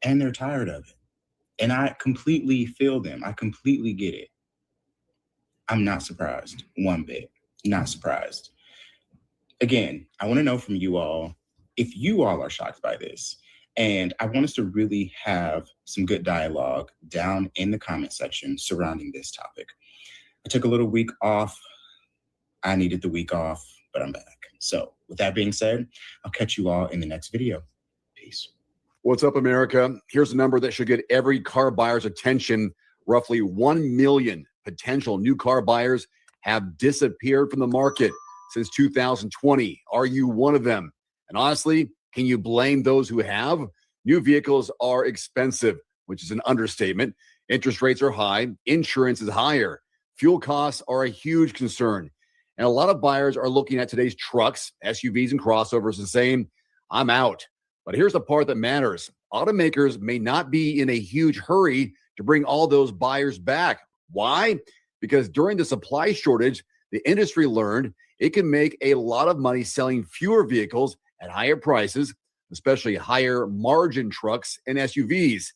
and they're tired of it. And I completely feel them. I completely get it. I'm not surprised one bit. Not surprised. Again, I want to know from you all if you all are shocked by this. And I want us to really have some good dialogue down in the comment section surrounding this topic. I took a little week off. I needed the week off, but I'm back. So with that being said, I'll catch you all in the next video. Peace. What's up, America? Here's a number that should get every car buyer's attention. Roughly 1 million potential new car buyers have disappeared from the market since 2020. Are you one of them? And honestly, can you blame those who have? New vehicles are expensive, which is an understatement. Interest rates are high. Insurance is higher. Fuel costs are a huge concern. And a lot of buyers are looking at today's trucks, SUVs, and crossovers and saying, I'm out. But here's the part that matters. Automakers may not be in a huge hurry to bring all those buyers back. Why? Because during the supply shortage, the industry learned it can make a lot of money selling fewer vehicles at higher prices, especially higher margin trucks and SUVs.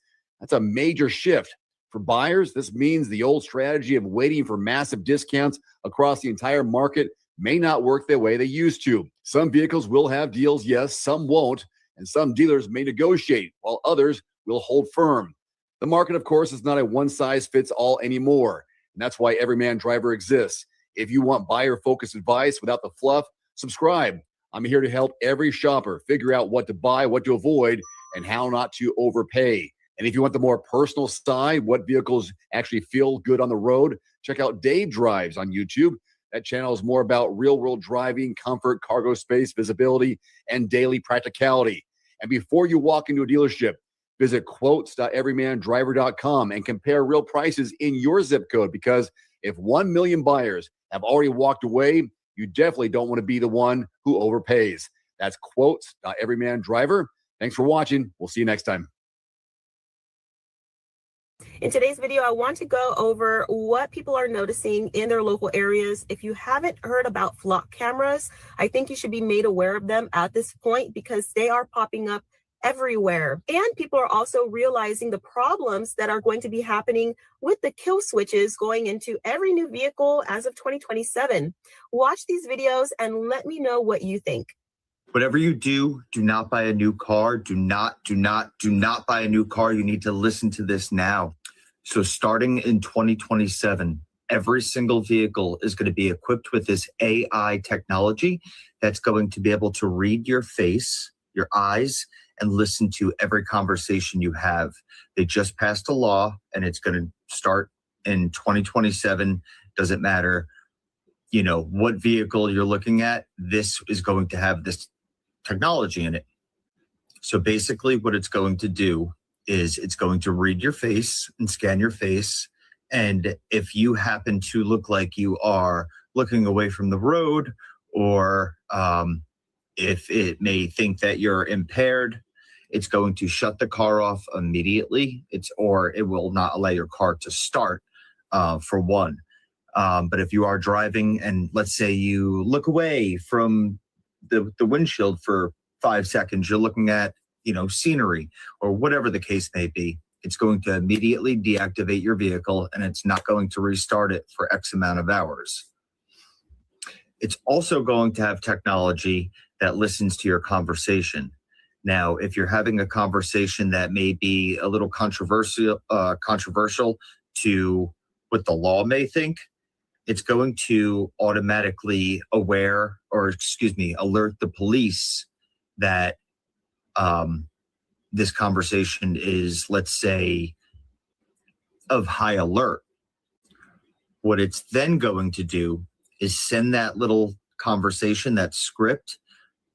That's a major shift. For buyers, this means the old strategy of waiting for massive discounts across the entire market may not work the way they used to. Some vehicles will have deals, yes, some won't, and some dealers may negotiate, while others will hold firm. The market, of course, is not a one-size-fits-all anymore, and that's why Everyman Driver exists. If you want buyer-focused advice without the fluff, subscribe. I'm here to help every shopper figure out what to buy, what to avoid, and how not to overpay. And if you want the more personal side, what vehicles actually feel good on the road, check out Dave Drives on YouTube. That channel is more about real-world driving, comfort, cargo space, visibility, and daily practicality. And before you walk into a dealership, visit quotes.everymandriver.com and compare real prices in your zip code, because if 1 million buyers have already walked away, you definitely don't want to be the one who overpays. That's quotes.everymandriver. Thanks for watching. We'll see you next time. In today's video, I want to go over what people are noticing in their local areas. If you haven't heard about flock cameras, I think you should be made aware of them at this point because they are popping up everywhere. And people are also realizing the problems that are going to be happening with the kill switches going into every new vehicle as of 2027. Watch these videos and let me know what you think. Whatever you do not buy a new car. Do not buy a new car. You need to listen to this now. So starting in 2027, every single vehicle is going to be equipped with this AI technology that's going to be able to read your face, your eyes, and listen to every conversation you have. They just passed a law and it's going to start in 2027. Doesn't matter, what vehicle you're looking at, this is going to have this technology in it. So basically what it's going to do is it's going to read your face and scan your face. And if you happen to look like you are looking away from the road, or if it may think that you're impaired, it's going to shut the car off immediately. Or it will not allow your car to start, for one. But if you are driving and let's say you look away from the windshield for 5 seconds, you're looking at, scenery or whatever the case may be, it's going to immediately deactivate your vehicle and it's not going to restart it for X amount of hours. It's also going to have technology that listens to your conversation. Now, if you're having a conversation that may be a little controversial to what the law may think, it's going to automatically alert the police that this conversation is, let's say, of high alert. What it's then going to do is send that little conversation, that script,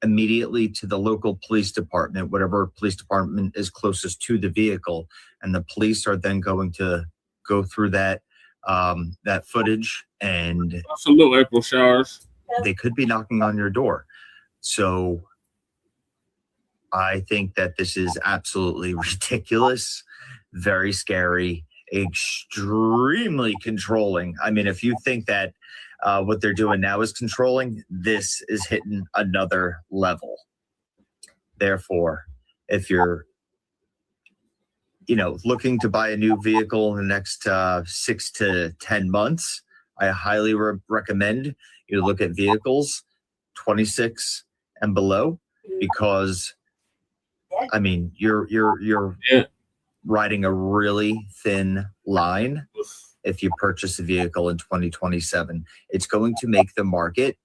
immediately to the local police department, whatever police department is closest to the vehicle. And the police are then going to go through that footage, and absolute April showers. They could be knocking on your door. So I think that this is absolutely ridiculous, very scary, extremely controlling. I mean, if you think that what they're doing now is controlling, this is hitting another level. Therefore, if you're looking to buy a new vehicle in the next 6 to 10 months, I highly recommend you look at vehicles 26 and below, because I mean, you're riding a really thin line if you purchase a vehicle in 2027. It's going to make the market,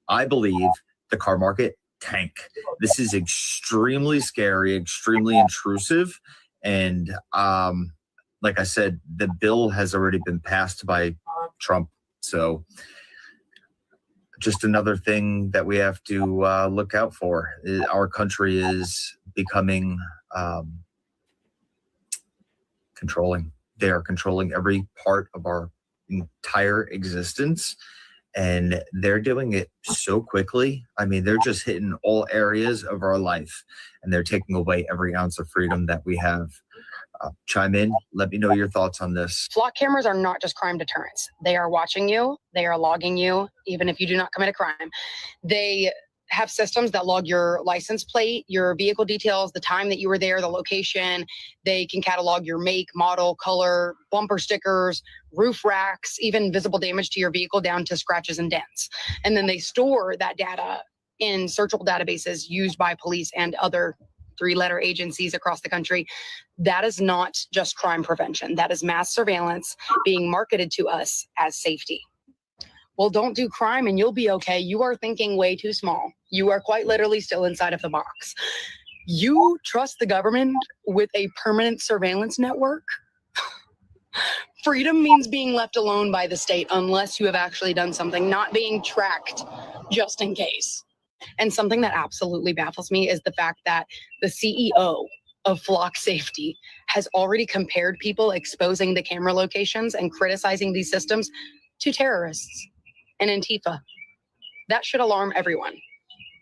I believe, the car market tank. This is extremely scary, extremely intrusive. And like I said, the bill has already been passed by Trump. So just another thing that we have to look out for. Our country is becoming controlling. They are controlling every part of our entire existence. And they're doing it so quickly. I mean, they're just hitting all areas of our life, and they're taking away every ounce of freedom that we have. Chime in. Let me know your thoughts on this. Flock cameras are not just crime deterrents. They are watching you. They are logging you, even if you do not commit a crime. They have systems that log your license plate, your vehicle details, the time that you were there, the location. They can catalog your make, model, color, bumper stickers, roof racks, even visible damage to your vehicle down to scratches and dents. And then they store that data in searchable databases used by police and other 3-letter agencies across the country. That is not just crime prevention. That is mass surveillance being marketed to us as safety. Well, don't do crime and you'll be okay. You are thinking way too small. You are quite literally still inside of the box. You trust the government with a permanent surveillance network? Freedom means being left alone by the state unless you have actually done something, not being tracked just in case. And something that absolutely baffles me is the fact that the CEO of Flock Safety has already compared people exposing the camera locations and criticizing these systems to terrorists and Antifa. That should alarm everyone.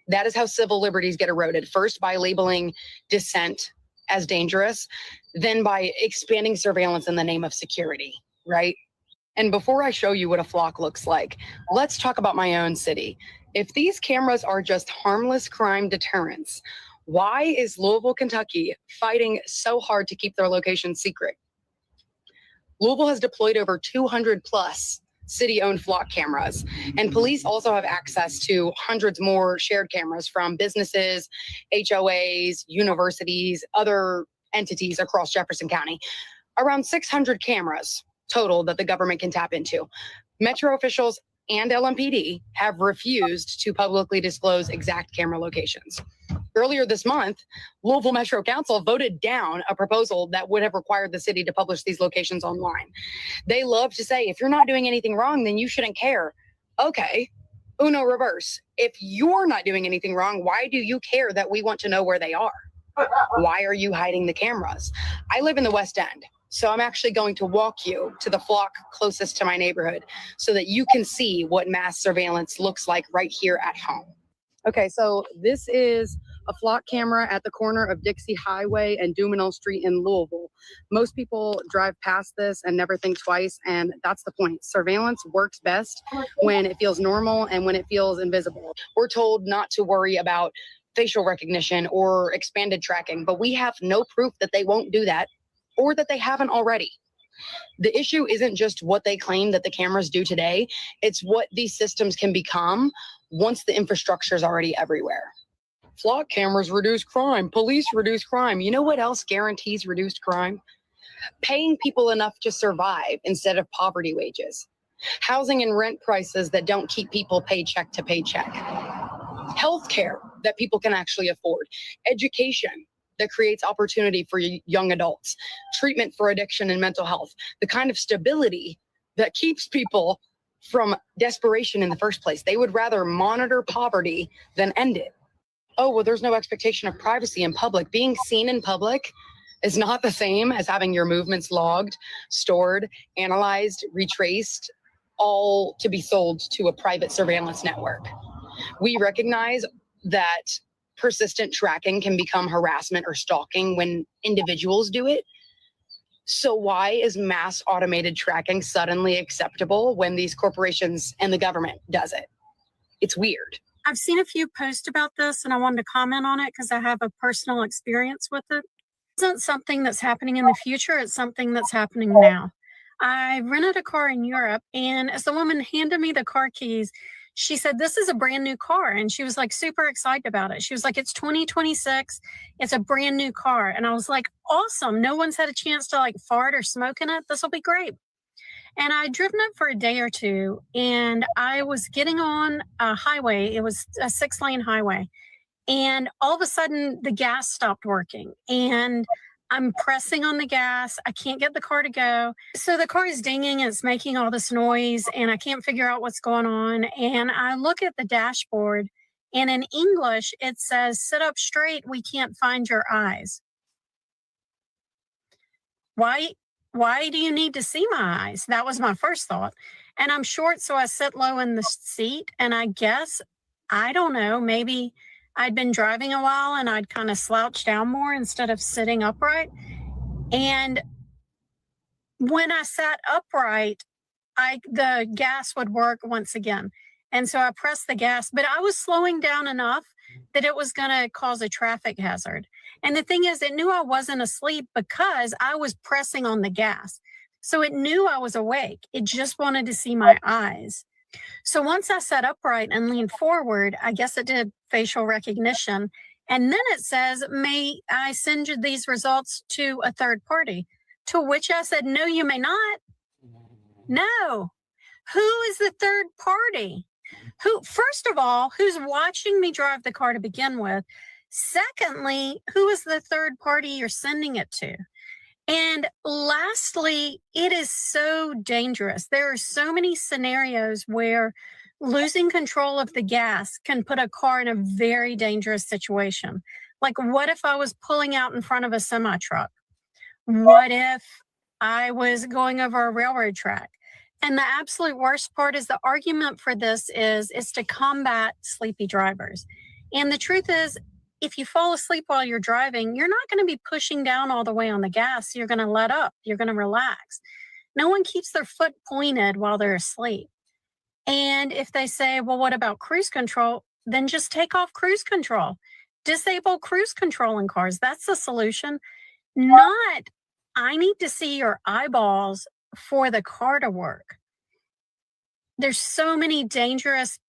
That is how civil liberties get eroded. First, by labeling dissent as dangerous than by expanding surveillance in the name of security, right? And before I show you what a flock looks like, let's talk about my own city. If these cameras are just harmless crime deterrents, why is Louisville, Kentucky fighting so hard to keep their location secret? Louisville has deployed over 200 plus city-owned flock cameras, and police also have access to hundreds more shared cameras from businesses, HOAs, universities, other entities across Jefferson County. Around 600 cameras total that the government can tap into. Metro officials and LMPD have refused to publicly disclose exact camera locations. Earlier this month, Louisville Metro Council voted down a proposal that would have required the city to publish these locations online. They love to say, if you're not doing anything wrong, then you shouldn't care. Okay, uno reverse. If you're not doing anything wrong, why do you care that we want to know where they are? Why are you hiding the cameras? I live in the West End, so I'm actually going to walk you to the flock closest to my neighborhood so that you can see what mass surveillance looks like right here at home. Okay, so this is a flock camera at the corner of Dixie Highway and Dumenil Street in Louisville. Most people drive past this and never think twice, and that's the point. Surveillance works best when it feels normal and when it feels invisible. We're told not to worry about facial recognition or expanded tracking, but we have no proof that they won't do that or that they haven't already. The issue isn't just what they claim that the cameras do today, it's what these systems can become once the infrastructure is already everywhere. Flock cameras reduce crime, police reduce crime. You know what else guarantees reduced crime? Paying people enough to survive instead of poverty wages. Housing and rent prices that don't keep people paycheck to paycheck. Healthcare that people can actually afford. Education that creates opportunity for young adults. Treatment for addiction and mental health. The kind of stability that keeps people from desperation in the first place. They would rather monitor poverty than end it. Oh, well, there's no expectation of privacy in public. Being seen in public is not the same as having your movements logged, stored, analyzed, retraced, all to be sold to a private surveillance network. We recognize that persistent tracking can become harassment or stalking when individuals do it. So why is mass automated tracking suddenly acceptable when these corporations and the government does it? It's weird. I've seen a few posts about this and I wanted to comment on it because I have a personal experience with it. It isn't something that's happening in the future, it's something that's happening now. I rented a car in Europe, and as the woman handed me the car keys, she said, this is a brand new car. And she was like super excited about it. She was like, it's 2026. It's a brand new car. And I was like, awesome. No one's had a chance to like fart or smoke in it. This will be great. And I'd driven it for a day or two, and I was getting on a highway. It was a 6-lane highway. And all of a sudden the gas stopped working, and I'm pressing on the gas. I can't get the car to go. So the car is dinging and it's making all this noise, and I can't figure out what's going on. And I look at the dashboard, and in English, it says, sit up straight. We can't find your eyes. Why do you need to see my eyes? That was my first thought. And I'm short, so I sit low in the seat. And I guess, I don't know, maybe I'd been driving a while and I'd kind of slouch down more instead of sitting upright. And when I sat upright, the gas would work once again. And so I pressed the gas, but I was slowing down enough that it was going to cause a traffic hazard. And the thing is, it knew I wasn't asleep because I was pressing on the gas. So it knew I was awake. It just wanted to see my eyes. So once I sat upright and leaned forward, I guess it did facial recognition. And then it says, may I send you these results to a third party? To which I said, no, you may not. No. Who is the third party? Who, first of all, who's watching me drive the car to begin with? Secondly, who is the third party you're sending it to? And lastly, it is so dangerous. There are so many scenarios where losing control of the gas can put a car in a very dangerous situation. Like, what if I was pulling out in front of a semi-truck? What if I was going over a railroad track? And the absolute worst part is the argument for this is to combat sleepy drivers. And the truth is, if you fall asleep while you're driving, you're not going to be pushing down all the way on the gas. You're going to let up. You're going to relax. No one keeps their foot pointed while they're asleep. And if they say, well, what about cruise control? Then just take off cruise control. Disable cruise control in cars. That's the solution. Not, I need to see your eyeballs for the car to work. There's so many dangerous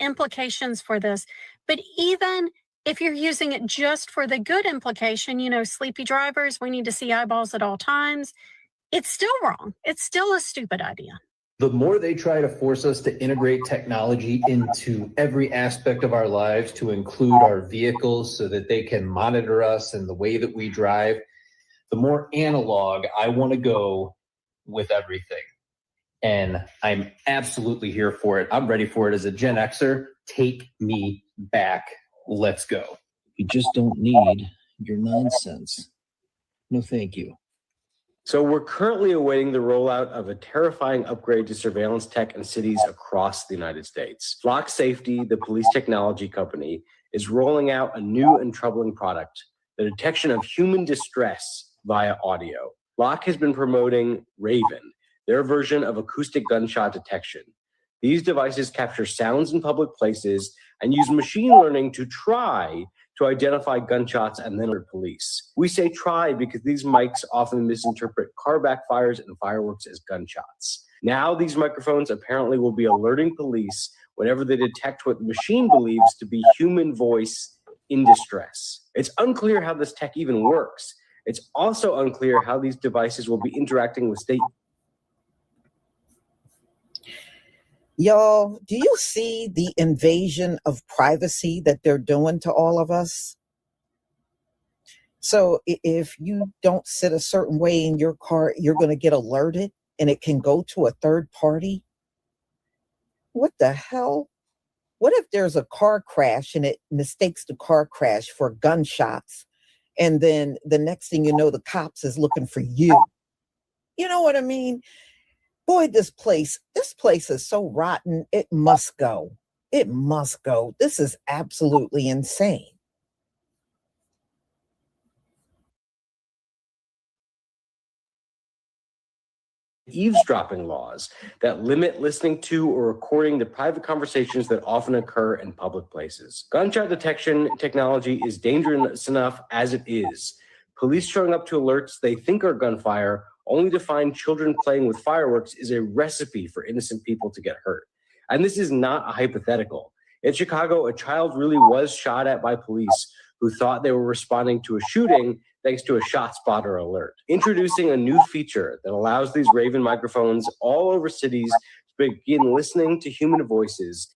implications for this. But even if you're using it just for the good implication, you know, sleepy drivers, we need to see eyeballs at all times. It's still wrong. It's still a stupid idea. The more they try to force us to integrate technology into every aspect of our lives, to include our vehicles so that they can monitor us and the way that we drive, the more analog I want to go with everything. And I'm absolutely here for it. I'm ready for it as a Gen Xer. Take me back. Let's go. You just don't need your nonsense. No, thank you. So we're currently awaiting the rollout of a terrifying upgrade to surveillance tech in cities across the United States. Blacc Safety, the police technology company, is rolling out a new and troubling product, the detection of human distress via audio. Blacc has been promoting Raven, their version of acoustic gunshot detection. These devices capture sounds in public places and use machine learning to try to identify gunshots and then alert police. We say try because these mics often misinterpret car backfires and fireworks as gunshots. Now these microphones apparently will be alerting police whenever they detect what the machine believes to be human voice in distress. It's unclear how this tech even works. It's also unclear how these devices will be interacting with state. Y'all, do you see the invasion of privacy that they're doing to all of us? So if you don't sit a certain way in your car, you're going to get alerted and it can go to a third party. What the hell? What if there's a car crash and it mistakes the car crash for gunshots? And then the next thing you know, the cops is looking for you. You know what I mean? Boy, this place is so rotten. It must go. It must go. This is absolutely insane. Eavesdropping laws that limit listening to or recording the private conversations that often occur in public places. Gunshot detection technology is dangerous enough as it is. Police showing up to alerts they think are gunfire only to find children playing with fireworks is a recipe for innocent people to get hurt. And this is not a hypothetical. In Chicago, a child really was shot at by police who thought they were responding to a shooting thanks to a shot spotter alert. Introducing a new feature that allows these Raven microphones all over cities to begin listening to human voices.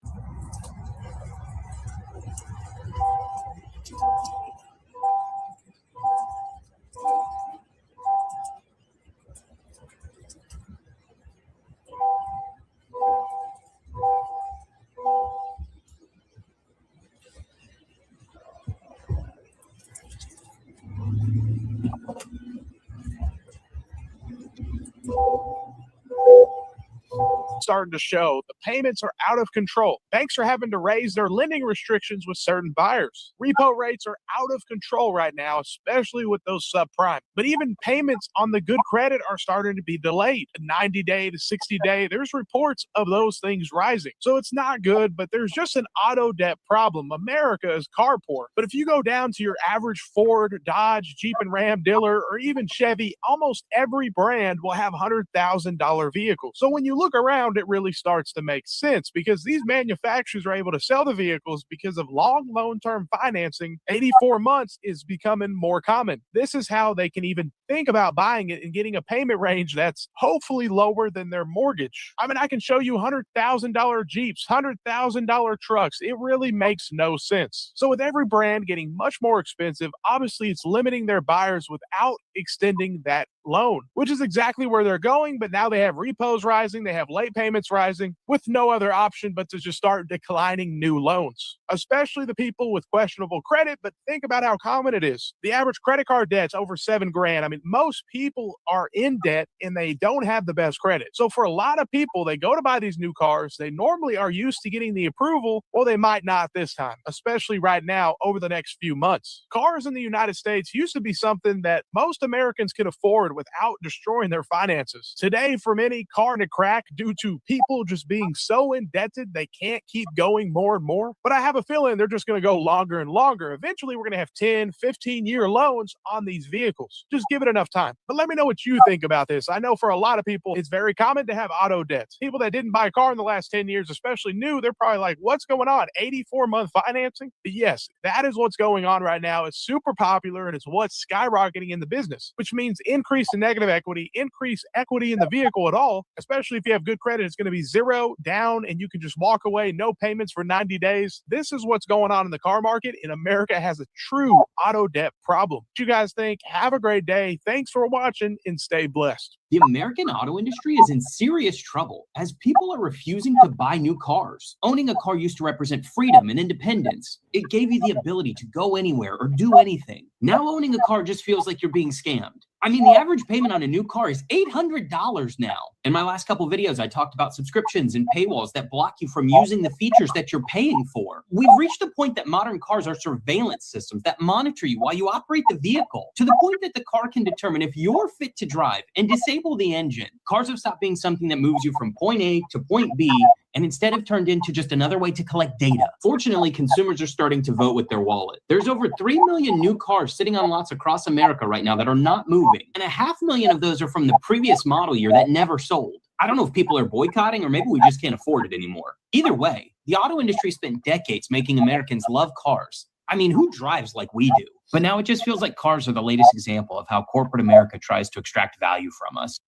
Starting to show the payments are out of control. Banks are having to raise their lending restrictions with certain buyers. Repo rates are out of control right now, especially with those subprime. But even payments on the good credit are starting to be delayed. 90-day to 60-day, there's reports of those things rising. So it's not good, but there's just an auto debt problem. America is car poor. But if you go down to your average Ford, Dodge, Jeep and Ram dealer, or even Chevy, almost every brand will have $100,000 vehicles. So when you look around, it really starts to make sense because these manufacturers are able to sell the vehicles because of long loan-term financing. 84 months is becoming more common. This is how they can even think about buying it and getting a payment range that's hopefully lower than their mortgage. I mean, I can show you $100,000 Jeeps, $100,000 trucks. It really makes no sense. So with every brand getting much more expensive, obviously it's limiting their buyers without extending that loan, which is exactly where they're going. But now they have repos rising, they have late payments payments rising with no other option but to just start declining new loans, especially the people with questionable credit. But think about how common it is. The average credit card debt's over $7,000. I mean, most people are in debt and they don't have the best credit. So for a lot of people, they go to buy these new cars. They normally are used to getting the approval, or they might not this time, especially right now over the next few months. Cars in the United States used to be something that most Americans could afford without destroying their finances. Today, for many, car to crack due to people just being so indebted they can't keep going more and more. But I have a feeling they're just going to go longer and longer. Eventually, we're going to have 10, 15-year loans on these vehicles. Just give it enough time. But let me know what you think about this. I know for a lot of people, it's very common to have auto debts. People that didn't buy a car in the last 10 years, especially new, they're probably like, what's going on? 84-month financing? But yes, that is what's going on right now. It's super popular and it's what's skyrocketing in the business, which means increase in negative equity, increase equity in the vehicle at all, especially if you have good credit. It's going to be zero down and you can just walk away, no payments for 90 days. This is what's going on in the car market, and America has a true auto debt problem. What you guys think? Have a great day. Thanks for watching and stay blessed. The American auto industry is in serious trouble as people are refusing to buy new cars. Owning a car used to represent freedom and independence. It gave you the ability to go anywhere or do anything. Now owning a car just feels like you're being scammed. I mean, the average payment on a new car is $800 now. In my last couple videos, I talked about subscriptions and paywalls that block you from using the features that you're paying for. We've reached the point that modern cars are surveillance systems that monitor you while you operate the vehicle, to the point that the car can determine if you're fit to drive and disable the engine. Cars have stopped being something that moves you from point A to point B, and instead have turned into just another way to collect data. Fortunately, consumers are starting to vote with their wallet. There's over 3 million new cars sitting on lots across America right now that are not moving, and 500,000 of those are from the previous model year that never sold. I don't know if people are boycotting or maybe we just can't afford it anymore. Either way, the auto industry spent decades making Americans love cars. I mean, who drives like we do? But now it just feels like cars are the latest example of how corporate America tries to extract value from us.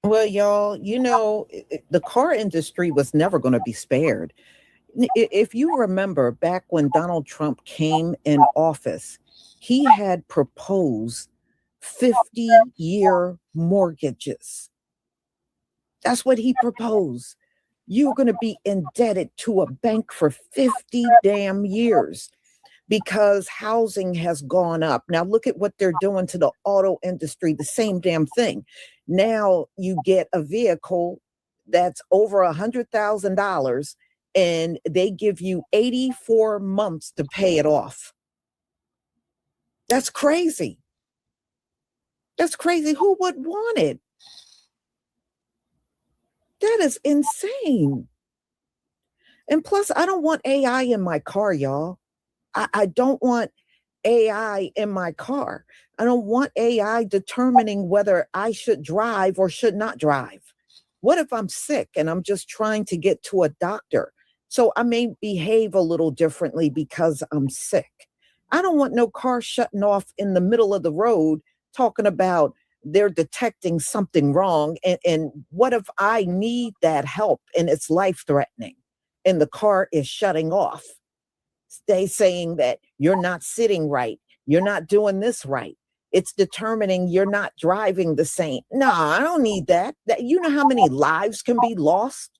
Well, y'all, you know, the car industry was never going to be spared. If you remember back when Donald Trump came in office, he had proposed 50-year mortgages. That's what he proposed. You're going to be indebted to a bank for 50 damn years because housing has gone up. Now look at what they're doing to the auto industry, the same damn thing. Now you get a vehicle that's over $100,000 and they give you 84 months to pay it off. That's crazy. That's crazy. Who would want it? That is insane. And plus, I don't want AI in my car, y'all. I don't want AI in my car. I don't want AI determining whether I should drive or should not drive. What if I'm sick and I'm just trying to get to a doctor? So I may behave a little differently because I'm sick. I don't want no car shutting off in the middle of the road talking about they're detecting something wrong. And what if I need that help and it's life-threatening and the car is shutting off? They saying that you're not sitting right. You're not doing this right. It's determining you're not driving the same. No, I don't need that. You know how many lives can be lost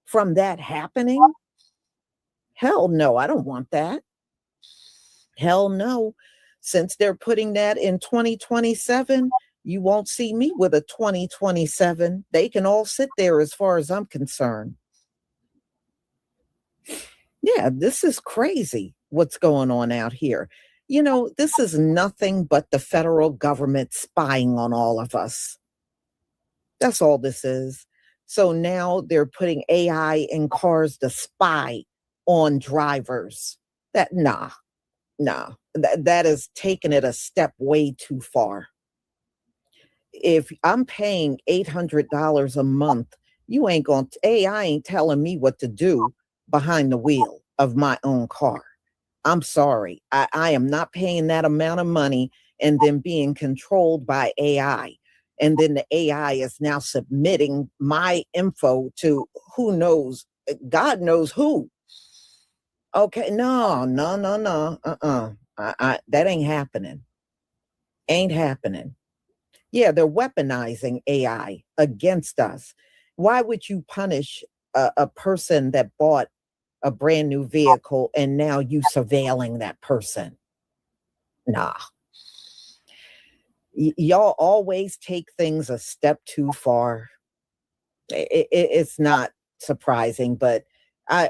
from that happening? Hell no, I don't want that. Hell no. Since they're putting that in 2027, you won't see me with a 2027. They can all sit there as far as I'm concerned. Yeah, this is crazy what's going on out here. You know, this is nothing but the federal government spying on all of us. That's all this is. So now they're putting AI in cars to spy on drivers. That is taking it a step way too far. If I'm paying $800 a month, AI ain't telling me what to do behind the wheel of my own car. I'm sorry. I am not paying that amount of money and then being controlled by AI. And then the AI is now submitting my info to who knows, God knows who. Okay, no. That ain't happening. Ain't happening. Yeah, they're weaponizing AI against us. Why would you punish a person that bought a brand new vehicle and now you surveilling that person? Nah. Y'all always take things a step too far. It's not surprising, but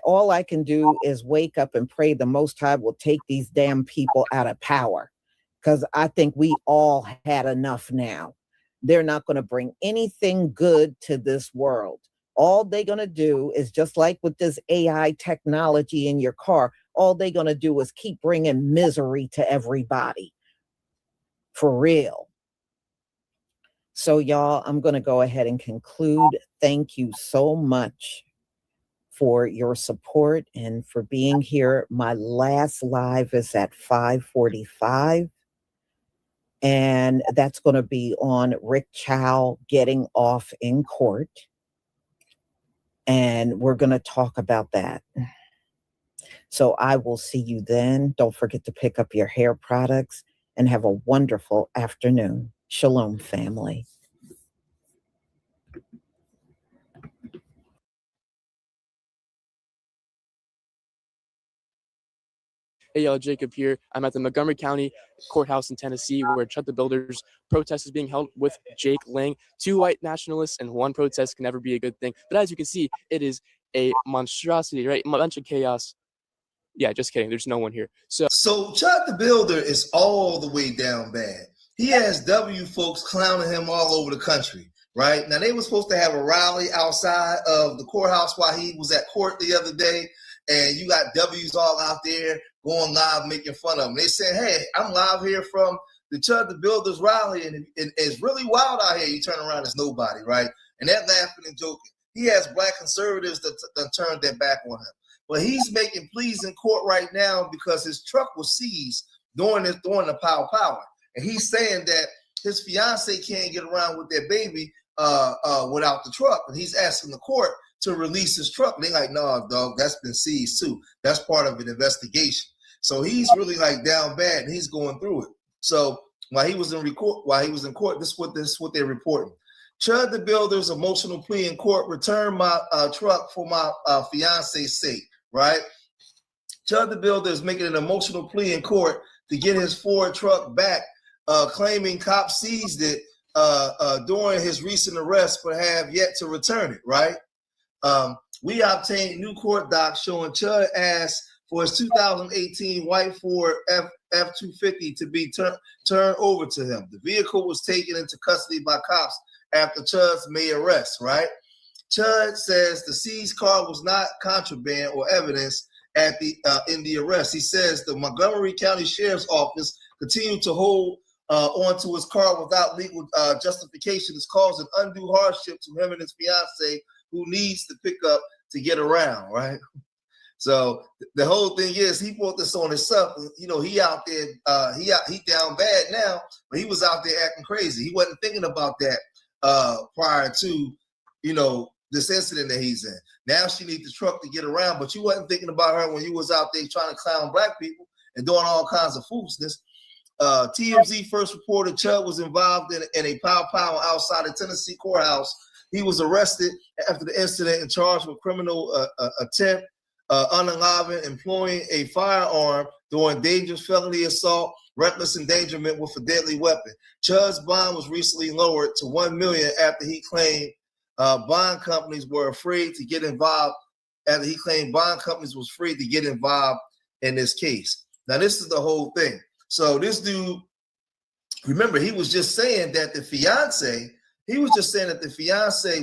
all I can do is wake up and pray the Most High will take these damn people out of power, because I think we all had enough now. They're not going to bring anything good to this world. All they're going to do is, just like with this AI technology in your car, all they're going to do is keep bringing misery to everybody. For real. So y'all, I'm going to go ahead and conclude. Thank you so much for your support and for being here. My last live is at 5:45. And that's going to be on Rick Chow getting off in court. And we're going to talk about that. So I will see you then. Don't forget to pick up your hair products and have a wonderful afternoon. Shalom, family. Hey, y'all, Jacob here. I'm at the Montgomery County Courthouse in Tennessee, where CHUD the Builders protest is being held with Jake Lang. 2 white nationalists and 1 protest can never be a good thing. But as you can see, it is a monstrosity, right? A bunch of chaos. Yeah, just kidding. There's no one here. So CHUD the Builder is all the way down bad. He has W folks clowning him all over the country, right? Now, they were supposed to have a rally outside of the courthouse while he was at court the other day, and you got W's all out there going live, making fun of him. They said, hey, I'm live here from the CHUD the Builders rally, and it's really wild out here. You turn around, there's nobody, right? And they're laughing and joking. He has black conservatives that turned their back on him. But he's making pleas in court right now because his truck was seized during the power. And he's saying that his fiance can't get around with their baby without the truck. And he's asking the court to release his truck. And they're like, no, dog, that's been seized too. That's part of an investigation. So he's really like down bad, and he's going through it. So while he was in court, this is what they're reporting. CHUD the Builders' emotional plea in court: return my truck for my fiance's sake. Right? CHUD the Builder is making an emotional plea in court to get his Ford truck back, claiming cops seized it during his recent arrest, but have yet to return it. Right? We obtained new court docs showing CHUD asked for his 2018 white Ford F-250 to be turned over to him. The vehicle was taken into custody by cops after CHUD's May arrest. Right? CHUD says the seized car was not contraband or evidence at in the arrest. He says the Montgomery County Sheriff's Office continued to hold onto his car without legal justification. It's causing undue hardship to him and his fiance, who needs to pick up to get around. Right. So the whole thing is he brought this on himself. You know, he out there, he down bad now, but he was out there acting crazy. He wasn't thinking about that prior to, you know, this incident that he's in. Now she needs the truck to get around, but you wasn't thinking about her when you was out there trying to clown black people and doing all kinds of foolishness. TMZ first reported CHUD was involved in a pow outside the Tennessee courthouse. He was arrested after the incident and charged with criminal attempt, unaliving, employing a firearm, doing dangerous felony assault, reckless endangerment with a deadly weapon. CHUD's bond was recently lowered to $1 million after he claimed bond companies were afraid to get involved. After he claimed bond companies was afraid to get involved in this case. Now, this is the whole thing. So this dude, remember, he was just saying that the fiance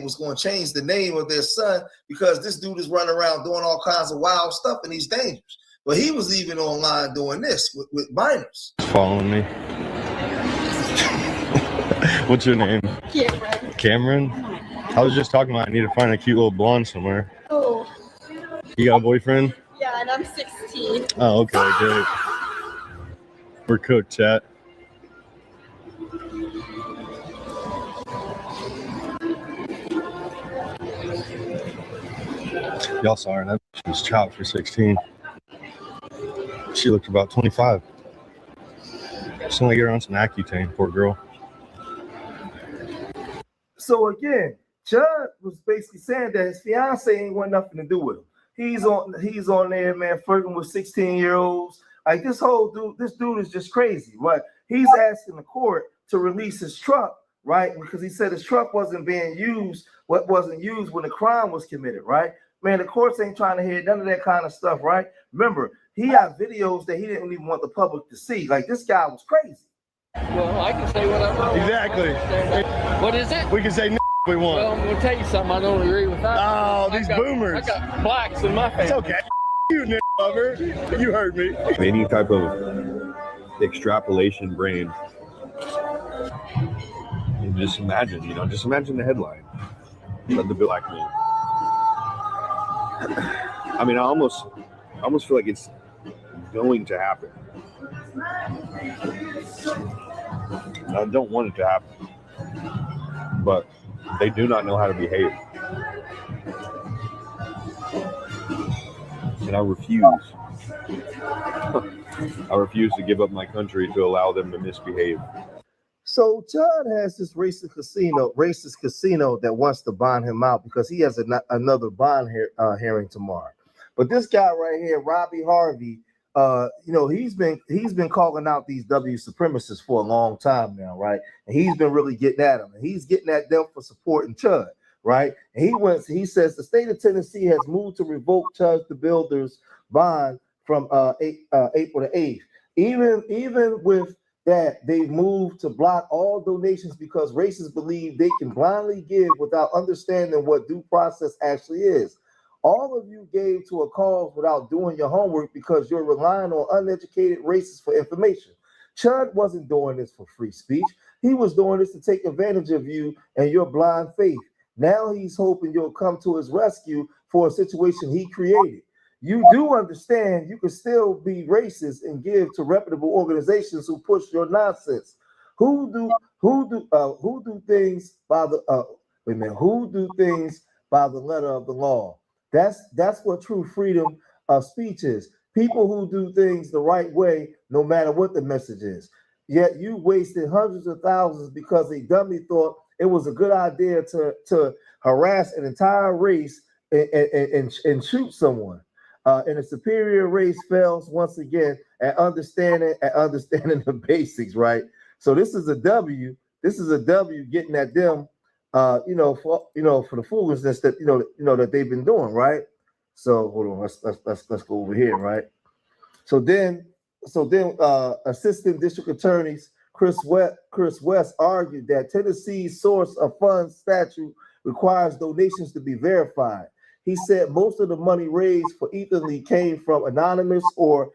was going to change the name of their son because this dude is running around doing all kinds of wild stuff and he's dangerous. But he was even online doing this with minors. Following me. What's your name? Cameron. Cameron? I was just talking about I need to find a cute little blonde somewhere. Oh. You got a boyfriend? Yeah, and I'm 16. Oh, okay, great. We're cooked, chat. Y'all saw her, that she was chopped for 16. She looked about 25. Just want to get her on some Accutane, poor girl. So again, CHUD was basically saying that his fiance ain't want nothing to do with him. He's on there, man, flirting with 16-year-olds. Like this dude is just crazy. But he's asking the court to release his truck, right? Because he said his truck wasn't being used, wasn't used when the crime was committed, right? Man, the courts ain't trying to hear none of that kind of stuff, right? Remember, he had videos that he didn't even want the public to see. Like this guy was crazy. Well, I can say whatever I want. Exactly. What is it? We can say we want. Well, I'm going to tell you something. I don't agree with that. Oh, these boomers. I got blacks in my face. It's okay. You lover. You heard me. Any type of extrapolation brain. And just imagine, just imagine the headline. Let the black man. I mean, I almost feel like it's going to happen. I don't want it to happen, but they do not know how to behave, and I refuse. I refuse to give up my country to allow them to misbehave. So CHUD has this racist casino that wants to bond him out because he has another bond hearing tomorrow. But this guy right here, Robbie Harvey, he's been calling out these W supremacists for a long time now, right? And he's been really getting at them, and he's getting at them for supporting CHUD, right? And he says the state of Tennessee has moved to revoke CHUD the Builders bond from April the 8th. Even with that, they've moved to block all donations because racists believe they can blindly give without understanding what due process actually is. All of you gave to a cause without doing your homework because you're relying on uneducated racists for information. CHUD wasn't doing this for free speech. He was doing this to take advantage of you and your blind faith. Now he's hoping you'll come to his rescue for a situation he created. You do understand you can still be racist and give to reputable organizations who push your nonsense. Who do things by the letter of the law? That's what true freedom of speech is. People who do things the right way, no matter what the message is. Yet you wasted hundreds of thousands because a dummy thought it was a good idea to harass an entire race and shoot someone. And a superior race fails once again at understanding the basics, right? So this is a W. This is a W getting at them, for the foolishness that that they've been doing, right? So hold on, let's go over here, right? So then, Assistant District Attorneys Chris West argued that Tennessee's source of funds statute requires donations to be verified. He said most of the money raised for Ethan came from anonymous or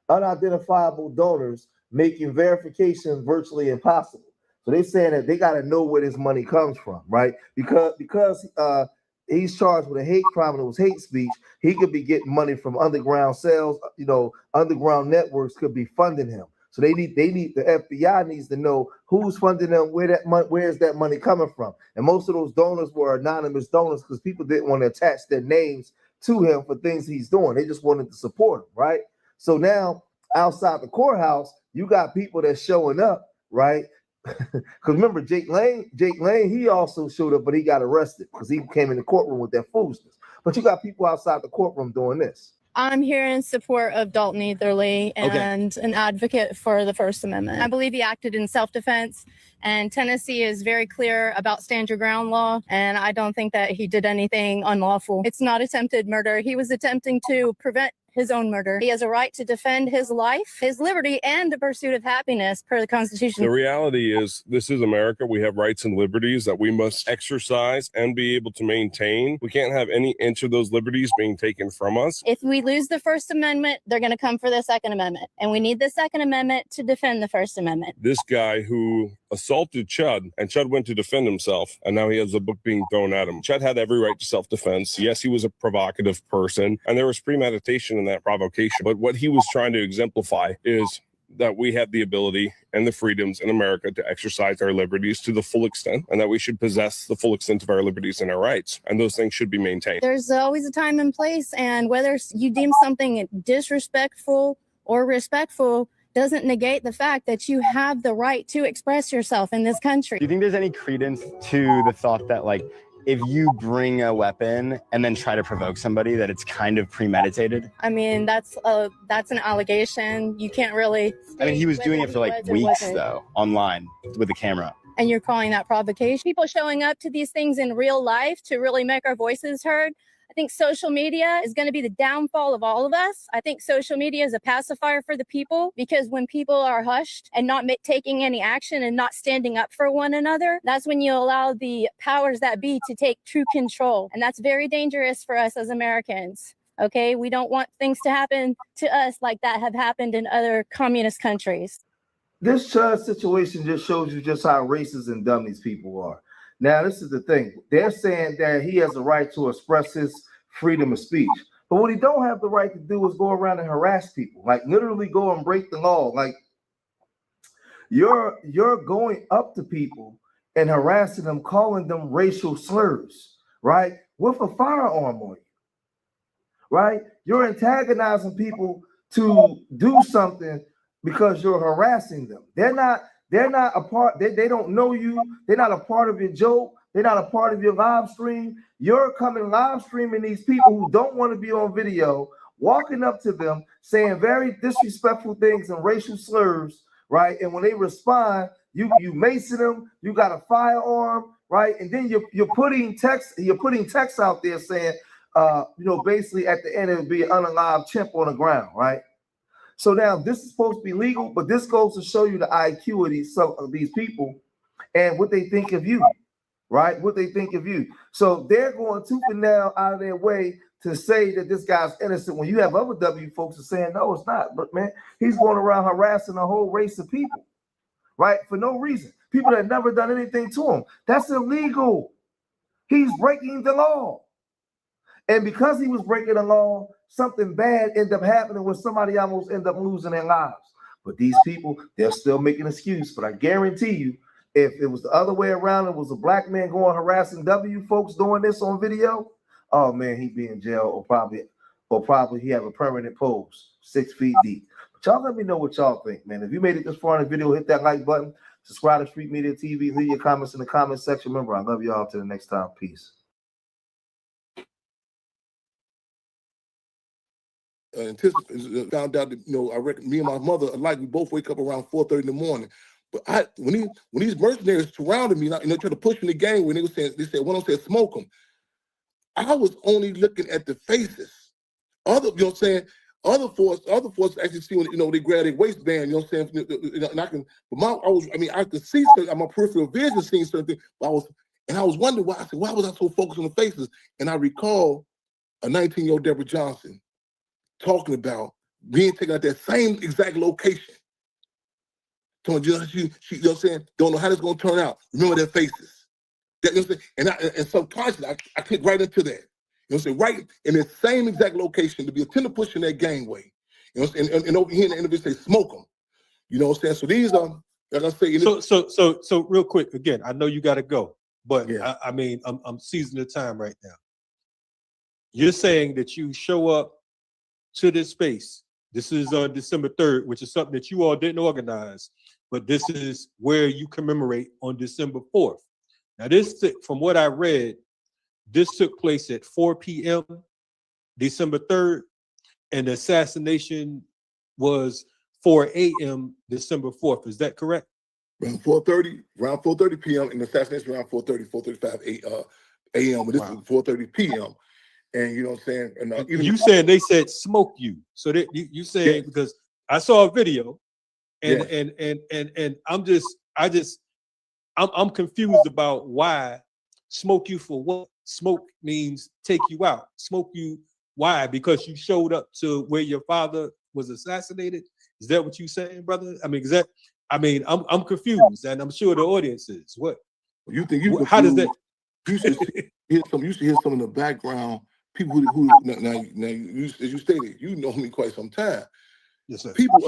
unidentifiable donors, making verification virtually impossible. So they're saying that they got to know where this money comes from, right? Because he's charged with a hate crime and it was hate speech. He could be getting money from underground cells. Underground networks could be funding him. So the FBI needs to know who's funding them, where is that money coming from. And most of those donors were anonymous donors because people didn't want to attach their names to him for things he's doing. They just wanted to support him, right? So now outside the courthouse, you got people that's showing up, right? Because remember, Jake Lane, he also showed up, but he got arrested because he came in the courtroom with that foolishness. But you got people outside the courtroom doing this. I'm here in support of Dalton Etherly and an advocate for the First Amendment. I believe he acted in self-defense, and Tennessee is very clear about stand your ground law, and I don't think that he did anything unlawful. It's not attempted murder. He was attempting to prevent his own murder. He has a right to defend his life, his liberty, and the pursuit of happiness per the Constitution. The reality is this is America. We have rights and liberties that we must exercise and be able to maintain. We can't have any inch of those liberties being taken from us. If we lose the First Amendment, they're going to come for the Second Amendment. And we need the Second Amendment to defend the First Amendment. This guy who assaulted CHUD, and CHUD went to defend himself, and now he has a book being thrown at him. CHUD had every right to self-defense. Yes, he was a provocative person, and there was premeditation in that provocation. But what he was trying to exemplify is that we have the ability and the freedoms in America to exercise our liberties to the full extent, and that we should possess the full extent of our liberties and our rights. And those things should be maintained. There's always a time and place, and whether you deem something disrespectful or respectful, doesn't negate the fact that you have the right to express yourself in this country. Do you think there's any credence to the thought that, like, if you bring a weapon and then try to provoke somebody, that it's kind of premeditated? I mean, that's an allegation. You can't really. I mean, he was doing it for like weeks though, online with the camera. And you're calling that provocation? People showing up to these things in real life to really make our voices heard. I think social media is going to be the downfall of all of us. I think social media is a pacifier for the people, because when people are hushed and not taking any action and not standing up for one another, that's when you allow the powers that be to take true control. And that's very dangerous for us as Americans. Okay, we don't want things to happen to us like that have happened in other communist countries. This CHUD situation just shows you just how racist and dumb these people are. Now, this is the thing. They're saying that he has a right to express his freedom of speech. But what he don't have the right to do is go around and harass people. Like, literally go and break the law. Like, you're going up to people and harassing them, calling them racial slurs, right? With a firearm on you, right? You're antagonizing people to do something because you're harassing them. They're not a part, they don't know you. They're not a part of your joke. They're not a part of your live stream. You're coming live streaming these people who don't want to be on video, walking up to them, saying very disrespectful things and racial slurs, right? And when they respond, you macing them, you got a firearm, right? And then you're putting text out there saying, basically at the end it would be an unalive chimp on the ground, right? So now this is supposed to be legal, but this goes to show you the IQ of these people and what they think of you, right? What they think of you. So they're going tooth and nail out of their way to say that this guy's innocent when you have other W folks are saying, no, it's not. But man, he's going around harassing a whole race of people, right? For no reason. People that never done anything to him. That's illegal. He's breaking the law. And because he was breaking the law, something bad ended up happening where somebody almost ended up losing their lives. But these people, they're still making an excuse. But I guarantee you, if it was the other way around, it was a black man going harassing W folks doing this on video, oh man, he'd be in jail or probably he have a permanent pose 6 feet deep. But y'all let me know what y'all think, man. If you made it this far in the video, hit that like button, subscribe to Street Media TV, leave your comments in the comment section. Remember, I love y'all. Till the next time. Peace. Found out that I reckon me and my mother alike, we both wake up around 4:30 in the morning. But when these mercenaries surrounded me, tried to push me in the gang, when they said one of them said smoke them. I was only looking at the faces. Other forces actually see when they grab their waistband. You know what I'm saying? And I could see certain, my peripheral vision seeing certain things. But I was wondering why. I said, why was I so focused on the faces? And I recall a 19-year-old Deborah Johnson talking about being taken at that same exact location. She, don't know how this gonna turn out. Remember their faces. And subconsciously, I clicked right into that. Right in the same exact location to be a tender push in that gangway. And over here in the interview say smoke them. You know what I'm saying? So these are, like I say. So real quick, again, I know you got to go, but yeah. I'm seizing the time right now. You're saying that you show up to this space. This is on December 3rd, which is something that you all didn't organize, but this is where you commemorate on December 4th. Now from what I read, this took place at 4 p.m. December 3rd, and the assassination was 4 a.m. December 4th. Is that correct? Around 4:30 p.m. and the assassination around 4:35 a.m. But this is 4:30 p.m. And you know what I'm saying? And you saying they said smoke you. So that you saying, because I saw a video and I'm confused about why smoke you for what? Smoke means take you out. Smoke you, why? Because you showed up to where your father was assassinated? Is that what you saying, brother? I'm confused, and I'm sure the audience is. What? You think you? How does that? You should hear some in the background. People who now you, as you stated, you know me quite some time. Yes, sir. People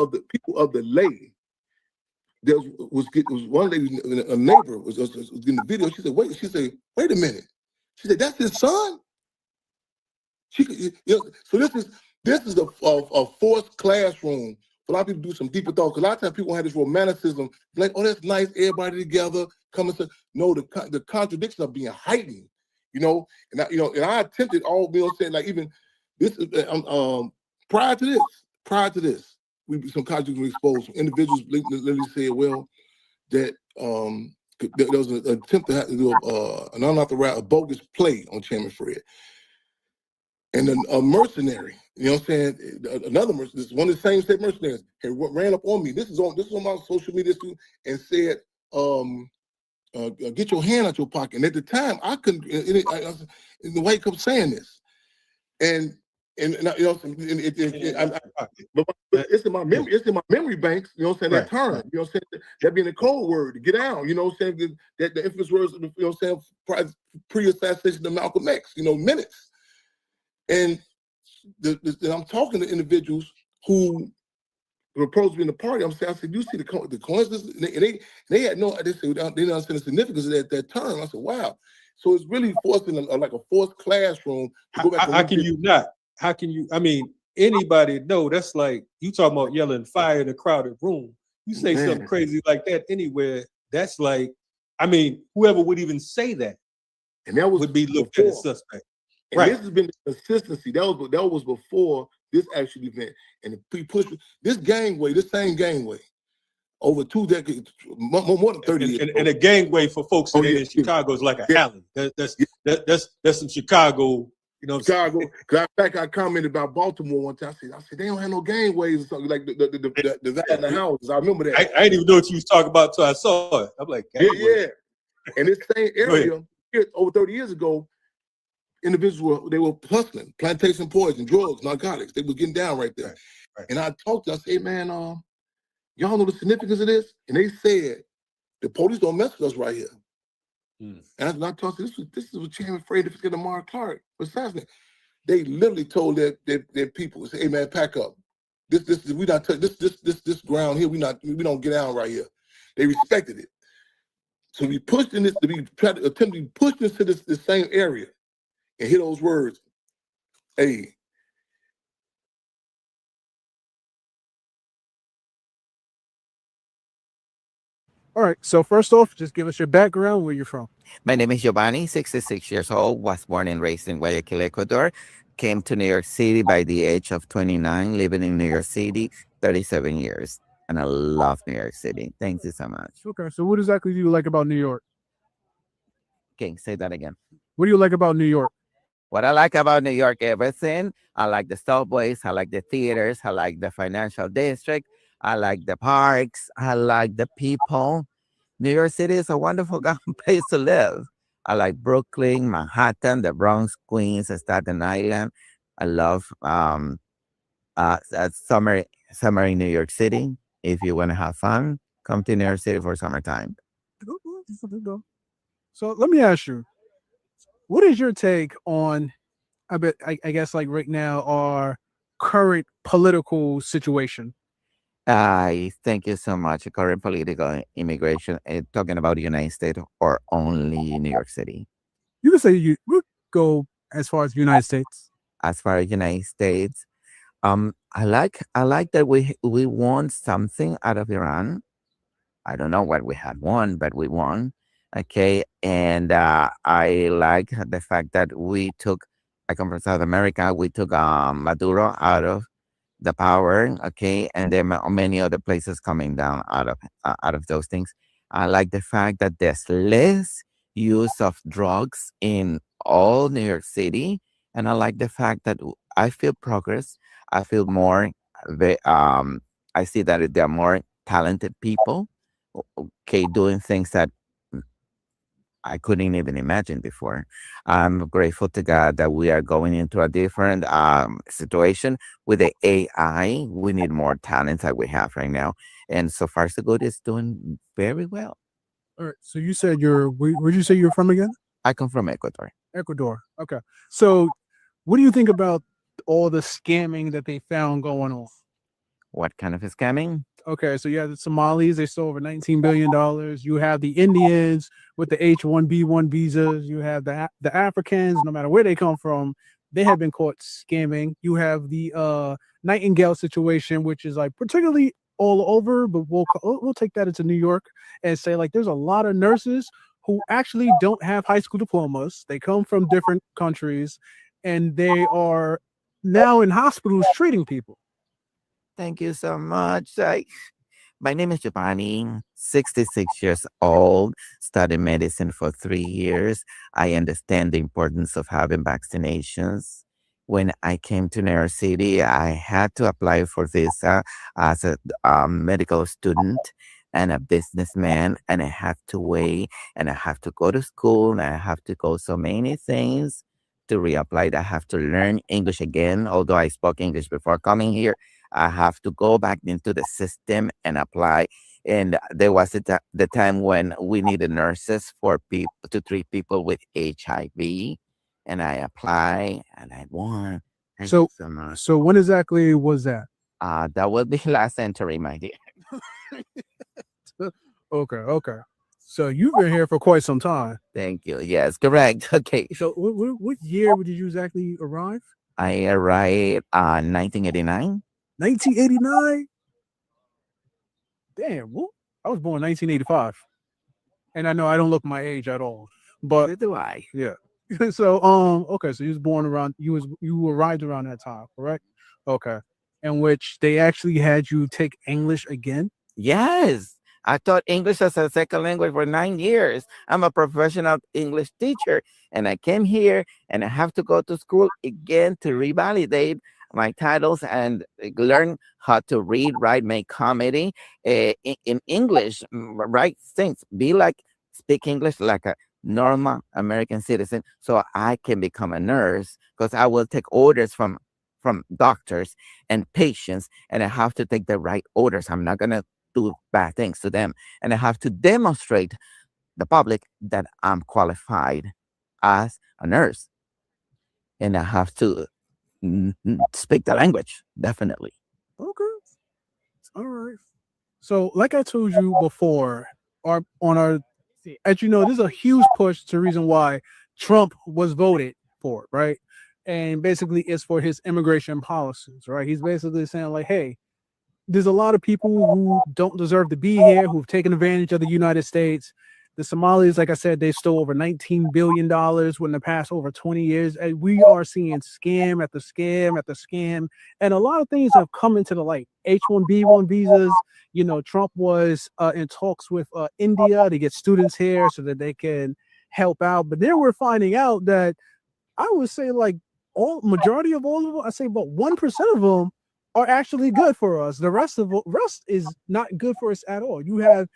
of the lay. There was one lady, a neighbor was in the video. She said, wait a minute. She said, that's his son. So this is a forced classroom for a lot of people to do some deeper thought. Because a lot of times people have this romanticism, like, oh, that's nice, everybody together, coming to. No, the contradictions are being heightened, you know. And I attempted all, you know, saying like even this prior to this, some contradictions were exposed. Some individuals literally said, well, that there was an attempt to do an unauthorized, a bogus play on Chairman Fred. And then a mercenary, you know what I'm saying? Another mercenary, one of the same state mercenaries, had ran up on me. This is on my social media too, and said, "Get your hand out your pocket." And at the time, I couldn't. The way he kept saying this, and you know, but it's in my memory. It's in my memory banks. You know what I'm saying? That term. You know what I'm saying? That being a code word to get out. You know what I'm saying? That the infamous words. You know what I'm saying? Pre-assassination of Malcolm X. You know, minutes. And I'm talking to individuals who were approached me in the party. I said, you see the coincidence? And they had no, they said, they didn't understand the significance of that term. I said, wow. So it's really forcing like a forced classroom to go back. How can you not? How can you? I mean, anybody know that's like you talking about yelling fire in a crowded room. You say something crazy like that anywhere, that's like, I mean, whoever would even say that, and that would be looked at as suspect. And this has been the consistency. That was before this actual event. And we pushed this gangway, this same gangway, over 2 decades, more than 30 years. And a gangway for folks that in Chicago is like a alley. That's some Chicago, you know. Chicago. Because I commented about Baltimore one time. I said they don't have no gangways or something like the houses. I remember that. I didn't even know what you was talking about until I saw it. I'm like, yeah. And this same area here, over 30 years ago, individuals were hustling, plantation poison, drugs, narcotics. They were getting down right there. Right. And I talked to them, I said, hey man, y'all know the significance of this? And they said, the police don't mess with us right here. And I talked to them, this is what Chairman Fred if it's Mark Clark was assassinated. They literally told their people, say, hey man, pack up. This ground here, we don't get out right here. They respected it. So we pushed in this, tried to attempt to push this to this same area. And hear those words, hey. All right, so first off, just give us your background, where you're from. My name is Giovanni, 66 years old, was born and raised in Guayaquil, Ecuador, came to New York City by the age of 29, living in New York City, 37 years. And I love New York City. Thank you so much. Okay, so what exactly do you like about New York? Okay, say that again. What do you like about New York? What I like about New York, everything. I like the subways, I like the theaters, I like the financial district, I like the parks, I like the people. New York City is a wonderful place to live. I like Brooklyn, Manhattan, the Bronx, Queens, Staten Island. I love summer in New York City. If you want to have fun, come to New York City for summertime. So let me ask you, what is your take on, I guess like right now, our current political situation? I thank you so much. Current political immigration, talking about the United States or only New York City? You can say you would go as far as the United States. As far as United States, I like that we won something out of Iran. I don't know what we had won, but we won. Okay, and I like the fact that I come from South America, we took Maduro out of the power, okay, and then many other places coming down out of those things. I like the fact that there's less use of drugs in all New York City, and I like the fact that I feel progress. I feel more, I see that there are more talented people, okay, doing things that I couldn't even imagine before. I'm grateful to God that we are going into a different situation with the AI. We need more talents that we have right now. And so far, so good. It's doing very well. All right. So you said where'd you say you're from again? I come from Ecuador. Ecuador. Okay. So what do you think about all the scamming that they found going on? What kind of scamming? Okay, so you have the Somalis, they stole over $19 billion. You have the Indians with the H-1B1 visas. You have the Africans, no matter where they come from, they have been caught scamming. You have the Nightingale situation, which is like particularly all over, but we'll take that into New York and say like there's a lot of nurses who actually don't have high school diplomas. They come from different countries, and they are now in hospitals treating people. Thank you so much. My name is Giovanni, 66 years old, studied medicine for 3 years. I understand the importance of having vaccinations. When I came to New York City, I had to apply for visa as a medical student and a businessman, and I have to wait, and I have to go to school, and I have to go so many things to reapply. I have to learn English again, although I spoke English before coming here. I have to go back into the system and apply. And there was the time when we needed nurses for people to treat people with HIV, and I applied and I won. Thank you so much. So when exactly was that? That will be last century, my dear. Okay. So you've been here for quite some time. Thank you. Yes, correct. Okay. So what year did you exactly arrive? I arrived 1989. 1989? Damn, well, I was born in 1985. And I know I don't look my age at all. But Neither do I. Yeah. So okay, so you was born around you arrived around that time, correct? Okay. In which they actually had you take English again? Yes. I taught English as a second language for 9 years. I'm a professional English teacher, and I came here and I have to go to school again to revalidate my titles and learn how to read, write, make comedy in English, write things, speak English like a normal American citizen, so I can become a nurse, because I will take orders from doctors and patients, and I have to take the right orders. I'm not gonna do bad things to them, and I have to demonstrate the public that I'm qualified as a nurse, and I have to speak the language, definitely. Okay. All right. So, like I told you before, as you know, this is a huge push to the reason why Trump was voted for, right? And basically, it's for his immigration policies, right? He's basically saying like, hey, there's a lot of people who don't deserve to be here, who've taken advantage of the United States. The Somalis, like I said, they stole over $19 billion within the past over 20 years. And we are seeing scam after scam after scam. And a lot of things have come into the light. H-1B1 visas, you know, Trump was in talks with India to get students here so that they can help out. But then we're finding out that I would say like majority of all of them, I say about 1% of them are actually good for us. The rest is not good for us at all. You have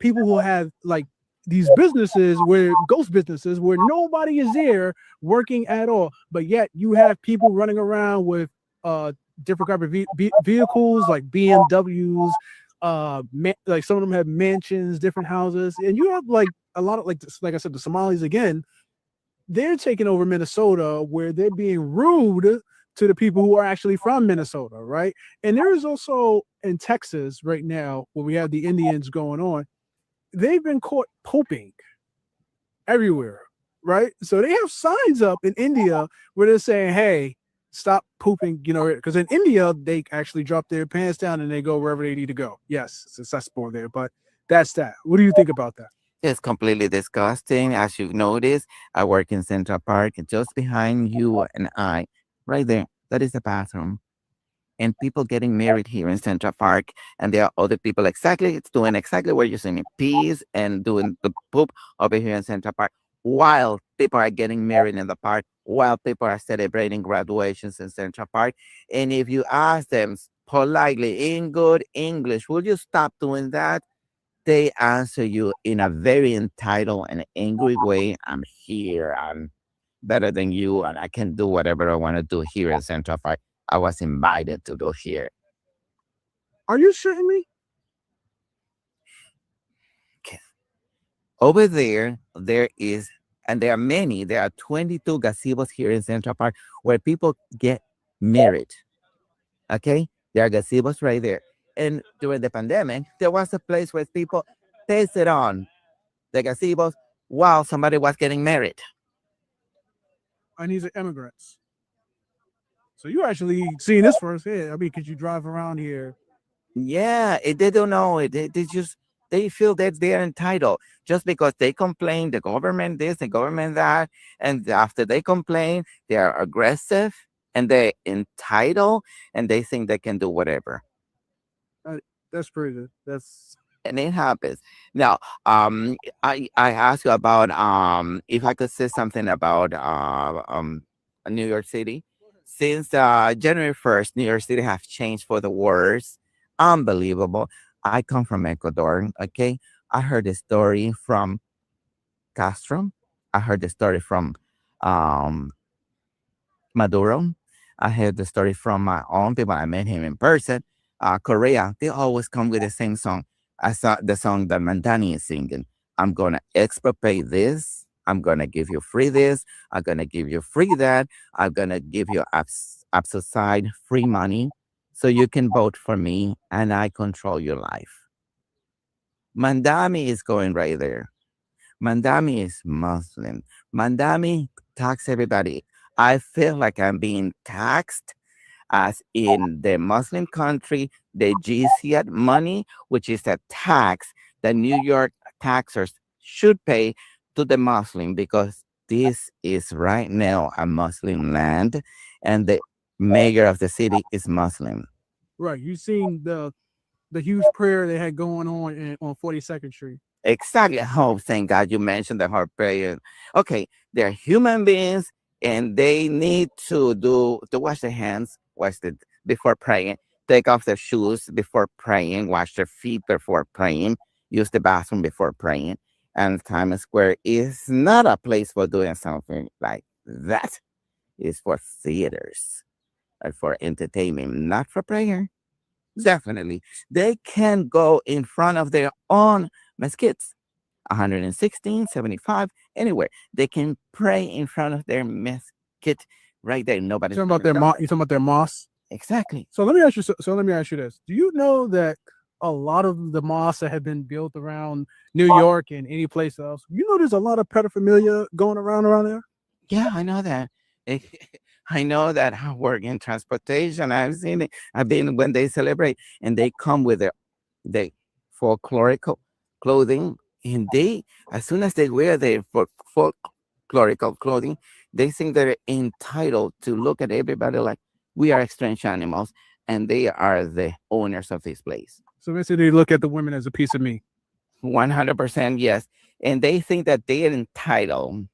people who have like these businesses where ghost businesses where nobody is there working at all, but yet you have people running around with different type of vehicles like BMWs, like some of them have mansions, different houses, and you have like a lot of like I said, the Somalis again, they're taking over Minnesota where they're being rude to the people who are actually from Minnesota, right? And there is also in Texas right now where we have the Indians going on. They've been caught pooping everywhere, right? So they have signs up in India where they're saying, hey, stop pooping, you know, because in India, they actually drop their pants down and they go wherever they need to go. Yes, it's a cesspool there, but that's that. What do you think about that? It's completely disgusting. As you've noticed, I work in Central Park, just behind you and I, right there. That is the bathroom. And people getting married here in Central Park, and there are other people it's doing exactly what you're saying, peas and doing the poop over here in Central Park, while people are getting married in the park, while people are celebrating graduations in Central Park. And if you ask them politely in good English, will you stop doing that? They answer you in a very entitled and angry way. I'm here. I'm better than you, and I can do whatever I want to do here in Central Park. I was invited to do here. Are you shitting me? Okay. Over there is, and there are many, there are 22 gazebos here in Central Park where people get married. Okay? There are gazebos right there. And during the pandemic, there was a place where people tasted on the gazebos while somebody was getting married. And these are immigrants. So you actually seen this firsthand. I mean, could you drive around here? Yeah, they don't know it. They feel that they are entitled just because they complain, the government this, the government that, and after they complain, they are aggressive and they entitled and they think they can do whatever. That's crazy. That's And it happens. Now, I asked you about if I could say something about New York City. Since January 1st, New York City have changed for the worse. Unbelievable. I come from Ecuador. Okay, I heard the story from Castro. I heard the story from um Maduro. I heard the story from my own people. I met him in person. Korea, they always come with the same song. I saw the song that Mandani is singing. I'm gonna expropriate this. I'm gonna give you free this. I'm gonna give you free that. I'm gonna give you upside free money so you can vote for me and I control your life. Mandami is going right there. Mandami is Muslim. Mandami tax everybody. I feel like I'm being taxed as in the Muslim country, the jizya money, which is a tax that New York taxers should pay to the Muslim because this is right now a Muslim land and the mayor of the city is Muslim. right. You seen the huge prayer they had going on 42nd Street. Exactly. Oh, thank God you mentioned the heart prayer. Okay, they're human beings and they need to wash their hands, before praying, take off their shoes before praying, wash their feet before praying, use the bathroom before praying. And Times Square is not a place for doing something like that. It's for theaters and for entertainment, not for prayer. Definitely. They can go in front of their own mosques, 116, 75, anywhere. They can pray in front of their mosque right there. Nobody's You talking about their you talking about their mosque? Exactly. So let me ask you. So let me ask you this: do you know that a lot of the mosques that have been built around New York and any place else, you know, there's a lot of pedophilia going around there? Yeah, I know that. I know that. I work in transportation. I've seen it. I've been when they celebrate and they come with the folklorical clothing, and they, as soon as they wear their folklorical clothing, they think they're entitled to look at everybody like we are strange animals, and they are the owners of this place. So basically, they look at the women as a piece of meat. 100% yes, and they think that they are entitled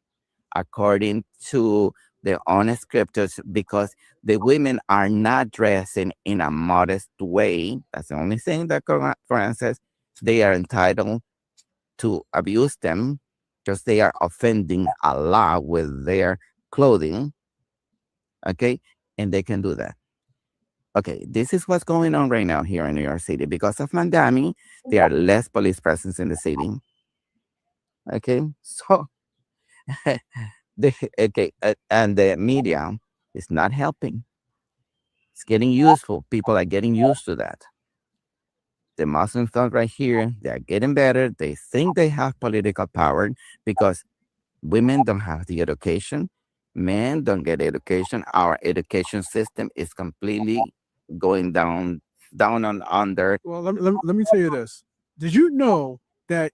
according to their own scriptures because the women are not dressing in a modest way. That's the only thing that Quran says. They are entitled to abuse them because they are offending Allah with their clothing. Okay, and they can do that. Okay, this is what's going on right now here in New York City. Because of Mandami, there are less police presence in the city. Okay, so and the media is not helping. It's getting useful. People are getting used to that. The Muslim thought right here, they're getting better. They think they have political power because women don't have the education. Men don't get education. Our education system is completely going down and under. Well, let me tell you this. Did you know that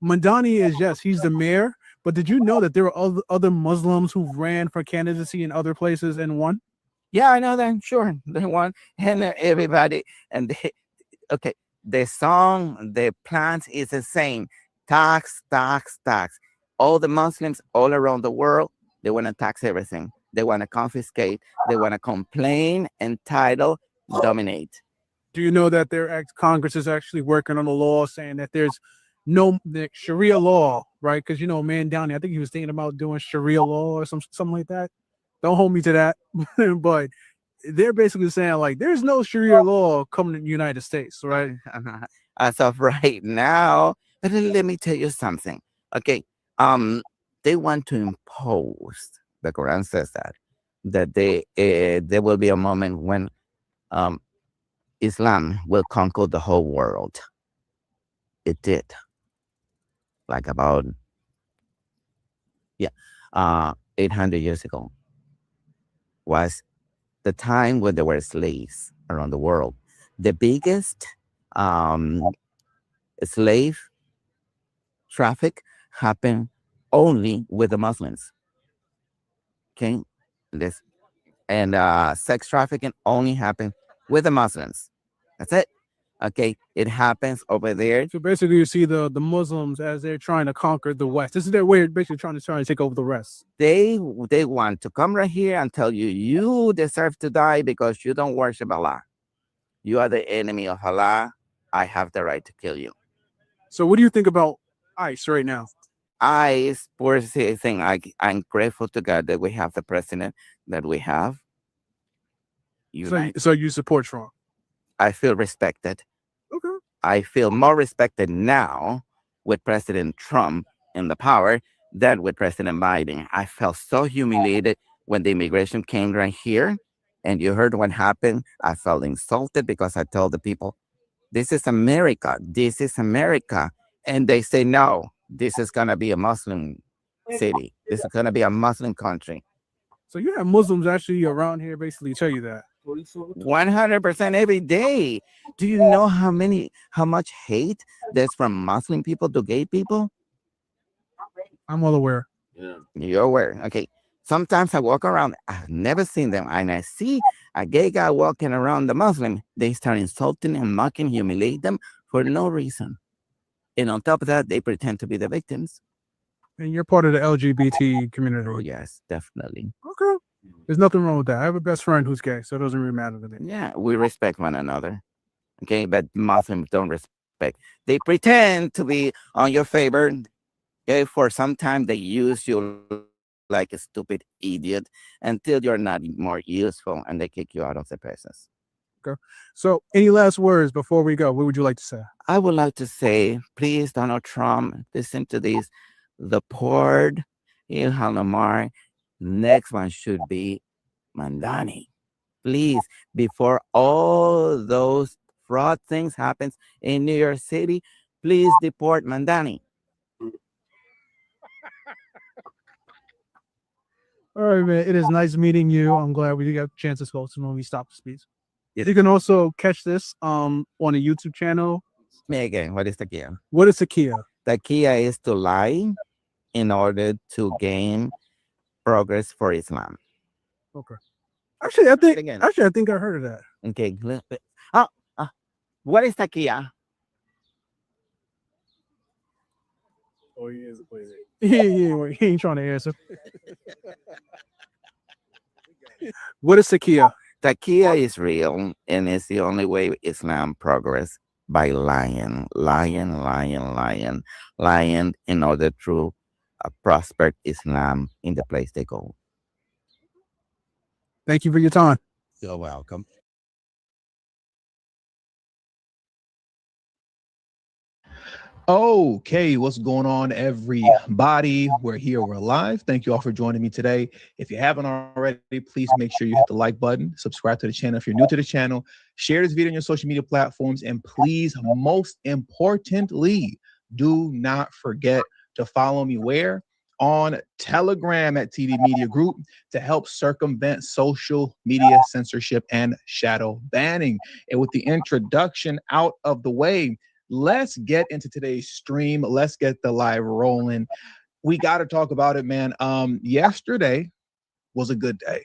Mandani is, yes, he's the mayor, but did you know that there were other Muslims who ran for candidacy in other places and won? Yeah, I know that. Sure, they won, and everybody, and okay, the song, the plans is the same. Tax, tax, tax. All the Muslims all around the world, they want to tax everything. They want to confiscate. They want to complain, entitle, dominate. Do you know that Congress is actually working on a law saying that there's no Sharia law, right? Because, you know, man down there, I think he was thinking about doing Sharia law or something like that. Don't hold me to that. But they're basically saying, like, there's no Sharia law coming to the United States, right? As of right now, but let me tell you something. Okay, they want to impose. The Quran says that there will be a moment when Islam will conquer the whole world. It did, like about 800 years ago. Was the time when there were slaves around the world. The biggest slave traffic happened only with the Muslims. Okay, this and sex trafficking only happened with the Muslims. That's it. Okay, it happens over there. So basically, you see the Muslims as they're trying to conquer the West. This is their way of basically trying to take over the rest. They want to come right here and tell you you deserve to die because you don't worship Allah. You are the enemy of Allah. I have the right to kill you. So what do you think about ICE right now? ICE, first thing, I'm grateful to God that we have the president that we have. So you support Trump? I feel respected. Okay. I feel more respected now with President Trump in the power than with President Biden. I felt so humiliated when the immigration came right here, and you heard what happened. I felt insulted because I told the people, this is America. This is America. And they say, no, this is going to be a Muslim city. This is going to be a Muslim country. So you have Muslims actually around here basically tell you that. 100% every day. Do you know how much hate there's from Muslim people to gay people? I'm well aware. Yeah. You're aware. Okay. Sometimes I walk around, I've never seen them, and I see a gay guy walking around the Muslim. They start insulting and mocking, humiliate them for no reason. And on top of that, they pretend to be the victims. And you're part of the LGBT community. Oh, yes, definitely. Okay. There's nothing wrong with that. I have a best friend who's gay, so it doesn't really matter to me. Yeah, we respect one another. Okay, but Muslims don't respect. They pretend to be on your favor. Okay, for some time they use you like a stupid idiot until you're not more useful and they kick you out of the business. Okay. So any last words before we go? What would you like to say? I would like to say, please, Donald Trump, listen to this. The port, Ilhan Omar, next one should be Mandani. Please, before all those fraud things happens in New York City, please deport Mandani. All right, man. It is nice meeting you. I'm glad we got a chance to spoke to when we stopped the speech. Yes. You can also catch this on the YouTube channel. Me again, what is the Kia? What is the Kia? The Kia is to lie in order to gain progress for Islam. Okay. Actually, I think I heard of that. Okay. What is the Kia? Oh, he is. He ain't trying to answer. What is the Kia? The Kia is real, and it's the only way Islam progress by lying in order to prosper Islam in the place they go. Thank you for your time. You're welcome. Okay, what's going on, everybody? We're here, we're live. Thank you all for joining me today. If you haven't already, please make sure you hit the like button, subscribe to the channel if you're new to the channel, share this video on your social media platforms, and please, most importantly, do not forget to follow me where? On Telegram at TD Media Group to help circumvent social media censorship and shadow banning. And with the introduction out of the way, let's get into today's stream. Let's get the live rolling. We got to talk about it, man. Yesterday was a good day.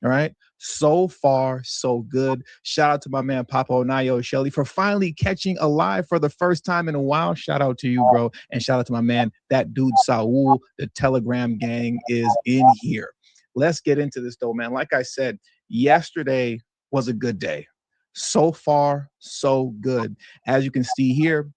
All right. So far, so good. Shout out to my man, Papa Onayo Shelly, for finally catching a live for the first time in a while. Shout out to you, bro. And shout out to my man, that dude, Saul. The Telegram gang is in here. Let's get into this, though, man. Like I said, yesterday was a good day. So far, so good. As you can see here,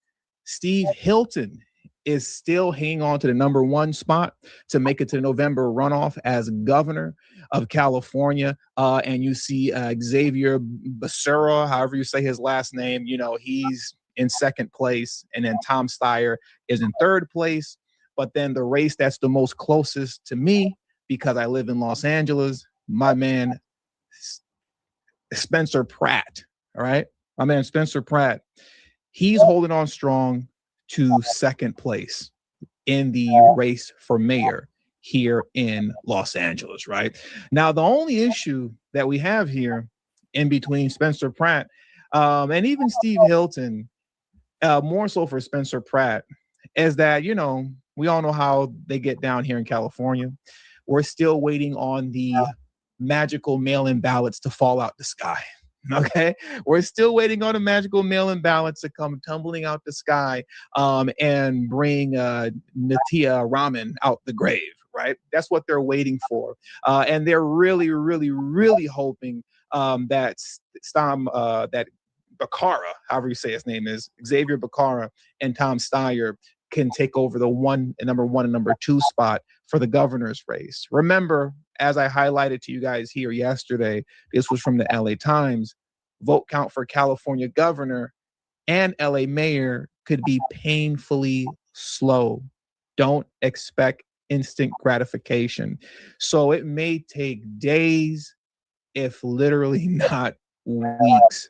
Steve Hilton is still hanging on to the #1 spot to make it to the November runoff as governor of California. And you see Xavier Becerra, however you say his last name, you know, he's in second place. And then Tom Steyer is in third place. But then the race that's the most closest to me, because I live in Los Angeles, my man, Spencer Pratt. All right. My man, Spencer Pratt, he's holding on strong to second place in the race for mayor. here in Los Angeles, right? Now, the only issue that we have here in between Spencer Pratt and even Steve Hilton, more so for Spencer Pratt, is that, you know, we all know how they get down here in California. We're still waiting on the magical mail-in ballots to fall out the sky. Okay, we're still waiting on the magical mail-in ballots to come tumbling out the sky and bring Natia Raman out the grave, right? That's what they're waiting for. And they're really, really, really hoping that that Becerra, however you say his name is, Xavier Becerra and Tom Steyer can take over the number one and number two spot for the governor's race. Remember, as I highlighted to you guys here yesterday, this was from the LA Times, vote count for California governor and LA mayor could be painfully slow. Don't expect instant gratification. So it may take days, if literally not weeks,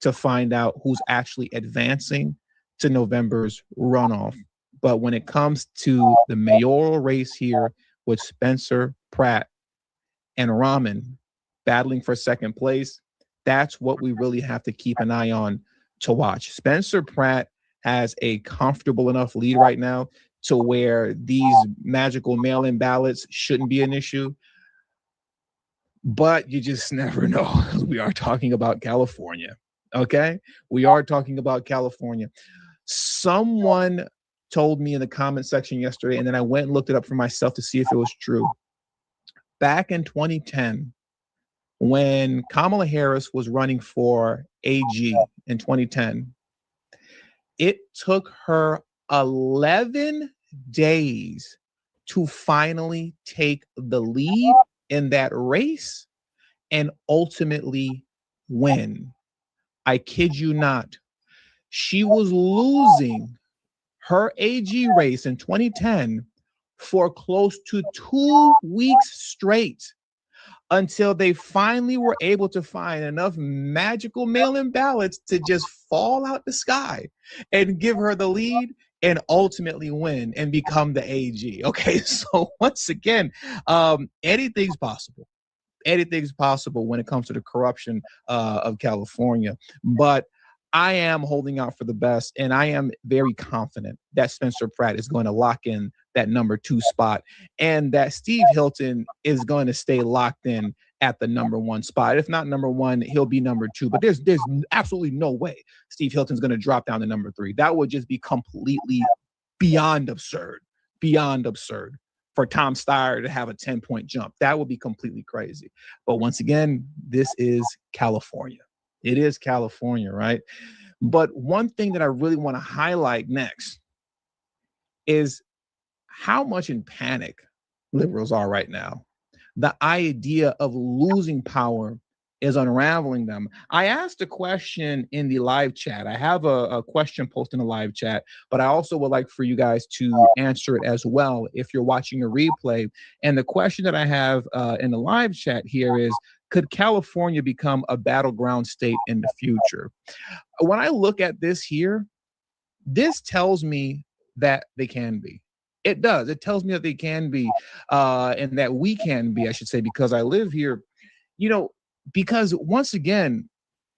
to find out who's actually advancing to November's runoff. But when it comes to the mayoral race here with Spencer Pratt and Raman battling for second place, that's what we really have to keep an eye on to watch. Spencer Pratt has a comfortable enough lead right now to where these magical mail-in ballots shouldn't be an issue. But you just never know. We are talking about California. Okay? We are talking about California. Someone told me in the comment section yesterday, and then I went and looked it up for myself to see if it was true. Back in 2010, when Kamala Harris was running for AG in 2010, it took her 11 days to finally take the lead in that race and ultimately win. I kid you not. She was losing her AG race in 2010 for close to 2 weeks straight until they finally were able to find enough magical mail-in ballots to just fall out the sky and give her the lead and ultimately win and become the AG. Okay, so once again, anything's possible. Anything's possible when it comes to the corruption of California. But I am holding out for the best, and I am very confident that Spencer Pratt is going to lock in that number two spot and that Steve Hilton is going to stay locked in at the number one spot. If not number one, he'll be number two. But there's absolutely no way Steve Hilton's going to drop down to number three. That would just be completely beyond absurd for Tom Steyer to have a 10-point jump. That would be completely crazy. But once again, this is California. It is California, right? But one thing that I really want to highlight next is how much in panic liberals are right now. The idea of losing power is unraveling them. I asked a question in the live chat. I have a question posted in the live chat, but I also would like for you guys to answer it as well if you're watching a replay. And the question that I have in the live chat here is, could California become a battleground state in the future? When I look at this here, this tells me that they can be. It does. It tells me that they can be, and that we can be, I should say, because I live here. You know, because once again,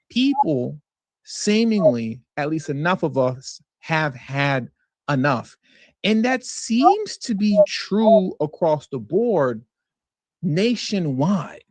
people seemingly, at least enough of us, have had enough. And that seems to be true across the board nationwide.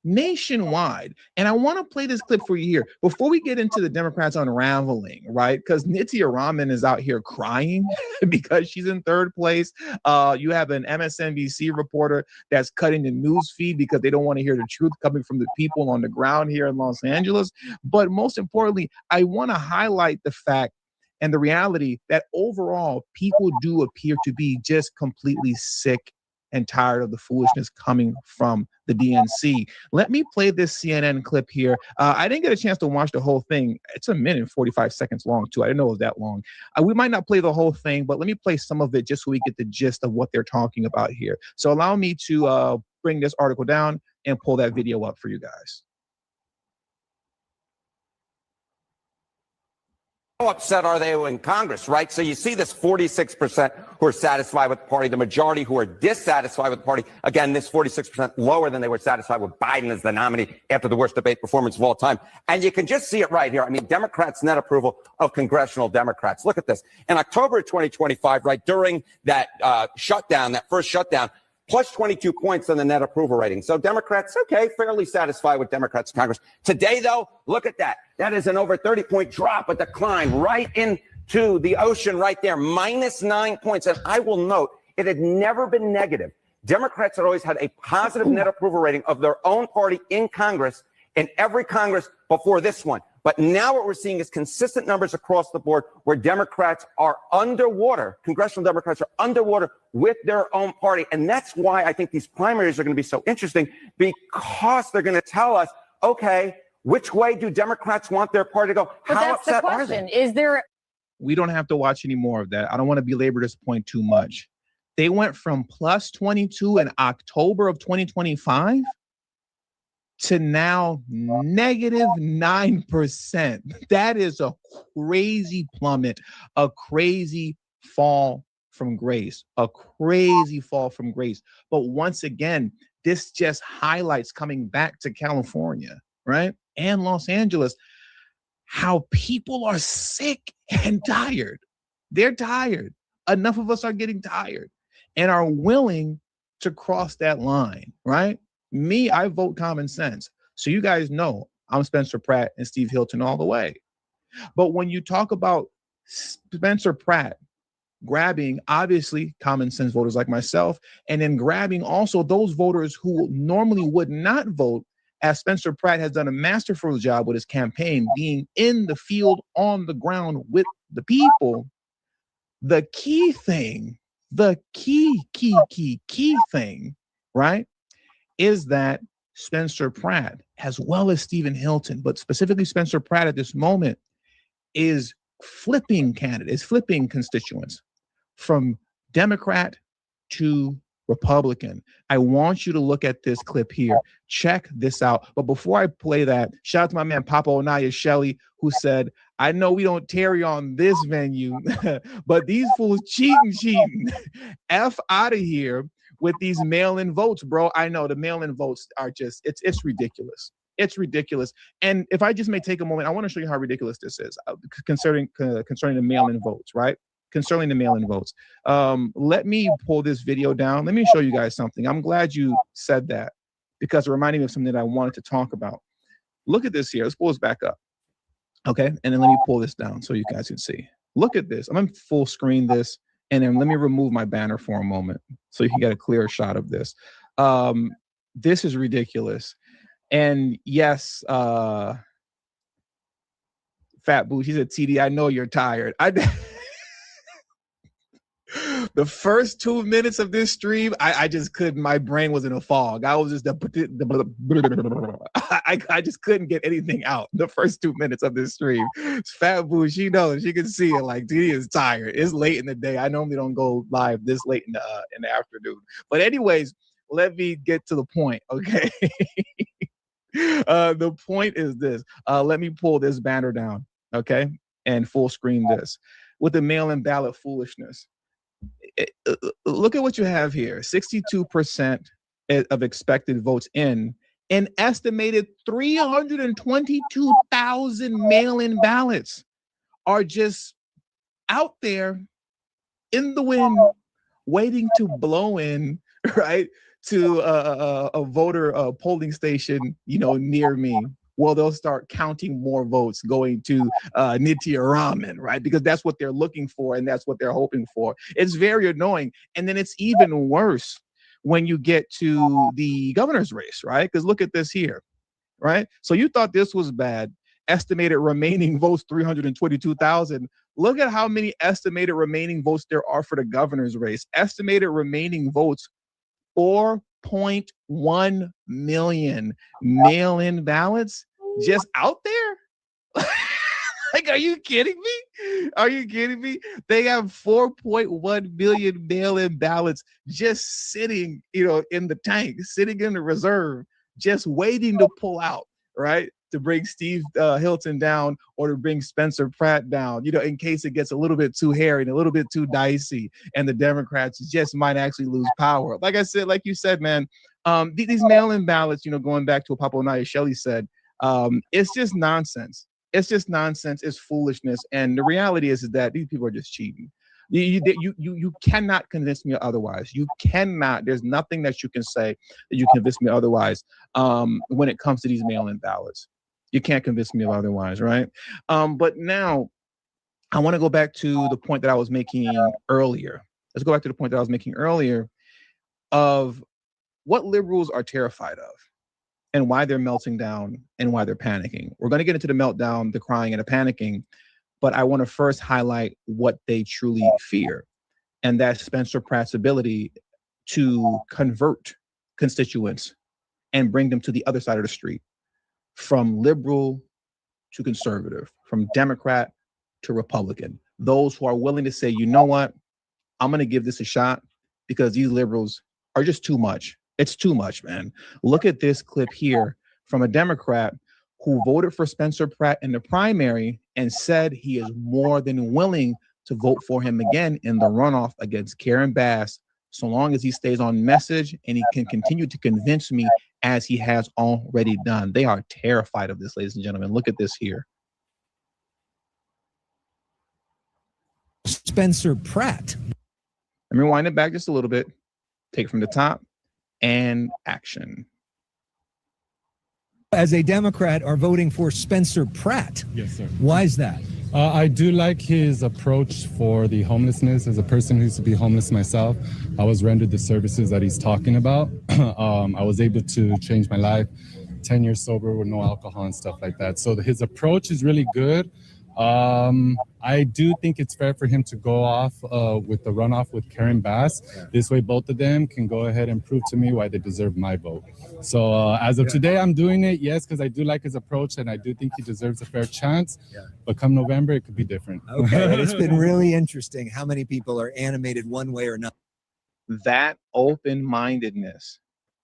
And I want to play this clip for you here before we get into the Democrats unraveling, right? Because Natia Raman is out here crying because she's in third place. You have an MSNBC reporter that's cutting the news feed because they don't want to hear the truth coming from the people on the ground here in Los Angeles. But most importantly, I want to highlight the fact and the reality that overall people do appear to be just completely sick and tired of the foolishness coming from the DNC. Let me play this CNN clip here. I didn't get a chance to watch the whole thing. It's 1 minute and 45 seconds long, too. I didn't know it was that long. We might not play the whole thing, but let me play some of it just so we get the gist of what they're talking about here. So allow me to bring this article down and pull that video up for you guys. How upset are they in Congress, right? So you see this 46% who are satisfied with the party, the majority who are dissatisfied with the party. Again, this 46% lower than they were satisfied with Biden as the nominee after the worst debate performance of all time. And you can just see it right here. I mean, Democrats' net approval of congressional Democrats. Look at this. In October of 2025, right, during that shutdown, that first shutdown, plus 22 points on the net approval rating. So Democrats, okay, fairly satisfied with Democrats in Congress. Today, though, look at that. That is an over 30-point drop, a decline right into the ocean right there, minus 9 points. And I will note, it had never been negative. Democrats had always had a positive net approval rating of their own party in Congress, in every Congress before this one. But now what we're seeing is consistent numbers across the board where Democrats are underwater. Congressional Democrats are underwater with their own party. And that's why I think these primaries are going to be so interesting, because they're going to tell us, okay, which way do Democrats want their party to go? But How that's the upset are question. they? Is there... We don't have to watch any more of that. I don't want to belabor this point too much. They went from plus 22 in October of 2025 to now negative 9%. That is a crazy plummet, a crazy fall from grace, a crazy fall from grace. But once again, this just highlights, coming back to California, right, and Los Angeles, how people are sick and tired. They're tired. Enough of us are getting tired and are willing to cross that line, right? Me, I vote common sense. So you guys know I'm Spencer Pratt and Steve Hilton all the way. But when you talk about Spencer Pratt grabbing, obviously, common sense voters like myself, and then grabbing also those voters who normally would not vote, as Spencer Pratt has done a masterful job with his campaign, being in the field, on the ground with the people, the key thing, the key thing, right, is that Spencer Pratt, as well as Stephen Hilton, but specifically Spencer Pratt at this moment, is flipping candidates, flipping constituents from Democrat to Republican. I want you to look at this clip here. Check this out. But before I play that, shout out to my man Papa Onaya Shelley, who said, I know we don't tarry on this venue, but these fools cheating. F out of here with these mail-in votes, bro. I know the mail-in votes are just, it's ridiculous. It's ridiculous. And if I just may take a moment, I want to show you how ridiculous this is concerning the mail-in votes, right? Concerning the mail-in votes. Let me pull this video down. Let me show you guys something. I'm glad you said that, because it reminded me of something that I wanted to talk about. Look at this here. Let's pull this back up. Okay, and then let me pull this down so you guys can see. Look at this. I'm going to full screen this, and then let me remove my banner for a moment so you can get a clearer shot of this. This is ridiculous. And yes, Fat Boo, she said, TD, I know you're tired. The first 2 minutes of this stream, I just couldn't. My brain was in a fog. I was just I just couldn't get anything out. The first 2 minutes of this stream, Fat Boo, she knows, she can see it. Like, TD is tired. It's late in the day. I normally don't go live this late in the afternoon. But anyways, let me get to the point, okay? The point is this. Let me pull this banner down, okay, and full screen this with the mail-in ballot foolishness. Look at what you have here. 62% of expected votes in an estimated 322,000 mail-in ballots are just out there in the wind, waiting to blow in, right, to a voter polling station, you know, near me. Well, they'll start counting more votes going to Nitya Raman, right? Because that's what they're looking for and that's what they're hoping for. It's very annoying. And then it's even worse when you get to the governor's race, right? Because look at this here, right? So you thought this was bad. Estimated remaining votes, 322,000. Look at how many estimated remaining votes there are for the governor's race. Estimated remaining votes, 4.1 million mail-in ballots just out there. Like, are you kidding me? Are you kidding me? They have 4.1 million mail-in ballots just sitting, you know, in the tank, sitting in the reserve, just waiting to pull out, right? to bring Steve Hilton down or to bring Spencer Pratt down, you know, in case it gets a little bit too hairy and a little bit too dicey and the Democrats just might actually lose power. Like I said, like you said, man, these mail-in ballots, you know, going back to what Papa Onaya Shelley said, it's just nonsense. It's just nonsense. It's foolishness. And the reality is that these people are just cheating. You cannot convince me otherwise. You cannot. There's nothing that you can say that you convince me otherwise when it comes to these mail-in ballots. You can't convince me of otherwise, right? But now I want to go back to the point that I was making earlier. Let's go back to the point that I was making earlier of what liberals are terrified of and why they're melting down and why they're panicking. We're going to get into the meltdown, the crying, and the panicking. But I want to first highlight what they truly fear, and that's Spencer Pratt's ability to convert constituents and bring them to the other side of the street, from liberal to conservative, from Democrat to Republican. Those who are willing to say, you know what, I'm going to give this a shot because these liberals are just too much. It's too much, man. Look at this clip here from a Democrat who voted for Spencer Pratt in the primary and said he is more than willing to vote for him again in the runoff against Karen Bass, so long as he stays on message and he can continue to convince me as he has already done. They are terrified of this, ladies and gentlemen. Look at this here. Spencer Pratt. Let me rewind it back just a little bit. Take it from the top and action. As a Democrat, are voting for Spencer Pratt. Yes, sir. Why is that? I do like his approach for the homelessness. As a person who used to be homeless myself, I was rendered the services that he's talking about. I was able to change my life, 10 years sober with no alcohol and stuff like that. So his approach is really good. I do think it's fair for him to go off with the runoff with Karen Bass. This way, both of them can go ahead and prove to me why they deserve my vote. So as of today, I'm doing it, yes, because I do like his approach and I do think he deserves a fair chance. But come November, it could be different. Okay, well, it's been really interesting how many people are animated one way or another. That open-mindedness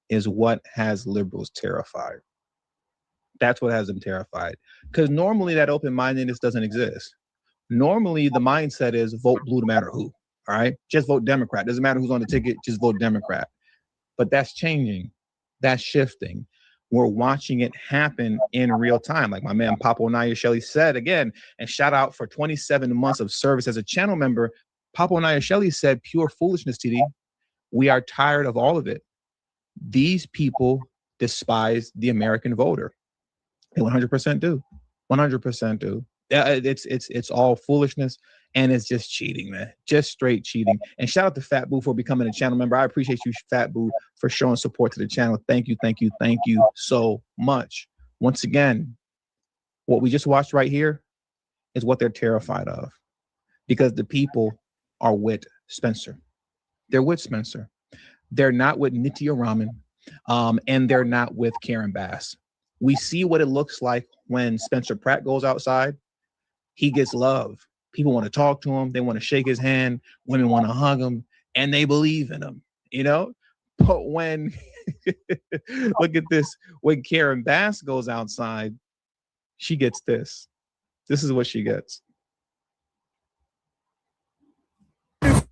is what has liberals terrified. That's what has them terrified. Because normally that open-mindedness doesn't exist. Normally the mindset is vote blue no matter who. All right, just vote Democrat. Doesn't matter who's on the ticket, just vote Democrat. But that's changing. That's shifting. We're watching it happen in real time. Like my man Papa Onaya Shelley said again, and shout out for 27 months of service as a channel member. Papa Onaya Shelley said, pure foolishness, TD. We are tired of all of it. These people despise the American voter. They 100% do. 100% do. It's all foolishness, and it's just cheating, man. Just straight cheating. And shout out to Fat Boo for becoming a channel member. I appreciate you, Fat Boo, for showing support to the channel. Thank you, thank you, thank you so much. Once again, what we just watched right here is what they're terrified of, because the people are with Spencer. They're with Spencer. They're not with Nitya Raman, and they're not with Karen Bass. We see what it looks like when Spencer Pratt goes outside. He gets love. People want to talk to him. They want to shake his hand. Women want to hug him, and they believe in him, you know? But when, look at this, when Karen Bass goes outside, she gets this. This is what she gets.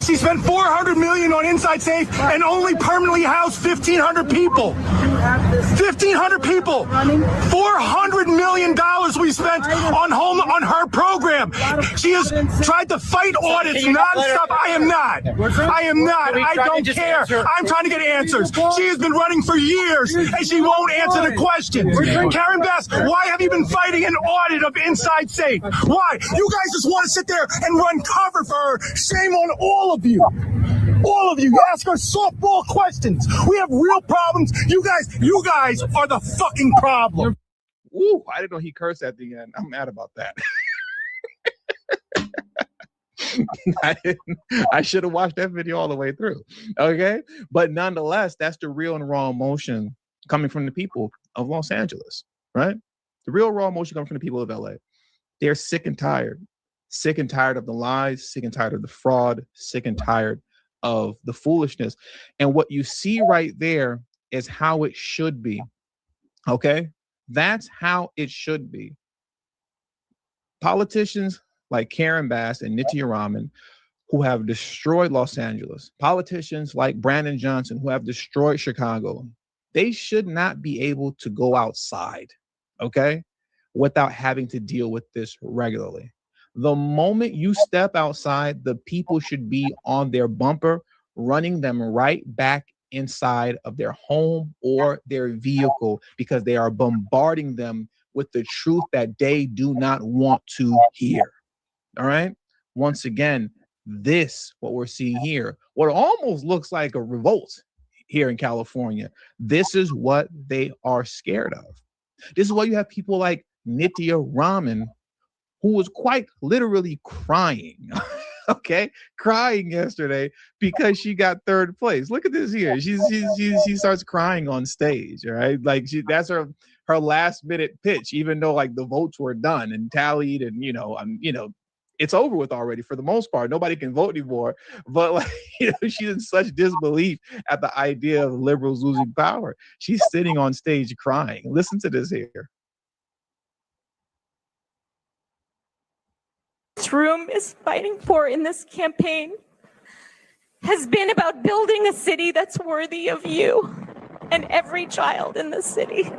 She spent $400 million on Inside Safe and only permanently housed 1,500 people. 1,500 people. $400 million we spent on her program. She has tried to fight audits nonstop. I am not. I don't care. I'm trying to get answers. She has been running for years and she won't answer the questions. Karen Bass, why have you been fighting an audit of Inside Safe? Why? You guys just want to sit there and run cover for her. Shame on all of you. All of you ask her softball questions. We have real problems. You guys are the fucking problem. Ooh, I didn't know he cursed at the end. I'm mad about that. I should have watched that video all the way through. Okay, but nonetheless, that's the real and raw emotion coming from the people of Los Angeles, right? The real raw emotion coming from the people of LA. They're sick and tired of the lies, sick and tired of the fraud, sick and tired of the foolishness. And what you see right there is how it should be. Okay, That's how it should be. Politicians like Karen Bass and Nitya Raman, who have destroyed Los Angeles, politicians like Brandon Johnson, who have destroyed Chicago, they should not be able to go outside, okay, without having to deal with this regularly. The moment you step outside, the people should be on their bumper, running them right back inside of their home or their vehicle, because they are bombarding them with the truth that they do not want to hear. All right. Once again, this, what we're seeing here, what almost looks like a revolt here in California, this is what they are scared of. This is why you have people like Nitya Raman, who was quite literally crying, okay, crying yesterday because she got third place. Look at this here. She starts crying on stage, right? Like that's her last minute pitch, even though like the votes were done and tallied, and it's over with already for the most part. Nobody can vote anymore. But like, she's in such disbelief at the idea of liberals losing power. She's sitting on stage crying. Listen to this here. This room is fighting for in this campaign has been about building a city that's worthy of you and every child in the city.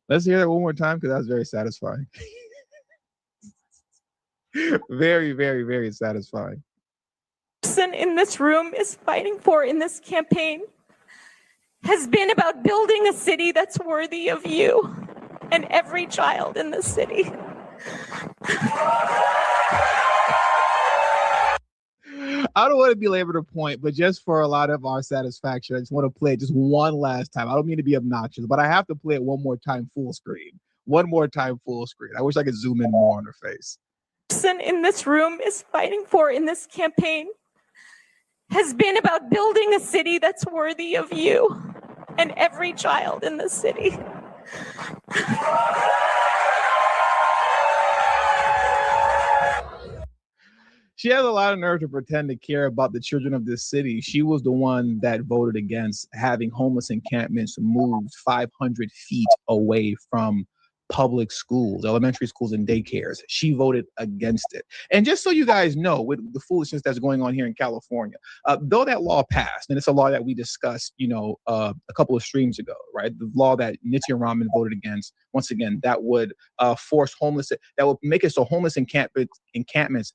Let's hear that one more time, because that was very satisfying. Very, very, very satisfying. Person in this room is fighting for in this campaign has been about building a city that's worthy of you and every child in the city. I don't want to belabor the point, but just for a lot of our satisfaction, I just want to play it just one last time. I don't mean to be obnoxious, but I have to play it one more time full screen. One more time full screen. I wish I could zoom in more on her face. Person in this room is fighting for in this campaign has been about building a city that's worthy of you and every child in the city. She has a lot of nerve to pretend to care about the children of this city. She was the one that voted against having homeless encampments moved 500 feet away from public schools, elementary schools, and daycares. She voted against it. And just so you guys know, with the foolishness that's going on here in California, though that law passed, and it's a law that we discussed, a couple of streams ago, right? The law that Nitya Raman voted against, once again, that would force homeless, that would make it so homeless encampments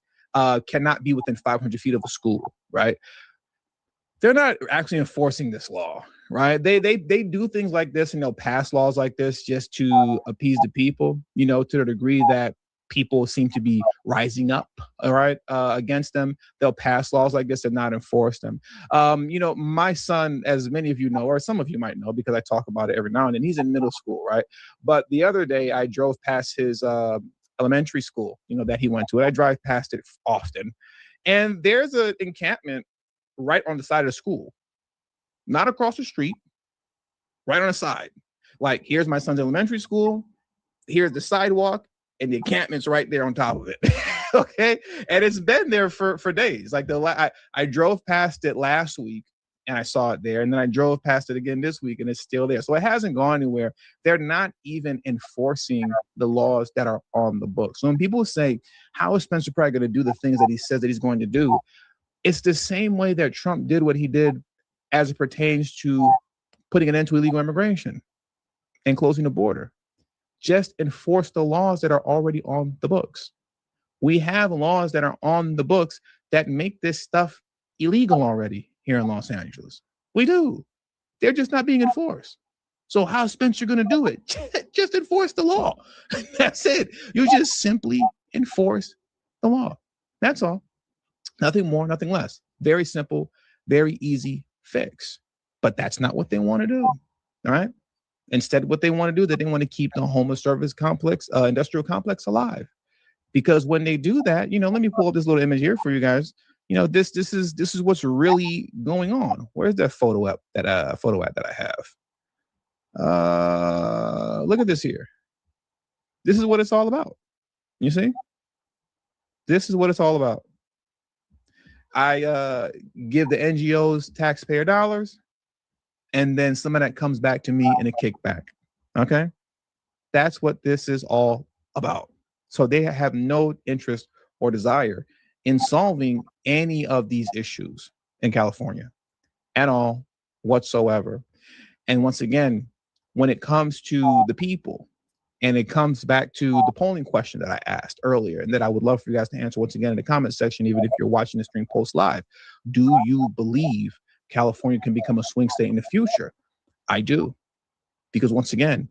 cannot be within 500 feet of a school, right? They're not actually enforcing this law, right? They do things like this, and they'll pass laws like this just to appease the people, to the degree that people seem to be rising up, all right, against them. They'll pass laws like this and not enforce them. My son, as many of you know, or some of you might know, because I talk about it every now and then, he's in middle school, right? But the other day I drove past his elementary school, that he went to, and I drive past it often. And there's an encampment right on the side of the school, not across the street, right on the side. Like, here's my son's elementary school, here's the sidewalk, and the encampment's right there on top of it. Okay, and it's been there for days. Like I drove past it last week and I saw it there, and then I drove past it again this week and it's still there. So it hasn't gone anywhere. They're not even enforcing the laws that are on the books. So when people say, how is Spencer Pratt going to do the things that he says that he's going to do? It's the same way that Trump did what he did as it pertains to putting an end to illegal immigration and closing the border. Just enforce the laws that are already on the books. We have laws that are on the books that make this stuff illegal already here in Los Angeles. We do. They're just not being enforced. So how's Spencer going to do it? Just enforce the law. That's it. You just simply enforce the law. That's all. Nothing more, nothing less. Very simple, very easy fix. But that's not what they want to do. All right. Instead, what they want to do, that they want to keep the homeless service complex, industrial complex alive. Because when they do that, let me pull up this little image here for you guys. This is what's really going on. Where's that photo app that I have? Look at this here. This is what it's all about. You see? This is what it's all about. I give the NGOs taxpayer dollars, and then some of that comes back to me in a kickback. Okay? That's what this is all about. So they have no interest or desire in solving any of these issues in California at all whatsoever. And once again, when it comes to the people, and it comes back to the polling question that I asked earlier, and that I would love for you guys to answer once again in the comment section, even if you're watching the stream post live. Do you believe California can become a swing state in the future? I do. Because once again,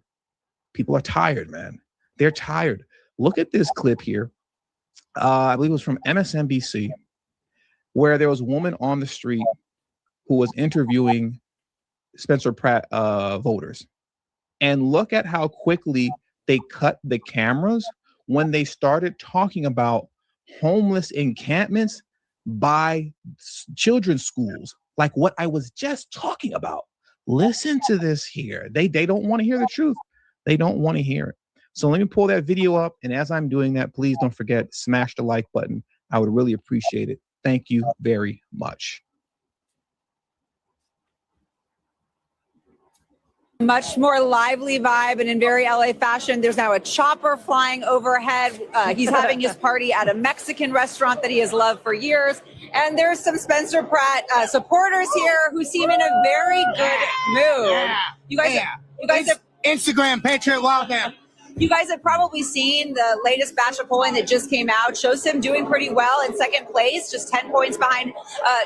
people are tired, man. They're tired. Look at this clip here. I believe it was from MSNBC, where there was a woman on the street who was interviewing Spencer Pratt voters. And look at how quickly they cut the cameras when they started talking about homeless encampments by children's schools, like what I was just talking about. Listen to this here. They don't want to hear the truth. They don't want to hear it. So let me pull that video up. And as I'm doing that, please don't forget, smash the like button. I would really appreciate it. Thank you very much. Much more lively vibe and in very LA fashion. There's now a chopper flying overhead. He's having his party at a Mexican restaurant that he has loved for years. And there's some Spencer Pratt supporters here who seem in a very good mood. Yeah. You guys have Instagram Patriot Wildman. You guys have probably seen the latest batch of polling that just came out. Shows him doing pretty well in second place, just 10 points behind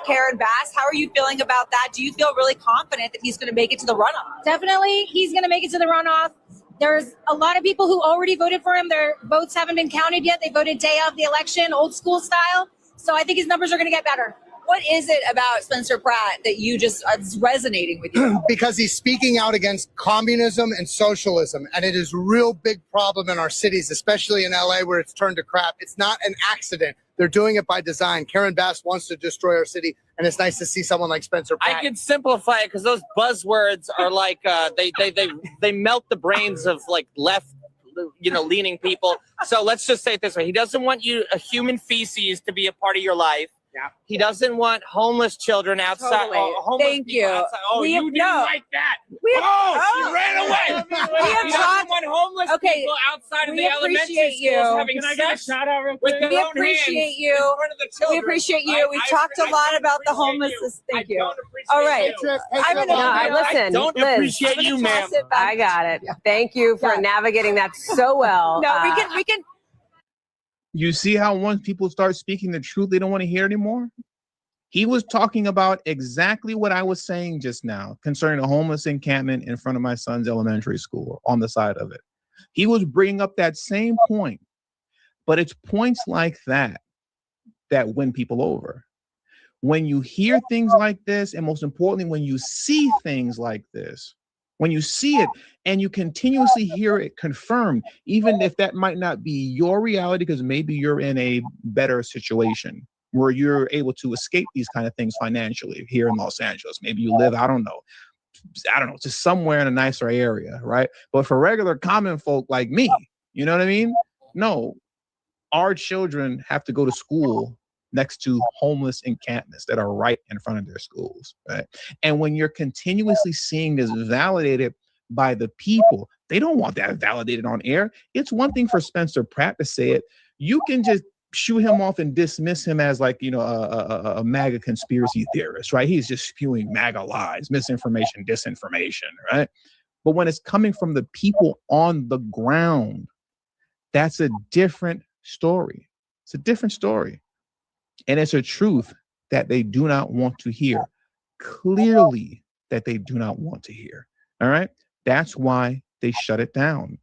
Karen Bass. How are you feeling about that? Do you feel really confident that he's going to make it to the runoff? Definitely, he's going to make it to the runoff. There's a lot of people who already voted for him. Their votes haven't been counted yet. They voted day of the election, old school style. So I think his numbers are going to get better. What is it about Spencer Pratt that you just is resonating with you? Because he's speaking out against communism and socialism, and it is a real big problem in our cities, especially in LA where it's turned to crap. It's not an accident. They're doing it by design. Karen Bass wants to destroy our city, and it's nice to see someone like Spencer Pratt. I can simplify it because those buzzwords are like they melt the brains of like left, leaning people. So let's just say it this way: he doesn't want a human feces to be a part of your life. Yeah. He doesn't want homeless children outside. Totally. Thank you. Outside. Oh, you didn't like that. She ran away. He doesn't want homeless people outside of the elementary schools having sex. We appreciate you. We appreciate you. We've talked a lot about the homelessness. Thank you. All right. Listen, don't Liz, appreciate you, ma'am. I got it. Thank you for navigating that so well. No, we can. You see how once people start speaking the truth, they don't want to hear anymore? He was talking about exactly what I was saying just now concerning a homeless encampment in front of my son's elementary school on the side of it. He was bringing up that same point, but it's points like that that win people over. When you hear things like this, and most importantly, when you see things like this, when you see it and you continuously hear it confirmed, even if that might not be your reality, because maybe you're in a better situation where you're able to escape these kind of things financially here in Los Angeles. Maybe you live, I don't know, just somewhere in a nicer area, right? But for regular common folk like me, you know what I mean? No, our children have to go to school next to homeless encampments that are right in front of their schools, right? And when you're continuously seeing this validated by the people, they don't want that validated on air. It's one thing for Spencer Pratt to say it. You can just shoot him off and dismiss him as like, a MAGA conspiracy theorist, right? He's just spewing MAGA lies, misinformation, disinformation, right? But when it's coming from the people on the ground, that's a different story. It's a different story. And it's a truth that they do not want to hear. Clearly that they do not want to hear. All right. That's why they shut it down.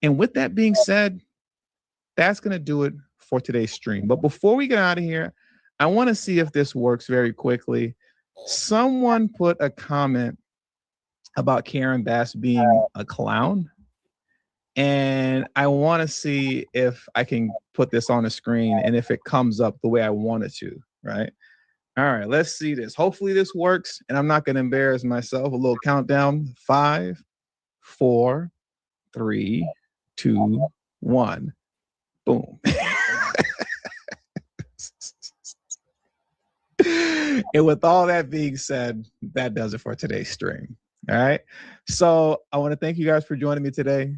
And with that being said, that's going to do it for today's stream. But before we get out of here, I want to see if this works very quickly. Someone put a comment about Karen Bass being a clown. And I want to see if I can put this on the screen and if it comes up the way I want it to, right? All right, let's see this. Hopefully this works, and I'm not going to embarrass myself. A little countdown. 5, 4, 3, 2, 1. Boom. And with all that being said, that does it for today's stream. All right. So I want to thank you guys for joining me today.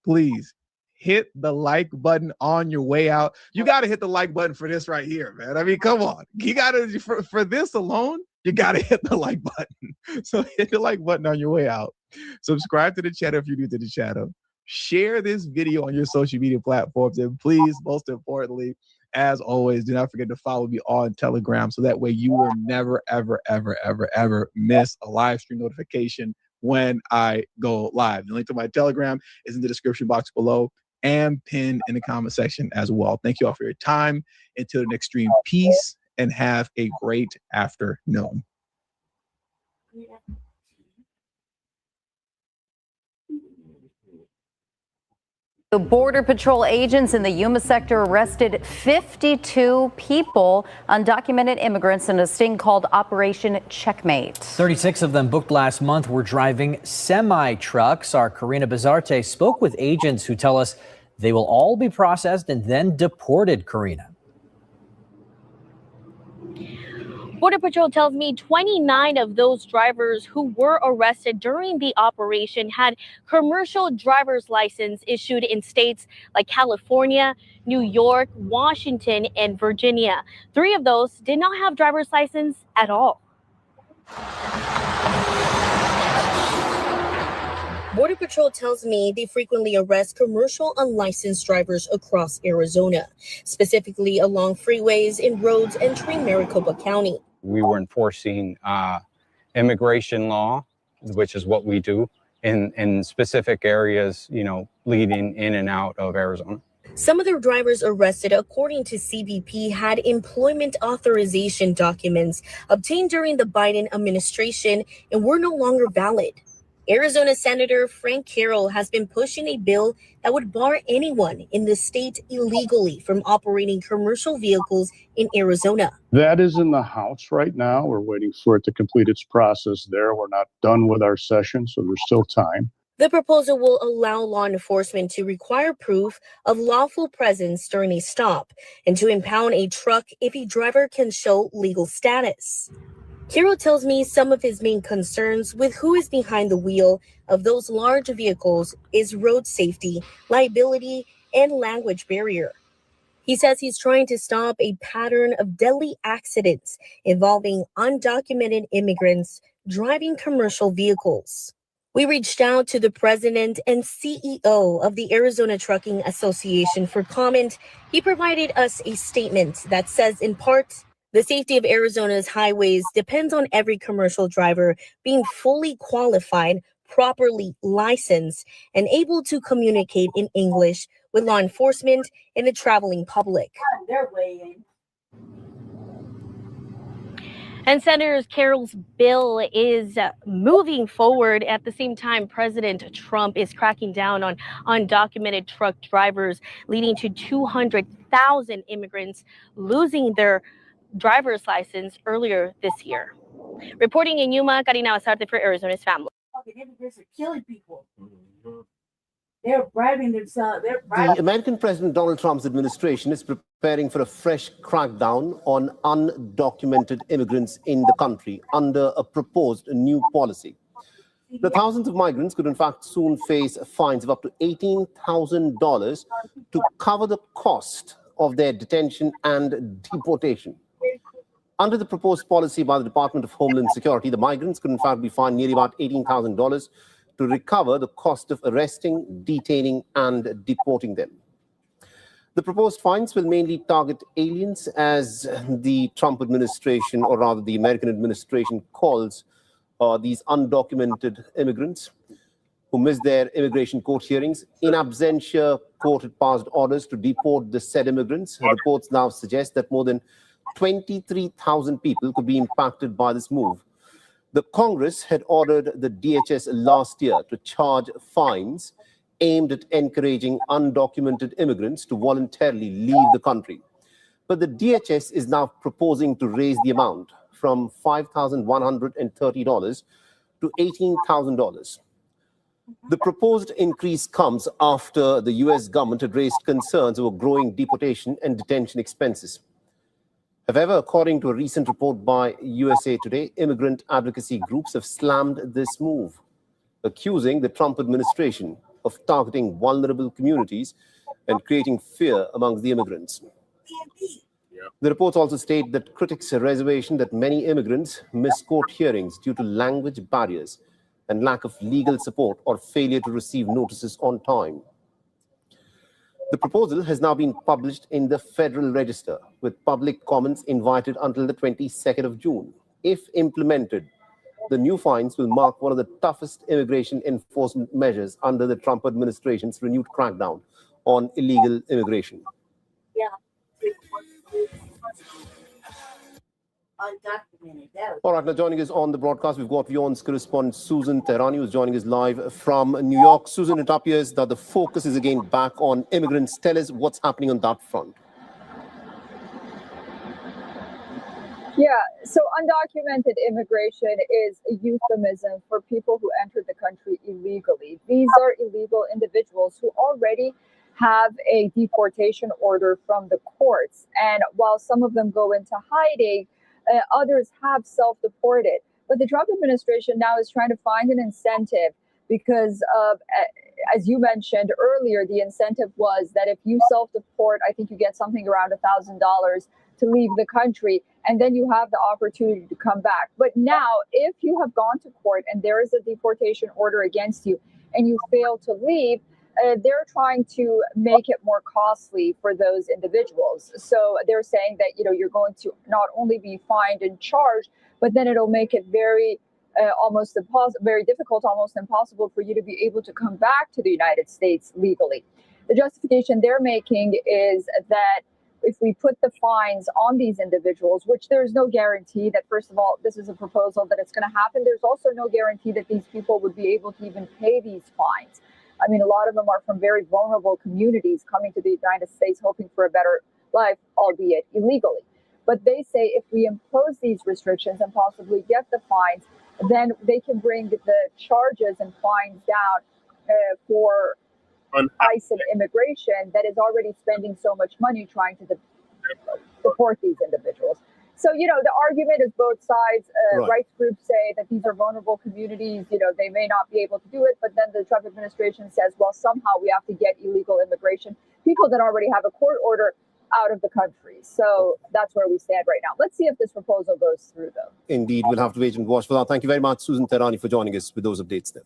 Please hit the like button on your way out. You got to hit the like button for this right here, man. I mean, come on. You got to, for this alone, you got to hit the like button. So hit the like button on your way out. Subscribe to the channel if you're new to the channel. Share this video on your social media platforms. And please, most importantly, as always, do not forget to follow me on Telegram so that way you will never, ever, ever, ever, ever miss a live stream notification when I go live. The link to my Telegram is in the description box below and pinned in the comment section as well. Thank you all for your time. Until the next stream, peace and have a great afternoon. The Border Patrol agents in the Yuma sector arrested 52 people, undocumented immigrants, in a sting called Operation Checkmate. 36 of them booked last month were driving semi-trucks. Our Karina Bazarte spoke with agents who tell us they will all be processed and then deported, Karina. Border Patrol tells me 29 of those drivers who were arrested during the operation had commercial driver's license issued in states like California, New York, Washington, and Virginia. 3 of those did not have driver's license at all. Border Patrol tells me they frequently arrest commercial unlicensed drivers across Arizona, specifically along freeways, in roads entering Maricopa County. We were enforcing immigration law, which is what we do in specific areas, you know, leading in and out of Arizona. Some of the drivers arrested, according to CBP, had employment authorization documents obtained during the Biden administration and were no longer valid. Arizona Senator Frank Carroll has been pushing a bill that would bar anyone in the state illegally from operating commercial vehicles in Arizona. That is in the House right now. We're waiting for it to complete its process there. We're not done with our session, so there's still time. The proposal will allow law enforcement to require proof of lawful presence during a stop and to impound a truck if a driver can show legal status. Carroll tells me some of his main concerns with who is behind the wheel of those large vehicles is road safety, liability, and language barrier. He says he's trying to stop a pattern of deadly accidents involving undocumented immigrants driving commercial vehicles. We reached out to the president and CEO of the Arizona Trucking Association for comment. He provided us a statement that says, in part, the safety of Arizona's highways depends on every commercial driver being fully qualified, properly licensed, and able to communicate in English with law enforcement and the traveling public. They're weighing. And Senator Carroll's bill is moving forward. At the same time, President Trump is cracking down on undocumented truck drivers, leading to 200,000 immigrants losing their driver's license earlier this year. Reporting in Yuma, Karina Bazarte for Arizona's Family. Immigrants are killing people. They're bribing themselves. The American President Donald Trump's administration is preparing for a fresh crackdown on undocumented immigrants in the country under a proposed new policy. The thousands of migrants could in fact soon face fines of up to $18,000 to cover the cost of their detention and deportation. Under the proposed policy by the Department of Homeland Security, the migrants could in fact be fined nearly about $18,000 to recover the cost of arresting, detaining, and deporting them. The proposed fines will mainly target aliens, as the Trump administration, or rather the American administration, calls these undocumented immigrants who miss their immigration court hearings. In absentia, court had passed orders to deport the said immigrants. Reports now suggest that more than 23,000 people could be impacted by this move. The Congress had ordered the DHS last year to charge fines aimed at encouraging undocumented immigrants to voluntarily leave the country. But the DHS is now proposing to raise the amount from $5,130 to $18,000. The proposed increase comes after the U.S. government had raised concerns over growing deportation and detention expenses. However, according to a recent report by USA Today, immigrant advocacy groups have slammed this move, accusing the Trump administration of targeting vulnerable communities and creating fear amongst the immigrants. The reports also state that critics' reservation that many immigrants miss court hearings due to language barriers and lack of legal support or failure to receive notices on time. The proposal has now been published in the Federal Register, with public comments invited until the 22nd of June. If implemented, the new fines will mark one of the toughest immigration enforcement measures under the Trump administration's renewed crackdown on illegal immigration. All right, now joining us on the broadcast, we've got WION's correspondent Susan Tehrani, who's joining us live from New York. Susan, it appears that the focus is again back on immigrants. Tell us what's happening on that front. Yeah, so undocumented immigration is a euphemism for people who entered the country illegally. These are illegal individuals who already have a deportation order from the courts. And while some of them go into hiding, others have self-deported. But the Trump administration now is trying to find an incentive because, as you mentioned earlier, the incentive was that if you self-deport, I think you get something around $1,000 to leave the country, and then you have the opportunity to come back. But now, if you have gone to court and there is a deportation order against you and you fail to leave, they're trying to make it more costly for those individuals. So they're saying that, you know, you're going to not only be fined and charged, but then it'll make it very difficult, almost impossible for you to be able to come back to the United States legally. The justification they're making is that if we put the fines on these individuals, which there's no guarantee that, first of all, this is a proposal that it's going to happen. There's also no guarantee that these people would be able to even pay these fines. I mean, a lot of them are from very vulnerable communities coming to the United States hoping for a better life, albeit illegally. But they say if we impose these restrictions and possibly get the fines, then they can bring the charges and fines down for ICE and immigration that is already spending so much money trying to deport these individuals. So, you know, the argument is both sides. Rights groups say that these are vulnerable communities, you know, they may not be able to do it. But then the Trump administration says, well, somehow we have to get illegal immigration, people that already have a court order, out of the country. So that's where we stand right now. Let's see if this proposal goes through, though. Indeed, we'll have to wait and watch for that. Thank you very much, Susan Tehrani, for joining us with those updates there.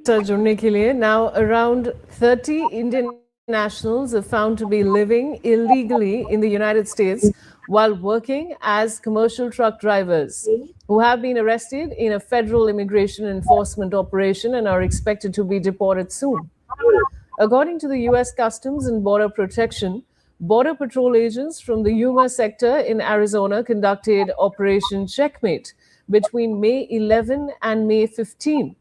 जुड़ने के लिए now around 30 Indian nationals are found to be living illegally in the United States while working as commercial truck drivers who have been arrested in a federal immigration enforcement operation and are expected to be deported soon. According to the U.S. Customs and Border Protection, Border Patrol agents from the Yuma sector in Arizona conducted Operation Checkmate between May 11 and May 15,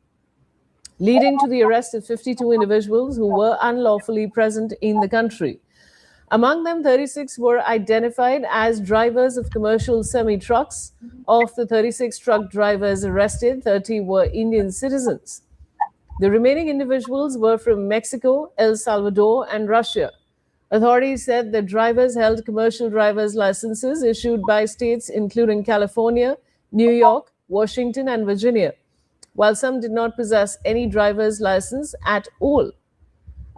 leading to the arrest of 52 individuals who were unlawfully present in the country. Among them, 36 were identified as drivers of commercial semi-trucks. Of the 36 truck drivers arrested, 30 were Indian citizens. The remaining individuals were from Mexico, El Salvador, and Russia. Authorities said the drivers held commercial driver's licenses issued by states including California, New York, Washington, and Virginia, while some did not possess any driver's license at all.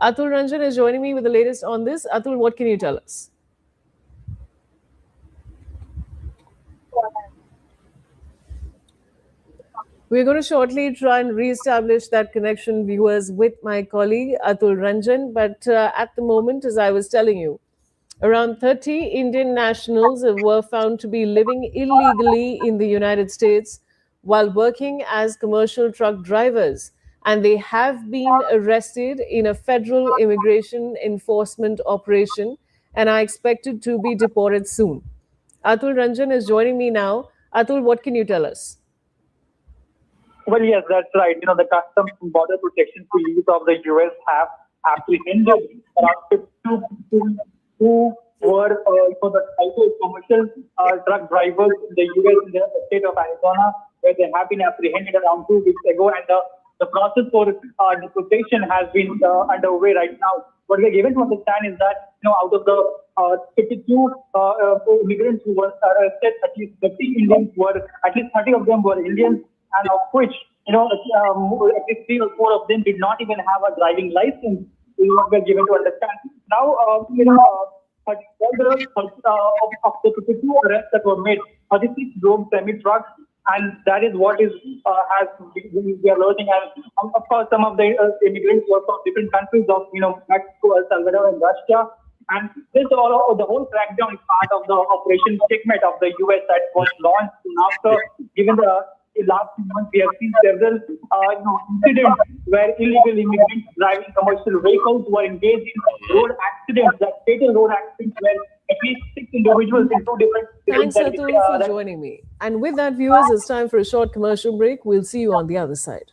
Atul Ranjan is joining me with the latest on this. Atul, what can you tell us? We're going to shortly try and re-establish that connection, viewers, with my colleague Atul Ranjan. But at the moment, as I was telling you, around 30 Indian nationals were found to be living illegally in the United States while working as commercial truck drivers. And they have been arrested in a federal immigration enforcement operation and are expected to be deported soon. Atul Ranjan is joining me now. Atul, what can you tell us? Well, yes, that's right. You know, the Customs and Border Protection Police of the U.S. have apprehended around 52 people who were the commercial truck drivers in the U.S. in the state of Arizona. where they have been apprehended around 2 weeks ago, and the process for deportation has been underway right now. What we're given to understand is that, out of the 52 immigrants who were arrested, at least 30 Indians were, at least 30 of them were Indians, and of which, at least 3 or 4 of them did not even have a driving license, is what we're given to understand. Now, of the 52 arrests that were made, 36 drove semi-trucks, and that is what we are learning. And of course, some of the immigrants were from different countries of, Mexico, El Salvador, and Russia. And the whole crackdown is part of the Operation Checkmate of the U.S. that was launched after, given the last few months, we have seen several incidents where illegal immigrants driving commercial vehicles were engaged in road accidents, like fatal road accidents, where at least 6 individuals in 2 different Thanks, Atul, for joining me. And with that, viewers, it's time for a short commercial break. We'll see you on the other side.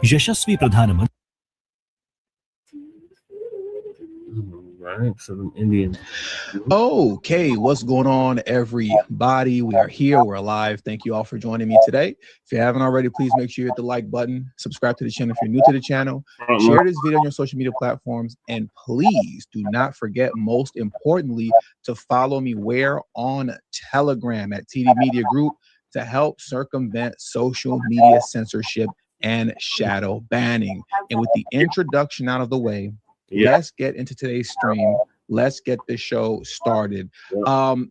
यशस्वी प्रधानमंत्री Right, so them Indians. Okay, what's going on, everybody? We are here, we're alive. Thank you all for joining me today. If you haven't already, please make sure you hit the like button, subscribe to the channel if you're new to the channel, share this video on your social media platforms, and please do not forget, most importantly, to follow me where on Telegram at TD Media Group to help circumvent social media censorship and shadow banning. And with the introduction out of the way, let's get into today's stream. Let's get the show started.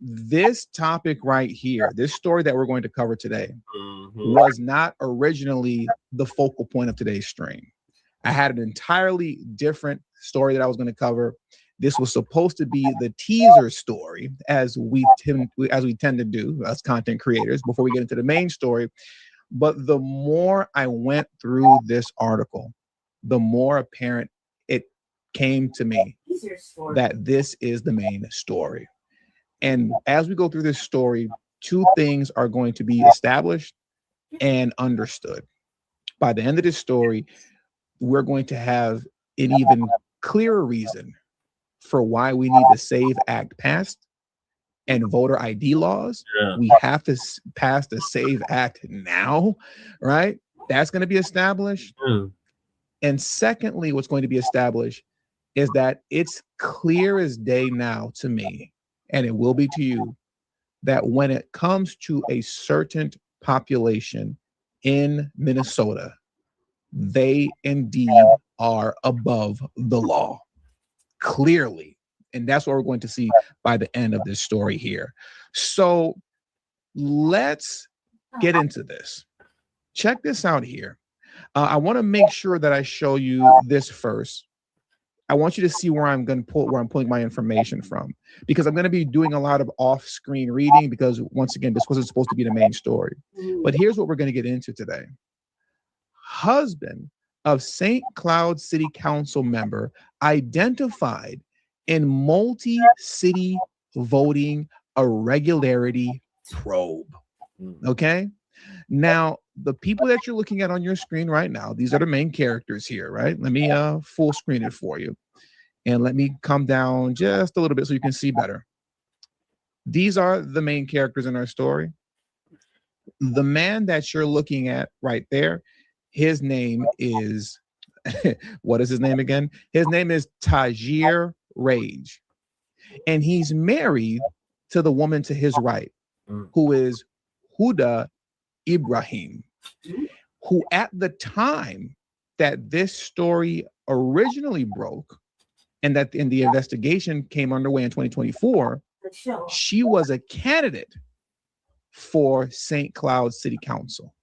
This topic right here, this story that we're going to cover today, was not originally the focal point of today's stream. I had an entirely different story that I was going to cover. This was supposed to be the teaser story, as we tend to do as content creators, before we get into the main story. But the more I went through this article, the more apparent it came to me that this is the main story. And as we go through this story, 2 things are going to be established and understood. By the end of this story, we're going to have an even clearer reason for why we need the SAVE Act passed and voter ID laws. We have to pass the SAVE Act now, right? That's going to be established. And secondly, what's going to be established is that it's clear as day now to me, and it will be to you, that when it comes to a certain population in Minnesota, they indeed are above the law, clearly. And that's what we're going to see by the end of this story here. So let's get into this. Check this out here. I want to make sure that I show you this first. I want you to see where I'm pulling my information from, because I'm going to be doing a lot of off-screen reading, because once again, this wasn't supposed to be the main story. But here's what we're going to get into today. Husband of St. Cloud City Council member identified in multi-city voting irregularity probe. Okay. Now, the people that you're looking at on your screen right now, these are the main characters here, right? Let me full screen it for you. And let me come down just a little bit so you can see better. These are the main characters in our story. The man that you're looking at right there, his name is, what is his name again? His name is Tajir Rage. And he's married to the woman to his right, who is Huda Ibrahim, who at the time that this story originally broke and that in the investigation came underway in 2024, she was a candidate for St. Cloud City Council.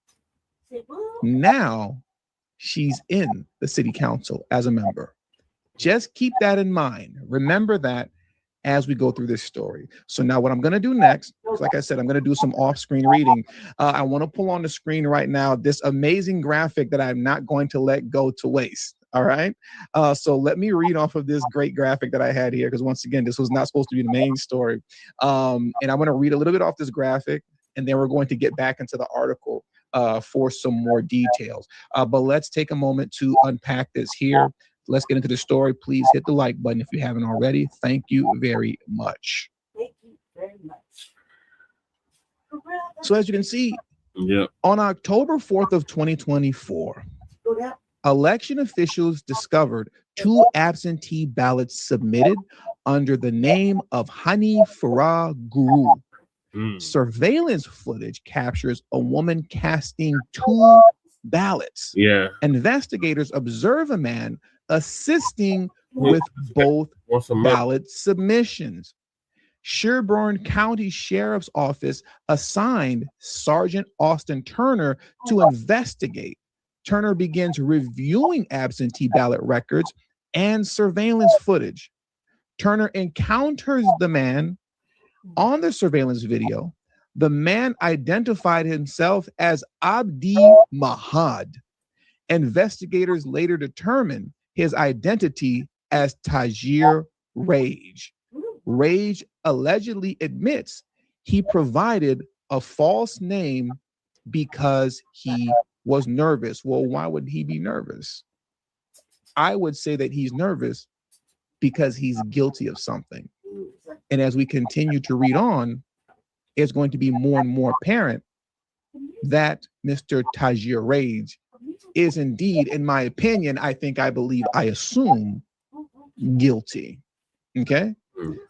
Now she's in the city council as a member. Just keep that in mind. Remember that as we go through this story. So now what I'm going to do next, like I said, I'm going to do some off-screen reading. I want to pull on the screen right now this amazing graphic that I'm not going to let go to waste. All right. So let me read off of this great graphic that I had here, because once again, this was not supposed to be the main story. And I'm going to read a little bit off this graphic, and then we're going to get back into the article for some more details. But let's take a moment to unpack this here. Let's get into the story. Please hit the like button if you haven't already. Thank you very much. So as you can see, Yep. on October 4th of 2024, election officials discovered 2 absentee ballots submitted under the name of Hani Farah Guru. Surveillance footage captures a woman casting 2 ballots. Yeah. Investigators observe a man assisting with both ballot submissions. Sherburne County Sheriff's Office assigned Sergeant Austin Turner to investigate. Turner begins reviewing absentee ballot records and surveillance footage. Turner encounters the man on the surveillance video. The man identified himself as Abdi Mahad. Investigators later determined his identity as Tajir Rage. Rage allegedly admits he provided a false name because he was nervous. Well, why would he be nervous? I would say that he's nervous because he's guilty of something. And as we continue to read on, it's going to be more and more apparent that Mr. Tajir Rage is indeed, in my opinion, I assume guilty. Okay?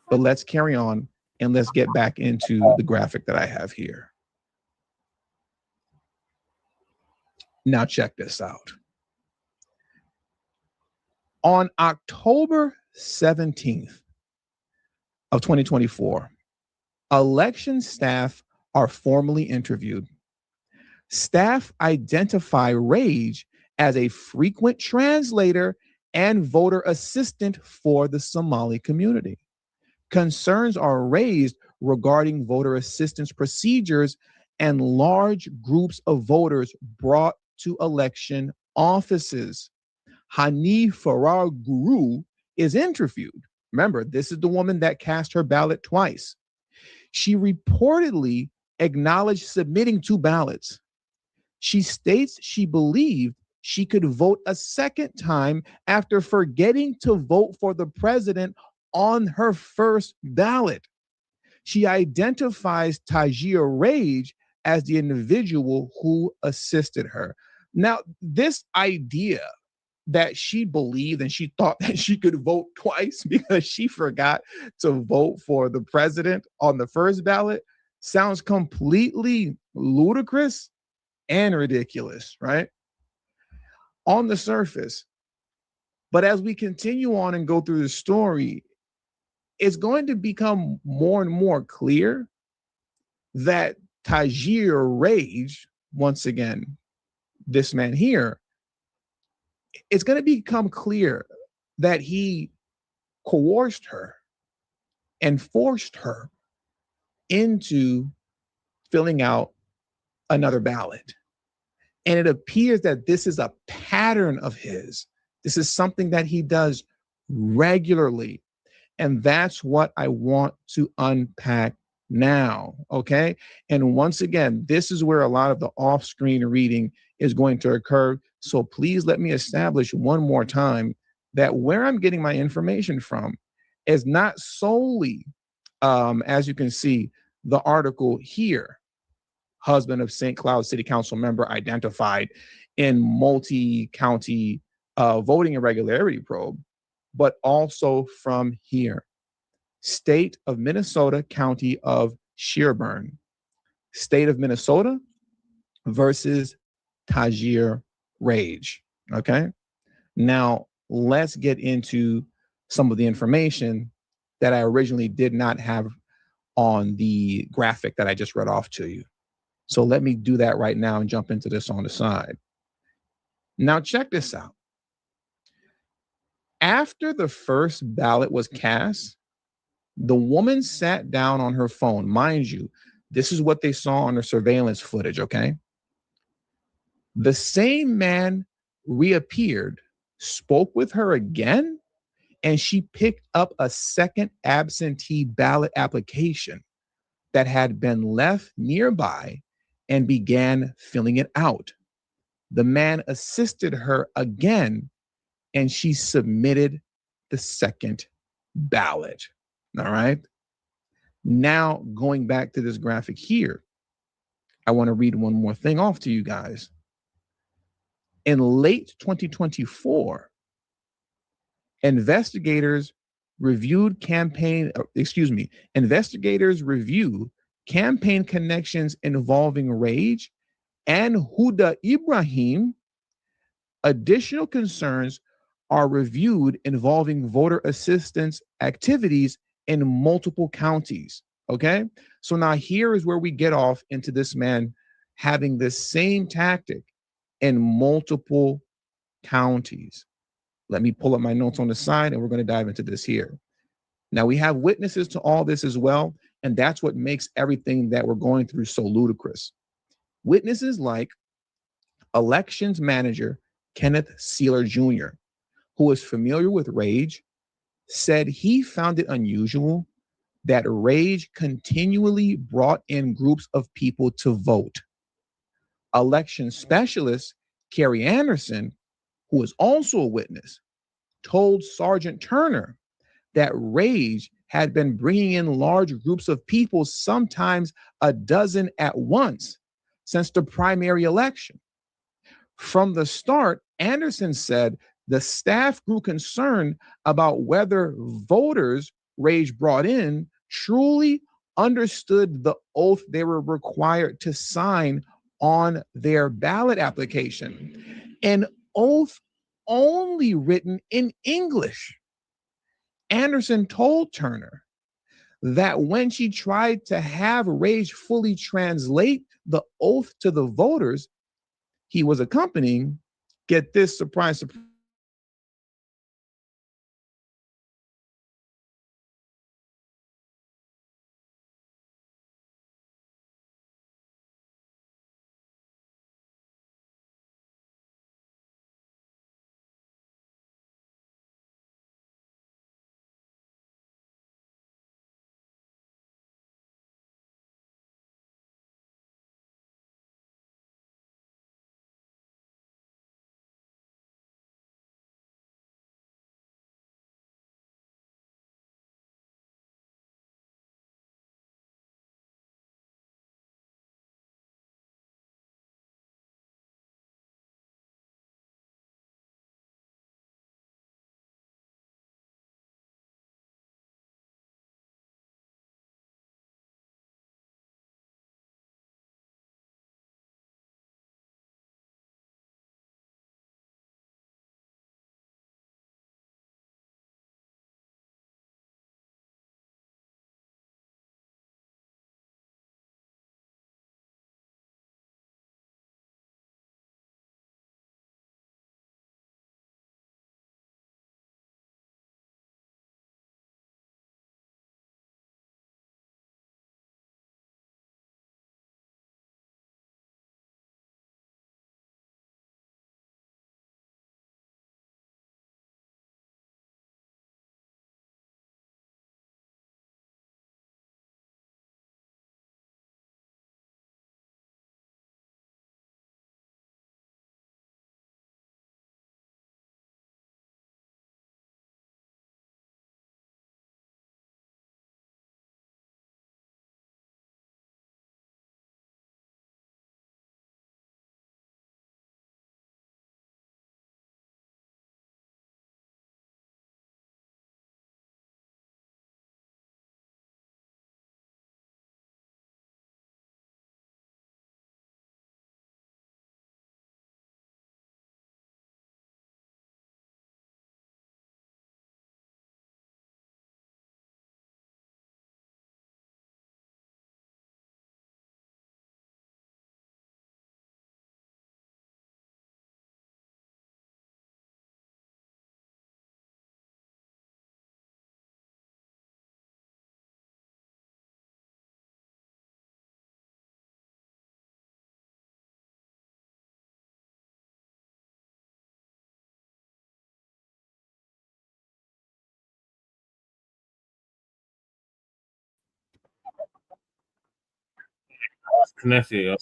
But let's carry on and let's get back into the graphic that I have here. Now check this out. On October 17th of 2024, election staff are formally interviewed. Staff identify Rage as a frequent translator and voter assistant for the Somali community. Concerns are raised regarding voter assistance procedures and large groups of voters brought to election offices. Hani Farah Guru is interviewed. Remember, this is the woman that cast her ballot twice. She reportedly acknowledged submitting 2 ballots. She states she believed she could vote a second time after forgetting to vote for the president on her first ballot. She identifies Tajir Rage as the individual who assisted her. Now, this idea that she believed and she thought that she could vote twice because she forgot to vote for the president on the first ballot sounds completely ludicrous and ridiculous, right? On the surface. But as we continue on and go through the story, it's going to become more and more clear that Tajir Rage, once again, this man here, it's going to become clear that he coerced her and forced her into filling out another ballot. And it appears that this is a pattern of his. This is something that he does regularly. And that's what I want to unpack now, okay? And once again, this is where a lot of the off-screen reading is going to occur. So please let me establish one more time that where I'm getting my information from is not solely, as you can see, the article here, husband of St. Cloud City Council member identified in multi-county voting irregularity probe, but also from here, State of Minnesota, County of Sherburne, State of Minnesota versus Tajir Rage, okay? Now, let's get into some of the information that I originally did not have on the graphic that I just read off to you. So let me do that right now and jump into this on the side. Now, check this out. After the first ballot was cast, the woman sat down on her phone. Mind you, this is what they saw on the surveillance footage, okay? The same man reappeared, spoke with her again, and she picked up a second absentee ballot application that had been left nearby and began filling it out. The man assisted her again, and she submitted the second ballot. All right. Now, going back to this graphic here, I want to read one more thing off to you guys. In late 2024, investigators reviewed campaign connections involving Rage and Huda Ibrahim. Additional concerns are reviewed involving voter assistance activities in multiple counties. Okay, so now here is where we get off into this man having the same tactic in multiple counties. Let me pull up my notes on the side and we're going to dive into this here. Now we have witnesses to all this as well, and that's what makes everything that we're going through so ludicrous. Witnesses like elections manager Kenneth Sealer Jr., who is familiar with Rage, said he found it unusual that Rage continually brought in groups of people to vote. Election specialist Carrie Anderson, who is also a witness, told Sergeant Turner that Rage had been bringing in large groups of people, sometimes a dozen at once, since the primary election. From the start, Anderson said the staff grew concerned about whether voters Rage brought in truly understood the oath they were required to sign on their ballot application, an oath only written in English. Anderson told Turner that when she tried to have Rage fully translate the oath to the voters he was accompanying, get this, surprise, surprise, connected.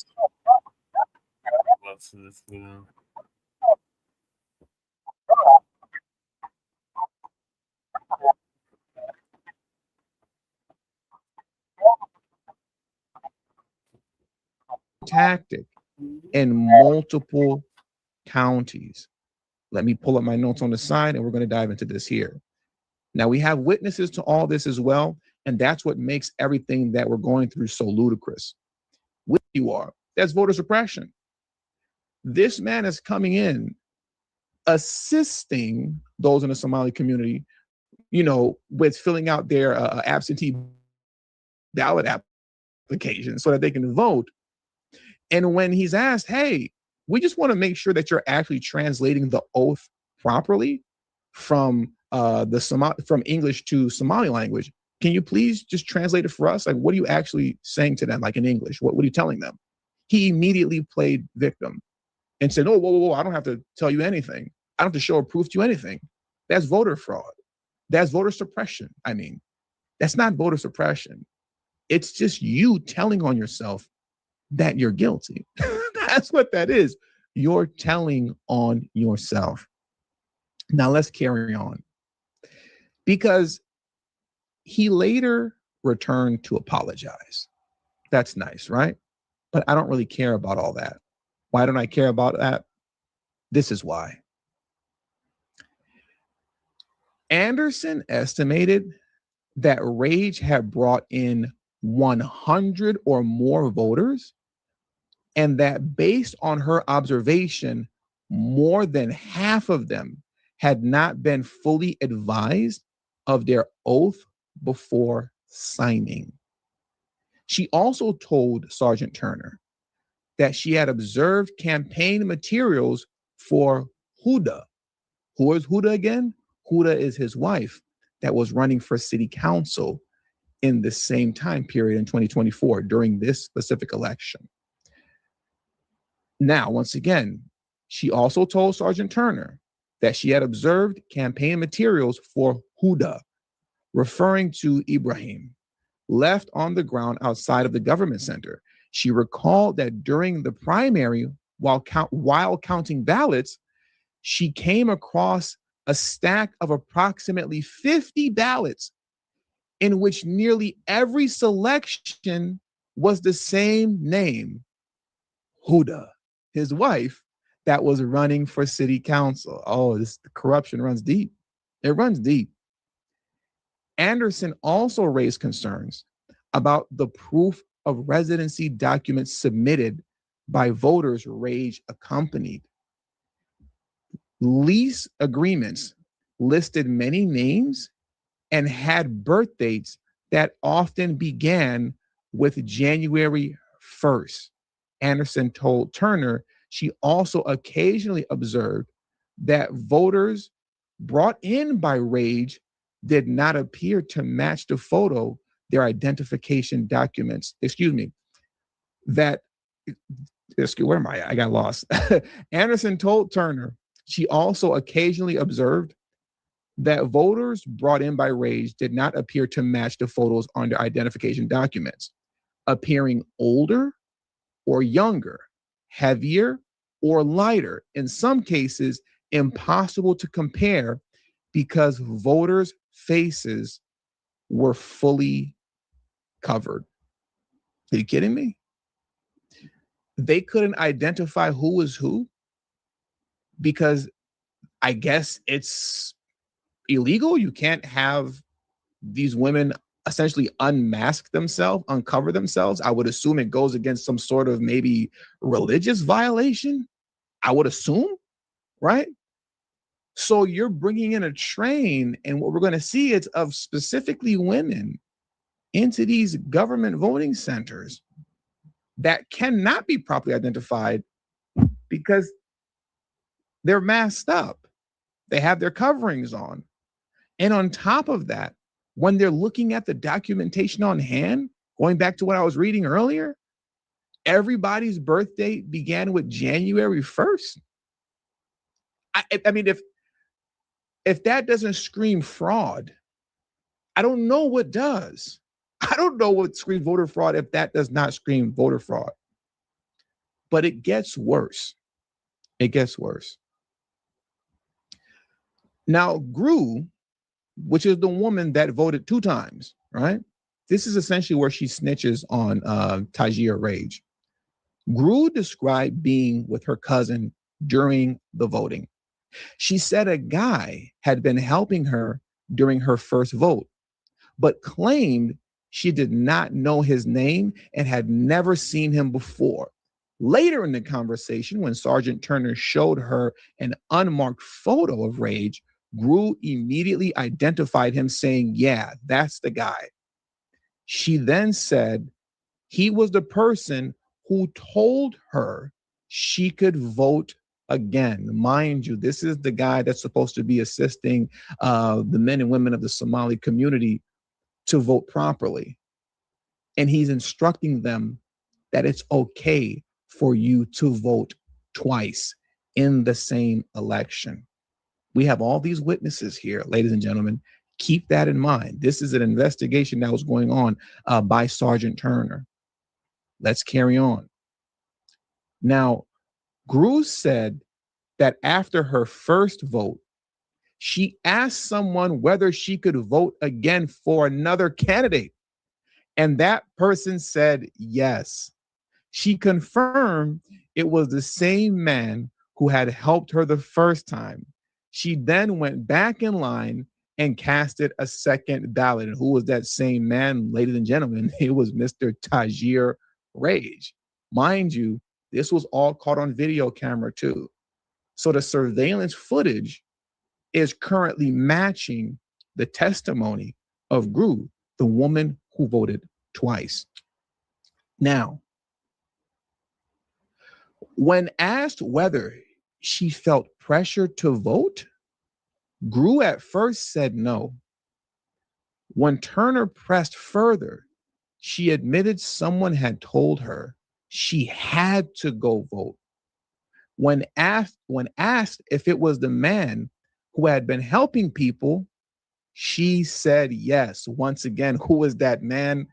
tactic in multiple counties. Let me pull up my notes on the side and we're going to dive into this here. Now, we have witnesses to all this as well, and that's what makes everything that we're going through so ludicrous. With you are, that's voter suppression. This man is coming in, assisting those in the Somali community, you know, with filling out their absentee ballot application so that they can vote. And when he's asked, hey, we just want to make sure that you're actually translating the oath properly from from English to Somali language. Can you please just translate it for us? Like, what are you actually saying to them, like in English? What are you telling them? He immediately played victim and said, oh, whoa, I don't have to tell you anything. I don't have to show or prove to you anything. That's voter fraud. That's voter suppression. I mean, that's not voter suppression. It's just you telling on yourself that you're guilty. That's what that is. You're telling on yourself. Now let's carry on. Because he later returned to apologize. That's nice, right? But I don't really care about all that. Why don't I care about that? This is why. Anderson estimated that Rage had brought in 100 or more voters, and that based on her observation, more than half of them had not been fully advised of their oath before signing. She also told Sergeant Turner that she had observed campaign materials for Huda. Who is Huda again? Huda is his wife that was running for city council in the same time period in 2024 during this specific election. Now, once again, she also told Sergeant Turner that she had observed campaign materials for Huda, referring to Ibrahim, left on the ground outside of the government center. She recalled that during the primary, while counting ballots, she came across a stack of approximately 50 ballots in which nearly every selection was the same name, Huda, his wife, that was running for city council. Oh, the corruption runs deep. It runs deep. Anderson also raised concerns about the proof of residency documents submitted by voters Rage accompanied. Lease agreements listed many names and had birth dates that often began with January 1st. Anderson told Turner she also occasionally observed that voters brought in by Rage did not appear to match the photo their identification documents, where am I? I got lost. Anderson told Turner she also occasionally observed that voters brought in by Rage did not appear to match the photos on their identification documents, appearing older or younger, heavier or lighter, in some cases impossible to compare because voters' faces were fully covered. Are you kidding me? They couldn't identify who was who because I guess it's illegal. You can't have these women essentially unmask themselves, uncover themselves. I would assume it goes against some sort of maybe religious violation. I would assume, right? So you're bringing in a train, and what we're going to see is of specifically women into these government voting centers that cannot be properly identified because they're masked up. They have their coverings on. And on top of that, when they're looking at the documentation on hand, going back to what I was reading earlier, everybody's birth date began with January 1st. I mean, if that doesn't scream fraud, I don't know what does. I don't know what screams voter fraud if that does not scream voter fraud. But it gets worse. It gets worse. Now, Gru, which is the woman that voted 2 times, right? This is essentially where she snitches on Tajir Rage. Gru described being with her cousin during the voting. She said a guy had been helping her during her first vote, but claimed she did not know his name and had never seen him before. Later in the conversation, when Sergeant Turner showed her an unmarked photo of Rage, Gru immediately identified him, saying, "Yeah, that's the guy." She then said he was the person who told her she could vote again. Mind you, this is the guy that's supposed to be assisting the men and women of the Somali community to vote properly. And he's instructing them that it's okay for you to vote twice in the same election. We have all these witnesses here, ladies and gentlemen. Keep that in mind. This is an investigation that was going on by Sergeant Turner. Let's carry on. Now, Gru said that after her first vote, she asked someone whether she could vote again for another candidate. And that person said yes. She confirmed it was the same man who had helped her the first time. She then went back in line and casted a second ballot. And who was that same man, ladies and gentlemen? It was Mr. Tajir Rage. Mind you, this was all caught on video camera too. So the surveillance footage is currently matching the testimony of Gru, the woman who voted twice. Now, when asked whether she felt pressure to vote, Gru at first said no. When Turner pressed further, she admitted someone had told her she had to go vote. When asked if it was the man who had been helping people, she said yes. Once again, who is that man?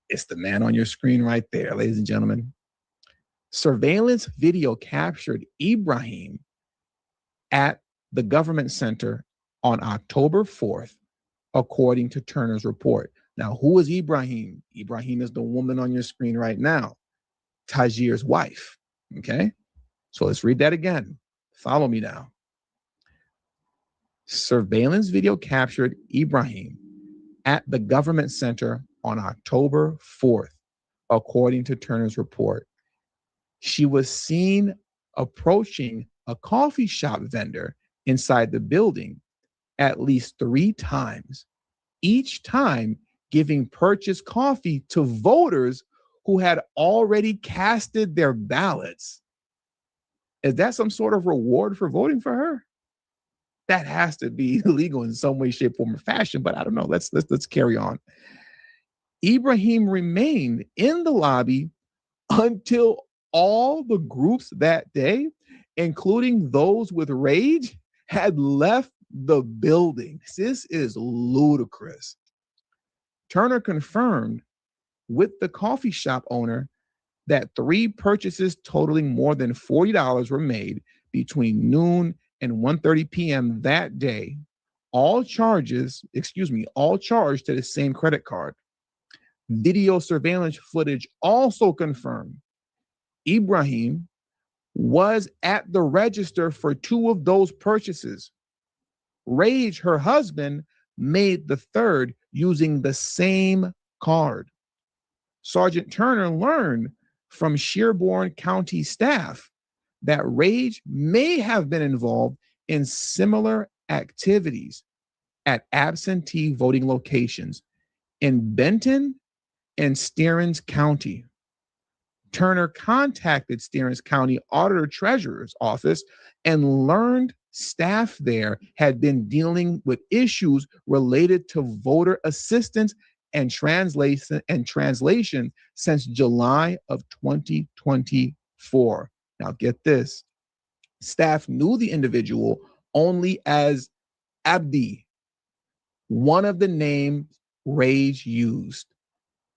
It's the man on your screen right there, ladies and gentlemen. Surveillance video captured Ibrahim at the government center on October 4th, according to Turner's report. Now, who is Ibrahim? Ibrahim is the woman on your screen right now, Tajir's wife. Okay, so let's read that again. Follow me now. Surveillance video captured Ibrahim at the government center on October 4th, according to Turner's report. She was seen approaching a coffee shop vendor inside the building at least 3 times, each time giving purchased coffee to voters who had already casted their ballots. Is that some sort of reward for voting for her? That has to be illegal in some way, shape, form, or fashion, but I don't know. Let's carry on. Ibrahim remained in the lobby until all the groups that day, including those with Rage, had left the building. This is ludicrous. Turner confirmed with the coffee shop owner that 3 purchases totaling more than $40 were made between noon and 1:30 p.m. that day, all charged to the same credit card. Video surveillance footage also confirmed Ibrahim was at the register for 2 of those purchases. Rage, her husband, made the 3rd using the same card. Sergeant Turner learned from Sherborne County staff that Rage may have been involved in similar activities at absentee voting locations in Belton and Stearns County. Turner contacted Stearns County Auditor Treasurer's office and learned staff there had been dealing with issues related to voter assistance and translation since July of 2024. Now get this. Staff knew the individual only as Abdi, one of the names Rage used.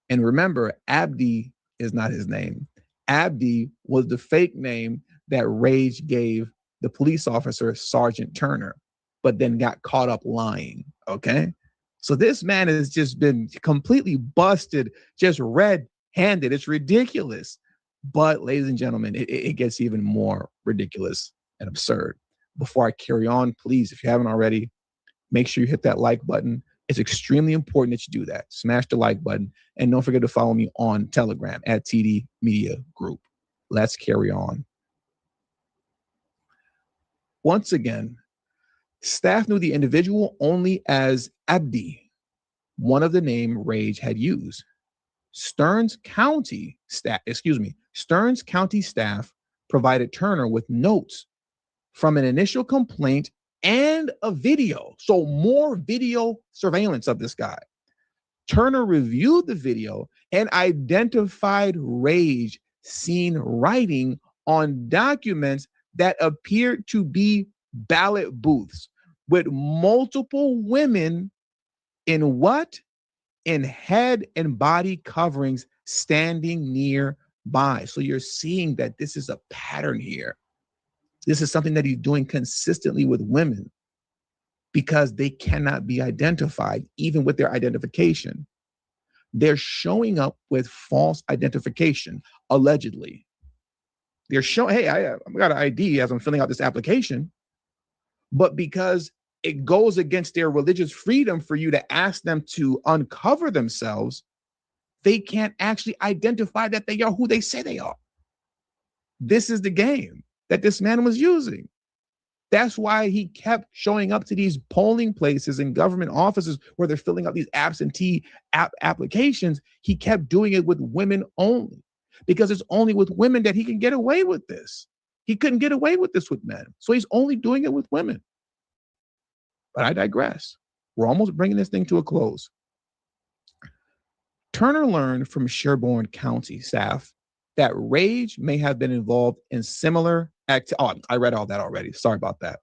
And remember, Abdi is not his name. Abdi was the fake name that Rage gave the police officer, Sergeant Turner, but then got caught up lying, okay? So this man has just been completely busted, just red-handed. It's ridiculous. But ladies and gentlemen, it gets even more ridiculous and absurd. Before I carry on, please, if you haven't already, make sure you hit that like button. It's extremely important that you do that. Smash the like button. And don't forget to follow me on Telegram at TD Media Group. Let's carry on. Once again, staff knew the individual only as Abdi, one of the name Rage had used. Stearns County staff provided Turner with notes from an initial complaint and a video. So more video surveillance of this guy. Turner reviewed the video and identified Rage seen writing on documents that appeared to be ballot booths with multiple women in what? In head and body coverings standing nearby. So you're seeing that this is a pattern here. This is something that he's doing consistently with women because they cannot be identified, even with their identification. They're showing up with false identification, allegedly. They're showing, hey, I've got an ID as I'm filling out this application, but because it goes against their religious freedom for you to ask them to uncover themselves, they can't actually identify that they are who they say they are. This is the game that this man was using. That's why he kept showing up to these polling places and government offices where they're filling out these absentee applications. He kept doing it with women only because it's only with women that he can get away with this. He couldn't get away with this with men. So he's only doing it with women. But I digress. We're almost bringing this thing to a close. Turner learned from Sherborne County staff that Rage may have been involved in similar activity. Oh, I read all that already. Sorry about that.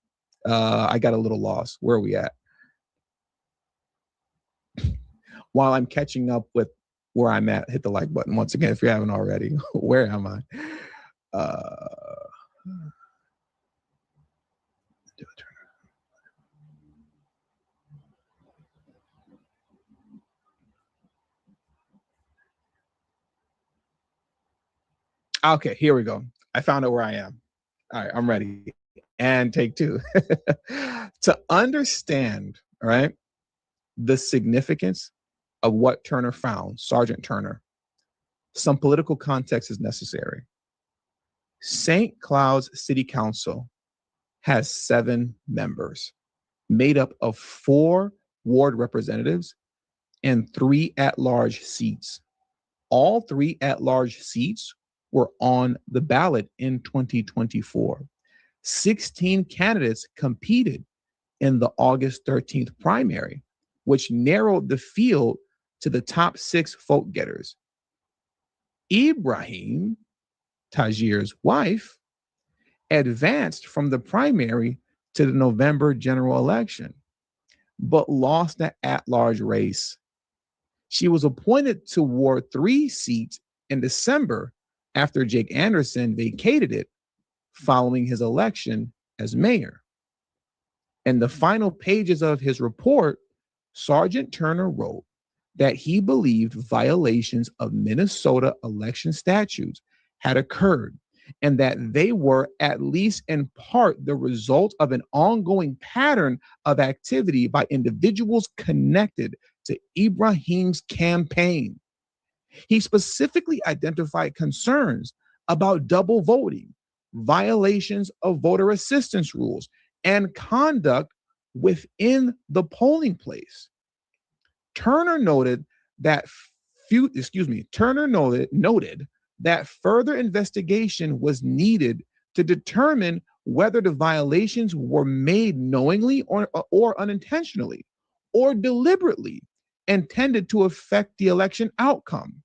I got a little lost. Where are we at? While I'm catching up with where I'm at, hit the like button once again if you haven't already. Where am I? Okay, here we go. I found out where I am. All right, I'm ready. And take two. To understand, all right, the significance of what Turner found, Sergeant Turner, some political context is necessary. St. Cloud's City Council has 7 members, made up of 4 ward representatives and 3 at-large seats. All 3 at-large seats were on the ballot in 2024. 16 candidates competed in the August 13th primary, which narrowed the field to the top 6 vote getters. Ibrahim, Tajir's wife, advanced from the primary to the November general election, but lost the at-large race. She was appointed to Ward 3 seat in December after Jake Anderson vacated it following his election as mayor. In the final pages of his report, Sergeant Turner wrote that he believed violations of Minnesota election statutes had occurred and that they were, at least in part, the result of an ongoing pattern of activity by individuals connected to Ibrahim's campaign. He specifically identified concerns about double voting, violations of voter assistance rules, and conduct within the polling place. Turner noted that further investigation was needed to determine whether the violations were made knowingly or unintentionally or deliberately intended to affect the election outcome.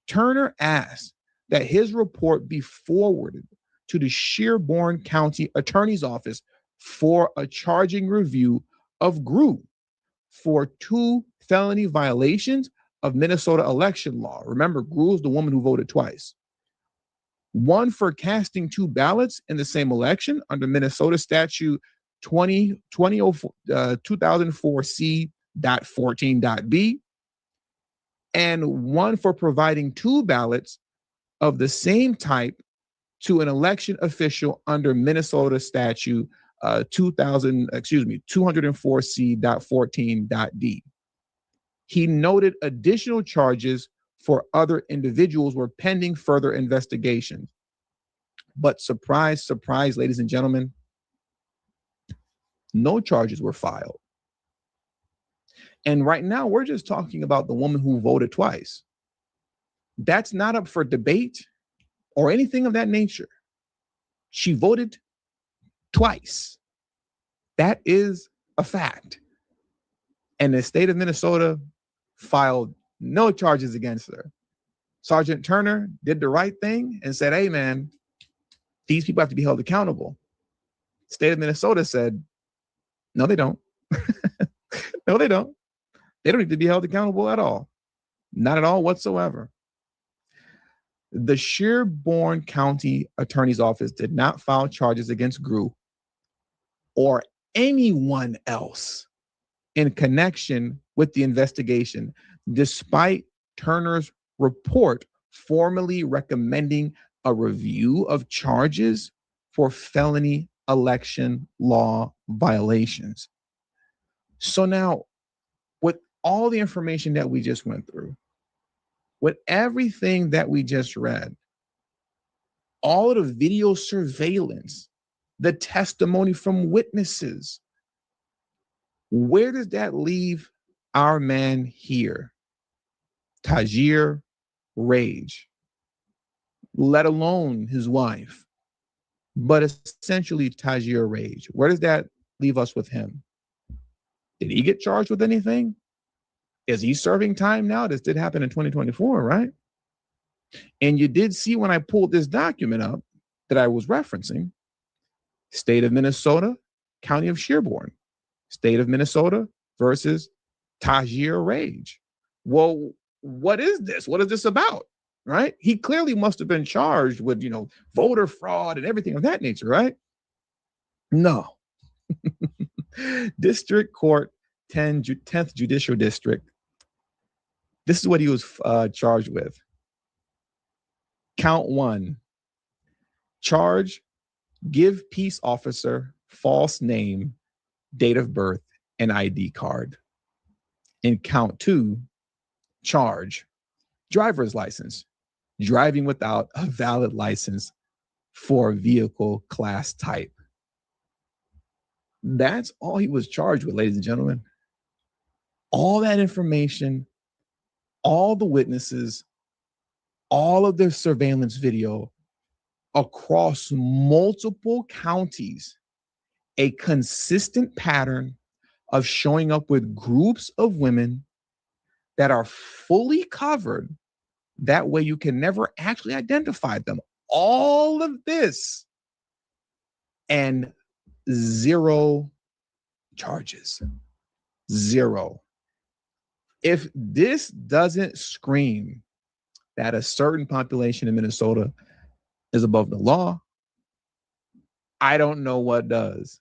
Turner asked that his report be forwarded to the Sherborne County Attorney's Office for a charging review of Grew for 2 felony violations of Minnesota election law. Remember, Grew is the woman who voted twice. 1 for casting 2 ballots in the same election under Minnesota statute 2004 C.14.b, and 1 for providing 2 ballots of the same type to an election official under Minnesota statute 204C.14.d. He noted additional charges for other individuals were pending further investigation. But surprise, surprise, ladies and gentlemen, no charges were filed. And right now, we're just talking about the woman who voted twice. That's not up for debate or anything of that nature. She voted twice. That is a fact. And the state of Minnesota filed no charges against her. Sergeant Turner did the right thing and said, hey, man, these people have to be held accountable. State of Minnesota said, no, they don't. No, they don't. They don't need to be held accountable at all. Not at all whatsoever. The Sherburne County Attorney's Office did not file charges against Grew or anyone else in connection with the investigation, despite Turner's report formally recommending a review of charges for felony election law violations. So now, with all the information that we just went through, with everything that we just read, all of the video surveillance, the testimony from witnesses, where does that leave our man here, Tajir Rage, let alone his wife, but essentially Tajir Rage? Where does that leave us with him? Did he get charged with anything? Is he serving time now? This did happen in 2024, right? And you did see when I pulled this document up that I was referencing, state of Minnesota, county of Sherburne, state of Minnesota versus Tajir Rage. Well, what is this? What is this about, right? He clearly must have been charged with, voter fraud and everything of that nature, right? No. District Court, 10th Judicial District. This is what he was charged with. Count 1, charge, give peace officer false name, date of birth, and ID card. In count 2, charge, driver's license, driving without a valid license for vehicle class type. That's all he was charged with, ladies and gentlemen. All that information, all the witnesses, all of the surveillance video across multiple counties, a consistent pattern of showing up with groups of women that are fully covered. That way you can never actually identify them. All of this and 0 charges. 0. If this doesn't scream that a certain population in Minnesota is above the law, I don't know what does.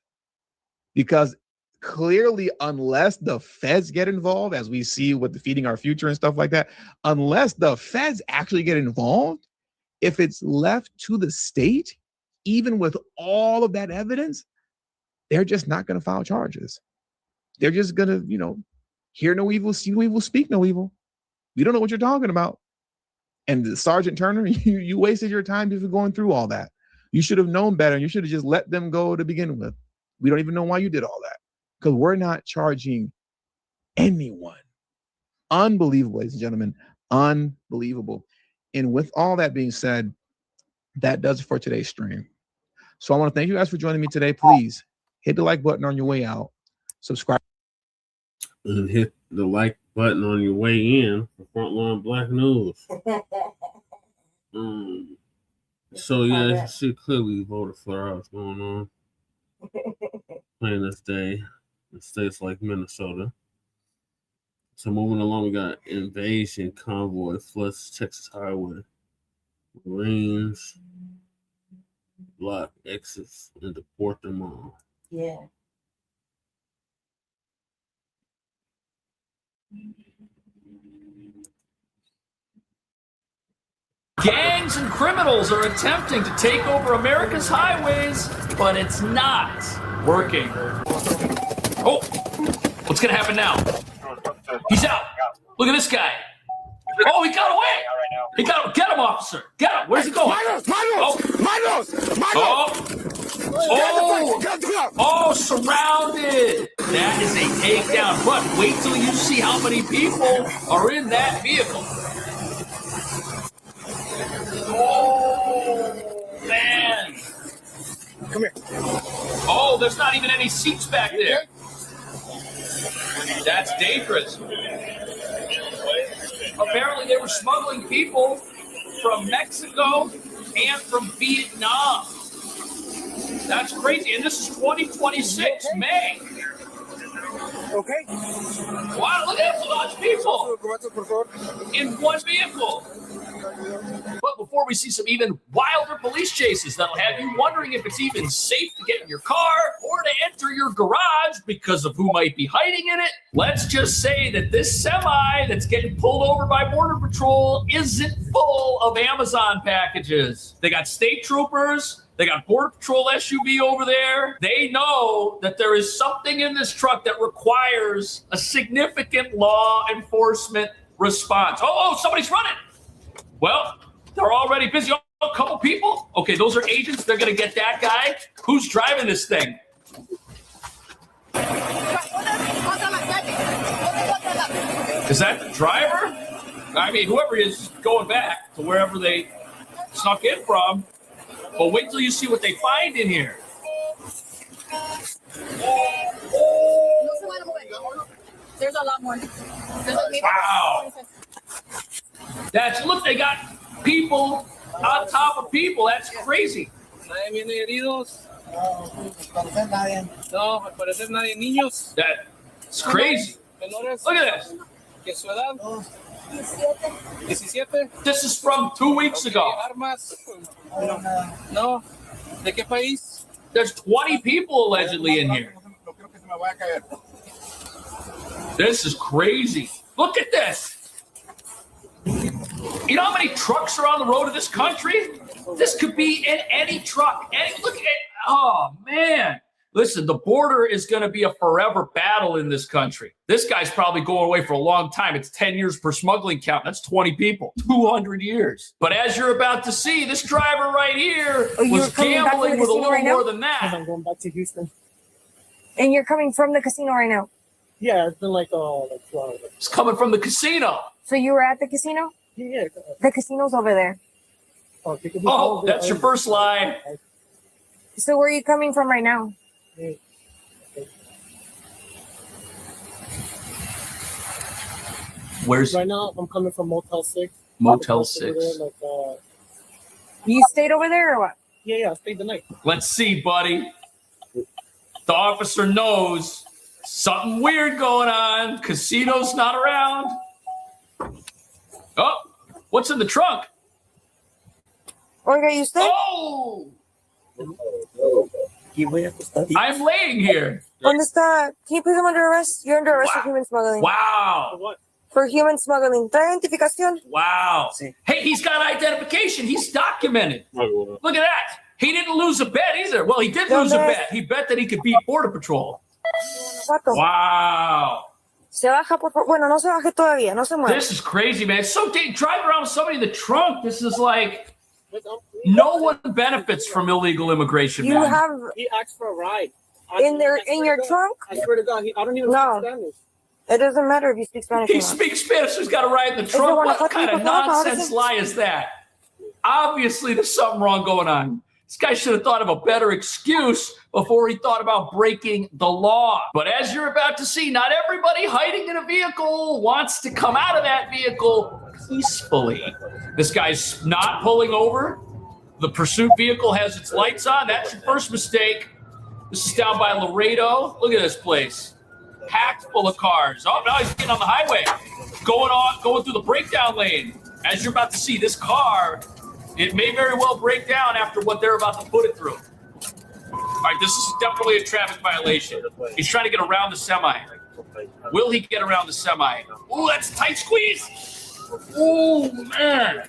Because clearly, unless the feds get involved, as we see with the Feeding Our Future and stuff like that, unless the feds actually get involved, if it's left to the state, even with all of that evidence, they're just not going to file charges. They're just going to, hear no evil, see no evil, speak no evil. We don't know what you're talking about. And Sergeant Turner, you wasted your time before going through all that. You should have known better. You should have just let them go to begin with. We don't even know why you did all that, because we're not charging anyone. Unbelievable, ladies and gentlemen, unbelievable. And with all that being said, that does it for today's stream. So I want to thank you guys for joining me today. Please hit the like button on your way out. Subscribe. And hit the like button on your way in for Frontline Black News. So yeah, you see clearly voted for what's going on. Playing this day in states like Minnesota. So moving along, we got invasion convoy floods Texas highway. Marines block exits and deport them all. Yeah. Gangs and criminals are attempting to take over America's highways, but it's not working. Oh, what's going to happen now? He's out. Look at this guy. Oh, he got away. He got him. Get him, officer. Get him. Where's he going? Oh, surrounded. That is a takedown. But wait till you see how many people are in that vehicle. Oh, man. Come here. Oh, there's not even any seats back there. That's dangerous. Apparently, they were smuggling people from Mexico and from Vietnam. That's crazy. And this is 2026, May. Okay. Wow, look at all those people in one vehicle. But before we see some even wilder police chases that'll have you wondering if it's even safe to get in your car or to enter your garage because of who might be hiding in it, let's just say that this semi that's getting pulled over by Border Patrol isn't full of Amazon packages. They got state troopers. They got Border Patrol SUV over there. They know that there is something in this truck that requires a significant law enforcement response. Oh, somebody's running. Well, they're already busy. Oh, a couple people? Okay, those are agents. They're going to get that guy. Who's driving this thing? Is that the driver? I mean, whoever is going back to wherever they snuck in from. But wait till you see what they find in here. There's a lot more. Wow. Look, they got people on top of people. That's crazy. That's crazy. Look at this. This is from 2 weeks ago. There's 20 people allegedly in here. This is crazy. Look at this. You know how many trucks are on the road of this country? This could be in any truck. Look at it. Oh, man. Listen, the border is going to be a forever battle in this country. This guy's probably going away for a long time. It's 10 years per smuggling count. That's 20 people, 200 years. But as you're about to see, this driver right here was gambling with a little more than that. I'm going back to Houston. And you're coming from the casino right now? Yeah, it's been like 2 hours. It's coming from the casino. So you were at the casino? Yeah. The casino's over there. Oh, that's your first lie. So where are you coming from right now? Where's right now? I'm coming from Motel 6. Motel 6. You stayed over there or what? Yeah, I stayed the night. Let's see, buddy. The officer knows something weird going on. Casino's not around. Oh, what's in the trunk? Oiga, ¿y usted? Oh! I'm laying here. ¿Dónde está? Can you put him under arrest? You're under arrest for human smuggling. Wow. For human smuggling. ¿Trae identificación? Wow. Hey, he's got identification. He's documented. Look at that. He didn't lose a bet either. Well, he did lose a bet. He bet that he could beat Border Patrol. Wow. Se baja, por favor. Bueno, no se baje todavía. No se mueve. This is crazy, man. So driving around with somebody in the trunk, this is like... No one benefits from illegal immigration. You man. have. He asked for a ride. In your trunk? I swear to God, I don't even speak Spanish. It doesn't matter if you speak Spanish. He speaks Spanish. He's got a ride in the trunk. What kind of nonsense lie is that? Obviously, there's something wrong going on. This guy should have thought of a better excuse before he thought about breaking the law. But as you're about to see, not everybody hiding in a vehicle wants to come out of that vehicle peacefully. This guy's not pulling over. The pursuit vehicle has its lights on. That's your first mistake. This is down by Laredo. Look at this place. Packed full of cars. Oh, now he's getting on the highway. Going through the breakdown lane. As you're about to see, this car, it may very well break down after what they're about to put it through. All right, this is definitely a traffic violation. He's trying to get around the semi. Will he get around the semi? Oh, that's a tight squeeze. Oh, man.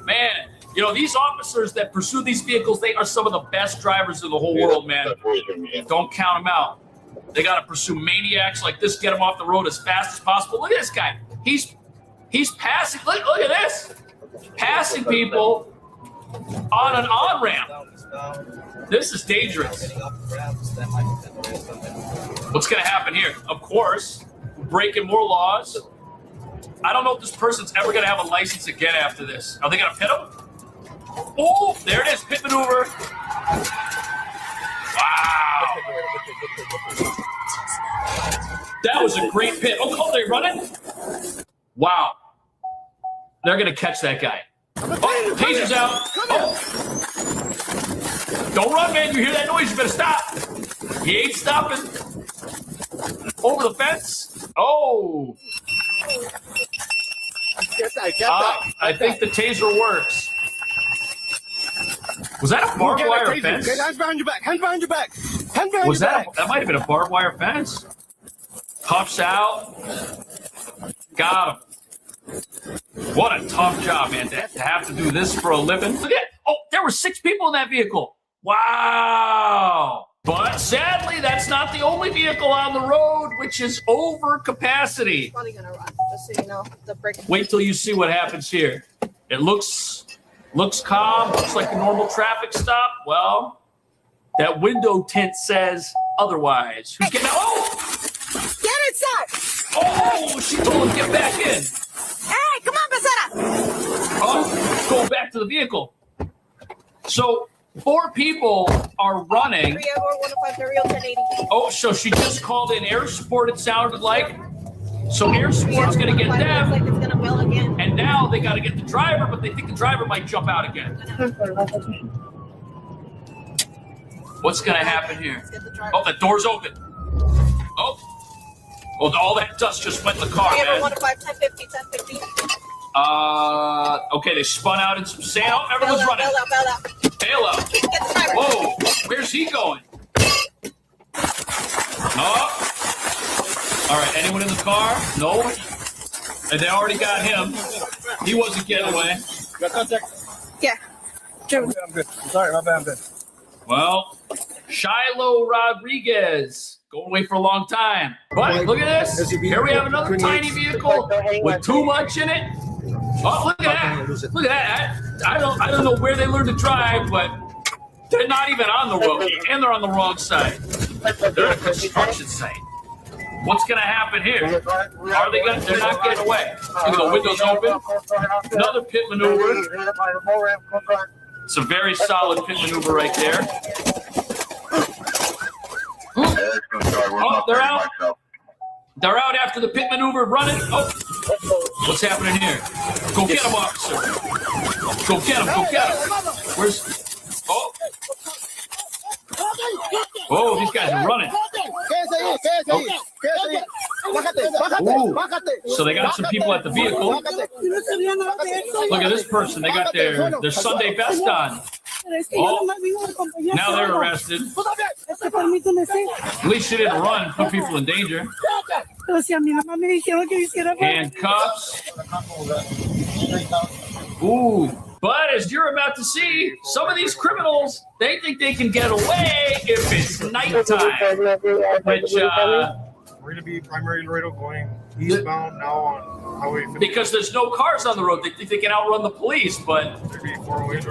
Man, you know, these officers that pursue these vehicles, they are some of the best drivers in the whole world, man. Don't count them out. They got to pursue maniacs like this, get them off the road as fast as possible. Look at this guy. He's passing. Look at this. Passing people on an on-ramp. This is dangerous. What's going to happen here? Of course, breaking more laws. I don't know if this person's ever going to have a license again after this. Are they going to pit him? Oh, there it is. Pit maneuver. Wow. That was a great pit. Oh, they're running? Wow. They're going to catch that guy. Oh, taser's out. Oh. Don't run, man. You hear that noise? You better stop. He ain't stopping. Over the fence. Oh. I think the taser works. Was that a barbed wire fence? Hands behind your back. Hands behind your back. Hands behind Was your that back. that might have been a barbed wire fence? Puffs out. Got him. What a tough job, man, to have to do this for a living. Look at, oh, there were 6 people in that vehicle. Wow. But sadly, that's not the only vehicle on the road, which is over capacity. Probably gonna run, just so you know. The break. Wait till you see what happens here. It looks calm, looks like a normal traffic stop. Well, that window tint says otherwise. Who's getting out? Oh! Get inside! Oh, she told him get back in. Hey, come on, Basara! Oh, go back to the vehicle. So 4 people are running. 3-105-1080. Oh, so she just called in air support, it sounded like. So air support's going to get them. Like it's gonna well again. And now they got to get the driver, but they think the driver might jump out again. What's going to happen here? Oh, the door's open. Oh, all that dust just went in the car, man. 1050. Okay, they spun out in some sand. Oh, everyone's running. Bail out. Whoa, where's he going? Oh. All right, anyone in the car? No. And they already got him. He wasn't getting away. Got contact? Yeah. I'm good. Sorry, my bad. I'm good. Well, Shiloh Rodriguez going away for a long time. But look at this. Here we have another tiny vehicle with too much in it. Oh, look at that. Look at that. I don't know where they learned to drive, but they're not even on the road, and they're on the wrong side. They're at a construction site. What's going to happen here? Are they going? They're not getting away. Look at the windows open. Another pit maneuver. It's a very solid pit maneuver right there. Oh, they're out. They're out after the pit maneuver, running. Oh, what's happening here? Go get him, officer. Go get him. Go get him. Where's? Oh. Oh, these guys are running. Oh. Ooh. So they got some people at the vehicle. Look at this person. They got their Sunday best on. Oh, now they're arrested. At least she didn't run, put people in danger. Handcuffs. Ooh. But as you're about to see, some of these criminals, they think they can get away if it's nighttime. Which, we're going to be primary Laredo going eastbound now on Highway 50. Because there's no cars on the road. They think they can outrun the police, but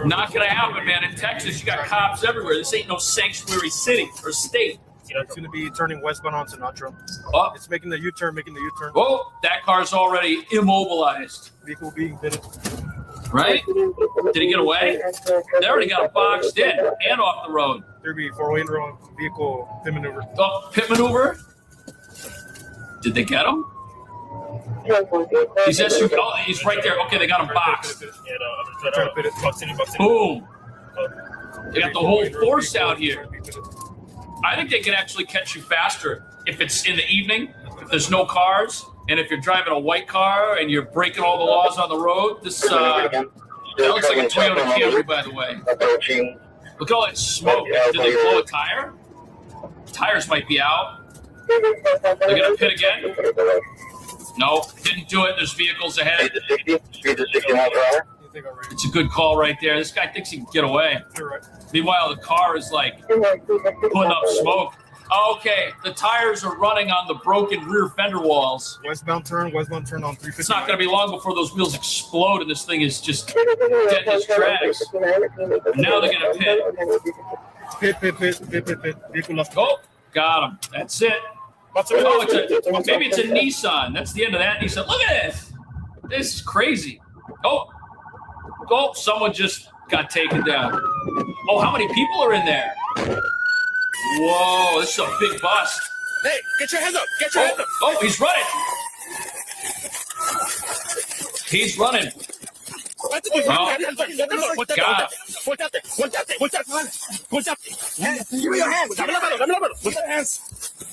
not going to happen, man. In Texas, you got cops everywhere. This ain't no sanctuary city or state. It's going to be turning westbound on Sinatra. Oh. It's making the U-turn. Whoa, that car's already immobilized. Vehicle being pitted. Right? Did he get away? They already got him boxed in and off the road. There'd be 4-way vehicle pit maneuver. Oh, pit maneuver? Did they get him? He's SUV. Oh, he's right there. Okay, they got him boxed. Boom. They got the whole force out here. I think they can actually catch you faster if it's in the evening, if there's no cars. And if you're driving a white car and you're breaking all the laws on the road, that looks like a Toyota Camry, by the way. Look at all that smoke. Did they blow a tire? Tires might be out. They're going to pit again? No, didn't do it. There's vehicles ahead. It's a good call right there. This guy thinks he can get away. Meanwhile, the car is like putting up smoke. Okay, the tires are running on the broken rear fender walls. Westbound turn on 350. It's not going to be long before those wheels explode and this thing is just dead in its tracks. And now they're going to pit. Pit. Oh, got him. That's it. Oh, maybe it's a Nissan. That's the end of that Nissan. Look at this. This is crazy. Oh, someone just got taken down. Oh, how many people are in there? Whoa, this is a big bust. Hey, get your hands up. Get your hands up. Oh, he's running. He's running.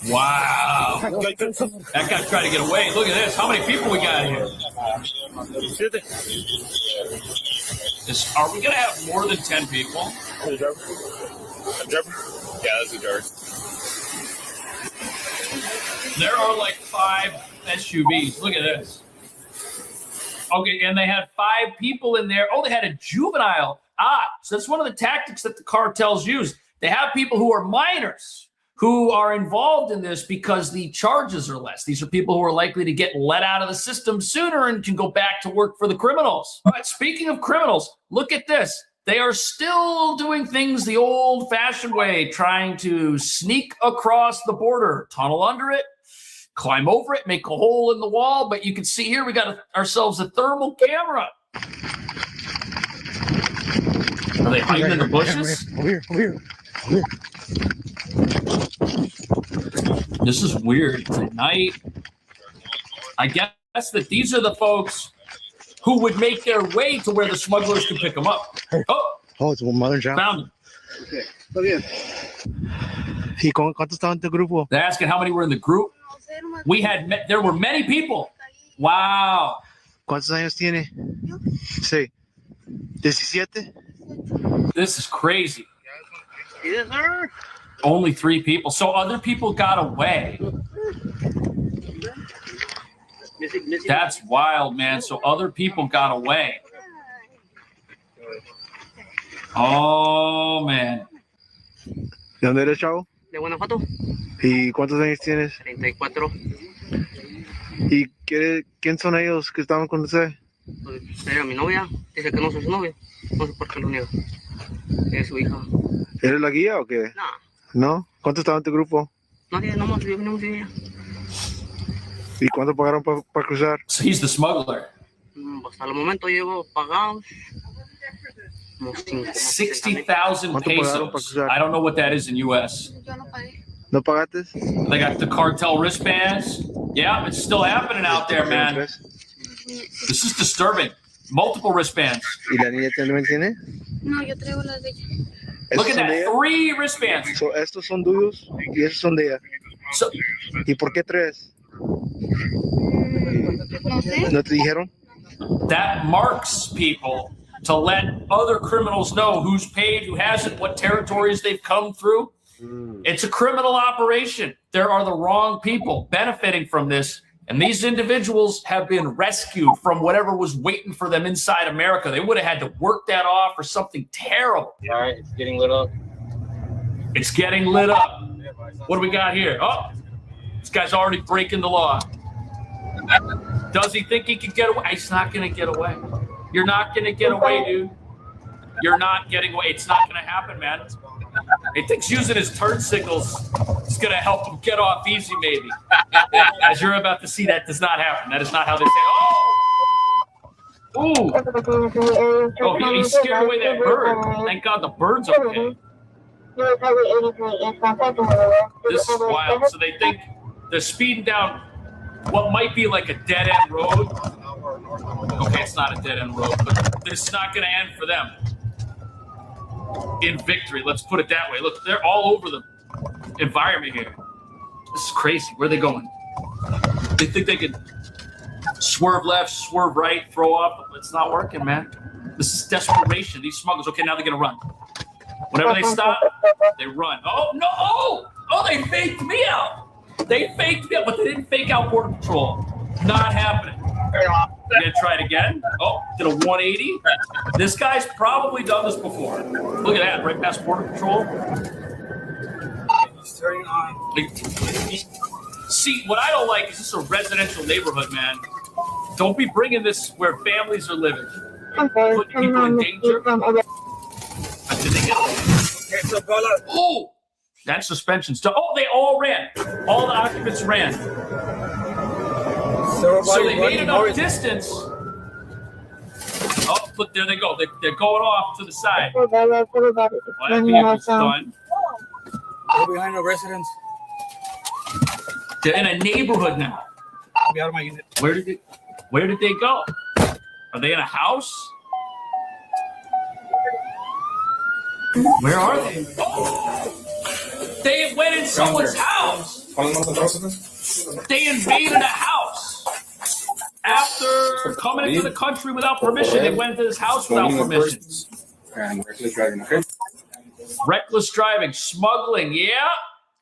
Wow. That guy's trying to get away. Look at this. How many people we got here? Are we going to have more than 10 people? Yeah, that's a driver. There are like 5 SUVs. Look at this. Okay, and they had 5 people in there. Oh, they had a juvenile. So that's one of the tactics that the cartels use. They have people who are minors who are involved in this because the charges are less. These are people who are likely to get let out of the system sooner and can go back to work for the criminals. All right, speaking of criminals, look at this. They are still doing things the old-fashioned way, trying to sneak across the border, tunnel under it, climb over it, make a hole in the wall. But you can see here we got ourselves a thermal camera. Are they hiding in the bushes? Over here. This is weird. It's at night. I guess that these are the folks who would make their way to where the smugglers can pick them up. Oh, it's one mother job. Found them. Okay, está bien. ¿Y cuántos estaban en tu grupo? They're asking how many were in the group. There were many people. Wow. ¿Cuántos años tiene? Sí. 17. This is crazy. Only 3 people. So other people got away. That's wild, man. So other people got away. Oh, man. ¿De dónde eres, chavo? De Guanajuato. ¿Y cuántos años tienes? 34. ¿Y quién son ellos que estaban con usted? Pues era mi novia. Dice que no soy su novia. No sé por qué lo niega. Es su hija. ¿Eres la guía o qué? No. ¿No? ¿Cuántos estaban en tu grupo? Nadie, nomás yo venimos y ella. ¿Y cuánto pagaron para cruzar? So he's the smuggler. Hasta el momento llevo pagados 60,000 pesos. I don't know what that is in U.S. ¿No pagaste? They got the cartel wristbands. Yeah, it's still happening out there, man. This is disturbing. Multiple wristbands. ¿Y la niña también tiene? No, yo traigo las de ella. Look at that, 3 wristbands. So, estos son tuyos y esos son de ella. So, ¿Y por qué 3? No sé. ¿No te dijeron? That marks people to let other criminals know who's paid, who hasn't, what territories they've come through. It's a criminal operation. There are the wrong people benefiting from this. And these individuals have been rescued from whatever was waiting for them inside America. They would have had to work that off or something terrible. All right, it's getting lit up. It's getting lit up. What do we got here? Oh, this guy's already breaking the law. Does he think he can get away? He's not going to get away. You're not going to get away, dude. You're not getting away. It's not going to happen, man. He thinks using his turn signals is going to help him get off easy, maybe. As you're about to see, that does not happen. That is not how they say, oh! Ooh! Oh, he scared away that bird. Thank God the bird's okay. This is wild. So they think they're speeding down what might be like a dead-end road. Okay, it's not a dead-end road, but this is not going to end for them in victory. Let's put it that way. Look, they're all over the environment here. This is crazy. Where are they going? They think they could swerve left, swerve right, throw off. It's not working, man. This is desperation. These smugglers, okay, now they're going to run. Whenever they stop, they run. Oh, no! Oh, they faked me out. They faked me out, but they didn't fake out Border Patrol. Not happening. We're gonna try it again. Oh, did a 180. This guy's probably done this before. Look at that, right past Border Patrol. He's turning on. See, what I don't like is this is a residential neighborhood, man. Don't be bringing this where families are living. Put people in danger. Did they get away? Oh, that's suspension stuff. Oh, they all ran. All the occupants ran. So they made enough distance. Oh, look, there they go. They're going off to the side. Well, that vehicle's done. They're behind the residents. They're in a neighborhood now. I'll be out of my unit. Where did they go? Are they in a house? Where are they? Oh, they went in someone's house. They invaded a house. After coming into the country without permission, they went into this house without permission. And reckless driving, okay? Reckless driving, smuggling, yeah.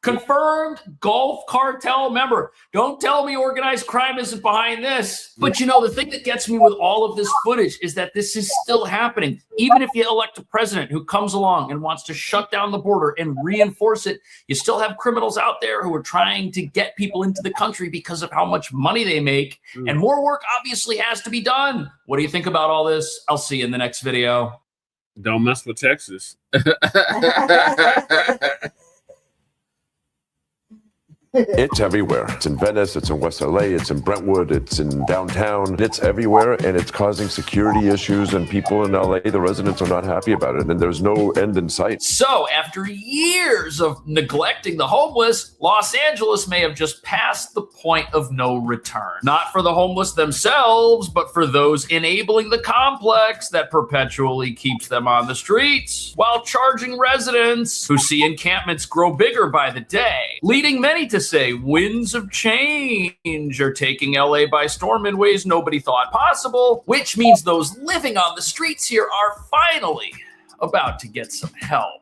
Confirmed Gulf cartel member. Don't tell me organized crime isn't behind this. But you know, the thing that gets me with all of this footage is that this is still happening. Even if you elect a president who comes along and wants to shut down the border and reinforce it, you still have criminals out there who are trying to get people into the country because of how much money they make. And more work obviously has to be done. What do you think about all this? I'll see you in the next video. Don't mess with Texas. It's everywhere. It's in Venice, it's in West LA, it's in Brentwood, it's in downtown. It's everywhere, and it's causing security issues, and people in LA, the residents are not happy about it, and there's no end in sight. So after years of neglecting the homeless, Los Angeles may have just passed the point of no return. Not for the homeless themselves, but for those enabling the complex that perpetually keeps them on the streets, while charging residents who see encampments grow bigger by the day, leading many to say winds of change are taking LA by storm in ways nobody thought possible, which means those living on the streets here are finally about to get some help.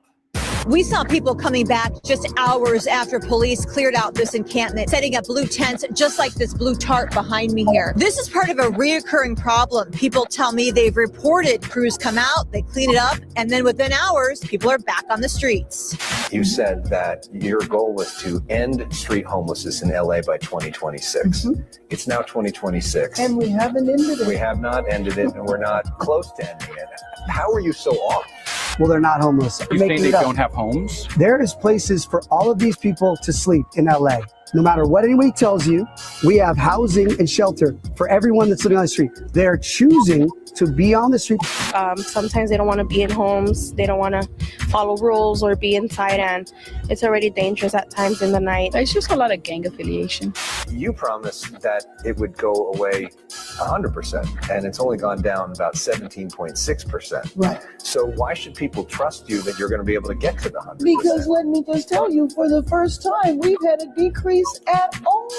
We saw people coming back just hours after police cleared out this encampment, setting up blue tents just like this blue tarp behind me here. This is part of a reoccurring problem. People tell me they've reported crews come out, they clean it up, and then within hours, people are back on the streets. You said that your goal was to end street homelessness in LA by 2026. It's now 2026. And we haven't ended it. We have not ended it, and we're not close to ending it. How are you so off? Well, they're not homeless. You think they don't have homes? There is places for all of these people to sleep in LA. No matter what anybody tells you, we have housing and shelter for everyone that's living on the street. They're choosing to be on the street. Sometimes they don't want to be in homes. They don't want to follow rules or be inside, and it's already dangerous at times in the night. It's just a lot of gang affiliation. You promised that it would go away 100%, and it's only gone down about 17.6%. Right. So why should people trust you that you're going to be able to get to the 100%? Because let me just tell you, for the first time, we've had a decrease at all.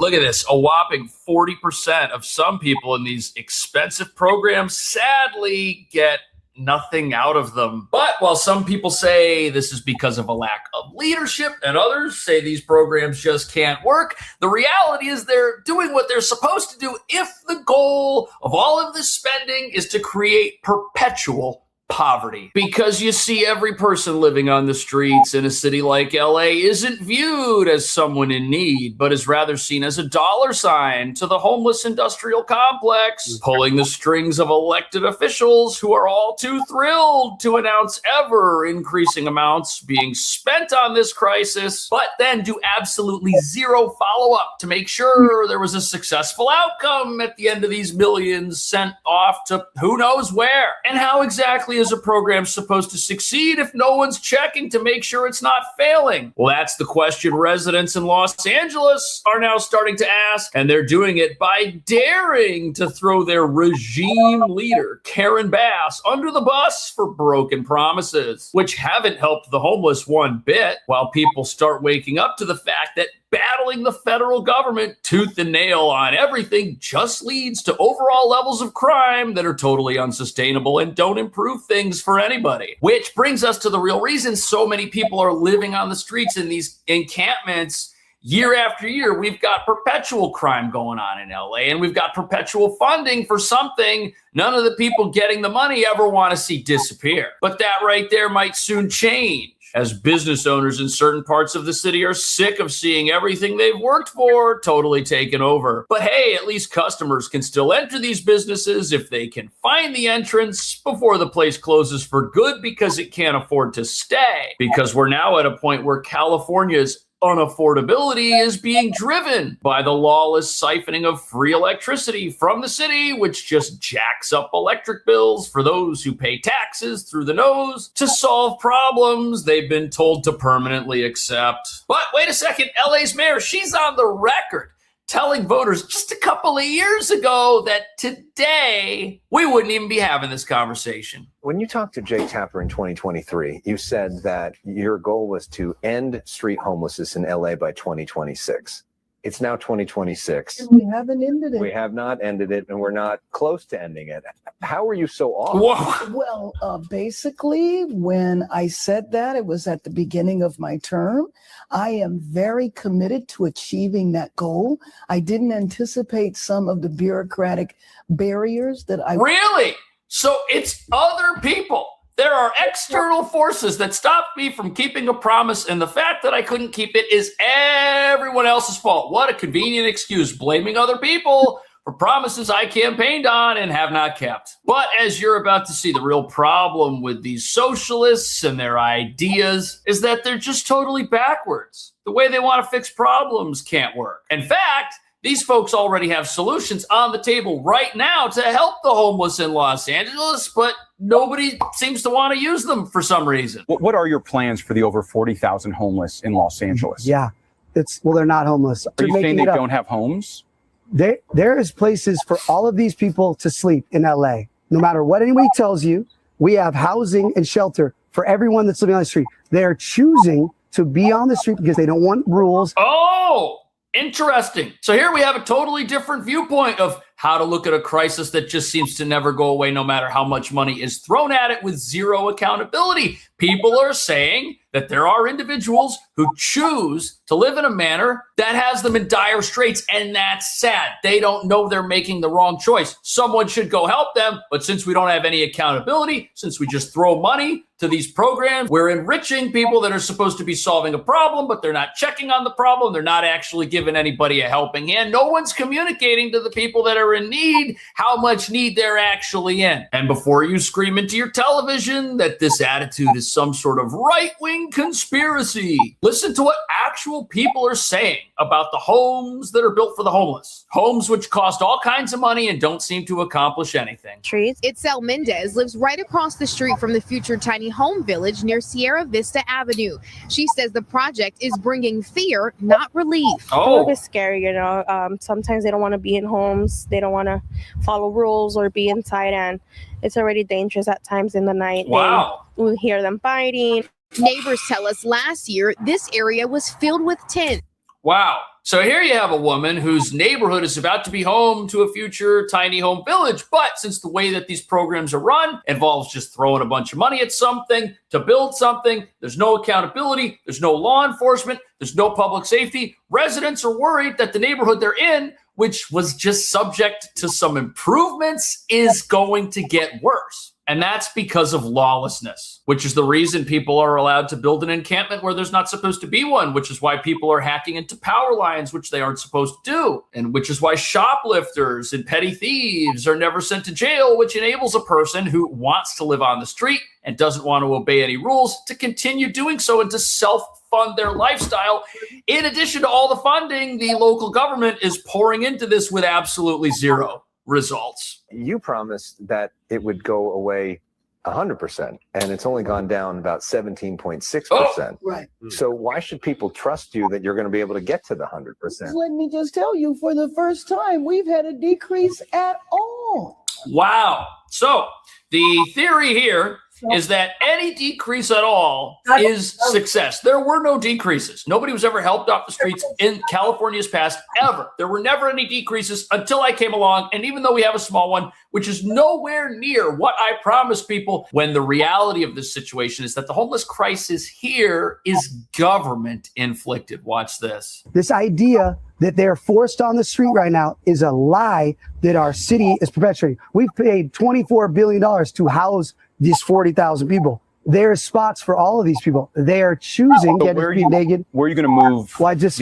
Look at this, a whopping 40% of some people in these expensive programs sadly get nothing out of them. But while some people say this is because of a lack of leadership and others say these programs just can't work, the reality is they're doing what they're supposed to do if the goal of all of this spending is to create perpetual poverty. Because you see, every person living on the streets in a city like LA isn't viewed as someone in need, but is rather seen as a dollar sign to the homeless industrial complex, pulling the strings of elected officials who are all too thrilled to announce ever increasing amounts being spent on this crisis, but then do absolutely zero follow-up to make sure there was a successful outcome at the end of these millions sent off to who knows where. And how exactly is a program supposed to succeed if no one's checking to make sure it's not failing? Well, that's the question residents in Los Angeles are now starting to ask, and they're doing it by daring to throw their regime leader, Karen Bass, under the bus for broken promises, which haven't helped the homeless one bit, while people start waking up to the fact that battling the federal government tooth and nail on everything just leads to overall levels of crime that are totally unsustainable and don't improve things for anybody. Which brings us to the real reason so many people are living on the streets in these encampments year after year. We've got perpetual crime going on in LA, and we've got perpetual funding for something none of the people getting the money ever want to see disappear. But that right there might soon change, as business owners in certain parts of the city are sick of seeing everything they've worked for totally taken over. But hey, at least customers can still enter these businesses if they can find the entrance before the place closes for good because it can't afford to stay. Because we're now at a point where California's unaffordability is being driven by the lawless siphoning of free electricity from the city, which just jacks up electric bills for those who pay taxes through the nose to solve problems they've been told to permanently accept. But wait a second, LA's mayor, she's on the record telling voters just a couple of years ago that today we wouldn't even be having this conversation. When you talked to Jake Tapper in 2023, you said that your goal was to end street homelessness in LA by 2026. It's now 2026. We haven't ended it. We have not ended it, and we're not close to ending it. How are you so off? Well, basically, when I said that, it was at the beginning of my term. I am very committed to achieving that goal. I didn't anticipate some of the bureaucratic barriers that I... Really? So it's other people. There are external forces that stopped me from keeping a promise, and the fact that I couldn't keep it is everyone else's fault. What a convenient excuse, blaming other people for promises I campaigned on and have not kept. But as you're about to see, the real problem with these socialists and their ideas is that they're just totally backwards. The way they want to fix problems can't work. In fact, these folks already have solutions on the table right now to help the homeless in Los Angeles, but nobody seems to want to use them for some reason. What are your plans for the over 40,000 homeless in Los Angeles? Yeah, they're not homeless. Are you saying they don't have homes? There is places for all of these people to sleep in LA. No matter what anybody tells you, we have housing and shelter for everyone that's living on the street. They're choosing to be on the street because they don't want rules. Oh! Interesting. So here we have a totally different viewpoint of how to look at a crisis that just seems to never go away no matter how much money is thrown at it with zero accountability. People are saying that there are individuals who choose to live in a manner that has them in dire straits, and that's sad. They don't know they're making the wrong choice. Someone should go help them, but since we don't have any accountability, since we just throw money to these programs, we're enriching people that are supposed to be solving a problem, but they're not checking on the problem. They're not actually giving anybody a helping hand. No one's communicating to the people that are in need how much need they're actually in. And before you scream into your television that this attitude is some sort of right-wing conspiracy, listen to what actual people are saying about the homes that are built for the homeless. Homes which cost all kinds of money and don't seem to accomplish anything. Itzel Mendez lives right across the street from the future tiny home village near Sierra Vista Avenue. She says the project is bringing fear, not relief. Oh, it's scary, you know. Sometimes they don't want to be in homes. They don't want to follow rules or be inside, and it's already dangerous at times in the night. Wow. We hear them fighting. Neighbors tell us last year this area was filled with tents. Wow. So here you have a woman whose neighborhood is about to be home to a future tiny home village. But since the way that these programs are run involves just throwing a bunch of money at something to build something, there's no accountability, there's no law enforcement, there's no public safety. Residents are worried that the neighborhood they're in, which was just subject to some improvements, is going to get worse. And that's because of lawlessness, which is the reason people are allowed to build an encampment where there's not supposed to be one, which is why people are hacking into power lines, which they aren't supposed to do, and which is why shoplifters and petty thieves are never sent to jail, which enables a person who wants to live on the street and doesn't want to obey any rules to continue doing so and to self-fund their lifestyle. In addition to all the funding the local government is pouring into this with absolutely zero results. You promised that it would go away 100%, and it's only gone down about 17.6%. Right. So why should people trust you that you're going to be able to get to the 100%? Let me just tell you, for the first time, we've had a decrease at all. Wow. So the theory here is that any decrease at all is success. There were no decreases. Nobody was ever helped off the streets in California's past, ever. There were never any decreases until I came along. And even though we have a small one, which is nowhere near what I promised people, when the reality of this situation is that the homeless crisis here is government inflicted. Watch this. This idea that they're forced on the street right now is a lie that our city is perpetuating. We've paid $24 billion to house these 40,000 people. There's spots for all of these people. They are choosing So where are you going to move? Well, I just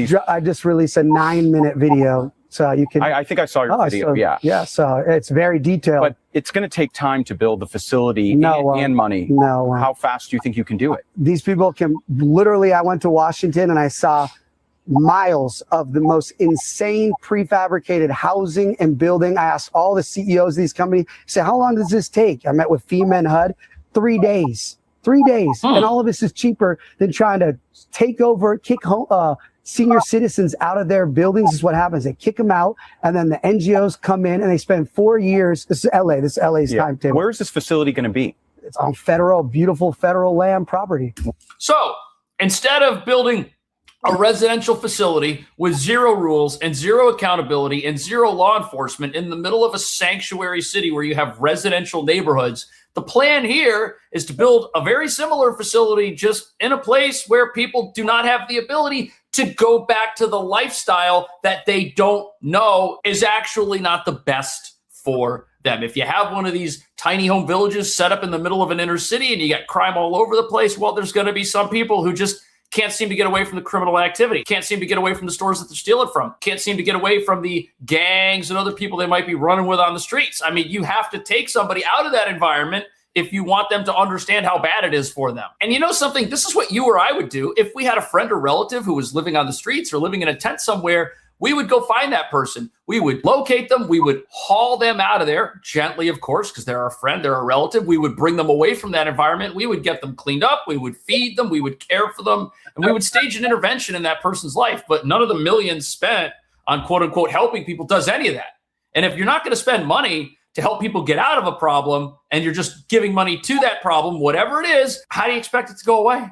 released a 9-minute video, so you can. I think I saw your video. Yeah, so it's very detailed. But it's going to take time to build the facility and money. How fast do you think you can do it? These people can literally. I went to Washington and I saw miles of the most insane prefabricated housing and building. I asked all the CEOs of these companies, say, how long does this take? I met with FEMA and HUD, 3 days. 3 days. And all of this is cheaper than trying to take over, kick senior citizens out of their buildings. Is what happens. They kick them out, and then the NGOs come in and they spend 4 years. This is LA. This is LA's timetable. Where is this facility going to be? It's on beautiful federal land property. So instead of building a residential facility with zero rules and zero accountability and zero law enforcement in the middle of a sanctuary city where you have residential neighborhoods, the plan here is to build a very similar facility just in a place where people do not have the ability to go back to the lifestyle that they don't know is actually not the best for them. If you have one of these tiny home villages set up in the middle of an inner city and you got crime all over the place, well, there's going to be some people who just can't seem to get away from the criminal activity, can't seem to get away from the stores that they're stealing from, can't seem to get away from the gangs and other people they might be running with on the streets. I mean, you have to take somebody out of that environment if you want them to understand how bad it is for them. And you know something? This is what you or I would do if we had a friend or relative who was living on the streets or living in a tent somewhere. We would go find that person. We would locate them. We would haul them out of there gently, of course, because they're our friend, they're a relative. We would bring them away from that environment. We would get them cleaned up. We would feed them. We would care for them. And we would stage an intervention in that person's life. But none of the millions spent on quote unquote helping people does any of that. And if you're not going to spend money to help people get out of a problem and you're just giving money to that problem, whatever it is, how do you expect it to go away?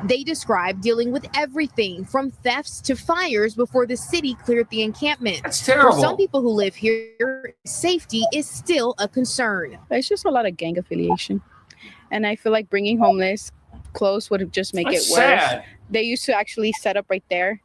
They describe dealing with everything from thefts to fires before the city cleared the encampment. That's terrible. For some people who live here, safety is still a concern. It's just a lot of gang affiliation. And I feel like bringing homeless close would just make That's it worse. sad. They used to actually set up right there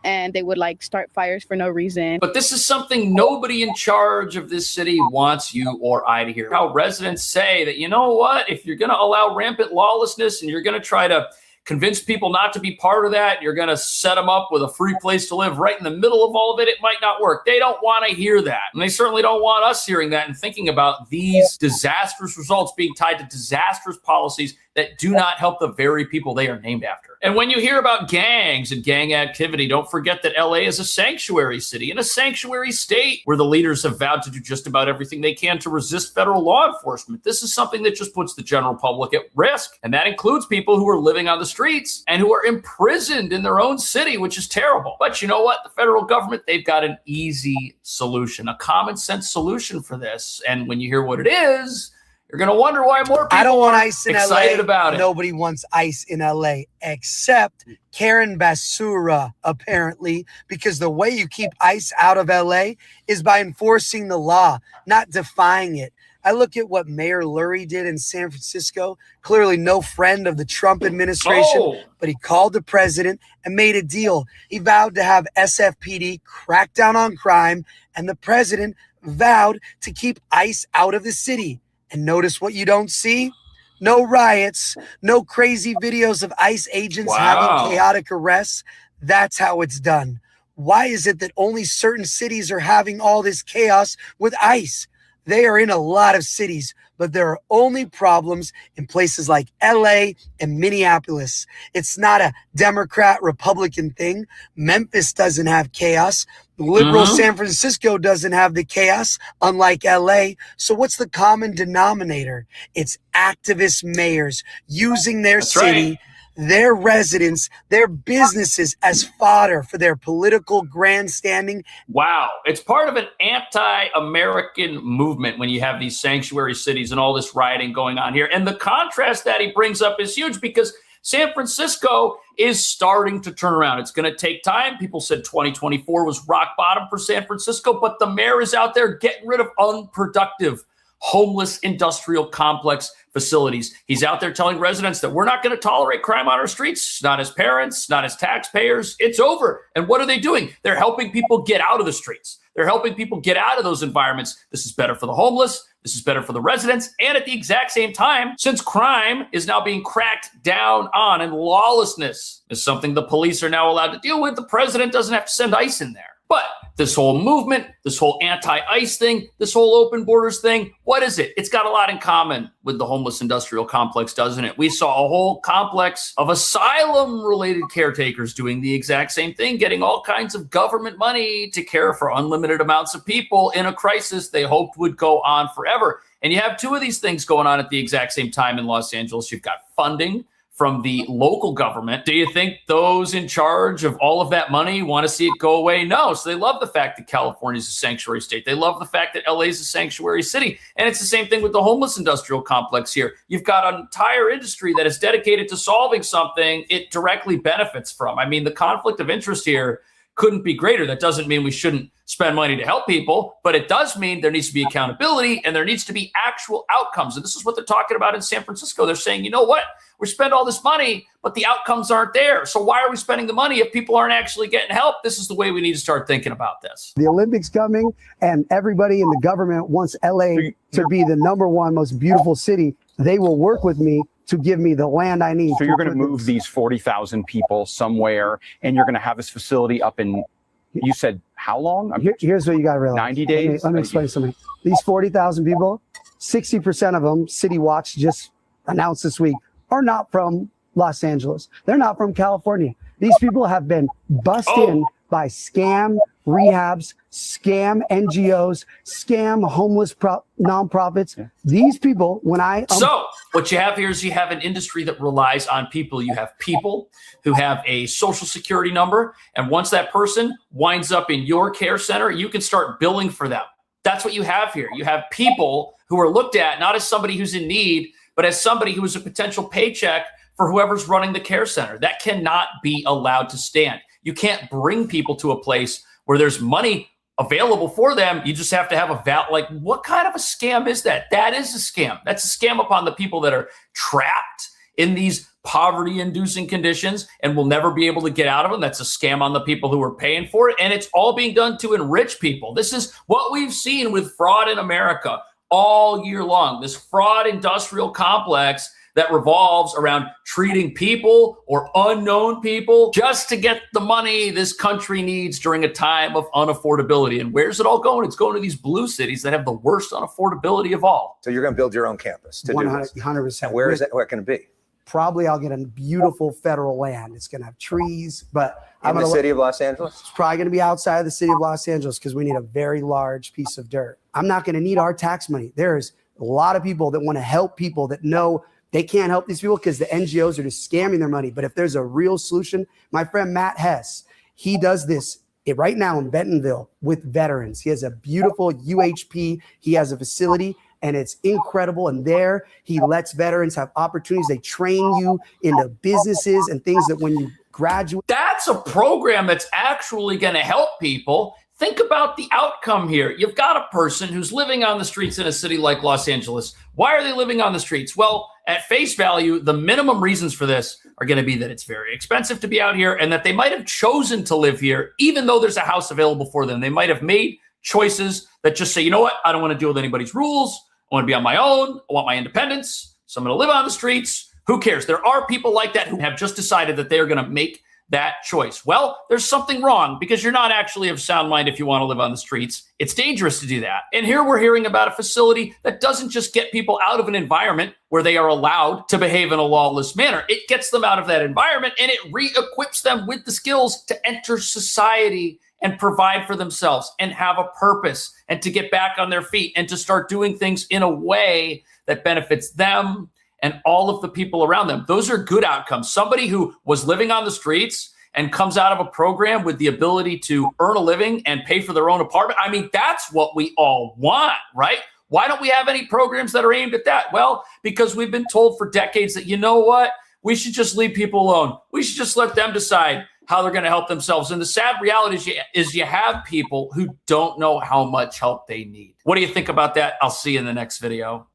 and they would like start fires for no reason. But this is something nobody in charge of this city wants you or I to hear. How residents say that, you know what, if you're going to allow rampant lawlessness and you're going to try to convince people not to be part of that, you're going to set them up with a free place to live right in the middle of all of it, it might not work. They don't want to hear that. And they certainly don't want us hearing that and thinking about these disastrous results being tied to disastrous policies that do not help the very people they are named after. And when you hear about gangs and gang activity, don't forget that LA is a sanctuary city and a sanctuary state where the leaders have vowed to do just about everything they can to resist federal law enforcement. This is something that just puts the general public at risk. And that includes people who are living on the streets and who are imprisoned in their own city, which is terrible. But you know what? The federal government, they've got an easy solution, a common sense solution for this. And when you hear what it is, you're going to wonder why more people I don't want are ICE in excited LA. about it. Nobody wants ICE in LA except Karen Basura, apparently, because the way you keep ICE out of LA is by enforcing the law, not defying it. I look at what Mayor Lurie did in San Francisco, clearly no friend of the Trump administration, but he called the president and made a deal. He vowed to have SFPD crack down on crime, and the president vowed to keep ICE out of the city. And notice what you don't see? No riots, no crazy videos of ICE agents having chaotic arrests. That's how it's done. Why is it that only certain cities are having all this chaos with ICE? They are in a lot of cities, but there are only problems in places like LA and Minneapolis. It's not a Democrat-Republican thing. Memphis doesn't have chaos. Liberal San Francisco doesn't have the chaos, unlike LA. So what's the common denominator? It's activist mayors using their city, their residents, their businesses as fodder for their political grandstanding. Wow. It's part of an anti-American movement when you have these sanctuary cities and all this rioting going on here. And the contrast that he brings up is huge because San Francisco is starting to turn around. It's going to take time. People said 2024 was rock bottom for San Francisco, but the mayor is out there getting rid of unproductive, homeless industrial complex facilities. He's out there telling residents that we're not going to tolerate crime on our streets, not as parents, not as taxpayers. It's over. And what are they doing? They're helping people get out of the streets. They're helping people get out of those environments. This is better for the homeless. This is better for the residents. And at the exact same time, since crime is now being cracked down on and lawlessness is something the police are now allowed to deal with, the president doesn't have to send ICE in there. But this whole movement, this whole anti-ICE thing, this whole open borders thing, what is it? It's got a lot in common with the homeless industrial complex, doesn't it? We saw a whole complex of asylum-related caretakers doing the exact same thing, getting all kinds of government money to care for unlimited amounts of people in a crisis they hoped would go on forever. And you have two of these things going on at the exact same time in Los Angeles. You've got funding from the local government. Do you think those in charge of all of that money want to see it go away? No. So they love the fact that California is a sanctuary state. They love the fact that LA is a sanctuary city. And it's the same thing with the homeless industrial complex here. You've got an entire industry that is dedicated to solving something it directly benefits from. I mean, the conflict of interest here couldn't be greater. That doesn't mean we shouldn't spend money to help people, but it does mean there needs to be accountability and there needs to be actual outcomes. And this is what they're talking about in San Francisco. They're saying, you know what? We spend all this money, but the outcomes aren't there. So why are we spending the money if people aren't actually getting help? This is the way we need to start thinking about this. The Olympics coming and everybody in the government wants LA to be the #1 most beautiful city. They will work with me to give me the land I need. So you're going to move these 40,000 people somewhere and you're going to have this facility up in, you said how long? Here's what you got to realize. 90 days? Let me explain something. These 40,000 people, 60% of them, City Watch just announced this week, are not from Los Angeles. They're not from California. These people have been bussed in by scam rehabs, scam NGOs, scam homeless nonprofits. Yeah. These people, when I... So what you have here is you have an industry that relies on people. You have people who have a social security number. And once that person winds up in your care center, you can start billing for them. That's what you have here. You have people who are looked at not as somebody who's in need, but as somebody who is a potential paycheck for whoever's running the care center. That cannot be allowed to stand. You can't bring people to a place where there's money available for them. You just have to have a like, what kind of a scam is that? That is a scam. That's a scam upon the people that are trapped in these poverty-inducing conditions and will never be able to get out of them. That's a scam on the people who are paying for it. And it's all being done to enrich people. This is what we've seen with fraud in America all year long. This fraud industrial complex that revolves around treating people or unknown people just to get the money this country needs during a time of unaffordability. And where's it all going? It's going to these blue cities that have the worst unaffordability of all. So you're going to build your own campus to do this? 100%. And where is it? Where can it be? Probably I'll get a beautiful federal land. It's going to have trees, but in the city of Los Angeles? It's probably going to be outside of the city of Los Angeles because we need a very large piece of dirt. I'm not going to need our tax money. There's a lot of people that want to help people that know they can't help these people because the NGOs are just scamming their money. But if there's a real solution, my friend Matt Hess, he does this right now in Bentonville with veterans. He has a beautiful UHP. He has a facility and it's incredible. And there he lets veterans have opportunities. They train you into businesses and things that when you graduate. That's a program that's actually going to help people. Think about the outcome here. You've got a person who's living on the streets in a city like Los Angeles. Why are they living on the streets? Well, at face value, the minimum reasons for this are going to be that it's very expensive to be out here and that they might have chosen to live here, even though there's a house available for them. They might have made choices that just say, you know what? I don't want to deal with anybody's rules. I want to be on my own. I want my independence. So I'm going to live on the streets. Who cares? There are people like that who have just decided that they're going to make that choice. Well, there's something wrong because you're not actually of sound mind if you want to live on the streets. It's dangerous to do that. And here we're hearing about a facility that doesn't just get people out of an environment where they are allowed to behave in a lawless manner. It gets them out of that environment and it re-equips them with the skills to enter society and provide for themselves and have a purpose and to get back on their feet and to start doing things in a way that benefits them and all of the people around them. Those are good outcomes. Somebody who was living on the streets and comes out of a program with the ability to earn a living and pay for their own apartment. I mean, that's what we all want, right? Why don't we have any programs that are aimed at that? Well, because we've been told for decades that, you know what? We should just leave people alone. We should just let them decide how they're going to help themselves. And the sad reality is you have people who don't know how much help they need. What do you think about that? I'll see you in the next video.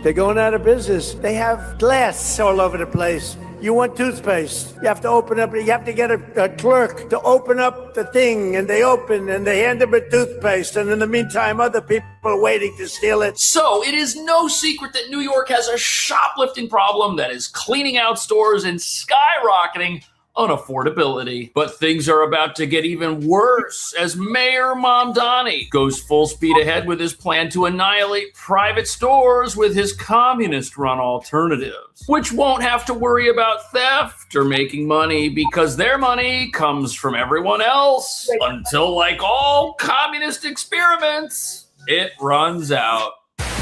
They're going out of business. They have glass all over the place. You want toothpaste. You have to open up, you have to get a clerk to open up the thing, and they open and they hand them a toothpaste. And in the meantime, other people are waiting to steal it. So it is no secret that New York has a shoplifting problem that is cleaning out stores and skyrocketing unaffordability. But things are about to get even worse as Mayor Mamdani goes full speed ahead with his plan to annihilate private stores with his communist-run alternatives, which won't have to worry about theft or making money because their money comes from everyone else until, like all communist experiments, it runs out.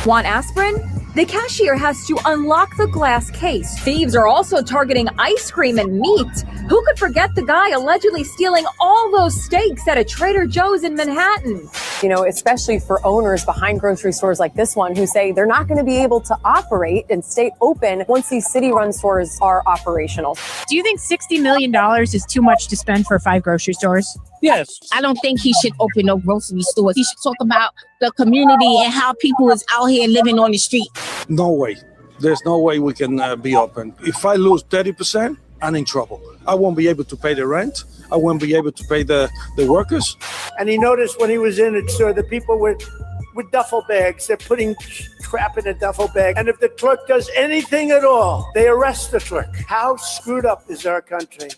Want aspirin? The cashier has to unlock the glass case. Thieves are also targeting ice cream and meat. Who could forget the guy allegedly stealing all those steaks at a Trader Joe's in Manhattan? You know, especially for owners behind grocery stores like this one who say they're not going to be able to operate and stay open once these city-run stores are operational. Do you think $60 million is too much to spend for 5 grocery stores? Yes. I don't think he should open no grocery stores. He should talk about the community and how people is out here living on the street. No way. There's no way we can be open. If I lose 30%, I'm in trouble. I won't be able to pay the rent. I won't be able to pay the workers. And he noticed when he was in it, sir, the people with duffel bags, they're putting crap in a duffel bag. And if the clerk does anything at all, they arrest the clerk. How screwed up is our country?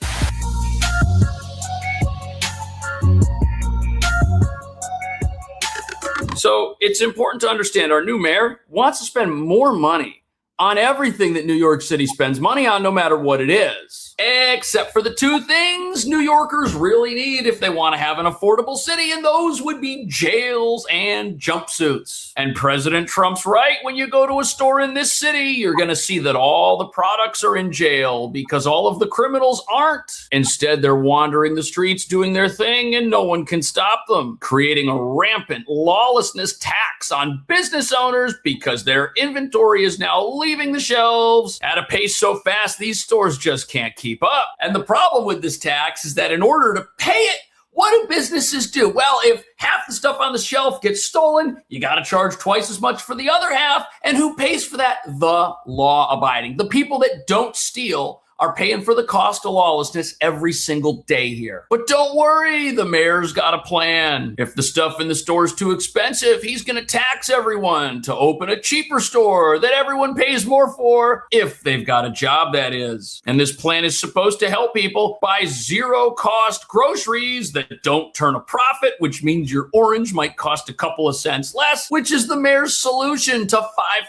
So it's important to understand our new mayor wants to spend more money on everything that New York City spends money on, no matter what it is, except for the 2 things New Yorkers really need if they want to have an affordable city, and those would be jails and jumpsuits. And President Trump's right. When you go to a store in this city, you're going to see that all the products are in jail because all of the criminals aren't. Instead, they're wandering the streets doing their thing, and no one can stop them, creating a rampant lawlessness tax on business owners because their inventory is now leaving the shelves at a pace so fast these stores just can't keep up. And the problem with this tax is that in order to pay it, what do businesses do? Well, if half the stuff on the shelf gets stolen, you got to charge twice as much for the other half. And who pays for that? The law-abiding. The people that don't steal are paying for the cost of lawlessness every single day here. But don't worry, the mayor's got a plan. If the stuff in the store is too expensive, he's going to tax everyone to open a cheaper store that everyone pays more for, if they've got a job, that is. And this plan is supposed to help people buy zero-cost groceries that don't turn a profit, which means your orange might cost a couple of cents less, which is the mayor's solution to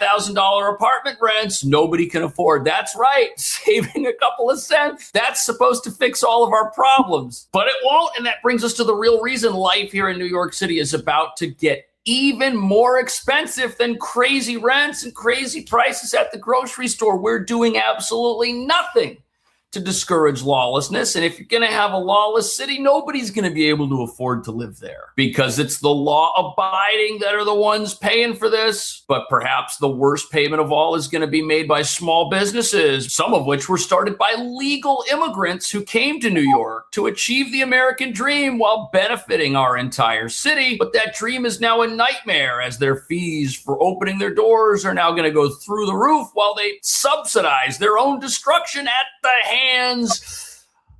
$5,000 apartment rents nobody can afford. That's right, saving a couple of cents. That's supposed to fix all of our problems, but it won't. And that brings us to the real reason life here in New York City is about to get even more expensive than crazy rents and crazy prices at the grocery store. We're doing absolutely nothing to discourage lawlessness. And if you're going to have a lawless city, nobody's going to be able to afford to live there because it's the law-abiding that are the ones paying for this. But perhaps the worst payment of all is going to be made by small businesses, some of which were started by legal immigrants who came to New York to achieve the American dream while benefiting our entire city. But that dream is now a nightmare as their fees for opening their doors are now going to go through the roof while they subsidize their own destruction at the hands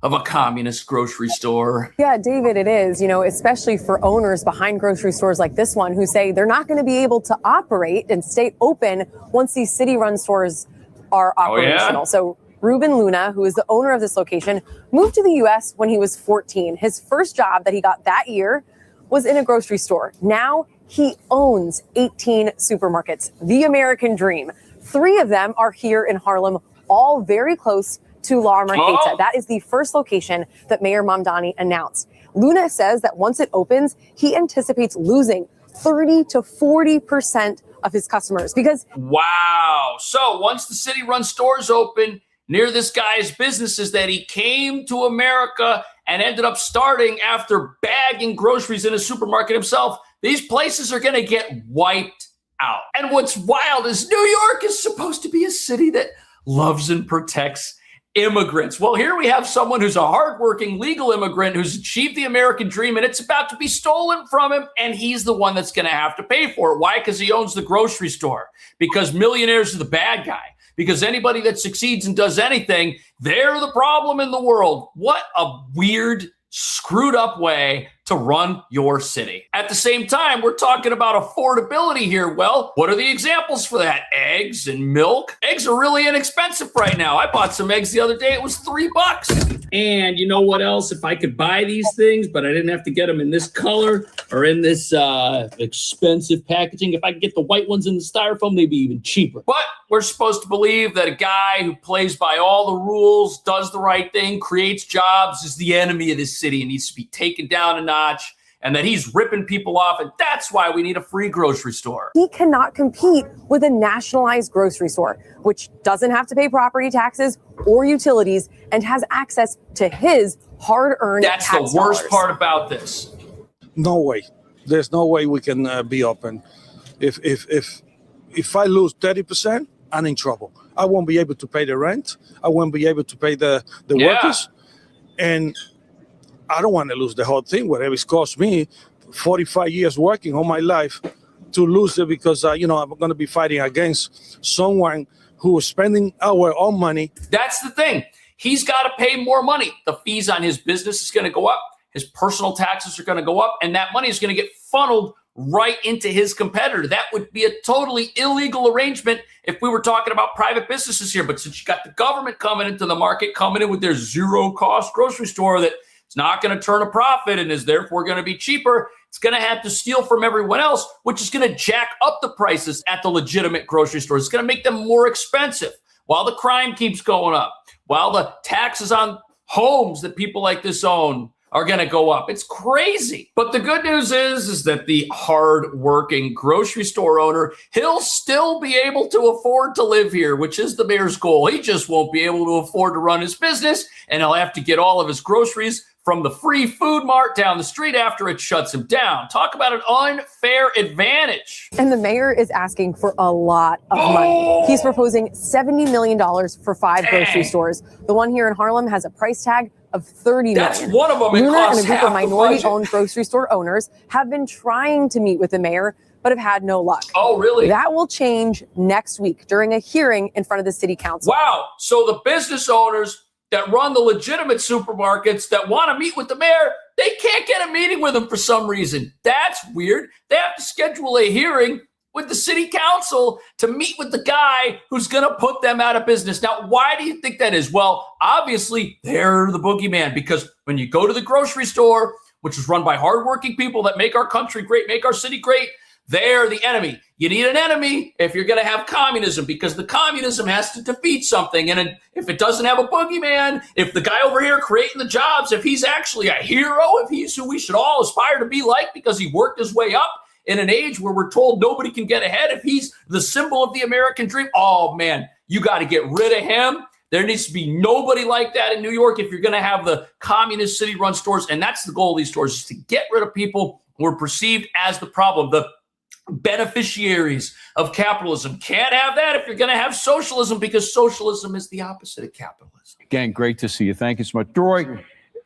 of a communist grocery store. Yeah, David, it is, you know, especially for owners behind grocery stores like this one who say they're not going to be able to operate and stay open once these city-run stores are operational. Oh, yeah? So Ruben Luna, who is the owner of this location, moved to the U.S. when he was 14. His first job that he got that year was in a grocery store. Now he owns 18 supermarkets, the American dream. 3 of them are here in Harlem, all very close to La Marqueta. Oh. That is the first location that Mayor Mamdani announced. Luna says that once it opens, he anticipates losing 30 to 40% of his customers because wow. So once the city runs stores open near this guy's businesses that he came to America and ended up starting after bagging groceries in a supermarket himself, these places are going to get wiped out. And what's wild is New York is supposed to be a city that loves and protects immigrants. Well, here we have someone who's a hardworking legal immigrant who's achieved the American dream, and it's about to be stolen from him, and he's the one that's going to have to pay for it. Why? Because he owns the grocery store. Because millionaires are the bad guy. Because anybody that succeeds and does anything, they're the problem in the world. What a weird, screwed up way to run your city. At the same time, we're talking about affordability here. Well, what are the examples for that? Eggs and milk. Eggs are really inexpensive right now. I bought some eggs the other day. It was $3. And you know what else? If I could buy these things, but I didn't have to get them in this color or in this expensive packaging, if I could get the white ones in the styrofoam, they'd be even cheaper. But we're supposed to believe that a guy who plays by all the rules, does the right thing, creates jobs, is the enemy of this city and needs to be taken down a notch, and that he's ripping people off, and that's why we need a free grocery store. he cannot compete with a nationalized grocery store, which doesn't have to pay property taxes or utilities and has access to his hard-earned That's tax the worst dollars. part about this. No way. There's no way we can be open. If I lose 30%, I'm in trouble. I won't be able to pay the rent. I won't be able to pay the workers. And I don't want to lose the whole thing, whatever it's cost me 45 years working all my life to lose it because, I'm going to be fighting against someone who is spending our own money. That's the thing. He's got to pay more money. The fees on his business is going to go up. His personal taxes are going to go up, and that money is going to get funneled right into his competitor. That would be a totally illegal arrangement if we were talking about private businesses here. But since you got the government coming into the market, coming in with their zero-cost grocery store that it's not going to turn a profit and is therefore going to be cheaper, it's going to have to steal from everyone else, which is going to jack up the prices at the legitimate grocery stores. It's going to make them more expensive while the crime keeps going up, while the taxes on homes that people like this own are going to go up. It's crazy. But the good news is that the hard-working grocery store owner, he'll still be able to afford to live here, which is the mayor's goal. He just won't be able to afford to run his business, and he'll have to get all of his groceries from the free food mart down the street after it shuts him down. Talk about an unfair advantage. And the mayor is asking for a lot of money. He's proposing $70 million for 5 grocery stores. The one here in Harlem has a price tag of $30 million. That's one of them. It Luna costs and a group half of the minority-owned grocery store owners have been trying to meet with the mayor, but have had no luck. Oh, really? That will change next week during a hearing in front of the city council. Wow. So the business owners that run the legitimate supermarkets that want to meet with the mayor, they can't get a meeting with him for some reason. That's weird. They have to schedule a hearing with the city council to meet with the guy who's going to put them out of business. Now, why do you think that is? Well, obviously, they're the boogeyman, because when you go to the grocery store, which is run by hardworking people that make our country great, make our city great, they're the enemy. You need an enemy if you're going to have communism, because the communism has to defeat something. And if it doesn't have a boogeyman, if the guy over here creating the jobs, if he's actually a hero, if he's who we should all aspire to be like because he worked his way up in an age where we're told nobody can get ahead, if he's the symbol of the American dream, oh man, you got to get rid of him. There needs to be nobody like that in New York if you're going to have the communist city-run stores. And that's the goal of these stores, is to get rid of people who are perceived as the problem, the beneficiaries of capitalism. Can't have that if you're going to have socialism, because socialism is the opposite of capitalism. Gang, great to see you. Thank you so much. Troy,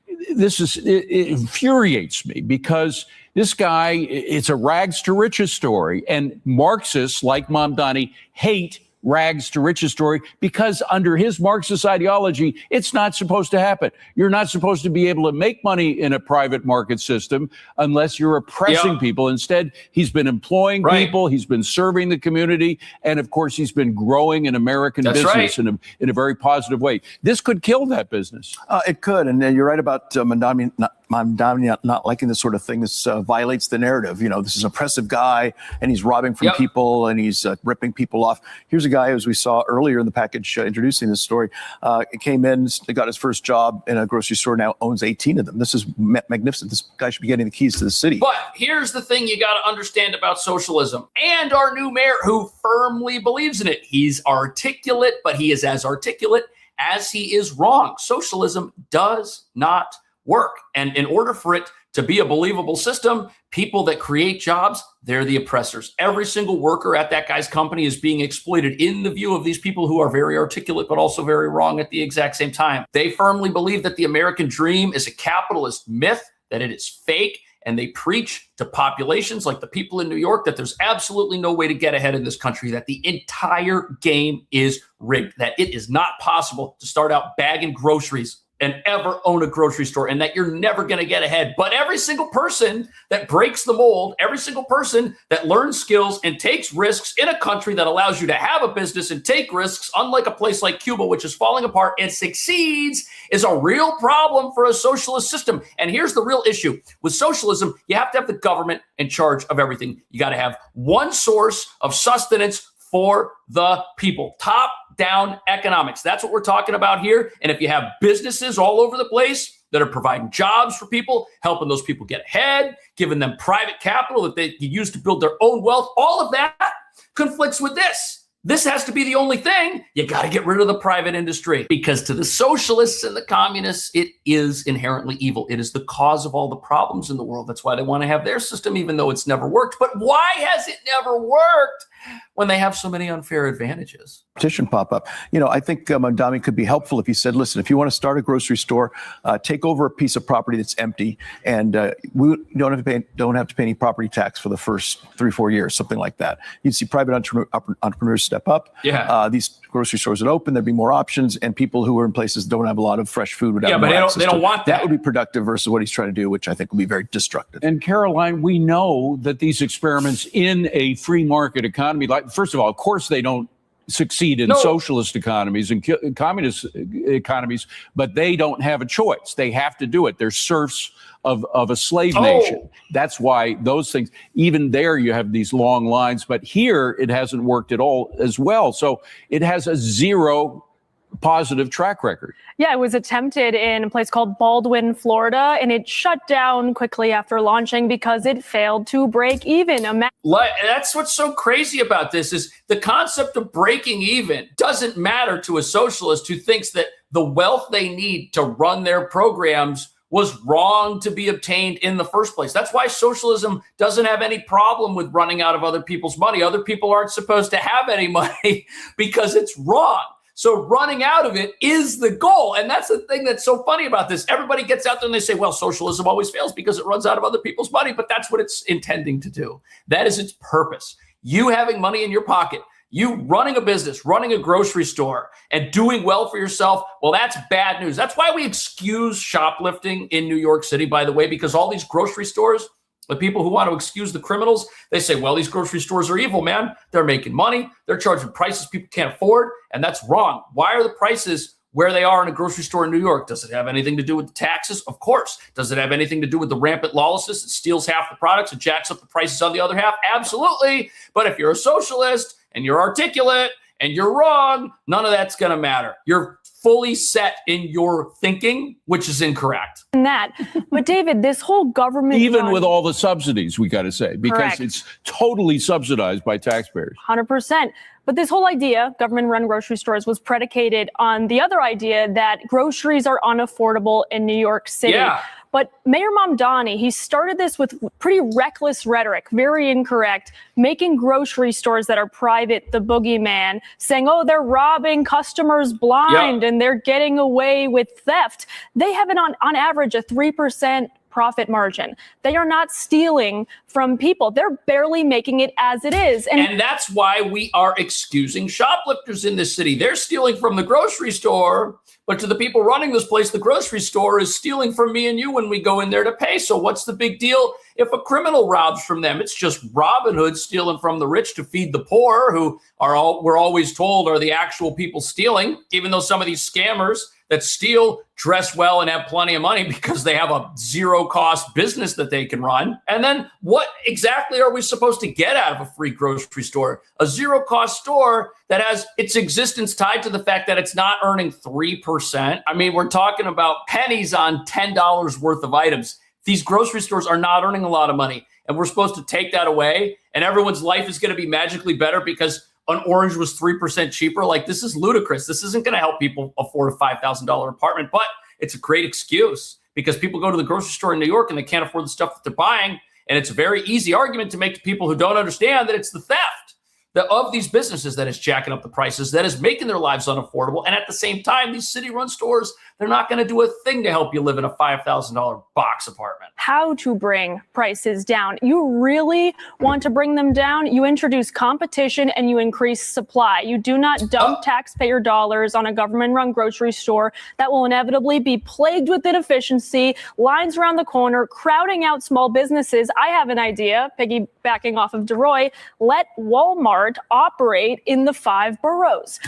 it infuriates me because this guy, it's a rags to riches story, and Marxists like Mamdani hate rags to riches story because under his Marxist ideology, it's not supposed to happen. You're not supposed to be able to make money in a private market system unless you're oppressing people. Instead, he's been employing people, he's been serving the community, and of course, he's been growing an American business in a very positive way. This could kill that business. It could, and you're right about Mamdani Mamdani not liking this sort of thing. This violates the narrative. You know, this is an oppressive guy, and he's robbing from people, and he's ripping people off. Here's a guy, as we saw earlier in the package introducing this story, came in, got his first job in a grocery store, now owns 18 of them. This is magnificent. This guy should be getting the keys to the city. But here's the thing you got to understand about socialism and our new mayor who firmly believes in it. He's articulate, but he is as articulate as he is wrong. Socialism does not work. And in order for it to be a believable system, people that create jobs, they're the oppressors. Every single worker at that guy's company is being exploited in the view of these people who are very articulate, but also very wrong at the exact same time. They firmly believe that the American dream is a capitalist myth, that it is fake, and they preach to populations like the people in New York that there's absolutely no way to get ahead in this country, that the entire game is rigged, that it is not possible to start out bagging groceries and ever own a grocery store, and that you're never going to get ahead. But every single person that breaks the mold, every single person that learns skills and takes risks in a country that allows you to have a business and take risks, unlike a place like Cuba, which is falling apart and succeeds, is a real problem for a socialist system. And here's the real issue. With socialism, you have to have the government in charge of everything. You got to have one source of sustenance for the people. Top-down economics. That's what we're talking about here. And if you have businesses all over the place that are providing jobs for people, helping those people get ahead, giving them private capital that they can use to build their own wealth, all of that conflicts with this. This has to be the only thing. You got to get rid of the private industry, because to the socialists and the communists, it is inherently evil. It is the cause of all the problems in the world. That's why they want to have their system, even though it's never worked. But why has it never worked when they have so many unfair advantages? Petition pop up. You know, I think Mamdani could be helpful if he said, listen, if you want to start a grocery store, take over a piece of property that's empty, and we don't have to pay any property tax for the first 3-4 years, something like that. You'd see private entrepreneurs step up. Yeah. These grocery stores would open, there'd be more options, and people who are in places that don't have a lot of fresh food would have more access. They don't want that. That would be productive versus what he's trying to do, which I think will be very destructive. And Caroline, we know that these experiments in a free market economy, like, first of all, of course, they don't succeed in socialist economies and communist economies, but they don't have a choice. They have to do it. They're serfs of a slave nation. That's why those things, even there you have these long lines, but here it hasn't worked at all as well. So it has a zero positive track record. Yeah, it was attempted in a place called Baldwin, Florida, and it shut down quickly after launching because it failed to break even. That's what's so crazy about this is the concept of breaking even doesn't matter to a socialist who thinks that the wealth they need to run their programs was wrong to be obtained in the first place. That's why socialism doesn't have any problem with running out of other people's money. Other people aren't supposed to have any money because it's wrong. So running out of it is the goal. And that's the thing that's so funny about this. Everybody gets out there and they say, well, socialism always fails because it runs out of other people's money. But that's what it's intending to do. That is its purpose. You having money in your pocket, you running a business, running a grocery store, and doing well for yourself, well, that's bad news. That's why we excuse shoplifting in New York City, by the way, because all these grocery stores, the people who want to excuse the criminals, they say, well, these grocery stores are evil, man. They're making money. They're charging prices people can't afford. And that's wrong. Why are the prices where they are in a grocery store in New York? Does it have anything to do with the taxes? Of course. Does it have anything to do with the rampant lawlessness that steals half the products and jacks up the prices on the other half? Absolutely. But if you're a socialist and you're articulate and you're wrong, none of that's going to matter. You're fully set in your thinking, which is incorrect. But David, this whole government... Even with all the subsidies, we got to say, because Correct. It's totally subsidized by taxpayers. 100%. But this whole idea, government-run grocery stores, was predicated on the other idea that groceries are unaffordable in New York City. Yeah. But Mayor Mamdani, he started this with pretty reckless rhetoric, very incorrect, making grocery stores that are private the boogeyman, saying, oh, they're robbing customers blind and they're getting away with theft. They have on average a 3% profit margin. They are not stealing from people. They're barely making it as it is. And that's why we are excusing shoplifters in this city. They're stealing from the grocery store, but to the people running this place, the grocery store is stealing from me and you when we go in there to pay. So what's the big deal if a criminal robs from them? It's just Robin Hood stealing from the rich to feed the poor, who we're always told are the actual people stealing, even though some of these scammers that steal dress well and have plenty of money because they have a zero-cost business that they can run. And then what exactly are we supposed to get out of a free grocery store? A zero-cost store that has its existence tied to the fact that it's not earning 3%. I mean, we're talking about pennies on $10 worth of items. These grocery stores are not earning a lot of money, and we're supposed to take that away, and everyone's life is going to be magically better because an orange was 3% cheaper. Like, this is ludicrous. This isn't going to help people afford a $5,000 apartment, but it's a great excuse because people go to the grocery store in New York and they can't afford the stuff that they're buying. And it's a very easy argument to make to people who don't understand that it's the theft of these businesses that is jacking up the prices, that is making their lives unaffordable. And at the same time, these city-run stores, they're not going to do a thing to help you live in a $5,000 box apartment. How to bring prices down. You really want to bring them down? You introduce competition and you increase supply. You do not dump taxpayer dollars on a government-run grocery store that will inevitably be plagued with inefficiency, lines around the corner, crowding out small businesses. I have an idea, piggybacking off of DeRoy. Let Walmart operate in the 5 boroughs.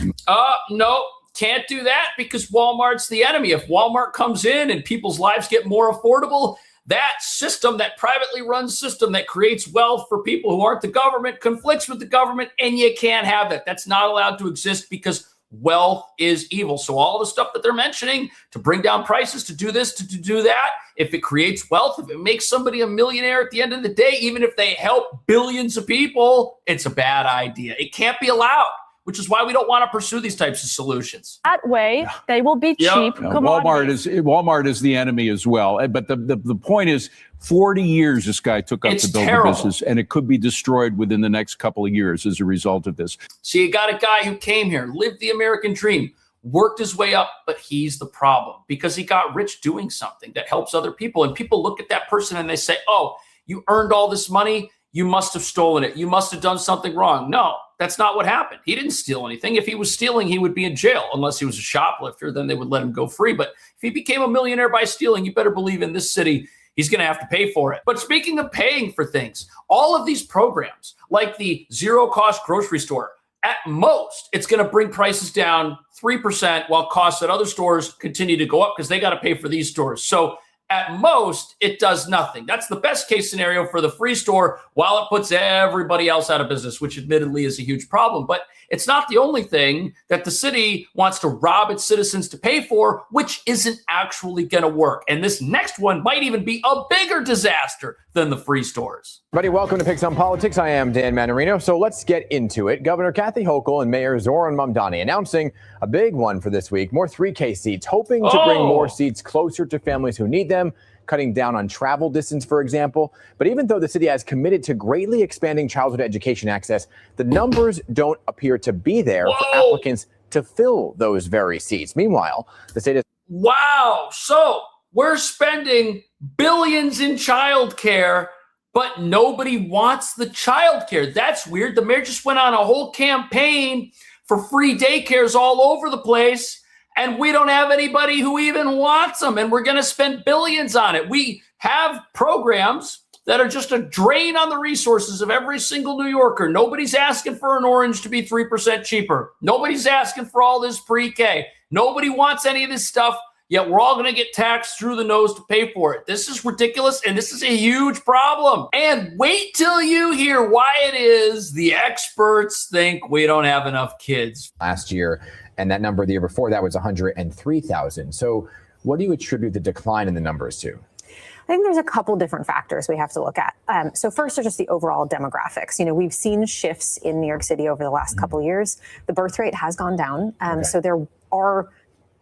No. Can't do that because Walmart's the enemy. If Walmart comes in and people's lives get more affordable, that system, that privately run system that creates wealth for people who aren't the government, conflicts with the government, and you can't have it. That's not allowed to exist because wealth is evil. So all the stuff that they're mentioning to bring down prices, to do this, to do that, if it creates wealth, if it makes somebody a millionaire at the end of the day, even if they help billions of people, it's a bad idea. It can't be allowed, which is why we don't want to pursue these types of solutions. That way, they will be cheap. Walmart is the enemy as well. But the point is, 40 years this guy took up to build the business, and it could be destroyed within the next couple of years as a result of this. So you got a guy who came here, lived the American dream, worked his way up, but he's the problem because he got rich doing something that helps other people. And people look at that person and they say, oh, you earned all this money. You must have stolen it. You must have done something wrong. No, that's not what happened. He didn't steal anything. If he was stealing, he would be in jail. Unless he was a shoplifter, then they would let him go free. But if he became a millionaire by stealing, you better believe in this city, he's going to have to pay for it. But speaking of paying for things, all of these programs, like the zero-cost grocery store, at most, it's going to bring prices down 3% while costs at other stores continue to go up because they got to pay for these stores. So at most, it does nothing. That's the best case scenario for the free store while it puts everybody else out of business, which admittedly is a huge problem. But it's not the only thing that the city wants to rob its citizens to pay for, which isn't actually going to work. And this next one might even be a bigger disaster than the free stores. Everybody, welcome to Picks on Politics. I am Dan Manarino. So let's get into it. Governor Kathy Hochul and Mayor Zoran Mamdani announcing a big one for this week, more 3K seats, hoping to bring more seats closer to families who need them, cutting down on travel distance, for example. But even though the city has committed to greatly expanding childhood education access, the numbers don't appear to be there for applicants to fill those very seats. Meanwhile, the state is... Wow. So we're spending billions in childcare, but nobody wants the childcare. That's weird. The mayor just went on a whole campaign for free daycares all over the place, and we don't have anybody who even wants them, and we're going to spend billions on it. We have programs that are just a drain on the resources of every single New Yorker. Nobody's asking for an orange to be 3% cheaper. Nobody's asking for all this pre-K. Nobody wants any of this stuff, yet we're all going to get taxed through the nose to pay for it. This is ridiculous, and this is a huge problem. And wait till you hear why it is the experts think we don't have enough kids. Last year, and that number the year before that was 103,000. So what do you attribute the decline in the numbers to? I think there's a couple different factors we have to look at. So first are just the overall demographics. You know, we've seen shifts in New York City over the last couple of years. The birth rate has gone down. So there are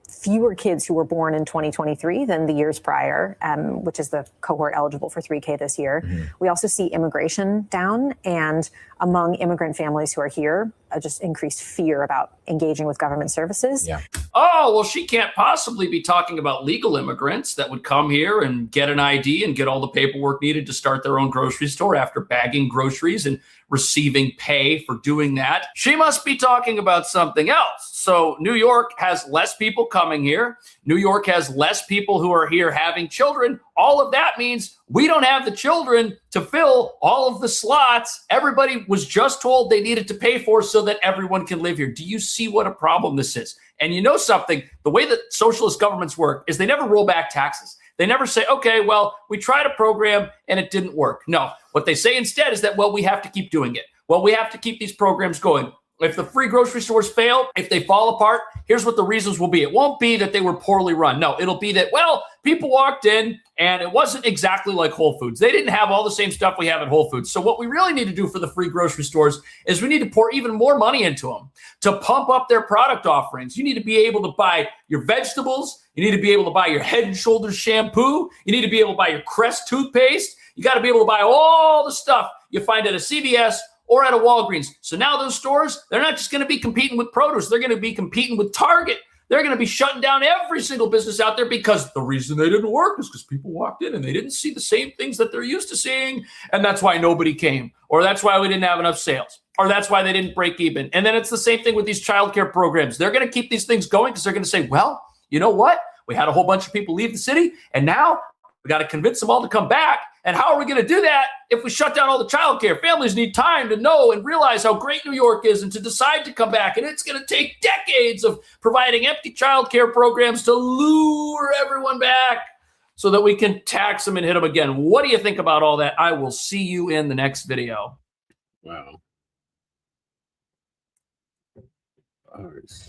fewer kids who were born in 2023 than the years prior, which is the cohort eligible for 3K this year. We also see immigration down, and among immigrant families who are here, just increased fear about engaging with government services. Oh, well, she can't possibly be talking about legal immigrants that would come here and get an ID and get all the paperwork needed to start their own grocery store after bagging groceries and receiving pay for doing that. She must be talking about something else. So New York has less people coming here. New York has less people who are here having children. all of that means we don't have the children to fill all of the slots everybody was just told they needed to pay for so that everyone can live here. Do you see what a problem this is? And you know something, the way that socialist governments work is they never roll back taxes. They never say, okay, well, we tried a program and it didn't work. No, what they say instead is that, well, we have to keep doing it. Well, we have to keep these programs going. If the free grocery stores fail, if they fall apart, here's what the reasons will be. It won't be that they were poorly run. No, it'll be that, well, people walked in and it wasn't exactly like Whole Foods. They didn't have all the same stuff we have at Whole Foods. So what we really need to do for the free grocery stores is we need to pour even more money into them to pump up their product offerings. You need to be able to buy your vegetables. You need to be able to buy your Head and Shoulders shampoo. You need to be able to buy your Crest toothpaste. You got to be able to buy all the stuff you find at a CVS or at a Walgreens. So now those stores, they're not just going to be competing with produce. They're going to be competing with Target. They're going to be shutting down every single business out there because the reason they didn't work is because people walked in and they didn't see the same things that they're used to seeing. And that's why nobody came, or that's why we didn't have enough sales, or that's why they didn't break even. And then it's the same thing with these childcare programs. They're going to keep these things going because they're going to say, well, you know what? We had a whole bunch of people leave the city, and now we got to convince them all to come back. And how are we going to do that if we shut down all the childcare? Families need time to know and realize how great New York is and to decide to come back. And it's going to take decades of providing empty childcare programs to lure everyone back so that we can tax them and hit them again. What do you think about all that? I will see you in the next video. Wow.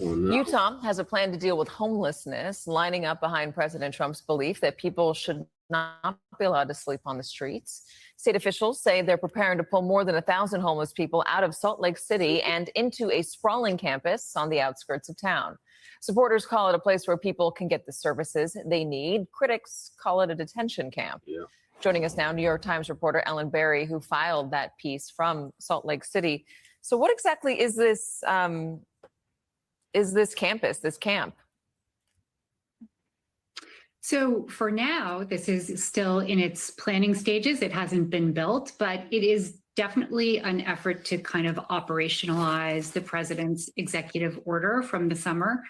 Utah has a plan to deal with homelessness, lining up behind President Trump's belief that people should not be allowed to sleep on the streets. State officials say they're preparing to pull more than 1,000 homeless people out of Salt Lake City and into a sprawling campus on the outskirts of town. Supporters call it a place where people can get the services they need. Critics call it a detention camp. Yeah. Joining us now, New York Times reporter Ellen Berry, who filed that piece from Salt Lake City. So what exactly is this campus, this camp? So for now, this is still in its planning stages. It hasn't been built, but it is definitely an effort to kind of operationalize the president's executive order from the summer,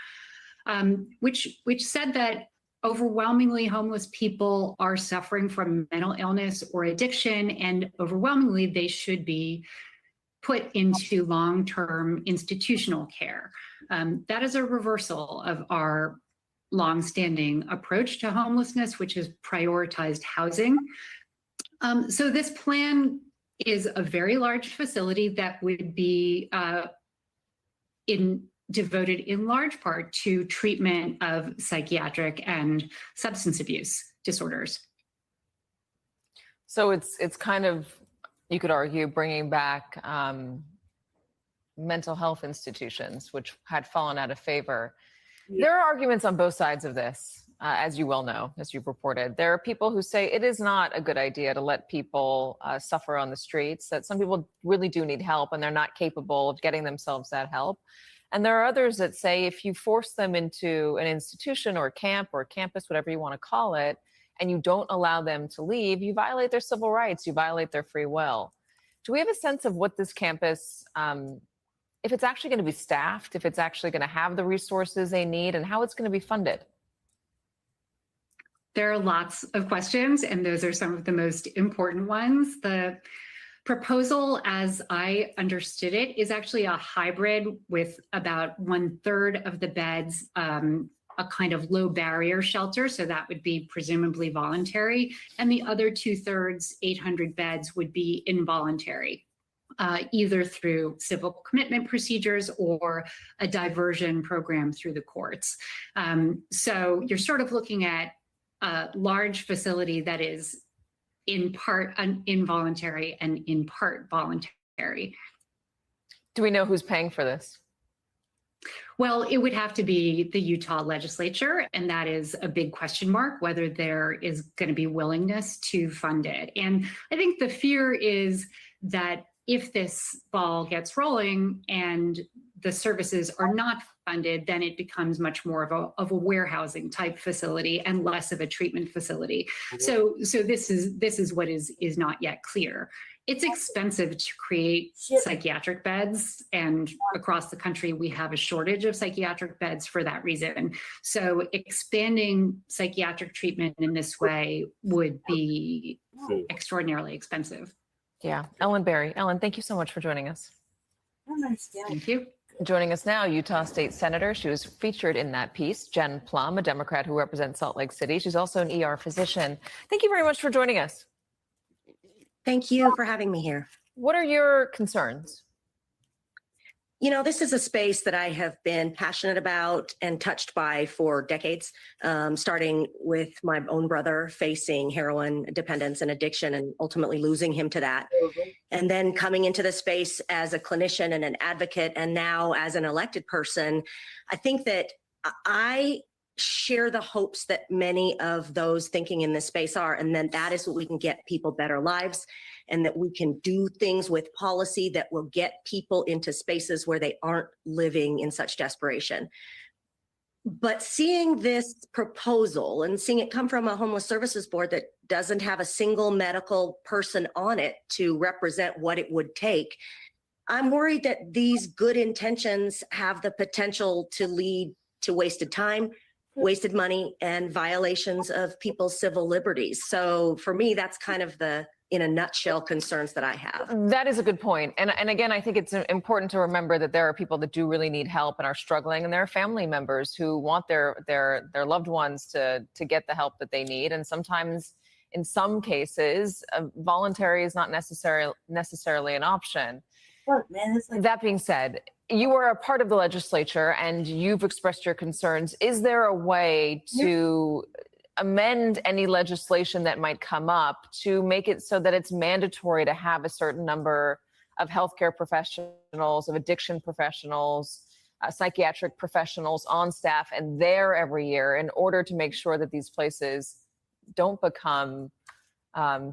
which said that overwhelmingly homeless people are suffering from mental illness or addiction, and overwhelmingly they should be put into long-term institutional care. That is a reversal of our longstanding approach to homelessness, which has prioritized housing. So this plan is a very large facility that would be devoted in large part to treatment of psychiatric and substance abuse disorders. So it's kind of, you could argue, bringing back mental health institutions, which had fallen out of favor. There are arguments on both sides of this, as you well know, as you've reported. There are people who say it is not a good idea to let people suffer on the streets, that some people really do need help and they're not capable of getting themselves that help. And there are others that say if you force them into an institution or a camp or a campus, whatever you want to call it, and you don't allow them to leave, you violate their civil rights, you violate their free will. Do we have a sense of what this campus, if it's actually going to be staffed, if it's actually going to have the resources they need, and how it's going to be funded? There are lots of questions, and those are some of the most important ones. The proposal, as I understood it, is actually a hybrid with about 1/3 of the beds, a kind of low barrier shelter. So that would be presumably voluntary. And the other 2/3, 800 beds, would be involuntary. Either through civil commitment procedures or a diversion program through the courts. So you're sort of looking at a large facility that is in part involuntary and in part voluntary. Do we know who's paying for this? Well, it would have to be the Utah legislature, and that is a big question mark, whether there is going to be willingness to fund it. And I think the fear is that if this ball gets rolling and the services are not funded, then it becomes much more of a warehousing type facility and less of a treatment facility. So this is what is not yet clear. it's expensive to create psychiatric beds, and across the country we have a shortage of psychiatric beds for that reason. So expanding psychiatric treatment in this way would be extraordinarily expensive. Yeah. Ellen Berry. Ellen, thank you so much for joining us. Thank you. Joining us now, Utah State Senator. She was featured in that piece, Jen Plum, a Democrat who represents Salt Lake City. She's also an ER physician. Thank you very much for joining us. Thank you for having me here. What are your concerns? You know, this is a space that I have been passionate about and touched by for decades, starting with my own brother facing heroin dependence and addiction and ultimately losing him to that. And then coming into the space as a clinician and an advocate, and now as an elected person, I think that I share the hopes that many of those thinking in this space are, and then that is what we can get people better lives, and that we can do things with policy that will get people into spaces where they aren't living in such desperation. But seeing this proposal and seeing it come from a homeless services board that doesn't have a single medical person on it to represent what it would take, I'm worried that these good intentions have the potential to lead to wasted time, wasted money, and violations of people's civil liberties. So for me, that's kind of the, in a nutshell, concerns that I have. That is a good point. And again, I think it's important to remember that there are people that do really need help and are struggling, and there are family members who want their loved ones to get the help that they need. And sometimes, in some cases, voluntary is not necessarily an option. Look, man, That being said, you are a part of the legislature and you've expressed your concerns. Is there a way to amend any legislation that might come up to make it so that it's mandatory to have a certain number of healthcare professionals, of addiction professionals, psychiatric professionals on staff and there every year in order to make sure that these places don't become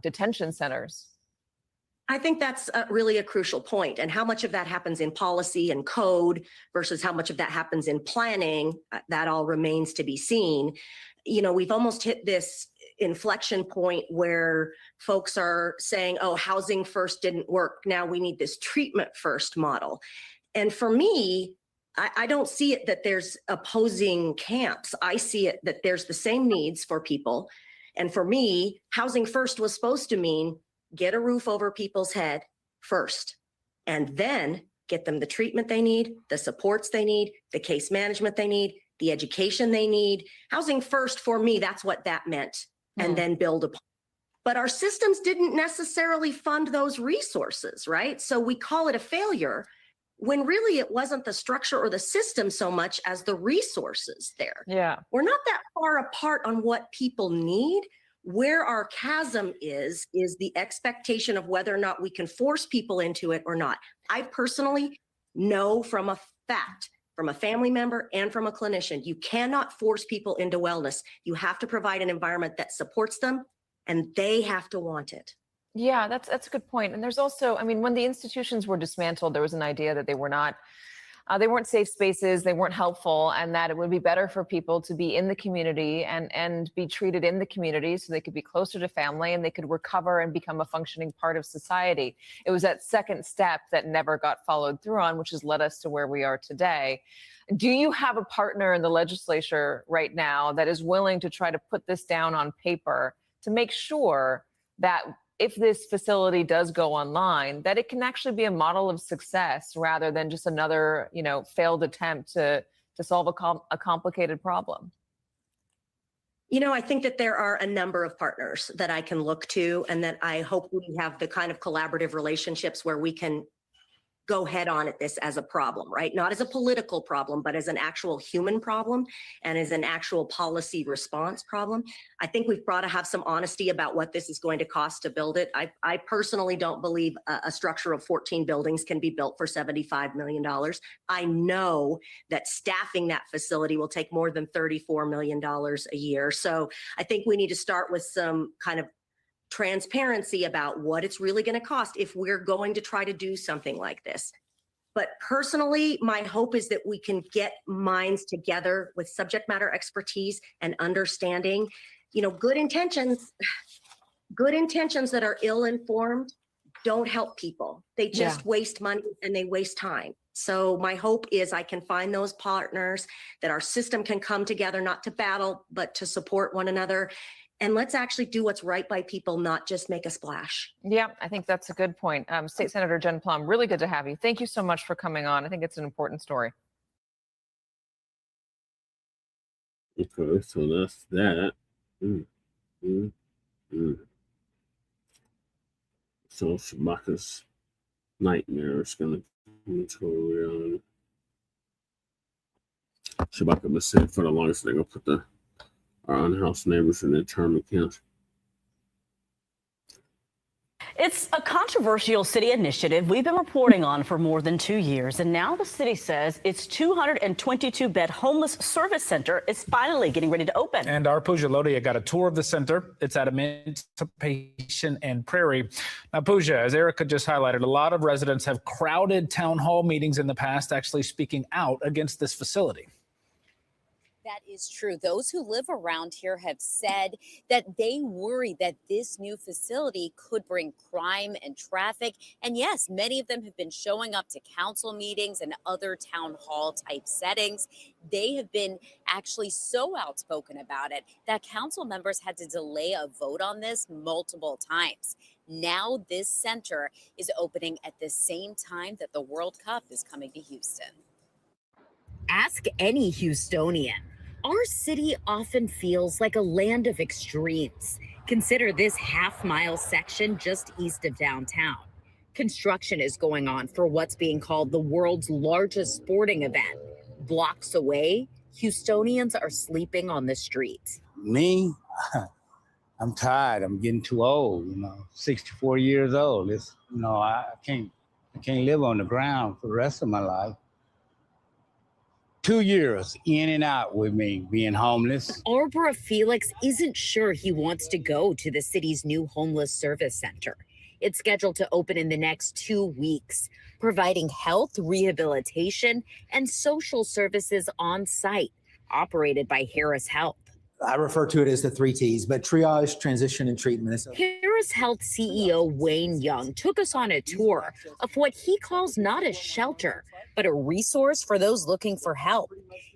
detention centers? I think that's really a crucial point. And how much of that happens in policy and code versus how much of that happens in planning, that all remains to be seen. You know, we've almost hit this inflection point where folks are saying, oh, housing first didn't work. Now we need this treatment first model. And for me, I don't see it that there's opposing camps. I see it that there's the same needs for people. And for me, housing first was supposed to mean get a roof over people's head first, and then get them the treatment they need, the supports they need, the case management they need, the education they need. Housing first, for me, that's what that meant, and then build upon. But our systems didn't necessarily fund those resources, right? So we call it a failure when really it wasn't the structure or the system so much as the resources there. Yeah. We're not that far apart on what people need. Where our chasm is the expectation of whether or not we can force people into it or not. I personally know from a fact, from a family member and from a clinician, you cannot force people into wellness. You have to provide an environment that supports them, and they have to want it. Yeah, that's a good point. And there's also, I mean, when the institutions were dismantled, there was an idea that they weren't safe spaces, they weren't helpful, and that it would be better for people to be in the community and be treated in the community so they could be closer to family and they could recover and become a functioning part of society. It was that second step that never got followed through on, which has led us to where we are today. Do you have a partner in the legislature right now that is willing to try to put this down on paper to make sure that if this facility does go online, that it can actually be a model of success rather than just another, failed attempt to solve a complicated problem? You know, I think that there are a number of partners that I can look to, and that I hope we have the kind of collaborative relationships where we can go head on at this as a problem, right? Not as a political problem, but as an actual human problem and as an actual policy response problem. I think we've got to have some honesty about what this is going to cost to build it. I personally don't believe a structure of 14 buildings can be built for $75 million. I know that staffing that facility will take more than $34 million a year. So I think we need to start with some kind of transparency about what it's really going to cost if we're going to try to do something like this. But personally, my hope is that we can get minds together with subject matter expertise and understanding. Good intentions that are ill-informed don't help people. They just waste money and they waste time. So my hope is I can find those partners, that our system can come together, not to battle, but to support one another. And let's actually do what's right by people, not just make a splash. Yeah, I think that's a good point. State Senator Jen Plum, really good to have you. Thank you so much for coming on. I think it's an important story. Okay, so that's that. So Shabaka's nightmare is going to go around. Shabaka was said for the longest they're going to put our unhoused neighbors in internment camps. It's a controversial city initiative we've been reporting on for more than 2 years, and now the city says its 222-bed homeless service center is finally getting ready to open. And our Pooja Lodia got a tour of the center. It's at Emancipation and Prairie. Now, Pooja, as Erica just highlighted, a lot of residents have crowded town hall meetings in the past, actually speaking out against this facility. That is true. Those who live around here have said that they worry that this new facility could bring crime and traffic. And yes, many of them have been showing up to council meetings and other town hall type settings. They have been actually so outspoken about it that council members had to delay a vote on this multiple times. Now this center is opening at the same time that the World Cup is coming to Houston. Ask any Houstonian. Our city often feels like a land of extremes. Consider this half-mile section just east of downtown. Construction is going on for what's being called the world's largest sporting event. Blocks away, Houstonians are sleeping on the street. Me? I'm tired. I'm getting too old, 64 years old. I can't live on the ground for the rest of my life. 2 years in and out with me being homeless. Arbora Felix isn't sure he wants to go to the city's new homeless service center. It's scheduled to open in the next 2 weeks, providing health, rehabilitation, and social services on site, operated by Harris Health. I refer to it as the 3 T's, but triage, transition, and treatment. Harris Health CEO Wayne Young took us on a tour of what he calls not a shelter, but a resource for those looking for help.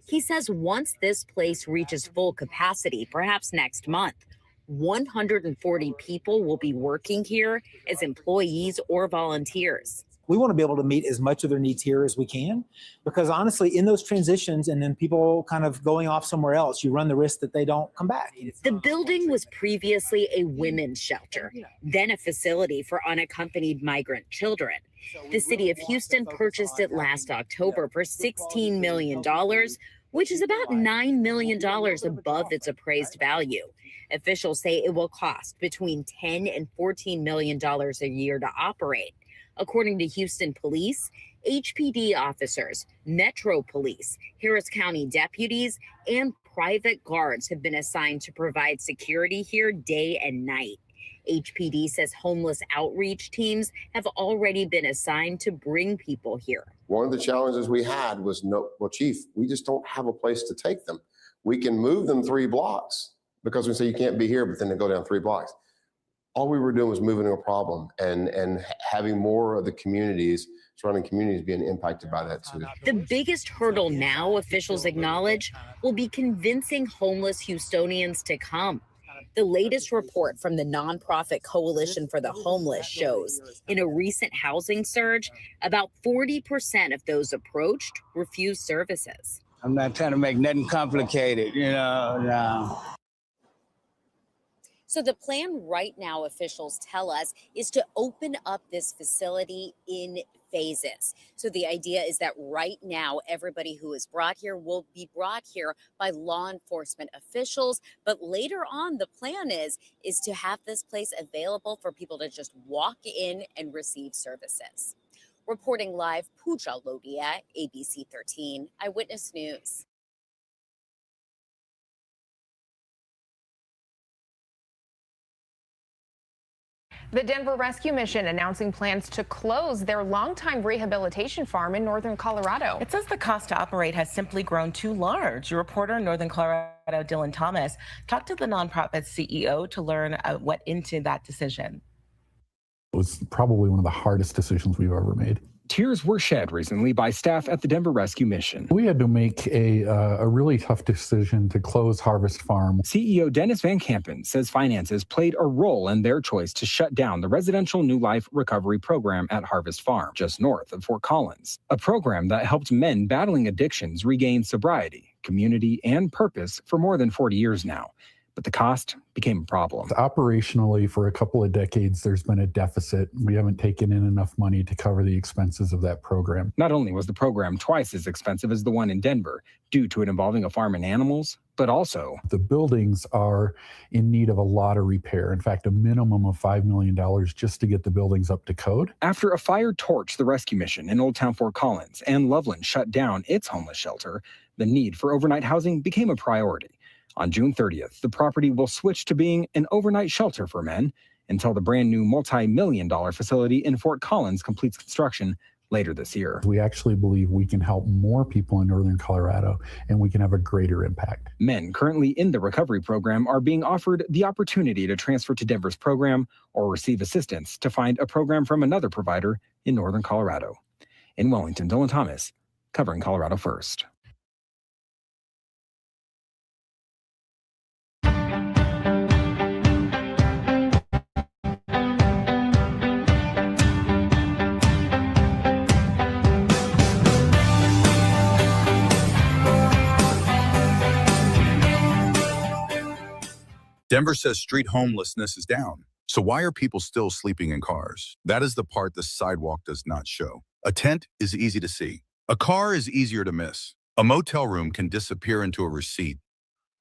He says once this place reaches full capacity, perhaps next month, 140 people will be working here as employees or volunteers. We want to be able to meet as much of their needs here as we can, because honestly, in those transitions and then people kind of going off somewhere else, you run the risk that they don't come back. The building was previously a women's shelter, then a facility for unaccompanied migrant children. The city of Houston purchased it last October for $16 million, which is about $9 million above its appraised value. Officials say it will cost between $10 and $14 million a year to operate. According to Houston police, HPD officers, Metro Police, Harris County deputies, and private guards have been assigned to provide security here day and night. HPD says homeless outreach teams have already been assigned to bring people here. One of the challenges we had was, Chief, we just don't have a place to take them. We can move them 3 blocks because we say you can't be here, but then they go down 3 blocks. All we were doing was moving a problem and having more of the surrounding communities being impacted by that too. The biggest hurdle now, officials acknowledge, will be convincing homeless Houstonians to come. The latest report from the nonprofit Coalition for the Homeless shows in a recent housing surge, about 40% of those approached refused services. I'm not trying to make nothing complicated, no. So the plan right now, officials tell us, is to open up this facility in phases. So the idea is that right now, everybody who is brought here will be brought here by law enforcement officials. But later on, the plan is to have this place available for people to just walk in and receive services. Reporting live, Pooja Lodia, ABC 13, Eyewitness News. The Denver Rescue Mission announcing plans to close their longtime rehabilitation farm in northern Colorado. It says the cost to operate has simply grown too large. Your reporter in northern Colorado, Dylan Thomas, talked to the nonprofit's CEO to learn what into that decision. It was probably one of the hardest decisions we've ever made. Tears were shed recently by staff at the Denver Rescue Mission. We had to make a really tough decision to close Harvest Farm. CEO Dennis Van Kampen says finances played a role in their choice to shut down the residential New Life recovery program at Harvest Farm, just north of Fort Collins, a program that helped men battling addictions regain sobriety, community, and purpose for more than 40 years now. But the cost became a problem. Operationally, for a couple of decades, there's been a deficit. We haven't taken in enough money to cover the expenses of that program. Not only was the program twice as expensive as the one in Denver, due to it involving a farm and animals, but also the buildings are in need of a lot of repair. In fact, a minimum of $5 million just to get the buildings up to code. After a fire torched the rescue mission in Old Town Fort Collins and Loveland shut down its homeless shelter, the need for overnight housing became a priority. On June 30th, the property will switch to being an overnight shelter for men until the brand new multi-million-dollar facility in Fort Collins completes construction later this year. We actually believe we can help more people in northern Colorado, and we can have a greater impact. Men currently in the recovery program are being offered the opportunity to transfer to Denver's program or receive assistance to find a program from another provider in northern Colorado. In Wellington, Dylan Thomas, covering Colorado First. Denver says street homelessness is down. So why are people still sleeping in cars? That is the part the sidewalk does not show. A tent is easy to see. A car is easier to miss. A motel room can disappear into a receipt.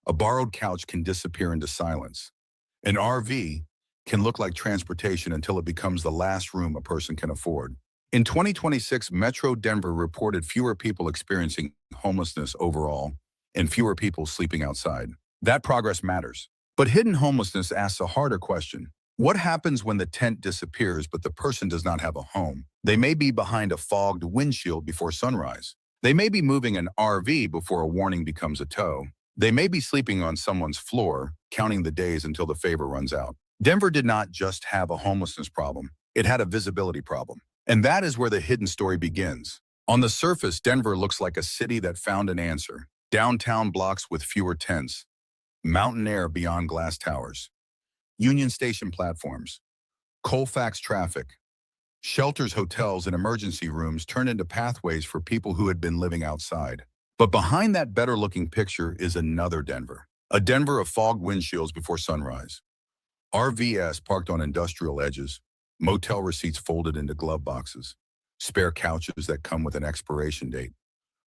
A borrowed couch can disappear into silence. An RV can look like transportation until it becomes the last room a person can afford. In 2026, Metro Denver reported fewer people experiencing homelessness overall and fewer people sleeping outside. That progress matters. But hidden homelessness asks a harder question. What happens when the tent disappears but the person does not have a home? They may be behind a fogged windshield before sunrise. They may be moving an RV before a warning becomes a tow. They may be sleeping on someone's floor, counting the days until the favor runs out. Denver did not just have a homelessness problem. It had a visibility problem. And that is where the hidden story begins. On the surface, Denver looks like a city that found an answer. Downtown blocks with fewer tents. Mountain air beyond glass towers, Union Station platforms, Colfax traffic, shelters, hotels, and emergency rooms turned into pathways for people who had been living outside. But behind that better-looking picture is another Denver, a Denver of fogged windshields before sunrise, RVs parked on industrial edges, motel receipts folded into glove boxes, spare couches that come with an expiration date,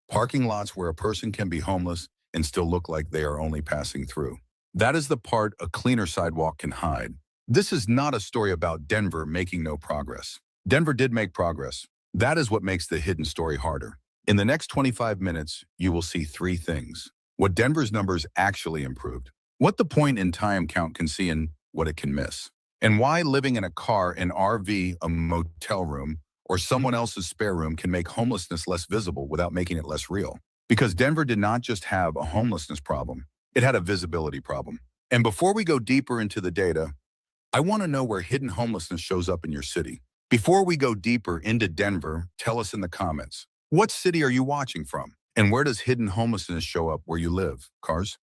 parking lots where a person can be homeless and still look like they are only passing through. That is the part a cleaner sidewalk can hide. This is not a story about Denver making no progress. Denver did make progress. That is what makes the hidden story harder. In the next 25 minutes, you will see three things. What Denver's numbers actually improved, what the point-in-time count can see and what it can miss, and why living in a car, an RV, a motel room, or someone else's spare room can make homelessness less visible without making it less real. Because Denver did not just have a homelessness problem, it had a visibility problem. And before we go deeper into the data, I want to know where hidden homelessness shows up in your city. Before we go deeper into Denver, tell us in the comments, what city are you watching from? And where does hidden homelessness show up where you live? Cars,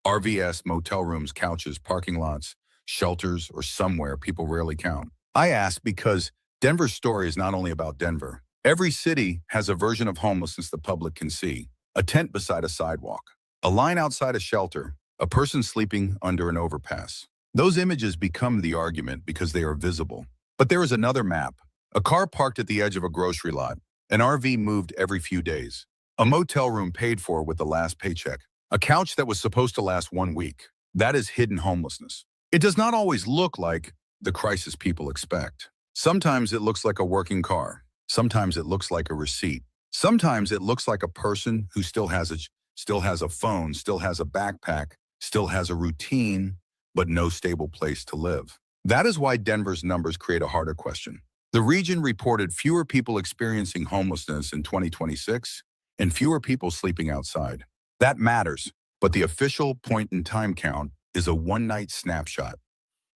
RVs, motel rooms, couches, parking lots, shelters, or somewhere people rarely count. I ask because Denver's story is not only about Denver. Every city has a version of homelessness the public can see. A tent beside a sidewalk, a line outside a shelter, a person sleeping under an overpass. Those images become the argument because they are visible. But there is another map. A car parked at the edge of a grocery lot. An RV moved every few days. A motel room paid for with the last paycheck. A couch that was supposed to last 1 week. That is hidden homelessness. It does not always look like the crisis people expect. Sometimes it looks like a working car. Sometimes it looks like a receipt. Sometimes it looks like a person who still has a phone, still has a backpack, still has a routine, but no stable place to live. That is why Denver's numbers create a harder question. The region reported fewer people experiencing homelessness in 2026 and fewer people sleeping outside. That matters, but the official point-in-time count is a one-night snapshot.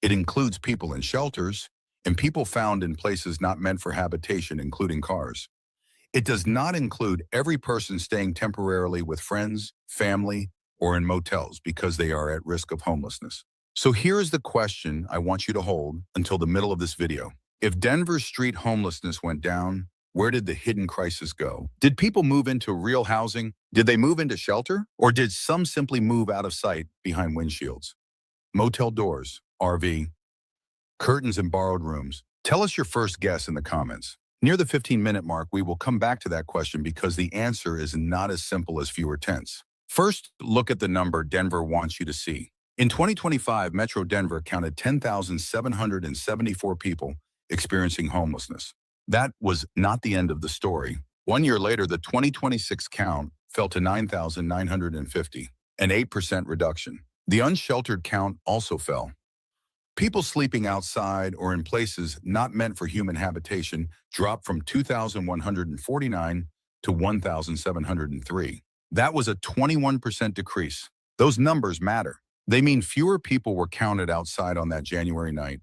It includes people in shelters, and people found in places not meant for habitation, including cars. It does not include every person staying temporarily with friends, family, or in motels because they are at risk of homelessness. So here is the question I want you to hold until the middle of this video. If Denver's street homelessness went down, where did the hidden crisis go? Did people move into real housing? Did they move into shelter? Or did some simply move out of sight behind windshields? Motel doors, RV, curtains and borrowed rooms. Tell us your first guess in the comments. Near the 15-minute mark, we will come back to that question because the answer is not as simple as fewer tents. First, look at the number Denver wants you to see. In 2025, Metro Denver counted 10,774 people experiencing homelessness. That was not the end of the story. 1 year later, the 2026 count fell to 9,950, an 8% reduction. The unsheltered count also fell. People sleeping outside or in places not meant for human habitation dropped from 2,149 to 1,703. That was a 21% decrease. Those numbers matter. They mean fewer people were counted outside on that January night.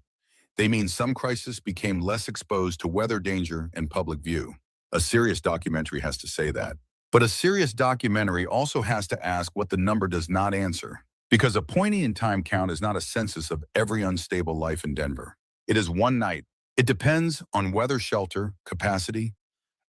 They mean some crises became less exposed to weather danger and public view. A serious documentary has to say that. But a serious documentary also has to ask what the number does not answer. Because a point-in-time count is not a census of every unstable life in Denver. It is one night. It depends on weather shelter, capacity,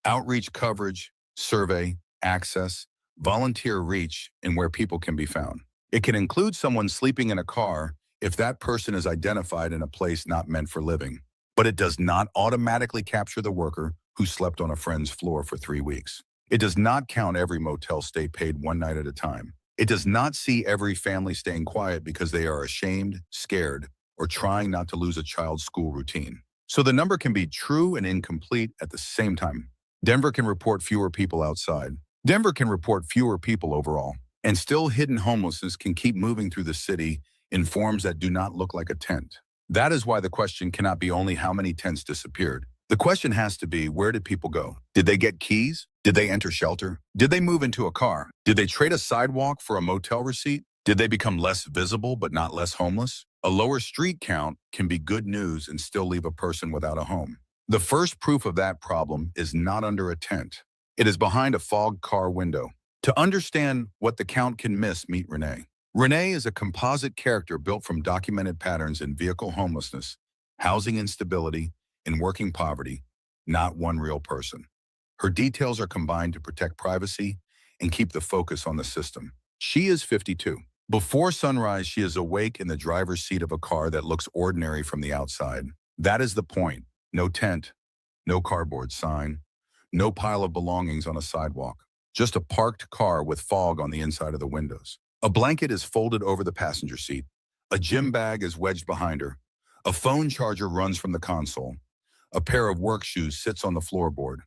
outreach coverage, survey, access, volunteer reach, and where people can be found. It can include someone sleeping in a car if that person is identified in a place not meant for living. But it does not automatically capture the worker who slept on a friend's floor for 3 weeks. It does not count every motel stay paid one night at a time. It does not see every family staying quiet because they are ashamed, scared, or trying not to lose a child's school routine. So the number can be true and incomplete at the same time. Denver can report fewer people outside. Denver can report fewer people overall. And still hidden homelessness can keep moving through the city in forms that do not look like a tent. That is why the question cannot be only how many tents disappeared. The question has to be, where did people go? Did they get keys? Did they enter shelter? Did they move into a car? Did they trade a sidewalk for a motel receipt? Did they become less visible but not less homeless? A lower street count can be good news and still leave a person without a home. The first proof of that problem is not under a tent. It is behind a fogged car window. To understand what the count can miss, meet Renee. Renee is a composite character built from documented patterns in vehicle homelessness, housing instability, and working poverty, not one real person. Her details are combined to protect privacy and keep the focus on the system. She is 52. Before sunrise, she is awake in the driver's seat of a car that looks ordinary from the outside. That is the point. No tent, no cardboard sign, no pile of belongings on a sidewalk. Just a parked car with fog on the inside of the windows. A blanket is folded over the passenger seat. A gym bag is wedged behind her. A phone charger runs from the console. A pair of work shoes sits on the floorboard.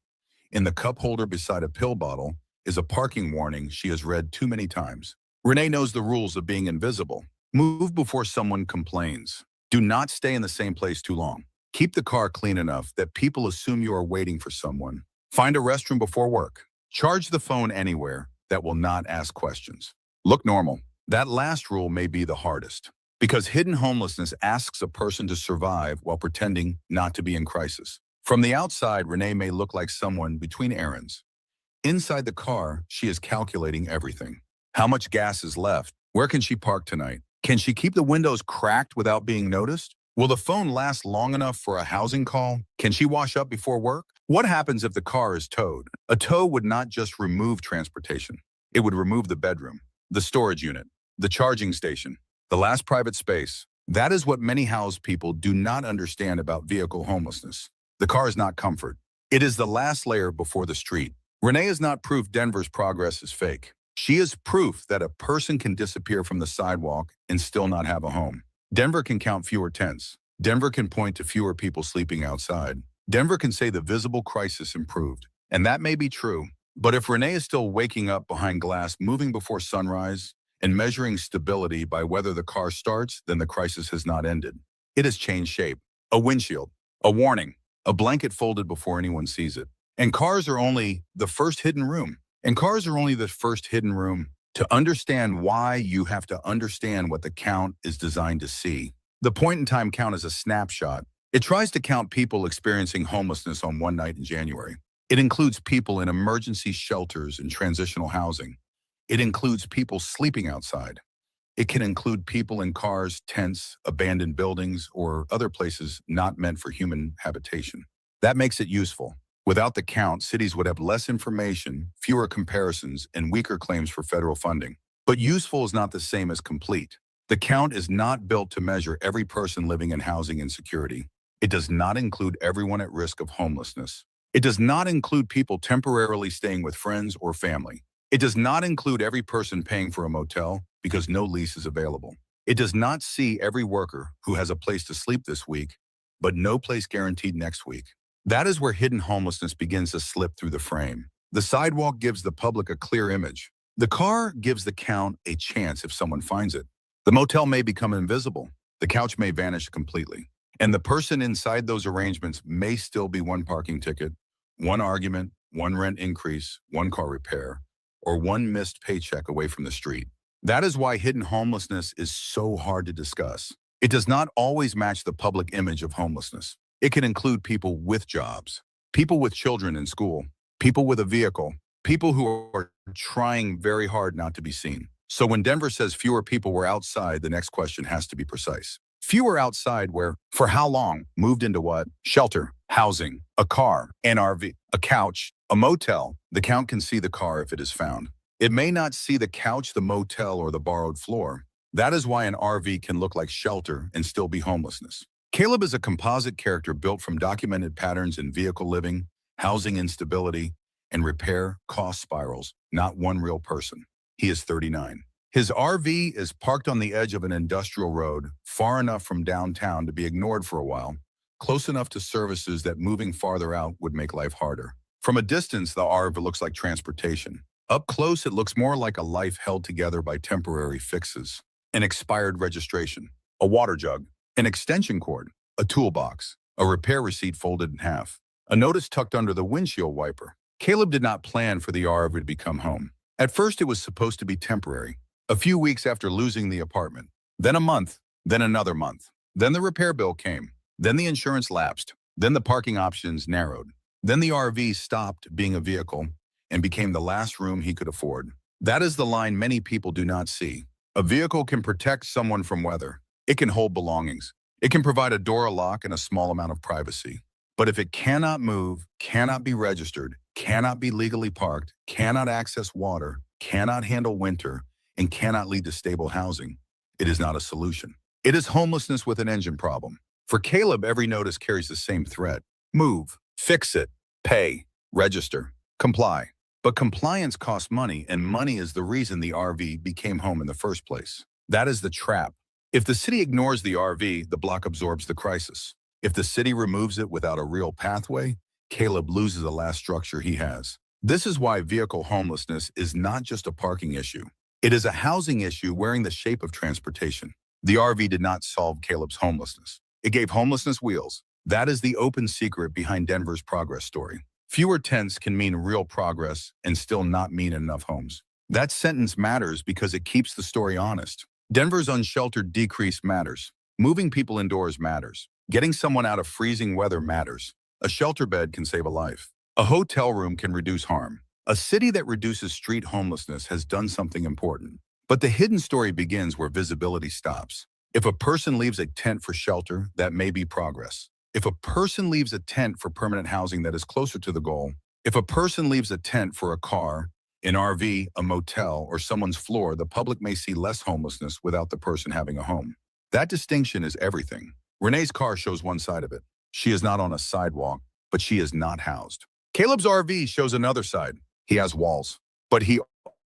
In the cup holder beside a pill bottle is a parking warning she has read too many times. Renee knows the rules of being invisible. Move before someone complains. Do not stay in the same place too long. Keep the car clean enough that people assume you are waiting for someone. Find a restroom before work. Charge the phone anywhere that will not ask questions. Look normal. That last rule may be the hardest because hidden homelessness asks a person to survive while pretending not to be in crisis. From the outside, Renee may look like someone between errands. Inside the car, she is calculating everything. How much gas is left? Where can she park tonight? Can she keep the windows cracked without being noticed? Will the phone last long enough for a housing call? Can she wash up before work? What happens if the car is towed? A tow would not just remove transportation. It would remove the bedroom, the storage unit, the charging station, the last private space. That is what many housed people do not understand about vehicle homelessness. The car is not comfort. It is the last layer before the street. Renee is not proof Denver's progress is fake. She is proof that a person can disappear from the sidewalk and still not have a home. Denver can count fewer tents. Denver can point to fewer people sleeping outside. Denver can say the visible crisis improved. And that may be true. But if Renee is still waking up behind glass, moving before sunrise, and measuring stability by whether the car starts, then the crisis has not ended. It has changed shape. A windshield, a warning, a blanket folded before anyone sees it. And cars are only the first hidden room. To understand why, you have to understand what the count is designed to see. The point-in-time count is a snapshot. It tries to count people experiencing homelessness on one night in January. It includes people in emergency shelters and transitional housing. It includes people sleeping outside. It can include people in cars, tents, abandoned buildings, or other places not meant for human habitation. That makes it useful. Without the count, cities would have less information, fewer comparisons, and weaker claims for federal funding. But useful is not the same as complete. The count is not built to measure every person living in housing insecurity. It does not include everyone at risk of homelessness. It does not include people temporarily staying with friends or family. It does not include every person paying for a motel because no lease is available. It does not see every worker who has a place to sleep this week, but no place guaranteed next week. That is where hidden homelessness begins to slip through the frame. The sidewalk gives the public a clear image. The car gives the count a chance if someone finds it. The motel may become invisible. The couch may vanish completely. And the person inside those arrangements may still be one parking ticket, one argument, one rent increase, one car repair, or one missed paycheck away from the street. That is why hidden homelessness is so hard to discuss. It does not always match the public image of homelessness. It can include people with jobs, people with children in school, people with a vehicle, people who are trying very hard not to be seen. So when Denver says fewer people were outside, the next question has to be precise. Fewer outside where, for how long, moved into what? Shelter, housing, a car, an RV, a couch, a motel. The count can see the car if it is found. It may not see the couch, the motel, or the borrowed floor. That is why an RV can look like shelter and still be homelessness. Caleb is a composite character built from documented patterns in vehicle living, housing instability, and repair cost spirals, not one real person. He is 39. His RV is parked on the edge of an industrial road, far enough from downtown to be ignored for a while, close enough to services that moving farther out would make life harder. From a distance, the RV looks like transportation. Up close, it looks more like a life held together by temporary fixes. An expired registration, a water jug, an extension cord, a toolbox, a repair receipt folded in half, a notice tucked under the windshield wiper. Caleb did not plan for the RV to become home. At first, it was supposed to be temporary. A few weeks after losing the apartment, then a month, then another month. Then the repair bill came. Then the insurance lapsed. Then the parking options narrowed. Then the RV stopped being a vehicle and became the last room he could afford. That is the line many people do not see. A vehicle can protect someone from weather. It can hold belongings. It can provide a door, a lock, and a small amount of privacy. But if it cannot move, cannot be registered, cannot be legally parked, cannot access water, cannot handle winter, and cannot lead to stable housing, it is not a solution. It is homelessness with an engine problem. For Caleb, every notice carries the same threat. Move, fix it, pay, register, comply. But compliance costs money, and money is the reason the RV became home in the first place. That is the trap. If the city ignores the RV, the block absorbs the crisis. If the city removes it without a real pathway, Caleb loses the last structure he has. This is why vehicle homelessness is not just a parking issue. It is a housing issue wearing the shape of transportation. The RV did not solve Caleb's homelessness. It gave homelessness wheels. That is the open secret behind Denver's progress story. Fewer tents can mean real progress and still not mean enough homes. That sentence matters because it keeps the story honest. Denver's unsheltered decrease matters. Moving people indoors matters. Getting someone out of freezing weather matters. A shelter bed can save a life. A hotel room can reduce harm. A city that reduces street homelessness has done something important. But the hidden story begins where visibility stops. If a person leaves a tent for shelter, that may be progress. If a person leaves a tent for permanent housing, that is closer to the goal. If a person leaves a tent for a car, an RV, a motel, or someone's floor, the public may see less homelessness without the person having a home. That distinction is everything. Renee's car shows one side of it. She is not on a sidewalk, but she is not housed. Caleb's RV shows another side. He has walls, but he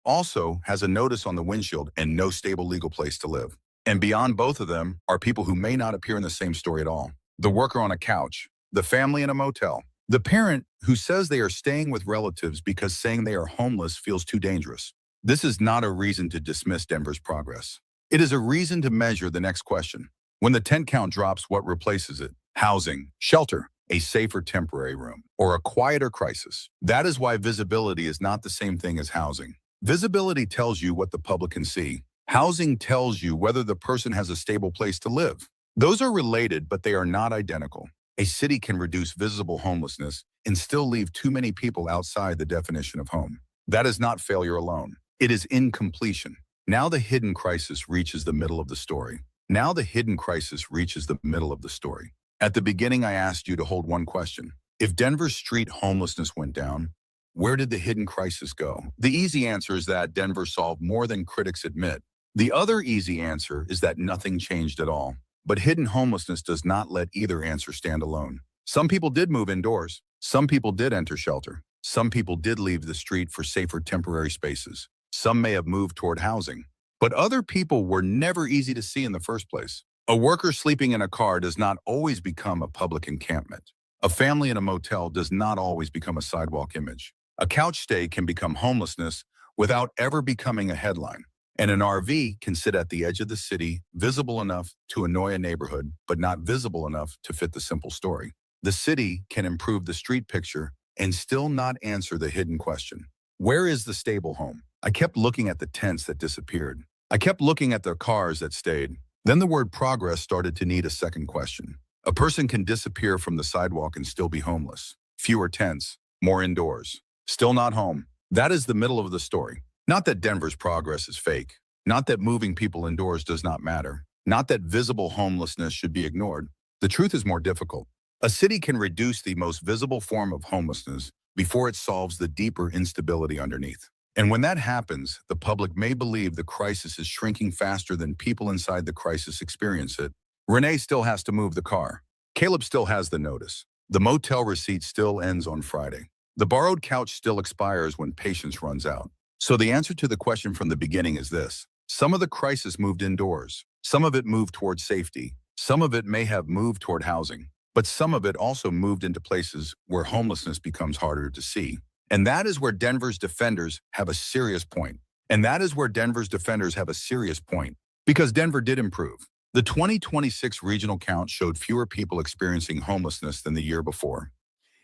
also has a notice on the windshield and no stable legal place to live. And beyond both of them are people who may not appear in the same story at all. The worker on a couch, the family in a motel, the parent who says they are staying with relatives because saying they are homeless feels too dangerous. This is not a reason to dismiss Denver's progress. It is a reason to measure the next question. When the tent count drops, what replaces it? Housing, shelter, a safer temporary room, or a quieter crisis. That is why visibility is not the same thing as housing. Visibility tells you what the public can see. Housing tells you whether the person has a stable place to live. Those are related, but they are not identical. A city can reduce visible homelessness and still leave too many people outside the definition of home. That is not failure alone. It is incompletion. Now the hidden crisis reaches the middle of the story. Now the hidden crisis reaches the middle of the story. At the beginning, I asked you to hold one question. If Denver's street homelessness went down, where did the hidden crisis go? The easy answer is that Denver solved more than critics admit. The other easy answer is that nothing changed at all. But hidden homelessness does not let either answer stand alone. Some people did move indoors. Some people did enter shelter. Some people did leave the street for safer temporary spaces. Some may have moved toward housing. But other people were never easy to see in the first place. A worker sleeping in a car does not always become a public encampment. A family in a motel does not always become a sidewalk image. A couch stay can become homelessness without ever becoming a headline. And an RV can sit at the edge of the city, visible enough to annoy a neighborhood, but not visible enough to fit the simple story. The city can improve the street picture and still not answer the hidden question. Where is the stable home? I kept looking at the tents that disappeared. I kept looking at the cars that stayed. Then the word progress started to need a second question. A person can disappear from the sidewalk and still be homeless. Fewer tents, more indoors. Still not home. That is the middle of the story. Not that Denver's progress is fake. Not that moving people indoors does not matter. Not that visible homelessness should be ignored. The truth is more difficult. A city can reduce the most visible form of homelessness before it solves the deeper instability underneath. And when that happens, the public may believe the crisis is shrinking faster than people inside the crisis experience it. Renee still has to move the car. Caleb still has the notice. The motel receipt still ends on Friday. The borrowed couch still expires when patience runs out. So the answer to the question from the beginning is this. Some of the crisis moved indoors. Some of it moved toward safety. Some of it may have moved toward housing. But some of it also moved into places where homelessness becomes harder to see. And that is where Denver's defenders have a serious point. And that is where Denver's defenders have a serious point. Because Denver did improve. The 2026 regional count showed fewer people experiencing homelessness than the year before.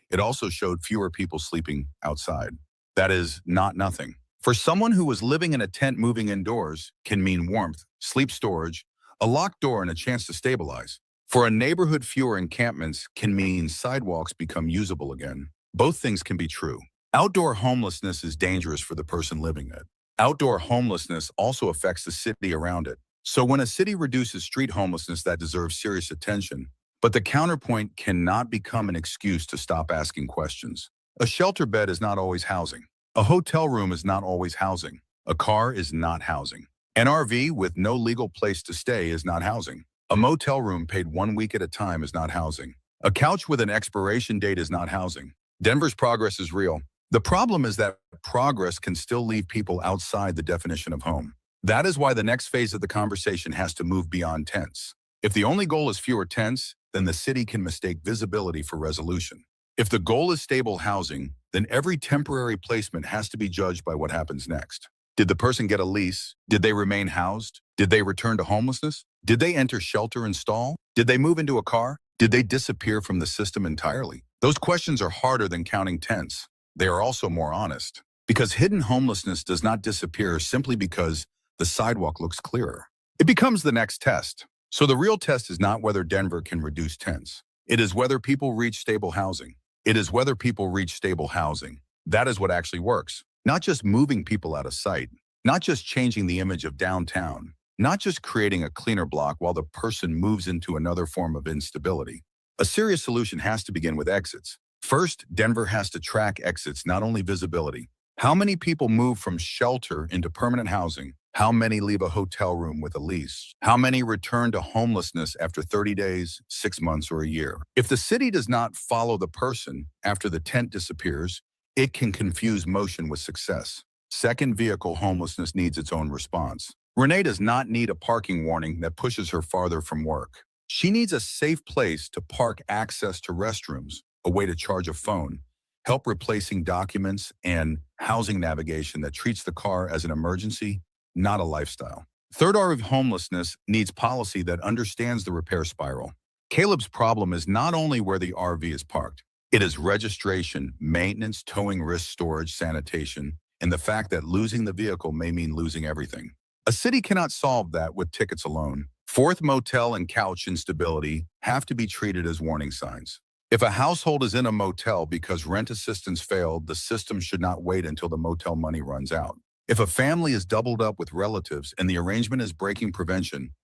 It also showed fewer people sleeping outside. That is not nothing. For someone who was living in a tent, moving indoors can mean warmth, sleep storage, a locked door, and a chance to stabilize. For a neighborhood, fewer encampments can mean sidewalks become usable again. Both things can be true. Outdoor homelessness is dangerous for the person living it. Outdoor homelessness also affects the city around it. So when a city reduces street homelessness, that deserves serious attention. But the counterpoint cannot become an excuse to stop asking questions. A shelter bed is not always housing. A hotel room is not always housing. A car is not housing. An RV with no legal place to stay is not housing. A motel room paid 1 week at a time is not housing. A couch with an expiration date is not housing. Denver's progress is real. The problem is that progress can still leave people outside the definition of home. That is why the next phase of the conversation has to move beyond tents. If the only goal is fewer tents, then the city can mistake visibility for resolution. If the goal is stable housing, then every temporary placement has to be judged by what happens next. Did the person get a lease? Did they remain housed? Did they return to homelessness? Did they enter shelter and stall? Did they move into a car? Did they disappear from the system entirely? Those questions are harder than counting tents. They are also more honest. Because hidden homelessness does not disappear simply because the sidewalk looks clearer. It becomes the next test. So the real test is not whether Denver can reduce tents. It is whether people reach stable housing. It is whether people reach stable housing. That is what actually works. Not just moving people out of sight. Not just changing the image of downtown. Not just creating a cleaner block while the person moves into another form of instability. A serious solution has to begin with exits. First, Denver has to track exits, not only visibility. How many people move from shelter into permanent housing? How many leave a hotel room with a lease? How many return to homelessness after 30 days, 6 months, or a year? If the city does not follow the person after the tent disappears, it can confuse motion with success. Second, vehicle homelessness needs its own response. Renee does not need a parking warning that pushes her farther from work. She needs a safe place to park, access to restrooms, a way to charge a phone, help replacing documents, and housing navigation that treats the car as an emergency, not a lifestyle. Third, RV homelessness needs policy that understands the repair spiral. Caleb's problem is not only where the RV is parked. It is registration, maintenance, towing, risk, storage, sanitation, and the fact that losing the vehicle may mean losing everything. A city cannot solve that with tickets alone. Fourth, motel and couch instability have to be treated as warning signs. If a household is in a motel because rent assistance failed, the system should not wait until the motel money runs out. If a family is doubled up with relatives and the arrangement is breaking prevention,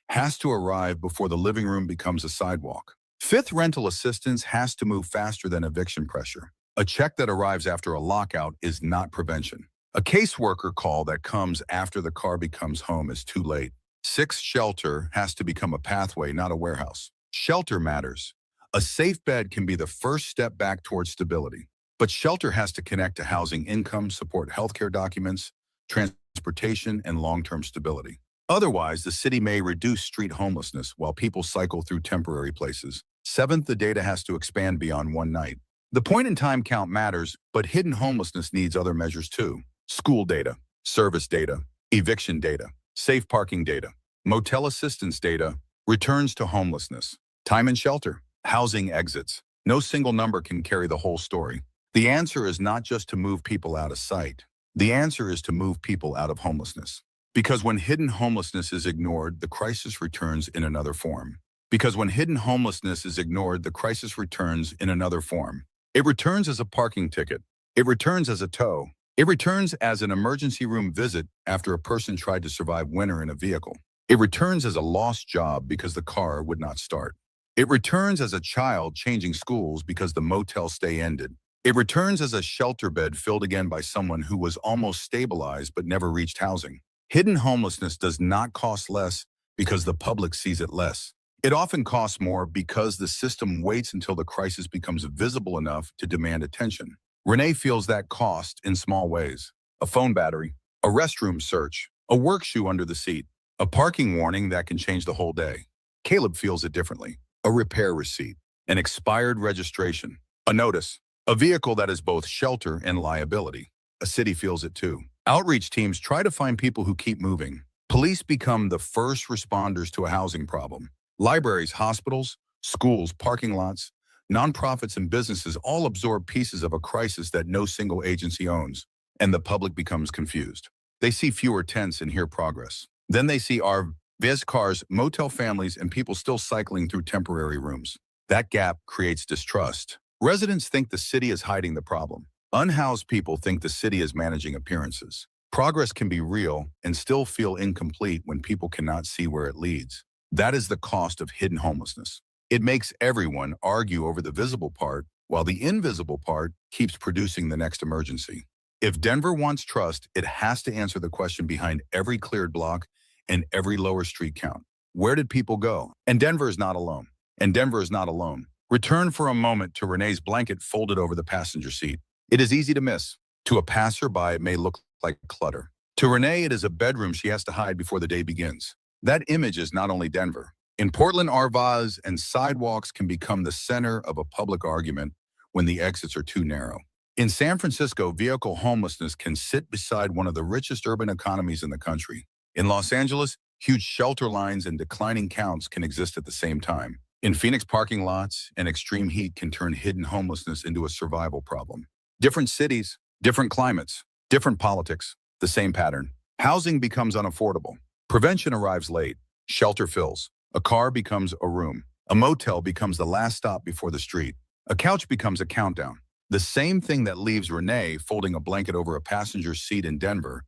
has to arrive before the living room becomes a sidewalk. Fifth, rental assistance has to move faster than eviction pressure. A check that arrives after a lockout is not prevention. A caseworker call that comes after the car becomes home is too late. Sixth, shelter has to become a pathway, not a warehouse. Shelter matters. A safe bed can be the first step back towards stability, but shelter has to connect to housing income, support healthcare documents, transportation, and long-term stability. Otherwise, the city may reduce street homelessness while people cycle through temporary places. Seventh, the data has to expand beyond one night. The point-in-time count matters, but hidden homelessness needs other measures too. School data, service data, eviction data, safe parking data, motel assistance data, returns to homelessness, time in shelter, housing exits. No single number can carry the whole story. The answer is not just to move people out of sight. The answer is to move people out of homelessness. Because when hidden homelessness is ignored, the crisis returns in another form. Because when hidden homelessness is ignored, the crisis returns in another form. It returns as a parking ticket. It returns as a tow. It returns as an emergency room visit after a person tried to survive winter in a vehicle. It returns as a lost job because the car would not start. It returns as a child changing schools because the motel stay ended. It returns as a shelter bed filled again by someone who was almost stabilized but never reached housing. Hidden homelessness does not cost less because the public sees it less. It often costs more because the system waits until the crisis becomes visible enough to demand attention. Renee feels that cost in small ways. A phone battery, a restroom search, a work shoe under the seat, a parking warning that can change the whole day. Caleb feels it differently. A repair receipt, an expired registration, a notice, a vehicle that is both shelter and liability. A city feels it too. Outreach teams try to find people who keep moving. Police become the first responders to a housing problem. Libraries, hospitals, schools, parking lots, nonprofits, and businesses all absorb pieces of a crisis that no single agency owns, and the public becomes confused. They see fewer tents and hear progress. Then they see RVs, cars, motel families, and people still cycling through temporary rooms. That gap creates distrust. Residents think the city is hiding the problem. Unhoused people think the city is managing appearances. Progress can be real and still feel incomplete when people cannot see where it leads. That is the cost of hidden homelessness. It makes everyone argue over the visible part, while the invisible part keeps producing the next emergency. If Denver wants trust, it has to answer the question behind every cleared block and every lower street count. Where did people go? And Denver is not alone. And Denver is not alone. Return for a moment to Renee's blanket folded over the passenger seat. It is easy to miss. To a passerby, it may look like clutter. To Renee, it is a bedroom she has to hide before the day begins. That image is not only Denver. In Portland, RVs and sidewalks can become the center of a public argument when the exits are too narrow. In San Francisco, vehicle homelessness can sit beside one of the richest urban economies in the country. In Los Angeles, huge shelter lines and declining counts can exist at the same time. In Phoenix, parking lots and extreme heat can turn hidden homelessness into a survival problem. Different cities, different climates, different politics, the same pattern. Housing becomes unaffordable. Prevention arrives late. Shelter fills. A car becomes a room. A motel becomes the last stop before the street. A couch becomes a countdown. The same thing that leaves Renee folding a blanket over a passenger seat in Denver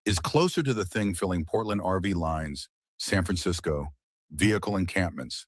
is closer to the thing filling Portland RV lines, San Francisco, vehicle encampments,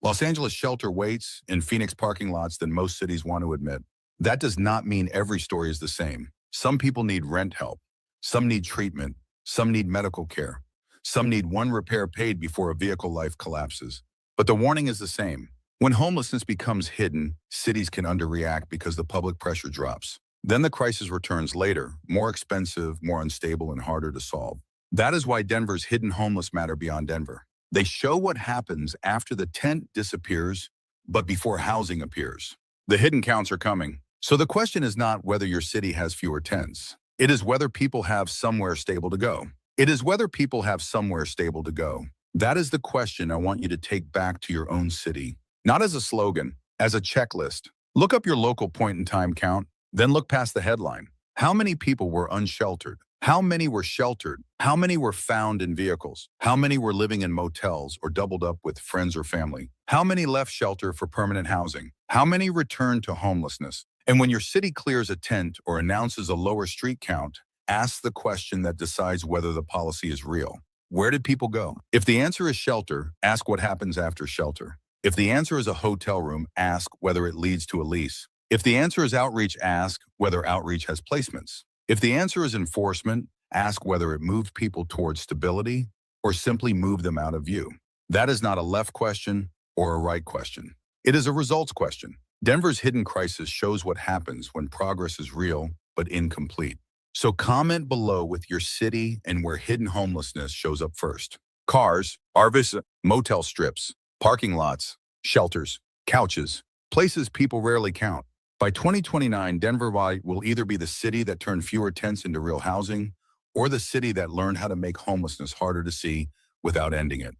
Los Angeles shelter waits, and Phoenix parking lots than most cities want to admit. That does not mean every story is the same. Some people need rent help. Some need treatment. Some need medical care. Some need one repair paid before a vehicle life collapses. But the warning is the same. When homelessness becomes hidden, cities can underreact because the public pressure drops. Then the crisis returns later, more expensive, more unstable, and harder to solve. That is why Denver's hidden homeless matter beyond Denver. They show what happens after the tent disappears, but before housing appears. The hidden counts are coming. So the question is not whether your city has fewer tents. It is whether people have somewhere stable to go. It is whether people have somewhere stable to go. That is the question I want you to take back to your own city. Not as a slogan, as a checklist. Look up your local point-in-time count, then look past the headline. How many people were unsheltered? How many were sheltered? How many were found in vehicles? How many were living in motels or doubled up with friends or family? How many left shelter for permanent housing? How many returned to homelessness? And when your city clears a tent or announces a lower street count, ask the question that decides whether the policy is real. Where did people go? If the answer is shelter, ask what happens after shelter. If the answer is a hotel room, ask whether it leads to a lease. If the answer is outreach, ask whether outreach has placements. If the answer is enforcement, ask whether it moved people towards stability or simply moved them out of view. That is not a left question or a right question. It is a results question. Denver's hidden crisis shows what happens when progress is real but incomplete. So comment below with your city and where hidden homelessness shows up first. Cars, RVs, motel strips, parking lots, shelters, couches, places people rarely count. By 2029, Denver will either be the city that turned fewer tents into real housing or the city that learned how to make homelessness harder to see without ending it.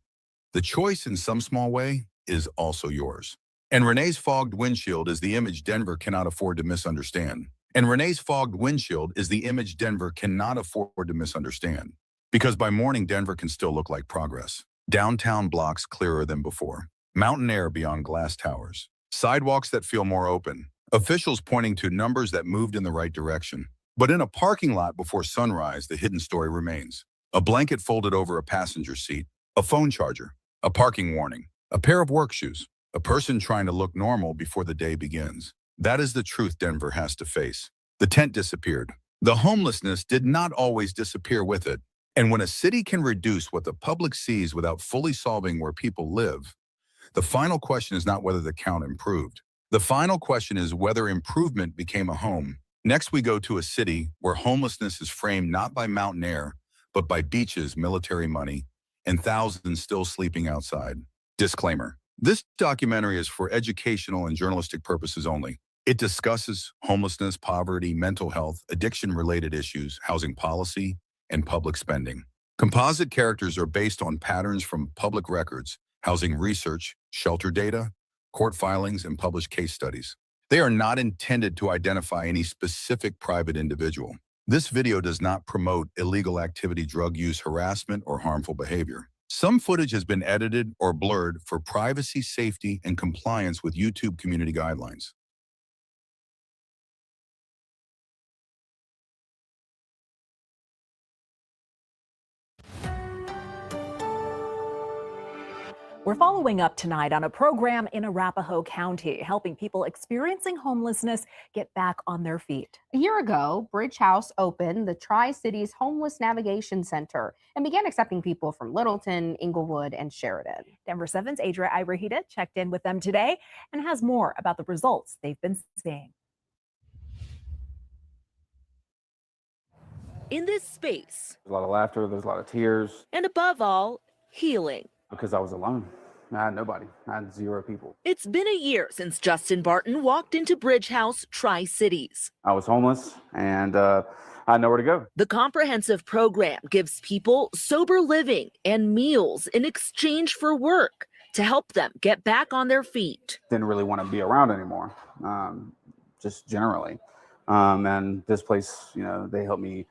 The choice in some small way is also yours. And Renee's fogged windshield is the image Denver cannot afford to misunderstand. And Renee's fogged windshield is the image Denver cannot afford to misunderstand. Because by morning, Denver can still look like progress. Downtown blocks clearer than before. Mountain air beyond glass towers. Sidewalks that feel more open. Officials pointing to numbers that moved in the right direction. But in a parking lot before sunrise, the hidden story remains. A blanket folded over a passenger seat. A phone charger. A parking warning. A pair of work shoes. A person trying to look normal before the day begins. That is the truth Denver has to face. The tent disappeared. The homelessness did not always disappear with it. And when a city can reduce what the public sees without fully solving where people live, the final question is not whether the count improved. The final question is whether improvement became a home. Next, we go to a city where homelessness is framed not by mountain air, but by beaches, military money, and thousands still sleeping outside. Disclaimer. This documentary is for educational and journalistic purposes only. It discusses homelessness, poverty, mental health, addiction-related issues, housing policy, and public spending. Composite characters are based on patterns from public records, housing research, shelter data, court filings, and published case studies. They are not intended to identify any specific private individual. This video does not promote illegal activity, drug use, harassment, or harmful behavior. Some footage has been edited or blurred for privacy, safety, and compliance with YouTube community guidelines. We're following up tonight on a program in Arapahoe County, helping people experiencing homelessness get back on their feet. A year ago, Bridge House opened the Tri-Cities Homeless Navigation Center and began accepting people from Littleton, Inglewood, and Sheridan. Denver 7's Adria Ibrahita checked in with them today and has more about the results they've been seeing. In this space, There's a lot of laughter, there's a lot of tears. and above all, healing. Because I was alone. I had nobody. I had 0 people. It's been a year since Justin Barton walked into Bridge House Tri-Cities. I was homeless and I had nowhere to go. The comprehensive program gives people sober living and meals in exchange for work to help them get back on their feet. Didn't really want to be around anymore, just generally. And this place, they helped me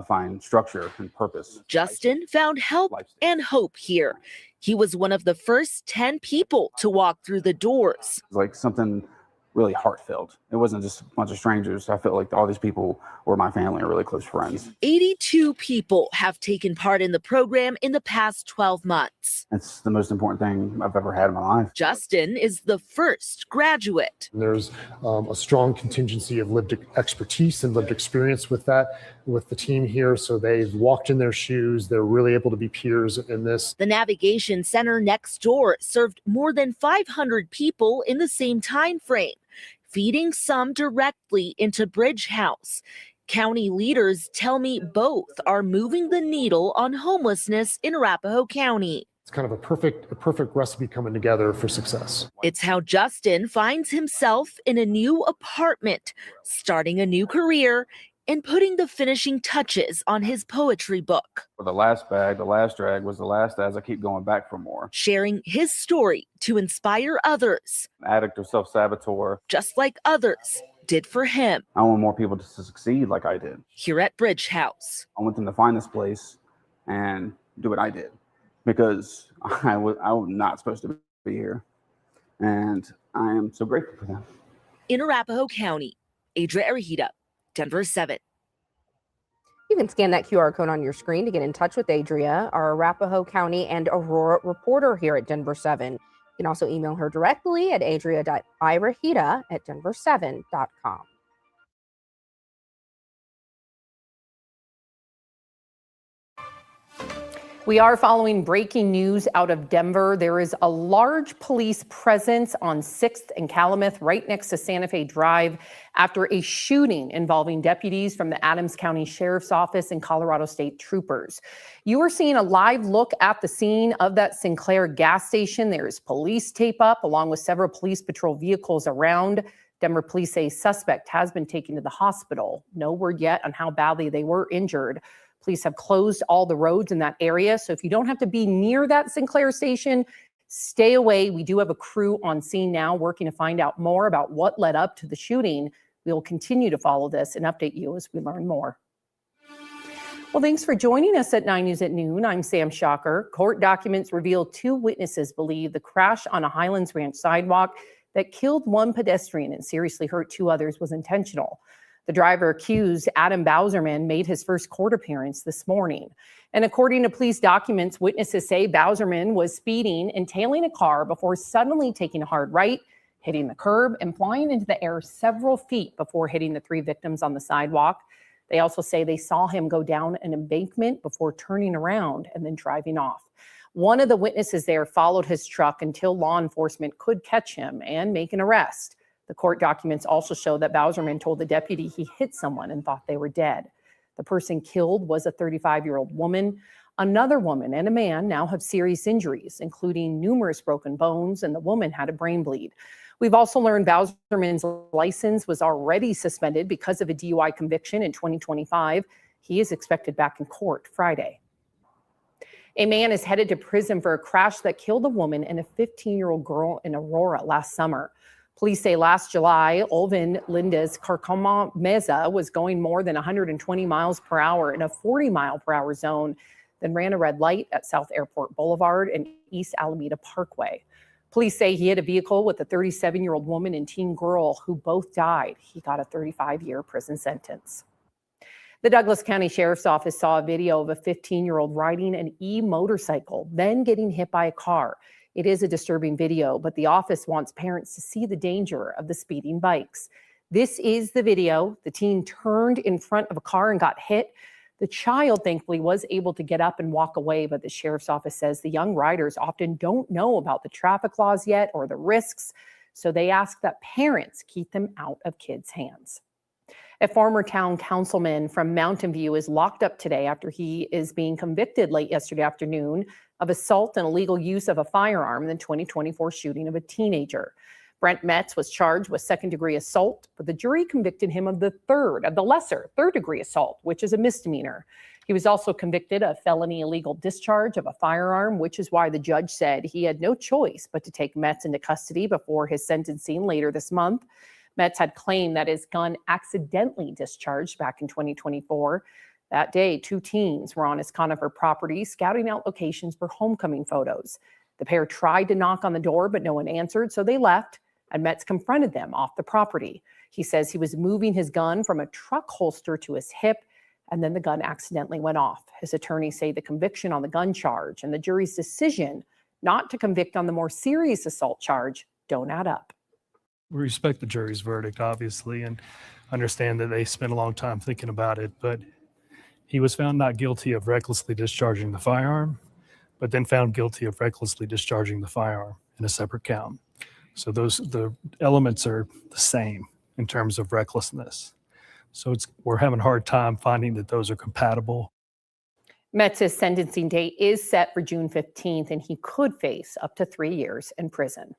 find structure and purpose. Justin found help and hope here. He was one of the first 10 people to walk through the doors. Like something really heartfelt. It wasn't just a bunch of strangers. I felt like all these people were my family or really close friends. 82 people have taken part in the program in the past 12 months. It's the most important thing I've ever had in my life. Justin is the first graduate. There's a strong contingency of lived expertise and lived experience with the team here. So they've walked in their shoes. They're really able to be peers in this. The Navigation Center next door served more than 500 people in the same time frame, feeding some directly into Bridge House. County leaders tell me both are moving the needle on homelessness in Arapahoe County. It's kind of a perfect recipe coming together for success. It's how Justin finds himself in a new apartment, starting a new career, and putting the finishing touches on his poetry book. For the last bag, the last drag was the last as I keep going back for more. Sharing his story to inspire others. Addict or self-saboteur. Just like others, did for him. I want more people to succeed like I did. Here at Bridge House, I want them to find this place and do what I did, because I was not supposed to be here. And I am so grateful for them. in Arapahoe County, Adria Arejita, Denver 7. You can scan that QR code on your screen to get in touch with Adria, our Arapahoe County and Aurora reporter here at Denver 7. You can also email her directly at adria.irahita@denver7.com. We are following breaking news out of Denver. There is a large police presence on 6th and Calumet right next to Santa Fe Drive after a shooting involving deputies from the Adams County Sheriff's Office and Colorado State Troopers. You are seeing a live look at the scene of that Sinclair gas station. There is police tape up along with several police patrol vehicles around. Denver police say suspect has been taken to the hospital. No word yet on how badly they were injured. Police have closed all the roads in that area. So if you don't have to be near that Sinclair station, stay away. We do have a crew on scene now working to find out more about what led up to the shooting. We will continue to follow this and update you as we learn more. Well, thanks for joining us at 9 News at Noon. I'm Sam Shocker. Court documents reveal 2 witnesses believe the crash on a Highlands Ranch sidewalk that killed 1 pedestrian and seriously hurt 2 others was intentional. The driver accused, Adam Bowserman, made his first court appearance this morning. And according to police documents, witnesses say Bowserman was speeding and tailing a car before suddenly taking a hard right, hitting the curb, and flying into the air several feet before hitting the 3 victims on the sidewalk. They also say they saw him go down an embankment before turning around and then driving off. One of the witnesses there followed his truck until law enforcement could catch him and make an arrest. The court documents also show that Bowserman told the deputy he hit someone and thought they were dead. The person killed was a 35-year-old woman. Another woman and a man now have serious injuries, including numerous broken bones, and the woman had a brain bleed. We've also learned Bowserman's license was already suspended because of a DUI conviction in 2025. He is expected back in court Friday. A man is headed to prison for a crash that killed a woman and a 15-year-old girl in Aurora last summer. Police say last July, Olvin Linda's Meza was going more than 120 miles per hour in a 40-mile-per-hour zone, then ran a red light at South Airport Boulevard and East Alameda Parkway. Police say he had a vehicle with a 37-year-old woman and teen girl who both died. He got a 35-year prison sentence. The Douglas County Sheriff's Office saw a video of a 15-year-old riding an e-motorcycle, then getting hit by a car. It is a disturbing video, but the office wants parents to see the danger of the speeding bikes. This is the video. The teen turned in front of a car and got hit. The child, thankfully, was able to get up and walk away, but the sheriff's office says the young riders often don't know about the traffic laws yet or the risks, so they ask that parents keep them out of kids' hands. A former town councilman from Mountain View is locked up today after he is being convicted late yesterday afternoon of assault and illegal use of a firearm in the 2024 shooting of a teenager. Brent Metz was charged with second-degree assault, but the jury convicted him of the lesser third-degree assault, which is a misdemeanor. He was also convicted of felony illegal discharge of a firearm, which is why the judge said he had no choice but to take Metz into custody before his sentencing later this month. Metz had claimed that his gun accidentally discharged back in 2024. That day, 2 teens were on his conifer property scouting out locations for homecoming photos. The pair tried to knock on the door, but no one answered, so they left, and Metz confronted them off the property. He says he was moving his gun from a truck holster to his hip, and then the gun accidentally went off. His attorneys say the conviction on the gun charge and the jury's decision not to convict on the more serious assault charge don't add up. We respect the jury's verdict, obviously, and understand that they spent a long time thinking about it, but he was found not guilty of recklessly discharging the firearm, but then found guilty of recklessly discharging the firearm in a separate count. So the elements are the same in terms of recklessness. So we're having a hard time finding that those are compatible. Metz's sentencing date is set for June 15th, and he could face up to 3 years in prison.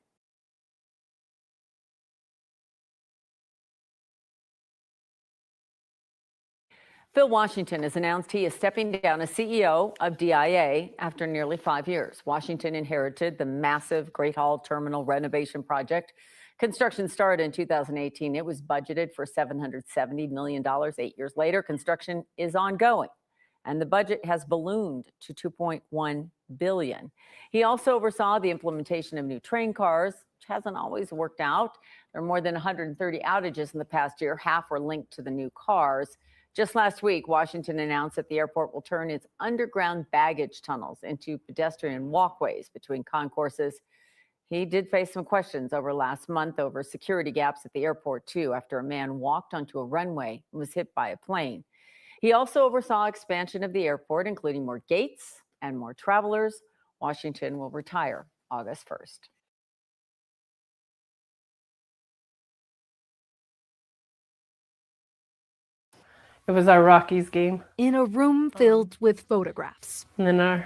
Phil Washington has announced he is stepping down as CEO of DIA after nearly 5 years. Washington inherited the massive Great Hall Terminal renovation project Construction started in 2018. It was budgeted for $770 million. 8 years later, construction is ongoing, and the budget has ballooned to $2.1 billion. He also oversaw the implementation of new train cars, which hasn't always worked out. There are more than 130 outages in the past year. Half were linked to the new cars. Just last week, Washington announced that the airport will turn its underground baggage tunnels into pedestrian walkways between concourses. He did face some questions over last month over security gaps at the airport, too, after a man walked onto a runway and was hit by a plane. He also oversaw expansion of the airport, including more gates and more travelers. Washington will retire August 1st. It was our Rockies game. In a room filled with photographs. And then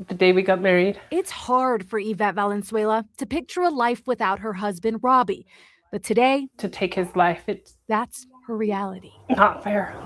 the day we got married. It's hard for Yvette Valenzuela to picture a life without her husband, Robbie. But today, to take his life, that's her reality. Not fair.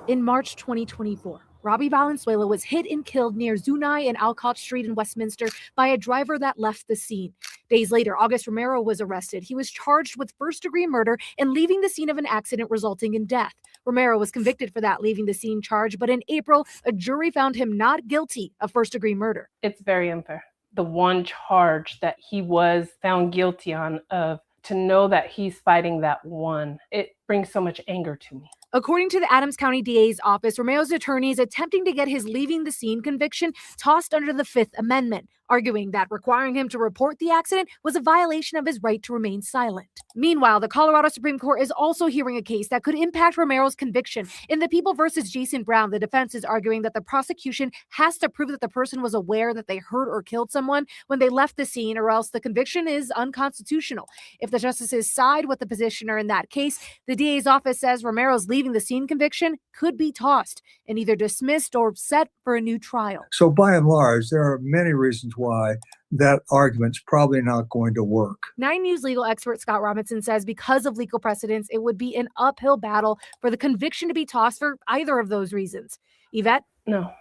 In March 2024, Robbie Valenzuela was hit and killed near Zunai and Alcott Street in Westminster by a driver that left the scene. Days later, August Romero was arrested. He was charged with first-degree murder and leaving the scene of an accident resulting in death. Romero was convicted for that leaving the scene charge, but in April, a jury found him not guilty of first-degree murder. It's very unfair. The one charge that he was found guilty on, to know that he's fighting that one, it brings so much anger to me. According to the Adams County DA's office, Romero's attorney is attempting to get his leaving the scene conviction tossed under the Fifth Amendment, arguing that requiring him to report the accident was a violation of his right to remain silent. Meanwhile, the Colorado Supreme Court is also hearing a case that could impact Romero's conviction. In the Peabo versus Jason Brown, the defense is arguing that the prosecution has to prove that the person was aware that they hurt or killed someone when they left the scene, or else the conviction is unconstitutional. If the justices side with the petitioner in that case, the DA's office says Romero's leaving the scene conviction could be tossed and either dismissed or set for a new trial. So by and large, there are many reasons why that argument's probably not going to work. 9 News legal expert Scott Robinson says because of legal precedents, it would be an uphill battle for the conviction to be tossed for either of those reasons. Yvette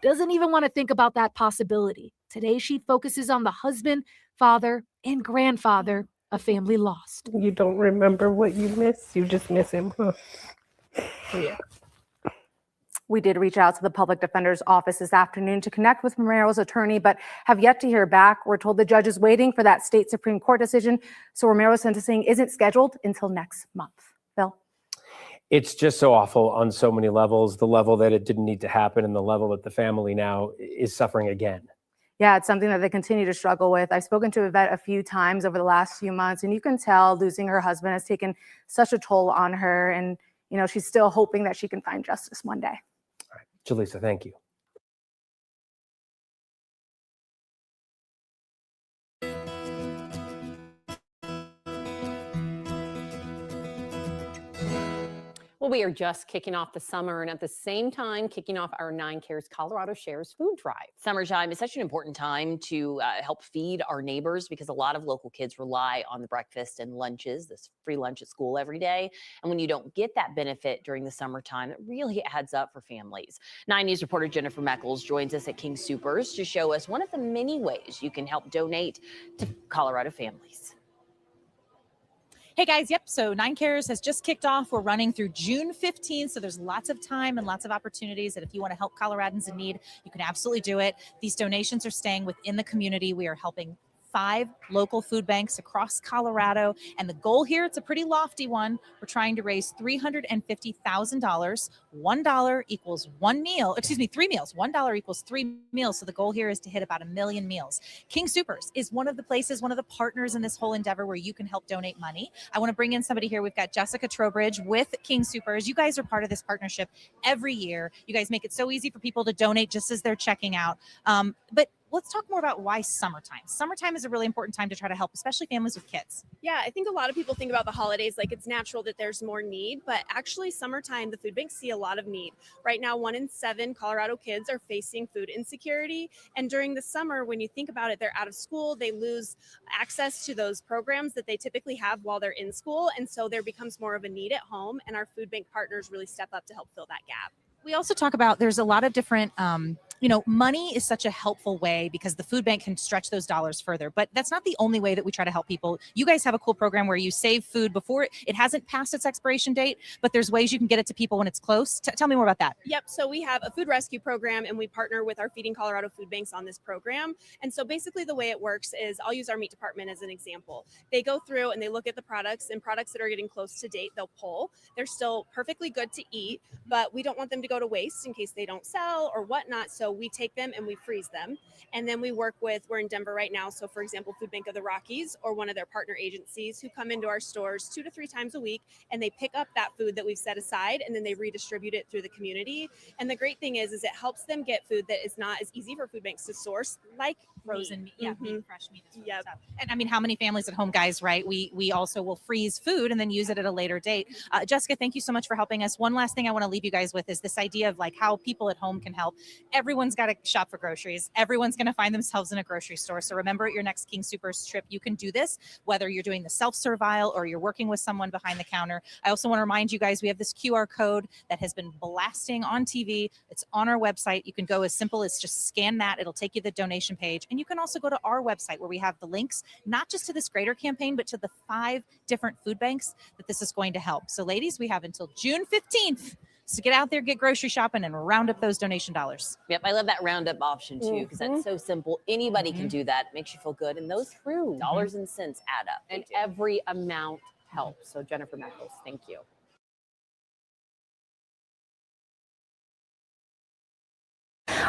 doesn't even want to think about that possibility. Today, she focuses on the husband, father, and grandfather a family lost. You don't remember what you miss, you just miss him, huh? Yeah. We did reach out to the public defender's office this afternoon to connect with Romero's attorney, but have yet to hear back. We're told the judge is waiting for that state Supreme Court decision, so Romero's sentencing isn't scheduled until next month. Phil? It's just so awful on so many levels, the level that it didn't need to happen and the level that the family now is suffering again. Yeah, it's something that they continue to struggle with. I've spoken to Yvette a few times over the last few months, and you can tell losing her husband has taken such a toll on her, and you know, she's still hoping that she can find justice one day. All right, Jaleesa, thank you. Well, we are just kicking off the summer and at the same time kicking off our 9 Cares Colorado Shares food drive. Summertime is such an important time to help feed our neighbors because a lot of local kids rely on the breakfast and lunches, this free lunch at school every day. And when you don't get that benefit during the summertime, it really adds up for families. 9 News reporter Jennifer Meckles joins us at King Soopers to show us one of the many ways you can help donate to Colorado families. Hey guys, yep, so 9 Cares has just kicked off. We're running through June 15th, so there's lots of time and lots of opportunities that if you want to help Coloradans in need, you can absolutely do it. These donations are staying within the community. We are helping 5 local food banks across Colorado, and the goal here, it's a pretty lofty one. We're trying to raise $350,000. $1 equals 1 meal, excuse me, 3 meals. $1 equals 3 meals. So the goal here is to hit about 1 million meals. King Soopers is one of the places, one of the partners in this whole endeavor where you can help donate money. I want to bring in somebody here. We've got Jessica Trowbridge with King Soopers. You guys are part of this partnership every year. You guys make it so easy for people to donate just as they're checking out. But let's talk more about why summertime. Summertime is a really important time to try to help, especially families with kids. Yeah, I think a lot of people think about the holidays like it's natural that there's more need, but actually summertime, the food banks see a lot of need. Right now, 1 in 7 Colorado kids are facing food insecurity. And during the summer, when you think about it, they're out of school, they lose access to those programs that they typically have while they're in school. And so there becomes more of a need at home, and our food bank partners really step up to help fill that gap. We also talk about there's a lot of different you know, money is such a helpful way because the food bank can stretch those dollars further. But that's not the only way that we try to help people. You guys have a cool program where you save food before it hasn't passed its expiration date, but there's ways you can get it to people when it's close. Tell me more about that. Yep. So we have a food rescue program, and we partner with our Feeding Colorado food banks on this program. And so basically the way it works is, I'll use our meat department as an example. They go through and they look at the products, and products that are getting close to date, they'll pull. They're still perfectly good to eat, but we don't want them to go to waste in case they don't sell or whatnot. So we take them and we freeze them. And then we work with, we're in Denver right now. So for example, Food Bank of the Rockies or one of their partner agencies who come into our stores 2 to 3 times a week, and they pick up that food that we've set aside, and then they redistribute it through the community. And the great thing is it helps them get food that is not as easy for food banks to source, like Frozen meat, meat, fresh meat. Is Yep. And I mean, how many families at home, guys, right? We also will freeze food and then use it at a later date. Jessica, thank you so much for helping us. One last thing I want to leave you guys with is this idea of like how people at home can help. Everyone's got to shop for groceries. Everyone's going to find themselves in a grocery store. So remember, at your next King Soopers trip, you can do this, whether you're doing the self-serve aisle or you're working with someone behind the counter. I also want to remind you guys, we have this QR code that has been blasting on TV. It's on our website. You can go as simple as just scan that. It'll take you to the donation page. And you can also go to our website where we have the links, not just to this greater campaign, but to the 5 different food banks that this is going to help. So ladies, we have until June 15th to get out there, get grocery shopping, and round up those donation dollars. Yep, I love that roundup option too, because that's so simple. Anybody can do that. Makes you feel good, and those dollars and cents add up. And every amount helps. So Jennifer Meckles, thank you.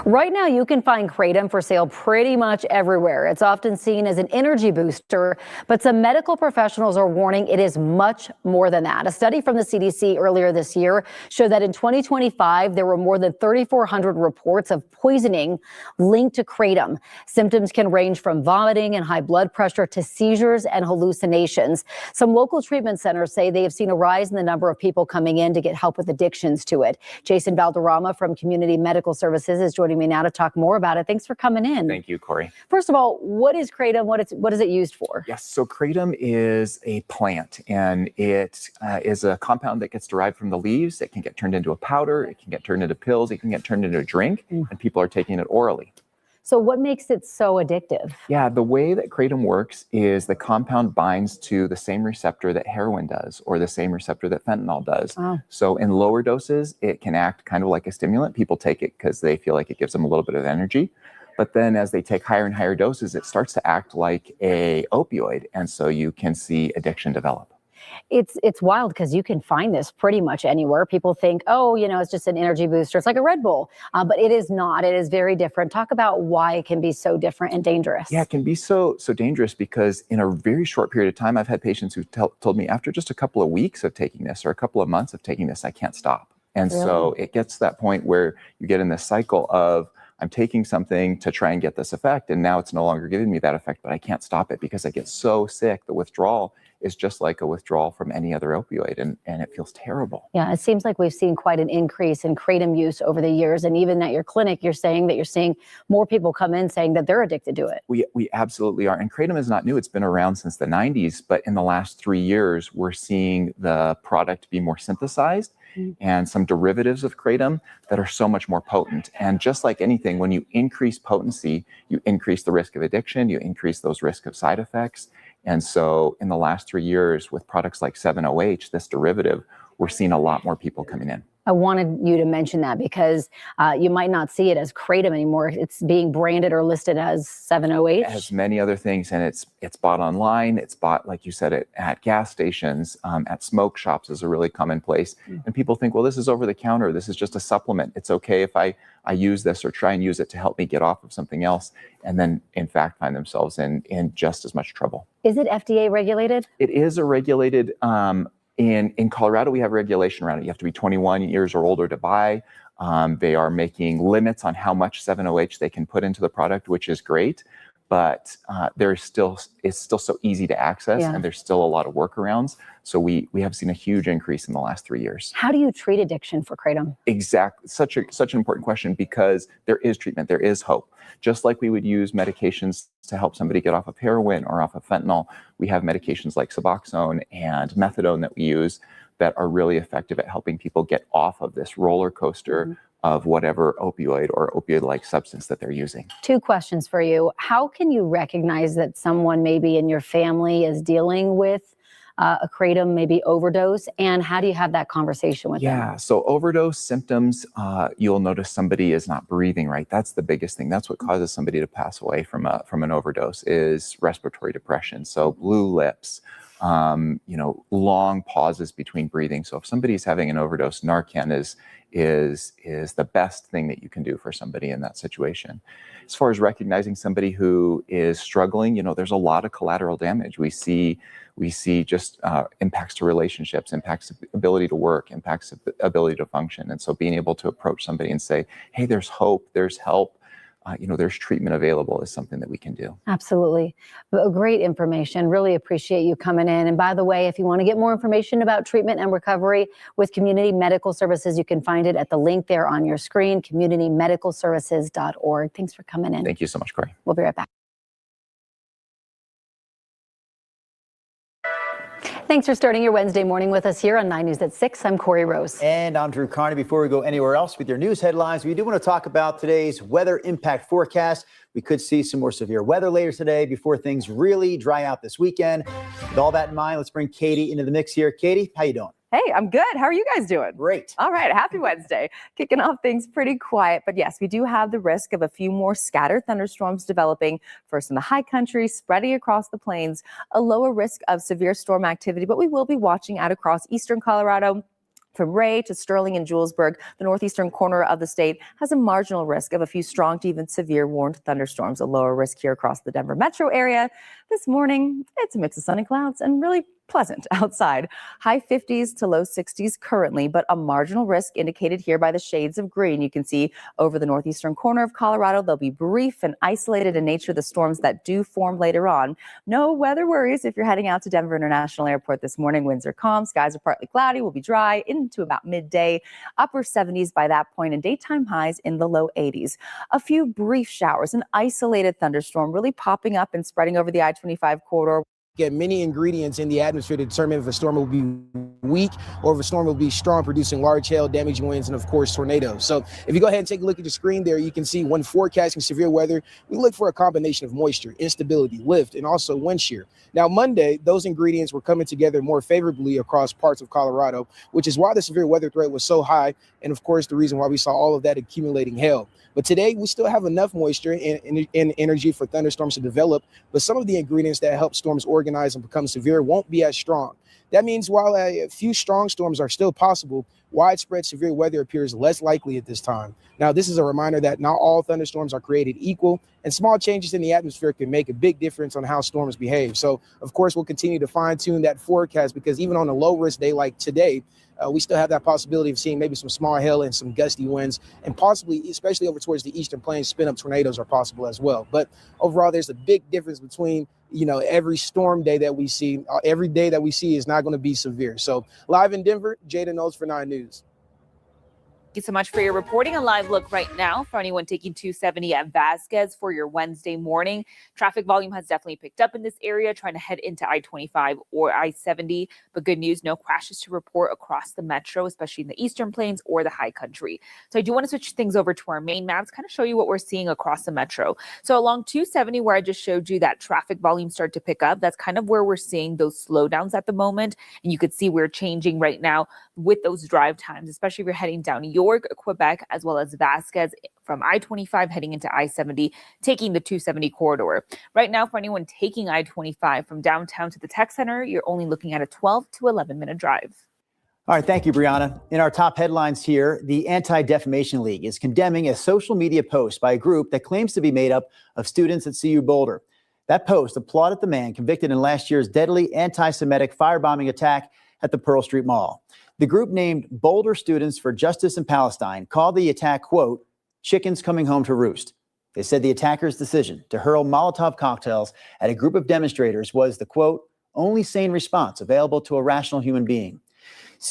Right now, you can find Kratom for sale pretty much everywhere. It's often seen as an energy booster, but some medical professionals are warning it is much more than that. A study from the CDC earlier this year showed that in 2025, there were more than 3,400 reports of poisoning linked to Kratom. Symptoms can range from vomiting and high blood pressure to seizures and hallucinations. Some local treatment centers say they have seen a rise in the number of people coming in to get help with addictions to it. Jason Valderrama from Community Medical Services is joining me now to talk more about it. Thanks for coming in. Thank you, Corey. First of all, what is Kratom? What is it used for? Yes, so Kratom is a plant, and it is a compound that gets derived from the leaves. It can get turned into a powder, it can get turned into pills, it can get turned into a drink, and people are taking it orally. So what makes it so addictive? Yeah, the way that Kratom works is the compound binds to the same receptor that heroin does, or the same receptor that fentanyl does. Wow. So in lower doses, it can act kind of like a stimulant. People take it because they feel like it gives them a little bit of energy. But then as they take higher and higher doses, it starts to act like a opioid. And so you can see addiction develop. It's wild because you can find this pretty much anywhere. People think, oh, you know, it's just an energy booster. It's like a Red Bull, but it is not. It is very different. Talk about why it can be so different and dangerous. Yeah, it can be so dangerous because in a very short period of time, I've had patients who told me after just a couple of weeks of taking this or a couple of months of taking this, I can't stop. And so it gets to that point where you get in this cycle of, I'm taking something to try and get this effect, and now it's no longer giving me that effect, but I can't stop it because I get so sick. The withdrawal is just like a withdrawal from any other opioid, and it feels terrible. Yeah, it seems like we've seen quite an increase in Kratom use over the years. And even at your clinic, you're saying that you're seeing more people come in saying that they're addicted to it. We absolutely are. And Kratom is not new. It's been around since the 90s, but in the last 3 years, we're seeing the product be more synthesized and some derivatives of Kratom that are so much more potent. And just like anything, when you increase potency, you increase the risk of addiction, you increase those risk of side effects. And so in the last 3 years with products like 7-OH, this derivative, we're seeing a lot more people coming in. I wanted you to mention that because you might not see it as Kratom anymore. It's being branded or listed as 7-OH. It has many other things, and it's bought online. It's bought, like you said, at gas stations, at smoke shops is a really common place. And people think, well, this is over the counter. This is just a supplement. It's okay if I use this or try and use it to help me get off of something else, and then in fact find themselves in just as much trouble. Is it FDA regulated? It is a regulated. In Colorado, we have regulation around it. You have to be 21 years or older to buy. They are making limits on how much 7-OH they can put into the product, which is great. But it's still so easy to access, and there's still a lot of workarounds. So we have seen a huge increase in the last 3 years. How do you treat addiction for Kratom? Exactly. Such an important question because there is treatment, there is hope. Just like we would use medications to help somebody get off of heroin or off of fentanyl, we have medications like Suboxone and methadone that we use that are really effective at helping people get off of this roller coaster of whatever opioid or opioid-like substance that they're using. Two questions for you. How can you recognize that someone maybe in your family is dealing with a kratom, maybe overdose, and how do you have that conversation with them? Yeah, so overdose symptoms, you'll notice somebody is not breathing right. That's the biggest thing. That's what causes somebody to pass away from an overdose is respiratory depression. So blue lips, long pauses between breathing. So if somebody's having an overdose, Narcan is the best thing that you can do for somebody in that situation. As far as recognizing somebody who is struggling, there's a lot of collateral damage. We see just impacts to relationships, impacts ability to work, impacts ability to function. And so being able to approach somebody and say, hey, there's hope, there's help, there's treatment available is something that we can do. Absolutely. Great information. Really appreciate you coming in. And by the way, if you want to get more information about treatment and recovery with Community Medical Services, you can find it at the link there on your screen, communitymedicalservices.org. Thanks for coming in. Thank you so much, Corey. We'll be right back. Thanks for starting your Wednesday morning with us here on 9 News at 6. I'm Corey Rose. And I'm Drew Carney. Before we go anywhere else with your news headlines, we do want to talk about today's weather impact forecast. We could see some more severe weather later today before things really dry out this weekend. With all that in mind, let's bring Katie into the mix here. Katie, how you doing? Hey, I'm good. How are you guys doing? Great. All right. Happy Wednesday. Kicking off things pretty quiet. But yes, we do have the risk of a few more scattered thunderstorms developing first in the high country, spreading across the plains, a lower risk of severe storm activity. But we will be watching out across eastern Colorado. From Ray to Sterling and Julesburg, the northeastern corner of the state has a marginal risk of a few strong to even severe warned thunderstorms. A lower risk here across the Denver metro area. This morning, it's a mix of sun and clouds and really pleasant outside. High 50s to low 60s currently, but a marginal risk indicated here by the shades of green. You can see over the northeastern corner of Colorado, they'll be brief and isolated in nature, the storms that do form later on. No weather worries if you're heading out to Denver International Airport this morning. Winds are calm, skies are partly cloudy, will be dry into about midday, upper 70s by that point, and daytime highs in the low 80s. A few brief showers, an isolated thunderstorm really popping up and spreading over the I-25 corridor. Get many ingredients in the atmosphere to determine if a storm will be weak or if a storm will be strong, producing large hail, damaging winds, and of course, tornadoes. So if you go ahead and take a look at the screen there, you can see when forecasting severe weather, we look for a combination of moisture, instability, lift, and also wind shear. Now, Monday, those ingredients were coming together more favorably across parts of Colorado, which is why the severe weather threat was so high. And of course, the reason why we saw all of that accumulating hail. But today, we still have enough moisture and energy for thunderstorms to develop, but some of the ingredients that help storms organize and become severe won't be as strong. That means while a few strong storms are still possible, widespread severe weather appears less likely at this time. Now, this is a reminder that not all thunderstorms are created equal, and small changes in the atmosphere can make a big difference on how storms behave. So, of course, we'll continue to fine-tune that forecast because even on a low-risk day like today, we still have that possibility of seeing maybe some small hail and some gusty winds, and possibly, especially over towards the eastern plains, spin-up tornadoes are possible as well. But overall, there's a big difference between, every storm day that we see. Every day that we see is not going to be severe. So live in Denver, Jada Knowles for 9 News. Thank you so much for your reporting. A live look right now for anyone taking 270 at Vasquez for your Wednesday morning. Traffic volume has definitely picked up in this area, trying to head into I-25 or I-70. But good news, no crashes to report across the metro, especially in the eastern plains or the high country. So I do want to switch things over to our main maps, kind of show you what we're seeing across the metro. So along 270, where I just showed you that traffic volume start to pick up, that's kind of where we're seeing those slowdowns at the moment. And you could see we're changing right now with those drive times, especially if you're heading down York, Quebec, as well as Vasquez from I-25 heading into I-70, taking the 270 corridor. Right now, for anyone taking I-25 from downtown to the tech center, you're only looking at a 12 to 11 minute drive. All right, thank you, Brianna. In our top headlines here, the Anti-Defamation League is condemning a social media post by a group that claims to be made up of students at CU Boulder. That post applauded the man convicted in last year's deadly anti-Semitic firebombing attack at the Pearl Street Mall. The group named Boulder Students for Justice in Palestine called the attack, quote, chickens coming home to roost. They said the attackers' decision to hurl Molotov cocktails at a group of demonstrators was the, quote, only sane response available to a rational human being.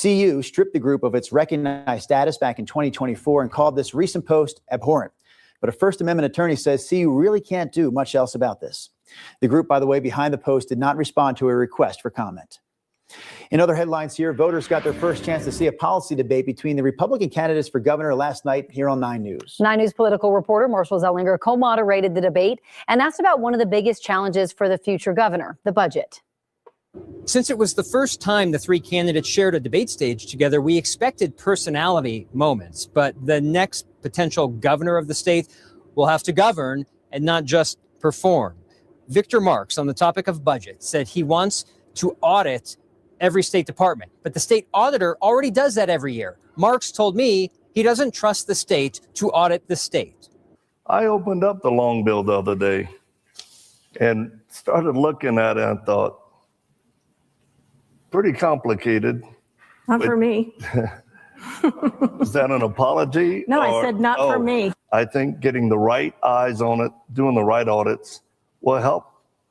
CU stripped the group of its recognized status back in 2024 and called this recent post abhorrent. But a First Amendment attorney says CU really can't do much else about this. The group, by the way, behind the post did not respond to a request for comment. In other headlines here, voters got their first chance to see a policy debate between the Republican candidates for governor last night here on 9 News. 9 News political reporter Marshall Zellinger co-moderated the debate and asked about one of the biggest challenges for the future governor, the budget. Since it was the first time the three candidates shared a debate stage together, we expected personality moments. But the next potential governor of the state will have to govern and not just perform. Victor Marks, on the topic of budget, said he wants to audit every state department, but the state auditor already does that every year. Marks told me he doesn't trust the state to audit the state. I opened up the long bill the other day and started looking at it and thought, pretty complicated. Not for me. Is that an apology? No, I said not for me. I think getting the right eyes on it, doing the right audits will help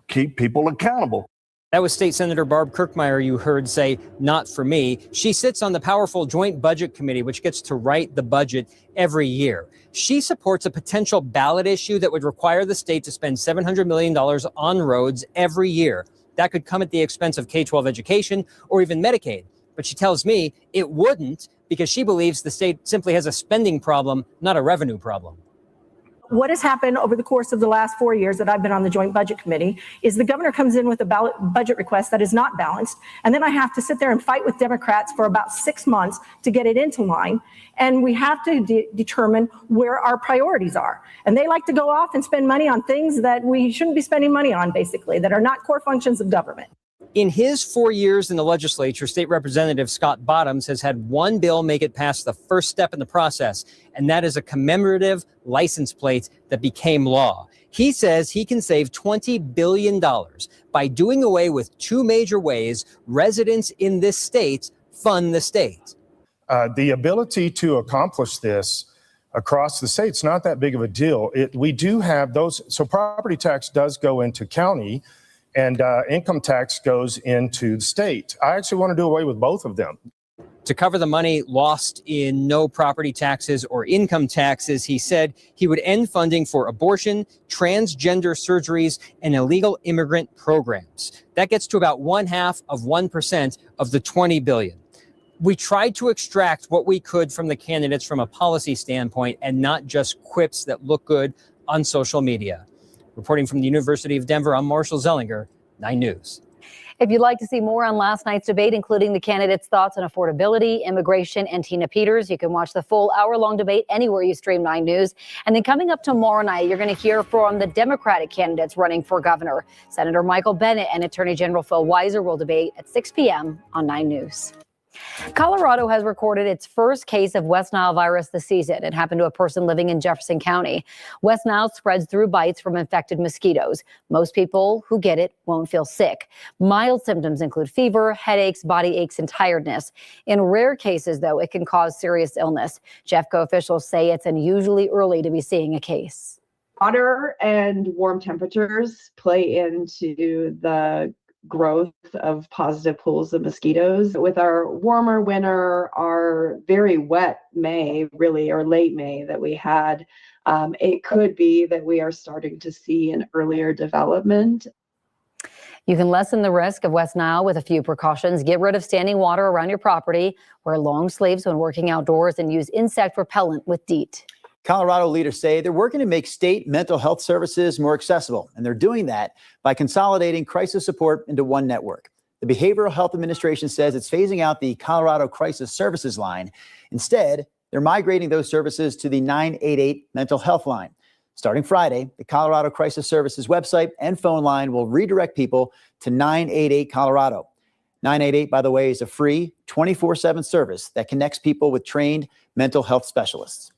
keep people accountable. That was State Senator Barb Kirkmeyer you heard say, not for me. She sits on the powerful Joint Budget Committee, which gets to write the budget every year. She supports a potential ballot issue that would require the state to spend $700 million on roads every year. That could come at the expense of K-12 education or even Medicaid. But she tells me it wouldn't because she believes the state simply has a spending problem, not a revenue problem. What has happened over the course of the last 4 years that I've been on the Joint Budget Committee is the governor comes in with a budget request that is not balanced, and then I have to sit there and fight with Democrats for about 6 months to get it into line, and we have to determine where our priorities are. And they like to go off and spend money on things that we shouldn't be spending money on, basically, that are not core functions of government. In his 4 years in the legislature, State Representative Scott Bottoms has had one bill make it past the first step in the process, and that is a commemorative license plate that became law. He says he can save $20 billion by doing away with two major ways residents in this state fund the state. The ability to accomplish this across the state's not that big of a deal. We do have those, so property tax does go into county, and income tax goes into the state. I actually want to do away with both of them. To cover the money lost in no property taxes or income taxes, he said he would end funding for abortion, transgender surgeries, and illegal immigrant programs. That gets to about 0.5% of the $20 billion. We tried to extract what we could from the candidates from a policy standpoint and not just quips that look good on social media. Reporting from the University of Denver, I'm Marshall Zellinger, 9 News. If you'd like to see more on last night's debate, including the candidates' thoughts on affordability, immigration, and Tina Peters, you can watch the full hour-long debate anywhere you stream 9 News. And then coming up tomorrow night, you're going to hear from the Democratic candidates running for governor. Senator Michael Bennet and Attorney General Phil Weiser will debate at 6 p.m. on 9 News. Colorado has recorded its first case of West Nile virus this season. It happened to a person living in Jefferson County. West Nile spreads through bites from infected mosquitoes. Most people who get it won't feel sick. Mild symptoms include fever, headaches, body aches, and tiredness. In rare cases, though, it can cause serious illness. Jeffco officials say it's unusually early to be seeing a case. Water and warm temperatures play into the growth of positive pools of mosquitoes. With our warmer winter, our very wet May, really, or late May that we had, it could be that we are starting to see an earlier development. You can lessen the risk of West Nile with a few precautions. Get rid of standing water around your property, wear long sleeves when working outdoors, and use insect repellent with DEET. Colorado leaders say they're working to make state mental health services more accessible, and they're doing that by consolidating crisis support into one network. The Behavioral Health Administration says it's phasing out the Colorado Crisis Services line. Instead, they're migrating those services to the 988 mental health line. Starting Friday, the Colorado Crisis Services website and phone line will redirect people to 988 Colorado. 988, by the way, is a free 24/7 service that connects people with trained mental health specialists.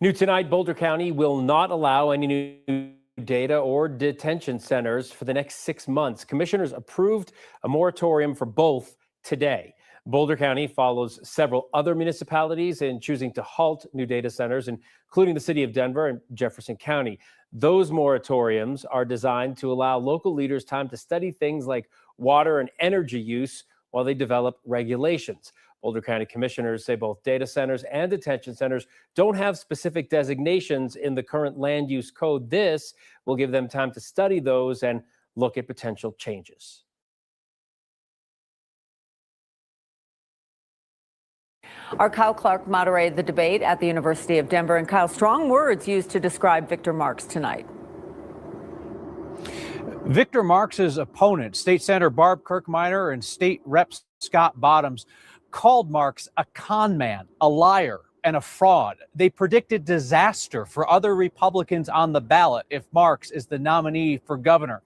New tonight, Boulder County will not allow any new data or detention centers for the next 6 months. Commissioners approved a moratorium for both today. Boulder County follows several other municipalities in choosing to halt new data centers, including the city of Denver and Jefferson County. Those moratoriums are designed to allow local leaders time to study things like water and energy use while they develop regulations. Boulder County commissioners say both data centers and detention centers don't have specific designations in the current land use code. This will give them time to study those and look at potential changes. Our Kyle Clark moderated the debate at the University of Denver. And Kyle, strong words used to describe Victor Marx tonight. Victor Marx's opponent, State Senator Barb Kirkmeyer and State Rep Scott Bottoms, called Marx a con man, a liar, and a fraud. They predicted disaster for other Republicans on the ballot if Marx is the nominee for governor.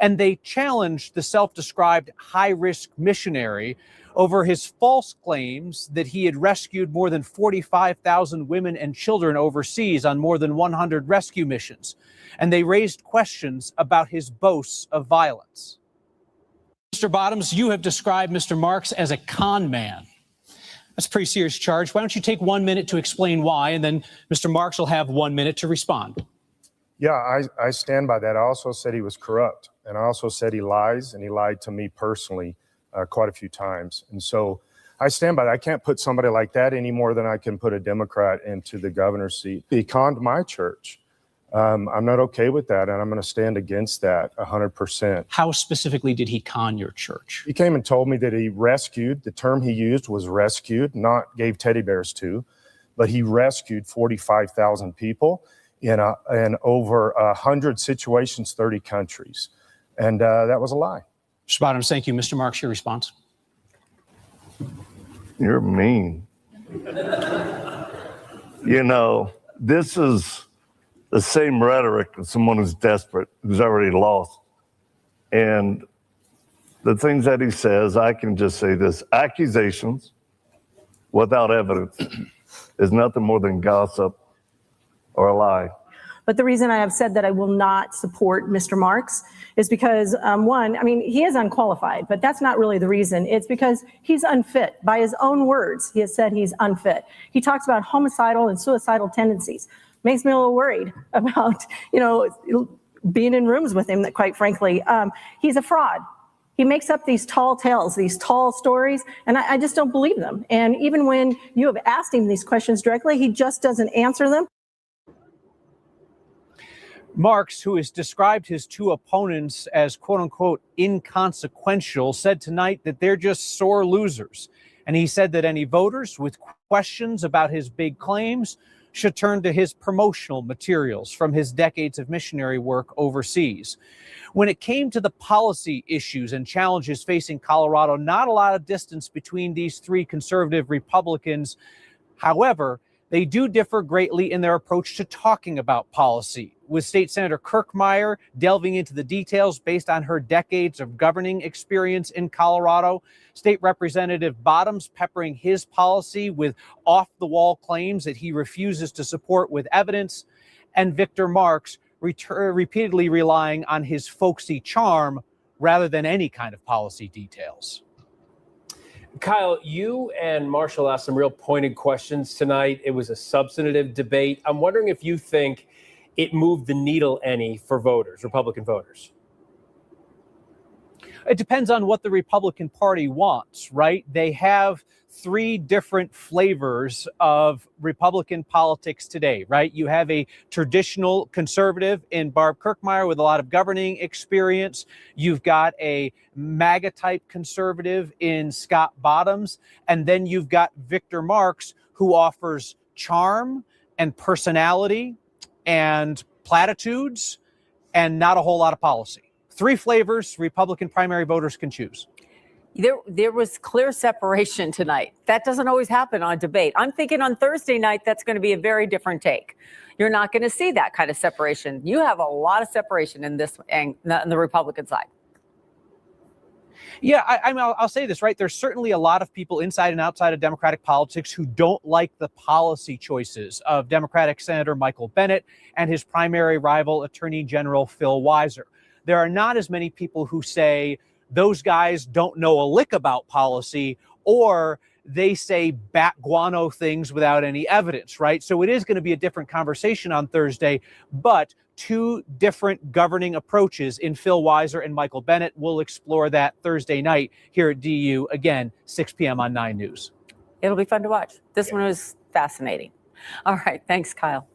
And they challenged the self-described high-risk missionary over his false claims that he had rescued more than 45,000 women and children overseas on more than 100 rescue missions. And they raised questions about his boasts of violence. Mr. Bottoms, you have described Mr. Marx as a con man. That's a pretty serious charge. Why don't you take 1 minute to explain why, and then Mr. Marx will have 1 minute to respond. Yeah, I stand by that. I also said he was corrupt, and I also said he lies, and he lied to me personally quite a few times. And so I stand by that. I can't put somebody like that any more than I can put a Democrat into the governor's seat. He conned my church. I'm not okay with that, and I'm going to stand against that 100%. How specifically did he con your church? He came and told me that he rescued, the term he used was rescued, not gave teddy bears to, but he rescued 45,000 people in over 100 situations, 30 countries. And that was a lie. Mr. Bottoms, thank you. Mr. Marx, your response. You're mean. You know, this is the same rhetoric of someone who's desperate, who's already lost. And the things that he says, I can just say this: accusations without evidence is nothing more than gossip or a lie. But the reason I have said that I will not support Mr. Marx is because, one, I mean, he is unqualified, but that's not really the reason. It's because he's unfit. By his own words, he has said he's unfit. He talks about homicidal and suicidal tendencies. Makes me a little worried about, being in rooms with him, that quite frankly, he's a fraud. He makes up these tall tales, these tall stories, and I just don't believe them. And even when you have asked him these questions directly, he just doesn't answer them. Marx, who has described his two opponents as quote unquote inconsequential, said tonight that they're just sore losers. And he said that any voters with questions about his big claims should turn to his promotional materials from his decades of missionary work overseas. When it came to the policy issues and challenges facing Colorado, not a lot of distance between these three conservative Republicans. However, they do differ greatly in their approach to talking about policy, with State Senator Kirkmeyer delving into the details based on her decades of governing experience in Colorado, State Representative Bottoms peppering his policy with off-the-wall claims that he refuses to support with evidence, and Victor Marx repeatedly relying on his folksy charm rather than any kind of policy details. Kyle, you and Marshall asked some real pointed questions tonight. It was a substantive debate. I'm wondering if you think it moved the needle any for voters, Republican voters. It depends on what the Republican Party wants, right? They have three different flavors of Republican politics today, right? You have a traditional conservative in Barb Kirkmeyer with a lot of governing experience. You've got a MAGA type conservative in Scott Bottoms. And then you've got Victor Marx, who offers charm and personality and platitudes and not a whole lot of policy. Three flavors Republican primary voters can choose. There was clear separation tonight. That doesn't always happen on debate. I'm thinking on Thursday night, that's going to be a very different take. You're not going to see that kind of separation. You have a lot of separation in this, in the Republican side. Yeah, I'll say this, right? There's certainly a lot of people inside and outside of Democratic politics who don't like the policy choices of Democratic Senator Michael Bennet and his primary rival, Attorney General Phil Weiser. There are not as many people who say those guys don't know a lick about policy, or they say bat guano things without any evidence, right? So it is going to be a different conversation on Thursday, but two different governing approaches in Phil Weiser and Michael Bennet. We'll explore that Thursday night here at DU, again, 6 p.m. on 9 News. It'll be fun to watch. This one was fascinating. All right. Thanks, Kyle.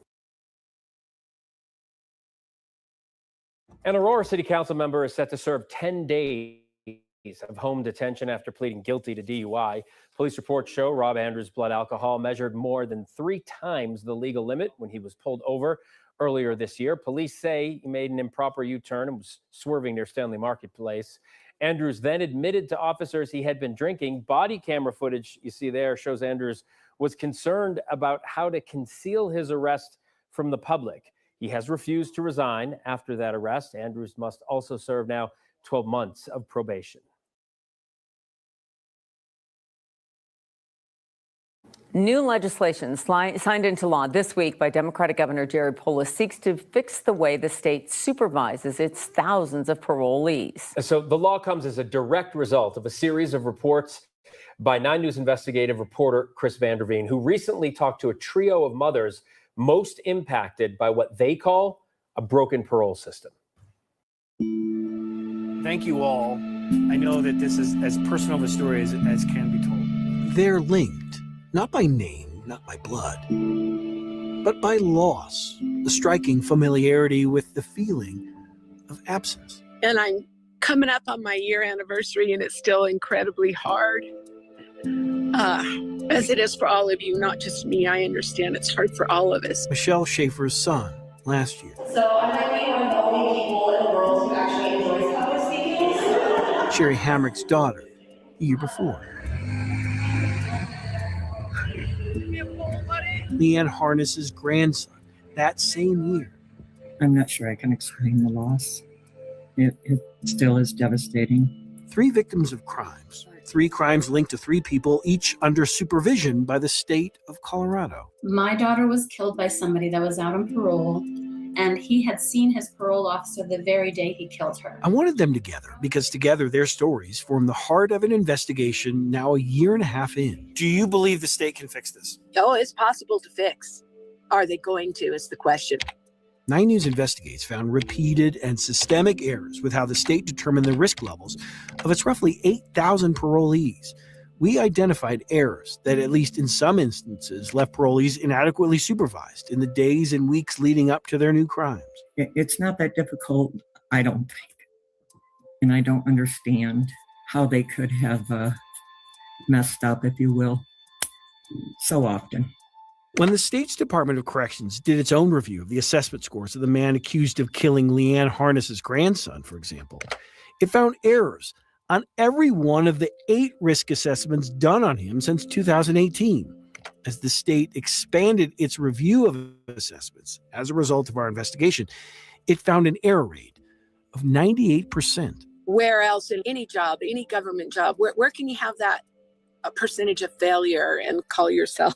An Aurora City Council member is set to serve 10 days of home detention after pleading guilty to DUI. Police reports show Rob Andrews' blood alcohol measured more than 3 times the legal limit when he was pulled over earlier this year. Police say he made an improper U-turn and was swerving near Stanley Marketplace. Andrews then admitted to officers he had been drinking. Body camera footage you see there shows Andrews was concerned about how to conceal his arrest from the public. He has refused to resign after that arrest. Andrews must also serve now 12 months of probation. New legislation signed into law this week by Democratic Governor Jared Polis seeks to fix the way the state supervises its thousands of parolees. So the law comes as a direct result of a series of reports by 9 News investigative reporter Chris Vanderveen, who recently talked to a trio of mothers most impacted by what they call a broken parole system. Thank you all. I know that this is as personal of a story as can be told. They're linked, not by name, not by blood, but by loss, the striking familiarity with the feeling of absence. And I'm coming up on my year anniversary, and it's still incredibly hard, as it is for all of you, not just me. I understand it's hard for all of us. Michelle Schaefer's son last year. So I might be one of the only people in the world who actually enjoys public speaking. Sherry Hamrick's daughter the year before. Leanne Harness's grandson that same year. I'm not sure I can explain the loss. It still is devastating. 3 victims of crimes. 3 crimes linked to 3 people, each under supervision by the state of Colorado. My daughter was killed by somebody that was out on parole, and he had seen his parole officer the very day he killed her. I wanted them together because together their stories form the heart of an investigation now a year and a half in. Do you believe the state can fix this? Oh, it's possible to fix. Are they going to, is the question. 9 News Investigates found repeated and systemic errors with how the state determined the risk levels of its roughly 8,000 parolees. We identified errors that, at least in some instances, left parolees inadequately supervised in the days and weeks leading up to their new crimes. It's not that difficult, I don't think. And I don't understand how they could have messed up, if you will, so often. When the state's Department of Corrections did its own review of the assessment scores of the man accused of killing Leanne Harness's grandson, for example, it found errors on every one of the 8 risk assessments done on him since 2018. As the state expanded its review of assessments as a result of our investigation, it found an error rate of 98%. Where else in any job, any government job, where can you have that a percentage of failure and call yourself,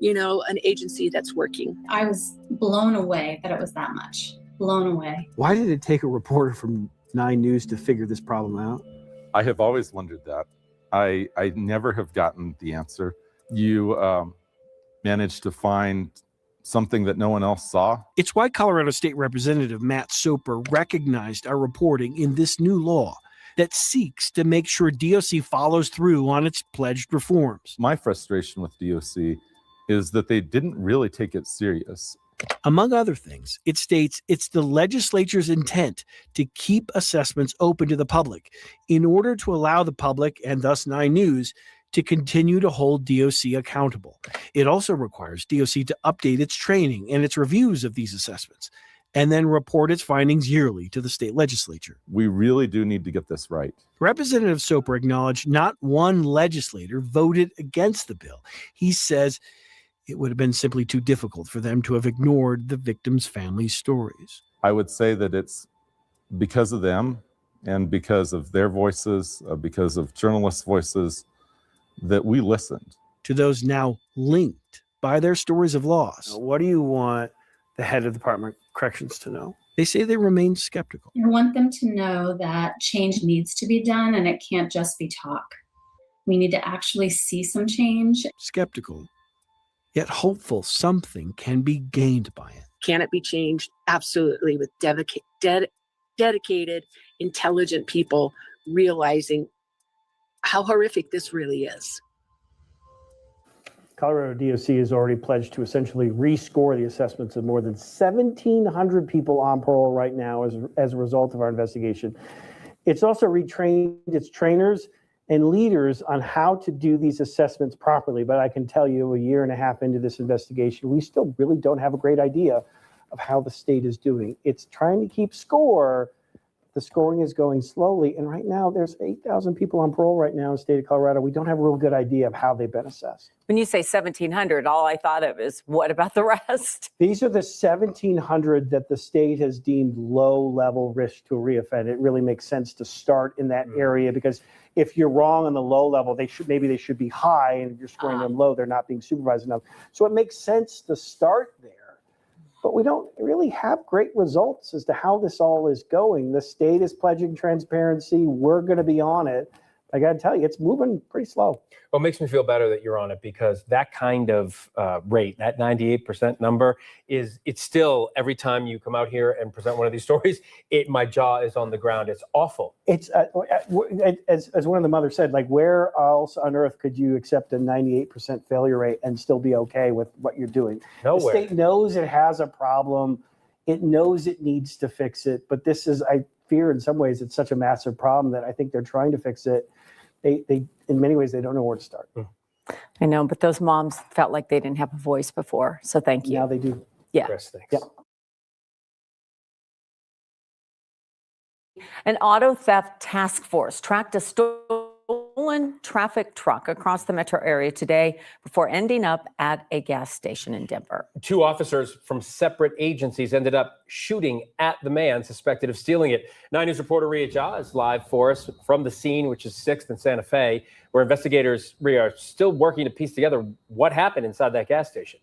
an agency that's working? I was blown away that it was that much. Blown away. Why did it take a reporter from 9 News to figure this problem out? I have always wondered that. I never have gotten the answer. You managed to find something that no one else saw. It's why Colorado State Representative Matt Soper recognized our reporting in this new law that seeks to make sure DOC follows through on its pledged reforms. My frustration with DOC is that they didn't really take it serious. Among other things, it states it's the legislature's intent to keep assessments open to the public in order to allow the public, and thus 9 News, to continue to hold DOC accountable. It also requires DOC to update its training and its reviews of these assessments, and then report its findings yearly to the state legislature. We really do need to get this right. Representative Soper acknowledged not one legislator voted against the bill. He says it would have been simply too difficult for them to have ignored the victims' families' stories. I would say that it's because of them and because of their voices, because of journalists' voices, that we listened. To those now linked by their stories of loss. What do you want the head of the Department of Corrections to know? They say they remain skeptical. I want them to know that change needs to be done and it can't just be talk. We need to actually see some change. Skeptical, yet hopeful something can be gained by it. Can it be changed? Absolutely, with dedicated, intelligent people realizing how horrific this really is. Colorado DOC has already pledged to essentially rescore the assessments of more than 1,700 people on parole right now as a result of our investigation. It's also retrained its trainers and leaders on how to do these assessments properly. But I can tell you, a year and a half into this investigation, we still really don't have a great idea of how the state is doing. It's trying to keep score. The scoring is going slowly. And right now, there's 8,000 people on parole right now in the state of Colorado. We don't have a real good idea of how they've been assessed. When you say 1,700, all I thought of is, what about the rest? These are the 1,700 that the state has deemed low-level risk to reoffend. It really makes sense to start in that area, because if you're wrong on the low level, they should be high, and if you're scoring them low, they're not being supervised enough. So it makes sense to start there. But we don't really have great results as to how this all is going. The state is pledging transparency. We're going to be on it. I got to tell you, it's moving pretty slow. Well, it makes me feel better that you're on it, because that kind of rate, that 98% number, it's still, every time you come out here and present one of these stories, my jaw is on the ground. It's awful. It's as one of the mothers said, like, where else on earth could you accept a 98% failure rate and still be okay with what you're doing? Nowhere. The state knows it has a problem. It knows it needs to fix it. But this is, I fear in some ways, it's such a massive problem that I think they're trying to fix it. They in many ways, they don't know where to start. I know, but those moms felt like they didn't have a voice before. So thank you. Now they do. Yeah. Chris, thanks. Yep. An auto theft task force tracked a stolen traffic truck across the metro area today before ending up at a gas station in Denver. 2 officers from separate agencies ended up shooting at the man suspected of stealing it. 9 News reporter Ria Jha is live for us from the scene, which is 6th and Santa Fe, where investigators, Ria, are still working to piece together what happened inside that gas station.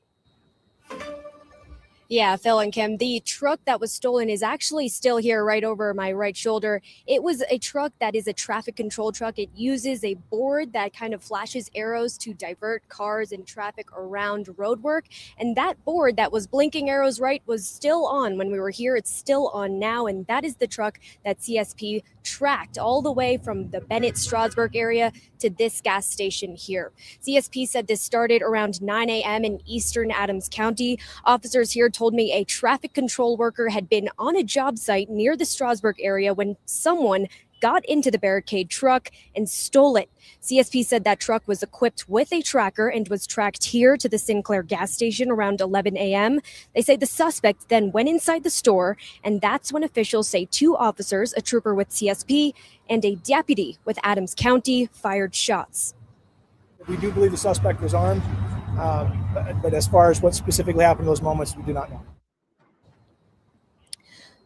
Yeah, Phil and Kim, the truck that was stolen is actually still here right over my right shoulder. It was a truck that is a traffic control truck. It uses a board that kind of flashes arrows to divert cars and traffic around roadwork. And that board that was blinking arrows right was still on when we were here. It's still on now. And that is the truck that CSP tracked all the way from the Bennett-Strasburg area to this gas station here. CSP said this started around 9 a.m. in eastern Adams County. Officers here told me a traffic control worker had been on a job site near the Strasburg area when someone got into the barricade truck and stole it. CSP said that truck was equipped with a tracker and was tracked here to the Sinclair gas station around 11 a.m. They say the suspect then went inside the store, and that's when officials say 2 officers, a trooper with CSP and a deputy with Adams County, fired shots. We do believe the suspect was armed, but as far as what specifically happened in those moments, we do not know.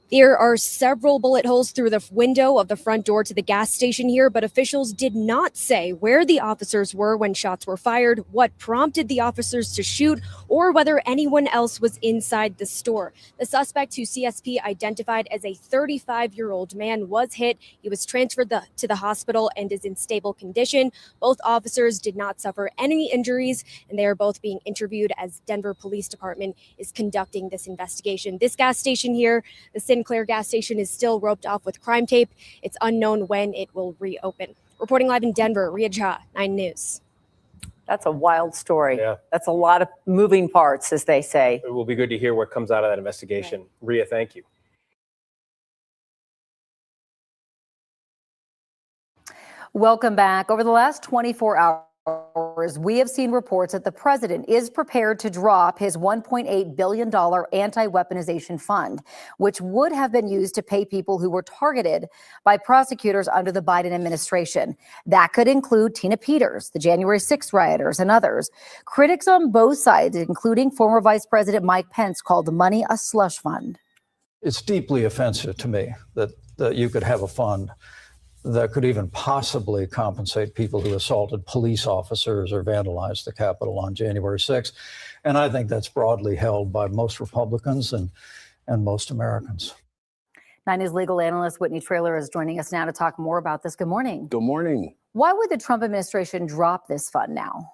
There are several bullet holes through the window of the front door to the gas station here, but officials did not say where the officers were when shots were fired, what prompted the officers to shoot, or whether anyone else was inside the store. The suspect, who CSP identified as a 35-year-old man, was hit. He was transferred to the hospital and is in stable condition. Both officers did not suffer any injuries, and they are both being interviewed as Denver Police Department is conducting this investigation. This gas station here, the Sinclair gas station, is still roped off with crime tape. It's unknown when it will reopen. Reporting live in Denver, Ria Jha, 9 News. That's a wild story. Yeah. That's a lot of moving parts, as they say. It will be good to hear what comes out of that investigation. Right. Ria, thank you. Welcome back. Over the last 24 hours, we have seen reports that the president is prepared to drop his $1.8 billion anti-weaponization fund, which would have been used to pay people who were targeted by prosecutors under the Biden administration. That could include Tina Peters, the January 6th rioters, and others. Critics on both sides, including former Vice President Mike Pence, called the money a slush fund. It's deeply offensive to me that you could have a fund that could even possibly compensate people who assaulted police officers or vandalized the Capitol on January 6th. And I think that's broadly held by most Republicans and most Americans. 9 News legal analyst Whitney Traylor is joining us now to talk more about this. Good morning. Good morning. Why would the Trump administration drop this fund now?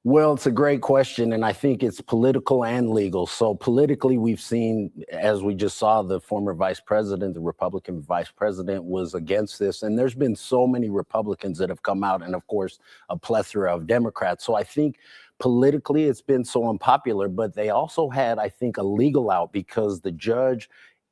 Well, it's a great question, and I think it's political and legal. So politically, we've seen, as we just saw, the former vice president, the Republican vice president, was against this. And there's been so many Republicans that have come out, and of course, a plethora of Democrats. So I think politically it's been so unpopular, but they also had, I think, a legal out because the judge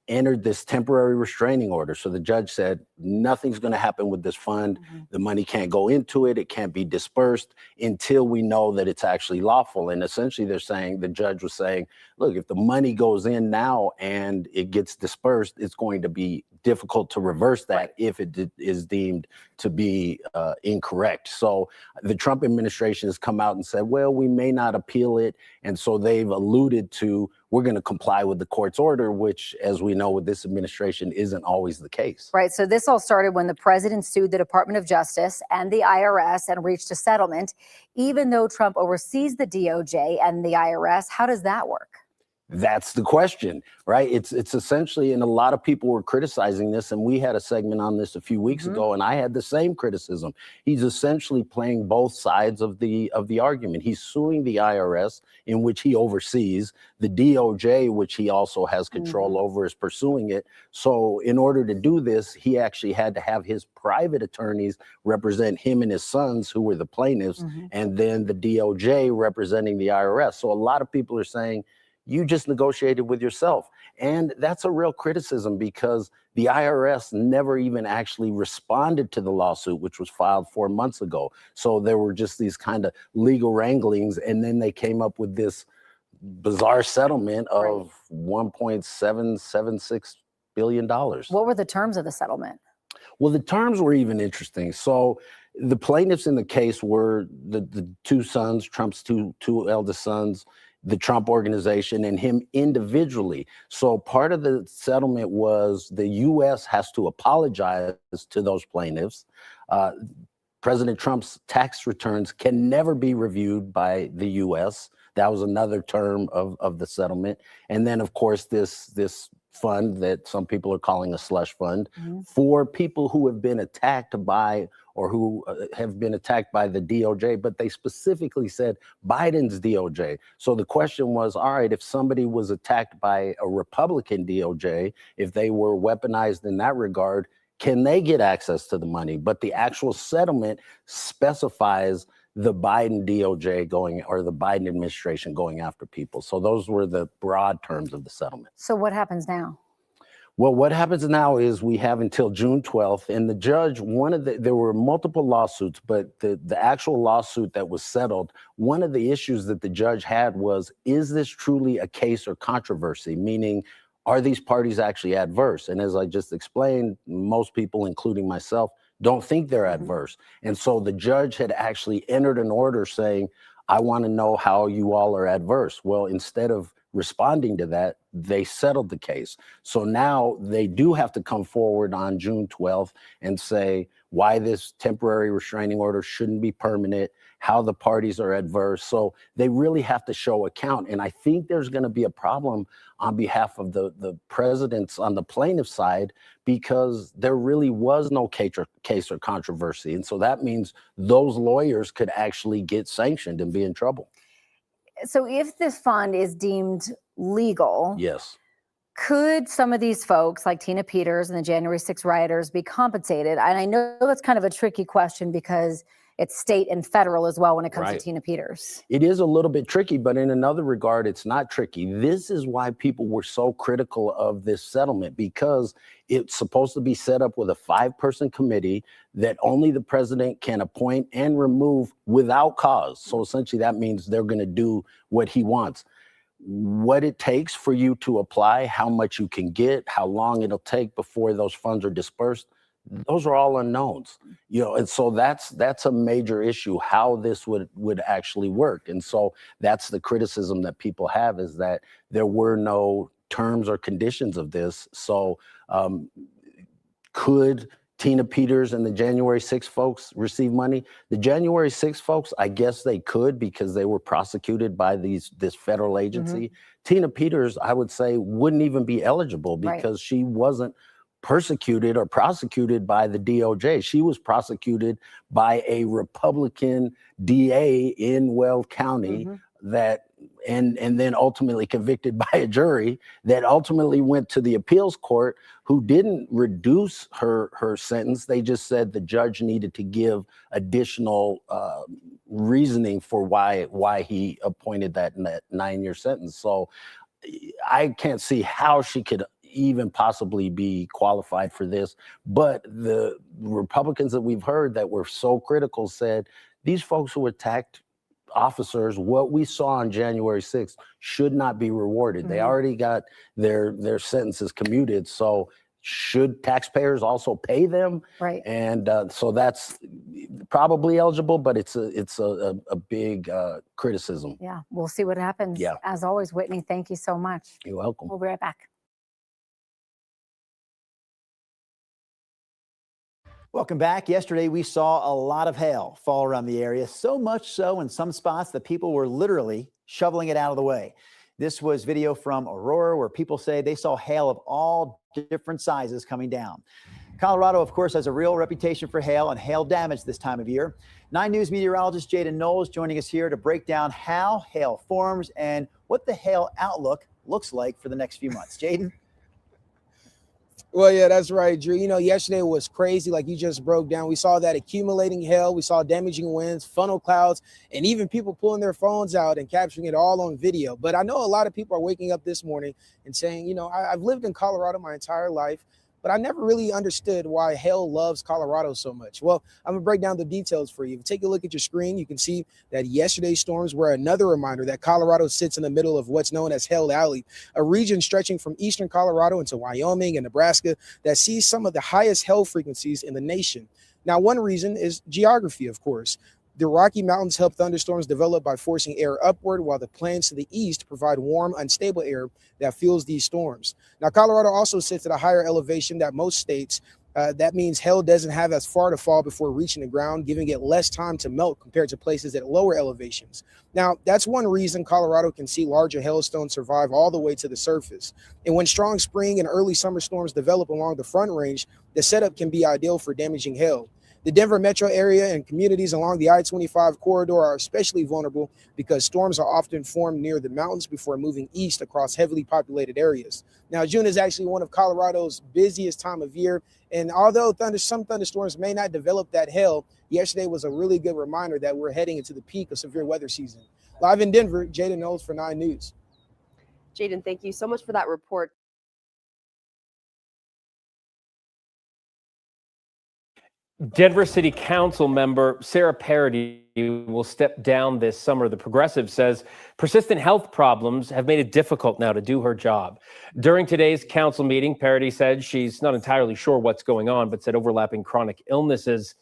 entered this temporary restraining order. So the judge said, nothing's going to happen with this fund. The money can't go into it. It can't be dispersed until we know that it's actually lawful. And essentially they're saying, the judge was saying, look, if the money goes in now and it gets dispersed, it's going to be difficult to reverse that if it is deemed to be incorrect. So the Trump administration has come out and said, well, we may not appeal it. And so they've alluded to, we're going to comply with the court's order, which, as we know with this administration, isn't always the case. Right. So this all started when the president sued the Department of Justice and the IRS and reached a settlement. Even though Trump oversees the DOJ and the IRS, how does that work? That's the question, right? It's essentially, and a lot of people were criticizing this, and we had a segment on this a few weeks ago, and I had the same criticism. He's essentially playing both sides of the argument. He's suing the IRS, in which he oversees. The DOJ, which he also has control over, is pursuing it. So in order to do this, he actually had to have his private attorneys represent him and his sons, who were the plaintiffs, and then the DOJ representing the IRS. So a lot of people are saying, you just negotiated with yourself. And that's a real criticism because the IRS never even actually responded to the lawsuit, which was filed 4 months ago. So there were just these kind of legal wranglings. And then they came up with this bizarre settlement of $1.776 billion. What were the terms of the settlement? Well, the terms were even interesting. So the plaintiffs in the case were the two sons, Trump's two eldest sons, the Trump organization, and him individually. So part of the settlement was the U.S. has to apologize to those plaintiffs. President Trump's tax returns can never be reviewed by the U.S. That was another term of the settlement. And then, of course, this fund that some people are calling a slush fund for people who have been attacked by or who have been attacked by the DOJ, but they specifically said Biden's DOJ. So the question was, all right, if somebody was attacked by a Republican DOJ, if they were weaponized in that regard, can they get access to the money? But the actual settlement specifies the Biden DOJ going, or the Biden administration going after people. So those were the broad terms of the settlement. So what happens now? Well, what happens now is we have until June 12th, and the judge, there were multiple lawsuits, but the actual lawsuit that was settled, one of the issues that the judge had was, is this truly a case or controversy? Meaning, are these parties actually adverse? And as I just explained, most people, including myself, don't think they're adverse. And so the judge had actually entered an order saying, I want to know how you all are adverse. Well, instead of responding to that, they settled the case. So now they do have to come forward on June 12th and say why this temporary restraining order shouldn't be permanent, how the parties are adverse. So they really have to show account. And I think there's going to be a problem on behalf of the presidents on the plaintiff side, because there really was no case or controversy. And so that means those lawyers could actually get sanctioned and be in trouble. So if this fund is deemed legal, yes, could some of these folks like Tina Peters and the January 6 rioters be compensated? And I know that's kind of a tricky question because it's state and federal as well when it comes to Tina Peters. It is a little bit tricky, but in another regard, it's not tricky. This is why people were so critical of this settlement, because it's supposed to be set up with a 5-person committee that only the president can appoint and remove without cause. So essentially that means they're going to do what he wants. What it takes for you to apply, how much you can get, how long it'll take before those funds are dispersed, those are all unknowns, and so that's a major issue, how this would actually work. And so that's the criticism that people have, is that there were no terms or conditions of this. So could Tina Peters and the January 6 folks receive money? The January 6 folks, I guess they could, because they were prosecuted by this federal agency. Tina Peters, I would say, wouldn't even be eligible because she wasn't persecuted or prosecuted by the DOJ. She was prosecuted by a Republican DA in Weld County that and then ultimately convicted by a jury that ultimately went to the appeals court, who didn't reduce her sentence. They just said the judge needed to give additional reasoning for why he appointed that 9-year sentence. So I can't see how she could even possibly be qualified for this. But the Republicans that we've heard that were so critical said these folks who attacked officers, what we saw on January 6th, should not be rewarded. They already got their sentences commuted. So should taxpayers also pay them? Right. And so that's probably eligible, but it's a big criticism. Yeah, we'll see what happens. Yeah. As always, Whitney, thank you so much. You're welcome. We'll be right back. Welcome back. Yesterday, we saw a lot of hail fall around the area, so much so in some spots that people were literally shoveling it out of the way. This was video from Aurora, where people say they saw hail of all different sizes coming down. Colorado, of course, has a real reputation for hail and hail damage this time of year. 9 News meteorologist Jaden Knowles joining us here to break down how hail forms and what the hail outlook looks like for the next few months. Jaden? Well, yeah, that's right, Drew. You know, yesterday was crazy, like you just broke down. We saw that accumulating hail. We saw damaging winds, funnel clouds, and even people pulling their phones out and capturing it all on video. But I know a lot of people are waking up this morning and saying, you know, I've lived in Colorado my entire life, but I never really understood why hail loves Colorado so much. Well, I'm gonna break down the details for you. If you take a look at your screen, you can see that yesterday's storms were another reminder that Colorado sits in the middle of what's known as Hail Alley, a region stretching from eastern Colorado into Wyoming and Nebraska that sees some of the highest hail frequencies in the nation. Now, one reason is geography, of course. The Rocky Mountains help thunderstorms develop by forcing air upward, while the plains to the east provide warm, unstable air that fuels these storms. Now, Colorado also sits at a higher elevation than most states. That means hail doesn't have as far to fall before reaching the ground, giving it less time to melt compared to places at lower elevations. Now, that's one reason Colorado can see larger hailstones survive all the way to the surface. And when strong spring and early summer storms develop along the Front Range, the setup can be ideal for damaging hail. The Denver metro area and communities along the I-25 corridor are especially vulnerable because storms are often formed near the mountains before moving east across heavily populated areas. Now, June is actually one of Colorado's busiest time of year, and although some thunderstorms may not develop that hail, yesterday was a really good reminder that we're heading into the peak of severe weather season. Live in Denver, Jaden Knowles for 9 News. Jaden, thank you so much for that report. Denver City Council member Sarah Parody will step down this summer. The Progressive says persistent health problems have made it difficult now to do her job. During today's council meeting, Parody said she's not entirely sure what's going on, but said overlapping chronic illnesses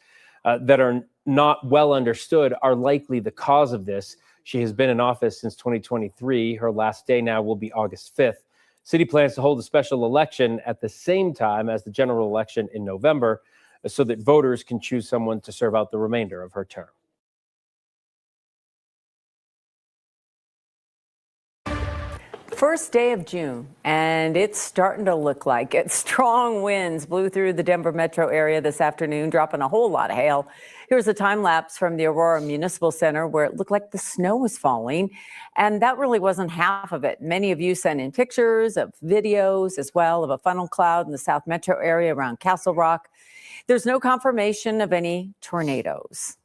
that are not well understood are likely the cause of this. She has been in office since 2023. Her last day now will be August 5th. City plans to hold a special election at the same time as the general election in November, so that voters can choose someone to serve out the remainder of her term. First day of June, and it's starting to look like it. Strong winds blew through the Denver metro area this afternoon, dropping a whole lot of hail. Here's a time lapse from the Aurora Municipal Center where it looked like the snow was falling, and that really wasn't half of it. Many of you sent in pictures of videos as well of a funnel cloud in the South metro area around Castle Rock. There's no confirmation of any tornadoes.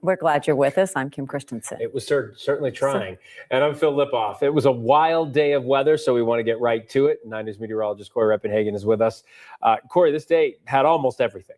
We're glad you're with us. I'm Kim Christensen. It was certainly trying. And I'm Phil Lipoff. It was a wild day of weather, so we want to get right to it. 9 News meteorologist Corey Reppenhagen is with us. Corey, this day had almost everything.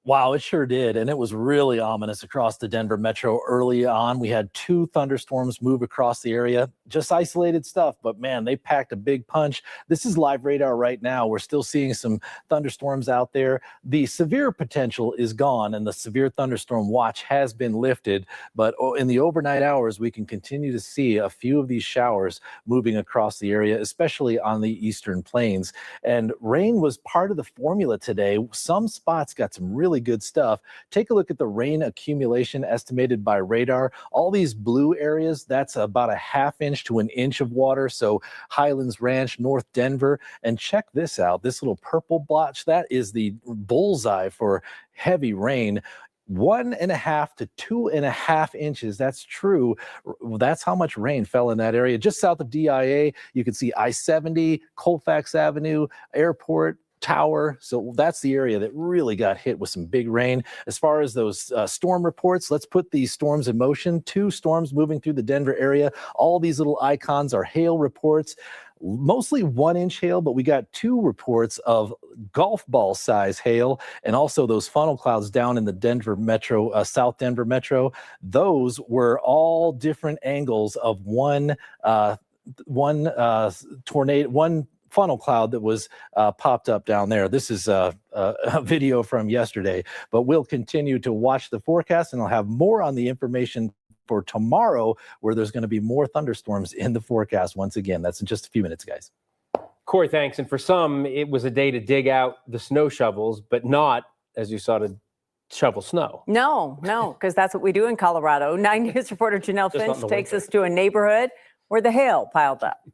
Wow, it sure did. And it was really ominous across the Denver metro early on. We had 2 thunderstorms move across the area. Just isolated stuff, but man, they packed a big punch. This is live radar right now. We're still seeing some thunderstorms out there. The severe potential is gone and the severe thunderstorm watch has been lifted. But in the overnight hours, we can continue to see a few of these showers moving across the area, especially on the eastern plains. And rain was part of the formula today. Some spots got some really good stuff. Take a look at the rain accumulation estimated by radar. All these blue areas, that's about a ½ inch to an inch of water. So Highlands Ranch, North Denver, and check this out. This little purple blotch, that is the bullseye for heavy rain. 1.5 to 2.5 inches. That's true. That's how much rain fell in that area. Just south of DIA, you can see I-70, Colfax Avenue, Airport, Tower. So that's the area that really got hit with some big rain. As far as those storm reports, let's put these storms in motion. 2 storms moving through the Denver area. All these little icons are hail reports. Mostly 1-inch hail, but we got 2 reports of golf ball size hail, and also those funnel clouds down in the Denver metro, South Denver metro. Those were all different angles of one tornado, one funnel cloud that was popped up down there. This is a video from yesterday, but we'll continue to watch the forecast, and I'll have more on the information for tomorrow, where there's going to be more thunderstorms in the forecast once again. That's in just a few minutes, guys. Corey, thanks. And for some, it was a day to dig out the snow shovels, but not, as you saw, to shovel snow. No, because that's what we do in Colorado. 9 News reporter Janelle Finch takes us to a neighborhood where the hail piled up.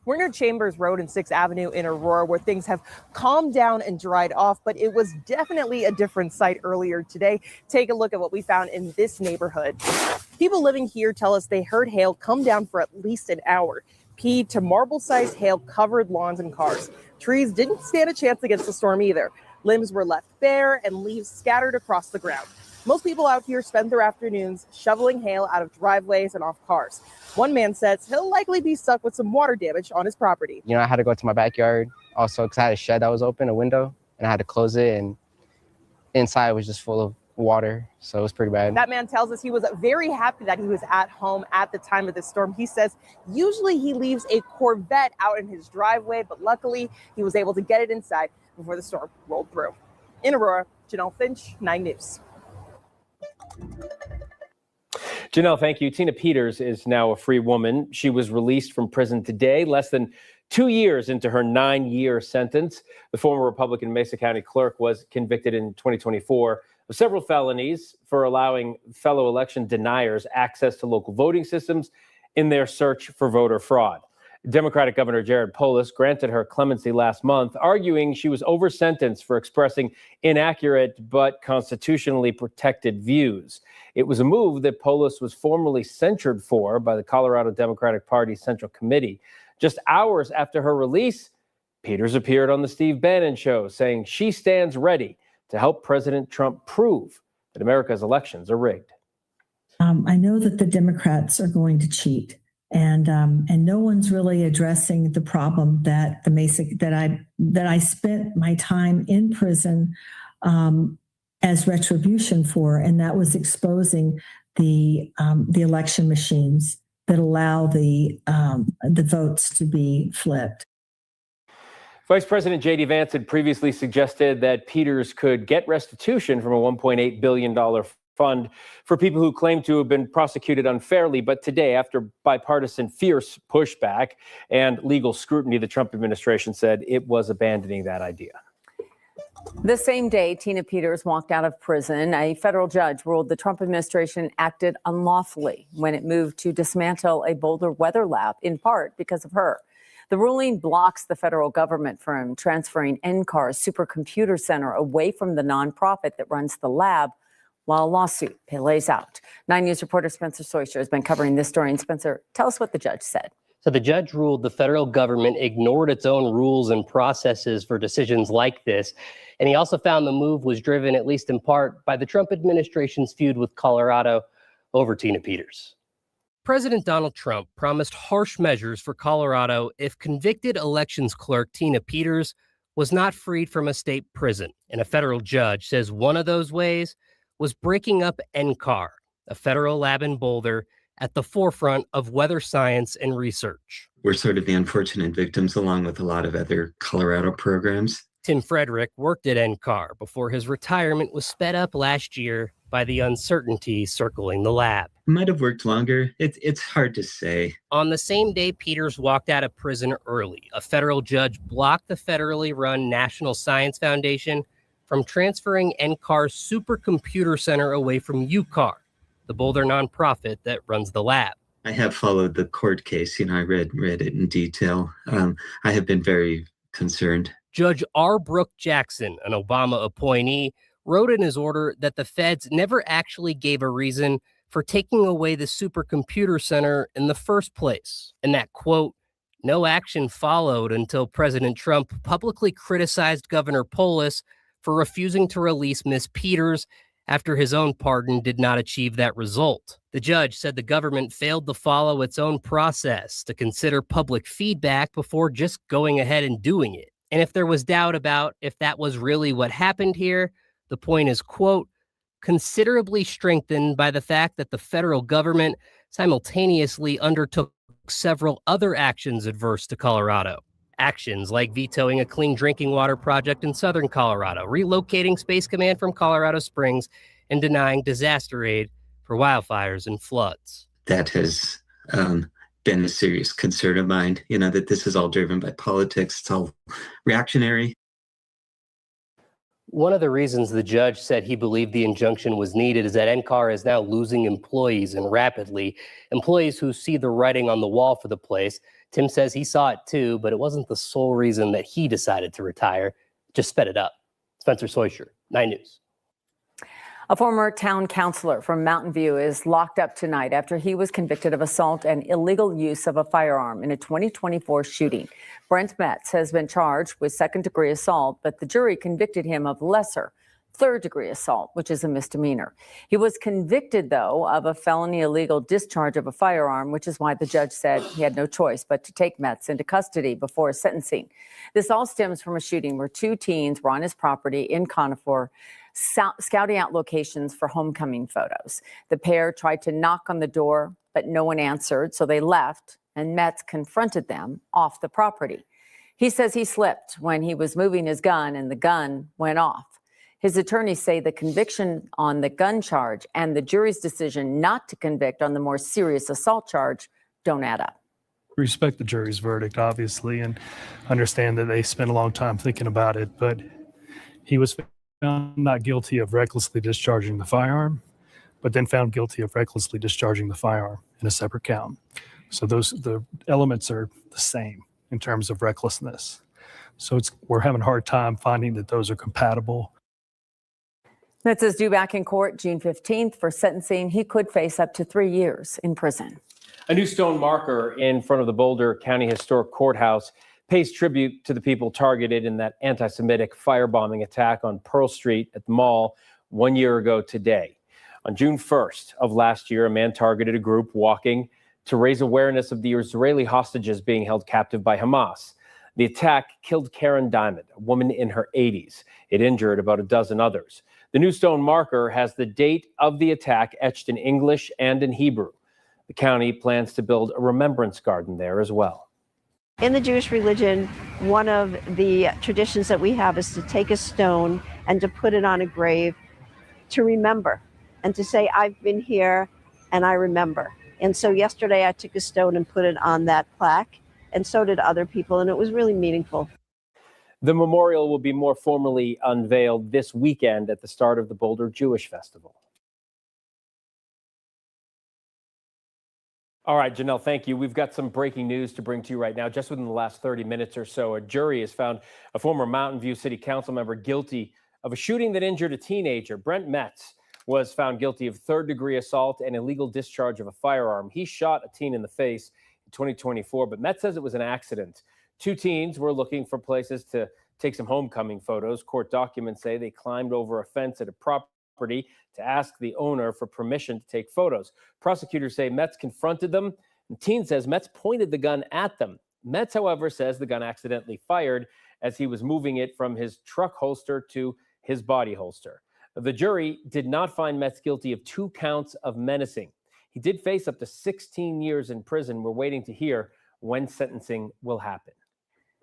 We're near Chambers Road and 6th Avenue in Aurora, where things have calmed down and dried off, but it was definitely a different sight earlier today. Take a look at what we found in this neighborhood. People living here tell us they heard hail come down for at least an hour. Pea to marble-sized hail covered lawns and cars. Trees didn't stand a chance against the storm either. Limbs were left bare and leaves scattered across the ground. Most people out here spend their afternoons shoveling hail out of driveways and off cars. One man says he'll likely be stuck with some water damage on his property. You know, I had to go to my backyard also because I had a shed that was open, a window, and I had to close it, and inside was just full of water, so it was pretty bad. That man tells us he was very happy that he was at home at the time of this storm. He says usually he leaves a Corvette out in his driveway, but luckily he was able to get it inside before the storm rolled through. In Aurora, Janelle Finch, 9 News. Janelle, thank you. Tina Peters is now a free woman. She was released from prison today, less than 2 years into her 9-year sentence. The former Republican Mesa County clerk was convicted in 2024 of several felonies for allowing fellow election deniers access to local voting systems in their search for voter fraud. Democratic Governor Jared Polis granted her clemency last month, arguing she was over-sentenced for expressing inaccurate but constitutionally protected views. It was a move that Polis was formally censured for by the Colorado Democratic Party Central Committee. Just hours after her release, Peters appeared on the Steve Bannon Show, saying she stands ready to help President Trump prove that America's elections are rigged. I know that the Democrats are going to cheat. And no one's really addressing the problem that I spent my time in prison as retribution for, and that was exposing the election machines that allow the votes to be flipped. Vice President J.D. Vance had previously suggested that Peters could get restitution from a $1.8 billion fund for people who claim to have been prosecuted unfairly. But today, after bipartisan fierce pushback and legal scrutiny, the Trump administration said it was abandoning that idea. The same day Tina Peters walked out of prison, a federal judge ruled the Trump administration acted unlawfully when it moved to dismantle a Boulder weather lab, in part because of her. The ruling blocks the federal government from transferring NCAR's supercomputer center away from the nonprofit that runs the lab, while a lawsuit plays out. 9 News reporter Spencer Soysher has been covering this story. And Spencer, tell us what the judge said. So the judge ruled the federal government ignored its own rules and processes for decisions like this. And he also found the move was driven, at least in part, by the Trump administration's feud with Colorado over Tina Peters. President Donald Trump promised harsh measures for Colorado if convicted elections clerk Tina Peters was not freed from a state prison. And a federal judge says one of those ways was breaking up NCAR, a federal lab in Boulder at the forefront of weather science and research. We're sort of the unfortunate victims, along with a lot of other Colorado programs. Tim Frederick worked at NCAR before his retirement was sped up last year by the uncertainty circling the lab. Might have worked longer. It's hard to say. On the same day Peters walked out of prison early, a federal judge blocked the federally run National Science Foundation from transferring NCAR's supercomputer center away from UCAR, the Boulder nonprofit that runs the lab. I have followed the court case. I read it in detail. I have been very concerned. Judge R. Brooke Jackson, an Obama appointee, wrote in his order that the feds never actually gave a reason for taking away the supercomputer center in the first place, and that, quote, no action followed until President Trump publicly criticized Governor Polis for refusing to release Miss Peters after his own pardon did not achieve that result. The judge said the government failed to follow its own process to consider public feedback before just going ahead and doing it. And if there was doubt about if that was really what happened here, the point is, quote, considerably strengthened by the fact that the federal government simultaneously undertook several other actions adverse to Colorado. Actions like vetoing a clean drinking water project in southern Colorado, relocating Space Command from Colorado Springs, and denying disaster aid for wildfires and floods. That has been a serious concern of mine, that this is all driven by politics. It's all reactionary. One of the reasons the judge said he believed the injunction was needed is that NCAR is now losing employees, and rapidly. Employees who see the writing on the wall for the place. Tim says he saw it too, but it wasn't the sole reason that he decided to retire. Just sped it up. Spencer Soysher, 9 News. A former town councilor from Mountain View is locked up tonight after he was convicted of assault and illegal use of a firearm in a 2024 shooting. Brent Metz has been charged with second-degree assault, but the jury convicted him of lesser third-degree assault, which is a misdemeanor. He was convicted, though, of a felony illegal discharge of a firearm, which is why the judge said he had no choice but to take Metz into custody before sentencing. This all stems from a shooting where 2 teens were on his property in Conifer, scouting out locations for homecoming photos. The pair tried to knock on the door, but no one answered, so they left, and Metz confronted them off the property. He says he slipped when he was moving his gun, and the gun went off. His attorneys say the conviction on the gun charge and the jury's decision not to convict on the more serious assault charge don't add up. Respect the jury's verdict, obviously, and understand that they spent a long time thinking about it, but he was found not guilty of recklessly discharging the firearm, but then found guilty of recklessly discharging the firearm in a separate count. So the elements are the same in terms of recklessness. So we're having a hard time finding that those are compatible. Metz is due back in court June 15th for sentencing. He could face up to 3 years in prison. A new stone marker in front of the Boulder County Historic Courthouse pays tribute to the people targeted in that anti-Semitic firebombing attack on Pearl Street at the mall 1 year ago today. On June 1st of last year, a man targeted a group walking to raise awareness of the Israeli hostages being held captive by Hamas. The attack killed Karen Diamond, a woman in her 80s. It injured about a dozen others. The new stone marker has the date of the attack etched in English and in Hebrew. The county plans to build a remembrance garden there as well. In the Jewish religion, one of the traditions that we have is to take a stone and to put it on a grave to remember and to say, I've been here and I remember. And so yesterday I took a stone and put it on that plaque, and so did other people, and it was really meaningful. The memorial will be more formally unveiled this weekend at the start of the Boulder Jewish Festival. All right, Janelle, thank you. We've got some breaking news to bring to you right now. Just within the last 30 minutes or so, a jury has found a former Mountain View City Council member guilty of a shooting that injured a teenager. Brent Metz was found guilty of third-degree assault and illegal discharge of a firearm. He shot a teen in the face in 2024, but Metz says it was an accident. 2 teens were looking for places to take some homecoming photos. Court documents say they climbed over a fence at a property to ask the owner for permission to take photos. Prosecutors say Metz confronted them. The teen says Metz pointed the gun at them. Metz, however, says the gun accidentally fired as he was moving it from his truck holster to his body holster. The jury did not find Metz guilty of 2 counts of menacing. He did face up to 16 years in prison. We're waiting to hear when sentencing will happen.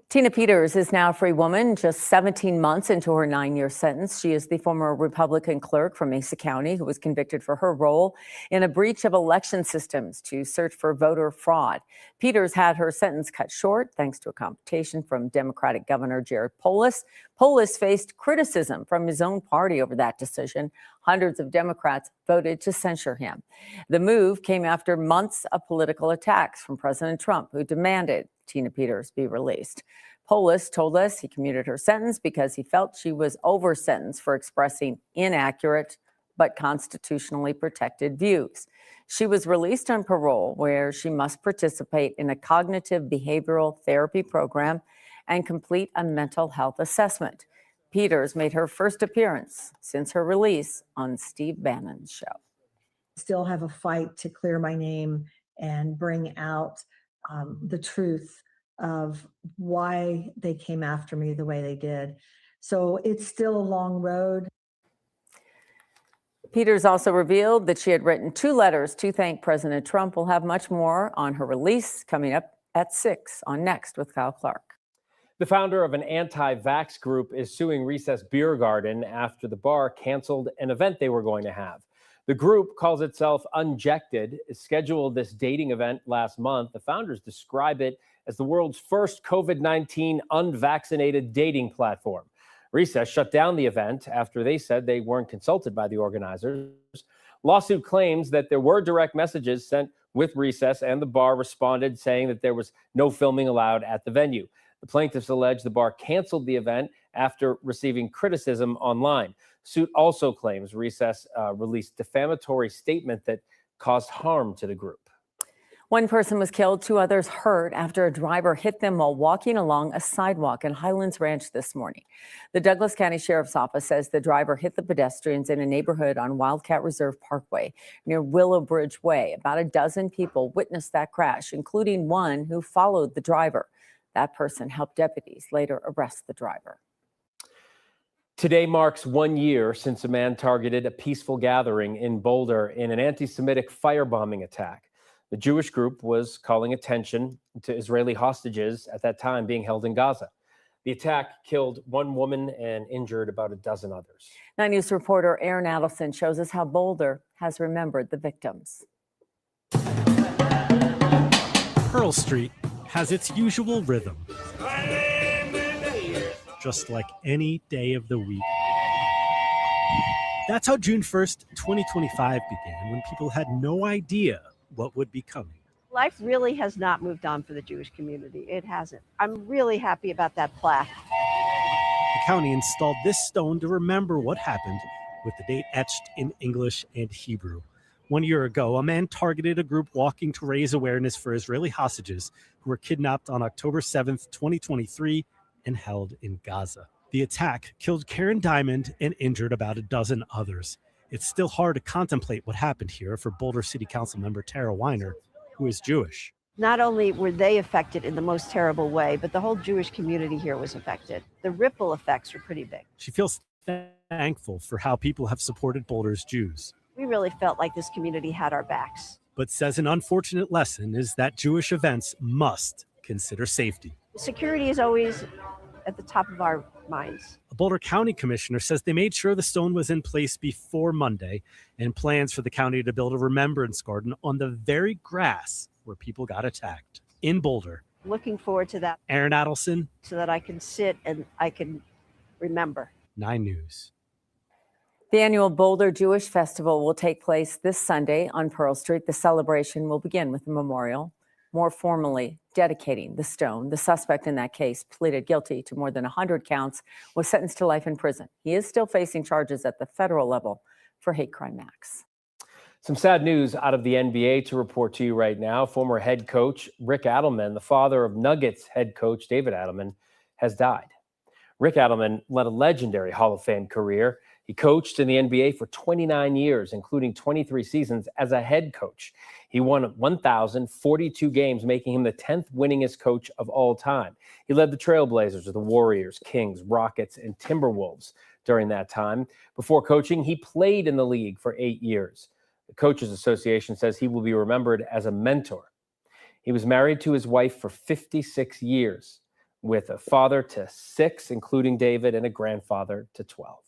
Tina Peters is now a free woman, just 17 months into her 9-year sentence. She is the former Republican clerk from Mesa County who was convicted for her role in a breach of election systems to search for voter fraud. Peters had her sentence cut short thanks to a confrontation from Democratic Governor Jared Polis. Polis faced criticism from his own party over that decision. Hundreds of Democrats voted to censure him. The move came after months of political attacks from President Trump, who demanded Tina Peters be released. Polis told us he commuted her sentence because he felt she was over-sentenced for expressing inaccurate but constitutionally protected views. She was released on parole, where she must participate in a cognitive behavioral therapy program and complete a mental health assessment. Peters made her first appearance since her release on Steve Bannon's show. Still have a fight to clear my name and bring out the truth of why they came after me the way they did. So it's still a long road. Peters also revealed that she had written 2 letters to thank President Trump. We'll have much more on her release coming up at 6 on Next with Kyle Clark. The founder of an anti-vax group is suing Recess Beer Garden after the bar canceled an event they were going to have. The group calls itself Unjected, scheduled this dating event last month. The founders describe it as the world's first COVID-19 unvaccinated dating platform. Recess shut down the event after they said they weren't consulted by the organizers. Lawsuit claims that there were direct messages sent with Recess, and the bar responded saying that there was no filming allowed at the venue. The plaintiffs allege the bar canceled the event after receiving criticism online. Suit also claims Recess released defamatory statement that caused harm to the group. 1 person was killed, 2 others hurt after a driver hit them while walking along a sidewalk in Highlands Ranch this morning. The Douglas County Sheriff's Office says the driver hit the pedestrians in a neighborhood on Wildcat Reserve Parkway near Willow Bridge Way. About a dozen people witnessed that crash, including one who followed the driver. That person helped deputies later arrest the driver. Today marks 1 year since a man targeted a peaceful gathering in Boulder in an anti-Semitic firebombing attack. The Jewish group was calling attention to Israeli hostages at that time being held in Gaza. The attack killed 1 woman and injured about a dozen others. 9 News reporter Aaron Adelson shows us how Boulder has remembered the victims. Pearl Street has its usual rhythm, just like any day of the week. That's how June 1st, 2025 began, when people had no idea what would be coming. Life really has not moved on for the Jewish community. It hasn't. I'm really happy about that plaque. The county installed this stone to remember what happened, with the date etched in English and Hebrew. 1 year ago, a man targeted a group walking to raise awareness for Israeli hostages who were kidnapped on October 7th, 2023, and held in Gaza. The attack killed Karen Diamond and injured about a dozen others. It's still hard to contemplate what happened here for Boulder City Council member Tara Weiner, who is Jewish. Not only were they affected in the most terrible way, but the whole Jewish community here was affected. The ripple effects were pretty big. She feels thankful for how people have supported Boulder's Jews, We really felt like this community had our backs. but says an unfortunate lesson is that Jewish events must consider safety. Security is always at the top of our minds. A Boulder County commissioner says they made sure the stone was in place before Monday, and plans for the county to build a remembrance garden on the very grass where people got attacked. In Boulder, Looking forward to that Aaron Adelson, so that I can sit and I can remember. 9 News. The annual Boulder Jewish Festival will take place this Sunday on Pearl Street. The celebration will begin with a memorial, more formally dedicating the stone. The suspect in that case pleaded guilty to more than 100 counts, was sentenced to life in prison. He is still facing charges at the federal level for hate crime acts. Some sad news out of the NBA to report to you right now. Former head coach Rick Adelman, the father of Nuggets head coach David Adelman, has died. Rick Adelman led a legendary Hall of Fame career. He coached in the NBA for 29 years, including 23 seasons as a head coach. He won 1,042 games, making him the 10th winningest coach of all time. He led the Trailblazers, the Warriors, Kings, Rockets, and Timberwolves during that time. Before coaching, he played in the league for 8 years. The Coaches Association says he will be remembered as a mentor. He was married to his wife for 56 years, with a father to 6, including David, and a grandfather to 12.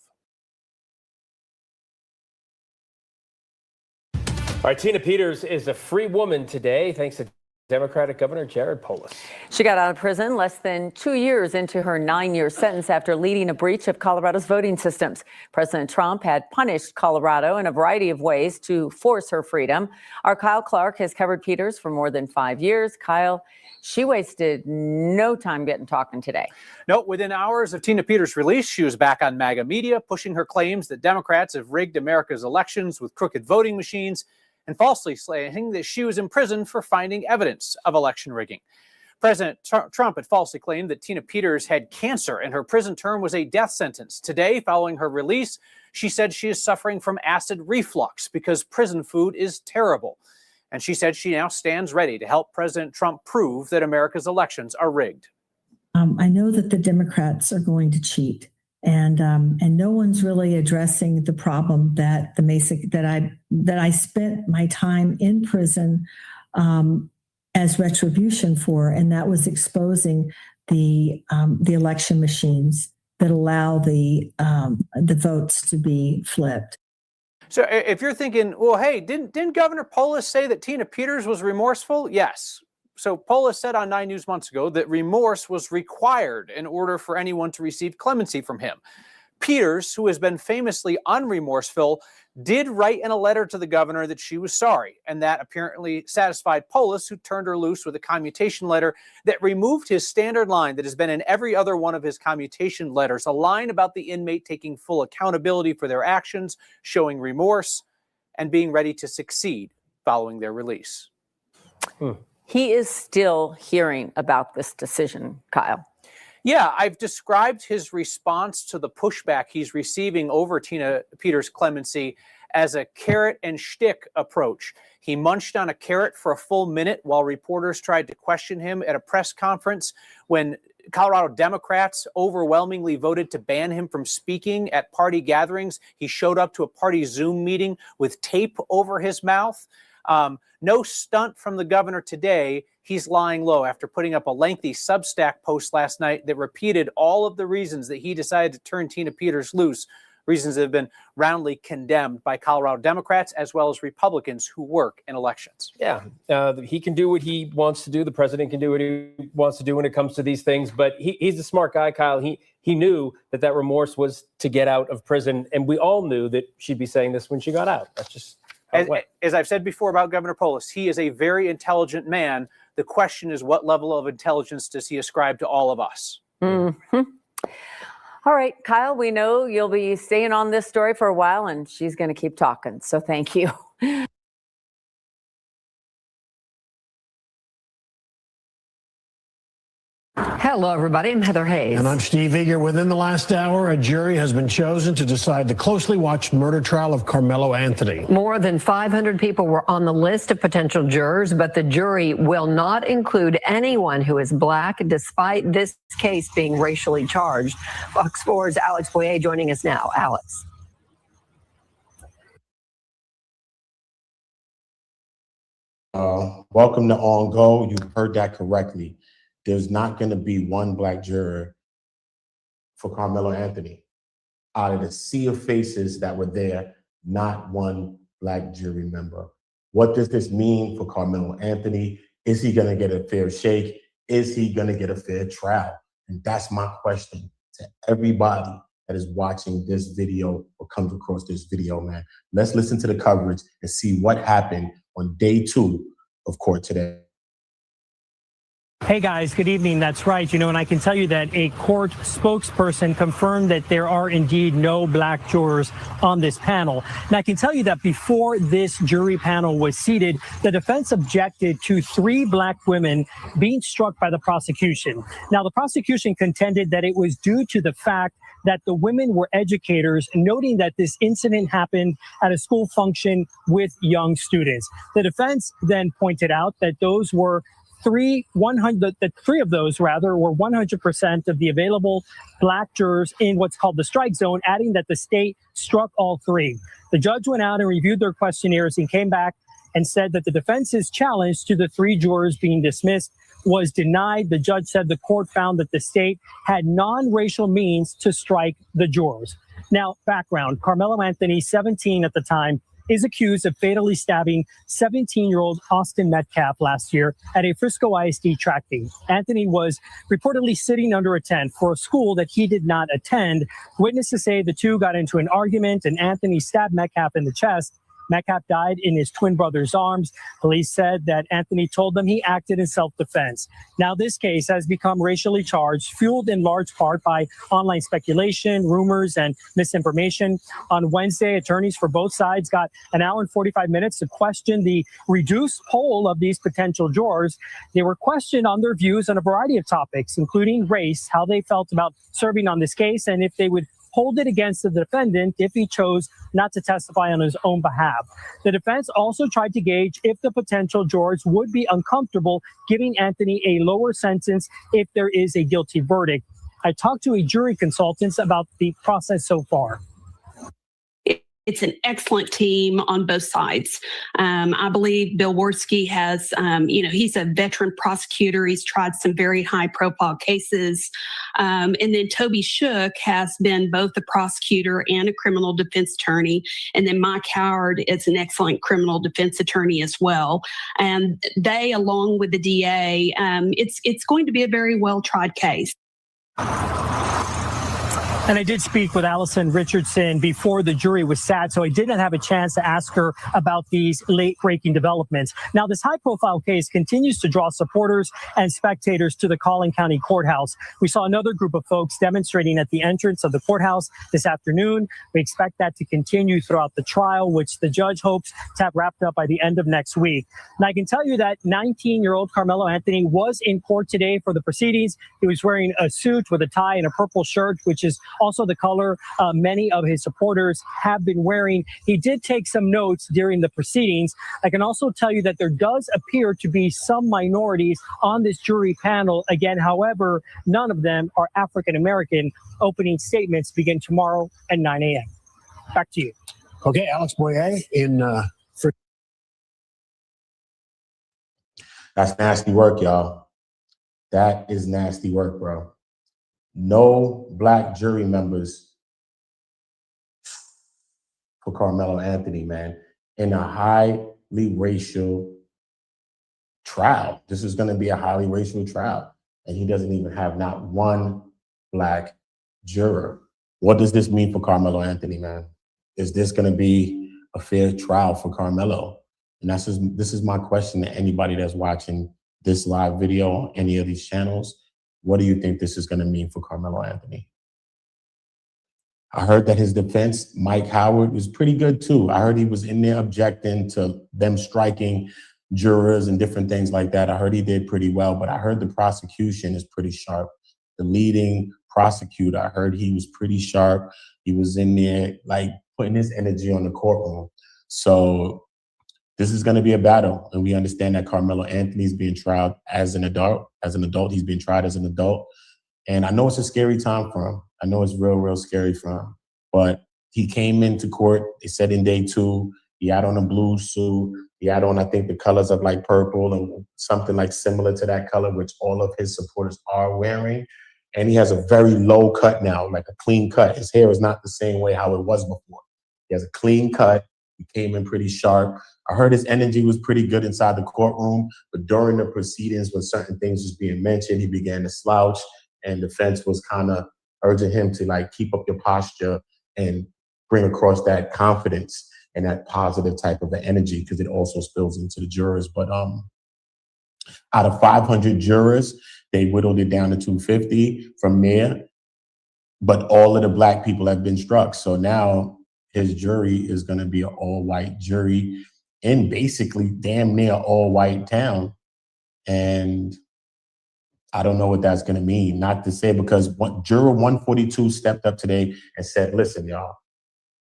All right, Tina Peters is a free woman today, thanks to Democratic Governor Jared Polis. She got out of prison less than 2 years into her 9-year sentence after leading a breach of Colorado's voting systems. President Trump had punished Colorado in a variety of ways to force her freedom. Our Kyle Clark has covered Peters for more than 5 years. Kyle, she wasted no time getting talking today. No, within hours of Tina Peters' release, she was back on MAGA media, pushing her claims that Democrats have rigged America's elections with crooked voting machines and falsely saying that she was in prison for finding evidence of election rigging. President Trump had falsely claimed that Tina Peters had cancer and her prison term was a death sentence. Today, following her release, she said she is suffering from acid reflux because prison food is terrible. And she said she now stands ready to help President Trump prove that America's elections are rigged. I know that the Democrats are going to cheat. And no one's really addressing the problem that I spent my time in prison as retribution for, and that was exposing the election machines that allow the votes to be flipped. So if you're thinking, well, hey, didn't Governor Polis say that Tina Peters was remorseful? Yes. So Polis said on 9 News months ago that remorse was required in order for anyone to receive clemency from him. Peters, who has been famously unremorseful, did write in a letter to the governor that she was sorry, and that apparently satisfied Polis, who turned her loose with a commutation letter that removed his standard line that has been in every other one of his commutation letters, a line about the inmate taking full accountability for their actions, showing remorse, and being ready to succeed following their release. He is still hearing about this decision, Kyle. Yeah, I've described his response to the pushback he's receiving over Tina Peters' clemency as a carrot and shtick approach. He munched on a carrot for a full minute while reporters tried to question him at a press conference when Colorado Democrats overwhelmingly voted to ban him from speaking at party gatherings. He showed up to a party Zoom meeting with tape over his mouth. No stunt from the governor today. He's lying low after putting up a lengthy Substack post last night that repeated all of the reasons that he decided to turn Tina Peters loose, reasons that have been roundly condemned by Colorado Democrats as well as Republicans who work in elections. Yeah, he can do what he wants to do. The president can do what he wants to do when it comes to these things. But he's a smart guy, Kyle. He knew that remorse was to get out of prison. And we all knew that she'd be saying this when she got out. That's just As I've said before about Governor Polis, he is a very intelligent man. The question is, what level of intelligence does he ascribe to all of us? Mm-hmm. All right, Kyle, we know you'll be staying on this story for a while, and she's going to keep talking. So thank you. Hello, everybody. I'm Heather Hayes. And I'm Steve Eager. Within the last hour, a jury has been chosen to decide the closely watched murder trial of Karmelo Anthony. More than 500 people were on the list of potential jurors, but the jury will not include anyone who is Black, despite this case being racially charged. Fox 4's Alex Boyer joining us now. Alex. Welcome to On Go. You heard that correctly. There's not going to be one Black juror for Karmelo Anthony. Out of the sea of faces that were there, not one Black jury member. What does this mean for Karmelo Anthony? Is he going to get a fair shake? Is he going to get a fair trial? And that's my question to everybody that is watching this video or comes across this video, man. Let's listen to the coverage and see what happened on day 2 of court today. Hey guys, good evening. That's right. And I can tell you that a court spokesperson confirmed that there are indeed no Black jurors on this panel. And I can tell you that before this jury panel was seated, the defense objected to 3 Black women being struck by the prosecution. Now, the prosecution contended that it was due to the fact that the women were educators, noting that this incident happened at a school function with young students. The defense then pointed out that those were three of those were 100% of the available Black jurors in what's called the strike zone, adding that the state struck all 3. The judge went out and reviewed their questionnaires and came back and said that the defense's challenge to the 3 jurors being dismissed was denied. The judge said the court found that the state had non-racial means to strike the jurors. Now, background, Karmelo Anthony, 17 at the time, is accused of fatally stabbing 17-year-old Austin Metcalf last year at a Frisco ISD track meet. Anthony was reportedly sitting under a tent for a school that he did not attend. Witnesses say the two got into an argument and Anthony stabbed Metcalf in the chest. Metcalf died in his twin brother's arms. Police said that Anthony told them he acted in self-defense. Now, this case has become racially charged, fueled in large part by online speculation, rumors, and misinformation. On Wednesday, attorneys for both sides got an hour and 45 minutes to question the reduced poll of these potential jurors. They were questioned on their views on a variety of topics, including race, how they felt about serving on this case, and if they would hold it against the defendant if he chose not to testify on his own behalf. The defense also tried to gauge if the potential jurors would be uncomfortable giving Anthony a lower sentence if there is a guilty verdict. I talked to a jury consultant about the process so far. It's an excellent team on both sides. I believe Bill Worski has, he's a veteran prosecutor. He's tried some very high profile cases. And then Toby Shook has been both a prosecutor and a criminal defense attorney. And then Mike Howard is an excellent criminal defense attorney as well. And they, along with the DA, it's going to be a very well tried case. And I did speak with Allison Richardson before the jury was sat, so I did not have a chance to ask her about these late-breaking developments. Now, this high-profile case continues to draw supporters and spectators to the Collin County Courthouse. We saw another group of folks demonstrating at the entrance of the courthouse this afternoon. We expect that to continue throughout the trial, which the judge hopes to have wrapped up by the end of next week. And I can tell you that 19-year-old Karmelo Anthony was in court today for the proceedings. He was wearing a suit with a tie and a purple shirt, which is also the color many of his supporters have been wearing. He did take some notes during the proceedings. I can also tell you that there does appear to be some minorities on this jury panel. Again, however, none of them are African American. Opening statements begin tomorrow at 9 a.m. Back to you. Okay, Alex Boyer in. That's nasty work, y'all. That is nasty work, bro. No black jury members for Karmelo Anthony, man, in a highly racial trial. This is going to be a highly racial trial, and he doesn't even have not one black juror. What does this mean for Karmelo Anthony, man? Is this going to be a fair trial for Karmelo? And this is my question to anybody that's watching this live video on any of these channels. What do you think this is going to mean for Karmelo Anthony? I heard that his defense, Mike Howard, was pretty good too. I heard he was in there objecting to them striking jurors and different things like that. I heard he did pretty well, but I heard the prosecution is pretty sharp. The leading prosecutor, I heard he was pretty sharp. He was in there like putting his energy on the courtroom. So this is going to be a battle, and we understand that Karmelo Anthony is being tried as an adult. He's being tried as an adult, and I know it's a scary time for him. I know it's real, real scary for him. But he came into court. They said in day 2, he had on a blue suit. He had on, I think, the colors of like purple and something like similar to that color, which all of his supporters are wearing. And he has a very low cut now, like a clean cut. His hair is not the same way how it was before. He has a clean cut. He came in pretty sharp. I heard his energy was pretty good inside the courtroom, but during the proceedings, when certain things was being mentioned, he began to slouch, and the defense was kind of urging him to like keep up your posture and bring across that confidence and that positive type of energy, because it also spills into the jurors. But out of 500 jurors, they whittled it down to 250 from there. But all of the black people have been struck. So now his jury is going to be an all-white jury in basically damn near all-white town. And I don't know what that's going to mean. Not to say, because juror 142 stepped up today and said, listen, y'all,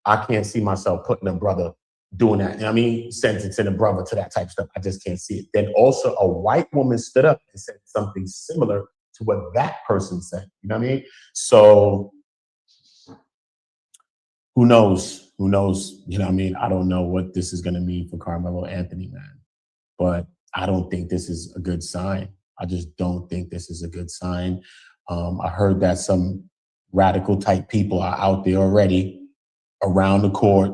I can't see myself putting a brother doing that. I mean, sentencing a brother to that type of stuff. I just can't see it. Then also a white woman stood up and said something similar to what that person said. You know what I mean? So who knows? Who knows? You know what I mean? I don't know what this is going to mean for Karmelo Anthony, man. But I don't think this is a good sign. I just don't think this is a good sign. I heard that some radical type people are out there already around the court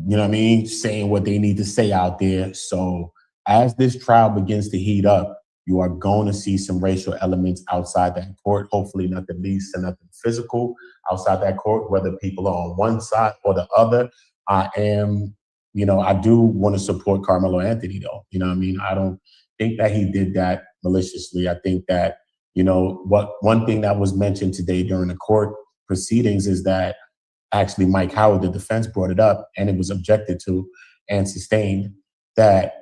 you know what I mean, saying what they need to say out there. So as this trial begins to heat up, you are going to see some racial elements outside that court. Hopefully nothing leads to nothing physical outside that court, whether people are on one side or the other. I do want to support Karmelo Anthony, though. You know what I mean? I don't think that he did that maliciously. I think that, one thing that was mentioned today during the court proceedings is that actually Mike Howard, the defense, brought it up, and it was objected to and sustained, that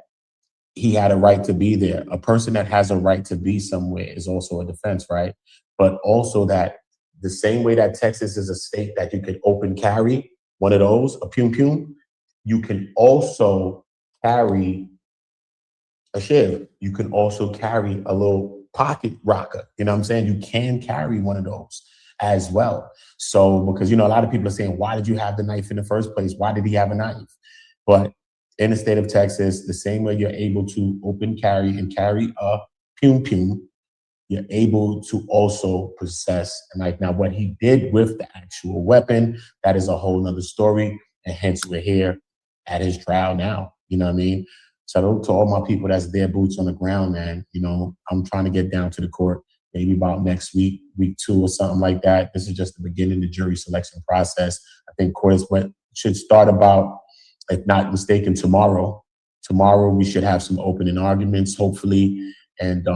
he had a right to be there. A person that has a right to be somewhere is also a defense, right? But also that the same way that Texas is a state that you could open carry one of those, a Pum Pum, you can also carry a shiv. You can also carry a little pocket rocker. You know what I'm saying? You can carry one of those as well. So, because, a lot of people are saying, why did you have the knife in the first place? Why did he have a knife? But in the state of Texas, the same way you're able to open carry and carry a Pum Pum, you're able to also possess a knife. Now, what he did with the actual weapon, that is a whole nother story. And hence we're here at his trial now. You know what I mean? So to all my people that's there, boots on the ground, man, I'm trying to get down to the court maybe about next week, week 2 or something like that. This is just the beginning of the jury selection process. I think court should start about, if not mistaken, tomorrow. Tomorrow we should have some opening arguments, hopefully, and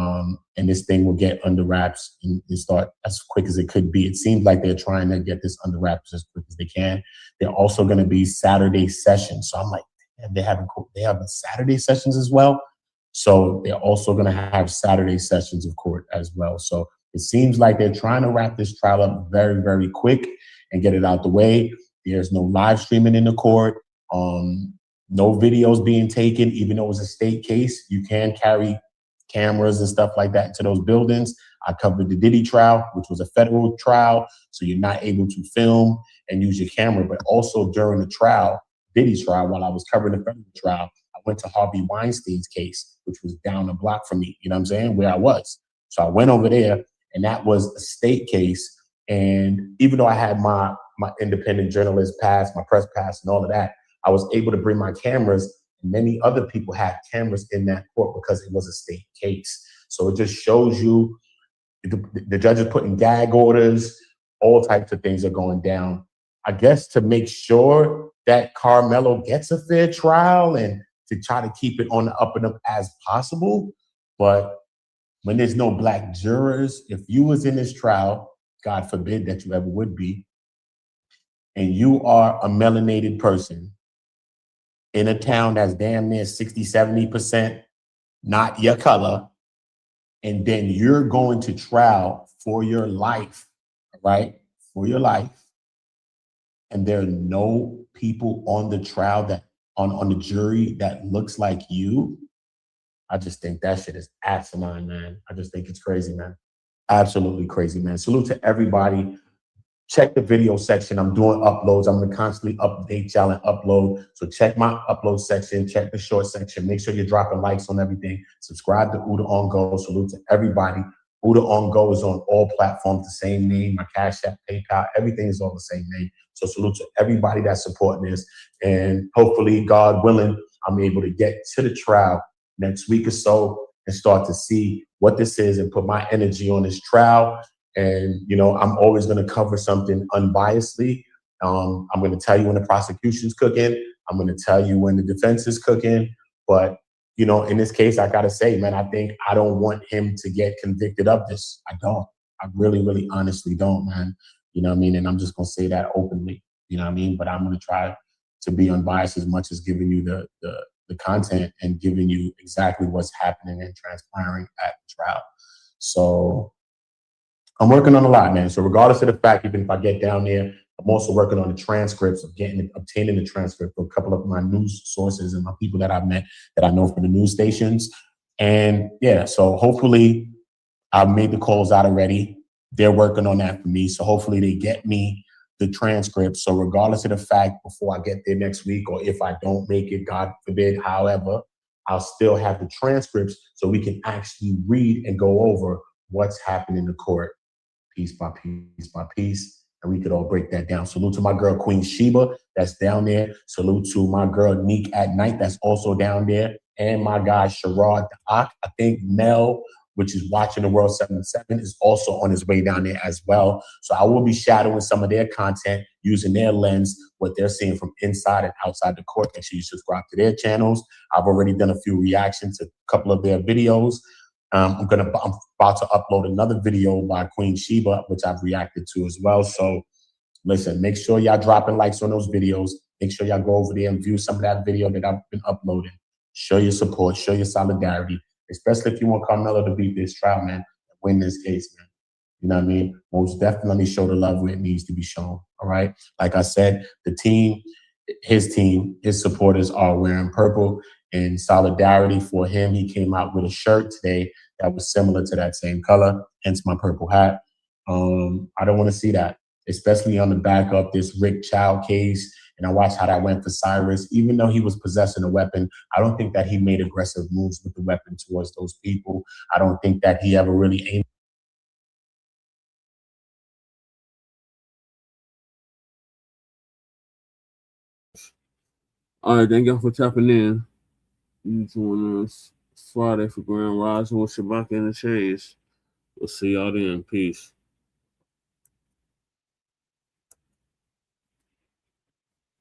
this thing will get under wraps and start as quick as it could be. It seems like they're trying to get this under wraps as quick as they can. They're also going to be Saturday sessions, so I'm like, they have Saturday sessions as well. So they're also going to have Saturday sessions of court as well. So it seems like they're trying to wrap this trial up very, very quick and get it out the way. There's no live streaming in the court. No videos being taken, even though it was a state case. You can carry cameras and stuff like that into those buildings. I covered the Diddy trial, which was a federal trial, so you're not able to film and use your camera. But also during the trial, Diddy's trial, while I was covering the federal trial, I went to Harvey Weinstein's case, which was down the block from me, you know what I'm saying, where I was. So I went over there, and that was a state case. And even though I had my independent journalist pass, my press pass, and all of that, I was able to bring my cameras. Many other people had cameras in that court because it was a state case. So it just shows you the judge is putting gag orders, all types of things are going down. I guess to make sure that Karmelo gets a fair trial and to try to keep it on the up and up as possible. But when there's no black jurors, if you was in this trial, God forbid that you ever would be, and you are a melanated person in a town that's damn near 60, 70% not your color, and then you're going to trial for your life, right? For your life. And there are no people on the trial that on the jury that looks like you. I just think that shit is asinine, man. I just think it's crazy, man. Absolutely crazy, man. Salute to everybody. Check the video section. I'm doing uploads. I'm gonna constantly update y'all and upload. So check my upload section, check the short section. Make sure you're dropping likes on everything. Subscribe to Uda On Go. Salute to everybody. Uda On Go is on all platforms, the same name. My Cash App, PayPal, everything is all the same name. So salute to everybody that's supporting this. And hopefully, God willing, I'm able to get to the trial next week or so and start to see what this is and put my energy on this trial. And, I'm always going to cover something unbiasedly. I'm going to tell you when the prosecution's cooking. I'm going to tell you when the defense is cooking. But, in this case, I got to say, man, I don't want him to get convicted of this. I don't. I really, really honestly don't, man. You know what I mean? And I'm just going to say that openly. You know what I mean? But I'm going to try to be unbiased as much as giving you the content and giving you exactly what's happening and transpiring at the trial. So I'm working on a lot, man. So regardless of the fact, even if I get down there, I'm also working on the transcripts of obtaining the transcript for a couple of my news sources and my people that I've met that I know from the news stations. And yeah, so hopefully I've made the calls out already. They're working on that for me. So hopefully they get me the transcript. So regardless of the fact, before I get there next week, or if I don't make it, God forbid, however, I'll still have the transcripts so we can actually read and go over what's happening in the court. Piece by piece by piece. and we could all break that down. Salute to my girl, Queen Sheba, that's down there. Salute to my girl, Neek at Night, that's also down there. And my guy, Sherrod Da'ak. I think Mel, which is Watching the World 77, is also on his way down there as well. So I will be shadowing some of their content, using their lens, what they're seeing from inside and outside the court. Make sure you subscribe to their channels. I've already done a few reactions to a couple of their videos. I'm about to upload another video by Queen Sheba, which I've reacted to as well. So listen, make sure y'all dropping likes on those videos. Make sure y'all go over there and view some of that video that I've been uploading. Show your support, show your solidarity, especially if you want Karmelo to beat this trial, man, and win this case, man. You know what I mean? Most definitely show the love where it needs to be shown, all right? Like I said, the team, his supporters are wearing purple in solidarity for him. He came out with a shirt today that was similar to that same color, hence my purple hat. I don't want to see that, especially on the back of this Rick Child case. And I watched how that went for Cyrus. Even though he was possessing a weapon, I don't think that he made aggressive moves with the weapon towards those people. I don't think that he ever really aimed. All right, thank y'all for tapping in. You join us Friday for Grand Rising with Shabaka and the Chase. We'll see y'all then. Peace.